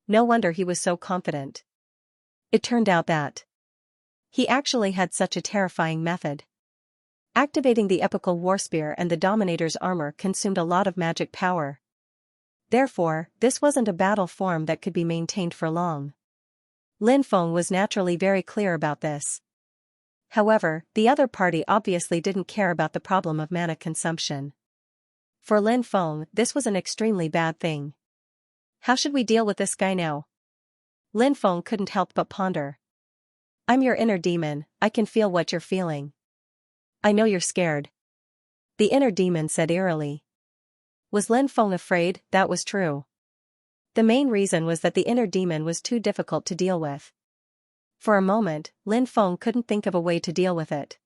No wonder he was so confident. It turned out that he actually had such a terrifying method. Activating the epical war spear and the Dominator's armor consumed a lot of magic power. Therefore, this wasn't a battle form that could be maintained for long. Lin Feng was naturally very clear about this. However, the other party obviously didn't care about the problem of mana consumption. For Lin Feng, this was an extremely bad thing. How should we deal with this guy now? Lin Feng couldn't help but ponder. I'm your inner demon, I can feel what you're feeling. I know you're scared. The inner demon said eerily. Was Lin Feng afraid? That was true. The main reason was that the inner demon was too difficult to deal with. For a moment, Lin Feng couldn't think of a way to deal with it.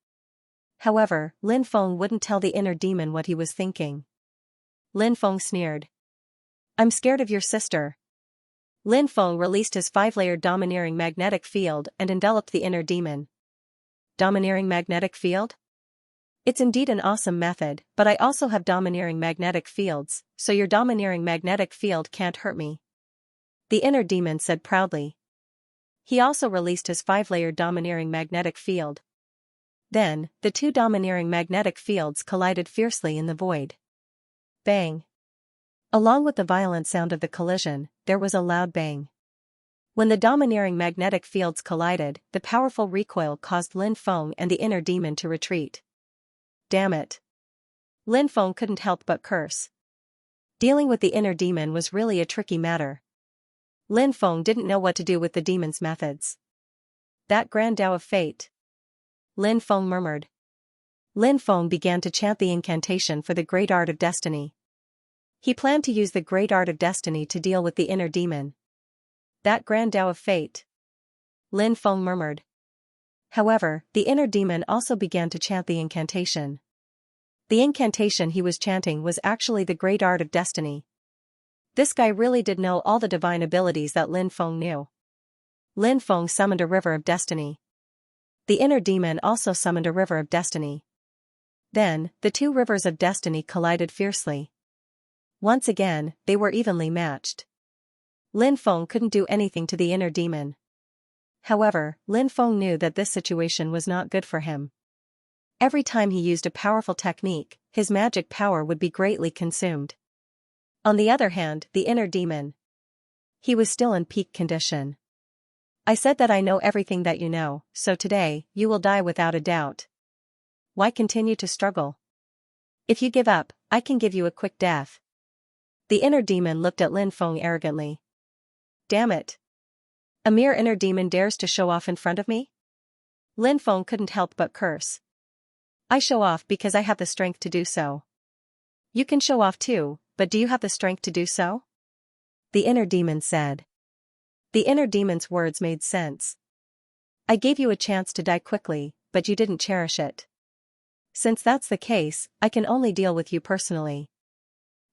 However, Lin Feng wouldn't tell the inner demon what he was thinking. Lin Feng sneered. I'm scared of your sister. Lin Feng released his 5-layered domineering magnetic field and enveloped the inner demon. Domineering magnetic field? It's indeed an awesome method, but I also have domineering magnetic fields, so your domineering magnetic field can't hurt me. The inner demon said proudly. He also released his 5-layered domineering magnetic field. Then, the two domineering magnetic fields collided fiercely in the void. Bang! Along with the violent sound of the collision, there was a loud bang. When the domineering magnetic fields collided, the powerful recoil caused Lin Feng and the inner demon to retreat. Damn it! Lin Feng couldn't help but curse. Dealing with the inner demon was really a tricky matter. Lin Feng didn't know what to do with the demon's methods. That grand Tao of fate. Lin Feng murmured. Lin Feng began to chant the incantation for the great art of destiny. He planned to use the great art of destiny to deal with the inner demon. That grand Tao of fate. Lin Feng murmured. However, the inner demon also began to chant the incantation. The incantation he was chanting was actually the great art of destiny. This guy really did know all the divine abilities that Lin Feng knew. Lin Feng summoned a river of destiny. The inner demon also summoned a river of destiny. Then, the two rivers of destiny collided fiercely. Once again, they were evenly matched. Lin Feng couldn't do anything to the inner demon. However, Lin Feng knew that this situation was not good for him. Every time he used a powerful technique, his magic power would be greatly consumed. On the other hand, the inner demon. He was still in peak condition. I said that I know everything that you know, so today, you will die without a doubt. Why continue to struggle? If you give up, I can give you a quick death. The inner demon looked at Lin Feng arrogantly. Damn it. A mere inner demon dares to show off in front of me? Lin Feng couldn't help but curse. I show off because I have the strength to do so. You can show off too, but do you have the strength to do so? The inner demon said. The inner demon's words made sense. I gave you a chance to die quickly, but you didn't cherish it. Since that's the case, I can only deal with you personally.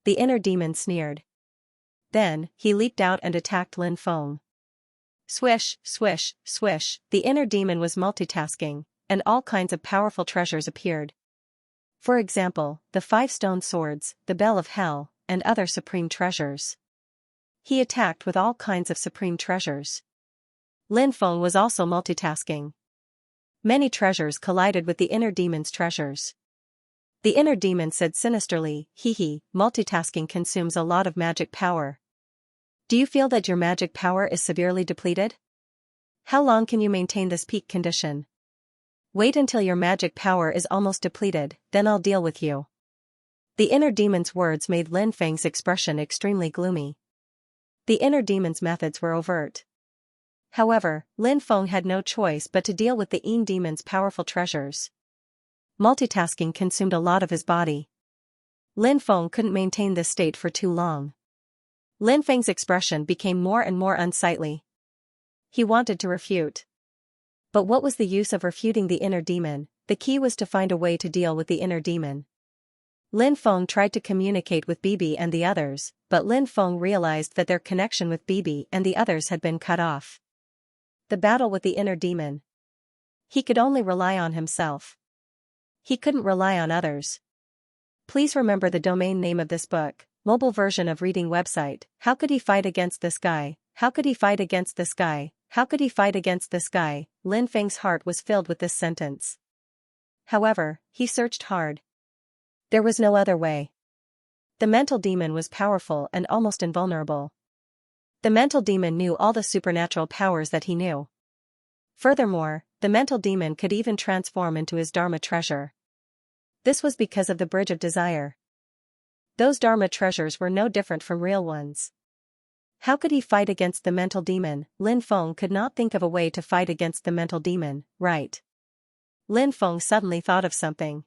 The inner demon sneered. Then, he leaped out and attacked Lin Feng. Swish, swish, swish, the inner demon was multitasking, and all kinds of powerful treasures appeared. For example, the 5 stone swords, the bell of hell, and other supreme treasures. He attacked with all kinds of supreme treasures. Lin Feng was also multitasking. Many treasures collided with the inner demon's treasures. The inner demon said sinisterly, hee, multitasking consumes a lot of magic power. Do you feel that your magic power is severely depleted? How long can you maintain this peak condition? Wait until your magic power is almost depleted, then I'll deal with you. The inner demon's words made Lin Feng's expression extremely gloomy. The inner demon's methods were overt. However, Lin Feng had no choice but to deal with the inner demon's powerful treasures. Multitasking consumed a lot of his body. Lin Feng couldn't maintain this state for too long. Lin Feng's expression became more and more unsightly. He wanted to refute. But what was the use of refuting the inner demon? The key was to find a way to deal with the inner demon. Lin Feng tried to communicate with Bibi and the others, but Lin Feng realized that their connection with Bibi and the others had been cut off. The battle with the inner demon. He could only rely on himself. He couldn't rely on others. Please remember the domain name of this book, mobile version of reading website. How could he fight against this guy? How could he fight against this guy? How could he fight against this guy? Lin Feng's heart was filled with this sentence. However, he searched hard. There was no other way. The mental demon was powerful and almost invulnerable. The mental demon knew all the supernatural powers that he knew. Furthermore, the mental demon could even transform into his Dharma treasure. This was because of the Bridge of Desire. Those Dharma treasures were no different from real ones. How could he fight against the mental demon? Lin Feng could not think of a way to fight against the mental demon, right? Lin Feng suddenly thought of something.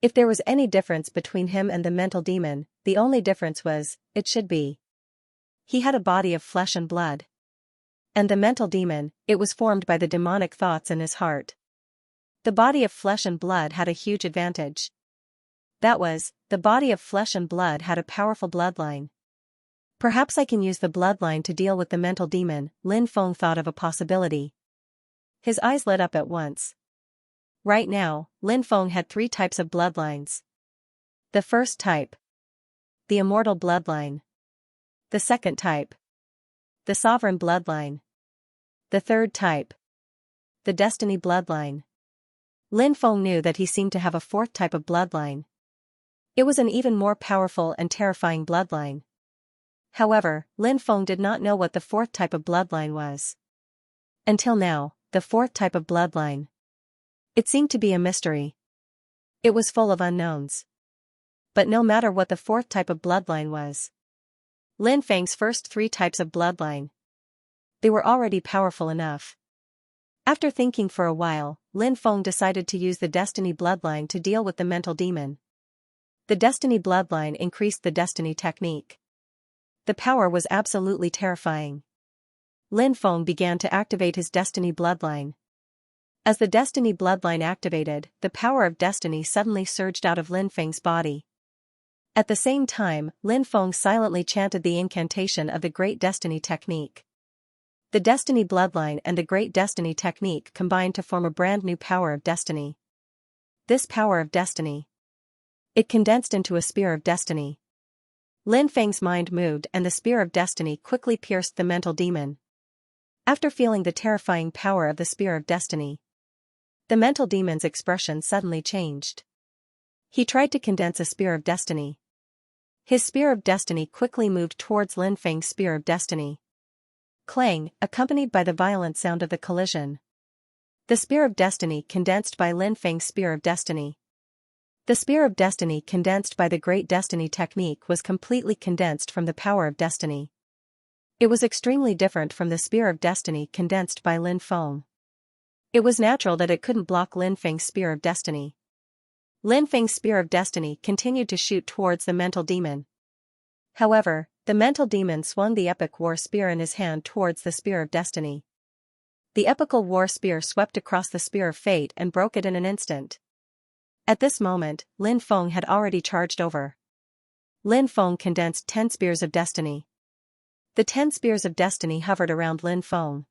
If there was any difference between him and the mental demon, the only difference was, it should be. He had a body of flesh and blood. And the mental demon, it was formed by the demonic thoughts in his heart. The body of flesh and blood had a huge advantage. That was, the body of flesh and blood had a powerful bloodline. Perhaps I can use the bloodline to deal with the mental demon. Lin Feng thought of a possibility. His eyes lit up at once. Right now, Lin Feng had 3 types of bloodlines. The first type. The immortal bloodline. The second type. The sovereign bloodline. The third type. The destiny bloodline. Lin Feng knew that he seemed to have a 4th type of bloodline. It was an even more powerful and terrifying bloodline. However, Lin Feng did not know what the 4th type of bloodline was. Until now, the 4th type of bloodline. It seemed to be a mystery. It was full of unknowns. But no matter what the 4th type of bloodline was. Lin Feng's first 3 types of bloodline. They were already powerful enough. After thinking for a while, Lin Feng decided to use the destiny bloodline to deal with the mental demon. The Destiny bloodline increased the Destiny technique. The power was absolutely terrifying. Lin Feng began to activate his Destiny bloodline. As the Destiny bloodline activated, the power of Destiny suddenly surged out of Lin Feng's body. At the same time, Lin Feng silently chanted the incantation of the Great Destiny technique. The Destiny bloodline and the Great Destiny technique combined to form a brand new power of Destiny. This power of Destiny. It condensed into a spear of Destiny. Lin Feng's mind moved and the spear of Destiny quickly pierced the mental demon. After feeling the terrifying power of the spear of Destiny, the mental demon's expression suddenly changed. He tried to condense a spear of Destiny. His spear of Destiny quickly moved towards Lin Feng's spear of Destiny. Clang, accompanied by the violent sound of the collision. The spear of Destiny condensed by Lin Feng's spear of Destiny. The spear of Destiny condensed by the Great Destiny technique was completely condensed from the power of Destiny. It was extremely different from the spear of Destiny condensed by Lin Feng. It was natural that it couldn't block Lin Feng's spear of Destiny. Lin Feng's spear of Destiny continued to shoot towards the mental demon. However, the mental demon swung the epic war spear in his hand towards the spear of Destiny. The epical war spear swept across the spear of fate and broke it in an instant. At this moment, Lin Feng had already charged over. Lin Feng condensed 10 spears of Destiny. The 10 spears of Destiny hovered around Lin Feng.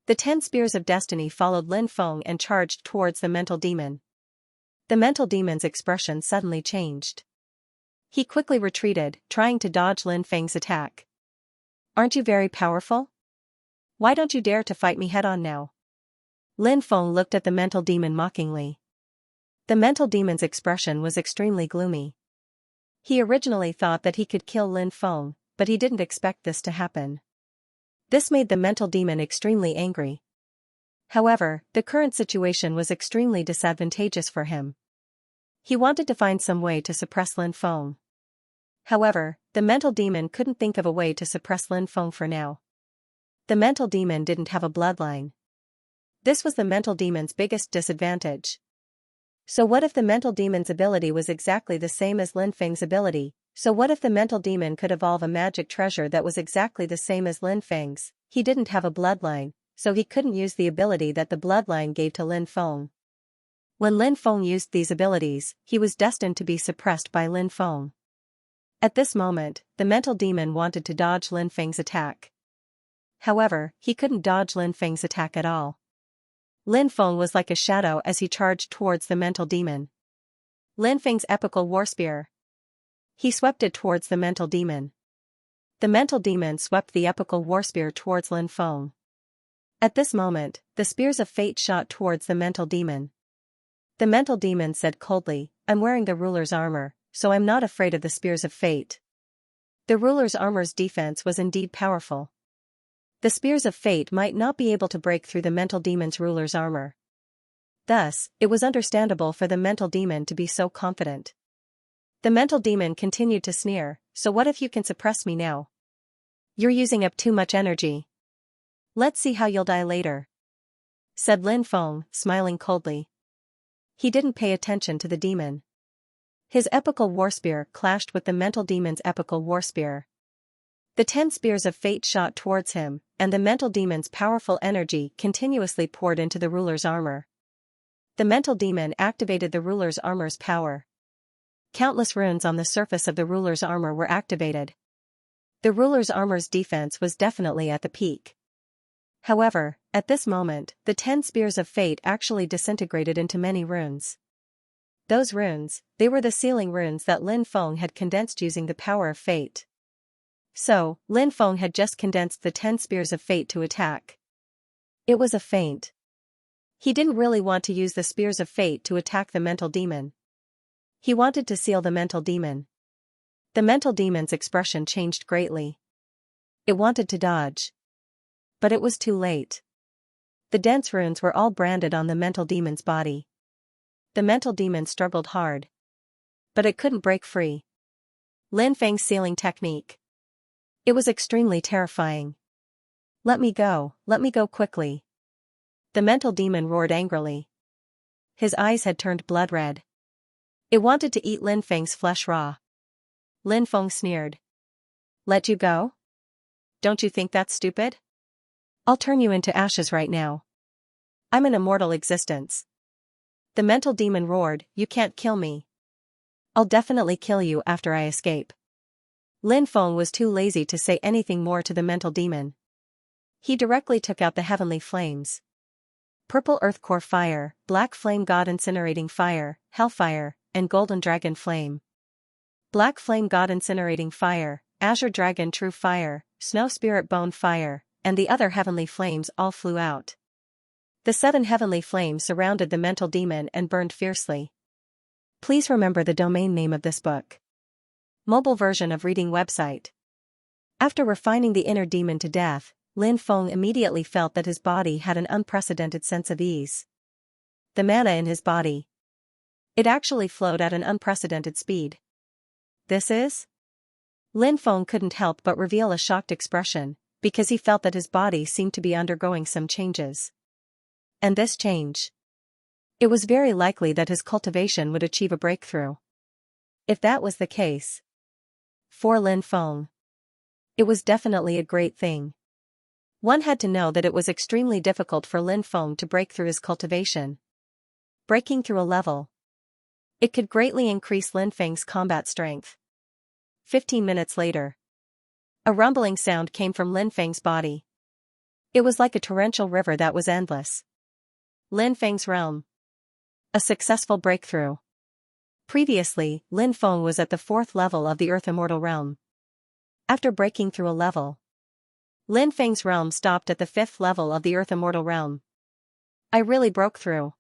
The 10 spears of Destiny followed Lin Feng and charged towards the mental demon. The mental demon's expression suddenly changed. He quickly retreated, trying to dodge Lin Feng's attack. "Aren't you very powerful? Why don't you dare to fight me head-on now?" Lin Feng looked at the mental demon mockingly. The mental demon's expression was extremely gloomy. He originally thought that he could kill Lin Feng, but he didn't expect this to happen. This made the mental demon extremely angry. However, the current situation was extremely disadvantageous for him. He wanted to find some way to suppress Lin Feng. However, the mental demon couldn't think of a way to suppress Lin Feng for now. The mental demon didn't have a bloodline. This was the mental demon's biggest disadvantage. So what if the mental demon's ability was exactly the same as Lin Feng's ability? So what if the mental demon could evolve a magic treasure that was exactly the same as Lin Feng's? He didn't have a bloodline, so he couldn't use the ability that the bloodline gave to Lin Feng. When Lin Feng used these abilities, he was destined to be suppressed by Lin Feng. At this moment, the mental demon wanted to dodge Lin Feng's attack. However, he couldn't dodge Lin Feng's attack at all. Lin Feng was like a shadow as he charged towards the mental demon. Lin Feng's epical war spear. He swept it towards the mental demon. The mental demon swept the epical war spear towards Lin Feng. At this moment, the spears of fate shot towards the mental demon. The mental demon said coldly, "I'm wearing the ruler's armor, so I'm not afraid of the spears of fate." The ruler's armor's defense was indeed powerful. The spears of fate might not be able to break through the mental demon's ruler's armor. Thus, it was understandable for the mental demon to be so confident. The mental demon continued to sneer, "So what if you can suppress me now? You're using up too much energy. Let's see how you'll die later," said Lin Feng, smiling coldly. He didn't pay attention to the demon. His epical war spear clashed with the mental demon's epical war spear. The 10 spears of fate shot towards him, and the mental demon's powerful energy continuously poured into the ruler's armor. The mental demon activated the ruler's armor's power. Countless runes on the surface of the ruler's armor were activated. The ruler's armor's defense was definitely at the peak. However, at this moment, the 10 spears of fate actually disintegrated into many runes. Those runes, they were the sealing runes that Lin Feng had condensed using the power of fate. So, Lin Feng had just condensed the 10 spears of fate to attack. It was a feint. He didn't really want to use the spears of fate to attack the mental demon. He wanted to seal the mental demon. The mental demon's expression changed greatly. It wanted to dodge. But it was too late. The dense runes were all branded on the mental demon's body. The mental demon struggled hard. But it couldn't break free. Lin Feng's sealing technique. It was extremely terrifying. Let me go quickly." The mental demon roared angrily. His eyes had turned blood red. It wanted to eat Lin Feng's flesh raw. Lin Feng sneered. Let you go? Don't you think that's stupid? I'll turn you into ashes right now. I'm an immortal existence. The mental demon roared, you can't kill me. I'll definitely kill you after I escape. Lin Feng was too lazy to say anything more to the mental demon. He directly took out the heavenly flames. Purple earth core fire, black flame god incinerating fire, hellfire, and golden dragon flame. Black flame god incinerating fire, azure dragon true fire, snow spirit bone fire, and the other heavenly flames all flew out. The 7 heavenly flames surrounded the mental demon and burned fiercely. Please remember the domain name of this book. Mobile version of reading website. After refining the inner demon to death, Lin Feng immediately felt that his body had an unprecedented sense of ease. The mana in his body. It actually flowed at an unprecedented speed. This is? Lin Feng couldn't help but reveal a shocked expression, because he felt that his body seemed to be undergoing some changes. And this change? It was very likely that his cultivation would achieve a breakthrough. If that was the case. For Lin Feng. It was definitely a great thing. One had to know that it was extremely difficult for Lin Feng to break through his cultivation. Breaking through a level. It could greatly increase Lin Feng's combat strength. 15 minutes later. A rumbling sound came from Lin Feng's body. It was like a torrential river that was endless. Lin Feng's realm. A successful breakthrough. Previously, Lin Feng was at the 4th level of the Earth Immortal Realm. After breaking through a level, Lin Feng's realm stopped at the 5th level of the Earth Immortal Realm. I really broke through.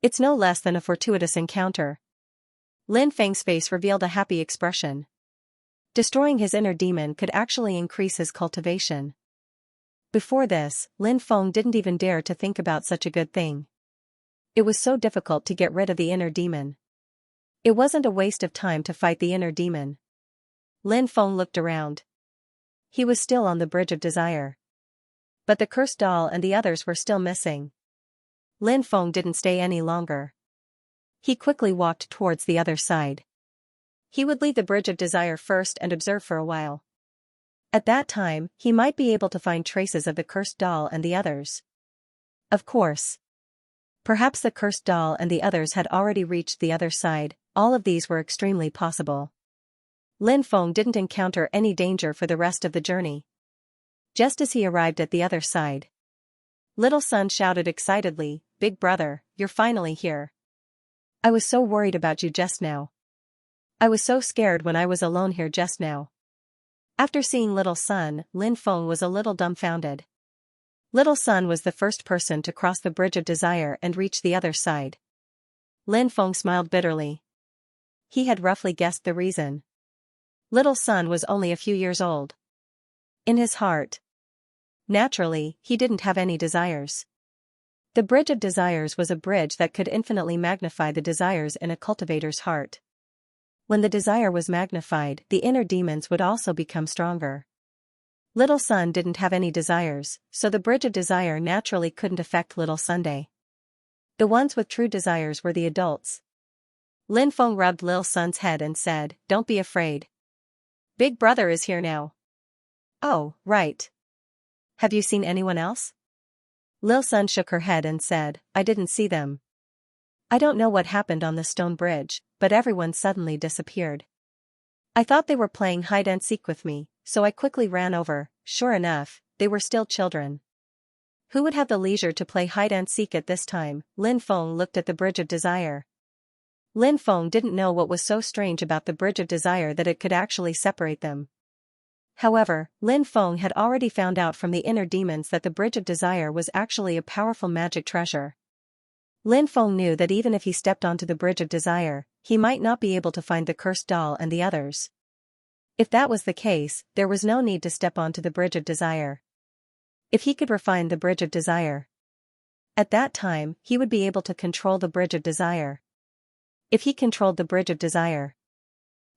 It's no less than a fortuitous encounter. Lin Feng's face revealed a happy expression. Destroying his inner demon could actually increase his cultivation. Before this, Lin Feng didn't even dare to think about such a good thing. It was so difficult to get rid of the inner demon. It wasn't a waste of time to fight the inner demon. Lin Feng looked around. He was still on the Bridge of Desire. But the cursed doll and the others were still missing. Lin Feng didn't stay any longer. He quickly walked towards the other side. He would leave the Bridge of Desire first and observe for a while. At that time, he might be able to find traces of the cursed doll and the others. Of course. Perhaps the cursed doll and the others had already reached the other side. All of these were extremely possible. Lin Feng didn't encounter any danger for the rest of the journey. Just as he arrived at the other side, Little Son shouted excitedly, "Big brother, you're finally here. I was so worried about you just now. I was so scared when I was alone here just now." After seeing Little Son, Lin Feng was a little dumbfounded. Little Son was the first person to cross the Bridge of Desire and reach the other side. Lin Feng smiled bitterly. He had roughly guessed the reason. Little Son was only a few years old. In his heart, naturally, he didn't have any desires. The Bridge of Desires was a bridge that could infinitely magnify the desires in a cultivator's heart. When the desire was magnified, the inner demons would also become stronger. Little Son didn't have any desires, so the Bridge of Desire naturally couldn't affect Little Sunday. The ones with true desires were the adults. Lin Feng rubbed Lil Son's head and said, "Don't be afraid. Big brother is here now." "Oh, right. Have you seen anyone else?" Lil Son shook her head and said, "I didn't see them. I don't know what happened on the stone bridge, but everyone suddenly disappeared. I thought they were playing hide and seek with me, so I quickly ran over. Sure enough, they were still children. Who would have the leisure to play hide and seek at this time?" Lin Feng looked at the Bridge of Desire. Lin Feng didn't know what was so strange about the Bridge of Desire that it could actually separate them. However, Lin Feng had already found out from the inner demons that the Bridge of Desire was actually a powerful magic treasure. Lin Feng knew that even if he stepped onto the Bridge of Desire, he might not be able to find the cursed doll and the others. If that was the case, there was no need to step onto the Bridge of Desire. If he could refine the Bridge of Desire, at that time, he would be able to control the Bridge of Desire. If he controlled the Bridge of Desire,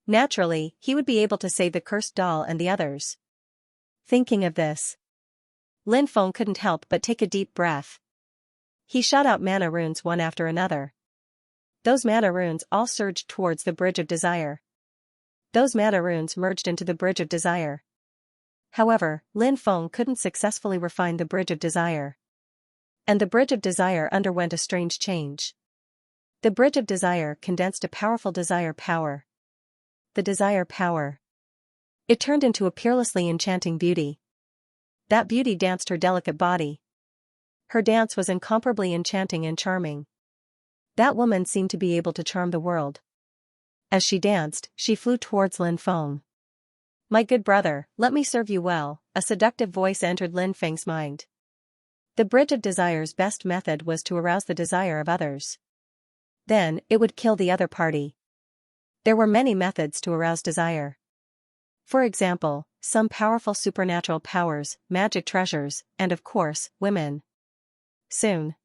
naturally, he would be able to save the cursed doll and the others. Thinking of this, Lin Feng couldn't help but take a deep breath. He shot out mana runes one after another. Those mana runes all surged towards the Bridge of Desire. Those mana runes merged into the Bridge of Desire. However, Lin Feng couldn't successfully refine the Bridge of Desire. And the Bridge of Desire underwent a strange change. The Bridge of Desire condensed a powerful desire power. The desire power. It turned into a peerlessly enchanting beauty. That beauty danced her delicate body. Her dance was incomparably enchanting and charming. That woman seemed to be able to charm the world. As she danced, she flew towards Lin Feng. "My good brother, let me serve you well," a seductive voice entered Lin Feng's mind. The Bridge of Desire's best method was to arouse the desire of others. Then, it would kill the other party. There were many methods to arouse desire. For example, some powerful supernatural powers, magic treasures, and of course, women. Soon,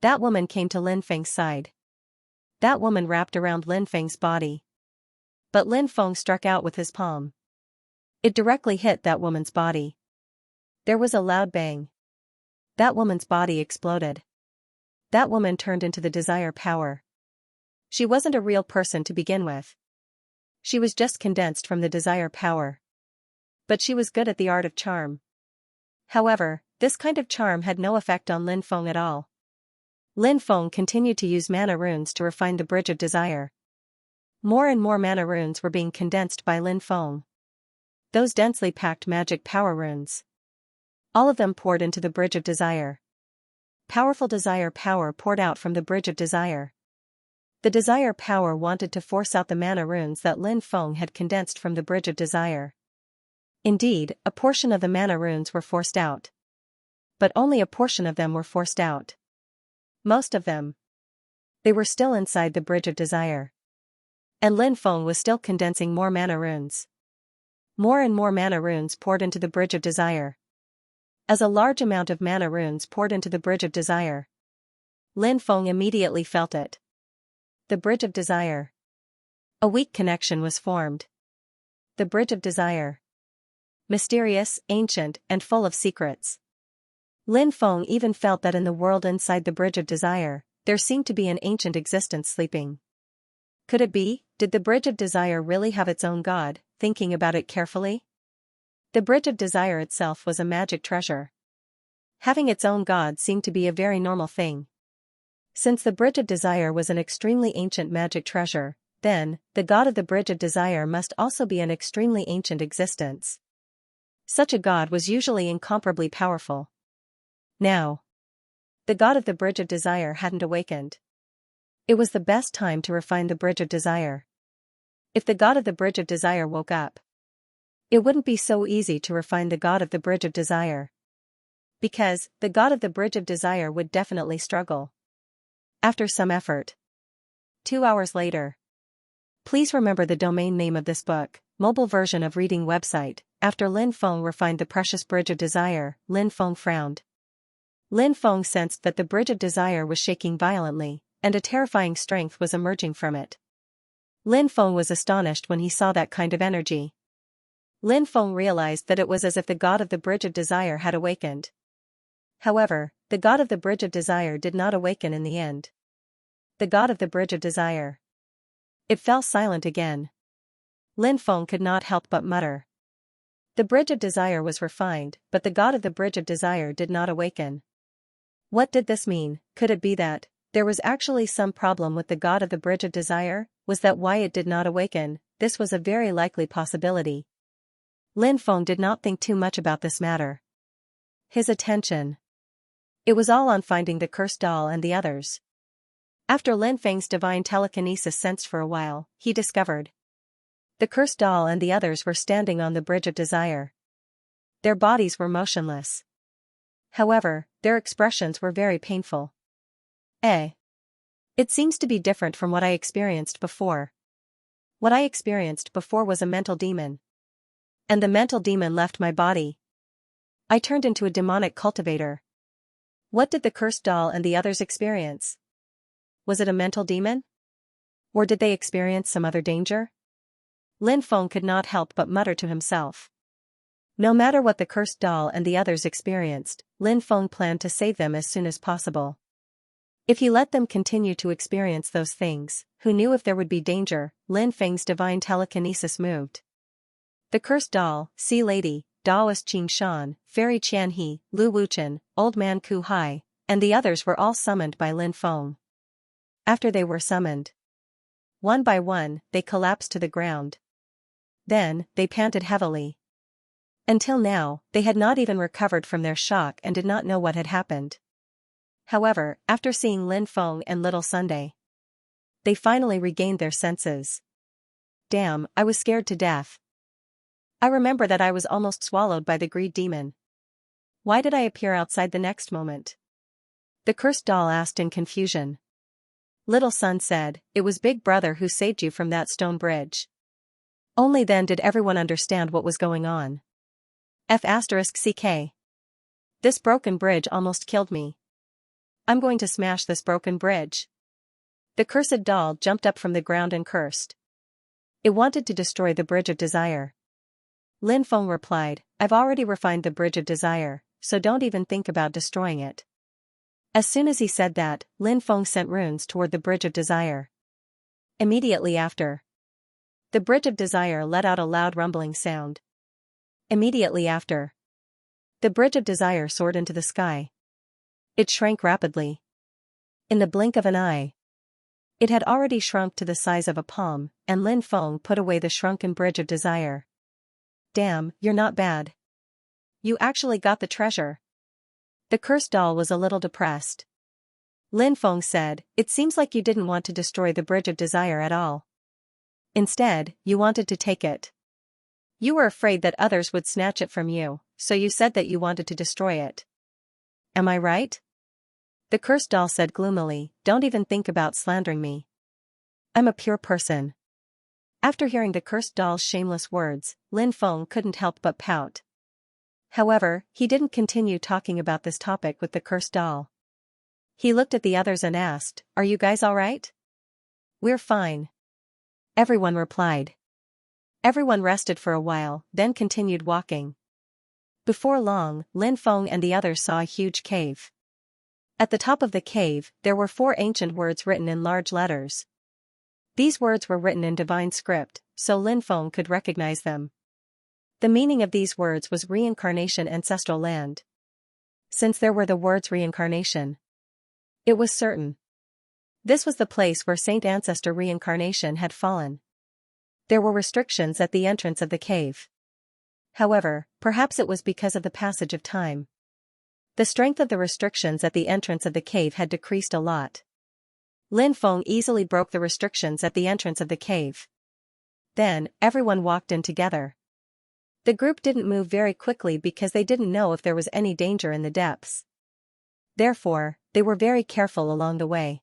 that woman came to Lin Feng's side. That woman wrapped around Lin Feng's body. But Lin Feng struck out with his palm. It directly hit that woman's body. There was a loud bang. That woman's body exploded. That woman turned into the desire power. She wasn't a real person to begin with. She was just condensed from the desire power. But she was good at the art of charm. However, this kind of charm had no effect on Lin Feng at all. Lin Feng continued to use mana runes to refine the Bridge of Desire. More and more mana runes were being condensed by Lin Feng. Those densely packed magic power runes. All of them poured into the Bridge of Desire. Powerful desire power poured out from the Bridge of Desire. The desire power wanted to force out the mana runes that Lin Feng had condensed from the Bridge of Desire. Indeed, a portion of the mana runes were forced out. But only a portion of them were forced out. Most of them. They were still inside the Bridge of Desire. And Lin Feng was still condensing more mana runes. More and more mana runes poured into the Bridge of Desire. As a large amount of mana runes poured into the Bridge of Desire, Lin Feng immediately felt it. The Bridge of Desire. A weak connection was formed. The Bridge of Desire. Mysterious, ancient, and full of secrets. Lin Feng even felt that in the world inside the Bridge of Desire, there seemed to be an ancient existence sleeping. Could it be? Did the Bridge of Desire really have its own god? Thinking about it carefully, the Bridge of Desire itself was a magic treasure. Having its own god seemed to be a very normal thing. Since the Bridge of Desire was an extremely ancient magic treasure, then, the god of the Bridge of Desire must also be an extremely ancient existence. Such a god was usually incomparably powerful. Now, the god of the Bridge of Desire hadn't awakened. It was the best time to refine the Bridge of Desire. If the god of the Bridge of Desire woke up, it wouldn't be so easy to refine the god of the Bridge of Desire. Because, the god of the Bridge of Desire would definitely struggle. After some effort. 2 hours later. Please remember the domain name of this book, mobile version of reading website. After Lin Feng refined the precious Bridge of Desire, Lin Feng frowned. Lin Feng sensed that the Bridge of Desire was shaking violently, and a terrifying strength was emerging from it. Lin Feng was astonished when he saw that kind of energy. Lin Feng realized that it was as if the god of the Bridge of Desire had awakened. However, the god of the Bridge of Desire did not awaken in the end. The god of the Bridge of Desire. It fell silent again. Lin Feng could not help but mutter. The Bridge of Desire was refined, but the god of the Bridge of Desire did not awaken. What did this mean? Could it be that there was actually some problem with the god of the Bridge of Desire? Was that why it did not awaken? This was a very likely possibility. Lin Feng did not think too much about this matter. His attention. It was all on finding the cursed doll and the others. After Lin Feng's divine telekinesis sensed for a while, he discovered the cursed doll and the others were standing on the Bridge of Desire. Their bodies were motionless. However, their expressions were very painful. It seems to be different from what I experienced before. What I experienced before was a mental demon. And the mental demon left my body. I turned into a demonic cultivator. What did the cursed doll and the others experience? Was it a mental demon? Or did they experience some other danger? Lin Feng could not help but mutter to himself. No matter what the cursed doll and the others experienced, Lin Feng planned to save them as soon as possible. If he let them continue to experience those things, who knew if there would be danger? Lin Feng's divine telekinesis moved. The cursed doll, Sea Lady, Daoist Qing Shan, Fairy Qian He, Lu Wuchen, Old Man Ku Hai, and the others were all summoned by Lin Feng. After they were summoned, one by one, they collapsed to the ground. Then, they panted heavily. Until now, they had not even recovered from their shock and did not know what had happened. However, after seeing Lin Feng and Little Sunday, they finally regained their senses. Damn, I was scared to death. I remember that I was almost swallowed by the greed demon. Why did I appear outside the next moment? The cursed doll asked in confusion. Little Sun said, it was Big Brother who saved you from that stone bridge. Only then did everyone understand what was going on. F***ck. This broken bridge almost killed me. I'm going to smash this broken bridge. The cursed doll jumped up from the ground and cursed. It wanted to destroy the Bridge of Desire. Lin Feng replied, I've already refined the Bridge of Desire, so don't even think about destroying it. As soon as he said that, Lin Feng sent runes toward the Bridge of Desire. Immediately after, the Bridge of Desire let out a loud rumbling sound. Immediately after, the Bridge of Desire soared into the sky. It shrank rapidly. In the blink of an eye, it had already shrunk to the size of a palm, and Lin Feng put away the shrunken Bridge of Desire. Damn, you're not bad. You actually got the treasure. The cursed doll was a little depressed. Lin Feng said, it seems like you didn't want to destroy the Bridge of Desire at all. Instead, you wanted to take it. You were afraid that others would snatch it from you, so you said that you wanted to destroy it. Am I right? The cursed doll said gloomily, don't even think about slandering me. I'm a pure person. After hearing the cursed doll's shameless words, Lin Feng couldn't help but pout. However, he didn't continue talking about this topic with the cursed doll. He looked at the others and asked, are you guys alright? We're fine. Everyone replied. Everyone rested for a while, then continued walking. Before long, Lin Feng and the others saw a huge cave. At the top of the cave, there were 4 ancient words written in large letters. These words were written in divine script, so Lin Feng could recognize them. The meaning of these words was reincarnation, ancestral land. Since there were the words reincarnation, it was certain. This was the place where Saint Ancestor Reincarnation had fallen. There were restrictions at the entrance of the cave. However, perhaps it was because of the passage of time. The strength of the restrictions at the entrance of the cave had decreased a lot. Lin Feng easily broke the restrictions at the entrance of the cave. Then, everyone walked in together. The group didn't move very quickly because they didn't know if there was any danger in the depths. Therefore, they were very careful along the way.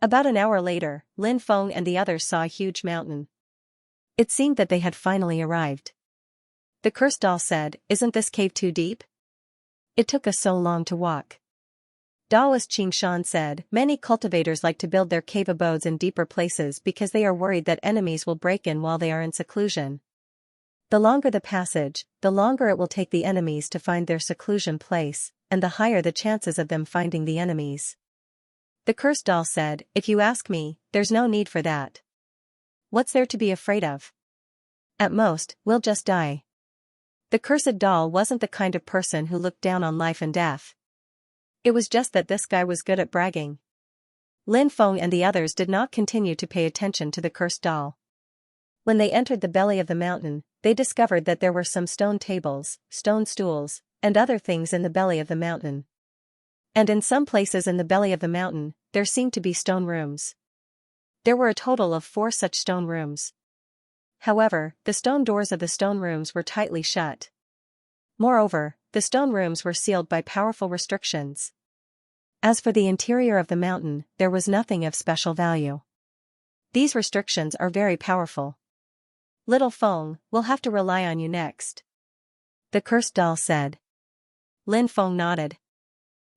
About an hour later, Lin Feng and the others saw a huge mountain. It seemed that they had finally arrived. The cursed doll said, isn't this cave too deep? It took us so long to walk. Daoist Qing Shan said, many cultivators like to build their cave abodes in deeper places because they are worried that enemies will break in while they are in seclusion. The longer the passage, the longer it will take the enemies to find their seclusion place, and the higher the chances of them finding the enemies. The cursed doll said, if you ask me, there's no need for that. What's there to be afraid of? At most, we'll just die. The cursed doll wasn't the kind of person who looked down on life and death. It was just that this guy was good at bragging. Lin Feng and the others did not continue to pay attention to the cursed doll. When they entered the belly of the mountain, they discovered that there were some stone tables, stone stools, and other things in the belly of the mountain. And in some places in the belly of the mountain, there seemed to be stone rooms. There were a total of 4 such stone rooms. However, the stone doors of the stone rooms were tightly shut. Moreover, the stone rooms were sealed by powerful restrictions. As for the interior of the mountain, there was nothing of special value. These restrictions are very powerful. Little Feng, we'll have to rely on you next. The cursed doll said. Lin Feng nodded.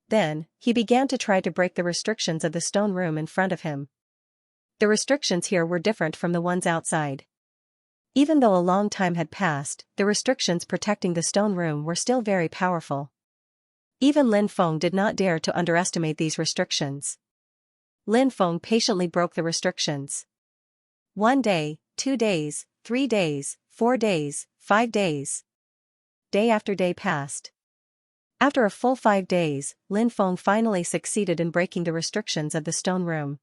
Then, he began to try to break the restrictions of the stone room in front of him. The restrictions here were different from the ones outside. Even though a long time had passed, the restrictions protecting the stone room were still very powerful. Even Lin Feng did not dare to underestimate these restrictions. Lin Feng patiently broke the restrictions. 1 day, 2 days, 3 days, 4 days, 5 days. Day after day passed. After a full 5 days, Lin Feng finally succeeded in breaking the restrictions of the stone room.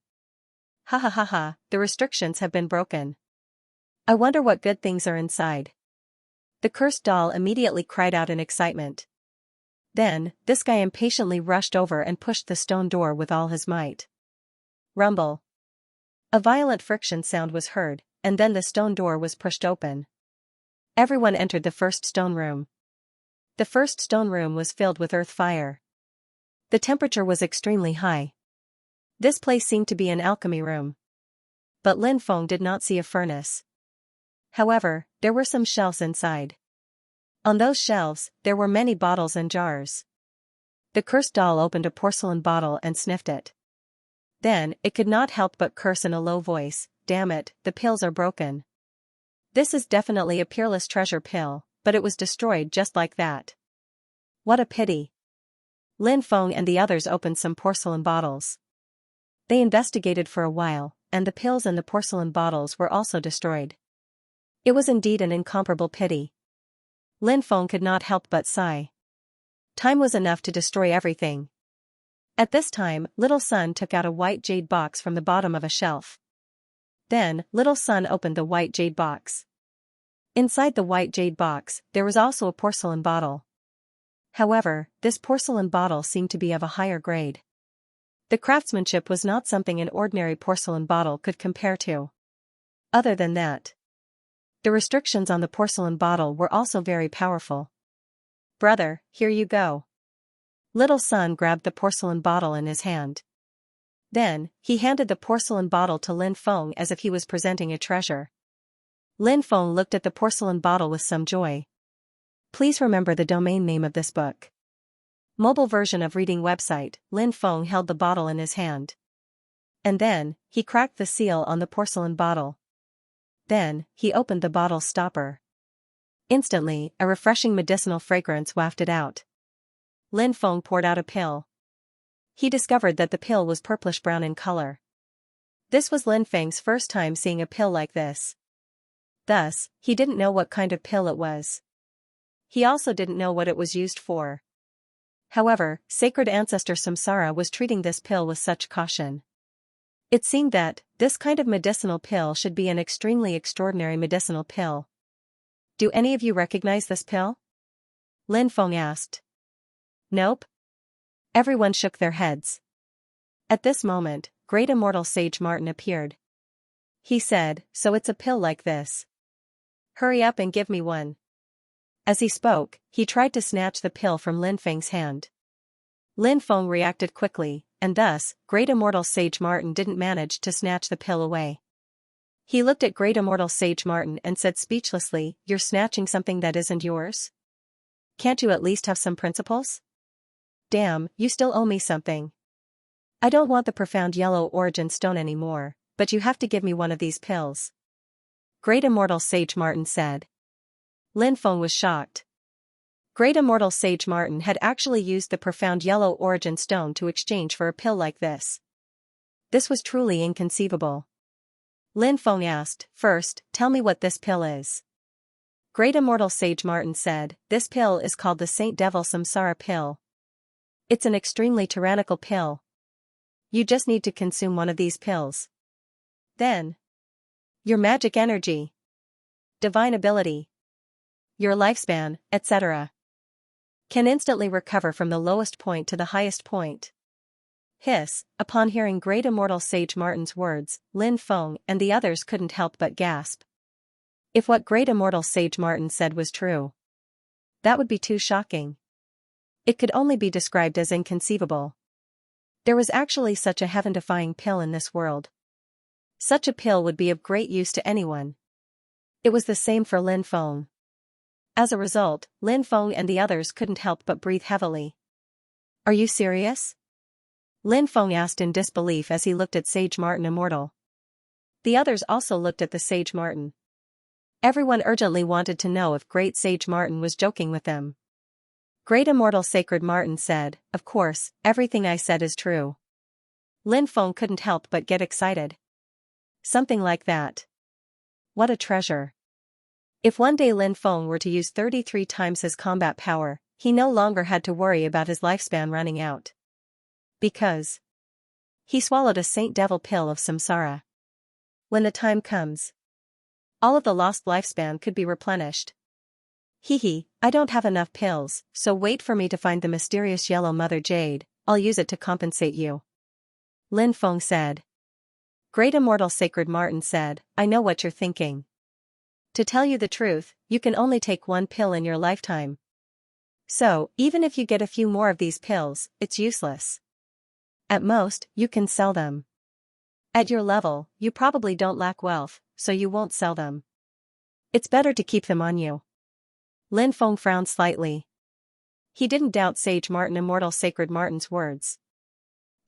Ha ha ha ha, the restrictions have been broken. I wonder what good things are inside. The cursed doll immediately cried out in excitement. Then, this guy impatiently rushed over and pushed the stone door with all his might. Rumble. A violent friction sound was heard, and then the stone door was pushed open. Everyone entered the first stone room. The first stone room was filled with earth fire. The temperature was extremely high. This place seemed to be an alchemy room. But Lin Feng did not see a furnace. However, there were some shelves inside. On those shelves, there were many bottles and jars. The cursed doll opened a porcelain bottle and sniffed it. Then, it could not help but curse in a low voice, "Damn it, the pills are broken. This is definitely a peerless treasure pill, but it was destroyed just like that. What a pity." Lin Feng and the others opened some porcelain bottles. They investigated for a while, and the pills in the porcelain bottles were also destroyed. It was indeed an incomparable pity. Lin Feng could not help but sigh. Time was enough to destroy everything. At this time, Little Sun took out a white jade box from the bottom of a shelf. Then, Little Sun opened the white jade box. Inside the white jade box, there was also a porcelain bottle. However, this porcelain bottle seemed to be of a higher grade. The craftsmanship was not something an ordinary porcelain bottle could compare to. Other than that, the restrictions on the porcelain bottle were also very powerful. "Brother, here you go." Little Sun grabbed the porcelain bottle in his hand. Then, he handed the porcelain bottle to Lin Feng as if he was presenting a treasure. Lin Feng looked at the porcelain bottle with some joy. Please remember the domain name of this book. Mobile version of reading website. Lin Feng held the bottle in his hand. And then, he cracked the seal on the porcelain bottle. Then, he opened the bottle's stopper. Instantly, a refreshing medicinal fragrance wafted out. Lin Feng poured out a pill. He discovered that the pill was purplish-brown in color. This was Lin Feng's first time seeing a pill like this. Thus, he didn't know what kind of pill it was. He also didn't know what it was used for. However, sacred ancestor Samsara was treating this pill with such caution. It seemed that, this kind of medicinal pill should be an extremely extraordinary medicinal pill. Do any of you recognize this pill? Lin Feng asked. Nope. Everyone shook their heads. At this moment, great immortal sage Martin appeared. He said, "So it's a pill like this. Hurry up and give me one." As he spoke, he tried to snatch the pill from Lin Feng's hand. Lin Feng reacted quickly, and thus, great immortal sage Martin didn't manage to snatch the pill away. He looked at great immortal sage Martin and said speechlessly, "You're snatching something that isn't yours? Can't you at least have some principles? Damn, you still owe me something. I don't want the profound yellow origin stone anymore, but you have to give me one of these pills." Great immortal sage Martin said. Lin Feng was shocked. Great immortal sage Martin had actually used the profound yellow origin stone to exchange for a pill like this. This was truly inconceivable. Lin Feng asked, "First, tell me what this pill is." Great immortal sage Martin said, "This pill is called the Saint Devil Samsara pill. It's an extremely tyrannical pill. You just need to consume one of these pills. Then, your magic energy, divine ability, your lifespan, etc. can instantly recover from the lowest point to the highest point." Hiss, upon hearing great immortal sage Martin's words, Lin Feng and the others couldn't help but gasp. If what great immortal sage Martin said was true, that would be too shocking. It could only be described as inconceivable. There was actually such a heaven-defying pill in this world. Such a pill would be of great use to anyone. It was the same for Lin Feng. As a result, Lin Feng and the others couldn't help but breathe heavily. "Are you serious?" Lin Feng asked in disbelief as he looked at Sage Martin Immortal. The others also looked at the Sage Martin. Everyone urgently wanted to know if Great Sage Martin was joking with them. Great Immortal Sacred Martin said, "Of course, everything I said is true." Lin Feng couldn't help but get excited. Something like that. What a treasure. If one day Lin Feng were to use 33 times his combat power, he no longer had to worry about his lifespan running out. Because he swallowed a Saint Devil pill of samsara. When the time comes, all of the lost lifespan could be replenished. Hee, I don't have enough pills, so wait for me to find the mysterious yellow mother jade, I'll use it to compensate you. Lin Feng said. Great Immortal Sacred Martin said, I know what you're thinking. To tell you the truth, you can only take one pill in your lifetime. So, even if you get a few more of these pills, it's useless. At most, you can sell them. At your level, you probably don't lack wealth, so you won't sell them. It's better to keep them on you. Lin Feng frowned slightly. He didn't doubt Sage Martin Immortal Sacred Martin's words.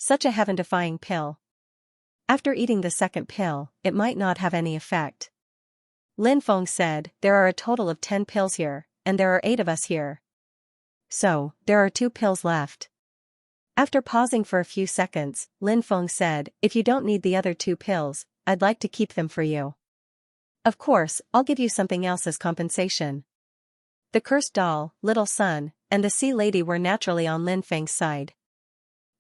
Such a heaven-defying pill. After eating the second pill, it might not have any effect. Lin Feng said, there are a total of 10 pills here, and there are 8 of us here. So, there are 2 pills left. After pausing for a few seconds, Lin Feng said, if you don't need the other 2 pills, I'd like to keep them for you. Of course, I'll give you something else as compensation. The cursed doll, little sun, and the sea lady were naturally on Lin Feng's side.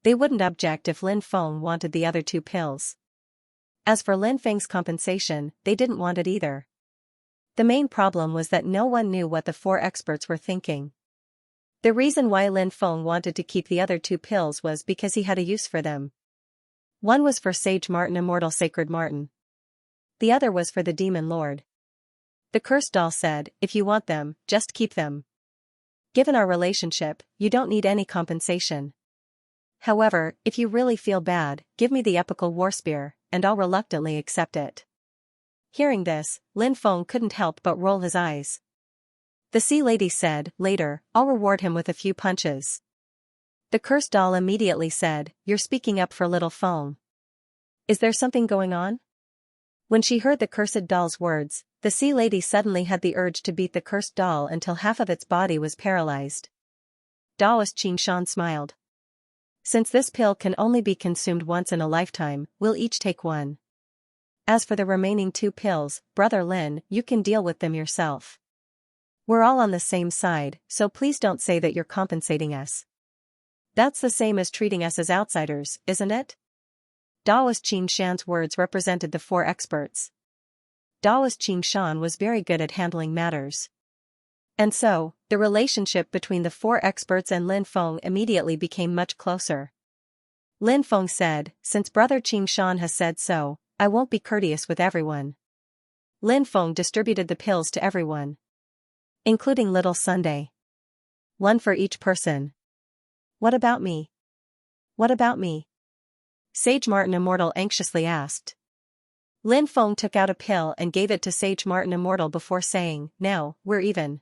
They wouldn't object if Lin Feng wanted the other 2 pills. As for Lin Feng's compensation, they didn't want it either. The main problem was that no one knew what the 4 experts were thinking. The reason why Lin Feng wanted to keep the other 2 pills was because he had a use for them. One was for Sage Martin Immortal Sacred Martin. The other was for the Demon Lord. The cursed doll said, if you want them, just keep them. Given our relationship, you don't need any compensation. However, if you really feel bad, give me the epical war spear, and I'll reluctantly accept it. Hearing this, Lin Feng couldn't help but roll his eyes. The sea lady said, later, I'll reward him with a few punches. The cursed doll immediately said, you're speaking up for little Feng. Is there something going on? When she heard the cursed doll's words, the sea lady suddenly had the urge to beat the cursed doll until half of its body was paralyzed. Taoist Xianxia smiled. Since this pill can only be consumed once in a lifetime, we'll each take one. As for the remaining 2 pills, Brother Lin, you can deal with them yourself. We're all on the same side, so please don't say that you're compensating us. That's the same as treating us as outsiders, isn't it? Taoist Xianxia's words represented the 4 experts. Taoist Xianxia was very good at handling matters. And so, the relationship between the 4 experts and Lin Feng immediately became much closer. Lin Feng said, since Brother Xianxia has said so, I won't be courteous with everyone. Lin Feng distributed the pills to everyone. Including Little Sunday. 1 for each person. What about me? What about me? Sage Martin Immortal anxiously asked. Lin Feng took out a pill and gave it to Sage Martin Immortal before saying, now, we're even.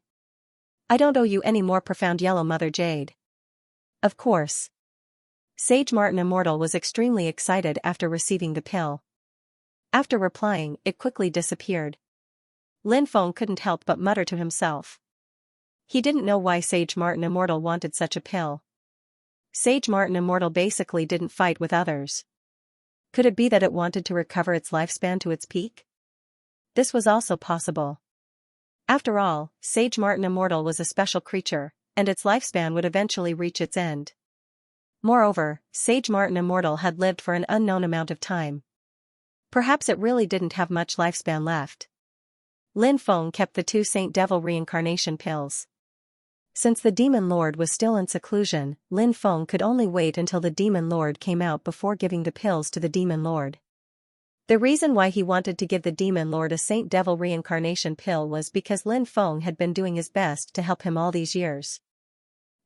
I don't owe you any more profound yellow mother jade. Of course. Sage Martin Immortal was extremely excited after receiving the pill. After replying, it quickly disappeared. Lin Feng couldn't help but mutter to himself. He didn't know why Sage Martin Immortal wanted such a pill. Sage Martin Immortal basically didn't fight with others. Could it be that it wanted to recover its lifespan to its peak? This was also possible. After all, Sage Martin Immortal was a special creature, and its lifespan would eventually reach its end. Moreover, Sage Martin Immortal had lived for an unknown amount of time. Perhaps it really didn't have much lifespan left. Lin Feng kept the 2 Saint Devil reincarnation pills. Since the Demon Lord was still in seclusion, Lin Feng could only wait until the Demon Lord came out before giving the pills to the Demon Lord. The reason why he wanted to give the Demon Lord a Saint Devil reincarnation pill was because Lin Feng had been doing his best to help him all these years.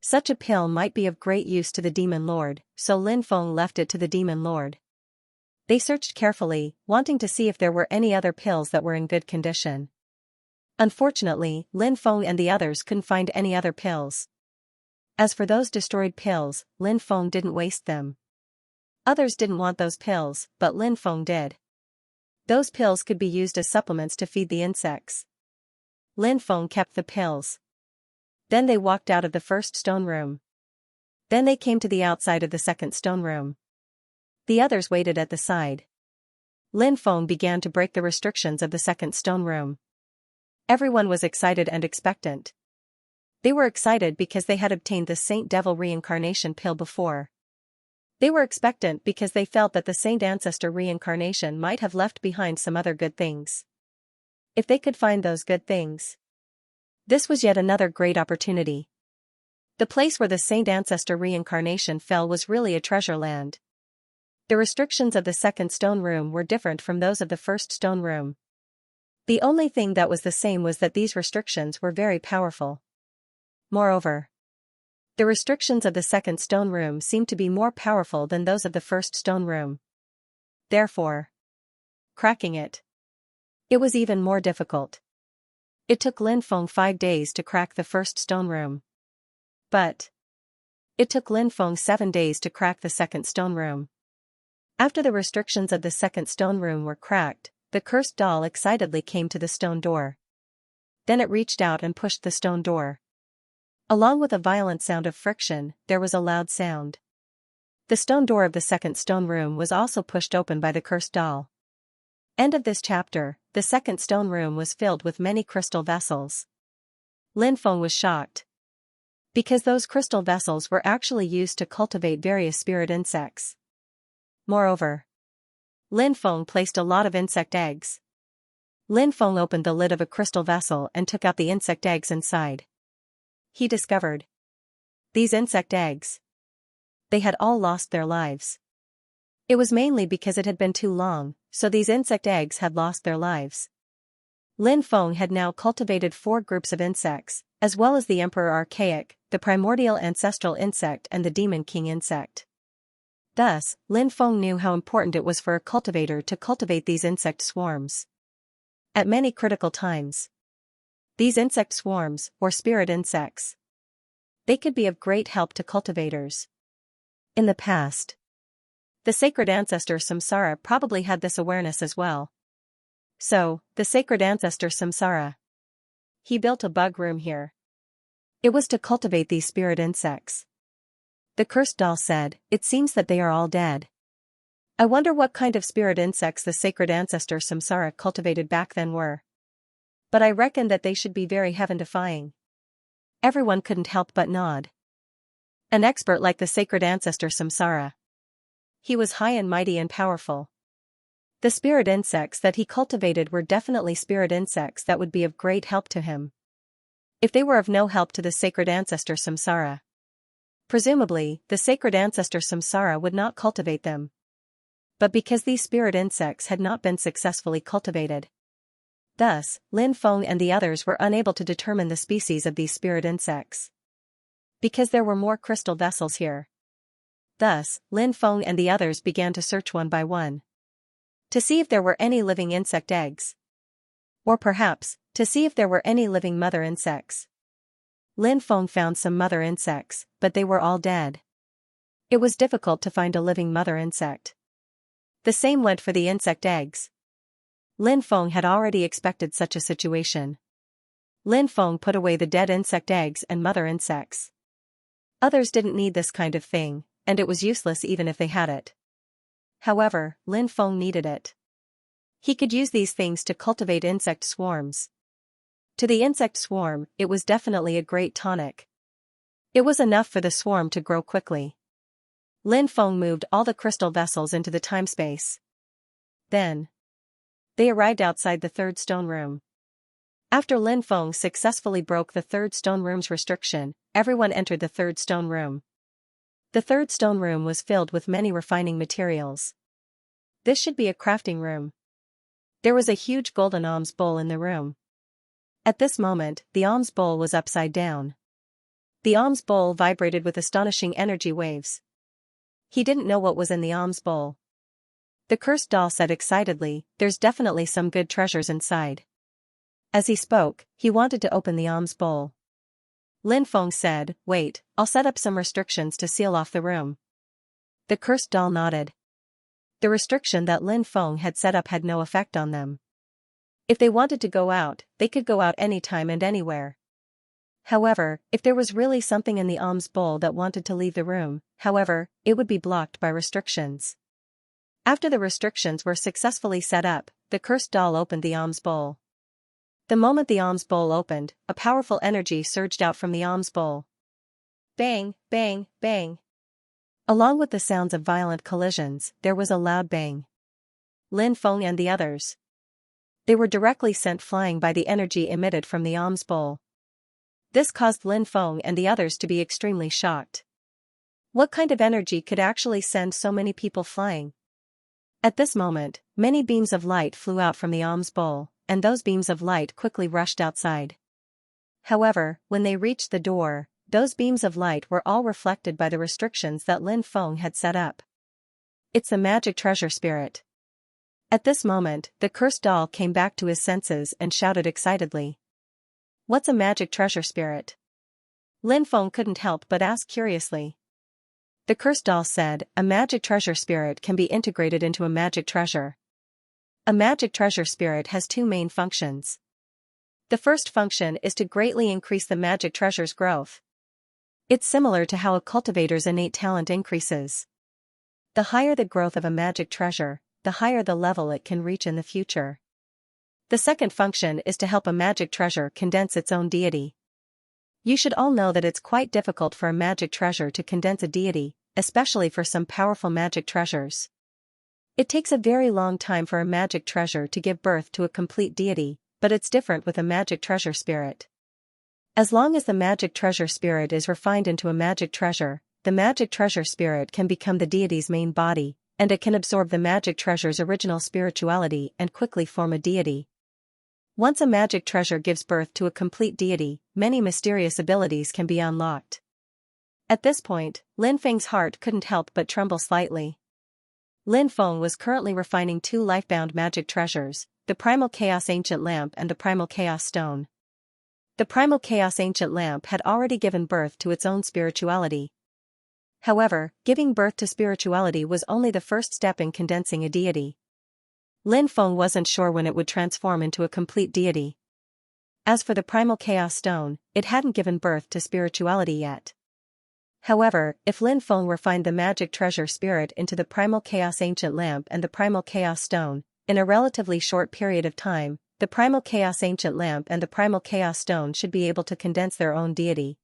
Such a pill might be of great use to the Demon Lord, so Lin Feng left it to the Demon Lord. They searched carefully, wanting to see if there were any other pills that were in good condition. Unfortunately, Lin Feng and the others couldn't find any other pills. As for those destroyed pills, Lin Feng didn't waste them. Others didn't want those pills, but Lin Feng did. Those pills could be used as supplements to feed the insects. Lin Feng kept the pills. Then they walked out of the first stone room. Then they came to the outside of the second stone room. The others waited at the side. Lin Feng began to break the restrictions of the second stone room. Everyone was excited and expectant. They were excited because they had obtained the Saint Devil reincarnation pill before. They were expectant because they felt that the Saint Ancestor reincarnation might have left behind some other good things. If they could find those good things, this was yet another great opportunity. The place where the Saint Ancestor reincarnation fell was really a treasure land. The restrictions of the second stone room were different from those of the first stone room. The only thing that was the same was that these restrictions were very powerful. Moreover, the restrictions of the second stone room seemed to be more powerful than those of the first stone room. Therefore, cracking it was even more difficult. It took Lin Feng 5 days to crack the first stone room. But it took Lin Feng 7 days to crack the second stone room. After the restrictions of the second stone room were cracked, the cursed doll excitedly came to the stone door. Then it reached out and pushed the stone door. Along with a violent sound of friction, there was a loud sound. The stone door of the second stone room was also pushed open by the cursed doll. End of this chapter. The second stone room was filled with many crystal vessels. Lin Feng was shocked, because those crystal vessels were actually used to cultivate various spirit insects. Moreover, Lin Feng placed a lot of insect eggs. Lin Feng opened the lid of a crystal vessel and took out the insect eggs inside. He discovered these insect eggs. They had all lost their lives. It was mainly because it had been too long, so these insect eggs had lost their lives. Lin Feng had now cultivated 4 groups of insects, as well as the Emperor Archaic, the Primordial Ancestral Insect and the Demon King Insect. Thus, Lin Feng knew how important it was for a cultivator to cultivate these insect swarms. At many critical times, these insect swarms, or spirit insects, they could be of great help to cultivators. In the past, the sacred ancestor Samsara probably had this awareness as well. So, the sacred ancestor Samsara, he built a bug room here. It was to cultivate these spirit insects. The cursed doll said, "It seems that they are all dead. I wonder what kind of spirit insects the sacred ancestor Samsara cultivated back then were. But I reckon that they should be very heaven-defying." Everyone couldn't help but nod. An expert like the sacred ancestor Samsara, he was high and mighty and powerful. The spirit insects that he cultivated were definitely spirit insects that would be of great help to him. If they were of no help to the sacred ancestor Samsara, presumably, the sacred ancestor Samsara would not cultivate them. But because these spirit insects had not been successfully cultivated, thus, Lin Feng and the others were unable to determine the species of these spirit insects. Because there were more crystal vessels here. Thus, Lin Feng and the others began to search one by one, to see if there were any living insect eggs. Or perhaps, to see if there were any living mother insects. Lin Feng found some mother insects, but they were all dead. It was difficult to find a living mother insect. The same went for the insect eggs. Lin Feng had already expected such a situation. Lin Feng put away the dead insect eggs and mother insects. Others didn't need this kind of thing, and it was useless even if they had it. However, Lin Feng needed it. He could use these things to cultivate insect swarms. To the insect swarm, it was definitely a great tonic. It was enough for the swarm to grow quickly. Lin Feng moved all the crystal vessels into the time-space. Then, they arrived outside the third stone room. After Lin Feng successfully broke the third stone room's restriction, everyone entered the third stone room. The third stone room was filled with many refining materials. This should be a crafting room. There was a huge golden alms bowl in the room. At this moment, the alms bowl was upside down. The alms bowl vibrated with astonishing energy waves. He didn't know what was in the alms bowl. The cursed doll said excitedly, "There's definitely some good treasures inside." As he spoke, he wanted to open the alms bowl. Lin Feng said, "Wait, I'll set up some restrictions to seal off the room." The cursed doll nodded. The restriction that Lin Feng had set up had no effect on them. If they wanted to go out, they could go out anytime and anywhere. However, if there was really something in the alms bowl that wanted to leave the room, however, it would be blocked by restrictions. After the restrictions were successfully set up, the cursed doll opened the alms bowl. The moment the alms bowl opened, a powerful energy surged out from the alms bowl. Bang, bang, bang. Along with the sounds of violent collisions, there was a loud bang. Lin Feng and the others. They were directly sent flying by the energy emitted from the alms bowl. This caused Lin Feng and the others to be extremely shocked. What kind of energy could actually send so many people flying? At this moment, many beams of light flew out from the alms bowl, and those beams of light quickly rushed outside. However, when they reached the door, those beams of light were all reflected by the restrictions that Lin Feng had set up. It's the magic treasure spirit. At this moment, the cursed doll came back to his senses and shouted excitedly. What's a magic treasure spirit? Lin Feng couldn't help but ask curiously. The cursed doll said, a magic treasure spirit can be integrated into a magic treasure. A magic treasure spirit has two main functions. The first function is to greatly increase the magic treasure's growth. It's similar to how a cultivator's innate talent increases. The higher the growth of a magic treasure, the higher the level it can reach in the future. The second function is to help a magic treasure condense its own deity. You should all know that it's quite difficult for a magic treasure to condense a deity, especially for some powerful magic treasures. It takes a very long time for a magic treasure to give birth to a complete deity, but it's different with a magic treasure spirit. As long as the magic treasure spirit is refined into a magic treasure, the magic treasure spirit can become the deity's main body, and it can absorb the magic treasure's original spirituality and quickly form a deity. Once a magic treasure gives birth to a complete deity, many mysterious abilities can be unlocked. At this point, Lin Feng's heart couldn't help but tremble slightly. Lin Feng was currently refining two life-bound magic treasures, the Primal Chaos Ancient Lamp and the Primal Chaos Stone. The Primal Chaos Ancient Lamp had already given birth to its own spirituality. However, giving birth to spirituality was only the first step in condensing a deity. Lin Feng wasn't sure when it would transform into a complete deity. As for the Primal Chaos Stone, it hadn't given birth to spirituality yet. However, if Lin Feng refined the magic treasure spirit into the Primal Chaos Ancient Lamp and the Primal Chaos Stone, in a relatively short period of time, the Primal Chaos Ancient Lamp and the Primal Chaos Stone should be able to condense their own deity.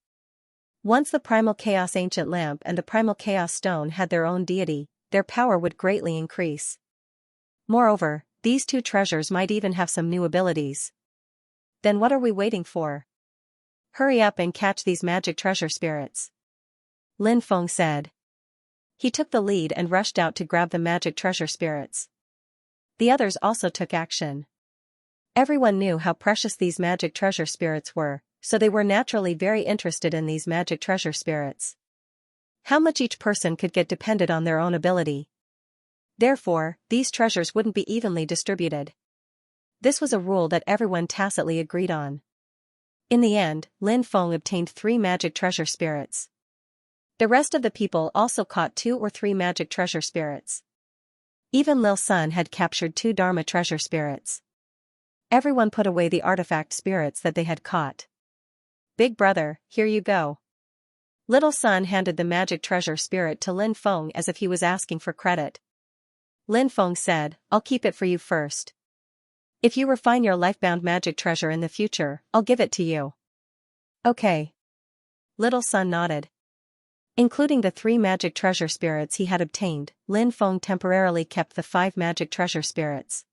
Once the Primal Chaos Ancient Lamp and the Primal Chaos Stone had their own deity, their power would greatly increase. Moreover, these two treasures might even have some new abilities. Then what are we waiting for? Hurry up and catch these magic treasure spirits. Lin Feng said. He took the lead and rushed out to grab the magic treasure spirits. The others also took action. Everyone knew how precious these magic treasure spirits were, so they were naturally very interested in these magic treasure spirits. How much each person could get depended on their own ability. Therefore, these treasures wouldn't be evenly distributed. This was a rule that everyone tacitly agreed on. In the end, Lin Feng obtained 3 magic treasure spirits. The rest of the people also caught 2 or 3 magic treasure spirits. Even Lil Sun had captured 2 Dharma treasure spirits. Everyone put away the artifact spirits that they had caught. Big brother, here you go. Little Sun handed the magic treasure spirit to Lin Feng as if he was asking for credit. Lin Feng said, I'll keep it for you first. If you refine your life-bound magic treasure in the future, I'll give it to you. Okay. Little Sun nodded. Including the 3 magic treasure spirits he had obtained, Lin Feng temporarily kept the 5 magic treasure spirits.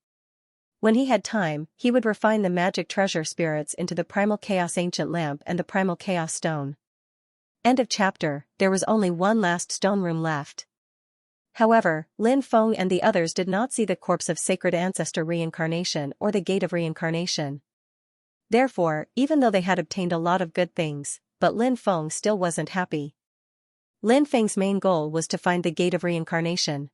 When he had time, he would refine the magic treasure spirits into the Primal Chaos Ancient Lamp and the Primal Chaos Stone. End of chapter. There was only one last stone room left. However, Lin Feng and the others did not see the corpse of Sacred Ancestor Reincarnation or the Gate of Reincarnation. Therefore, even though they had obtained a lot of good things, but Lin Feng still wasn't happy. Lin Feng's main goal was to find the Gate of Reincarnation.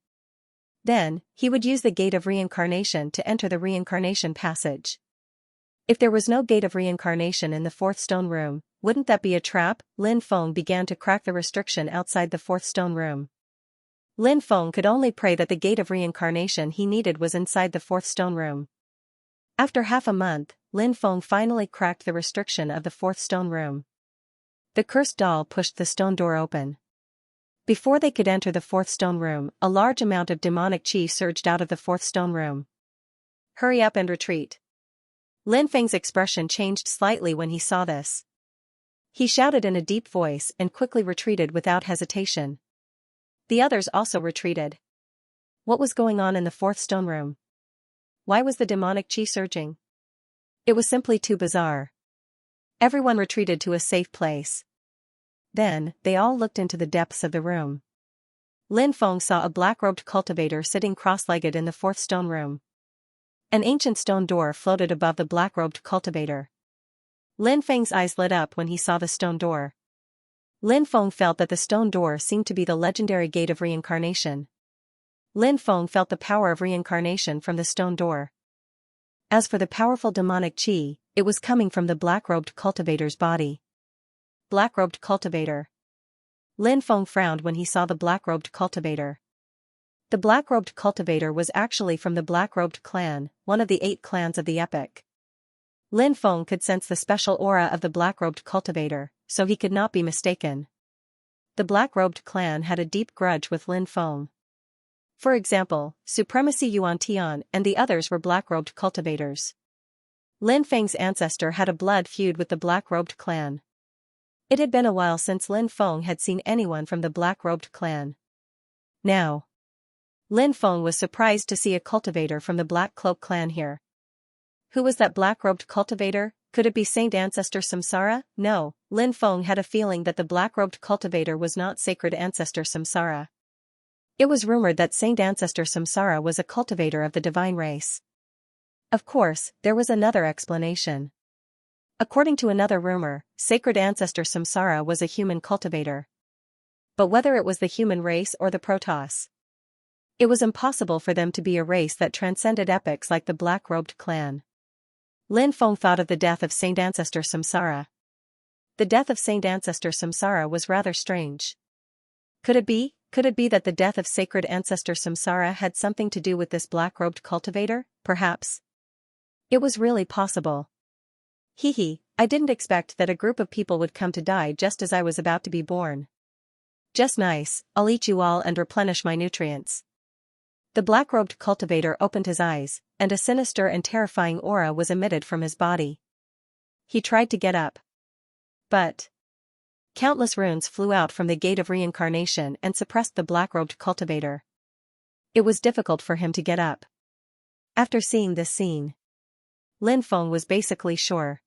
Then, he would use the Gate of Reincarnation to enter the Reincarnation Passage. If there was no Gate of Reincarnation in the 4th stone room, wouldn't that be a trap? Lin Feng began to crack the restriction outside the 4th stone room. Lin Feng could only pray that the Gate of Reincarnation he needed was inside the 4th stone room. After half a month, Lin Feng finally cracked the restriction of the 4th stone room. The cursed doll pushed the stone door open. Before they could enter the fourth stone room, a large amount of demonic qi surged out of the fourth stone room. Hurry up and retreat. Lin Feng's expression changed slightly when he saw this. He shouted in a deep voice and quickly retreated without hesitation. The others also retreated. What was going on in the fourth stone room? Why was the demonic qi surging? It was simply too bizarre. Everyone retreated to a safe place. Then, they all looked into the depths of the room. Lin Feng saw a black-robed cultivator sitting cross-legged in the fourth stone room. An ancient stone door floated above the black-robed cultivator. Lin Feng's eyes lit up when he saw the stone door. Lin Feng felt that the stone door seemed to be the legendary gate of reincarnation. Lin Feng felt the power of reincarnation from the stone door. As for the powerful demonic qi, it was coming from the black-robed cultivator's body. Black-robed cultivator. Lin Feng frowned when he saw the black-robed cultivator. The black-robed cultivator was actually from the black-robed clan, one of the 8 clans of the epic. Lin Feng could sense the special aura of the black-robed cultivator, so he could not be mistaken. The black-robed clan had a deep grudge with Lin Feng. For example, Supremacy Yuan Tian and the others were black-robed cultivators. Lin Feng's ancestor had a blood feud with the black-robed clan. It had been a while since Lin Feng had seen anyone from the black-robed clan. Now, Lin Feng was surprised to see a cultivator from the Black Cloak clan here. Who was that black-robed cultivator? Could it be Saint Ancestor Samsara? No, Lin Feng had a feeling that the black-robed cultivator was not Sacred Ancestor Samsara. It was rumored that Saint Ancestor Samsara was a cultivator of the divine race. Of course, there was another explanation. According to another rumor, Sacred Ancestor Samsara was a human cultivator. But whether it was the human race or the Protoss, it was impossible for them to be a race that transcended epics like the black-robed clan. Lin Feng thought of the death of Saint Ancestor Samsara. The death of Saint Ancestor Samsara was rather strange. Could it be that the death of Sacred Ancestor Samsara had something to do with this black-robed cultivator? Perhaps. It was really possible. I didn't expect that a group of people would come to die just as I was about to be born. Just nice, I'll eat you all and replenish my nutrients. The black-robed cultivator opened his eyes, and a sinister and terrifying aura was emitted from his body. He tried to get up. But countless runes flew out from the gate of reincarnation and suppressed the black-robed cultivator. It was difficult for him to get up. After seeing this scene, Lin Feng was basically sure.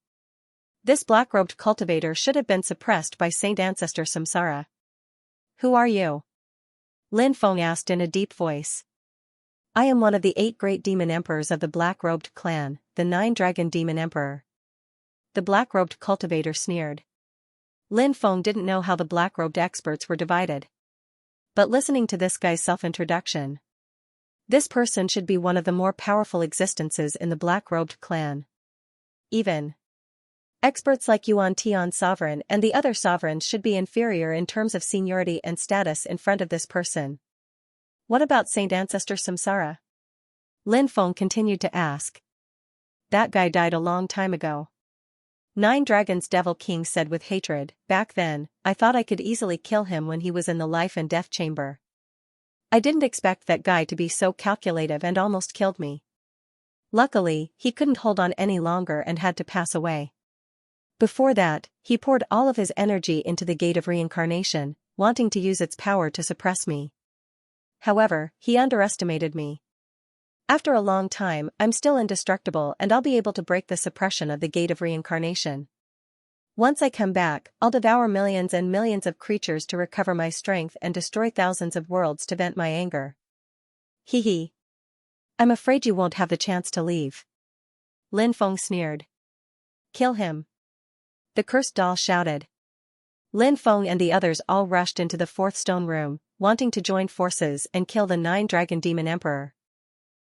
This black-robed cultivator should have been suppressed by Saint Ancestor Samsara. Who are you? Lin Feng asked in a deep voice. I am one of the 8 great demon emperors of the black-robed clan, the 9-dragon demon emperor. The black-robed cultivator sneered. Lin Feng didn't know how the black-robed experts were divided. But listening to this guy's self-introduction, this person should be one of the more powerful existences in the black-robed clan. Even experts like Yuan Tian Sovereign and the other sovereigns should be inferior in terms of seniority and status in front of this person. What about Saint Ancestor Samsara? Lin Feng continued to ask. That guy died a long time ago. 9 Dragons Devil King said with hatred, back then, I thought I could easily kill him when he was in the life and death chamber. I didn't expect that guy to be so calculative and almost killed me. Luckily, he couldn't hold on any longer and had to pass away. Before that, he poured all of his energy into the gate of reincarnation, wanting to use its power to suppress me. However, he underestimated me. After a long time, I'm still indestructible and I'll be able to break the suppression of the gate of reincarnation. Once I come back, I'll devour millions and millions of creatures to recover my strength and destroy thousands of worlds to vent my anger. I'm afraid you won't have the chance to leave. Lin Feng sneered. Kill him. The cursed doll shouted. Lin Feng and the others all rushed into the fourth stone room, wanting to join forces and kill the 9-dragon demon emperor.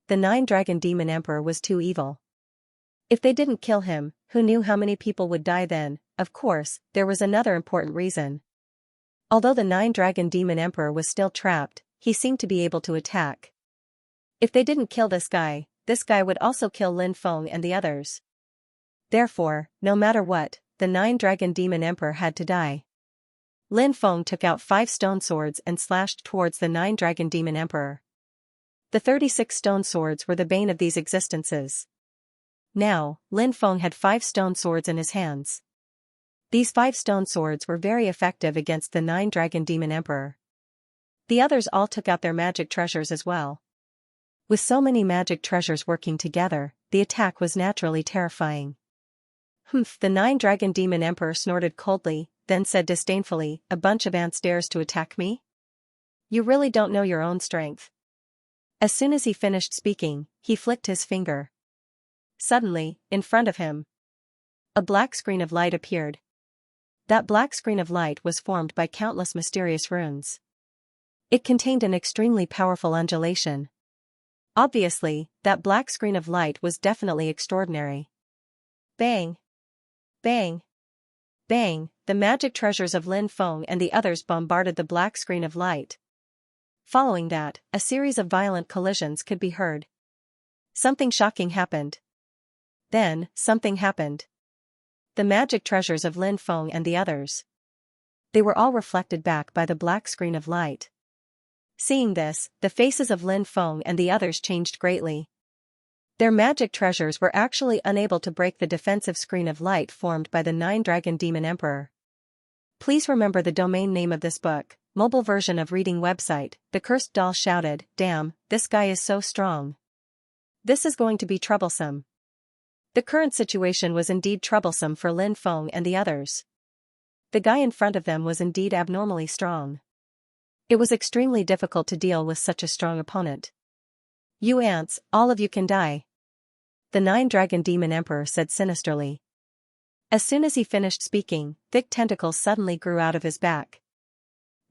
The 9-dragon demon emperor was too evil. If they didn't kill him, who knew how many people would die then? Of course, there was another important reason. Although the 9-dragon demon emperor was still trapped, he seemed to be able to attack. If they didn't kill this guy would also kill Lin Feng and the others. Therefore, no matter what, the 9-dragon demon emperor had to die. Lin Feng took out 5 stone swords and slashed towards the 9-dragon demon emperor. The 36 stone swords were the bane of these existences. Now, Lin Feng had 5 stone swords in his hands. These 5 stone swords were very effective against the 9-dragon demon emperor. The others all took out their magic treasures as well. With so many magic treasures working together, the attack was naturally terrifying. Humph! The 9-dragon demon emperor snorted coldly, then said disdainfully, "A bunch of ants dares to attack me? You really don't know your own strength." As soon as he finished speaking, he flicked his finger. Suddenly, in front of him, a black screen of light appeared. That black screen of light was formed by countless mysterious runes. It contained an extremely powerful undulation. Obviously, that black screen of light was definitely extraordinary. Bang! Bang! Bang! The magic treasures of Lin Feng and the others bombarded the black screen of light. Following that, a series of violent collisions could be heard. Something shocking happened. Then, something happened. The magic treasures of Lin Feng and the others. They were all reflected back by the black screen of light. Seeing this, the faces of Lin Feng and the others changed greatly. Their magic treasures were actually unable to break the defensive screen of light formed by the 9-dragon demon emperor. Please remember the domain name of this book, mobile version of reading website. The cursed doll shouted, "Damn, this guy is so strong. This is going to be troublesome." The current situation was indeed troublesome for Lin Feng and the others. The guy in front of them was indeed abnormally strong. It was extremely difficult to deal with such a strong opponent. "You ants, all of you can die," the 9-dragon demon emperor said sinisterly. As soon as he finished speaking, thick tentacles suddenly grew out of his back.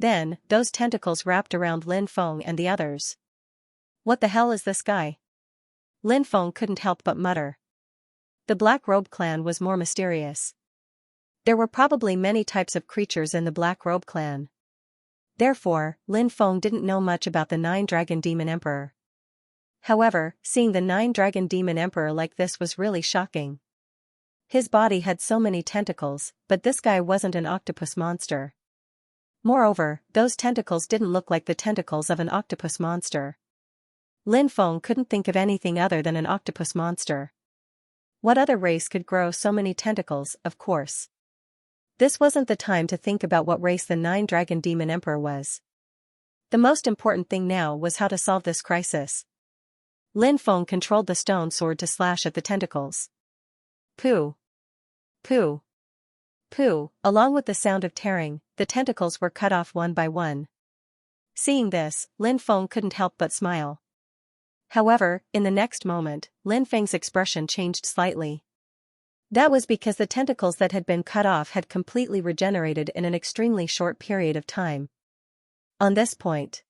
Then, those tentacles wrapped around Lin Feng and the others. "What the hell is this guy?" Lin Feng couldn't help but mutter. The Black Robe clan was more mysterious. There were probably many types of creatures in the Black Robe clan. Therefore, Lin Feng didn't know much about the 9-dragon demon emperor. However, seeing the 9-dragon demon emperor like this was really shocking. His body had so many tentacles, but this guy wasn't an octopus monster. Moreover, those tentacles didn't look like the tentacles of an octopus monster. Lin Feng couldn't think of anything other than an octopus monster. What other race could grow so many tentacles, of course? This wasn't the time to think about what race the 9-dragon demon emperor was. The most important thing now was how to solve this crisis. Lin Feng controlled the stone sword to slash at the tentacles. Pooh! Pooh! Pooh! Along with the sound of tearing, the tentacles were cut off one by one. Seeing this, Lin Feng couldn't help but smile. However, in the next moment, Lin Feng's expression changed slightly. That was because the tentacles that had been cut off had completely regenerated in an extremely short period of time. On this point,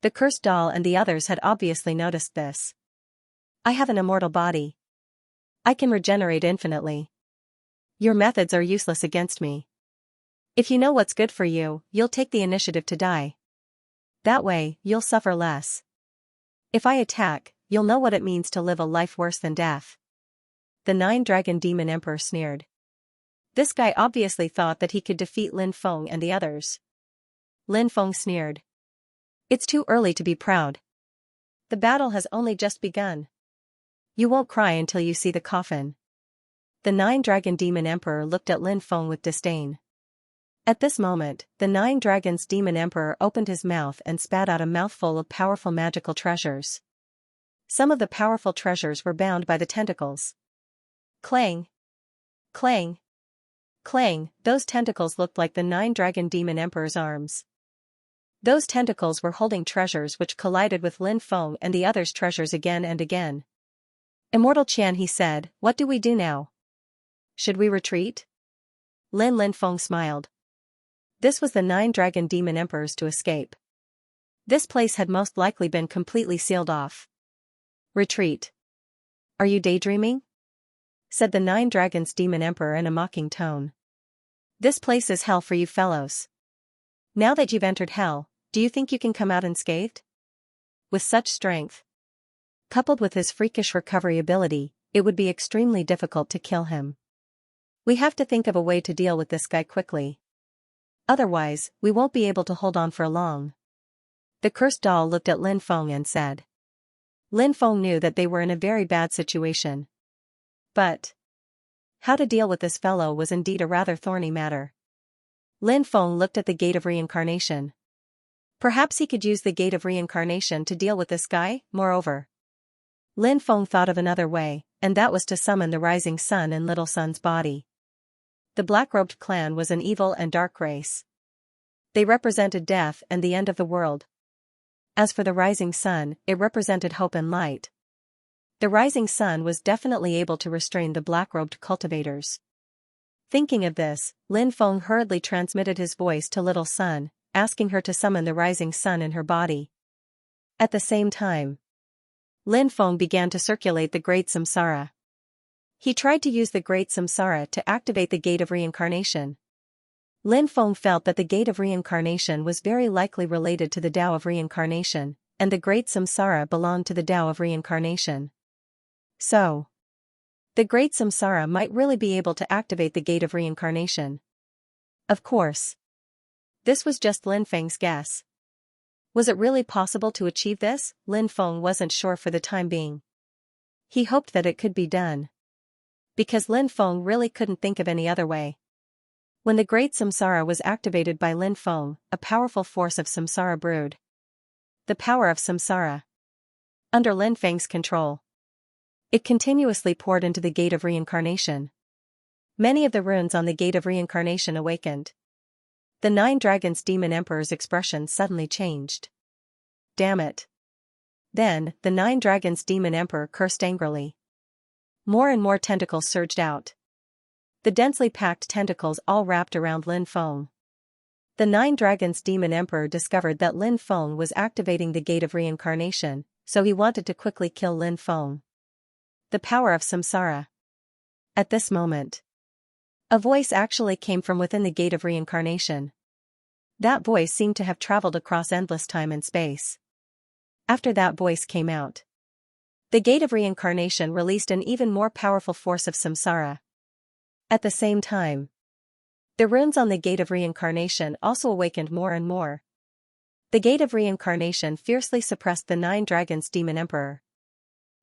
the cursed doll and the others had obviously noticed this. "I have an immortal body. I can regenerate infinitely. Your methods are useless against me. If you know what's good for you, you'll take the initiative to die. That way, you'll suffer less. If I attack, you'll know what it means to live a life worse than death." The 9-dragon demon emperor sneered. This guy obviously thought that he could defeat Lin Feng and the others. Lin Feng sneered. "It's too early to be proud. The battle has only just begun. You won't cry until you see the coffin." The 9-dragon demon emperor looked at Lin Feng with disdain. At this moment, the 9-dragons demon emperor opened his mouth and spat out a mouthful of powerful magical treasures. Some of the powerful treasures were bound by the tentacles. Clang! Clang! Clang! Those tentacles looked like the 9-dragon demon emperor's arms. Those tentacles were holding treasures which collided with Lin Feng and the others' treasures again and again. "Immortal Qian," he said, "what do we do now? Should we retreat?" Lin Feng smiled. This was the 9-dragon demon emperors to escape. This place had most likely been completely sealed off. "Retreat? Are you daydreaming?" said the 9-dragons demon emperor in a mocking tone. "This place is hell for you fellows. Now that you've entered hell, do you think you can come out unscathed?" With such strength, coupled with his freakish recovery ability, it would be extremely difficult to kill him. "We have to think of a way to deal with this guy quickly." Otherwise, we won't be able to hold on for long. The cursed doll looked at Lin Feng and said. Lin Feng knew that they were in a very bad situation. But how to deal with this fellow was indeed a rather thorny matter. Lin Feng looked at the Gate of Reincarnation. Perhaps he could use the Gate of Reincarnation to deal with this guy. Moreover, Lin Feng thought of another way, and that was to summon the rising sun in Little Sun's body. The black-robed clan was an evil and dark race. They represented death and the end of the world. As for the rising sun, it represented hope and light. The rising sun was definitely able to restrain the black-robed cultivators. Thinking of this, Lin Feng hurriedly transmitted his voice to Little Sun, asking her to summon the rising sun in her body. At the same time, Lin Feng began to circulate the Great Samsara. He tried to use the Great Samsara to activate the Gate of Reincarnation. Lin Feng felt that the Gate of Reincarnation was very likely related to the Tao of Reincarnation, and the Great Samsara belonged to the Tao of Reincarnation. So, the Great Samsara might really be able to activate the Gate of Reincarnation. Of course, this was just Lin Feng's guess. Was it really possible to achieve this? Lin Feng wasn't sure for the time being. He hoped that it could be done. Because Lin Feng really couldn't think of any other way. When the Great Samsara was activated by Lin Feng, a powerful force of Samsara brewed. The power of Samsara. Under Lin Feng's control. It continuously poured into the Gate of Reincarnation. Many of the runes on the Gate of Reincarnation awakened. The 9 Dragons Demon Emperor's expression suddenly changed. Damn it. Then, the 9 Dragons Demon Emperor cursed angrily. More and more tentacles surged out. The densely packed tentacles all wrapped around Lin Feng. The 9 Dragons Demon Emperor discovered that Lin Feng was activating the Gate of Reincarnation, so he wanted to quickly kill Lin Feng. The power of Samsara. At this moment, a voice actually came from within the Gate of Reincarnation. That voice seemed to have traveled across endless time and space. After that voice came out, the Gate of Reincarnation released an even more powerful force of Samsara. At the same time, the runes on the Gate of Reincarnation also awakened more and more. The Gate of Reincarnation fiercely suppressed the 9 Dragons Demon Emperor.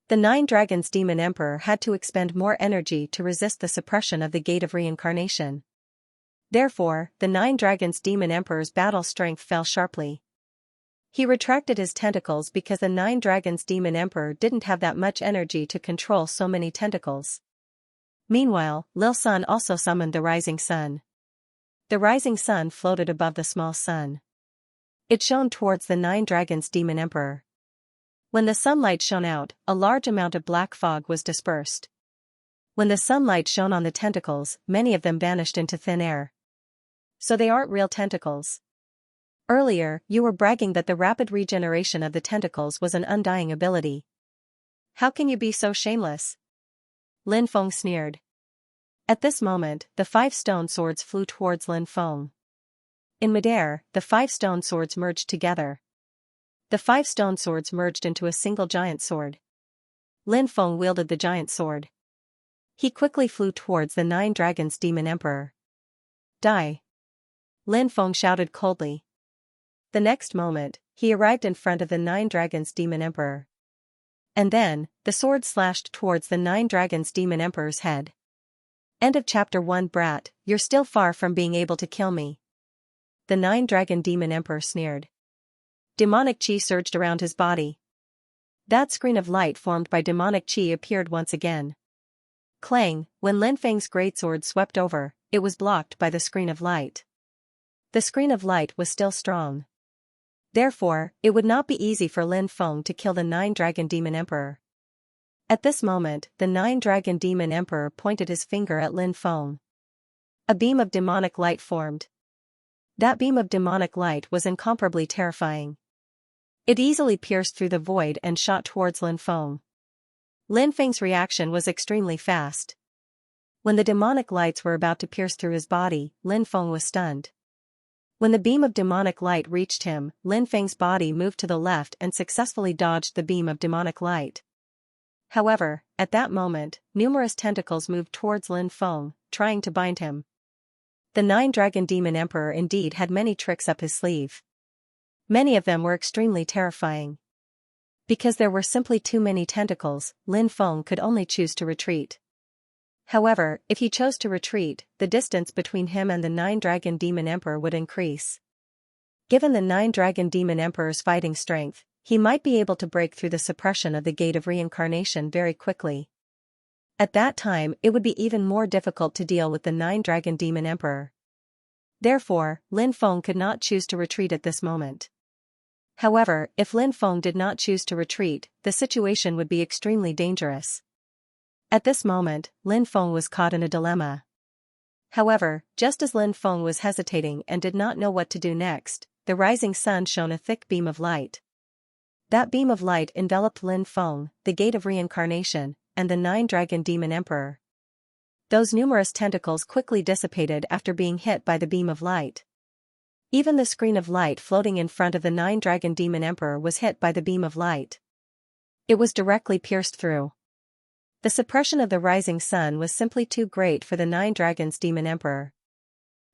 The 9 Dragons Demon Emperor had to expend more energy to resist the suppression of the Gate of Reincarnation. Therefore, the 9 Dragons Demon Emperor's battle strength fell sharply. He retracted his tentacles because the 9 Dragons Demon Emperor didn't have that much energy to control so many tentacles. Meanwhile, Lil Sun also summoned the rising sun. The rising sun floated above the small sun. It shone towards the 9 Dragons Demon Emperor. When the sunlight shone out, a large amount of black fog was dispersed. When the sunlight shone on the tentacles, many of them vanished into thin air. So they aren't real tentacles. Earlier, you were bragging that the rapid regeneration of the tentacles was an undying ability. How can you be so shameless? Lin Feng sneered. At this moment, the 5 stone swords flew towards Lin Feng. In midair, the 5 stone swords merged together. The 5 stone swords merged into a single giant sword. Lin Feng wielded the giant sword. He quickly flew towards the 9 Dragons Demon Emperor. Die! Lin Feng shouted coldly. The next moment, he arrived in front of the 9 Dragons Demon Emperor. And then, the sword slashed towards the 9 Dragons Demon Emperor's head. End of chapter 1. Brat, you're still far from being able to kill me. The 9 Dragon Demon Emperor sneered. Demonic chi surged around his body. That screen of light formed by demonic chi appeared once again. Clang, when Lin Feng's greatsword swept over, it was blocked by the screen of light. The screen of light was still strong. Therefore, it would not be easy for Lin Feng to kill the 9 Dragon Demon Emperor. At this moment, the 9 Dragon Demon Emperor pointed his finger at Lin Feng. A beam of demonic light formed. That beam of demonic light was incomparably terrifying. It easily pierced through the void and shot towards Lin Feng. Lin Feng's reaction was extremely fast. When the demonic lights were about to pierce through his body, Lin Feng was stunned. When the beam of demonic light reached him, Lin Feng's body moved to the left and successfully dodged the beam of demonic light. However, at that moment, numerous tentacles moved towards Lin Feng, trying to bind him. The Nine-Dragon Demon Emperor indeed had many tricks up his sleeve. Many of them were extremely terrifying. Because there were simply too many tentacles, Lin Feng could only choose to retreat. However, if he chose to retreat, the distance between him and the Nine-Dragon Demon Emperor would increase. Given the Nine-Dragon Demon Emperor's fighting strength, he might be able to break through the suppression of the Gate of Reincarnation very quickly. At that time, it would be even more difficult to deal with the Nine-Dragon Demon Emperor. Therefore, Lin Feng could not choose to retreat at this moment. However, if Lin Feng did not choose to retreat, the situation would be extremely dangerous. At this moment, Lin Feng was caught in a dilemma. However, just as Lin Feng was hesitating and did not know what to do next, the rising sun shone a thick beam of light. That beam of light enveloped Lin Feng, the Gate of Reincarnation, and the Nine-Dragon Demon Emperor. Those numerous tentacles quickly dissipated after being hit by the beam of light. Even the screen of light floating in front of the Nine-Dragon Demon Emperor was hit by the beam of light. It was directly pierced through. The suppression of the rising sun was simply too great for the Nine-Dragon's Demon Emperor.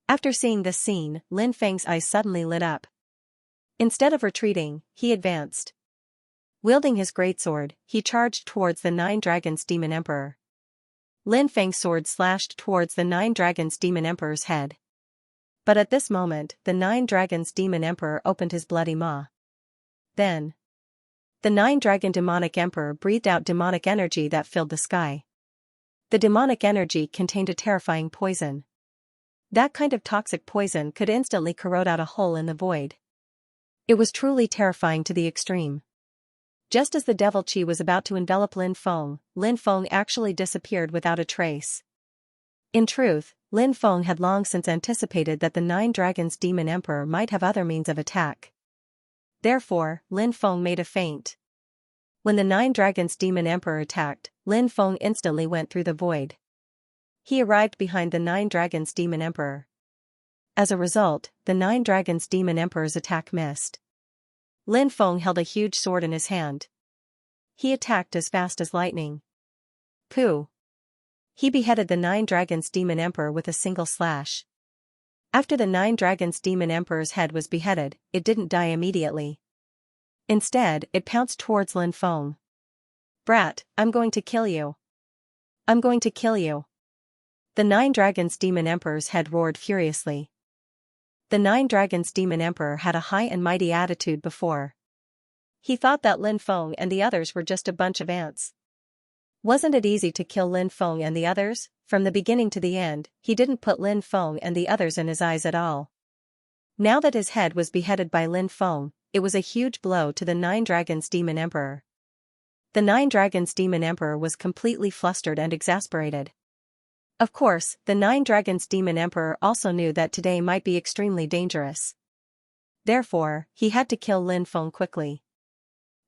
After seeing this scene, Lin Feng's eyes suddenly lit up. Instead of retreating, he advanced. Wielding his greatsword, he charged towards the Nine-Dragon's Demon Emperor. Lin Feng's sword slashed towards the Nine-Dragon's Demon Emperor's head. But at this moment, the Nine-Dragon's Demon Emperor opened his bloody maw. Then, the Nine-Dragon Demonic Emperor breathed out demonic energy that filled the sky. The demonic energy contained a terrifying poison. That kind of toxic poison could instantly corrode out a hole in the void. It was truly terrifying to the extreme. Just as the devil chi was about to envelop Lin Feng actually disappeared without a trace. In truth, Lin Feng had long since anticipated that the Nine-Dragon's Demon Emperor might have other means of attack. Therefore, Lin Feng made a feint. When the Nine-Dragon's Demon Emperor attacked, Lin Feng instantly went through the void. He arrived behind the Nine-Dragon's Demon Emperor. As a result, the Nine-Dragon's Demon Emperor's attack missed. Lin Feng held a huge sword in his hand. He attacked as fast as lightning. Pooh! He beheaded the Nine-Dragon's Demon Emperor with a single slash. After the Nine-Dragon's Demon Emperor's head was beheaded, it didn't die immediately. Instead, it pounced towards Lin Feng. "Brat, I'm going to kill you. I'm going to kill you." The Nine-Dragon's Demon Emperor's head roared furiously. The Nine-Dragon's Demon Emperor had a high and mighty attitude before. He thought that Lin Feng and the others were just a bunch of ants. Wasn't it easy to kill Lin Feng and the others? From the beginning to the end, he didn't put Lin Feng and the others in his eyes at all. Now that his head was beheaded by Lin Feng, it was a huge blow to the Nine-Dragon's Demon Emperor. The Nine-Dragon's Demon Emperor was completely flustered and exasperated. Of course, the Nine-Dragon's Demon Emperor also knew that today might be extremely dangerous. Therefore, he had to kill Lin Feng quickly.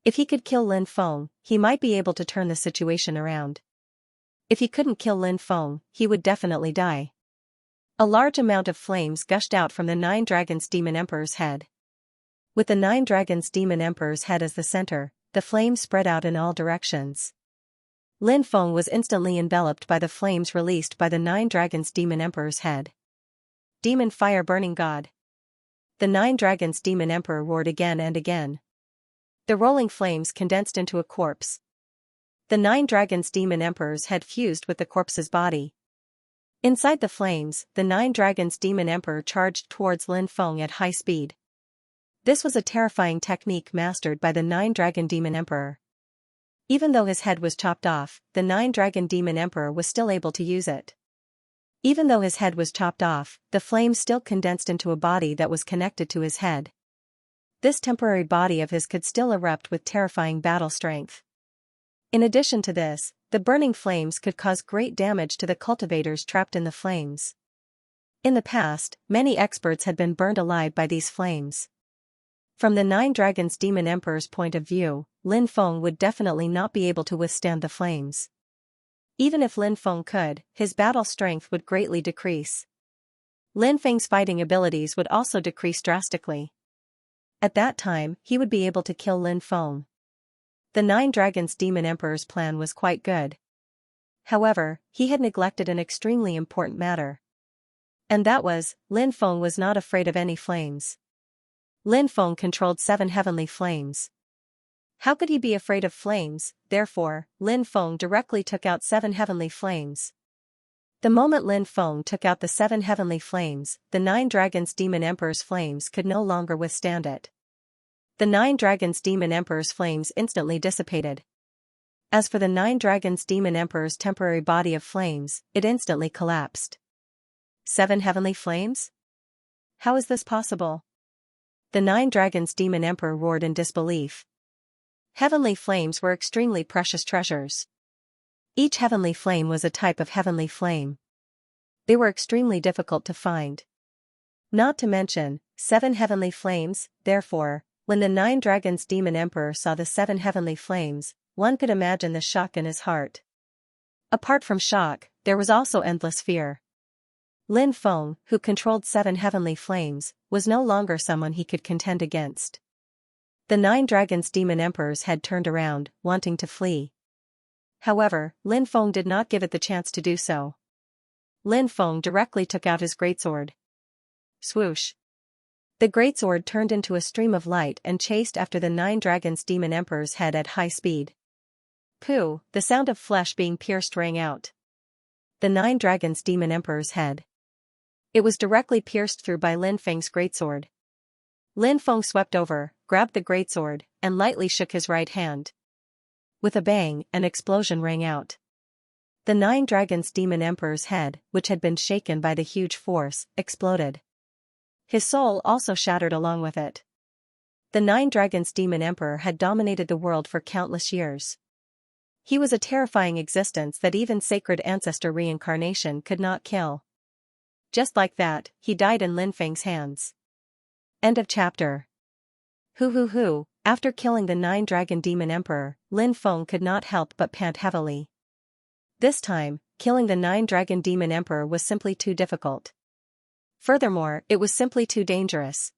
If he could kill Lin Feng, he might be able to turn the situation around. If he couldn't kill Lin Feng, he would definitely die. A large amount of flames gushed out from the Nine-Dragon's Demon Emperor's head. With the Nine-Dragon's Demon Emperor's head as the center, the flames spread out in all directions. Lin Feng was instantly enveloped by the flames released by the Nine-Dragon's Demon Emperor's head. Demon Fire Burning God! The Nine-Dragon's Demon Emperor roared again and again. The rolling flames condensed into a corpse. The Nine-Dragon's Demon Emperor's head fused with the corpse's body. Inside the flames, the Nine-Dragon's Demon Emperor charged towards Lin Feng at high speed. This was a terrifying technique mastered by the Nine-Dragon Demon Emperor. Even though his head was chopped off, the Nine-Dragon Demon Emperor was still able to use it. Even though his head was chopped off, the flames still condensed into a body that was connected to his head. This temporary body of his could still erupt with terrifying battle strength. In addition to this, the burning flames could cause great damage to the cultivators trapped in the flames. In the past, many experts had been burned alive by these flames. From the Nine-Dragon's Demon Emperor's point of view, Lin Feng would definitely not be able to withstand the flames. Even if Lin Feng could, his battle strength would greatly decrease. Lin Feng's fighting abilities would also decrease drastically. At that time, he would be able to kill Lin Feng. The Nine-Dragon's Demon Emperor's plan was quite good. However, he had neglected an extremely important matter. And that was, Lin Feng was not afraid of any flames. Lin Feng controlled 7 heavenly flames. How could he be afraid of flames? Therefore, Lin Feng directly took out 7 heavenly flames. The moment Lin Feng took out the 7 heavenly flames, the 9 dragons Demon Emperor's flames could no longer withstand it. The 9 dragons Demon Emperor's flames instantly dissipated. As for the 9 dragons Demon Emperor's temporary body of flames, it instantly collapsed. 7 heavenly flames? How is this possible? The 9 dragons Demon Emperor roared in disbelief. Heavenly flames were extremely precious treasures. Each heavenly flame was a type of heavenly flame. They were extremely difficult to find. Not to mention, 7 heavenly flames, therefore, when the 9 dragons Demon Emperor saw the 7 heavenly flames, one could imagine the shock in his heart. Apart from shock, there was also endless fear. Lin Feng, who controlled 7 heavenly flames, was no longer someone he could contend against. The 9 dragons Demon Emperor's head turned around, wanting to flee. However, Lin Feng did not give it the chance to do so. Lin Feng directly took out his greatsword. Swoosh! The greatsword turned into a stream of light and chased after the 9 dragons Demon Emperor's head at high speed. Pooh! The sound of flesh being pierced rang out. The 9 dragons Demon Emperor's head. It was directly pierced through by Lin Feng's greatsword. Lin Feng swept over, grabbed the greatsword, and lightly shook his right hand. With a bang, an explosion rang out. The 9 dragons Demon Emperor's head, which had been shaken by the huge force, exploded. His soul also shattered along with it. The 9 dragons Demon Emperor had dominated the world for countless years. He was a terrifying existence that even sacred ancestor reincarnation could not kill. Just like that, he died in Lin Feng's hands. End of chapter. Hoo. After killing the 9 dragon Demon Emperor, Lin Feng could not help but pant heavily. This time, killing the 9 dragon Demon Emperor was simply too difficult. Furthermore, it was simply too dangerous.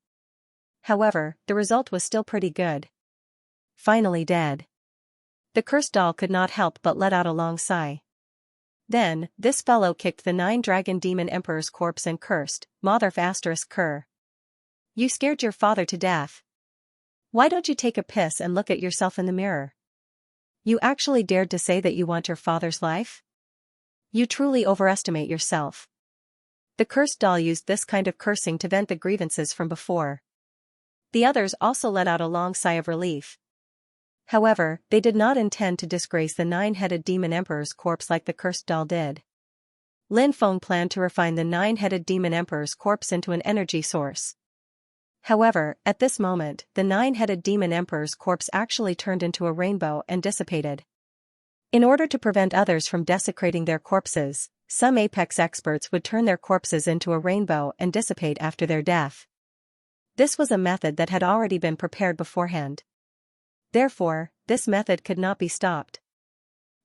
However, the result was still pretty good. Finally dead. The cursed doll could not help but let out a long sigh. Then, this fellow kicked the 9 dragon Demon Emperor's corpse and cursed, Motherf *cur. You scared your father to death. Why don't you take a piss and look at yourself in the mirror? You actually dared to say that you want your father's life? You truly overestimate yourself. The cursed doll used this kind of cursing to vent the grievances from before. The others also let out a long sigh of relief. However, they did not intend to disgrace the 9-headed Demon Emperor's corpse like the cursed doll did. Lin Feng planned to refine the 9-headed Demon Emperor's corpse into an energy source. However, at this moment, the 9-headed Demon Emperor's corpse actually turned into a rainbow and dissipated. In order to prevent others from desecrating their corpses, some apex experts would turn their corpses into a rainbow and dissipate after their death. This was a method that had already been prepared beforehand. Therefore, this method could not be stopped.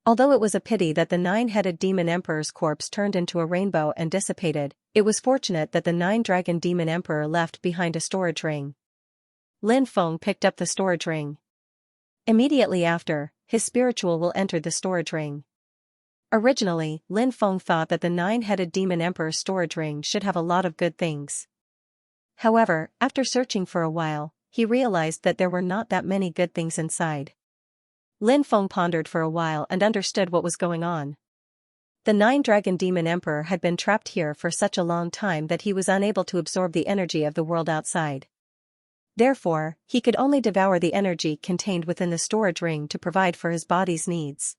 Although it was a pity that the 9-headed Demon Emperor's corpse turned into a rainbow and dissipated, it was fortunate that the 9-dragon Demon Emperor left behind a storage ring. Lin Feng picked up the storage ring. Immediately after, his spiritual will entered the storage ring. Originally, Lin Feng thought that the 9-headed Demon Emperor's storage ring should have a lot of good things. However, after searching for a while, he realized that there were not that many good things inside. Lin Feng pondered for a while and understood what was going on. The 9-dragon Demon Emperor had been trapped here for such a long time that he was unable to absorb the energy of the world outside. Therefore, he could only devour the energy contained within the storage ring to provide for his body's needs.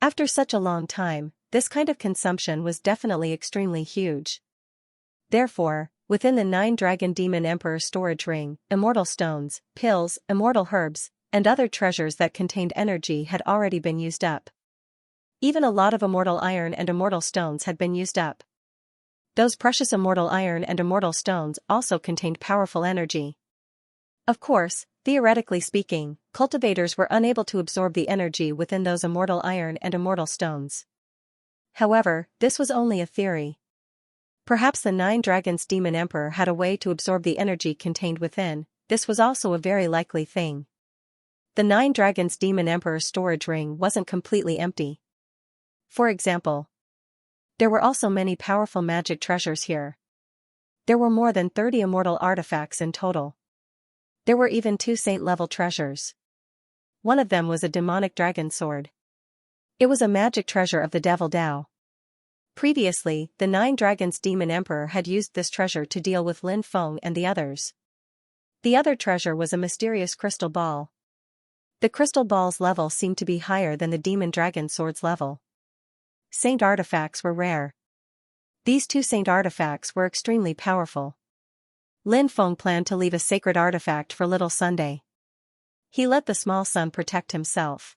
After such a long time, this kind of consumption was definitely extremely huge. Therefore, within the 9-dragon Demon Emperor storage ring, immortal stones, pills, immortal herbs, and other treasures that contained energy had already been used up. Even a lot of immortal iron and immortal stones had been used up. Those precious immortal iron and immortal stones also contained powerful energy. Of course, theoretically speaking, cultivators were unable to absorb the energy within those immortal iron and immortal stones. However, this was only a theory. Perhaps the 9 dragons Demon Emperor had a way to absorb the energy contained within. This was also a very likely thing. The 9 dragons Demon Emperor's storage ring wasn't completely empty. For example, There were also many powerful magic treasures here. There were more than 30 immortal artifacts in total. There were even 2 saint-level treasures. One of them was a demonic dragon sword. It was a magic treasure of the Devil Dao. Previously, the 9 Dragons Demon Emperor had used this treasure to deal with Lin Feng and the others. The other treasure was a mysterious crystal ball. The crystal ball's level seemed to be higher than the demon dragon sword's level. Saint artifacts were rare. These 2 saint artifacts were extremely powerful. Lin Feng planned to leave a sacred artifact for little Sunday. He let the small son protect himself.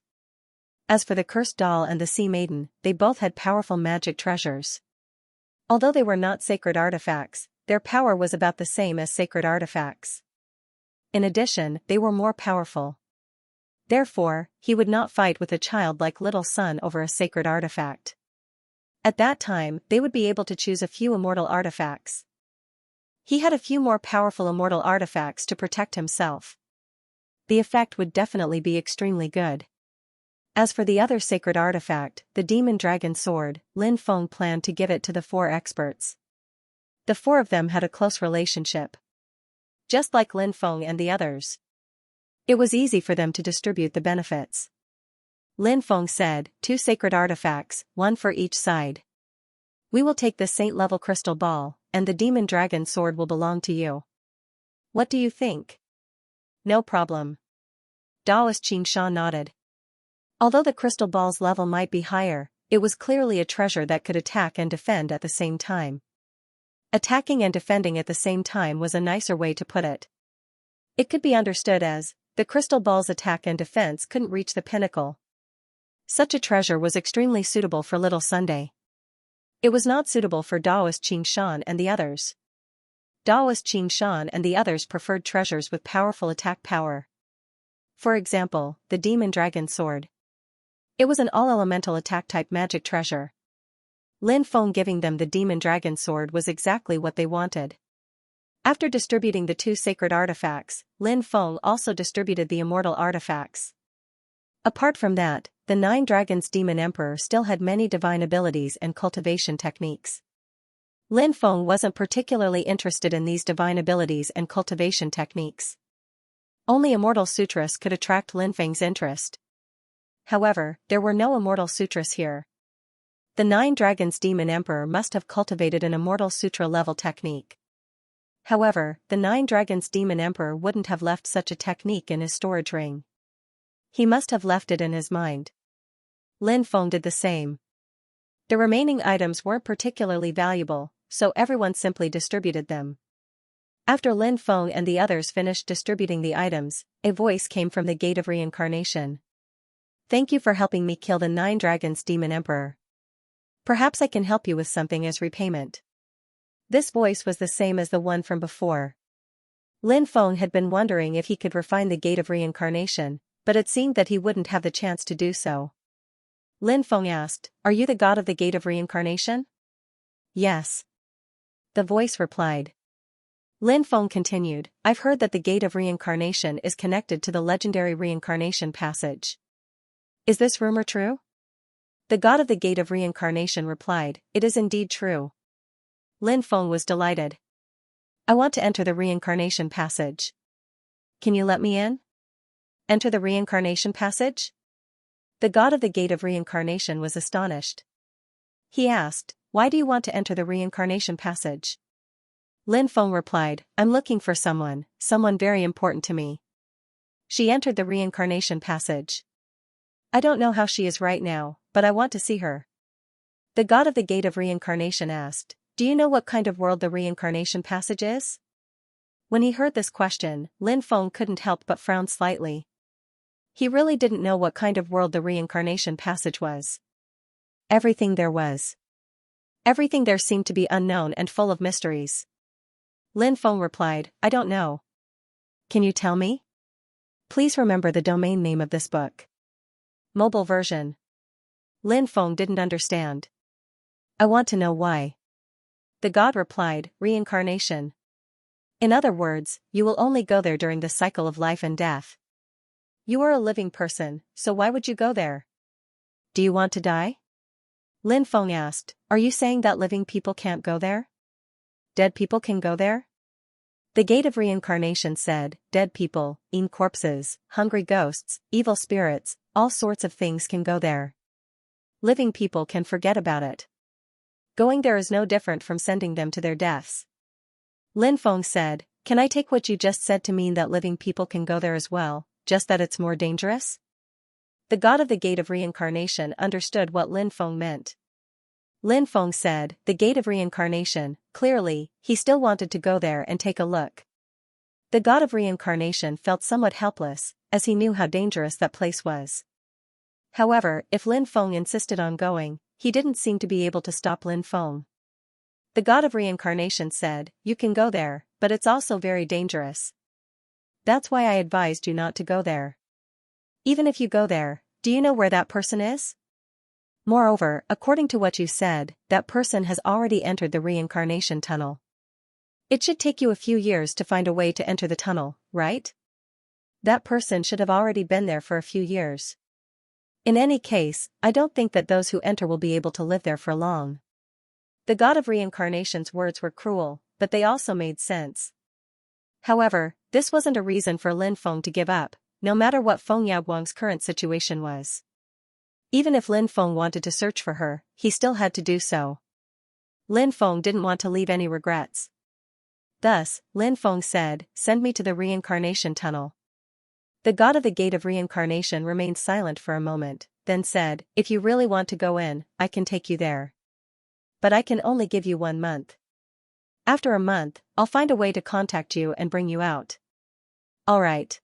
As for the cursed doll and the sea maiden, they both had powerful magic treasures. Although they were not sacred artifacts, their power was about the same as sacred artifacts. In addition, they were more powerful. Therefore, he would not fight with a child like little son over a sacred artifact. At that time, they would be able to choose a few immortal artifacts. He had a few more powerful immortal artifacts to protect himself. The effect would definitely be extremely good. As for the other sacred artifact, the demon dragon sword, Lin Feng planned to give it to the 4 experts. The 4 of them had a close relationship. Just like Lin Feng and the others. It was easy for them to distribute the benefits. Lin Feng said, 2 sacred artifacts, 1 for each side. We will take the saint-level crystal ball, and the demon dragon sword will belong to you. What do you think? No problem. Daoist Xianxia nodded. Although the crystal ball's level might be higher, it was clearly a treasure that could attack and defend at the same time. Attacking and defending at the same time was a nicer way to put it. It could be understood as, the crystal ball's attack and defense couldn't reach the pinnacle. Such a treasure was extremely suitable for little Sunday. It was not suitable for Daoist Xianxia and the others. Daoist Xianxia and the others preferred treasures with powerful attack power. For example, the demon dragon sword. It was an all-elemental attack-type magic treasure. Lin Feng giving them the demon dragon sword was exactly what they wanted. After distributing the 2 sacred artifacts, Lin Feng also distributed the immortal artifacts. Apart from that, the 9 Dragons Demon Emperor still had many divine abilities and cultivation techniques. Lin Feng wasn't particularly interested in these divine abilities and cultivation techniques. Only immortal sutras could attract Lin Feng's interest. However, there were no immortal sutras here. The 9 Dragons Demon Emperor must have cultivated an immortal sutra-level technique. However, the 9 Dragons Demon Emperor wouldn't have left such a technique in his storage ring. He must have left it in his mind. Lin Feng did the same. The remaining items weren't particularly valuable, so everyone simply distributed them. After Lin Feng and the others finished distributing the items, a voice came from the Gate of Reincarnation. Thank you for helping me kill the 9 Dragons Demon Emperor. Perhaps I can help you with something as repayment. This voice was the same as the one from before. Lin Feng had been wondering if he could refine the Gate of Reincarnation, but it seemed that he wouldn't have the chance to do so. Lin Feng asked, "Are you the god of the Gate of Reincarnation?" "Yes." The voice replied. Lin Feng continued, "I've heard that the Gate of Reincarnation is connected to the legendary reincarnation passage. Is this rumor true?" The god of the Gate of Reincarnation replied, "It is indeed true." Lin Feng was delighted. "I want to enter the reincarnation passage. Can you let me in?" "Enter the reincarnation passage?" The god of the Gate of Reincarnation was astonished. He asked, "Why do you want to enter the reincarnation passage?" Lin Feng replied, "I'm looking for someone very important to me." She entered the reincarnation passage. "I don't know how she is right now, but I want to see her." The god of the Gate of Reincarnation asked, "Do you know what kind of world the reincarnation passage is?" When he heard this question, Lin Feng couldn't help but frown slightly. He really didn't know what kind of world the reincarnation passage was. Everything there seemed to be unknown and full of mysteries. Lin Feng replied, "I don't know." "Can you tell me?" Please remember the domain name of this book. Mobile version. Lin Feng didn't understand. "I want to know why." The god replied, "Reincarnation. In other words, you will only go there during the cycle of life and death. You are a living person, so why would you go there? Do you want to die?" Lin Feng asked, "Are you saying that living people can't go there? Dead people can go there?" The Gate of Reincarnation said, "Dead people, corpses, hungry ghosts, evil spirits, all sorts of things can go there. Living people can forget about it. Going there is no different from sending them to their deaths." Lin Feng said, "Can I take what you just said to mean that living people can go there as well, just that it's more dangerous?" The god of the Gate of Reincarnation understood what Lin Feng meant. Lin Feng said, "The Gate of Reincarnation," clearly, he still wanted to go there and take a look. The god of reincarnation felt somewhat helpless, as he knew how dangerous that place was. However, if Lin Feng insisted on going, he didn't seem to be able to stop Lin Feng. The god of reincarnation said, "You can go there, but it's also very dangerous. That's why I advised you not to go there. Even if you go there, do you know where that person is? Moreover, according to what you said, that person has already entered the reincarnation tunnel. It should take you a few years to find a way to enter the tunnel, right? That person should have already been there for a few years. In any case, I don't think that those who enter will be able to live there for long." The god of reincarnation's words were cruel, but they also made sense. However, this wasn't a reason for Lin Feng to give up, no matter what Feng Yaoguang's current situation was. Even if Lin Feng wanted to search for her, he still had to do so. Lin Feng didn't want to leave any regrets. Thus, Lin Feng said, "Send me to the reincarnation tunnel." The god of the Gate of Reincarnation remained silent for a moment, then said, "If you really want to go in, I can take you there. But I can only give you 1 month. After a month, I'll find a way to contact you and bring you out." "All right."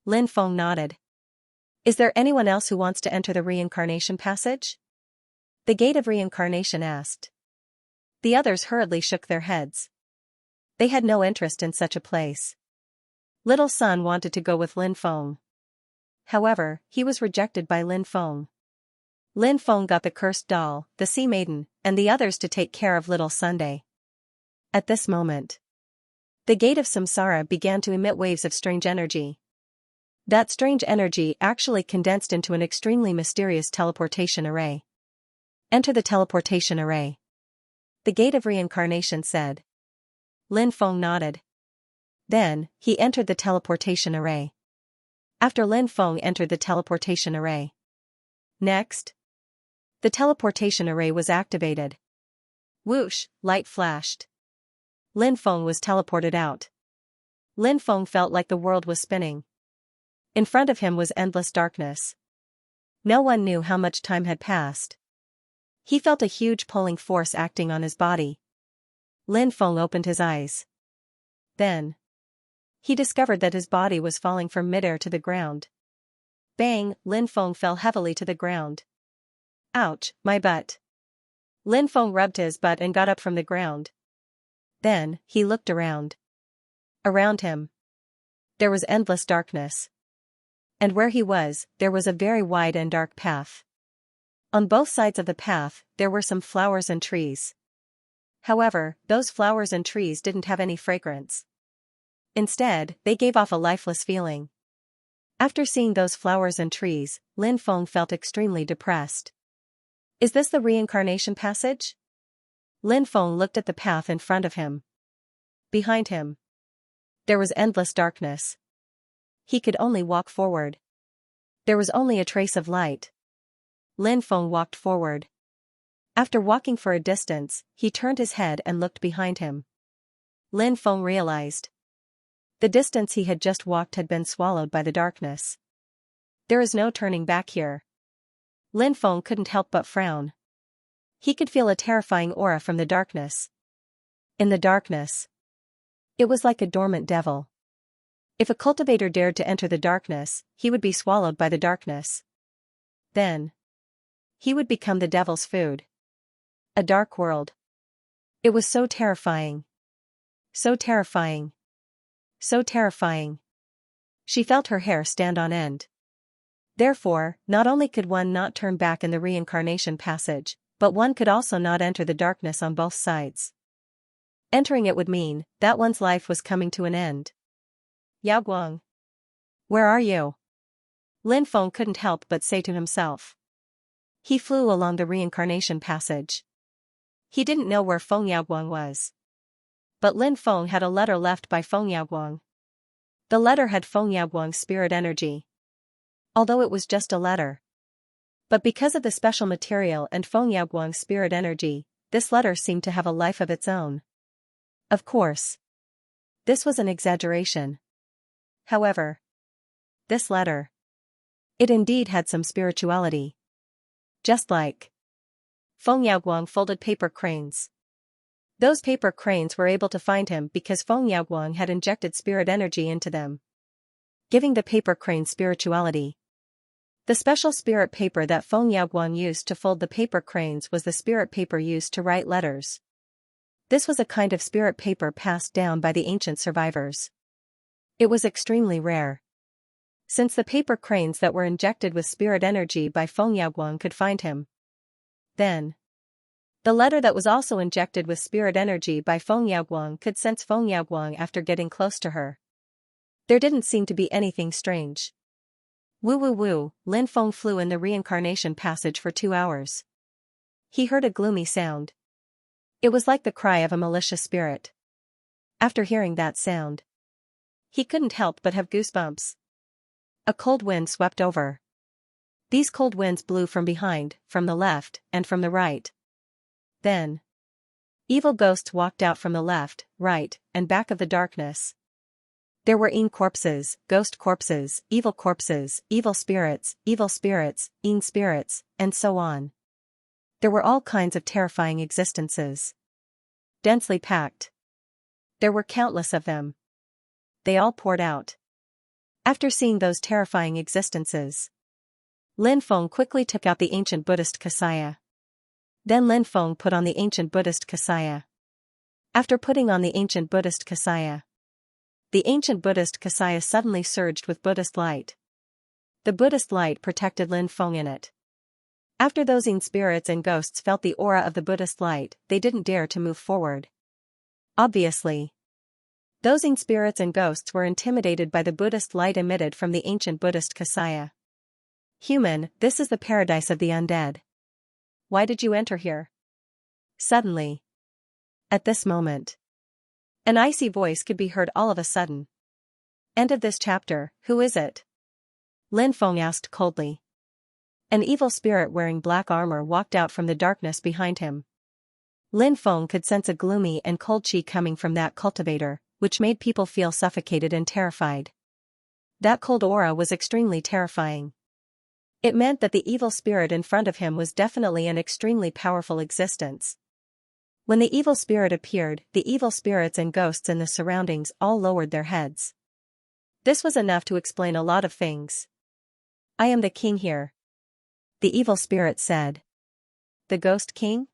Lin Feng nodded. "Is there anyone else who wants to enter the reincarnation passage?" The Gate of Reincarnation asked. The others hurriedly shook their heads. They had no interest in such a place. Little Sun wanted to go with Lin Feng. However, he was rejected by Lin Feng. Lin Feng got the cursed doll, the Sea Maiden, and the others to take care of little Sunday. At this moment, the Gate of Samsara began to emit waves of strange energy. That strange energy actually condensed into an extremely mysterious teleportation array. "Enter the teleportation array," the Gate of Reincarnation said. Lin Feng nodded. Then, he entered the teleportation array. After Lin Feng entered the teleportation array. Next, the teleportation array was activated. Whoosh, light flashed. Lin Feng was teleported out. Lin Feng felt like the world was spinning. In front of him was endless darkness. No one knew how much time had passed. He felt a huge pulling force acting on his body. Lin Feng opened his eyes. Then, he discovered that his body was falling from midair to the ground. Bang, Lin Feng fell heavily to the ground. "Ouch, my butt." Lin Feng rubbed his butt and got up from the ground. Then, he looked around. Around him, there was endless darkness. And where he was, there was a very wide and dark path. On both sides of the path, there were some flowers and trees. However, those flowers and trees didn't have any fragrance. Instead, they gave off a lifeless feeling. After seeing those flowers and trees, Lin Feng felt extremely depressed. Is this the reincarnation passage? Lin Feng looked at the path in front of him. Behind him, there was endless darkness. He could only walk forward. There was only a trace of light. Lin Feng walked forward. After walking for a distance, he turned his head and looked behind him. Lin Feng realized the distance he had just walked had been swallowed by the darkness. There is no turning back here. Lin Feng couldn't help but frown. He could feel a terrifying aura from the darkness. In the darkness, it was like a dormant devil. If a cultivator dared to enter the darkness, he would be swallowed by the darkness. Then, he would become the devil's food. A dark world. It was so terrifying. So terrifying. So terrifying. She felt her hair stand on end. Therefore, not only could one not turn back in the reincarnation passage, but one could also not enter the darkness on both sides. Entering it would mean that one's life was coming to an end. Yaoguang. Where are you? Lin Feng couldn't help but say to himself. He flew along the reincarnation passage. He didn't know where Feng Yaoguang was. But Lin Feng had a letter left by Feng Yaoguang. The letter had Feng Yaoguang's spirit energy. Although it was just a letter. But because of the special material and Feng Yaoguang's spirit energy, this letter seemed to have a life of its own. Of course. This was an exaggeration. However, this letter. It indeed had some spirituality. Just like Feng Yaoguang folded paper cranes. Those paper cranes were able to find him because Feng Yaoguang had injected spirit energy into them, giving the paper crane spirituality. The special spirit paper that Feng Yaoguang used to fold the paper cranes was the spirit paper used to write letters. This was a kind of spirit paper passed down by the ancient survivors. It was extremely rare. Since the paper cranes that were injected with spirit energy by Feng Yaoguang could find him. Then, the letter that was also injected with spirit energy by Feng Yaoguang could sense Feng Yaoguang after getting close to her. There didn't seem to be anything strange. Woo woo woo, Lin Feng flew in the reincarnation passage for 2 hours. He heard a gloomy sound. It was like the cry of a malicious spirit. After hearing that sound, he couldn't help but have goosebumps. A cold wind swept over. These cold winds blew from behind, from the left, and from the right. Then, evil ghosts walked out from the left, right, and back of the darkness. There were corpses, ghost corpses, evil spirits, spirits, and so on. There were all kinds of terrifying existences. Densely packed. There were countless of them. They all poured out. After seeing those terrifying existences, Lin Feng quickly took out the ancient Buddhist Xianxia. Then Lin Feng put on the ancient Buddhist Xianxia. After putting on the ancient Buddhist Xianxia, the ancient Buddhist Xianxia suddenly surged with Buddhist light. The Buddhist light protected Lin Feng in it. After those spirits and ghosts felt the aura of the Buddhist light, they didn't dare to move forward. Obviously, those spirits and ghosts were intimidated by the Buddhist light emitted from the ancient Buddhist Xianxia. Human, this is the paradise of the undead. Why did you enter here? Suddenly. At this moment. An icy voice could be heard all of a sudden. End of this chapter. Who is it? Lin Feng asked coldly. An evil spirit wearing black armor walked out from the darkness behind him. Lin Feng could sense a gloomy and cold chi coming from that cultivator, which made people feel suffocated and terrified. That cold aura was extremely terrifying. It meant that the evil spirit in front of him was definitely an extremely powerful existence. When the evil spirit appeared, the evil spirits and ghosts in the surroundings all lowered their heads. This was enough to explain a lot of things. I am the king here. The evil spirit said. The ghost king?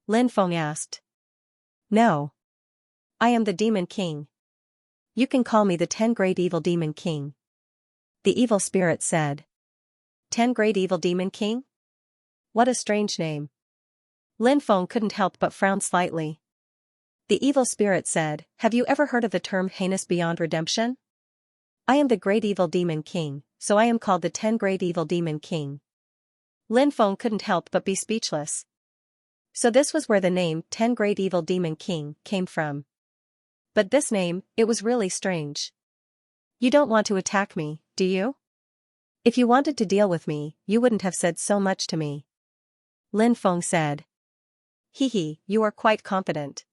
Lin Feng asked. No. I am the demon king. You can call me the 10 Great Evil Demon King. The evil spirit said. 10 Great Evil Demon King? What a strange name. Lin Feng couldn't help but frown slightly. The evil spirit said, have you ever heard of the term heinous beyond redemption? I am the Great Evil Demon King, so I am called the 10 Great Evil Demon King. Lin Feng couldn't help but be speechless. So this was where the name 10 Great Evil Demon King came from. But this name, it was really strange. You don't want to attack me, do you? If you wanted to deal with me, you wouldn't have said so much to me. Lin Feng said. Hee, you are quite confident.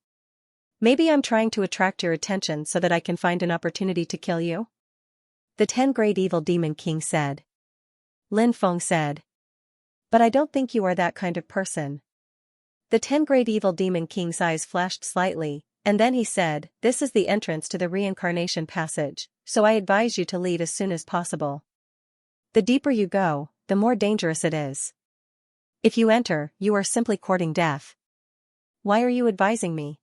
Maybe I'm trying to attract your attention so that I can find an opportunity to kill you? The 10 Great Evil Demon King said. Lin Feng said. But I don't think you are that kind of person. The 10 Great Evil Demon King's eyes flashed slightly, and then he said, this is the entrance to the reincarnation passage, so I advise you to leave as soon as possible. The deeper you go, the more dangerous it is. If you enter, you are simply courting death. Why are you advising me?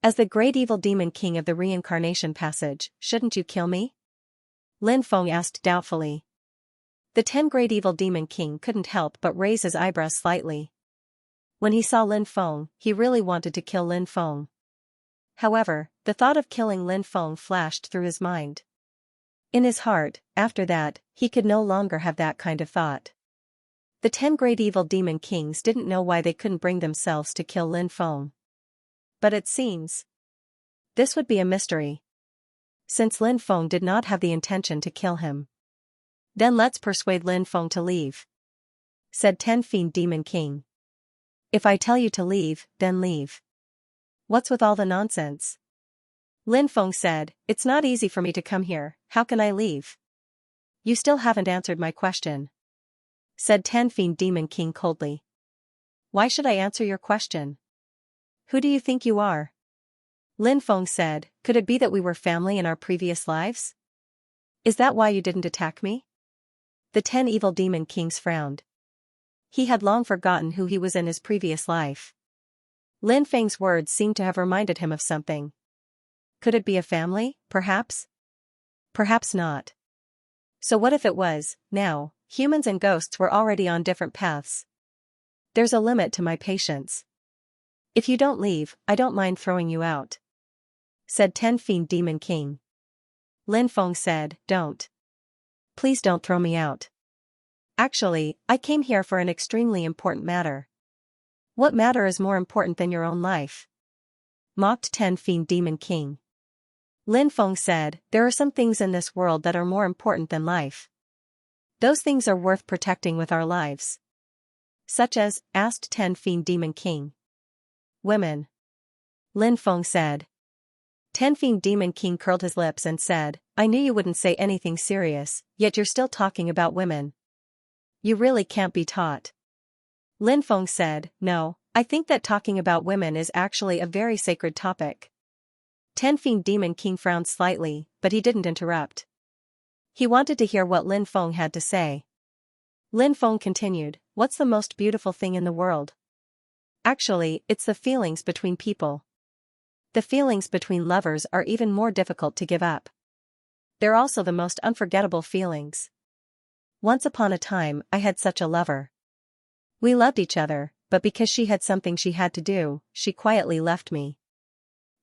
As the Great Evil Demon King of the reincarnation passage, shouldn't you kill me? Lin Feng asked doubtfully. The 10 Great Evil Demon King couldn't help but raise his eyebrows slightly. When he saw Lin Feng, he really wanted to kill Lin Feng. However, the thought of killing Lin Feng flashed through his mind. In his heart, after that, he could no longer have that kind of thought. The 10 great evil demon kings didn't know why they couldn't bring themselves to kill Lin Feng. But it seems this would be a mystery, since Lin Feng did not have the intention to kill him. Then let's persuade Lin Feng to leave, said 10 Fiend Demon King. If I tell you to leave, then leave. What's with all the nonsense? Lin Feng said, it's not easy for me to come here, how can I leave? You still haven't answered my question, said 10 Fiend Demon King coldly. Why should I answer your question? Who do you think you are? Lin Feng said, could it be that we were family in our previous lives? Is that why you didn't attack me? The 10 evil demon kings frowned. He had long forgotten who he was in his previous life. Lin Feng's words seemed to have reminded him of something. Could it be a family, perhaps? Perhaps not. So what if it was? Now, humans and ghosts were already on different paths. There's a limit to my patience. If you don't leave, I don't mind throwing you out, said 10 Fiend Demon King. Lin Feng said, don't. Please don't throw me out. Actually, I came here for an extremely important matter. What matter is more important than your own life? Mocked 10 Fiend Demon King. Lin Feng said, there are some things in this world that are more important than life. Those things are worth protecting with our lives. Such as, asked 10 Fiend Demon King. Women. Lin Feng said. 10 Fiend Demon King curled his lips and said, I knew you wouldn't say anything serious, yet you're still talking about women. You really can't be taught. Lin Feng said, no, I think that talking about women is actually a very sacred topic. 10 Fiend Demon King frowned slightly, but he didn't interrupt. He wanted to hear what Lin Feng had to say. Lin Feng continued, what's the most beautiful thing in the world? Actually, it's the feelings between people. The feelings between lovers are even more difficult to give up. They're also the most unforgettable feelings. Once upon a time, I had such a lover. We loved each other, but because she had something she had to do, she quietly left me.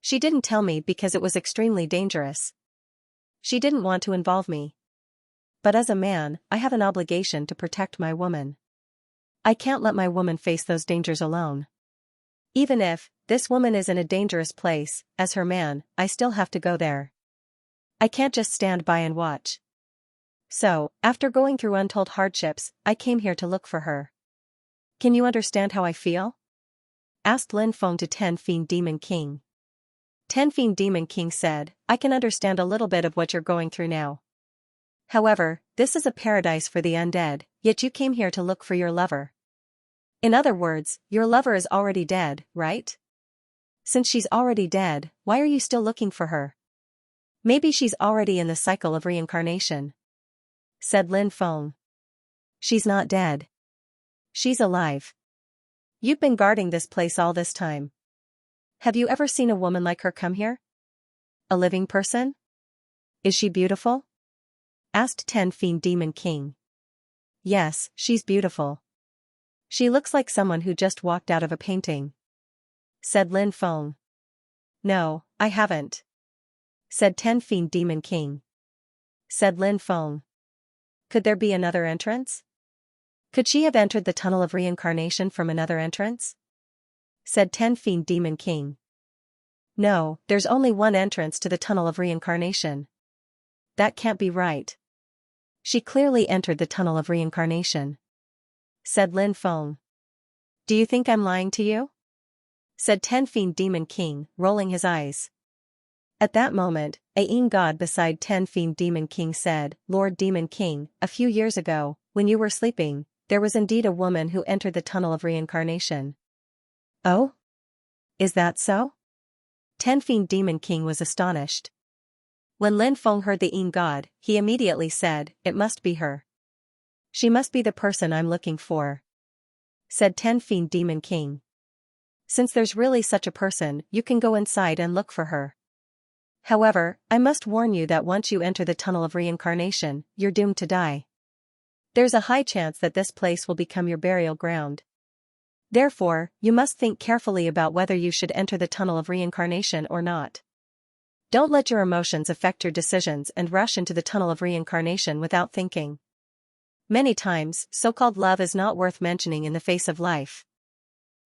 She didn't tell me because it was extremely dangerous. She didn't want to involve me. But as a man, I have an obligation to protect my woman. I can't let my woman face those dangers alone. Even if this woman is in a dangerous place, as her man, I still have to go there. I can't just stand by and watch. So, after going through untold hardships, I came here to look for her. Can you understand how I feel? Asked Lin Feng to 10 Fiend Demon King. 10 Fiend Demon King said, I can understand a little bit of what you're going through now. However, this is a paradise for the undead, yet you came here to look for your lover. In other words, your lover is already dead, right? Since she's already dead, why are you still looking for her? Maybe she's already in the cycle of reincarnation, said Lin Feng. She's not dead. She's alive. You've been guarding this place all this time. Have you ever seen a woman like her come here? A living person? Is she beautiful? Asked 10 Fiend Demon King. Yes, she's beautiful. She looks like someone who just walked out of a painting, said Lin Feng. No, I haven't, said 10 Fiend Demon King. Said Lin Feng. Could there be another entrance? Could she have entered the tunnel of reincarnation from another entrance? Said 10 Fiend Demon King. No, there's only one entrance to the tunnel of reincarnation. That can't be right. She clearly entered the tunnel of reincarnation, said Lin Feng. Do you think I'm lying to you? Said 10 Fiend Demon King, rolling his eyes. At that moment, a Yin god beside 10 Fiend Demon King said, Lord Demon King, a few years ago, when you were sleeping, there was indeed a woman who entered the tunnel of reincarnation. Oh? Is that so? 10 Fiend Demon King was astonished. When Lin Feng heard the Yin god, he immediately said, it must be her. She must be the person I'm looking for, said 10 Fiend Demon King. Since there's really such a person, you can go inside and look for her. However, I must warn you that once you enter the tunnel of reincarnation, you're doomed to die. There's a high chance that this place will become your burial ground. Therefore, you must think carefully about whether you should enter the tunnel of reincarnation or not. Don't let your emotions affect your decisions and rush into the tunnel of reincarnation without thinking. Many times, so-called love is not worth mentioning in the face of life.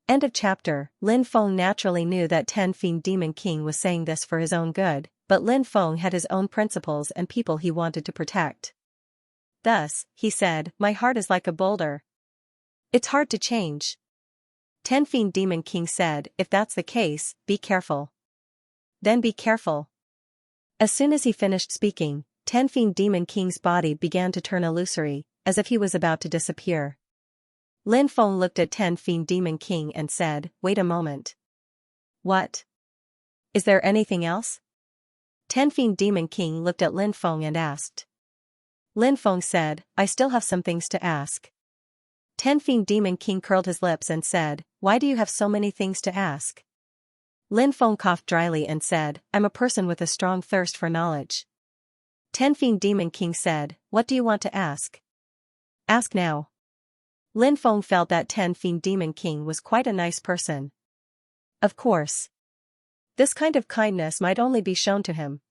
End of chapter. Lin Feng naturally knew that Ten Fiend Demon King was saying this for his own good, but Lin Feng had his own principles and people he wanted to protect. Thus, he said, "My heart is like a boulder. It's hard to change." Ten Fiend Demon King said, "If that's the case, be careful." Then be careful. As soon as he finished speaking, Ten Fiend Demon King's body began to turn illusory, as if he was about to disappear. Lin Feng looked at Ten Fiend Demon King and said, "Wait a moment. What? Is there anything else?" Ten Fiend Demon King looked at Lin Feng and asked. Lin Feng said, "I still have some things to ask." Ten Fiend Demon King curled his lips and said, "Why do you have so many things to ask?" Lin Feng coughed dryly and said, "I'm a person with a strong thirst for knowledge." Ten Fiend Demon King said, "What do you want to ask? Ask now." Lin Feng felt that Ten Fiend Demon King was quite a nice person. Of course. This kind of kindness might only be shown to him.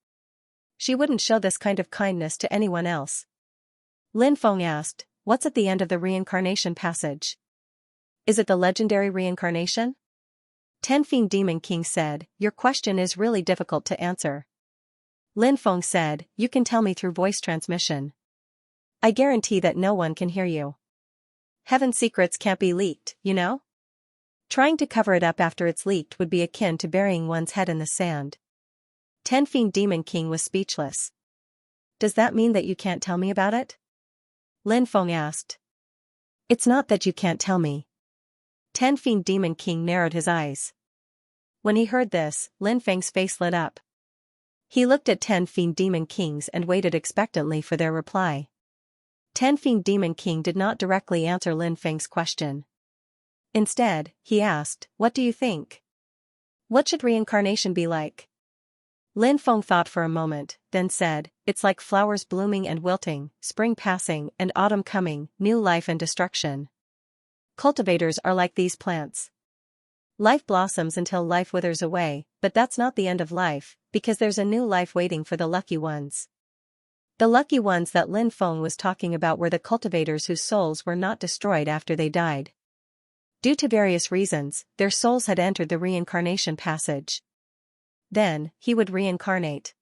She wouldn't show this kind of kindness to anyone else. Lin Feng asked, "What's at the end of the reincarnation passage? Is it the legendary reincarnation?" Ten Fiend Demon King said, "Your question is really difficult to answer." Lin Feng said, "You can tell me through voice transmission. I guarantee that no one can hear you. Heaven's secrets can't be leaked, you know? Trying to cover it up after it's leaked would be akin to burying one's head in the sand." Ten Fiend Demon King was speechless. "Does that mean that you can't tell me about it?" Lin Feng asked. "It's not that you can't tell me." Ten Fiend Demon King narrowed his eyes. When he heard this, Lin Feng's face lit up. He looked at Ten Fiend Demon Kings and waited expectantly for their reply. Ten Fiend Demon King did not directly answer Lin Feng's question. Instead, he asked, "What do you think? What should reincarnation be like?" Lin Feng thought for a moment, then said, "It's like flowers blooming and wilting, spring passing and autumn coming, new life and destruction. Cultivators are like these plants. Life blossoms until life withers away, but that's not the end of life, because there's a new life waiting for the lucky ones." The lucky ones that Lin Feng was talking about were the cultivators whose souls were not destroyed after they died. Due to various reasons, their souls had entered the reincarnation passage. Then, he would reincarnate.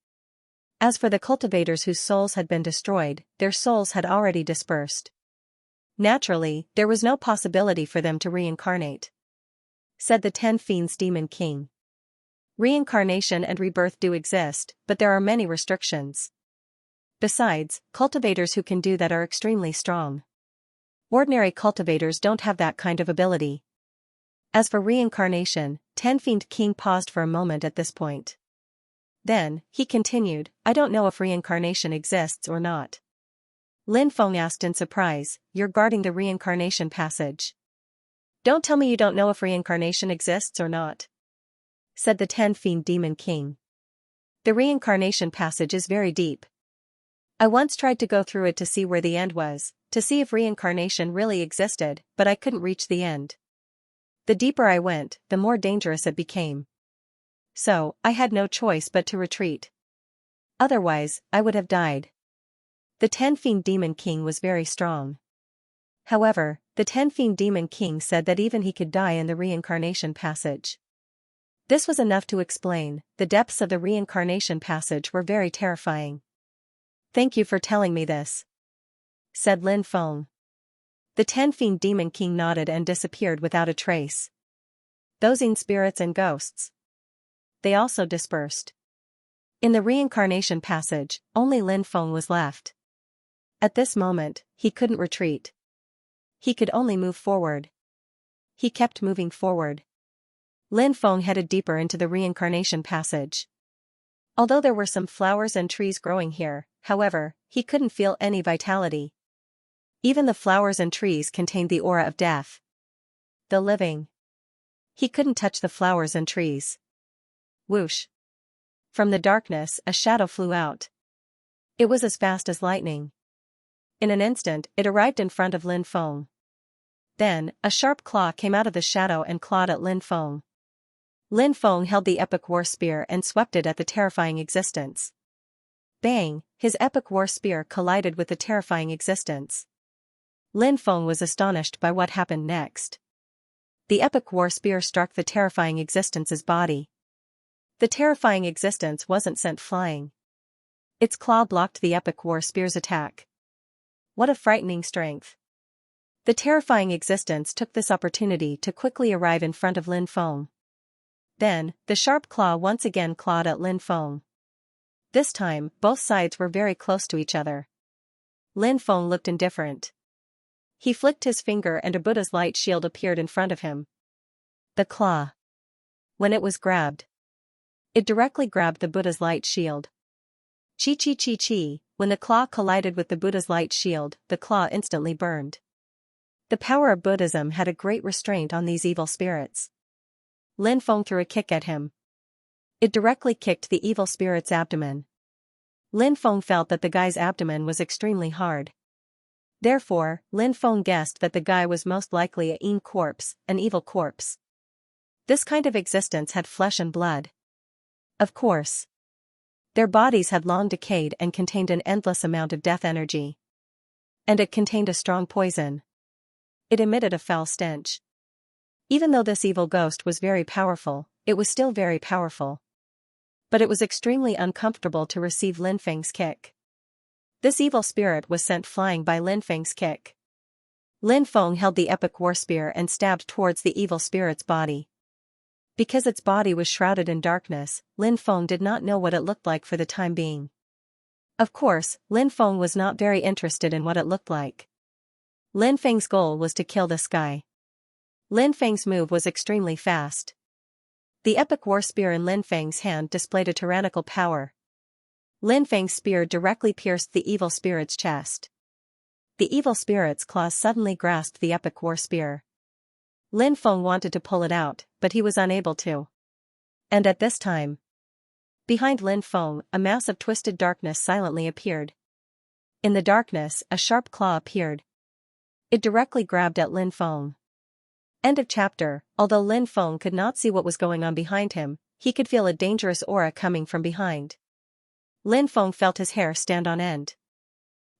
As for the cultivators whose souls had been destroyed, their souls had already dispersed. Naturally, there was no possibility for them to reincarnate. Said the Ten Fiends Demon King. Reincarnation and rebirth do exist, but there are many restrictions. Besides, cultivators who can do that are extremely strong. Ordinary cultivators don't have that kind of ability. As for reincarnation, Ten Fiend King paused for a moment at this point. Then, he continued, "I don't know if reincarnation exists or not." Lin Feng asked in surprise, "You're guarding the reincarnation passage. Don't tell me you don't know if reincarnation exists or not," said the Ten Fiend Demon King. "The reincarnation passage is very deep. I once tried to go through it to see where the end was, to see if reincarnation really existed, but I couldn't reach the end. The deeper I went, the more dangerous it became. So, I had no choice but to retreat. Otherwise, I would have died." The Ten Fiend Demon King was very strong. However, the Ten Fiend Demon King said that even he could die in the reincarnation passage. This was enough to explain, the depths of the reincarnation passage were very terrifying. "Thank you for telling me this," said Lin Feng. The Ten Fiend Demon King nodded and disappeared without a trace. Those spirits and ghosts. They also dispersed. In the reincarnation passage, only Lin Feng was left. At this moment, he couldn't retreat. He could only move forward. He kept moving forward. Lin Feng headed deeper into the reincarnation passage. Although there were some flowers and trees growing here, however, he couldn't feel any vitality. Even the flowers and trees contained the aura of death. The living. He couldn't touch the flowers and trees. Whoosh. From the darkness, a shadow flew out. It was as fast as lightning. In an instant, it arrived in front of Lin Feng. Then, a sharp claw came out of the shadow and clawed at Lin Feng. Lin Feng held the epic war spear and swept it at the terrifying existence. Bang! His epic war spear collided with the terrifying existence. Lin Feng was astonished by what happened next. The epic war spear struck the terrifying existence's body. The terrifying existence wasn't sent flying. Its claw blocked the epic war spear's attack. What a frightening strength. The terrifying existence took this opportunity to quickly arrive in front of Lin Feng. Then, the sharp claw once again clawed at Lin Feng. This time, both sides were very close to each other. Lin Feng looked indifferent. He flicked his finger and a Buddha's light shield appeared in front of him. The claw. When it was grabbed, it directly grabbed the Buddha's light shield. Chi chi chi chi, when the claw collided with the Buddha's light shield, the claw instantly burned. The power of Buddhism had a great restraint on these evil spirits. Lin Feng threw a kick at him. It directly kicked the evil spirit's abdomen. Lin Feng felt that the guy's abdomen was extremely hard. Therefore, Lin Feng guessed that the guy was most likely an corpse, an evil corpse. This kind of existence had flesh and blood. Of course. Their bodies had long decayed and contained an endless amount of death energy. And it contained a strong poison. It emitted a foul stench. Even though this evil ghost was very powerful, it was still very powerful. But it was extremely uncomfortable to receive Lin Feng's kick. This evil spirit was sent flying by Lin Feng's kick. Lin Feng held the epic war spear and stabbed towards the evil spirit's body. Because its body was shrouded in darkness, Lin Feng did not know what it looked like for the time being. Of course, Lin Feng was not very interested in what it looked like. Lin Feng's goal was to kill this guy. Lin Feng's move was extremely fast. The epic war spear in Lin Feng's hand displayed a tyrannical power. Lin Feng's spear directly pierced the evil spirit's chest. The evil spirit's claws suddenly grasped the epic war spear. Lin Feng wanted to pull it out, but he was unable to. And at this time, behind Lin Feng, a mass of twisted darkness silently appeared. In the darkness, a sharp claw appeared. It directly grabbed at Lin Feng. End of chapter. Although Lin Feng could not see what was going on behind him, he could feel a dangerous aura coming from behind. Lin Feng felt his hair stand on end.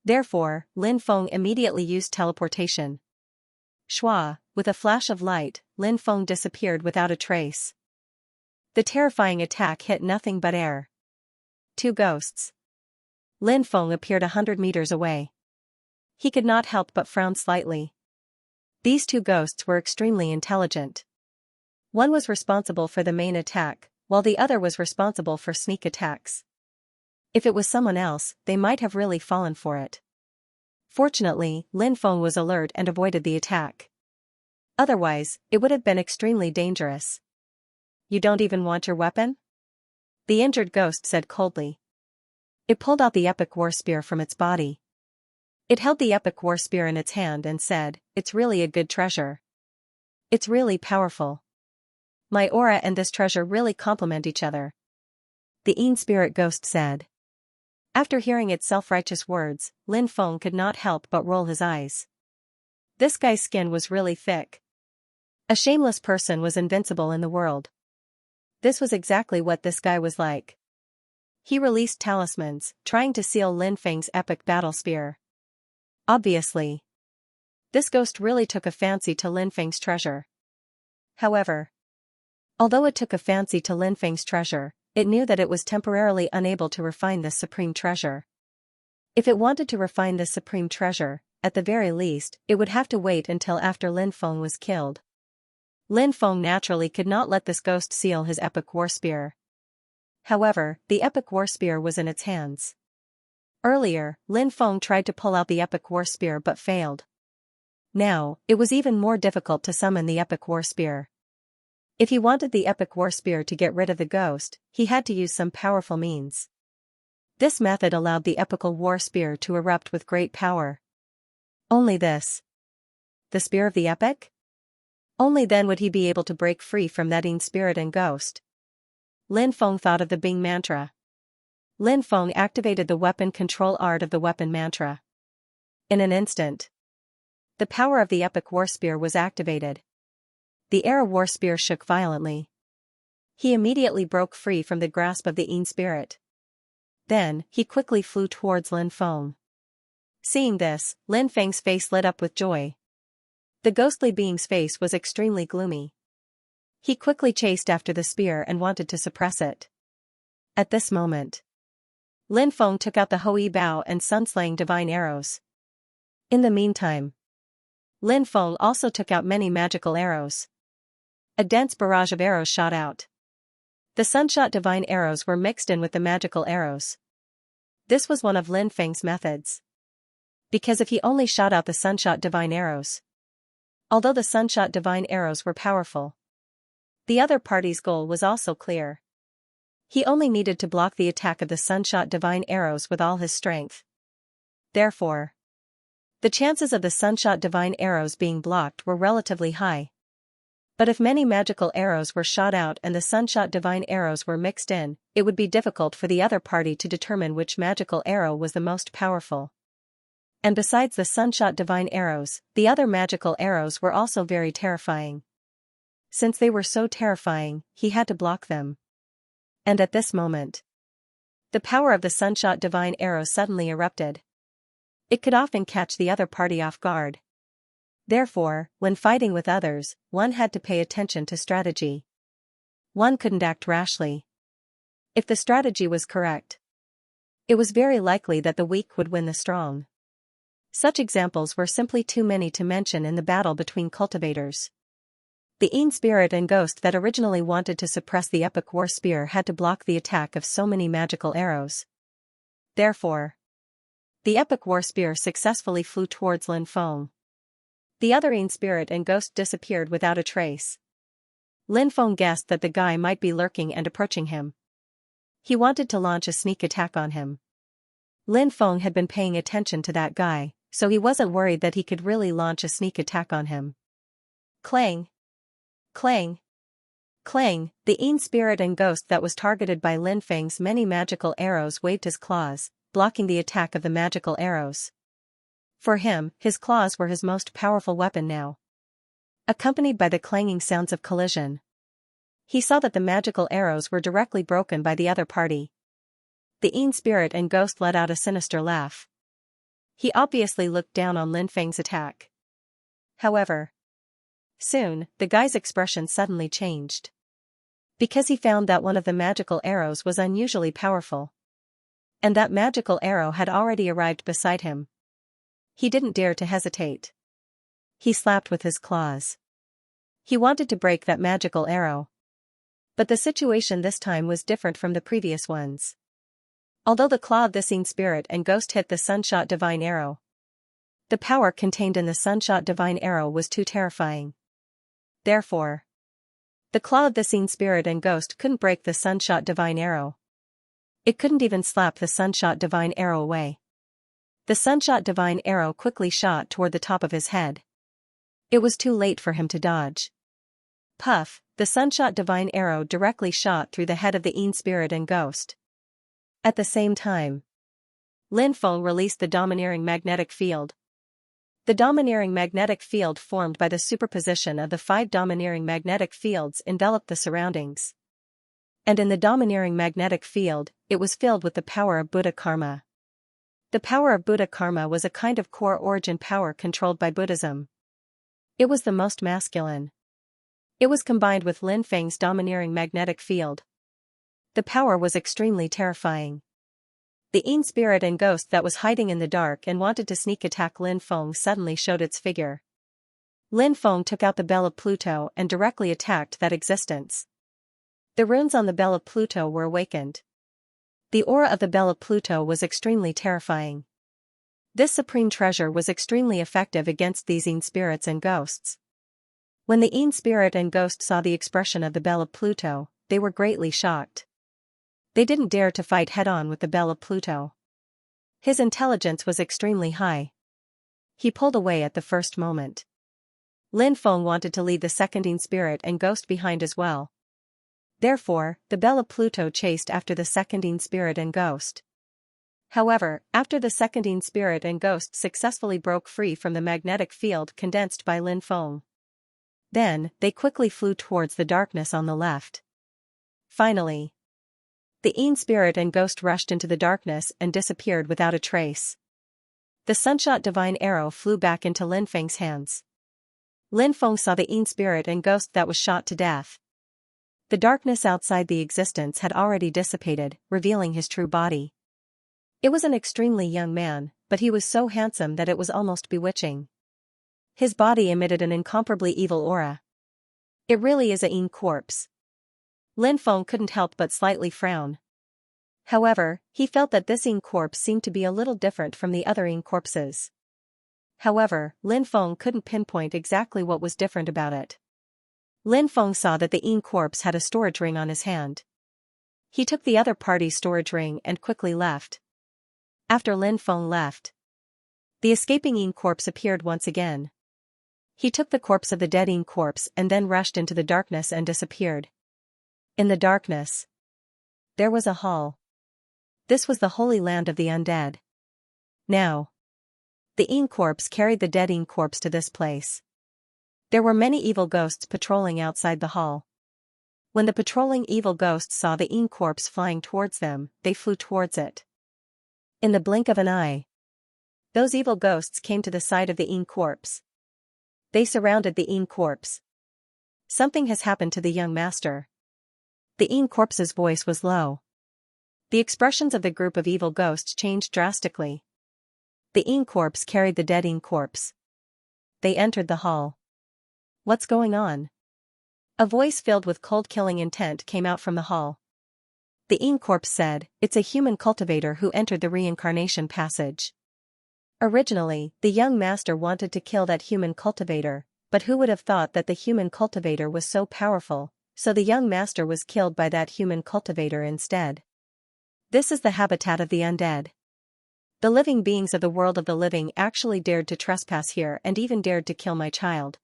Therefore, Lin Feng immediately used teleportation. Shua, with a flash of light, Lin Feng disappeared without a trace. The terrifying attack hit nothing but air. Two ghosts. Lin Feng appeared 100 meters away. He could not help but frown slightly. These two ghosts were extremely intelligent. One was responsible for the main attack, while the other was responsible for sneak attacks. If it was someone else, they might have really fallen for it. Fortunately, Lin Feng was alert and avoided the attack. Otherwise, it would have been extremely dangerous. You don't even want your weapon? The injured ghost said coldly. It pulled out the epic war spear from its body. It held the epic war spear in its hand and said, "It's really a good treasure. It's really powerful. My aura and this treasure really complement each other." The Yin spirit ghost said. After hearing its self-righteous words, Lin Feng could not help but roll his eyes. This guy's skin was really thick. A shameless person was invincible in the world. This was exactly what this guy was like. He released talismans, trying to seal Lin Feng's epic battle spear. Obviously, this ghost really took a fancy to Lin Feng's treasure. However, although it took a fancy to Lin Feng's treasure, it knew that it was temporarily unable to refine this supreme treasure. If it wanted to refine this supreme treasure, at the very least, it would have to wait until after Lin Feng was killed. Lin Feng naturally could not let this ghost seal his epic war spear. However, the epic war spear was in its hands. Earlier, Lin Feng tried to pull out the epic war spear but failed. Now, it was even more difficult to summon the epic war spear. If he wanted the epic war spear to get rid of the ghost, he had to use some powerful means. This method allowed the epical war spear to erupt with great power. Only this. The spear of the epic? Only then would he be able to break free from that Yin spirit and ghost. Lin Feng thought of the Bing mantra. Lin Feng activated the weapon control art of the weapon mantra. In an instant, the power of the epic war spear was activated. The Era war spear shook violently. He immediately broke free from the grasp of the Yin spirit. Then, he quickly flew towards Lin Feng. Seeing this, Lin Feng's face lit up with joy. The ghostly being's face was extremely gloomy. He quickly chased after the spear and wanted to suppress it. At this moment, Lin Feng took out the Hui Bao and sun-slaying divine arrows. In the meantime, Lin Feng also took out many magical arrows. A dense barrage of arrows shot out. The sunshot divine arrows were mixed in with the magical arrows. This was one of Lin Feng's methods. Because if he only shot out the sunshot divine arrows, although the sunshot divine arrows were powerful, the other party's goal was also clear. He only needed to block the attack of the sunshot divine arrows with all his strength. Therefore, the chances of the sunshot divine arrows being blocked were relatively high. But if many magical arrows were shot out and the sunshot divine arrows were mixed in, it would be difficult for the other party to determine which magical arrow was the most powerful. And besides the sunshot divine arrows, the other magical arrows were also very terrifying. Since they were so terrifying, he had to block them. And at this moment, the power of the sunshot divine arrows suddenly erupted. It could often catch the other party off guard. Therefore, when fighting with others, one had to pay attention to strategy. One couldn't act rashly. If the strategy was correct, it was very likely that the weak would win the strong. Such examples were simply too many to mention in the battle between cultivators. The Yin spirit and ghost that originally wanted to suppress the epic war spear had to block the attack of so many magical arrows. Therefore, the epic war spear successfully flew towards Lin Feng. The other Yin spirit and ghost disappeared without a trace. Lin Feng guessed that the guy might be lurking and approaching him. He wanted to launch a sneak attack on him. Lin Feng had been paying attention to that guy, so he wasn't worried that he could really launch a sneak attack on him. Clang! Clang! Clang! The Yin spirit and ghost that was targeted by Lin Feng's many magical arrows waved his claws, blocking the attack of the magical arrows. For him, his claws were his most powerful weapon now. Accompanied by the clanging sounds of collision, he saw that the magical arrows were directly broken by the other party. The Yin spirit and ghost let out a sinister laugh. He obviously looked down on Lin Feng's attack. However, soon, the guy's expression suddenly changed. Because he found that one of the magical arrows was unusually powerful. And that magical arrow had already arrived beside him. He didn't dare to hesitate. He slapped with his claws. He wanted to break that magical arrow. But the situation this time was different from the previous ones. Although the claw of the Yin spirit and ghost hit the sunshot divine arrow, the power contained in the sunshot divine arrow was too terrifying. Therefore, the claw of the Yin spirit and ghost couldn't break the sunshot divine arrow. It couldn't even slap the sunshot divine arrow away. The sunshot divine arrow quickly shot toward the top of his head. It was too late for him to dodge. Puff! The sunshot divine arrow directly shot through the head of the Yin spirit and ghost. At the same time, Lin Feng released the domineering magnetic field. The domineering magnetic field formed by the superposition of the 5 domineering magnetic fields enveloped the surroundings. And in the domineering magnetic field, it was filled with the power of Buddha karma. The power of Buddha karma was a kind of core origin power controlled by Buddhism. It was the most masculine. It was combined with Lin Feng's domineering magnetic field. The power was extremely terrifying. The Yin spirit and ghost that was hiding in the dark and wanted to sneak attack Lin Feng suddenly showed its figure. Lin Feng took out the bell of Pluto and directly attacked that existence. The runes on the bell of Pluto were awakened. The aura of the bell of Pluto was extremely terrifying. This supreme treasure was extremely effective against these Yin spirits and ghosts. When the Yin spirit and ghost saw the expression of the bell of Pluto, they were greatly shocked. They didn't dare to fight head-on with the bell of Pluto. His intelligence was extremely high. He pulled away at the first moment. Lin Feng wanted to leave the second Yin spirit and ghost behind as well. Therefore, the bell of Pluto chased after the second Yin spirit and ghost. However, after the second Yin spirit and ghost successfully broke free from the magnetic field condensed by Lin Feng, then, they quickly flew towards the darkness on the left. Finally, the Yin spirit and ghost rushed into the darkness and disappeared without a trace. The sunshot divine arrow flew back into Lin Feng's hands. Lin Feng saw the Yin spirit and ghost that was shot to death. The darkness outside the existence had already dissipated, revealing his true body. It was an extremely young man, but he was so handsome that it was almost bewitching. His body emitted an incomparably evil aura. It really is a Yin corpse. Lin Feng couldn't help but slightly frown. However, he felt that this Yin corpse seemed to be a little different from the other Yin corpses. However, Lin Feng couldn't pinpoint exactly what was different about it. Lin Feng saw that the Yin corpse had a storage ring on his hand. He took the other party's storage ring and quickly left. After Lin Feng left, the escaping Yin corpse appeared once again. He took the corpse of the dead Yin corpse and then rushed into the darkness and disappeared. In the darkness, there was a hall. This was the holy land of the undead. Now, the Yin corpse carried the dead Yin corpse to this place. There were many evil ghosts patrolling outside the hall. When the patrolling evil ghosts saw the Yin corpse flying towards them, they flew towards it. In the blink of an eye, those evil ghosts came to the side of the Yin corpse. They surrounded the Yin corpse. Something has happened to the young master. The Yin corpse's voice was low. The expressions of the group of evil ghosts changed drastically. The Yin corpse carried the dead Yin corpse. They entered the hall. What's going on? A voice filled with cold-killing intent came out from the hall. The Yin corpse said, "It's a human cultivator who entered the reincarnation passage." Originally, the young master wanted to kill that human cultivator, but who would have thought that the human cultivator was so powerful, so the young master was killed by that human cultivator instead. This is the habitat of the undead. The living beings of the world of the living actually dared to trespass here and even dared to kill my child.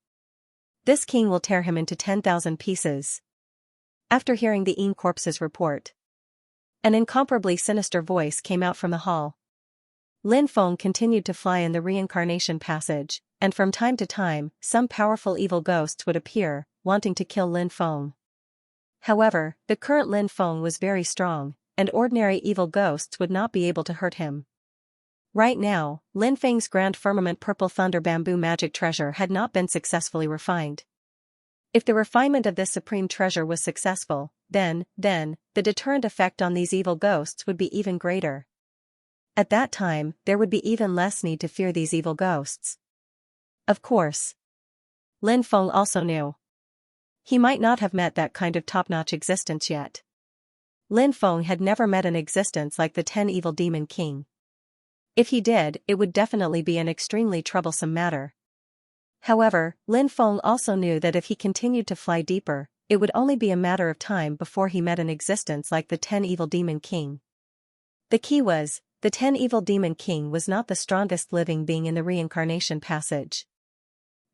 This king will tear him into 10,000 pieces. After hearing the Yin corpse's report, an incomparably sinister voice came out from the hall. Lin Feng continued to fly in the reincarnation passage, and from time to time, some powerful evil ghosts would appear, wanting to kill Lin Feng. However, the current Lin Feng was very strong, and ordinary evil ghosts would not be able to hurt him. Right now, Lin Feng's Grand Firmament Purple Thunder Bamboo Magic Treasure had not been successfully refined. If the refinement of this supreme treasure was successful, then, the deterrent effect on these evil ghosts would be even greater. At that time, there would be even less need to fear these evil ghosts. Of course, Lin Feng also knew he might not have met that kind of top-notch existence yet. Lin Feng had never met an existence like the 10 Evil Demon King. If he did, it would definitely be an extremely troublesome matter. However, Lin Feng also knew that if he continued to fly deeper, it would only be a matter of time before he met an existence like the 10 Evil Demon King. The key was, the 10 Evil Demon King was not the strongest living being in the reincarnation passage.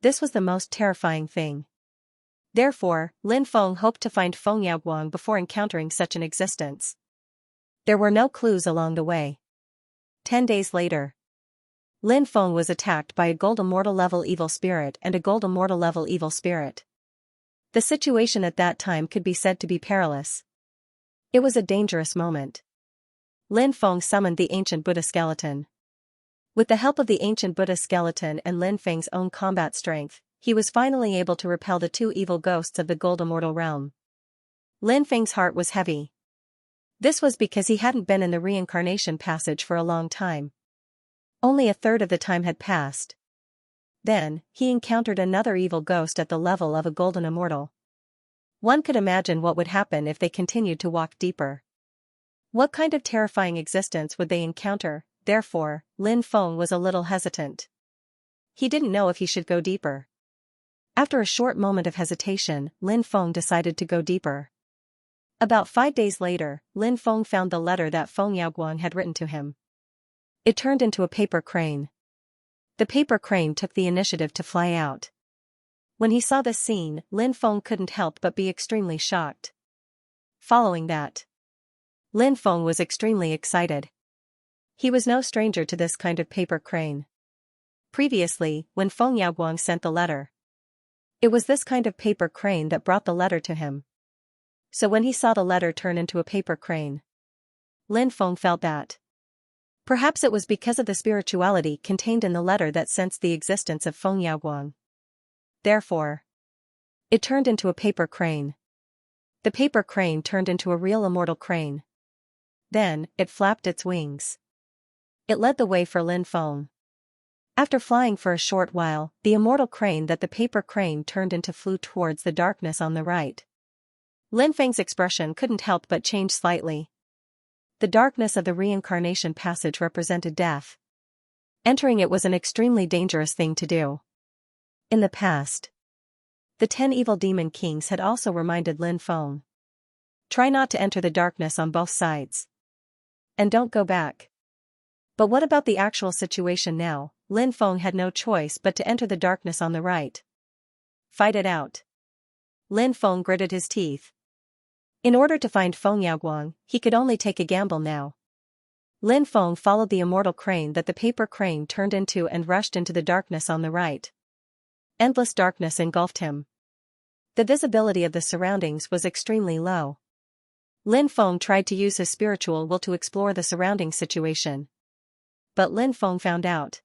This was the most terrifying thing. Therefore, Lin Feng hoped to find Feng Yaoguang before encountering such an existence. There were no clues along the way. 10 days later, Lin Feng was attacked by a gold immortal level evil spirit and a gold immortal level evil spirit. The situation at that time could be said to be perilous. It was a dangerous moment. Lin Feng summoned the ancient Buddha skeleton. With the help of the ancient Buddha skeleton and Lin Feng's own combat strength, he was finally able to repel the 2 evil ghosts of the gold immortal realm. Lin Feng's heart was heavy. This was because he hadn't been in the reincarnation passage for a long time. Only a third of the time had passed. Then, he encountered another evil ghost at the level of a golden immortal. One could imagine what would happen if they continued to walk deeper. What kind of terrifying existence would they encounter? Therefore, Lin Feng was a little hesitant. He didn't know if he should go deeper. After a short moment of hesitation, Lin Feng decided to go deeper. About 5 days later, Lin Feng found the letter that Feng Yaoguang had written to him. It turned into a paper crane. The paper crane took the initiative to fly out. When he saw this scene, Lin Feng couldn't help but be extremely shocked. Following that, Lin Feng was extremely excited. He was no stranger to this kind of paper crane. Previously, when Feng Yaoguang sent the letter, it was this kind of paper crane that brought the letter to him. So when he saw the letter turn into a paper crane, Lin Feng felt that Perhaps it was because of the spirituality contained in the letter that sensed the existence of Feng Yaoguang. Therefore, it turned into a paper crane. The paper crane turned into a real immortal crane. Then, it flapped its wings. It led the way for Lin Feng. After flying for a short while, the immortal crane that the paper crane turned into flew towards the darkness on the right. Lin Feng's expression couldn't help but change slightly. The darkness of the reincarnation passage represented death. Entering it was an extremely dangerous thing to do. In the past, the 10 evil demon kings had also reminded Lin Feng. Try not to enter the darkness on both sides. And don't go back. But what about the actual situation now? Lin Feng had no choice but to enter the darkness on the right. Fight it out. Lin Feng gritted his teeth. In order to find Feng Yaoguang, he could only take a gamble now. Lin Feng followed the immortal crane that the paper crane turned into and rushed into the darkness on the right. Endless darkness engulfed him. The visibility of the surroundings was extremely low. Lin Feng tried to use his spiritual will to explore the surrounding situation. But Lin Feng found out.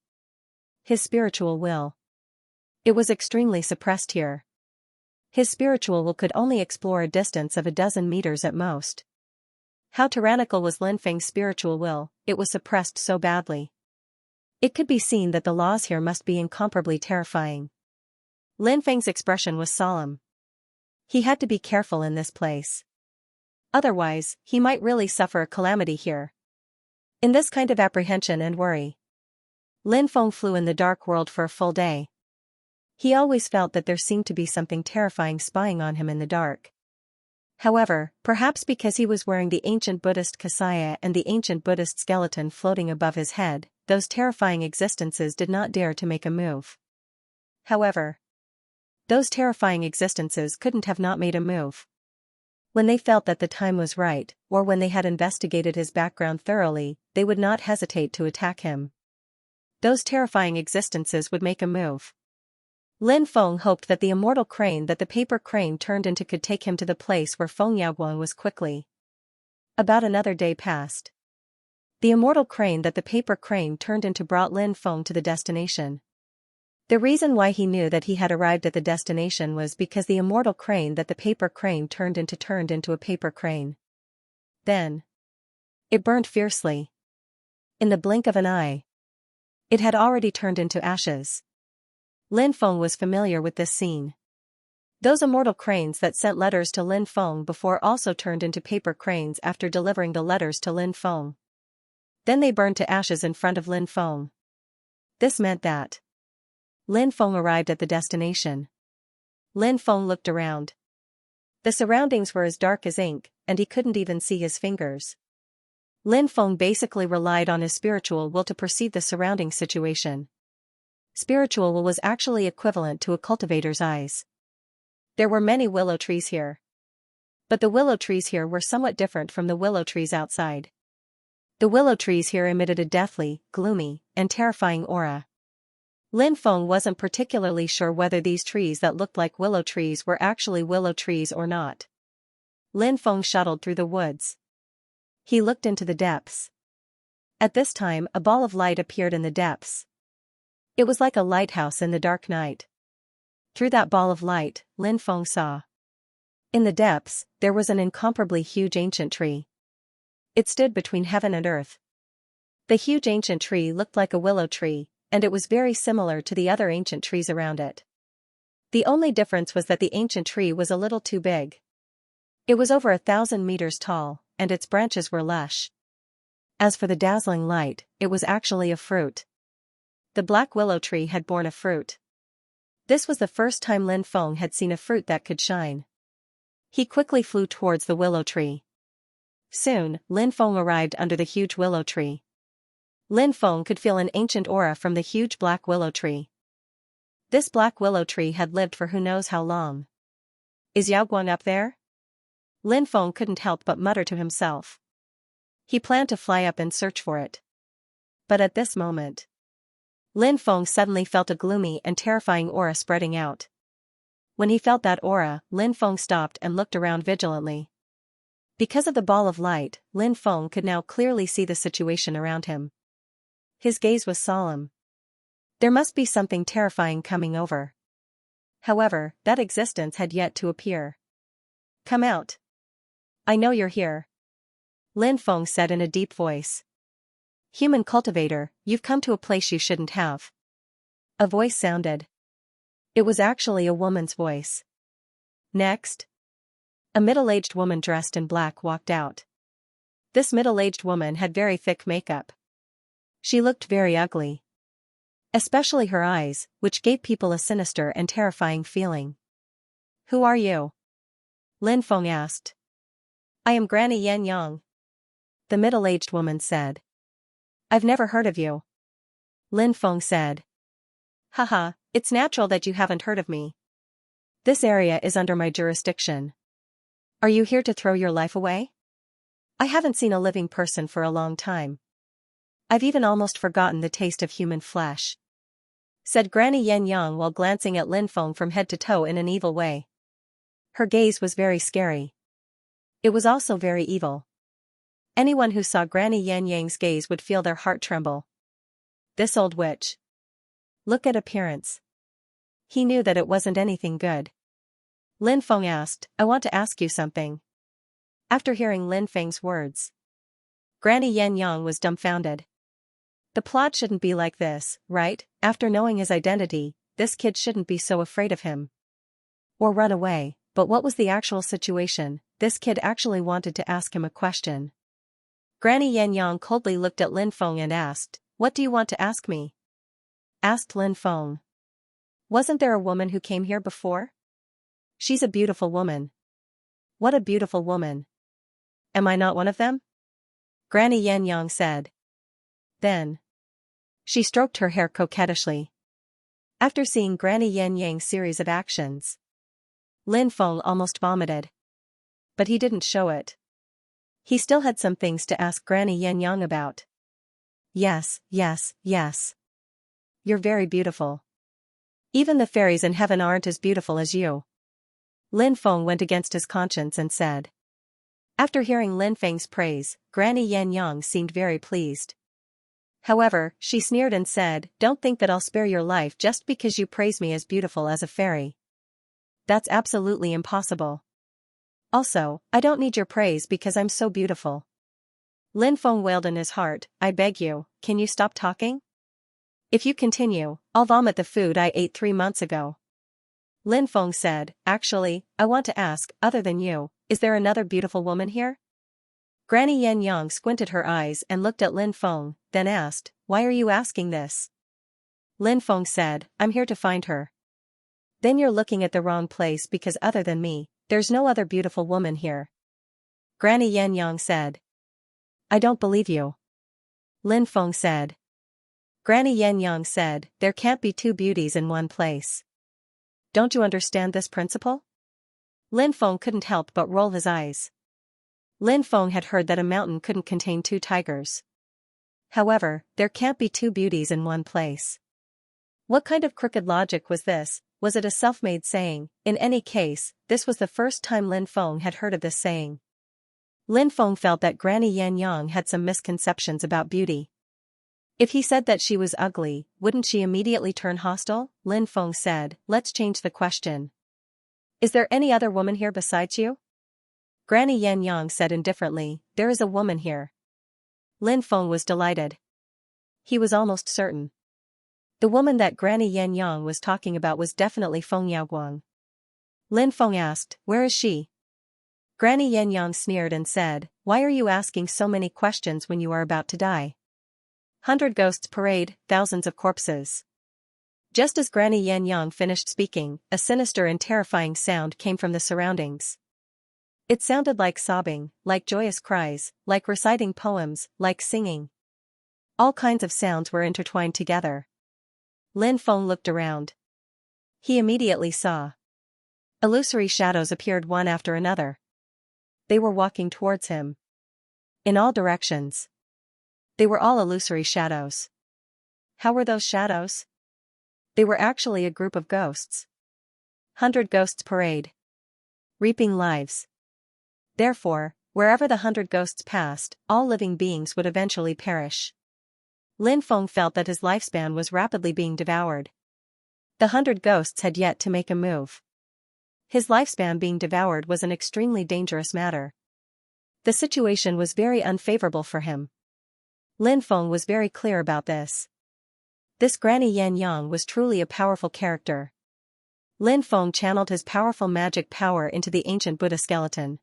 His spiritual will. It was extremely suppressed here. His spiritual will could only explore a distance of a dozen meters at most. How tyrannical was Lin Feng's spiritual will, it was suppressed so badly. It could be seen that the laws here must be incomparably terrifying. Lin Feng's expression was solemn. He had to be careful in this place. Otherwise, he might really suffer a calamity here. In this kind of apprehension and worry, Lin Feng flew in the dark world for a full day. He always felt that there seemed to be something terrifying spying on him in the dark. However, perhaps because he was wearing the ancient Buddhist Xianxia and the ancient Buddhist skeleton floating above his head, those terrifying existences did not dare to make a move. However, those terrifying existences couldn't have not made a move. When they felt that the time was right, or when they had investigated his background thoroughly, they would not hesitate to attack him. Those terrifying existences would make a move. Lin Feng hoped that the immortal crane that the paper crane turned into could take him to the place where Feng Yaoguang was quickly. About another day passed. The immortal crane that the paper crane turned into brought Lin Feng to the destination. The reason why he knew that he had arrived at the destination was because the immortal crane that the paper crane turned into a paper crane. Then, it burned fiercely. In the blink of an eye, it had already turned into ashes. Lin Feng was familiar with this scene. Those immortal cranes that sent letters to Lin Feng before also turned into paper cranes after delivering the letters to Lin Feng. Then they burned to ashes in front of Lin Feng. This meant that Lin Feng arrived at the destination. Lin Feng looked around. The surroundings were as dark as ink, and he couldn't even see his fingers. Lin Feng basically relied on his spiritual will to perceive the surrounding situation. Spiritual will was actually equivalent to a cultivator's eyes. There were many willow trees here. But the willow trees here were somewhat different from the willow trees outside. The willow trees here emitted a deathly, gloomy, and terrifying aura. Lin Feng wasn't particularly sure whether these trees that looked like willow trees were actually willow trees or not. Lin Feng shuttled through the woods. He looked into the depths. At this time, a ball of light appeared in the depths. It was like a lighthouse in the dark night. Through that ball of light, Lin Feng saw. In the depths, there was an incomparably huge ancient tree. It stood between heaven and earth. The huge ancient tree looked like a willow tree, and it was very similar to the other ancient trees around it. The only difference was that the ancient tree was a little too big. It was over 1,000 meters tall, and its branches were lush. As for the dazzling light, it was actually a fruit. The black willow tree had borne a fruit. This was the first time Lin Feng had seen a fruit that could shine. He quickly flew towards the willow tree. Soon, Lin Feng arrived under the huge willow tree. Lin Feng could feel an ancient aura from the huge black willow tree. This black willow tree had lived for who knows how long. Is Yaoguang up there? Lin Feng couldn't help but mutter to himself. He planned to fly up and search for it. But at this moment, Lin Feng suddenly felt a gloomy and terrifying aura spreading out. When he felt that aura, Lin Feng stopped and looked around vigilantly. Because of the ball of light, Lin Feng could now clearly see the situation around him. His gaze was solemn. There must be something terrifying coming over. However, that existence had yet to appear. Come out. I know you're here. Lin Feng said in a deep voice. Human cultivator, you've come to a place you shouldn't have. A voice sounded. It was actually a woman's voice. Next. A middle-aged woman dressed in black walked out. This middle-aged woman had very thick makeup. She looked very ugly. Especially her eyes, which gave people a sinister and terrifying feeling. Who are you? Lin Feng asked. I am Granny Yan Yang. The middle-aged woman said. I've never heard of you. Lin Feng said. Haha, it's natural that you haven't heard of me. This area is under my jurisdiction. Are you here to throw your life away? I haven't seen a living person for a long time. I've even almost forgotten the taste of human flesh. Said Granny Yan Yang while glancing at Lin Feng from head to toe in an evil way. Her gaze was very scary. It was also very evil. Anyone who saw Granny Yan Yang's gaze would feel their heart tremble. This old witch. Look at appearance. He knew that it wasn't anything good. Lin Feng asked, I want to ask you something. After hearing Lin Feng's words, Granny Yan Yang was dumbfounded. The plot shouldn't be like this, right? After knowing his identity, this kid shouldn't be so afraid of him. Or run away, but what was the actual situation? This kid actually wanted to ask him a question. Granny Yan Yang coldly looked at Lin Feng and asked, What do you want to ask me? Asked Lin Feng. Wasn't there a woman who came here before? She's a beautiful woman. What a beautiful woman. Am I not one of them? Granny Yan Yang said. Then. She stroked her hair coquettishly. After seeing Granny Yan Yang's series of actions, Lin Feng almost vomited. But he didn't show it. He still had some things to ask Granny Yan Yang about. Yes, yes, yes. You're very beautiful. Even the fairies in heaven aren't as beautiful as you. Lin Feng went against his conscience and said. After hearing Lin Feng's praise, Granny Yan Yang seemed very pleased. However, she sneered and said, Don't think that I'll spare your life just because you praise me as beautiful as a fairy. That's absolutely impossible. Also, I don't need your praise because I'm so beautiful. Lin Feng wailed in his heart, I beg you, can you stop talking? If you continue, I'll vomit the food I ate 3 months ago. Lin Feng said, Actually, I want to ask, other than you, is there another beautiful woman here? Granny Yan Yang squinted her eyes and looked at Lin Feng, then asked, Why are you asking this? Lin Feng said, I'm here to find her. Then you're looking at the wrong place because other than me, there's no other beautiful woman here. Granny Yan Yang said. I don't believe you. Lin Feng said. Granny Yan Yang said, There can't be two beauties in one place. Don't you understand this principle? Lin Feng couldn't help but roll his eyes. Lin Feng had heard that a mountain couldn't contain 2 tigers. However, there can't be 2 beauties in one place. What kind of crooked logic was this? Was it a self-made saying? In any case, this was the first time Lin Feng had heard of this saying. Lin Feng felt that Granny Yan Yang had some misconceptions about beauty. If he said that she was ugly, wouldn't she immediately turn hostile? Lin Feng said, Let's change the question. Is there any other woman here besides you? Granny Yan Yang said indifferently, There is a woman here. Lin Feng was delighted. He was almost certain. The woman that Granny Yan Yang was talking about was definitely Feng Yaoguang. Lin Feng asked, Where is she? Granny Yan Yang sneered and said, Why are you asking so many questions when you are about to die? 100 ghosts parade, thousands of corpses. Just as Granny Yan Yang finished speaking, a sinister and terrifying sound came from the surroundings. It sounded like sobbing, like joyous cries, like reciting poems, like singing. All kinds of sounds were intertwined together. Lin Feng looked around. He immediately saw. Illusory shadows appeared one after another. They were walking towards him. In all directions. They were all illusory shadows. How were those shadows? They were actually a group of ghosts. 100 ghosts parade. Reaping lives. Therefore, wherever the 100 ghosts passed, all living beings would eventually perish. Lin Feng felt that his lifespan was rapidly being devoured. The 100 ghosts had yet to make a move. His lifespan being devoured was an extremely dangerous matter. The situation was very unfavorable for him. Lin Feng was very clear about this. This Granny Yan Yang was truly a powerful character. Lin Feng channeled his powerful magic power into the ancient Buddha skeleton.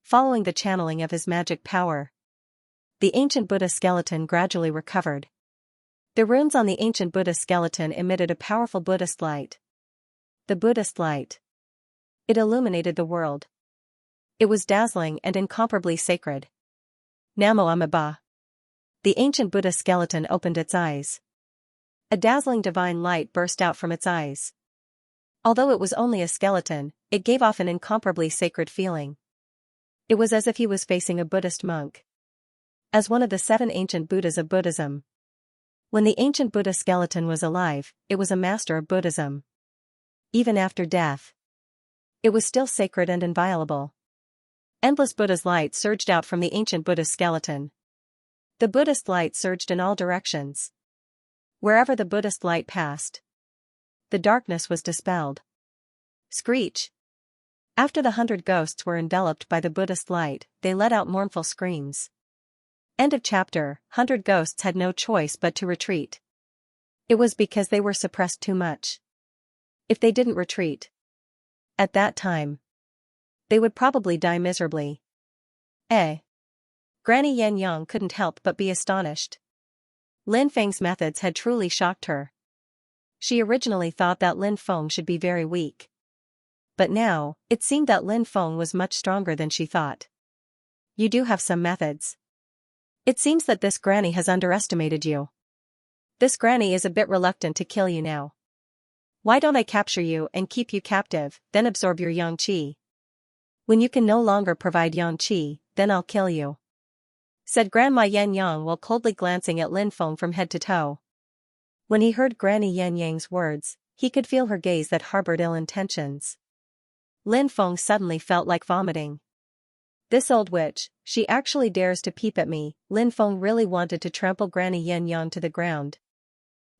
Following the channeling of his magic power, the ancient Buddha skeleton gradually recovered. The runes on the ancient Buddha skeleton emitted a powerful Buddhist light. The Buddhist light. It illuminated the world. It was dazzling and incomparably sacred. Namo Amida. The ancient Buddha skeleton opened its eyes. A dazzling divine light burst out from its eyes. Although it was only a skeleton, it gave off an incomparably sacred feeling. It was as if he was facing a Buddhist monk. As one of the 7 ancient Buddhas of Buddhism. When the ancient Buddha skeleton was alive, it was a master of Buddhism. Even after death, it was still sacred and inviolable. Endless Buddha's light surged out from the ancient Buddha skeleton. The Buddhist light surged in all directions. Wherever the Buddhist light passed, the darkness was dispelled. Screech. After the 100 ghosts were enveloped by the Buddhist light, they let out mournful screams. End of chapter. 100 ghosts had no choice but to retreat. It was because they were suppressed too much. If they didn't retreat at that time, they would probably die miserably. Granny Yan Yang couldn't help but be astonished. Lin Feng's methods had truly shocked her. She originally thought that Lin Feng should be very weak. But now, it seemed that Lin Feng was much stronger than she thought. You do have some methods. It seems that this granny has underestimated you. This granny is a bit reluctant to kill you now. Why don't I capture you and keep you captive, then absorb your yang qi? When you can no longer provide yang qi, then I'll kill you," said Grandma Yan Yang while coldly glancing at Lin Feng from head to toe. When he heard Granny Yan Yang's words, he could feel her gaze that harbored ill intentions. Lin Feng suddenly felt like vomiting. This old witch, she actually dares to peep at me. Lin Feng really wanted to trample Granny Yan Yang to the ground.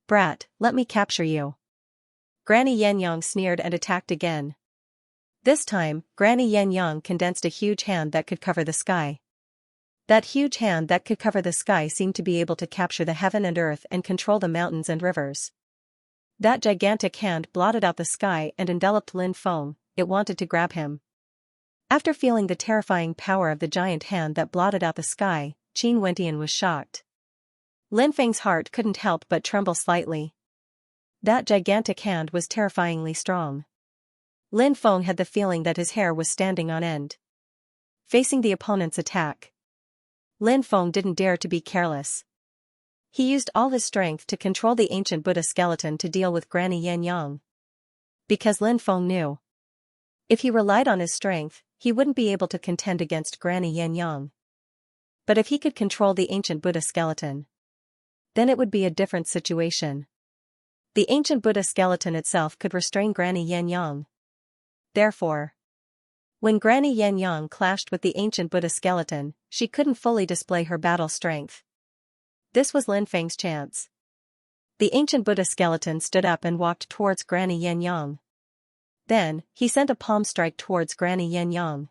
"Brat, let me capture you." Granny Yan Yang sneered and attacked again. This time, Granny Yan Yang condensed a huge hand that could cover the sky. That huge hand that could cover the sky seemed to be able to capture the heaven and earth and control the mountains and rivers. That gigantic hand blotted out the sky and enveloped Lin Feng. It wanted to grab him. After feeling the terrifying power of the giant hand that blotted out the sky, Qin Wentian was shocked. Lin Feng's heart couldn't help but tremble slightly. That gigantic hand was terrifyingly strong. Lin Feng had the feeling that his hair was standing on end. Facing the opponent's attack, Lin Feng didn't dare to be careless. He used all his strength to control the ancient Buddha skeleton to deal with Granny Yan Yang. Because Lin Feng knew, if he relied on his strength, he wouldn't be able to contend against Granny Yan Yang. But if he could control the ancient Buddha skeleton, then it would be a different situation. The ancient Buddha skeleton itself could restrain Granny Yan Yang. Therefore, when Granny Yan Yang clashed with the ancient Buddha skeleton, she couldn't fully display her battle strength. This was Lin Feng's chance. The ancient Buddha skeleton stood up and walked towards Granny Yan Yang. Then, he sent a palm strike towards Granny Yan Yang.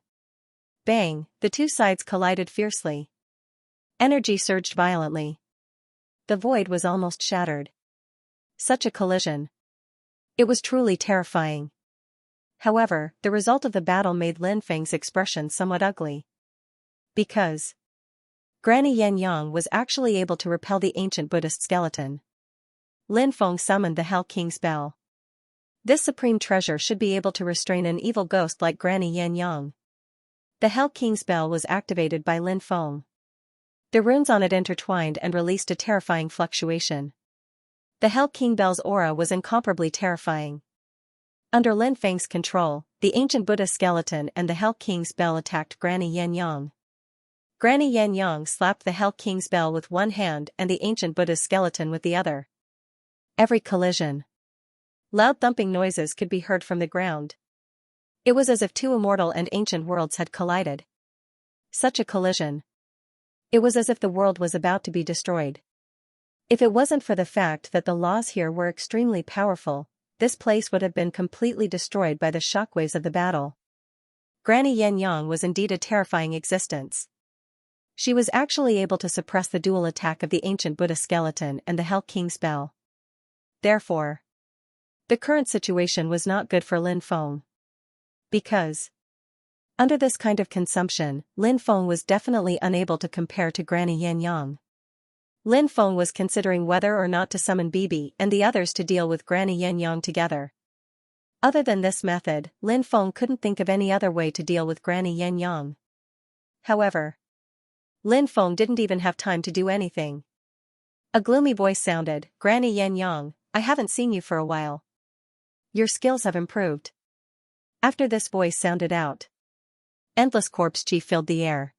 Bang, the two sides collided fiercely. Energy surged violently. The void was almost shattered. Such a collision. It was truly terrifying. However, the result of the battle made Lin Feng's expression somewhat ugly. Because Granny Yan Yang was actually able to repel the ancient Buddhist skeleton. Lin Feng summoned the Hell King's bell. This supreme treasure should be able to restrain an evil ghost like Granny Yan Yang. The Hell King's bell was activated by Lin Feng. The runes on it intertwined and released a terrifying fluctuation. The Hell King bell's aura was incomparably terrifying. Under Lin Feng's control, the ancient Buddha skeleton and the Hell King's bell attacked Granny Yan Yang. Granny Yan Yang slapped the Hell King's bell with one hand and the ancient Buddha's skeleton with the other. Every collision. Loud thumping noises could be heard from the ground. It was as if two immortal and ancient worlds had collided. Such a collision. It was as if the world was about to be destroyed. If it wasn't for the fact that the laws here were extremely powerful, this place would have been completely destroyed by the shockwaves of the battle. Granny Xianxia was indeed a terrifying existence. She was actually able to suppress the dual attack of the ancient Buddha skeleton and the Hell King spell. Therefore, the current situation was not good for Lin Feng. Because, under this kind of consumption, Lin Feng was definitely unable to compare to Granny Xianxia. Lin Feng was considering whether or not to summon Bibi and the others to deal with Granny Xianxia together. Other than this method, Lin Feng couldn't think of any other way to deal with Granny Xianxia. However, Lin Feng didn't even have time to do anything. A gloomy voice sounded, "Granny Xianxia, I haven't seen you for a while. Your skills have improved." After this voice sounded out, endless corpse chi filled the air.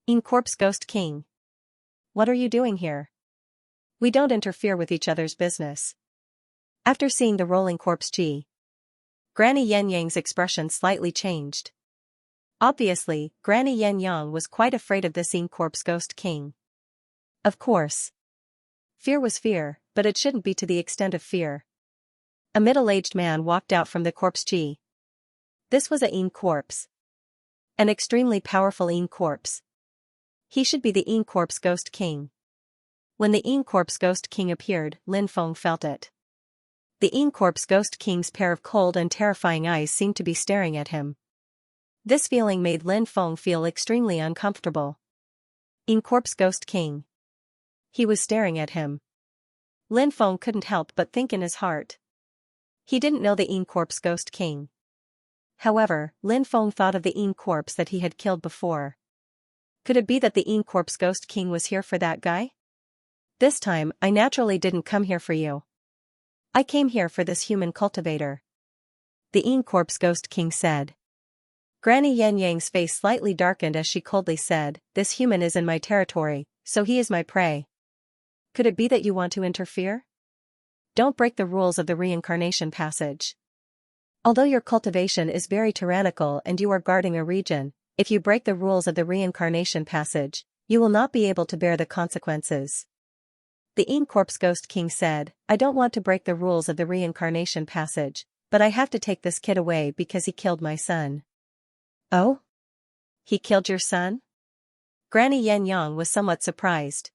"In corpse ghost king. What are you doing here? We don't interfere with each other's business." After seeing the rolling corpse chi, Granny Xianxia's expression slightly changed. Obviously, Granny Xianxia was quite afraid of this corpse ghost king. Of course, fear was fear, but it shouldn't be to the extent of fear. A middle-aged man walked out from the corpse chi. This was a corpse. An extremely powerful corpse. He should be the corpse ghost king. When the corpse ghost king appeared, Lin Feng felt it. The corpse ghost king's pair of cold and terrifying eyes seemed to be staring at him. This feeling made Lin Feng feel extremely uncomfortable. Corpse ghost king. He was staring at him. Lin Feng couldn't help but think in his heart. He didn't know the corpse ghost king. However, Lin Feng thought of the corpse that he had killed before. Could it be that the corpse ghost king was here for that guy? This time, I naturally didn't come here for you. I came here for this human cultivator. The corpse ghost king said. Granny Xianxia's face slightly darkened as she coldly said, "This human is in my territory, so he is my prey. Could it be that you want to interfere? Don't break the rules of the reincarnation passage. Although your cultivation is very tyrannical and you are guarding a region, if you break the rules of the reincarnation passage, you will not be able to bear the consequences." The corpse ghost king said, "I don't want to break the rules of the reincarnation passage, but I have to take this kid away because he killed my son." "Oh? He killed your son?" Granny Xianxia was somewhat surprised.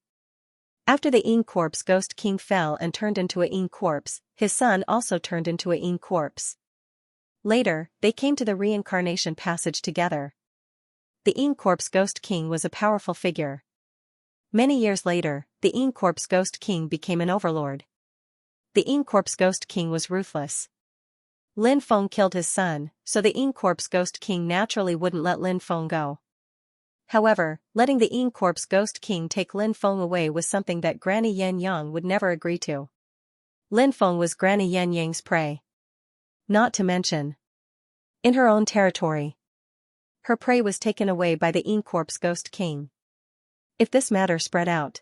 After the corpse ghost king fell and turned into a corpse, his son also turned into a corpse. Later, they came to the reincarnation passage together. The corpse ghost king was a powerful figure. Many years later, the corpse ghost king became an overlord. The corpse ghost king was ruthless. Lin Feng killed his son, so the corpse ghost king naturally wouldn't let Lin Feng go. However, letting the corpse ghost king take Lin Feng away was something that Granny Xianxia would never agree to. Lin Feng was Granny Xianxia's prey. Not to mention, in her own territory, her prey was taken away by the corpse ghost king. If this matter spread out,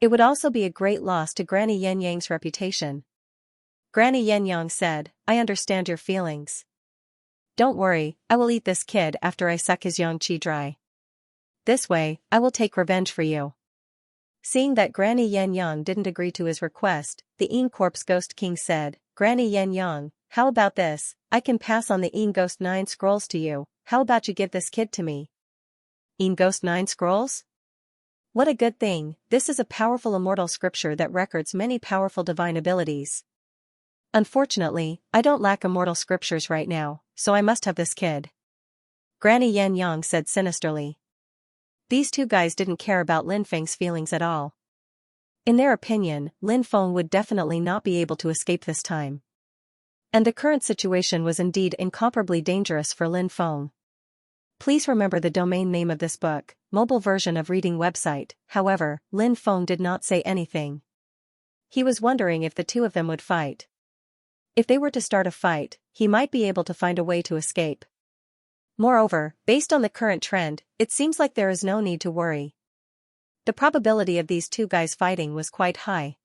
it would also be a great loss to Granny Xianxia's reputation. Granny Xianxia said, "I understand your feelings. Don't worry, I will eat this kid after I suck his yang qi dry. This way, I will take revenge for you." Seeing that Granny Xianxia didn't agree to his request, the corpse ghost king said, "Granny Xianxia, how about this? I can pass on the ghost 9 scrolls to you. How about you give this kid to me?" Ghost 9 scrolls? What a good thing, this is a powerful immortal scripture that records many powerful divine abilities. Unfortunately, I don't lack immortal scriptures right now, so I must have this kid. Granny Xianxia said sinisterly. These two guys didn't care about Lin Feng's feelings at all. In their opinion, Lin Feng would definitely not be able to escape this time. And the current situation was indeed incomparably dangerous for Lin Feng. Please remember the domain name of this book, mobile version of reading website. However, Lin Feng did not say anything. He was wondering if the two of them would fight. If they were to start a fight, he might be able to find a way to escape. Moreover, based on the current trend, it seems like there is no need to worry. The probability of these two guys fighting was quite high.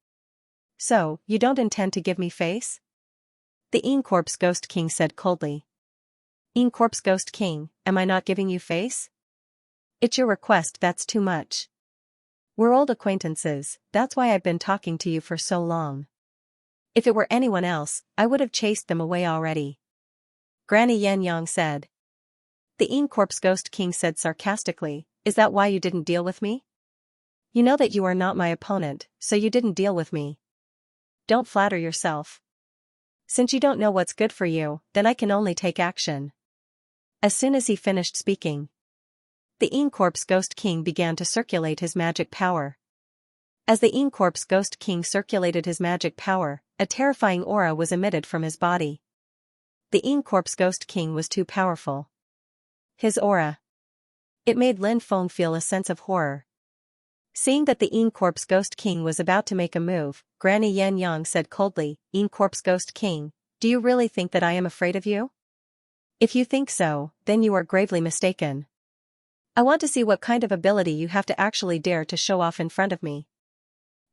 "So, you don't intend to give me face?" The corpse ghost king said coldly. "Corpse ghost king, am I not giving you face? It's your request that's too much." We're old acquaintances, that's why I've been talking to you for so long. If it were anyone else, I would have chased them away already. Granny Xianxia said. The Corpse Ghost King said sarcastically, is that why you didn't deal with me? You know that you are not my opponent, so you didn't deal with me. Don't flatter yourself. Since you don't know what's good for you, then I can only take action. As soon as he finished speaking, the Corpse Ghost King began to circulate his magic power. As the Corpse Ghost King circulated his magic power, a terrifying aura was emitted from his body. The Corpse Ghost King was too powerful. His aura. It made Lin Feng feel a sense of horror. Seeing that the Corpse Ghost King was about to make a move, Granny Xianxia said coldly, Corpse Ghost King, do you really think that I am afraid of you? If you think so, then you are gravely mistaken. I want to see what kind of ability you have to actually dare to show off in front of me.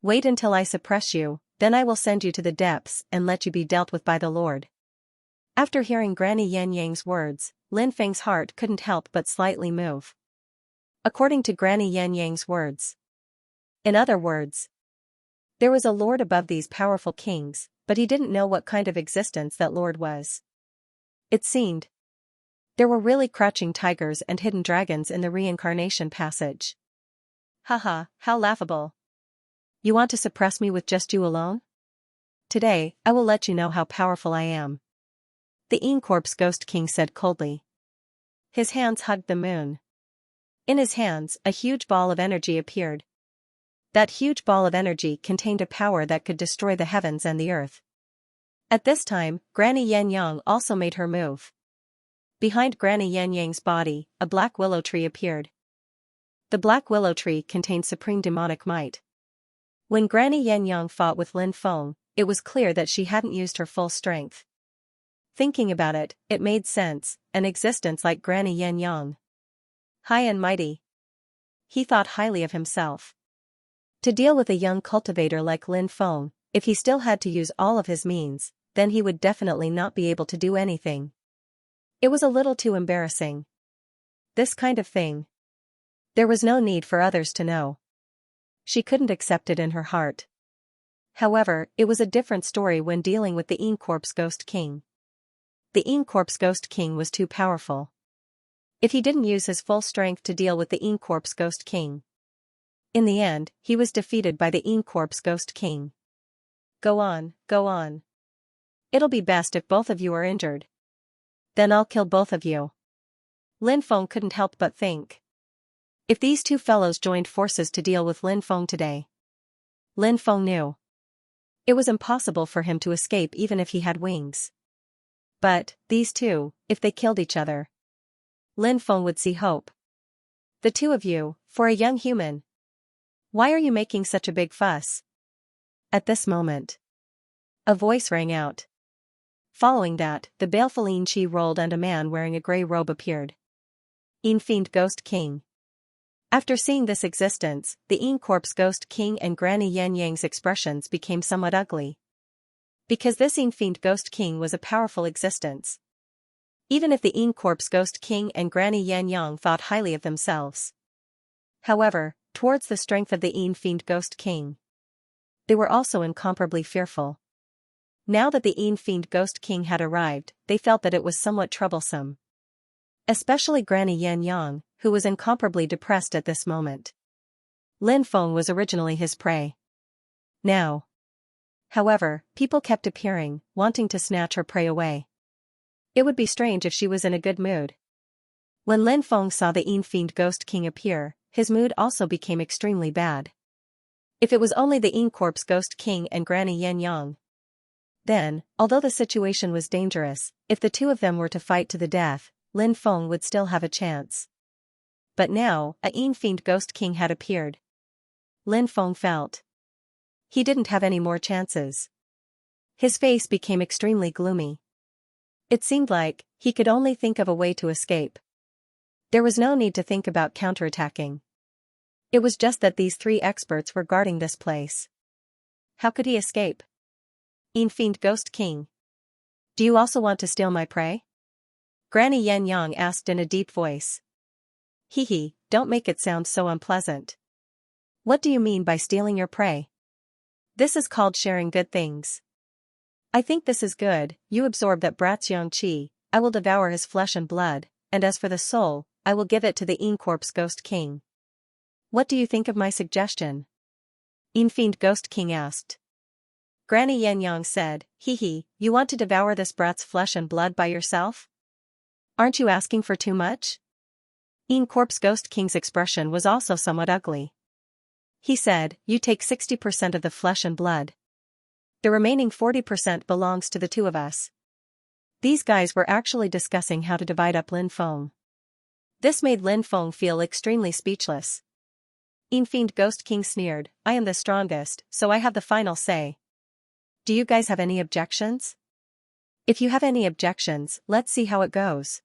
Wait until I suppress you, then I will send you to the depths and let you be dealt with by the Lord. After hearing Granny Xianxia's words, Lin Feng's heart couldn't help but slightly move. According to Granny Xianxia's words. In other words, there was a lord above these powerful kings, but he didn't know what kind of existence that lord was. It seemed there were really crouching tigers and hidden dragons in the reincarnation passage. Haha, how laughable. You want to suppress me with just you alone? Today, I will let you know how powerful I am. The Corpse Ghost King said coldly. His hands hugged the moon. In his hands, a huge ball of energy appeared. That huge ball of energy contained a power that could destroy the heavens and the earth. At this time, Granny Xianxia also made her move. Behind Granny Xianxia's body, a black willow tree appeared. The black willow tree contained supreme demonic might. When Granny Xianxia fought with Lin Feng, it was clear that she hadn't used her full strength. Thinking about it, it made sense, an existence like Granny Xianxia. High and mighty. He thought highly of himself. To deal with a young cultivator like Lin Feng, if he still had to use all of his means, then he would definitely not be able to do anything. It was a little too embarrassing. This kind of thing. There was no need for others to know. She couldn't accept it in her heart. However, it was a different story when dealing with the Corpse Ghost King. The Corpse Ghost King was too powerful. If he didn't use his full strength to deal with the Corpse Ghost King. In the end, he was defeated by the Corpse Ghost King. Go on, go on. It'll be best if both of you are injured. Then I'll kill both of you. Lin Feng couldn't help but think. If these two fellows joined forces to deal with Lin Feng today. Lin Feng knew. It was impossible for him to escape even if he had wings. But, these two, if they killed each other. Lin Feng would see hope. The two of you, for a young human. Why are you making such a big fuss? At this moment, a voice rang out. Following that, the baleful Xianxia rolled and a man wearing a grey robe appeared. Fiend Ghost King. After seeing this existence, the Corpse Ghost King and Granny Xianxia's expressions became somewhat ugly. Because this Fiend Ghost King was a powerful existence. Even if the Corpse Ghost King and Granny Xianxia thought highly of themselves. However, towards the strength of the Fiend Ghost King, they were also incomparably fearful. Now that the Fiend Ghost King had arrived, they felt that it was somewhat troublesome. Especially Granny Xianxia, who was incomparably depressed at this moment. Lin Feng was originally his prey. Now, however, people kept appearing, wanting to snatch her prey away. It would be strange if she was in a good mood. When Lin Feng saw the Fiend Ghost King appear, his mood also became extremely bad. If it was only the Corpse Ghost King and Granny Xianxia. Then, although the situation was dangerous, if the two of them were to fight to the death, Lin Feng would still have a chance. But now, a Fiend Ghost King had appeared. Lin Feng felt he didn't have any more chances. His face became extremely gloomy. It seemed like he could only think of a way to escape. There was no need to think about counterattacking. It was just that these three experts were guarding this place. How could he escape? Fiend Ghost King. Do you also want to steal my prey? Granny Xianxia asked in a deep voice. Hee, don't make it sound so unpleasant. What do you mean by stealing your prey? This is called sharing good things. I think this is good. You absorb that brat Xianxia, I will devour his flesh and blood, and as for the soul, I will give it to the Incorp's Ghost King. What do you think of my suggestion? Fiend Ghost King asked. Granny Xianxia said, hee hee, you want to devour this brat's flesh and blood by yourself? Aren't you asking for too much? Incorp's Ghost King's expression was also somewhat ugly. He said, you take 60% of the flesh and blood. The remaining 40% belongs to the two of us. These guys were actually discussing how to divide up Lin Feng. This made Lin Feng feel extremely speechless. Fiend Ghost King sneered, I am the strongest, so I have the final say. Do you guys have any objections? If you have any objections, let's see how it goes.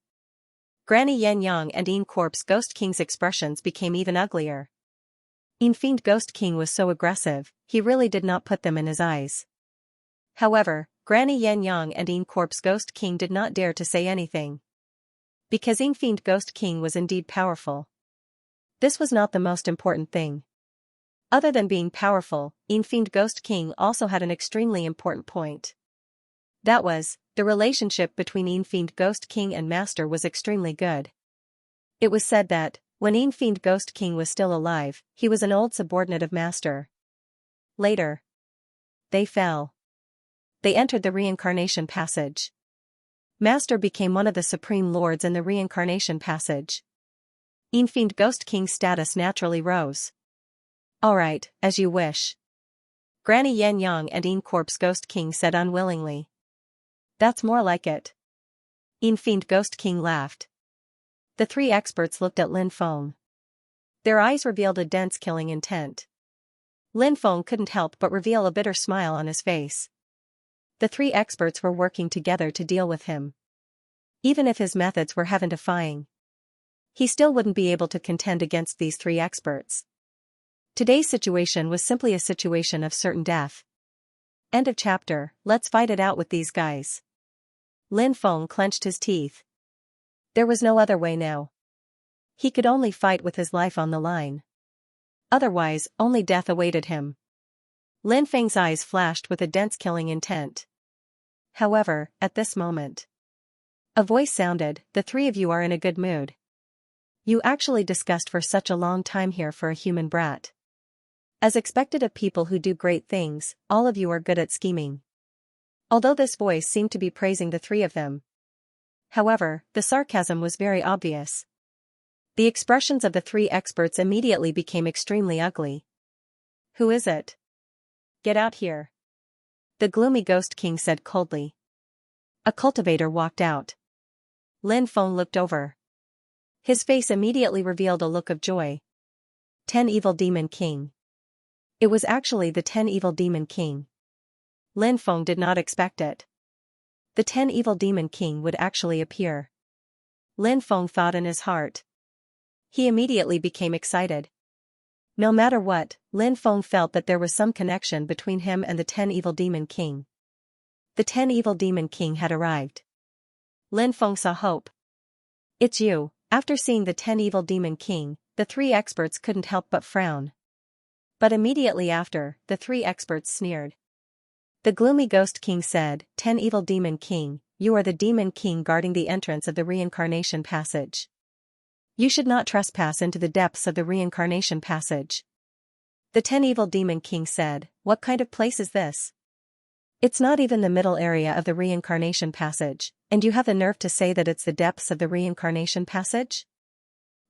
Granny Xianxia and Incorp's Ghost King's expressions became even uglier. Fiend Ghost King was so aggressive, he really did not put them in his eyes. However, Granny Xianxia and Incorp's Ghost King did not dare to say anything. Because Fiend Ghost King was indeed powerful. This was not the most important thing. Other than being powerful, Fiend Ghost King also had an extremely important point. That was, the relationship between Fiend Ghost King and Master was extremely good. It was said that, when Fiend Ghost King was still alive, he was an old subordinate of Master. Later, they fell. They entered the reincarnation passage. Master became one of the supreme lords in the reincarnation passage. Fiend Ghost King's status naturally rose. Alright, as you wish. Granny Xianxia and Incorp's Ghost King said unwillingly. That's more like it. Fiend Ghost King laughed. The three experts looked at Lin Feng. Their eyes revealed a dense killing intent. Lin Feng couldn't help but reveal a bitter smile on his face. The three experts were working together to deal with him. Even if his methods were heaven-defying, he still wouldn't be able to contend against these three experts. Today's situation was simply a situation of certain death. End of chapter. Let's fight it out with these guys. Lin Feng clenched his teeth. There was no other way now. He could only fight with his life on the line. Otherwise, only death awaited him. Lin Feng's eyes flashed with a dense killing intent. However, at this moment, a voice sounded, the three of you are in a good mood. You actually discussed for such a long time here for a human brat. As expected of people who do great things, all of you are good at scheming. Although this voice seemed to be praising the three of them. However, the sarcasm was very obvious. The expressions of the three experts immediately became extremely ugly. Who is it? Get out here. The gloomy Ghost King said coldly. A cultivator walked out. Lin Feng looked over. His face immediately revealed a look of joy. 10 Evil Demon King. It was actually the 10 Evil Demon King. Lin Feng did not expect it. The 10 Evil Demon King would actually appear. Lin Feng thought in his heart. He immediately became excited. No matter what, Lin Feng felt that there was some connection between him and the 10 Evil Demon King. The 10 Evil Demon King had arrived. Lin Feng saw hope. It's you. After seeing the 10 Evil Demon King, the three experts couldn't help but frown. But immediately after, the three experts sneered. The gloomy Ghost King said, 10 Evil Demon King, you are the Demon King guarding the entrance of the reincarnation passage. You should not trespass into the depths of the reincarnation passage. The 10 Evil Demon King said, what kind of place is this? It's not even the middle area of the reincarnation passage, and you have the nerve to say that it's the depths of the reincarnation passage?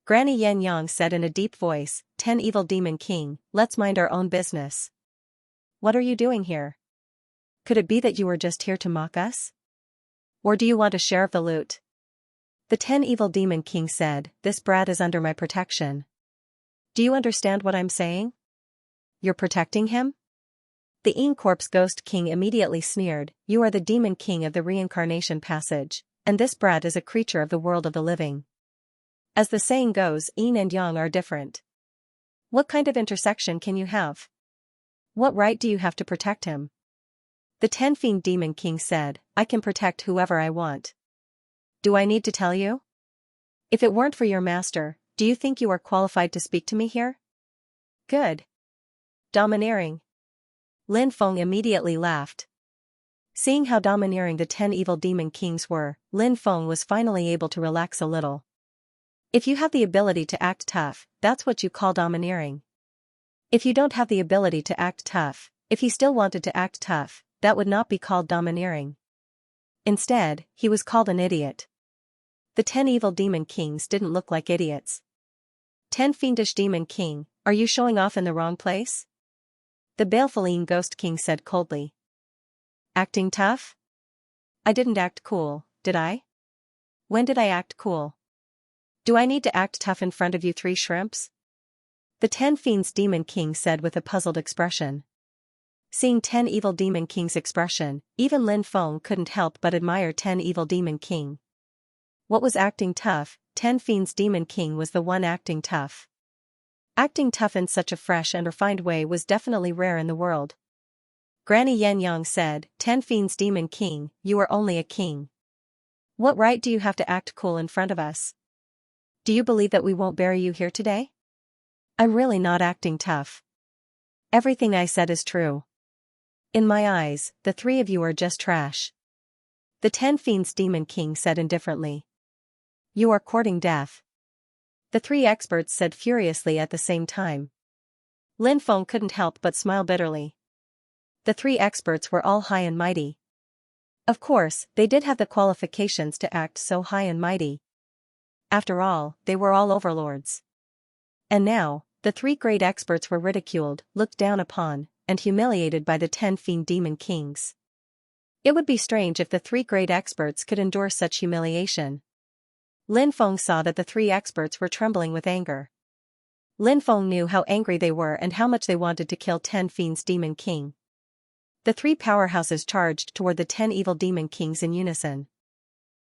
Granny Xianxia said in a deep voice, 10 Evil Demon King, let's mind our own business. What are you doing here? Could it be that you were just here to mock us? Or do you want a share of the loot? The 10 Evil Demon King said, this brat is under my protection. Do you understand what I'm saying? You're protecting him? The Incorp's Ghost King immediately sneered, you are the Demon King of the reincarnation passage, and this brat is a creature of the world of the living. As the saying goes, yin and yang are different. What kind of intersection can you have? What right do you have to protect him? The 10 Fiend Demon King said, I can protect whoever I want. Do I need to tell you? If it weren't for your master, do you think you are qualified to speak to me here? Good. Domineering. Lin Feng immediately laughed. Seeing how domineering the 10 evil demon kings were, Lin Feng was finally able to relax a little. If you have the ability to act tough, that's what you call domineering. If you don't have the ability to act tough, if he still wanted to act tough, that would not be called domineering. Instead, he was called an idiot. The 10 evil demon kings didn't look like idiots. 10 fiendish demon king, are you showing off in the wrong place? The baleful ghost king said coldly. Acting tough? I didn't act cool, did I? When did I act cool? Do I need to act tough in front of you 3 shrimps? The 10 fiends demon king said with a puzzled expression. Seeing 10 evil demon king's expression, even Lin Feng couldn't help but admire 10 evil demon king. What was acting tough? 10 fiends demon king was the one acting tough. Acting tough in such a fresh and refined way was definitely rare in the world. Granny Xianxia said, 10 fiends demon king, you are only a king. What right do you have to act cool in front of us? Do you believe that we won't bury you here today? I'm really not acting tough. Everything I said is true. In my eyes, the 3 of you are just trash. The 10 fiends demon king said indifferently. You are courting death. The 3 experts said furiously at the same time. Lin Feng couldn't help but smile bitterly. The 3 experts were all high and mighty. Of course, they did have the qualifications to act so high and mighty. After all, they were all overlords. And now, the 3 great experts were ridiculed, looked down upon, and humiliated by the 10 fiend demon kings. It would be strange if the 3 great experts could endure such humiliation. Lin Feng saw that the 3 experts were trembling with anger. Lin Feng knew how angry they were and how much they wanted to kill 10 fiends demon king. The 3 powerhouses charged toward the 10 evil demon kings in unison.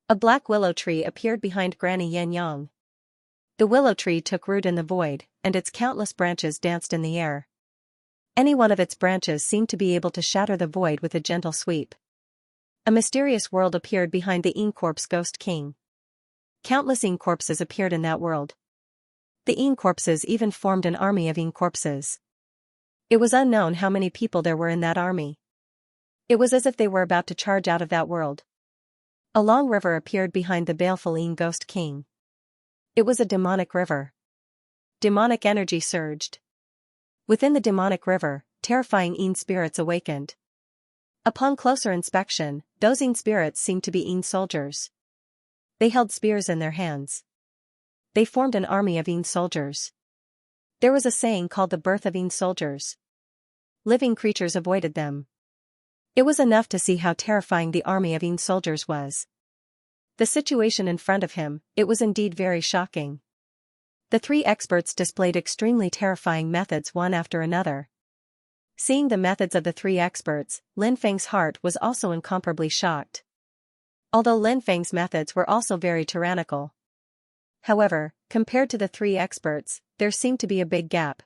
A black willow tree appeared behind Granny Xianxia. The willow tree took root in the void, and its countless branches danced in the air. Any one of its branches seemed to be able to shatter the void with a gentle sweep. A mysterious world appeared behind the Corpse Ghost King. Countless corpses appeared in that world. The corpses even formed an army of corpses. It was unknown how many people there were in that army. It was as if they were about to charge out of that world. A long river appeared behind the baleful Ghost King. It was a demonic river. Demonic energy surged. Within the demonic river, terrifying spirits awakened. Upon closer inspection, those spirits seemed to be soldiers. They held spears in their hands. They formed an army of soldiers. There was a saying called the birth of soldiers. Living creatures avoided them. It was enough to see how terrifying the army of soldiers was. The situation in front of him, it was indeed very shocking. The 3 experts displayed extremely terrifying methods one after another. Seeing the methods of the 3 experts, Lin Feng's heart was also incomparably shocked. Although Lin Feng's methods were also very tyrannical. However, compared to the 3 experts, there seemed to be a big gap.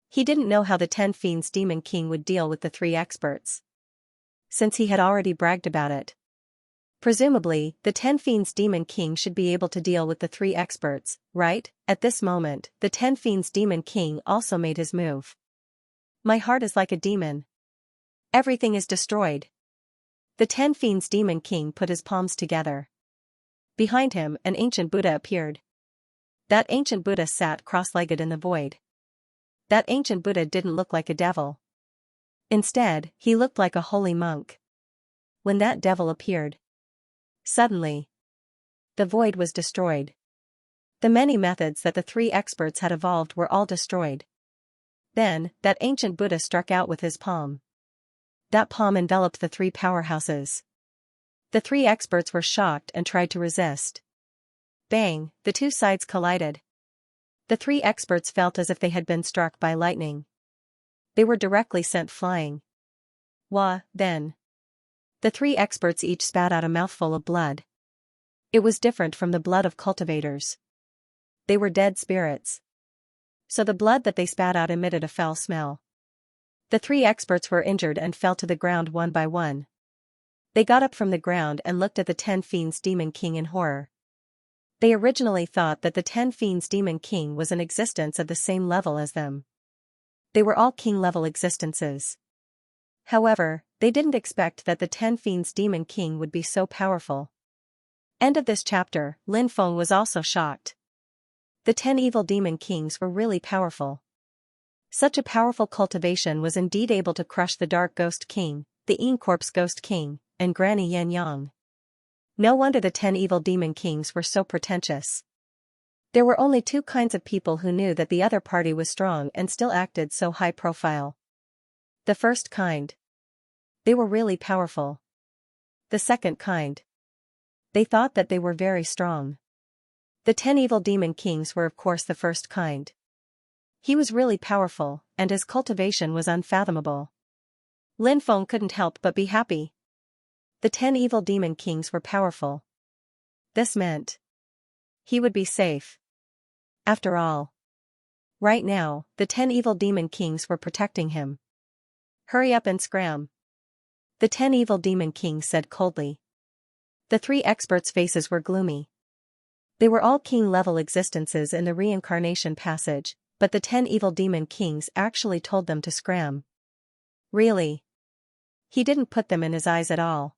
He didn't know how the 10 fiends demon king would deal with the 3 experts. Since he had already bragged about it. Presumably, the 10 fiends demon king should be able to deal with the 3 experts, right? At this moment, the 10 fiends demon king also made his move. My heart is like a demon. Everything is destroyed. The 10 fiends demon king put his palms together. Behind him, an ancient Buddha appeared. That ancient Buddha sat cross-legged in the void. That ancient Buddha didn't look like a devil. Instead, he looked like a holy monk. When that devil appeared, suddenly, the void was destroyed. The many methods that the 3 experts had evolved were all destroyed. Then, that ancient Buddha struck out with his palm. That palm enveloped the 3 powerhouses. The 3 experts were shocked and tried to resist. Bang, the 2 sides collided. The 3 experts felt as if they had been struck by lightning. They were directly sent flying. Wah, then. The 3 experts each spat out a mouthful of blood. It was different from the blood of cultivators. They were dead spirits. So the blood that they spat out emitted a foul smell. The 3 experts were injured and fell to the ground one by one. They got up from the ground and looked at the 10 fiends demon king in horror. They originally thought that the 10 fiends demon king was in existence at the same level as them. They were all king-level existences. However, they didn't expect that the 10 Fiends Demon King would be so powerful. End of this chapter. Lin Feng was also shocked. The 10 evil demon kings were really powerful. Such a powerful cultivation was indeed able to crush the Dark Ghost King, the Yin Corpse Ghost King, and Granny Yan Yang. No wonder the 10 evil demon kings were so pretentious. There were only two kinds of people who knew that the other party was strong and still acted so high profile. The first kind. They were really powerful. The second kind. They thought that they were very strong. The 10 evil demon kings were of course the first kind. He was really powerful, and his cultivation was unfathomable. Lin Feng couldn't help but be happy. The 10 evil demon kings were powerful. This meant he would be safe. After all. Right now, the 10 evil demon kings were protecting him. Hurry up and scram. The 10 evil demon kings said coldly. The 3 experts' faces were gloomy. They were all king-level existences in the reincarnation passage, but the 10 evil demon kings actually told them to scram. Really? He didn't put them in his eyes at all.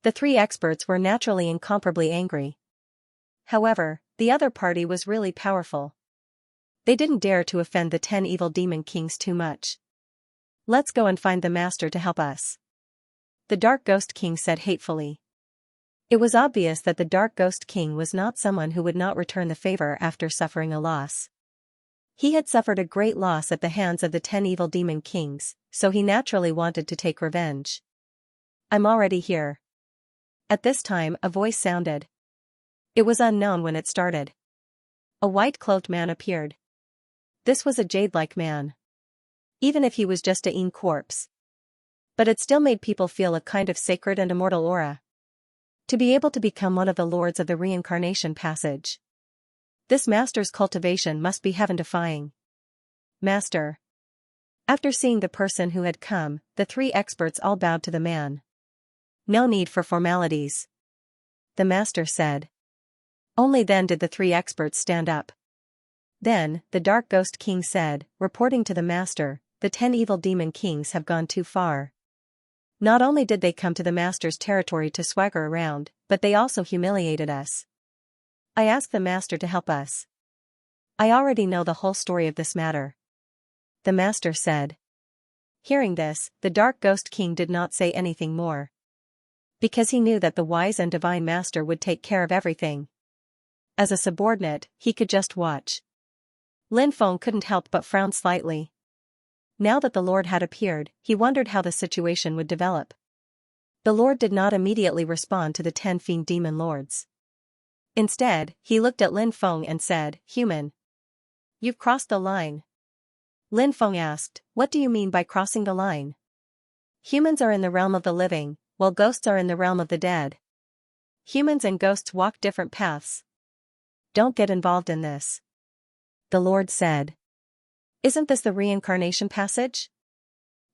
The 3 experts were naturally incomparably angry. However, the other party was really powerful. They didn't dare to offend the 10 evil demon kings too much. Let's go and find the master to help us. The Dark Ghost King said hatefully. It was obvious that the Dark Ghost King was not someone who would not return the favor after suffering a loss. He had suffered a great loss at the hands of the 10 evil demon kings, so he naturally wanted to take revenge. I'm already here. At this time a voice sounded. It was unknown when it started. A white-cloaked man appeared. This was a jade-like man. Even if he was just a Yin corpse. But it still made people feel a kind of sacred and immortal aura. To be able to become one of the lords of the reincarnation passage. This master's cultivation must be heaven-defying. Master. After seeing the person who had come, the 3 experts all bowed to the man. No need for formalities. The master said. Only then did the 3 experts stand up. Then, the Dark Ghost King said, reporting to the master, the 10 evil demon kings have gone too far. Not only did they come to the master's territory to swagger around, but they also humiliated us. I asked the master to help us. I already know the whole story of this matter. The master said. Hearing this, the Dark Ghost King did not say anything more. Because he knew that the wise and divine master would take care of everything. As a subordinate, he could just watch. Lin Feng couldn't help but frown slightly. Now that the Lord had appeared, he wondered how the situation would develop. The Lord did not immediately respond to the 10 fiend demon lords. Instead, he looked at Lin Feng and said, Human. You've crossed the line. Lin Feng asked, What do you mean by crossing the line? Humans are in the realm of the living, while ghosts are in the realm of the dead. Humans and ghosts walk different paths. Don't get involved in this. The Lord said. Isn't this the reincarnation passage?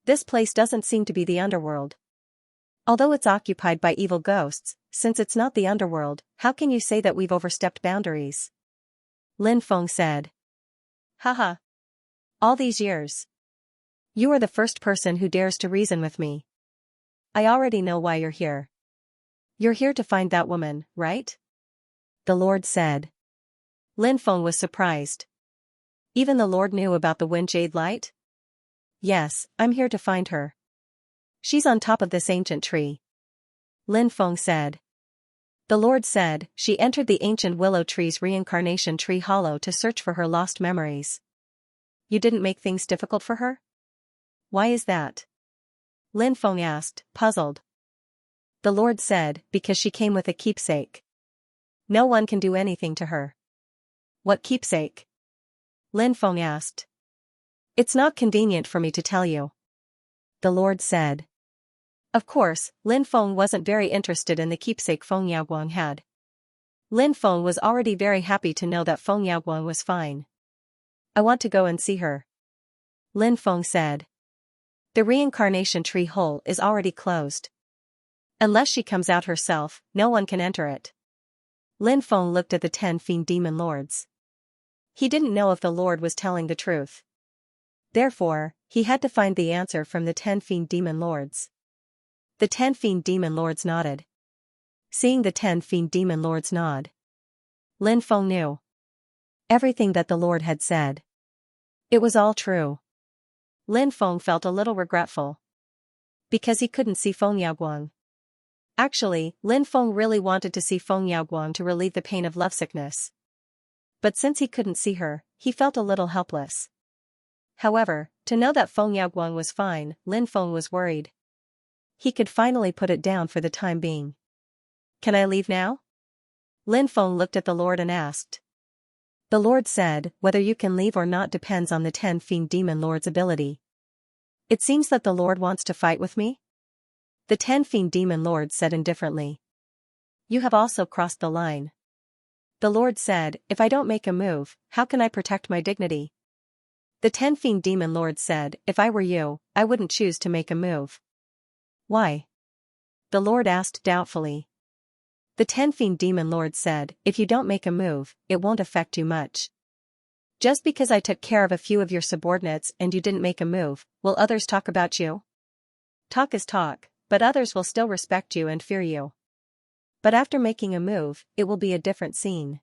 This place doesn't seem to be the underworld. Although it's occupied by evil ghosts, since it's not the underworld, how can you say that we've overstepped boundaries? Lin Feng said. Haha. All these years. You are the first person who dares to reason with me. I already know why you're here. You're here to find that woman, right? The Lord said. Lin Feng was surprised. Even the Lord knew about the wind jade light? Yes, I'm here to find her. She's on top of this ancient tree. Lin Feng said. The Lord said, she entered the ancient willow tree's reincarnation tree hollow to search for her lost memories. You didn't make things difficult for her? Why is that? Lin Feng asked, puzzled. The Lord said, because she came with a keepsake. No one can do anything to her. What keepsake? Lin Feng asked. It's not convenient for me to tell you. The Lord said. Of course, Lin Feng wasn't very interested in the keepsake Feng Yaoguang had. Lin Feng was already very happy to know that Feng Yaoguang was fine. I want to go and see her. Lin Feng said. The reincarnation tree hole is already closed. Unless she comes out herself, no one can enter it. Lin Feng looked at the 10 fiend demon lords. He didn't know if the Lord was telling the truth. Therefore, he had to find the answer from the 10 fiend demon lords. The 10 fiend demon lords nodded. Seeing the 10 fiend demon lords nod, Lin Feng knew everything that the Lord had said. It was all true. Lin Feng felt a little regretful because he couldn't see Feng Yaoguang. Actually, Lin Feng really wanted to see Feng Yaoguang to relieve the pain of lovesickness. But since he couldn't see her, he felt a little helpless. However, to know that Feng Yaoguang was fine, Lin Feng was worried. He could finally put it down for the time being. Can I leave now? Lin Feng looked at the Lord and asked. The Lord said, whether you can leave or not depends on the 10 fiend demon lord's ability. It seems that the Lord wants to fight with me? The 10 fiend demon lords said indifferently. You have also crossed the line. The Lord said, if I don't make a move, how can I protect my dignity? The 10 fiend demon lords said, if I were you, I wouldn't choose to make a move. Why? The Lord asked doubtfully. The 10 fiend demon lords said, if you don't make a move, it won't affect you much. Just because I took care of a few of your subordinates and you didn't make a move, will others talk about you? Talk is talk, but others will still respect you and fear you. But after making a move, it will be a different scene.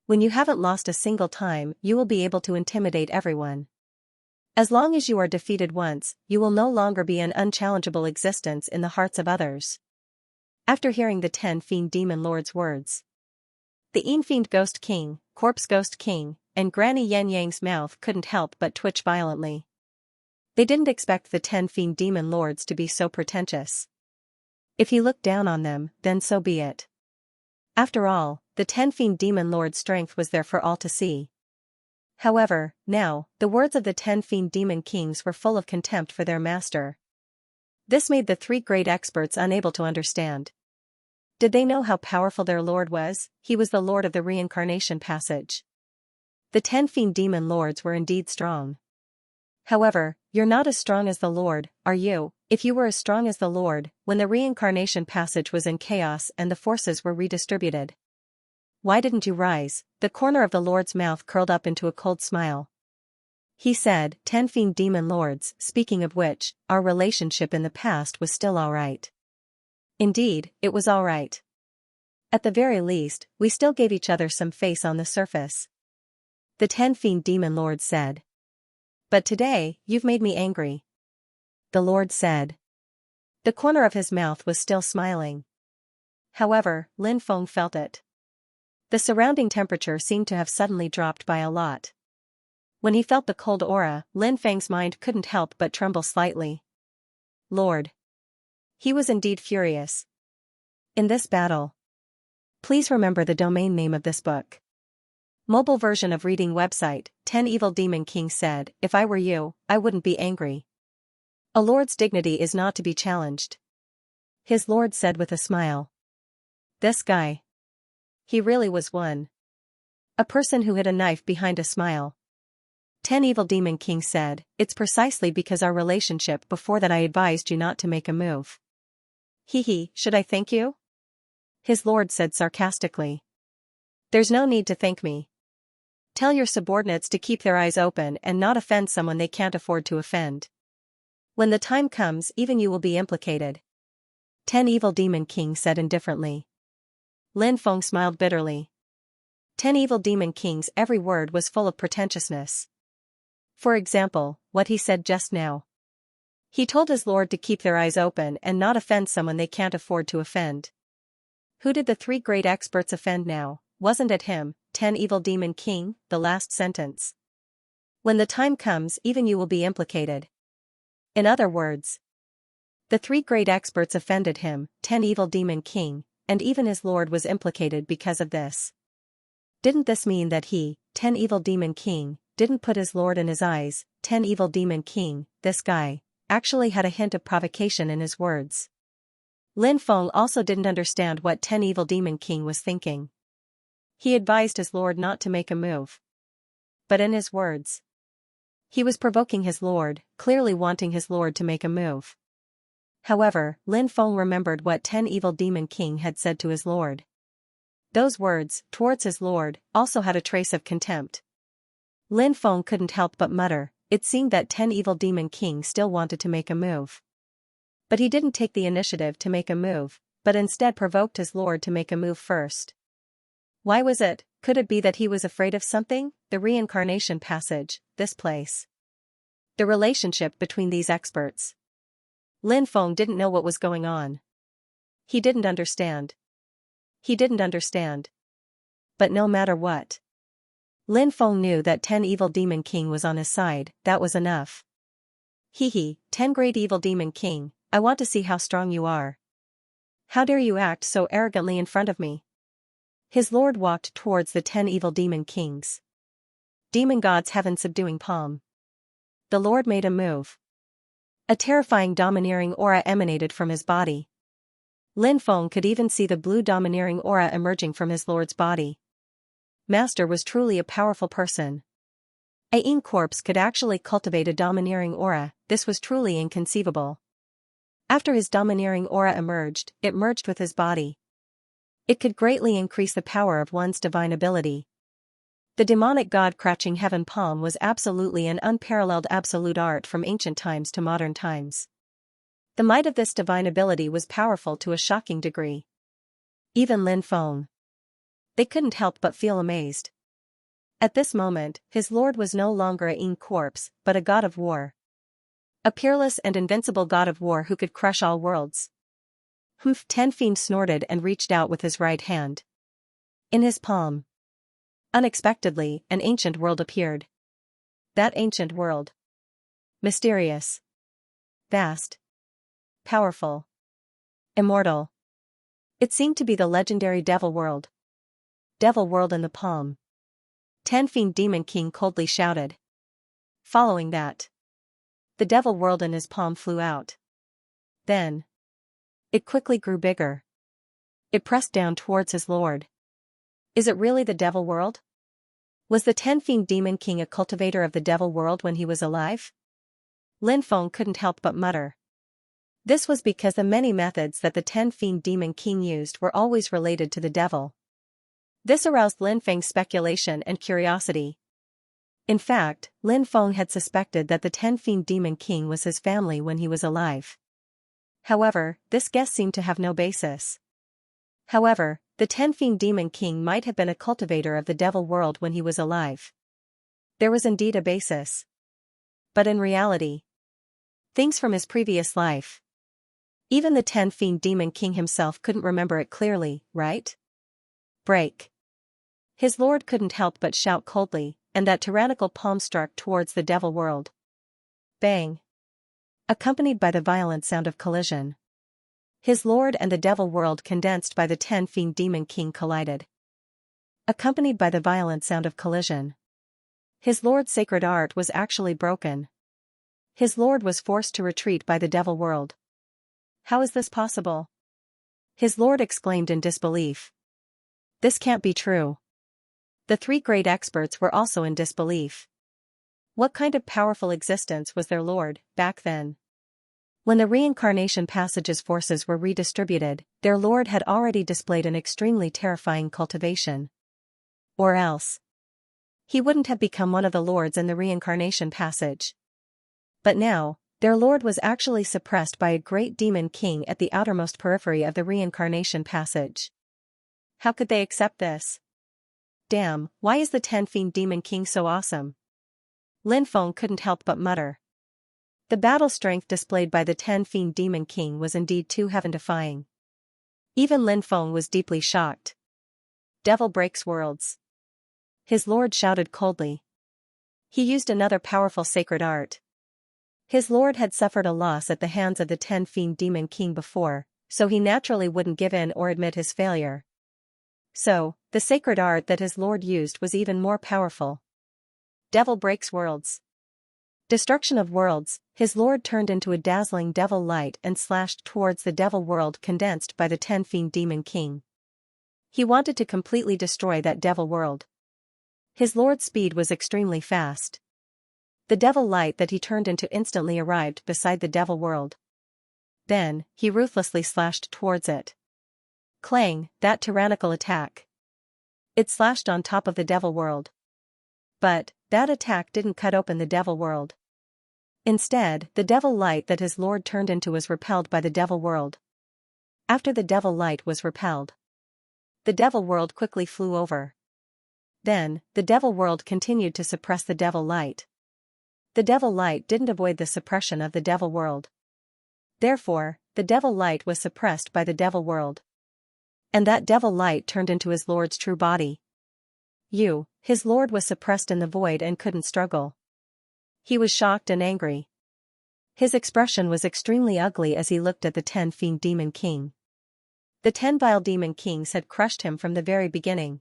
When you haven't lost a single time, you will be able to intimidate everyone. As long as you are defeated once, you will no longer be an unchallengeable existence in the hearts of others. After hearing the 10 fiend demon lords' words, the Fiend Ghost King, Corpse Ghost King, and Granny Yen Yang's mouth couldn't help but twitch violently. They didn't expect the 10 fiend demon lords to be so pretentious. If he looked down on them, then so be it. After all, the 10 fiend demon lord's strength was there for all to see. However, now, the words of the 10 fiend demon kings were full of contempt for their master. This made the 3 great experts unable to understand. Did they know how powerful their lord was? He was the lord of the reincarnation passage. The 10 fiend demon lords were indeed strong. However, you're not as strong as the Lord, are you? If you were as strong as the Lord, when the reincarnation passage was in chaos and the forces were redistributed, why didn't you rise? The corner of the Lord's mouth curled up into a cold smile. He said, 10 fiend demon lords, speaking of which, our relationship in the past was still alright. Indeed, it was alright. At the very least, we still gave each other some face on the surface. The 10 fiend demon lords said. But today, you've made me angry. The Lord said. The corner of his mouth was still smiling. However, Lin Feng felt it. The surrounding temperature seemed to have suddenly dropped by a lot. When he felt the cold aura, Lin Feng's mind couldn't help but tremble slightly. Lord. He was indeed furious. In this battle. Please remember the domain name of this book. Mobile version of reading website, 10 Evil Demon King said, if I were you, I wouldn't be angry. A lord's dignity is not to be challenged. His lord said with a smile. This guy. He really was one. A person who hid a knife behind a smile. 10 Evil Demon King said, it's precisely because our relationship before that I advised you not to make a move. Should I thank you? His lord said sarcastically. There's no need to thank me. Tell your subordinates to keep their eyes open and not offend someone they can't afford to offend. When the time comes, even you will be implicated. 10 Evil Demon King said indifferently. Lin Feng smiled bitterly. 10 Evil Demon King's every word was full of pretentiousness. For example, what he said just now. He told his lord to keep their eyes open and not offend someone they can't afford to offend. Who did the 3 great experts offend now? Wasn't it him, 10 Evil Demon King, the last sentence? When the time comes, even you will be implicated. In other words, the 3 great experts offended him, 10 Evil Demon King, and even his lord was implicated because of this. Didn't this mean that he, 10 Evil Demon King, didn't put his lord in his eyes? 10 Evil Demon King, this guy, actually had a hint of provocation in his words. Lin Feng also didn't understand what 10 Evil Demon King was thinking. He advised his lord not to make a move. But in his words, he was provoking his lord, clearly wanting his lord to make a move. However, Lin Feng remembered what 10 Evil Demon King had said to his lord. Those words, towards his lord, also had a trace of contempt. Lin Feng couldn't help but mutter, it seemed that 10 evil demon king still wanted to make a move. But he didn't take the initiative to make a move, but instead provoked his lord to make a move first. Why was it? Could it be that he was afraid of something? The reincarnation passage, this place. The relationship between these experts. Lin Feng didn't know what was going on. He didn't understand. He didn't understand. But no matter what, Lin Feng knew that 10 evil demon king was on his side. That was enough. Hee, 10 great evil demon king, I want to see how strong you are. How dare you act so arrogantly in front of me? His lord walked towards the 10 evil demon kings. Demon gods heaven subduing palm. The lord made a move. A terrifying domineering aura emanated from his body. Lin Feng could even see the blue domineering aura emerging from his lord's body. Master was truly a powerful person. A Yin corpse could actually cultivate a domineering aura. This was truly inconceivable. After his domineering aura emerged, it merged with his body. It could greatly increase the power of one's divine ability. The demonic god crouching heaven palm was absolutely an unparalleled absolute art from ancient times to modern times. The might of this divine ability was powerful to a shocking degree. Even Lin Feng. They couldn't help but feel amazed. At this moment, his lord was no longer a Yin corpse, but a god of war. A peerless and invincible god of war who could crush all worlds. 10 Fiend snorted and reached out with his right hand. In his palm. Unexpectedly, an ancient world appeared. That ancient world. Mysterious. Vast. Powerful. Immortal. It seemed to be the legendary Devil World. Devil World in the palm. 10 Fiend Demon King coldly shouted. Following that, the Devil World in his palm flew out. Then, it quickly grew bigger. It pressed down towards his lord. Is it really the Devil World? Was the 10 Fiend Demon King a cultivator of the Devil World when he was alive? Lin Feng couldn't help but mutter. This was because the many methods that the 10 Fiend Demon King used were always related to the devil. This aroused Lin Feng's speculation and curiosity. In fact, Lin Feng had suspected that the 10 Fiend Demon King was his family when he was alive. However, this guess seemed to have no basis. However, the 10 Fiend Demon King might have been a cultivator of the Devil World when he was alive. There was indeed a basis. But in reality, things from his previous life. Even the 10 Fiend Demon King himself couldn't remember it clearly, right? Break. His lord couldn't help but shout coldly, and that tyrannical palm struck towards the Devil World. Bang. Accompanied by the violent sound of collision. His lord and the Devil World condensed by the 10 Fiend Demon King collided. Accompanied by the violent sound of collision. His lord's sacred art was actually broken. His lord was forced to retreat by the Devil World. How is this possible? His lord exclaimed in disbelief. This can't be true. The 3 great experts were also in disbelief. What kind of powerful existence was their lord, back then? When the reincarnation passage's forces were redistributed, their lord had already displayed an extremely terrifying cultivation. Or else, he wouldn't have become one of the lords in the reincarnation passage. But now, their lord was actually suppressed by a great demon king at the outermost periphery of the reincarnation passage. How could they accept this? Damn, why is the 10 Fiend Demon King so awesome? Lin Feng couldn't help but mutter. The battle strength displayed by the 10 Fiend Demon King was indeed too heaven-defying. Even Lin Feng was deeply shocked. Devil breaks worlds. His lord shouted coldly. He used another powerful sacred art. His lord had suffered a loss at the hands of the 10 Fiend Demon King before, so he naturally wouldn't give in or admit his failure. So, the sacred art that his lord used was even more powerful. Devil breaks worlds. Destruction of worlds, his lord turned into a dazzling devil light and slashed towards the Devil World condensed by the 10 Fiend Demon King. He wanted to completely destroy that Devil World. His lord's speed was extremely fast. The devil light that he turned into instantly arrived beside the Devil World. Then, he ruthlessly slashed towards it. Clang, that tyrannical attack. It slashed on top of the Devil World. But, that attack didn't cut open the Devil World. Instead, the devil light that his lord turned into was repelled by the devil world. After the devil light was repelled, the devil world quickly flew over. Then, the devil world continued to suppress the devil light. The devil light didn't avoid the suppression of the devil world. Therefore, the devil light was suppressed by the devil world. And that devil light turned into his lord's true body. His lord was suppressed in the void and couldn't struggle. He was shocked and angry. His expression was extremely ugly as he looked at the 10 fiend demon king. The 10 vile demon kings had crushed him from the very beginning.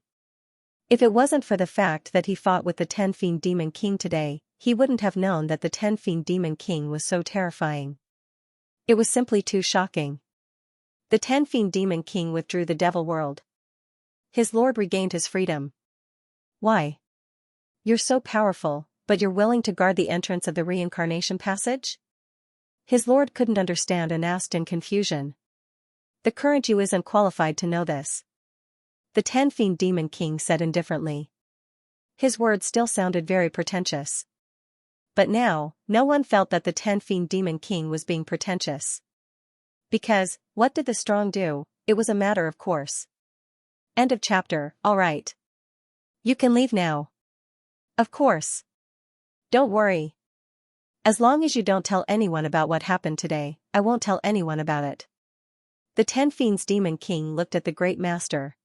If it wasn't for the fact that he fought with the 10 fiend demon king today, he wouldn't have known that the 10 fiend demon king was so terrifying. It was simply too shocking. The 10 fiend demon king withdrew the devil world. His lord regained his freedom. Why? You're so powerful, but you're willing to guard the entrance of the reincarnation passage? His lord couldn't understand and asked in confusion. The current you isn't qualified to know this. The 10 fiend demon king said indifferently. His words still sounded very pretentious. But now, no one felt that the 10 fiend demon king was being pretentious. Because, what did the strong do? It was a matter of course. End of chapter. All right. You can leave now. Of course. Don't worry. As long as you don't tell anyone about what happened today, I won't tell anyone about it. The 10 fiends demon king looked at the great master.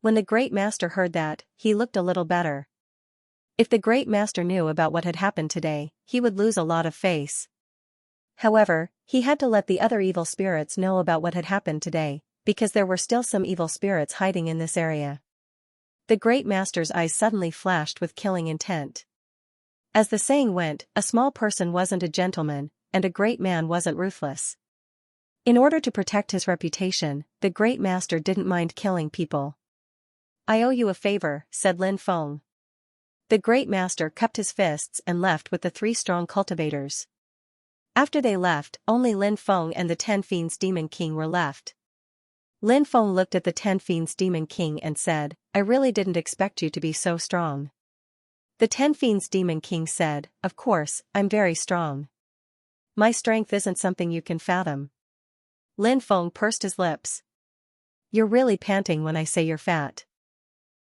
When the great master heard that, he looked a little better. If the great master knew about what had happened today, he would lose a lot of face. However, he had to let the other evil spirits know about what had happened today, because there were still some evil spirits hiding in this area. The great master's eyes suddenly flashed with killing intent. As the saying went, a small person wasn't a gentleman, and a great man wasn't ruthless. In order to protect his reputation, the great master didn't mind killing people. I owe you a favor, said Lin Feng. The great master cupped his fists and left with the 3 strong cultivators. After they left, only Lin Feng and the 10 fiends demon king were left. Lin Feng looked at the 10 fiends demon king and said, I really didn't expect you to be so strong. The 10 fiends demon king said, of course, I'm very strong. My strength isn't something you can fathom. Lin Feng pursed his lips. You're really panting when I say you're fat.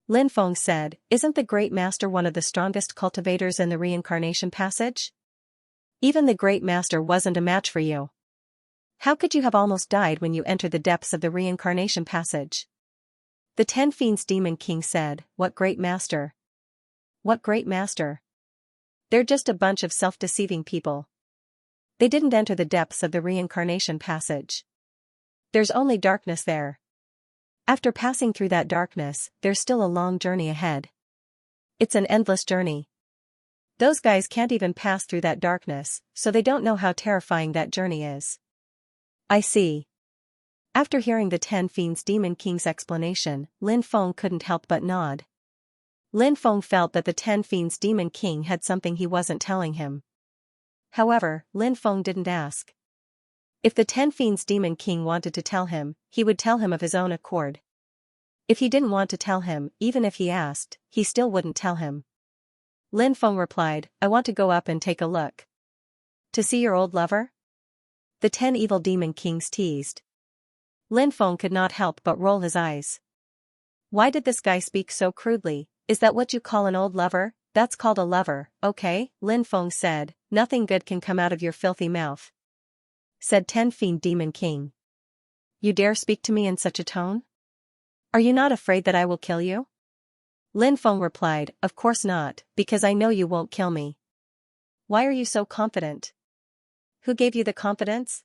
Lin Feng said, isn't the great master one of the strongest cultivators in the reincarnation passage? Even the great master wasn't a match for you. How could you have almost died when you entered the depths of the reincarnation passage? The 10 fiends demon king said, what great master? What great master? They're just a bunch of self-deceiving people. They didn't enter the depths of the reincarnation passage. There's only darkness there. After passing through that darkness, there's still a long journey ahead. It's an endless journey. Those guys can't even pass through that darkness, so they don't know how terrifying that journey is. I see. After hearing the 10 fiends demon king's explanation, Lin Feng couldn't help but nod. Lin Feng felt that the 10 fiends demon king had something he wasn't telling him. However, Lin Feng didn't ask. If the 10 fiends demon king wanted to tell him, he would tell him of his own accord. If he didn't want to tell him, even if he asked, he still wouldn't tell him. Lin Feng replied, I want to go up and take a look. To see your old lover? The 10 evil demon kings teased. Lin Feng could not help but roll his eyes. Why did this guy speak so crudely? Is that what you call an old lover? That's called a lover, okay? Lin Feng said, nothing good can come out of your filthy mouth. Said 10 fiend demon king. You dare speak to me in such a tone? Are you not afraid that I will kill you? Lin Feng replied, of course not, because I know you won't kill me. Why are you so confident? Who gave you the confidence?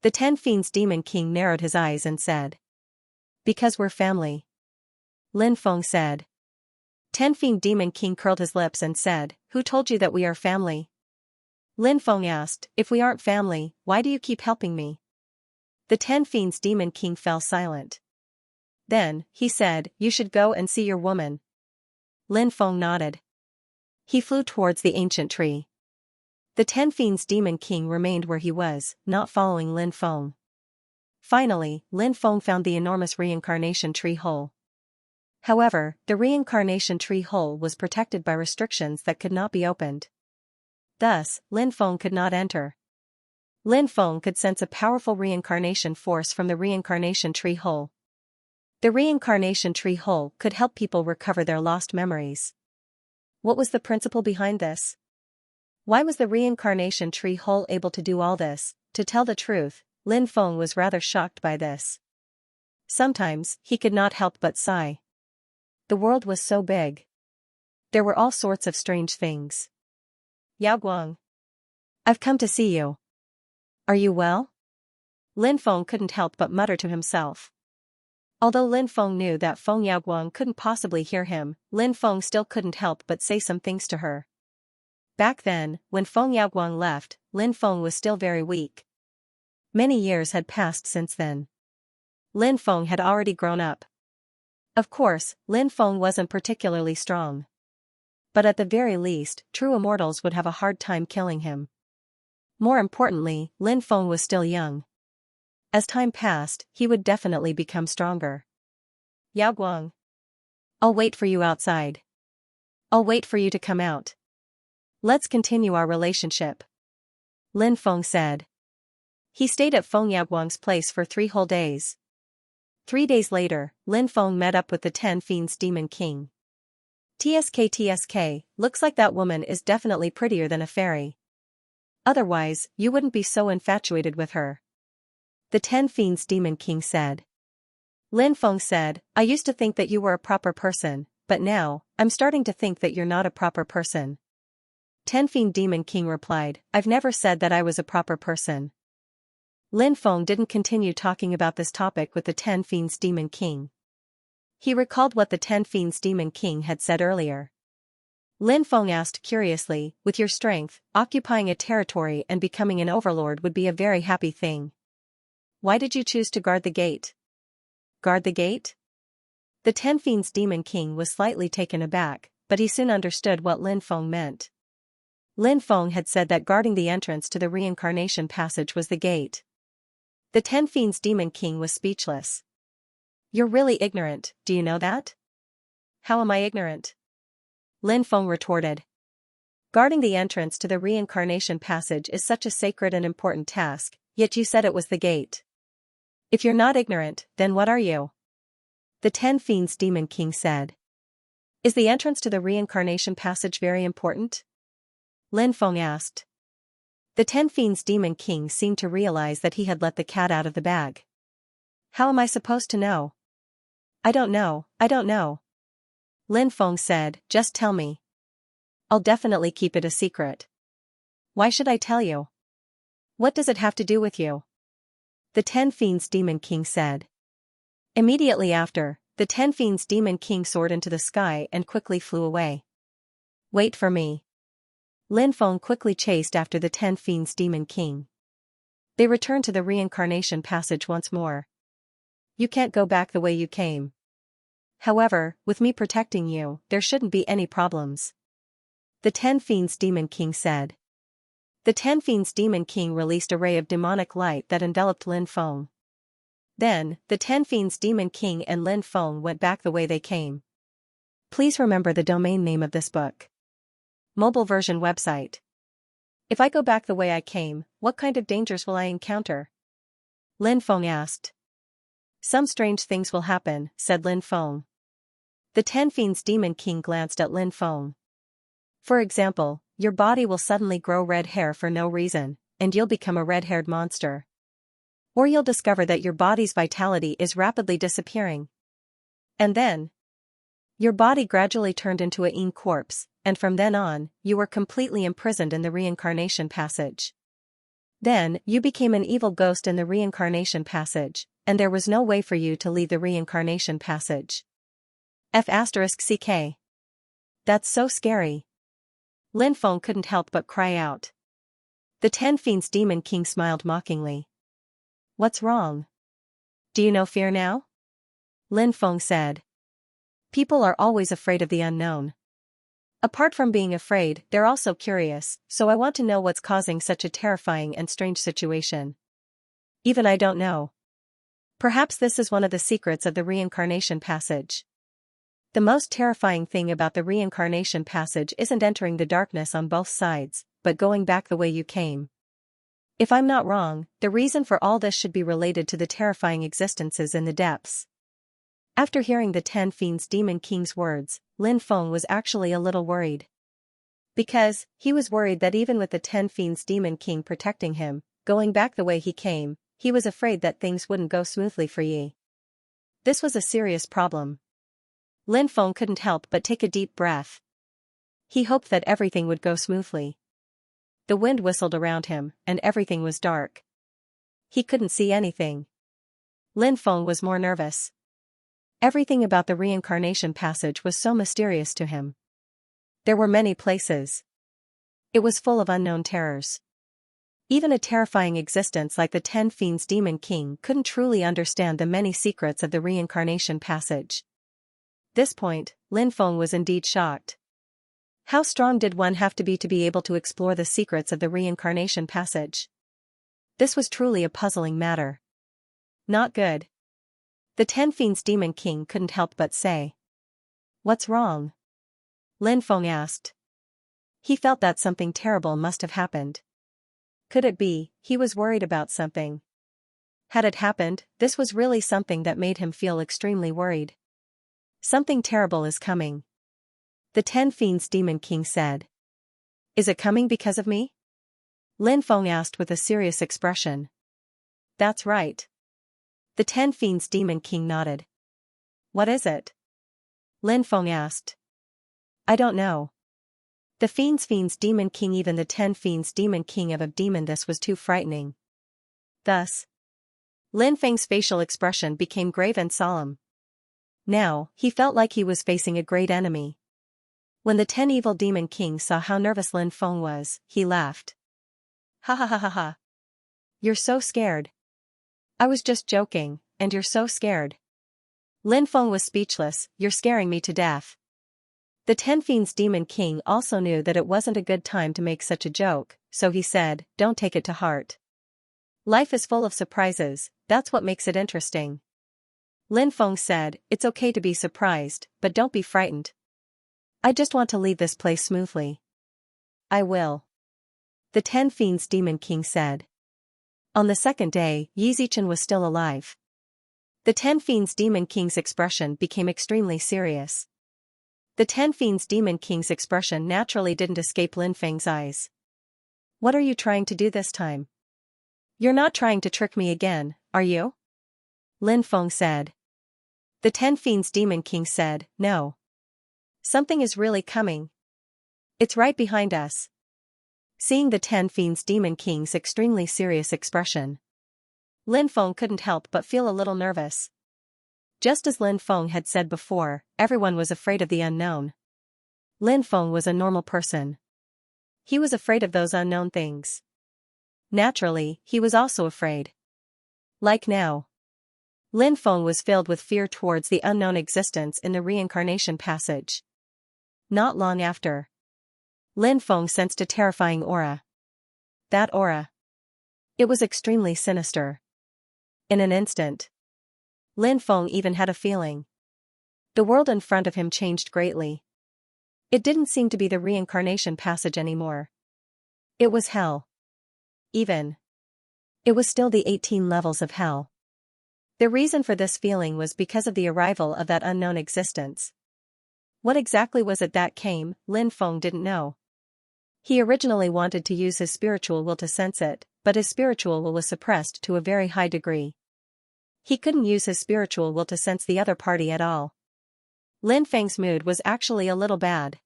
The 10 fiends demon king narrowed his eyes and said. Because we're family. Lin Feng said. 10 fiend demon king curled his lips and said, who told you that we are family? Lin Feng asked, if we aren't family, why do you keep helping me? The 10 fiends demon king fell silent. Then, he said, you should go and see your woman. Lin Feng nodded. He flew towards the ancient tree. The 10 fiends demon king remained where he was, not following Lin Feng. Finally, Lin Feng found the enormous reincarnation tree hole. However, the reincarnation tree hole was protected by restrictions that could not be opened. Thus, Lin Feng could not enter. Lin Feng could sense a powerful reincarnation force from the reincarnation tree hole. The reincarnation tree hole could help people recover their lost memories. What was the principle behind this? Why was the reincarnation tree hole able to do all this? To tell the truth, Lin Feng was rather shocked by this. Sometimes, he could not help but sigh. The world was so big. There were all sorts of strange things. Yao Guang. I've come to see you. Are you well? Lin Feng couldn't help but mutter to himself. Although Lin Feng knew that Feng Yaoguang couldn't possibly hear him, Lin Feng still couldn't help but say some things to her. Back then, when Feng Yaoguang left, Lin Feng was still very weak. Many years had passed since then. Lin Feng had already grown up. Of course, Lin Feng wasn't particularly strong. But at the very least, true immortals would have a hard time killing him. More importantly, Lin Feng was still young. As time passed, he would definitely become stronger. Yao Guang. I'll wait for you outside. I'll wait for you to come out. Let's continue our relationship. Lin Feng said. He stayed at Feng Yaoguang's place for 3 whole days. 3 days later, Lin Feng met up with the 10 Fiends Demon King. TSK, looks like that woman is definitely prettier than a fairy. Otherwise, you wouldn't be so infatuated with her. The 10 Fiends Demon King said. Lin Feng said, I used to think that you were a proper person, but now, I'm starting to think that you're not a proper person. 10 Fiend Demon King replied, I've never said that I was a proper person. Lin Feng didn't continue talking about this topic with the 10 Fiends Demon King. He recalled what the 10 Fiends Demon King had said earlier. Lin Feng asked curiously, with your strength, occupying a territory and becoming an overlord would be a very happy thing. Why did you choose to guard the gate? Guard the gate? The 10 Fiends Demon King was slightly taken aback, but he soon understood what Lin Feng meant. Lin Feng had said that guarding the entrance to the reincarnation passage was the gate. The 10 Fiends Demon King was speechless. You're really ignorant, do you know that? How am I ignorant? Lin Feng retorted. Guarding the entrance to the reincarnation passage is such a sacred and important task, yet you said it was the gate. If you're not ignorant, then what are you? The 10 Fiends Demon King said. Is the entrance to the reincarnation passage very important? Lin Feng asked. The 10 Fiends Demon King seemed to realize that he had let the cat out of the bag. How am I supposed to know? I don't know. Lin Feng said, just tell me. I'll definitely keep it a secret. Why should I tell you? What does it have to do with you? The 10 Fiends Demon King said. Immediately after, the 10 Fiends Demon King soared into the sky and quickly flew away. Wait for me. Lin Feng quickly chased after the 10 Fiends Demon King. They returned to the reincarnation passage once more. You can't go back the way you came. However, with me protecting you, there shouldn't be any problems. The 10 Fiends Demon King said. The 10 Fiends Demon King released a ray of demonic light that enveloped Lin Feng. Then, the 10 Fiends Demon King and Lin Feng went back the way they came. Please remember the domain name of this book. Mobile version website. If I go back the way I came, what kind of dangers will I encounter? Lin Feng asked. Some strange things will happen, said Lin Feng. The 10 Fiends Demon King glanced at Lin Feng. For example, your body will suddenly grow red hair for no reason, and you'll become a red-haired monster. Or you'll discover that your body's vitality is rapidly disappearing. And then, your body gradually turned into a corpse, and from then on, you were completely imprisoned in the reincarnation passage. Then, you became an evil ghost in the reincarnation passage, and there was no way for you to leave the reincarnation passage. F***ck. That's so scary. Lin Feng couldn't help but cry out. The 10 Fiends Demon King smiled mockingly. What's wrong? Do you know fear now? Lin Feng said. People are always afraid of the unknown. Apart from being afraid, they're also curious, so I want to know what's causing such a terrifying and strange situation. Even I don't know. Perhaps this is one of the secrets of the reincarnation passage. The most terrifying thing about the reincarnation passage isn't entering the darkness on both sides, but going back the way you came. If I'm not wrong, the reason for all this should be related to the terrifying existences in the depths. After hearing the 10 Fiends Demon King's words, Lin Feng was actually a little worried. Because, he was worried that even with the 10 Fiends Demon King protecting him, going back the way he came, he was afraid that things wouldn't go smoothly for Yi. This was a serious problem. Lin Feng couldn't help but take a deep breath. He hoped that everything would go smoothly. The wind whistled around him, and everything was dark. He couldn't see anything. Lin Feng was more nervous. Everything about the reincarnation passage was so mysterious to him. There were many places. It was full of unknown terrors. Even a terrifying existence like the 10 Fiends Demon King couldn't truly understand the many secrets of the reincarnation passage. This point, Lin Feng was indeed shocked. How strong did one have to be able to explore the secrets of the reincarnation passage? This was truly a puzzling matter. Not good. The 10 Fiends Demon King couldn't help but say. What's wrong? Lin Feng asked. He felt that something terrible must have happened. Could it be, he was worried about something? Had it happened, this was really something that made him feel extremely worried. Something terrible is coming. The 10 Fiends Demon King said. Is it coming because of me? Lin Feng asked with a serious expression. That's right. The 10 Fiends Demon King nodded. What is it? Lin Feng asked. I don't know. The Fiends Demon King, even the 10 Fiends Demon King of a demon, this was too frightening. Thus, Lin Feng's facial expression became grave and solemn. Now, he felt like he was facing a great enemy. When the 10 Evil Demon Kings saw how nervous Lin Feng was, he laughed. Ha ha ha ha ha. You're so scared. I was just joking, and you're so scared. Lin Feng was speechless. You're scaring me to death. The 10 Fiends Demon King also knew that it wasn't a good time to make such a joke, so he said, don't take it to heart. Life is full of surprises, that's what makes it interesting. Lin Feng said, it's okay to be surprised, but don't be frightened. I just want to leave this place smoothly. I will. The 10 Fiends Demon King said. On the second day, Yi Zichen was still alive. The 10 Fiends Demon King's expression became extremely serious. The 10 Fiends Demon King's expression naturally didn't escape Lin Feng's eyes. What are you trying to do this time? You're not trying to trick me again, are you? Lin Feng said. The 10 Fiends Demon King said, no. Something is really coming. It's right behind us. Seeing the 10 Fiends Demon King's extremely serious expression, Lin Feng couldn't help but feel a little nervous. Just as Lin Feng had said before, everyone was afraid of the unknown. Lin Feng was a normal person. He was afraid of those unknown things. Naturally, he was also afraid. Like now. Lin Feng was filled with fear towards the unknown existence in the reincarnation passage. Not long after, Lin Feng sensed a terrifying aura. That aura. It was extremely sinister. In an instant, Lin Feng even had a feeling. The world in front of him changed greatly. It didn't seem to be the reincarnation passage anymore. It was hell. Even. It was still the 18 levels of hell. The reason for this feeling was because of the arrival of that unknown existence. What exactly was it that came, Lin Feng didn't know. He originally wanted to use his spiritual will to sense it, but his spiritual will was suppressed to a very high degree. He couldn't use his spiritual will to sense the other party at all. Lin Feng's mood was actually a little bad.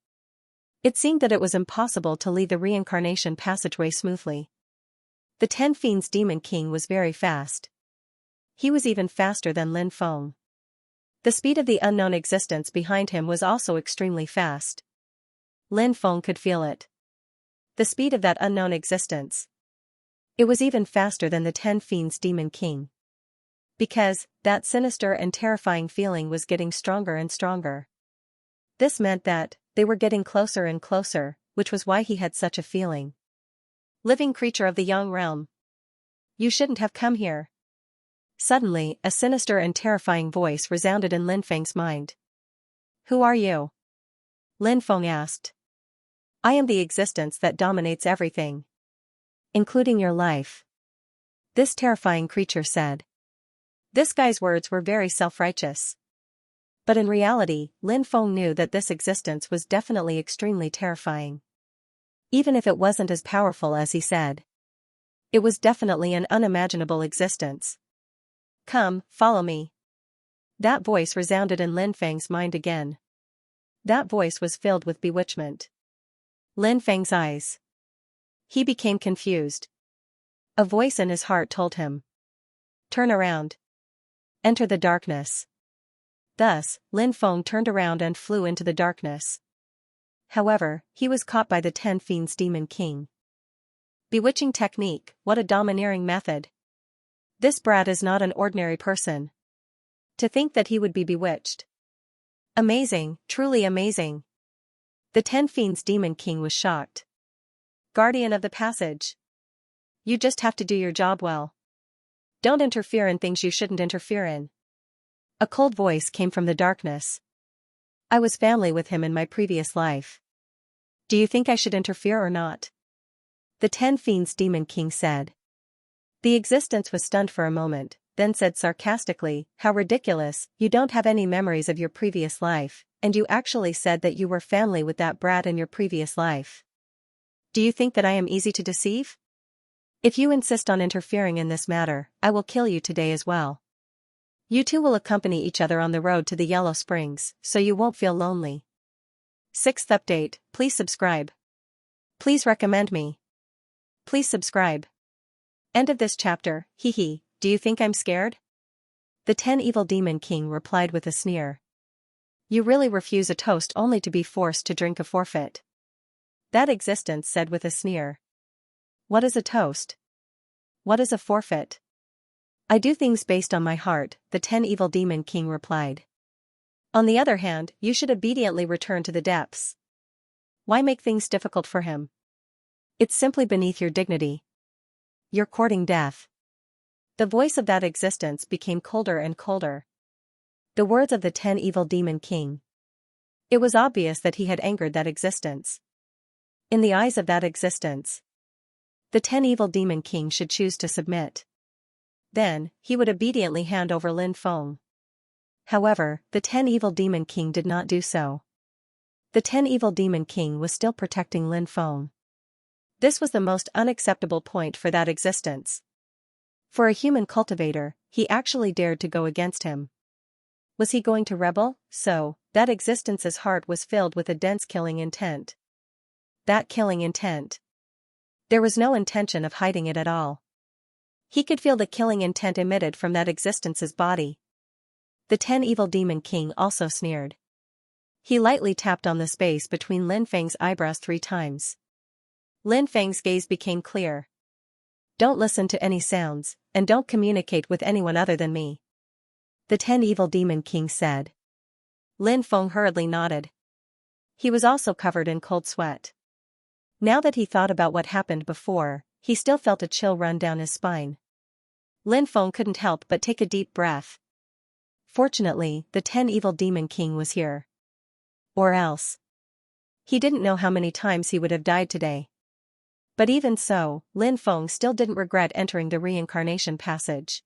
It seemed that it was impossible to leave the reincarnation passageway smoothly. The 10 Fiends Demon King was very fast. He was even faster than Lin Feng. The speed of the unknown existence behind him was also extremely fast. Lin Feng could feel it. The speed of that unknown existence. It was even faster than the 10 Fiends Demon King. Because, that sinister and terrifying feeling was getting stronger and stronger. This meant that, they were getting closer and closer, which was why he had such a feeling. Living creature of the Yang realm. You shouldn't have come here. Suddenly, a sinister and terrifying voice resounded in Lin Feng's mind. Who are you? Lin Feng asked. I am the existence that dominates everything, including your life. This terrifying creature said. This guy's words were very self-righteous. But in reality, Lin Feng knew that this existence was definitely extremely terrifying. Even if it wasn't as powerful as he said. It was definitely an unimaginable existence. Come, follow me. That voice resounded in Lin Feng's mind again. That voice was filled with bewitchment. Lin Feng's eyes. He became confused. A voice in his heart told him. Turn around. Enter the darkness. Thus, Lin Feng turned around and flew into the darkness. However, he was caught by the 10 Fiends Demon King. Bewitching technique, what a domineering method. This brat is not an ordinary person. To think that he would be bewitched. Amazing, truly amazing. The 10 Fiends Demon King was shocked. Guardian of the passage. You just have to do your job well. Don't interfere in things you shouldn't interfere in. A cold voice came from the darkness. I was family with him in my previous life. Do you think I should interfere or not? The 10 Fiends Demon King said. The existence was stunned for a moment, then said sarcastically, how ridiculous, you don't have any memories of your previous life, and you actually said that you were family with that brat in your previous life. Do you think that I am easy to deceive? If you insist on interfering in this matter, I will kill you today as well. You two will accompany each other on the road to the Yellow Springs, so you won't feel lonely. 6th update, please subscribe. Please recommend me. Please subscribe. End of this chapter, hee. Do you think I'm scared? The 10 Evil Demon King replied with a sneer. You really refuse a toast only to be forced to drink a forfeit. That existence said with a sneer. What is a toast? What is a forfeit? I do things based on my heart, the 10 Evil Demon King replied. On the other hand, you should obediently return to the depths. Why make things difficult for him? It's simply beneath your dignity. You're courting death. The voice of that existence became colder and colder. The words of the 10 Evil Demon King. It was obvious that he had angered that existence. In the eyes of that existence, the 10 Evil Demon King should choose to submit. Then, he would obediently hand over Lin Feng. However, the 10 Evil Demon King did not do so. The 10 Evil Demon King was still protecting Lin Feng. This was the most unacceptable point for that existence. For a human cultivator, he actually dared to go against him. Was he going to rebel? So, that existence's heart was filled with a dense killing intent. That killing intent. There was no intention of hiding it at all. He could feel the killing intent emitted from that existence's body. The 10 Evil Demon King also sneered. He lightly tapped on the space between Lin Feng's eyebrows 3 times. Lin Feng's gaze became clear. Don't listen to any sounds, and don't communicate with anyone other than me. The 10 Evil Demon King said. Lin Feng hurriedly nodded. He was also covered in cold sweat. Now that he thought about what happened before, he still felt a chill run down his spine. Lin Feng couldn't help but take a deep breath. Fortunately, the 10 Evil Demon King was here. Or else. He didn't know how many times he would have died today. But even so, Lin Feng still didn't regret entering the reincarnation passage.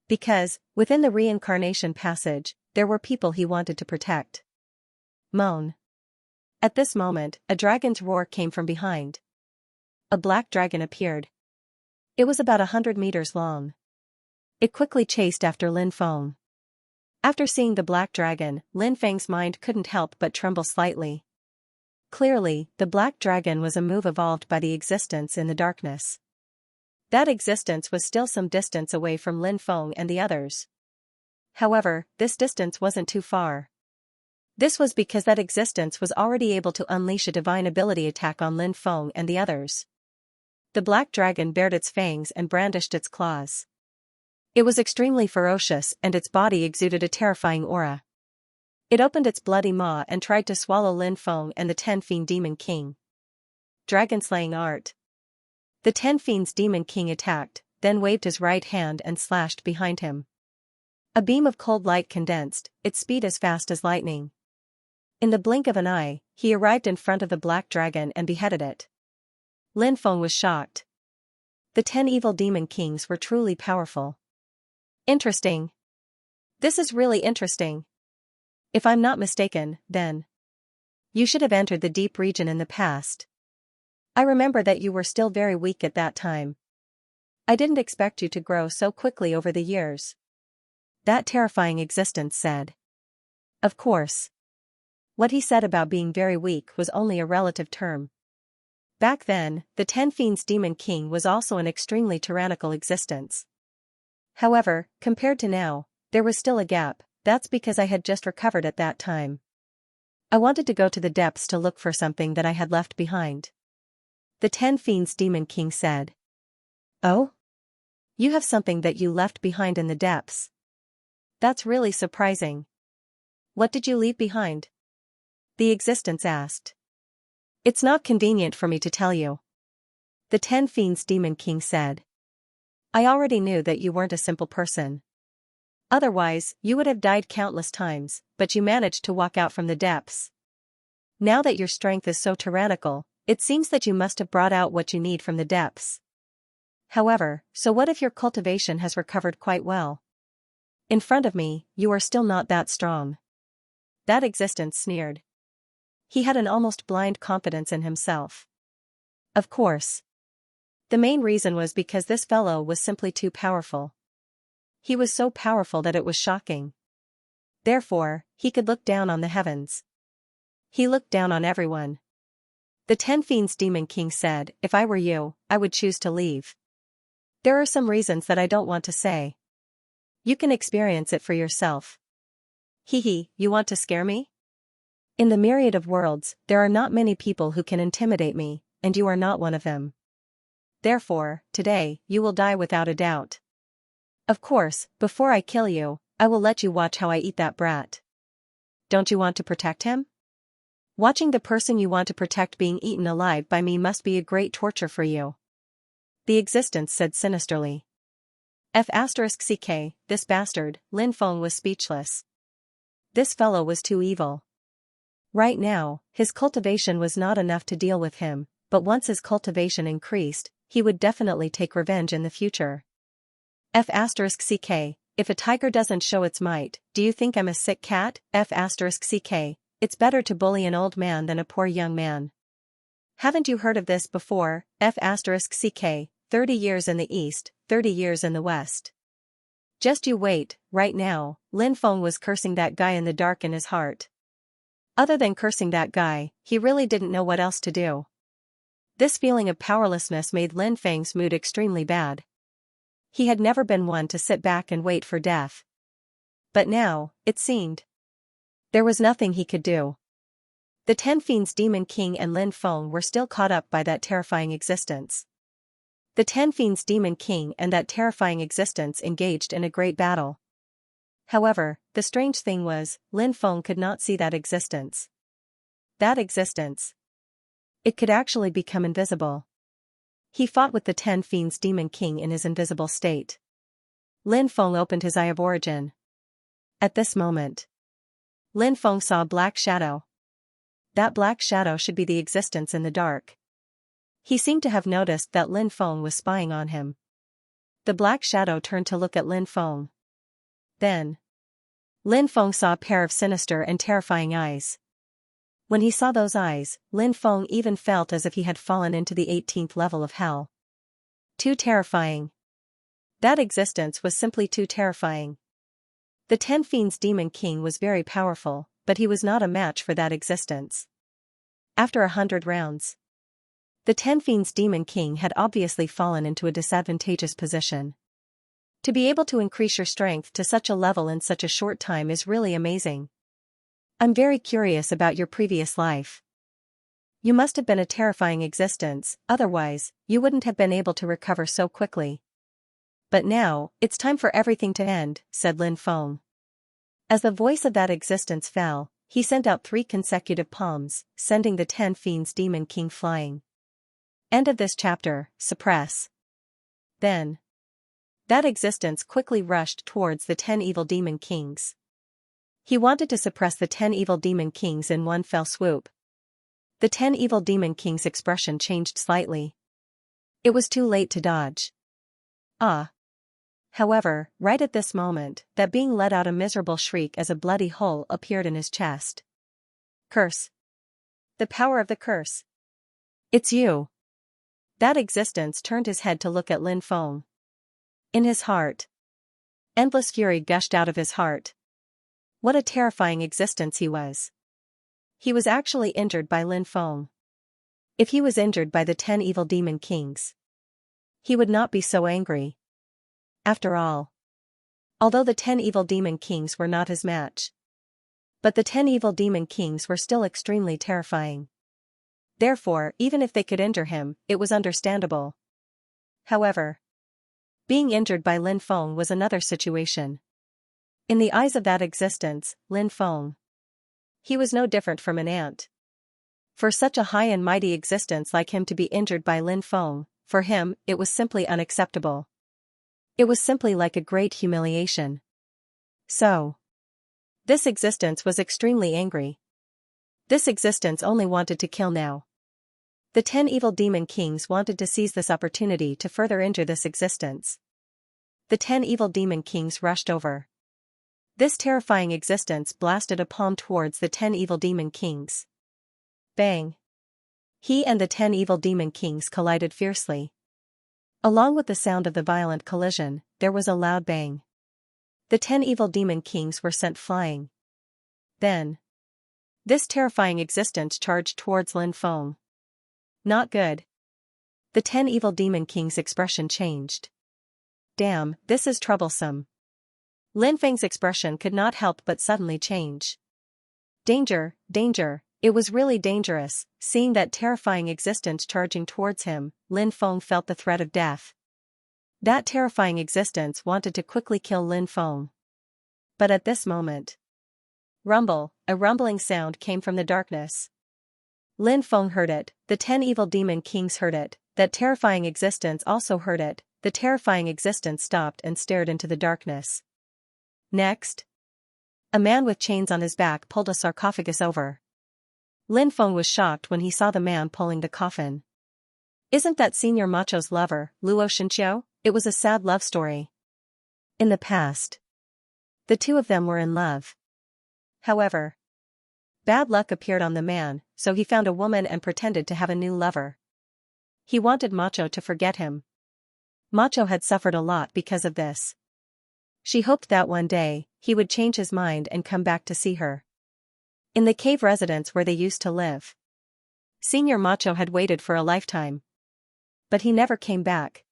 Because, within the reincarnation passage, there were people he wanted to protect. Moan. At this moment, a dragon's roar came from behind. A black dragon appeared. It was about 100 meters long. It quickly chased after Lin Feng. After seeing the black dragon, Lin Feng's mind couldn't help but tremble slightly. Clearly, the black dragon was a move evolved by the existence in the darkness. That existence was still some distance away from Lin Feng and the others. However, this distance wasn't too far. This was because that existence was already able to unleash a divine ability attack on Lin Feng and the others. The black dragon bared its fangs and brandished its claws. It was extremely ferocious and its body exuded a terrifying aura. It opened its bloody maw and tried to swallow Lin Feng and the 10 Fiend Demon King. Dragon-slaying art. The 10 Fiends Demon King attacked, then waved his right hand and slashed behind him. A beam of cold light condensed, its speed as fast as lightning. In the blink of an eye, he arrived in front of the black dragon and beheaded it. Lin Feng was shocked. The 10 evil demon kings were truly powerful. Interesting. This is really interesting. If I'm not mistaken, then you should have entered the deep region in the past. I remember that you were still very weak at that time. I didn't expect you to grow so quickly over the years. That terrifying existence said. Of course. What he said about being very weak was only a relative term. Back then, the 10 Fiends Demon King was also an extremely tyrannical existence. However, compared to now, there was still a gap. That's because I had just recovered at that time. I wanted to go to the depths to look for something that I had left behind. The 10 Fiends Demon King said. Oh? You have something that you left behind in the depths. That's really surprising. What did you leave behind? The existence asked. It's not convenient for me to tell you. The 10 Fiends Demon King said. I already knew that you weren't a simple person. Otherwise, you would have died countless times, but you managed to walk out from the depths. Now that your strength is so tyrannical, it seems that you must have brought out what you need from the depths. However, so what if your cultivation has recovered quite well? In front of me, you are still not that strong. That existence sneered. He had an almost blind confidence in himself. Of course. The main reason was because this fellow was simply too powerful. He was so powerful that it was shocking. Therefore, he could look down on the heavens. He looked down on everyone. The 10 Fiends Demon King said, if I were you, I would choose to leave. There are some reasons that I don't want to say. You can experience it for yourself. Hee, you want to scare me? In the myriad of worlds, there are not many people who can intimidate me, and you are not one of them. Therefore, today, you will die without a doubt. Of course, before I kill you, I will let you watch how I eat that brat. Don't you want to protect him? Watching the person you want to protect being eaten alive by me must be a great torture for you. The existence said sinisterly. F*ck, this bastard. Lin Feng was speechless. This fellow was too evil. Right now, his cultivation was not enough to deal with him, but once his cultivation increased, he would definitely take revenge in the future. F*ck, if a tiger doesn't show its might, do you think I'm a sick cat? F*ck, it's better to bully an old man than a poor young man. Haven't you heard of this before? F*ck, 30 years in the east, 30 years in the west. Just you wait, right now, Lin Feng was cursing that guy in the dark in his heart. Other than cursing that guy, he really didn't know what else to do. This feeling of powerlessness made Lin Feng's mood extremely bad. He had never been one to sit back and wait for death. But now, it seemed, there was nothing he could do. The 10 Fiends Demon King and Lin Feng were still caught up by that terrifying existence. The 10 Fiends Demon King and that terrifying existence engaged in a great battle. However, the strange thing was, Lin Feng could not see that existence. That existence. It could actually become invisible. He fought with the 10 Fiends Demon King in his invisible state. Lin Feng opened his eye of origin. At this moment, Lin Feng saw a black shadow. That black shadow should be the existence in the dark. He seemed to have noticed that Lin Feng was spying on him. The black shadow turned to look at Lin Feng. Then, Lin Feng saw a pair of sinister and terrifying eyes. When he saw those eyes, Lin Feng even felt as if he had fallen into the 18th level of hell. Too terrifying. That existence was simply too terrifying. The 10 Fiends Demon King was very powerful, but he was not a match for that existence. After 100 rounds, the 10 Fiends Demon King had obviously fallen into a disadvantageous position. To be able to increase your strength to such a level in such a short time is really amazing. I'm very curious about your previous life. You must have been a terrifying existence, otherwise, you wouldn't have been able to recover so quickly. But now, it's time for everything to end, said Lin Feng. As the voice of that existence fell, he sent out 3 consecutive palms, sending the 10 Fiends Demon King flying. End of this chapter. Suppress. Then, that existence quickly rushed towards the 10 evil demon kings. He wanted to suppress the 10 evil demon kings in one fell swoop. The 10 evil demon kings' expression changed slightly. It was too late to dodge. Ah! However, right at this moment, that being let out a miserable shriek as a bloody hole appeared in his chest. Curse! The power of the curse! It's you! That existence turned his head to look at Lin Feng. In his heart, endless fury gushed out of his heart. What a terrifying existence he was. He was actually injured by Lin Feng. If he was injured by the 10 evil demon kings, he would not be so angry. After all, although the 10 evil demon kings were not his match, but the 10 evil demon kings were still extremely terrifying. Therefore, even if they could injure him, it was understandable. However, being injured by Lin Feng was another situation. In the eyes of that existence, Lin Feng, he was no different from an ant. For such a high and mighty existence like him to be injured by Lin Feng, for him, it was simply unacceptable. It was simply like a great humiliation. So, this existence was extremely angry. This existence only wanted to kill now. The 10 evil demon kings wanted to seize this opportunity to further injure this existence. The 10 evil demon kings rushed over. This terrifying existence blasted a palm towards the 10 evil demon kings. Bang! He and the 10 evil demon kings collided fiercely. Along with the sound of the violent collision, there was a loud bang. The 10 evil demon kings were sent flying. Then, this terrifying existence charged towards Lin Feng. Not good. The 10 evil demon kings' expression changed. Damn, this is troublesome. Lin Feng's expression could not help but suddenly change. Danger, danger, it was really dangerous. Seeing that terrifying existence charging towards him, Lin Feng felt the threat of death. That terrifying existence wanted to quickly kill Lin Feng. But at this moment, rumble, a rumbling sound came from the darkness. Lin Feng heard it, the 10 evil demon kings heard it, that terrifying existence also heard it. The terrifying existence stopped and stared into the darkness. Next, a man with chains on his back pulled a sarcophagus over. Lin Feng was shocked when he saw the man pulling the coffin. Isn't that Senior Macho's lover, Luo Xianxia? It was a sad love story. In the past, the two of them were in love. However, bad luck appeared on the man, so he found a woman and pretended to have a new lover. He wanted Macho to forget him. Macho had suffered a lot because of this. She hoped that one day, he would change his mind and come back to see her. In the cave residence where they used to live, Senior Macho had waited for a lifetime. But he never came back.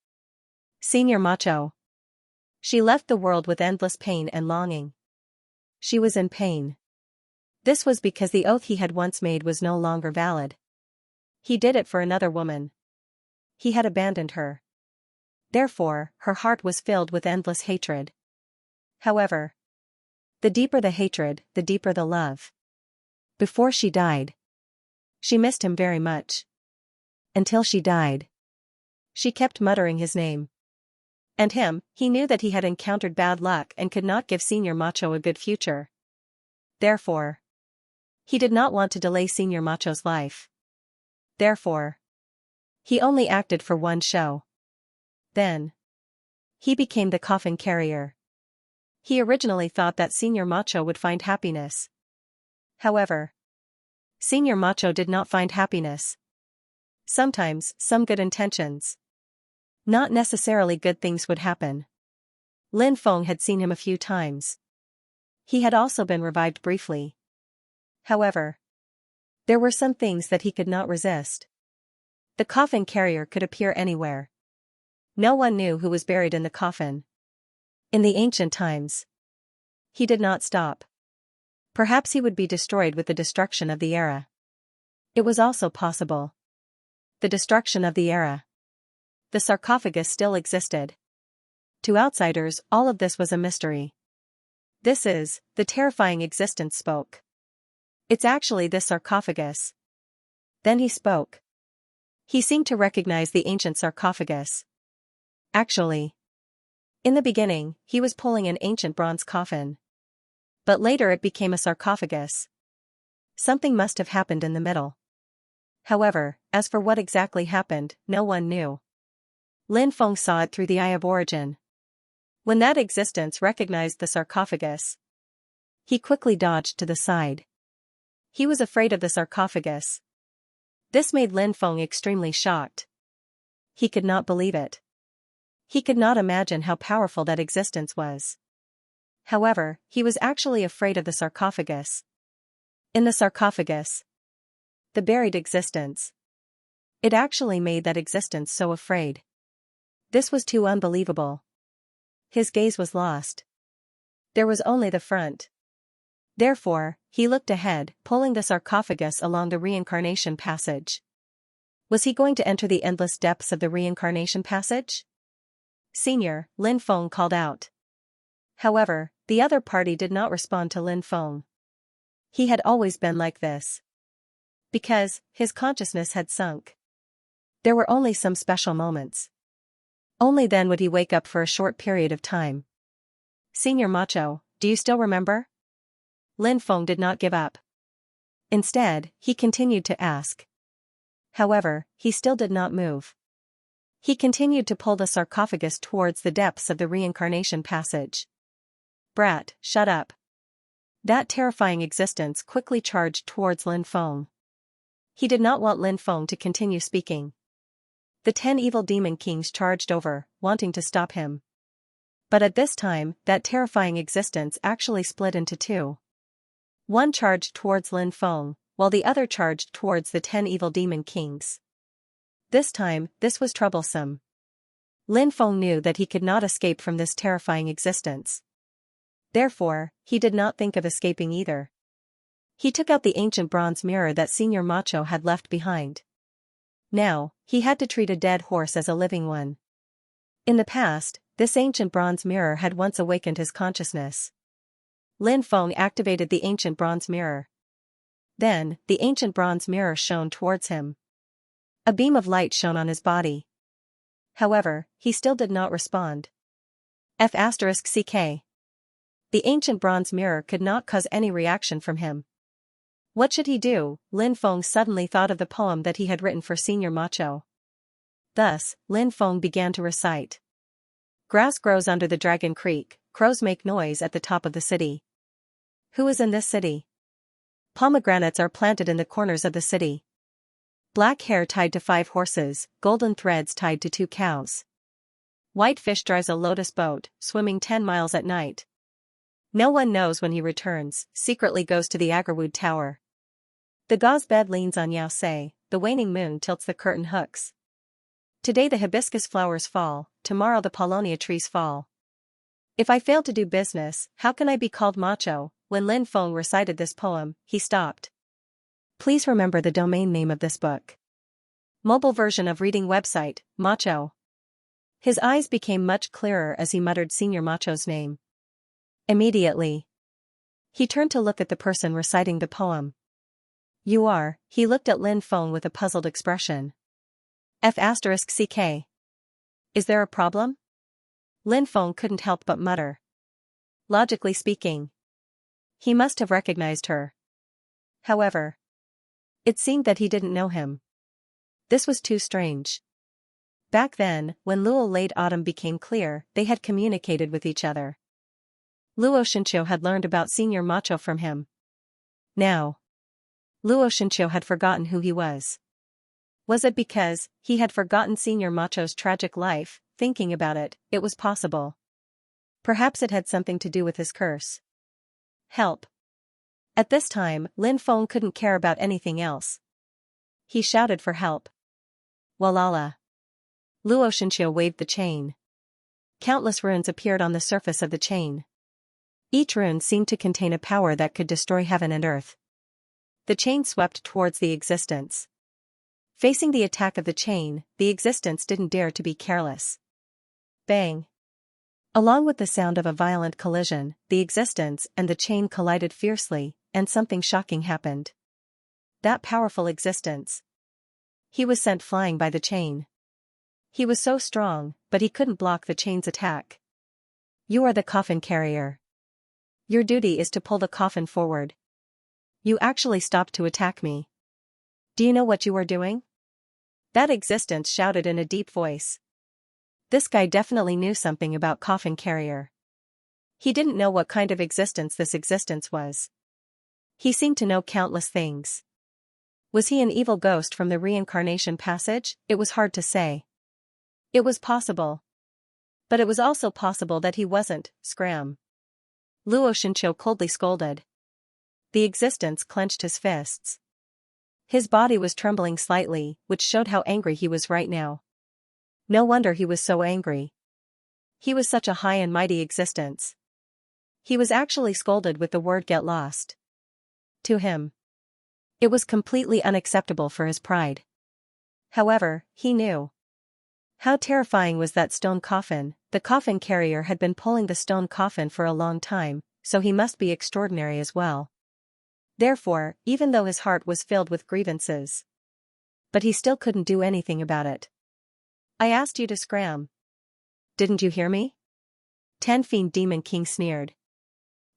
Senior Macho. She left the world with endless pain and longing. She was in pain. This was because the oath he had once made was no longer valid. He did it for another woman. He had abandoned her. Therefore, her heart was filled with endless hatred. However, the deeper the hatred, the deeper the love. Before she died, she missed him very much. Until she died, she kept muttering his name. And him, he knew that he had encountered bad luck and could not give Senior Macho a good future. Therefore, he did not want to delay Senior Macho's life. Therefore, he only acted for one show. Then, he became the coffin carrier. He originally thought that Senior Macho would find happiness. However, Senior Macho did not find happiness. Sometimes, some good intentions. Not necessarily good things would happen. Lin Feng had seen him a few times. He had also been revived briefly. However, there were some things that he could not resist. The coffin carrier could appear anywhere. No one knew who was buried in the coffin. In the ancient times, he did not stop. Perhaps he would be destroyed with the destruction of the era. It was also possible. The destruction of the era. The sarcophagus still existed. To outsiders, all of this was a mystery. This is, the terrifying existence spoke. It's actually this sarcophagus. Then he spoke. He seemed to recognize the ancient sarcophagus. Actually, in the beginning, he was pulling an ancient bronze coffin. But later it became a sarcophagus. Something must have happened in the middle. However, as for what exactly happened, no one knew. Lin Feng saw it through the eye of origin. When that existence recognized the sarcophagus, he quickly dodged to the side. He was afraid of the sarcophagus. This made Lin Feng extremely shocked. He could not believe it. He could not imagine how powerful that existence was. However, he was actually afraid of the sarcophagus. In the sarcophagus, the buried existence. It actually made that existence so afraid. This was too unbelievable. His gaze was lost. There was only the front. Therefore, he looked ahead, pulling the sarcophagus along the reincarnation passage. Was he going to enter the endless depths of the reincarnation passage? Senior, Lin Feng called out. However, the other party did not respond to Lin Feng. He had always been like this. Because, his consciousness had sunk. There were only some special moments. Only then would he wake up for a short period of time. Senior Macho, do you still remember? Lin Feng did not give up. Instead, he continued to ask. However, he still did not move. He continued to pull the sarcophagus towards the depths of the reincarnation passage. Brat, shut up. That terrifying existence quickly charged towards Lin Feng. He did not want Lin Feng to continue speaking. The 10 evil demon kings charged over, wanting to stop him. But at this time, that terrifying existence actually split into two. One charged towards Lin Feng, while the other charged towards the 10 evil demon kings. This time, this was troublesome. Lin Feng knew that he could not escape from this terrifying existence. Therefore, he did not think of escaping either. He took out the ancient bronze mirror that Senior Macho had left behind. Now, he had to treat a dead horse as a living one. In the past, this ancient bronze mirror had once awakened his consciousness. Lin Feng activated the ancient bronze mirror. Then, the ancient bronze mirror shone towards him. A beam of light shone on his body. However, he still did not respond. F***ck. The ancient bronze mirror could not cause any reaction from him. What should he do? Lin Feng suddenly thought of the poem that he had written for Senior Macho. Thus, Lin Feng began to recite. Grass grows under the Dragon Creek, crows make noise at the top of the city. Who is in this city? Pomegranates are planted in the corners of the city. Black hair tied to 5 horses, golden threads tied to 2 cows. White fish drives a lotus boat, swimming 10 miles at night. No one knows when he returns, secretly goes to the Agarwood Tower. The gauze bed leans on Xianxia, the waning moon tilts the curtain hooks. Today the hibiscus flowers fall, tomorrow the paulownia trees fall. If I fail to do business, how can I be called macho? When Lin Feng recited this poem, he stopped. Please remember the domain name of this book. Mobile version of reading website, Macho. His eyes became much clearer as he muttered Senior Macho's name. Immediately, he turned to look at the person reciting the poem. You are, he looked at Lin Feng with a puzzled expression. F***ck. Is there a problem? Lin Feng couldn't help but mutter. Logically speaking, he must have recognized her. However, it seemed that he didn't know him. This was too strange. Back then, when Luo late autumn became clear, they had communicated with each other. Luo Xianxia had learned about Senior Macho from him. Now, Luo Xianxia had forgotten who he was. Was it because he had forgotten Senior Macho's tragic life? Thinking about it, it was possible. Perhaps it had something to do with his curse. Help. At this time, Lin Feng couldn't care about anything else. He shouted for help. Walala. Luo Xianxia waved the chain. Countless runes appeared on the surface of the chain. Each rune seemed to contain a power that could destroy heaven and earth. The chain swept towards the existence. Facing the attack of the chain, the existence didn't dare to be careless. Bang! Along with the sound of a violent collision, the existence and the chain collided fiercely, and something shocking happened. That powerful existence. He was sent flying by the chain. He was so strong, but he couldn't block the chain's attack. You are the coffin carrier. Your duty is to pull the coffin forward. You actually stopped to attack me. Do you know what you are doing? That existence shouted in a deep voice. This guy definitely knew something about Coffin Carrier. He didn't know what kind of existence this existence was. He seemed to know countless things. Was he an evil ghost from the reincarnation passage? It was hard to say. It was possible. But it was also possible that he wasn't. Scram. Luo Xianxia coldly scolded. The existence clenched his fists. His body was trembling slightly, which showed how angry he was right now. No wonder he was so angry. He was such a high and mighty existence. He was actually scolded with the word "get lost." To him, it was completely unacceptable for his pride. However, he knew. How terrifying was that stone coffin? The coffin carrier had been pulling the stone coffin for a long time, so he must be extraordinary as well. Therefore, even though his heart was filled with grievances, but he still couldn't do anything about it. I asked you to scram. Didn't you hear me? Ten Fiend Demon King sneered.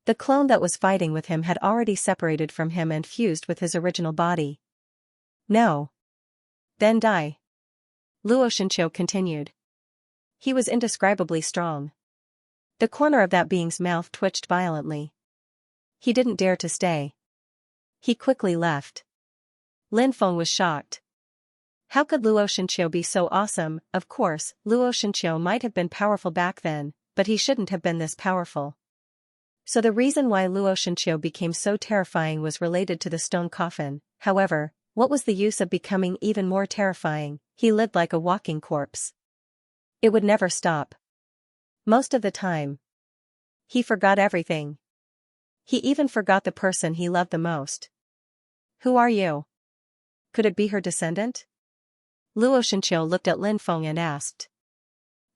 The clone that was fighting with him had already separated from him and fused with his original body. No. Then die. Luo Xianxia continued. He was indescribably strong. The corner of that being's mouth twitched violently. He didn't dare to stay. He quickly left. Lin Feng was shocked. How could Luo Xianxia be so awesome? Of course, Luo Xianxia might have been powerful back then, but he shouldn't have been this powerful. So the reason why Luo Xianxia became so terrifying was related to the stone coffin. However, what was the use of becoming even more terrifying? He lived like a walking corpse. It would never stop. Most of the time, he forgot everything. He even forgot the person he loved the most. Who are you? Could it be her descendant? Luo Xianxia looked at Lin Feng and asked.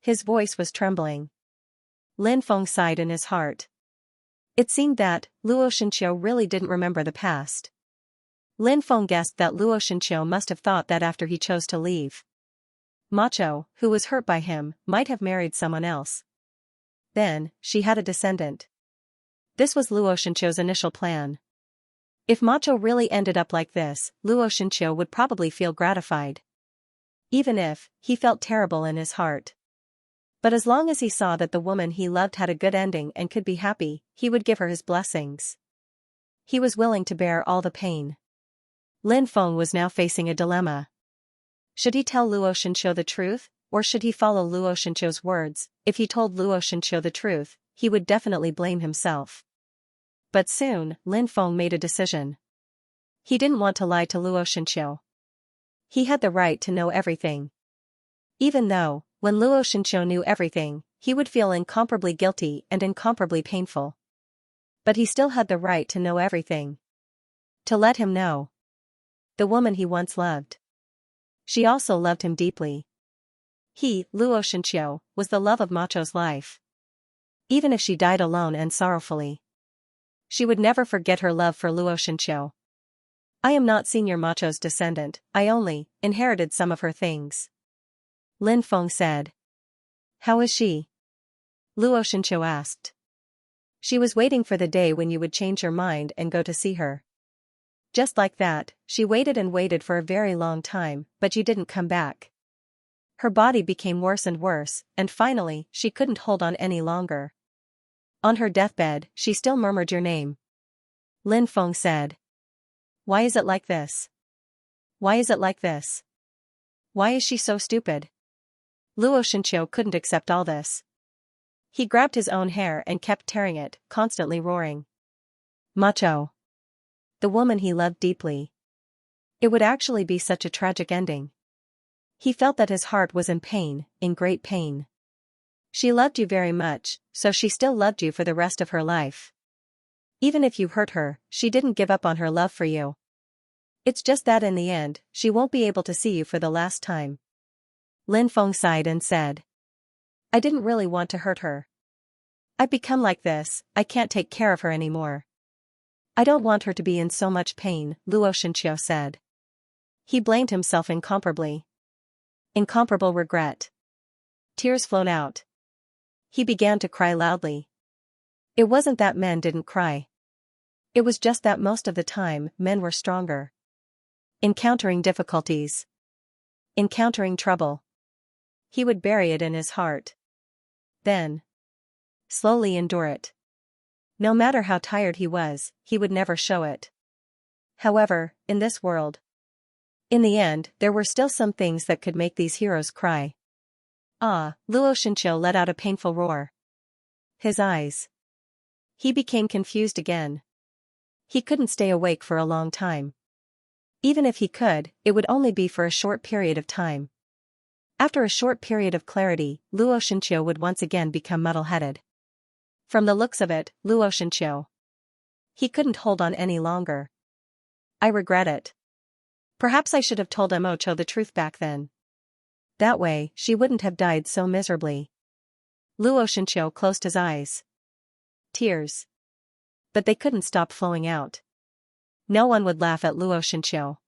His voice was trembling. Lin Feng sighed in his heart. It seemed that Luo Xianxia really didn't remember the past. Lin Feng guessed that Luo Xianxia must have thought that after he chose to leave, Macho, who was hurt by him, might have married someone else. Then, she had a descendant. This was Luo Xianxia's initial plan. If Macho really ended up like this, Luo Xianxia would probably feel gratified. Even if, he felt terrible in his heart. But as long as he saw that the woman he loved had a good ending and could be happy, he would give her his blessings. He was willing to bear all the pain. Lin Feng was now facing a dilemma. Should he tell Luo Xianxia the truth, or should he follow Luo Xianxia's words? If he told Luo Xianxia the truth, he would definitely blame himself. But soon, Lin Feng made a decision. He didn't want to lie to Luo Xianxia. He had the right to know everything. Even though, when Luo Xianxia knew everything, he would feel incomparably guilty and incomparably painful. But he still had the right to know everything. To let him know. The woman he once loved. She also loved him deeply. He, Luo Xianxia, was the love of Macho's life. Even if she died alone and sorrowfully, she would never forget her love for Luo Xianxia. I am not Senior Macho's descendant, I only inherited some of her things. Lin Feng said. How is she? Luo Xianxia asked. She was waiting for the day when you would change your mind and go to see her. Just like that, she waited and waited for a very long time, but you didn't come back. Her body became worse and worse, and finally, she couldn't hold on any longer. On her deathbed, she still murmured your name. Lin Feng said. Why is it like this? Why is it like this? Why is she so stupid? Luo Xianxia couldn't accept all this. He grabbed his own hair and kept tearing it, constantly roaring. Macho. The woman he loved deeply. It would actually be such a tragic ending. He felt that his heart was in pain, in great pain. She loved you very much, so she still loved you for the rest of her life. Even if you hurt her, she didn't give up on her love for you. It's just that in the end, she won't be able to see you for the last time. Lin Feng sighed and said. I didn't really want to hurt her. I've become like this, I can't take care of her anymore. I don't want her to be in so much pain, Luo Xianxia said. He blamed himself incomparably. Incomparable regret. Tears flowed out. He began to cry loudly. It wasn't that men didn't cry. It was just that most of the time, men were stronger. Encountering difficulties. Encountering trouble. He would bury it in his heart. Then slowly endure it. No matter how tired he was, he would never show it. However, in this world, in the end, there were still some things that could make these heroes cry. Ah, Luo Xianxia let out a painful roar. His eyes. He became confused again. He couldn't stay awake for a long time. Even if he could, it would only be for a short period of time. After a short period of clarity, Luo Xianxia would once again become muddle-headed. From the looks of it, Luo Xianxia. He couldn't hold on any longer. I regret it. Perhaps I should have told Mo the truth back then. That way, she wouldn't have died so miserably. Luo Xianxia closed his eyes. Tears. But they couldn't stop flowing out. No one would laugh at Luo Xianxia.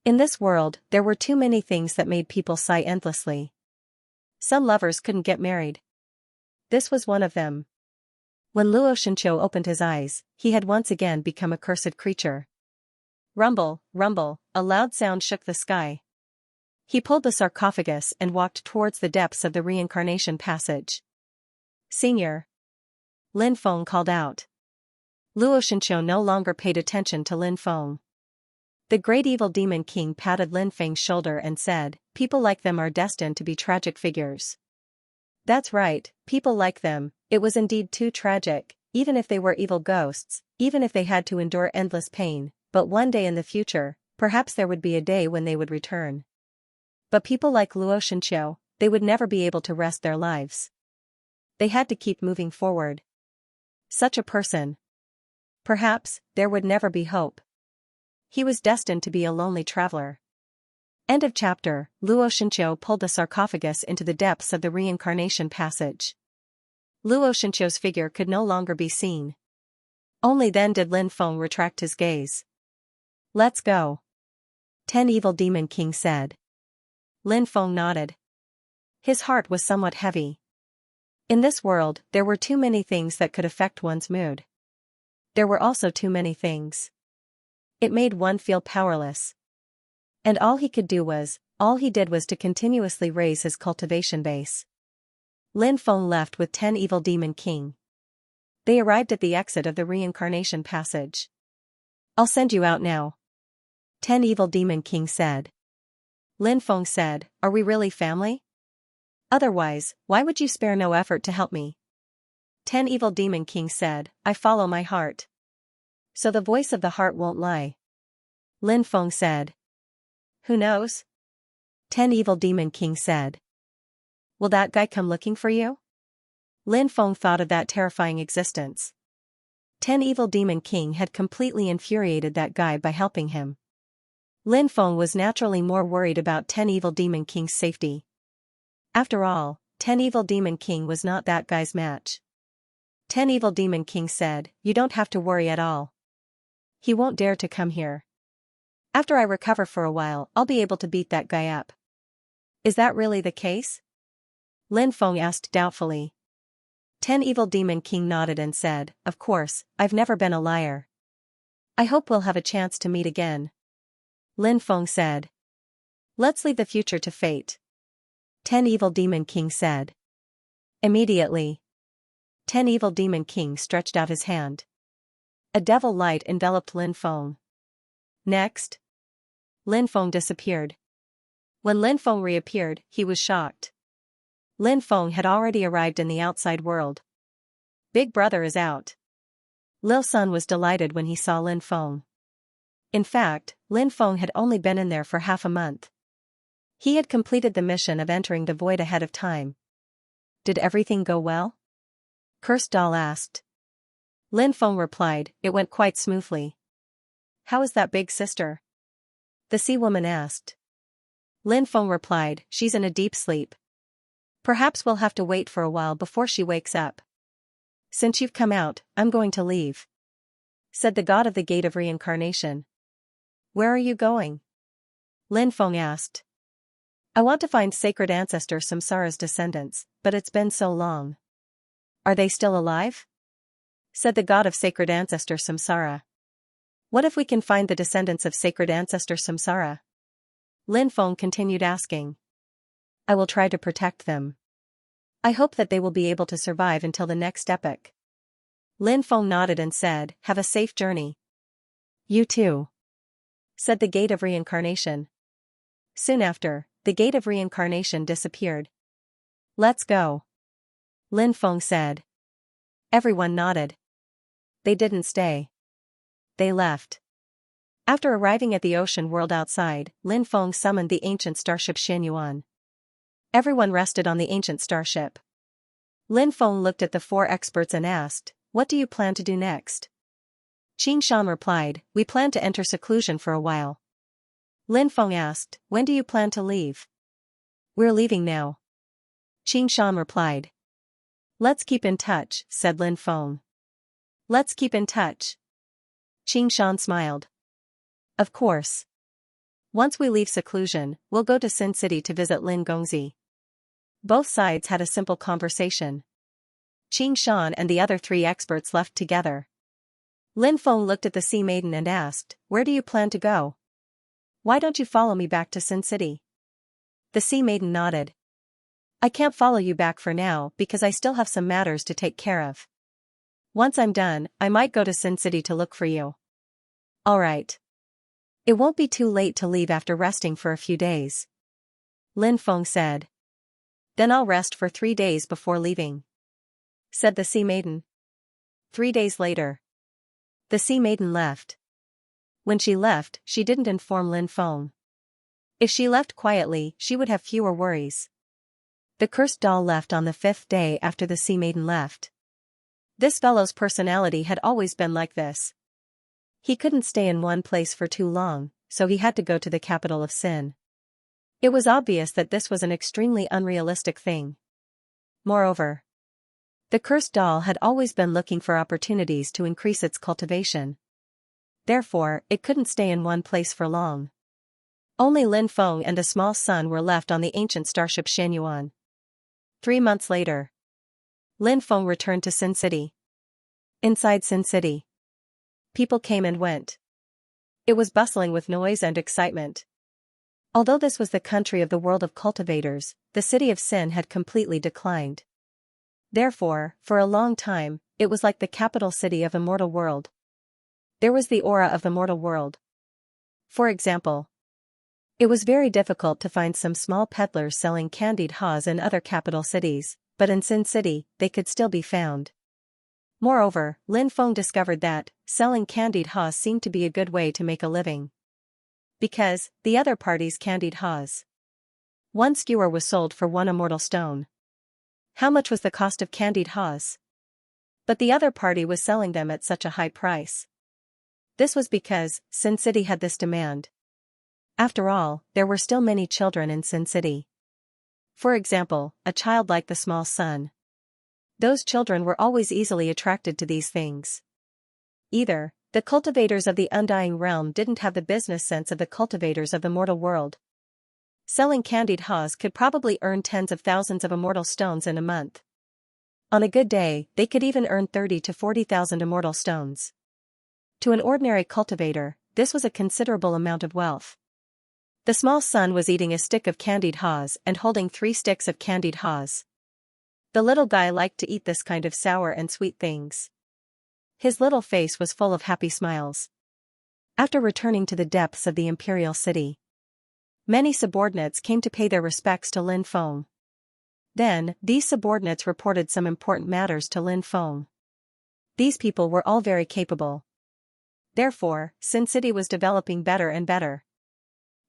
In this world, there were too many things that made people sigh endlessly. Some lovers couldn't get married. This was one of them. When Luo Xianxia opened his eyes, he had once again become a cursed creature. Rumble, rumble, a loud sound shook the sky. He pulled the sarcophagus and walked towards the depths of the reincarnation passage. Senior. Lin Feng called out. Luo Xianxia no longer paid attention to Lin Feng. The great evil demon king patted Lin Feng's shoulder and said, "People like them are destined to be tragic figures." That's right, people like them. It was indeed too tragic, even if they were evil ghosts, even if they had to endure endless pain, but one day in the future, perhaps there would be a day when they would return. But people like Luo Xianxia, they would never be able to rest their lives. They had to keep moving forward. Such a person. Perhaps, there would never be hope. He was destined to be a lonely traveler. End of chapter. Luo Xianxia pulled the sarcophagus into the depths of the reincarnation passage. Luo Xianxia's figure could no longer be seen. Only then did Lin Feng retract his gaze. Let's go. 10 Evil Demon King said. Lin Feng nodded. His heart was somewhat heavy. In this world, there were too many things that could affect one's mood. There were also too many things. It made one feel powerless. And all he did was to continuously raise his cultivation base. Lin Feng left with 10 Evil Demon King. They arrived at the exit of the reincarnation passage. I'll send you out now. 10 Evil Demon King said. Lin Feng said, are we really family? Otherwise, why would you spare no effort to help me? 10 Evil Demon King said, I follow my heart. So the voice of the heart won't lie. Lin Feng said. Who knows? 10 Evil Demon King said. Will that guy come looking for you? Lin Feng thought of that terrifying existence. 10 Evil Demon King had completely infuriated that guy by helping him. Lin Feng was naturally more worried about 10 Evil Demon King's safety. After all, 10 Evil Demon King was not that guy's match. 10 Evil Demon King said, you don't have to worry at all. He won't dare to come here. After I recover for a while, I'll be able to beat that guy up. Is that really the case? Lin Feng asked doubtfully. 10 Evil Demon King nodded and said, of course, I've never been a liar. I hope we'll have a chance to meet again. Lin Feng said. Let's leave the future to fate. 10 Evil Demon King said. Immediately. 10 Evil Demon King stretched out his hand. A devil light enveloped Lin Feng. Next. Lin Feng disappeared. When Lin Feng reappeared, he was shocked. Lin Feng had already arrived in the outside world. Big brother is out. Lil Sun was delighted when he saw Lin Feng. In fact, Lin Feng had only been in there for half a month. He had completed the mission of entering the void ahead of time. Did everything go well? Cursed Doll asked. Lin Feng replied, it went quite smoothly. How is that big sister? The sea woman asked. Lin Feng replied, she's in a deep sleep. Perhaps we'll have to wait for a while before she wakes up. Since you've come out, I'm going to leave, said the god of the gate of reincarnation. Where are you going? Lin Feng asked. I want to find sacred ancestor Samsara's descendants, but it's been so long. Are they still alive? Said the god of sacred ancestor Samsara. What if we can find the descendants of sacred ancestor Samsara? Lin Feng continued asking. I will try to protect them. I hope that they will be able to survive until the next epoch. Lin Feng nodded and said, have a safe journey. You too, said the Gate of Reincarnation. Soon after, the Gate of Reincarnation disappeared. Let's go, Lin Feng said. Everyone nodded. They didn't stay. They left. After arriving at the ocean world outside, Lin Feng summoned the ancient starship Xianxia. Everyone rested on the ancient starship. Lin Feng looked at the four experts and asked, what do you plan to do next? Xianxia replied, we plan to enter seclusion for a while. Lin Feng asked, when do you plan to leave? We're leaving now. Xianxia replied. Let's keep in touch, said Lin Feng. Let's keep in touch. Xianxia smiled. Of course. Once we leave seclusion, we'll go to Sin City to visit Lin Gongzi. Both sides had a simple conversation. Xianxia and the other three experts left together. Lin Feng looked at the Sea Maiden and asked, where do you plan to go? Why don't you follow me back to Sin City? The Sea Maiden nodded. I can't follow you back for now because I still have some matters to take care of. Once I'm done, I might go to Sin City to look for you. All right. It won't be too late to leave after resting for a few days. Lin Feng said. Then I'll rest for 3 days before leaving, said the Sea Maiden. 3 days later, the Sea Maiden left. When she left, she didn't inform Lin Feng. If she left quietly, she would have fewer worries. The cursed doll left on the 5th day after the Sea Maiden left. This fellow's personality had always been like this. He couldn't stay in one place for too long, so he had to go to the capital of Sin. It was obvious that this was an extremely unrealistic thing. Moreover, the cursed doll had always been looking for opportunities to increase its cultivation. Therefore, it couldn't stay in one place for long. Only Lin Feng and a small son were left on the ancient starship Xianxia. 3 months later, Lin Feng returned to Sin City. Inside Sin City, people came and went. It was bustling with noise and excitement. Although this was the country of the world of cultivators, the city of Sin had completely declined. Therefore, for a long time, it was like the capital city of a mortal world. There was the aura of the mortal world. For example, it was very difficult to find some small peddlers selling candied haws in other capital cities, but in Sin City, they could still be found. Moreover, Lin Feng discovered that selling candied haws seemed to be a good way to make a living. Because the other party's candied haws. One skewer was sold for 1 immortal stone. How much was the cost of candied haws? But the other party was selling them at such a high price. This was because Sin City had this demand. After all, there were still many children in Sin City. For example, a child like the small son. Those children were always easily attracted to these things. Either, the cultivators of the undying realm didn't have the business sense of the cultivators of the mortal world. Selling candied haws could probably earn tens of thousands of immortal stones in a month. On a good day, they could even earn 30 to 40,000 immortal stones. To an ordinary cultivator, this was a considerable amount of wealth. The small son was eating a stick of candied haws and holding 3 sticks of candied haws. The little guy liked to eat this kind of sour and sweet things. His little face was full of happy smiles. After returning to the depths of the imperial city, many subordinates came to pay their respects to Lin Feng. Then, these subordinates reported some important matters to Lin Feng. These people were all very capable. Therefore, Sin City was developing better and better.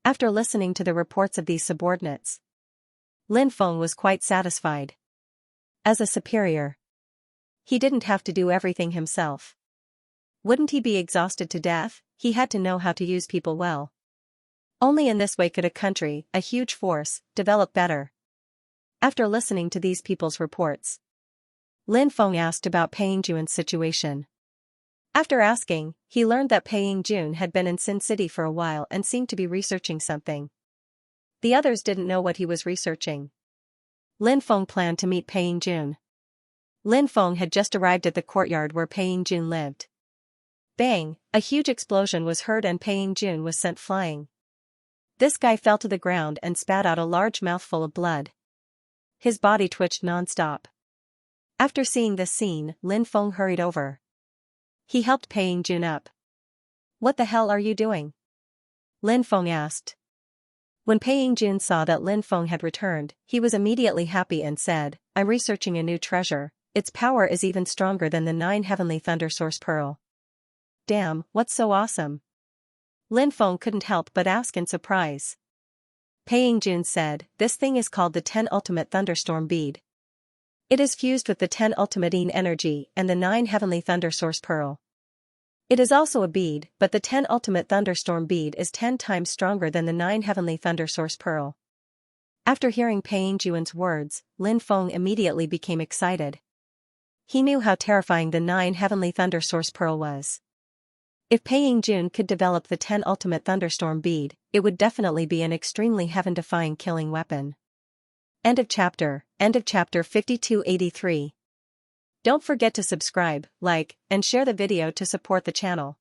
After listening to the reports of these subordinates, Lin Feng was quite satisfied. As a superior, he didn't have to do everything himself. Wouldn't he be exhausted to death? He had to know how to use people well. Only in this way could a country, a huge force, develop better. After listening to these people's reports, Lin Feng asked about Pei Yingjun's situation. After asking, he learned that Pei Yingjun had been in Sin City for a while and seemed to be researching something. The others didn't know what he was researching. Lin Feng planned to meet Pei Yingjun. Lin Feng had just arrived at the courtyard where Pei Yingjun lived. Bang! A huge explosion was heard and Pei Jun was sent flying. This guy fell to the ground and spat out a large mouthful of blood. His body twitched non-stop. After seeing this scene, Lin Feng hurried over. He helped Pei Jun up. "What the hell are you doing?" Lin Feng asked. When Pei Jun saw that Lin Feng had returned, he was immediately happy and said, "I'm researching a new treasure. Its power is even stronger than the 9 heavenly thunder source pearl." "Damn, what's so awesome?" Lin Feng couldn't help but ask in surprise. Pei Jun said, "This thing is called the 10 ultimate thunderstorm bead. It is fused with the 10 ultimate yin energy and the 9 heavenly thunder source pearl. It is also a bead, but the 10 ultimate thunderstorm bead is 10 times stronger than the 9 heavenly thunder source pearl." After hearing Pei Jun's words, Lin Feng immediately became excited. He knew how terrifying the 9 heavenly thunder source pearl was. If Pei Jun could develop the 10 ultimate thunderstorm bead, it would definitely be an extremely heaven-defying killing weapon. End of chapter 5283. Don't forget to subscribe, like, and share the video to support the channel.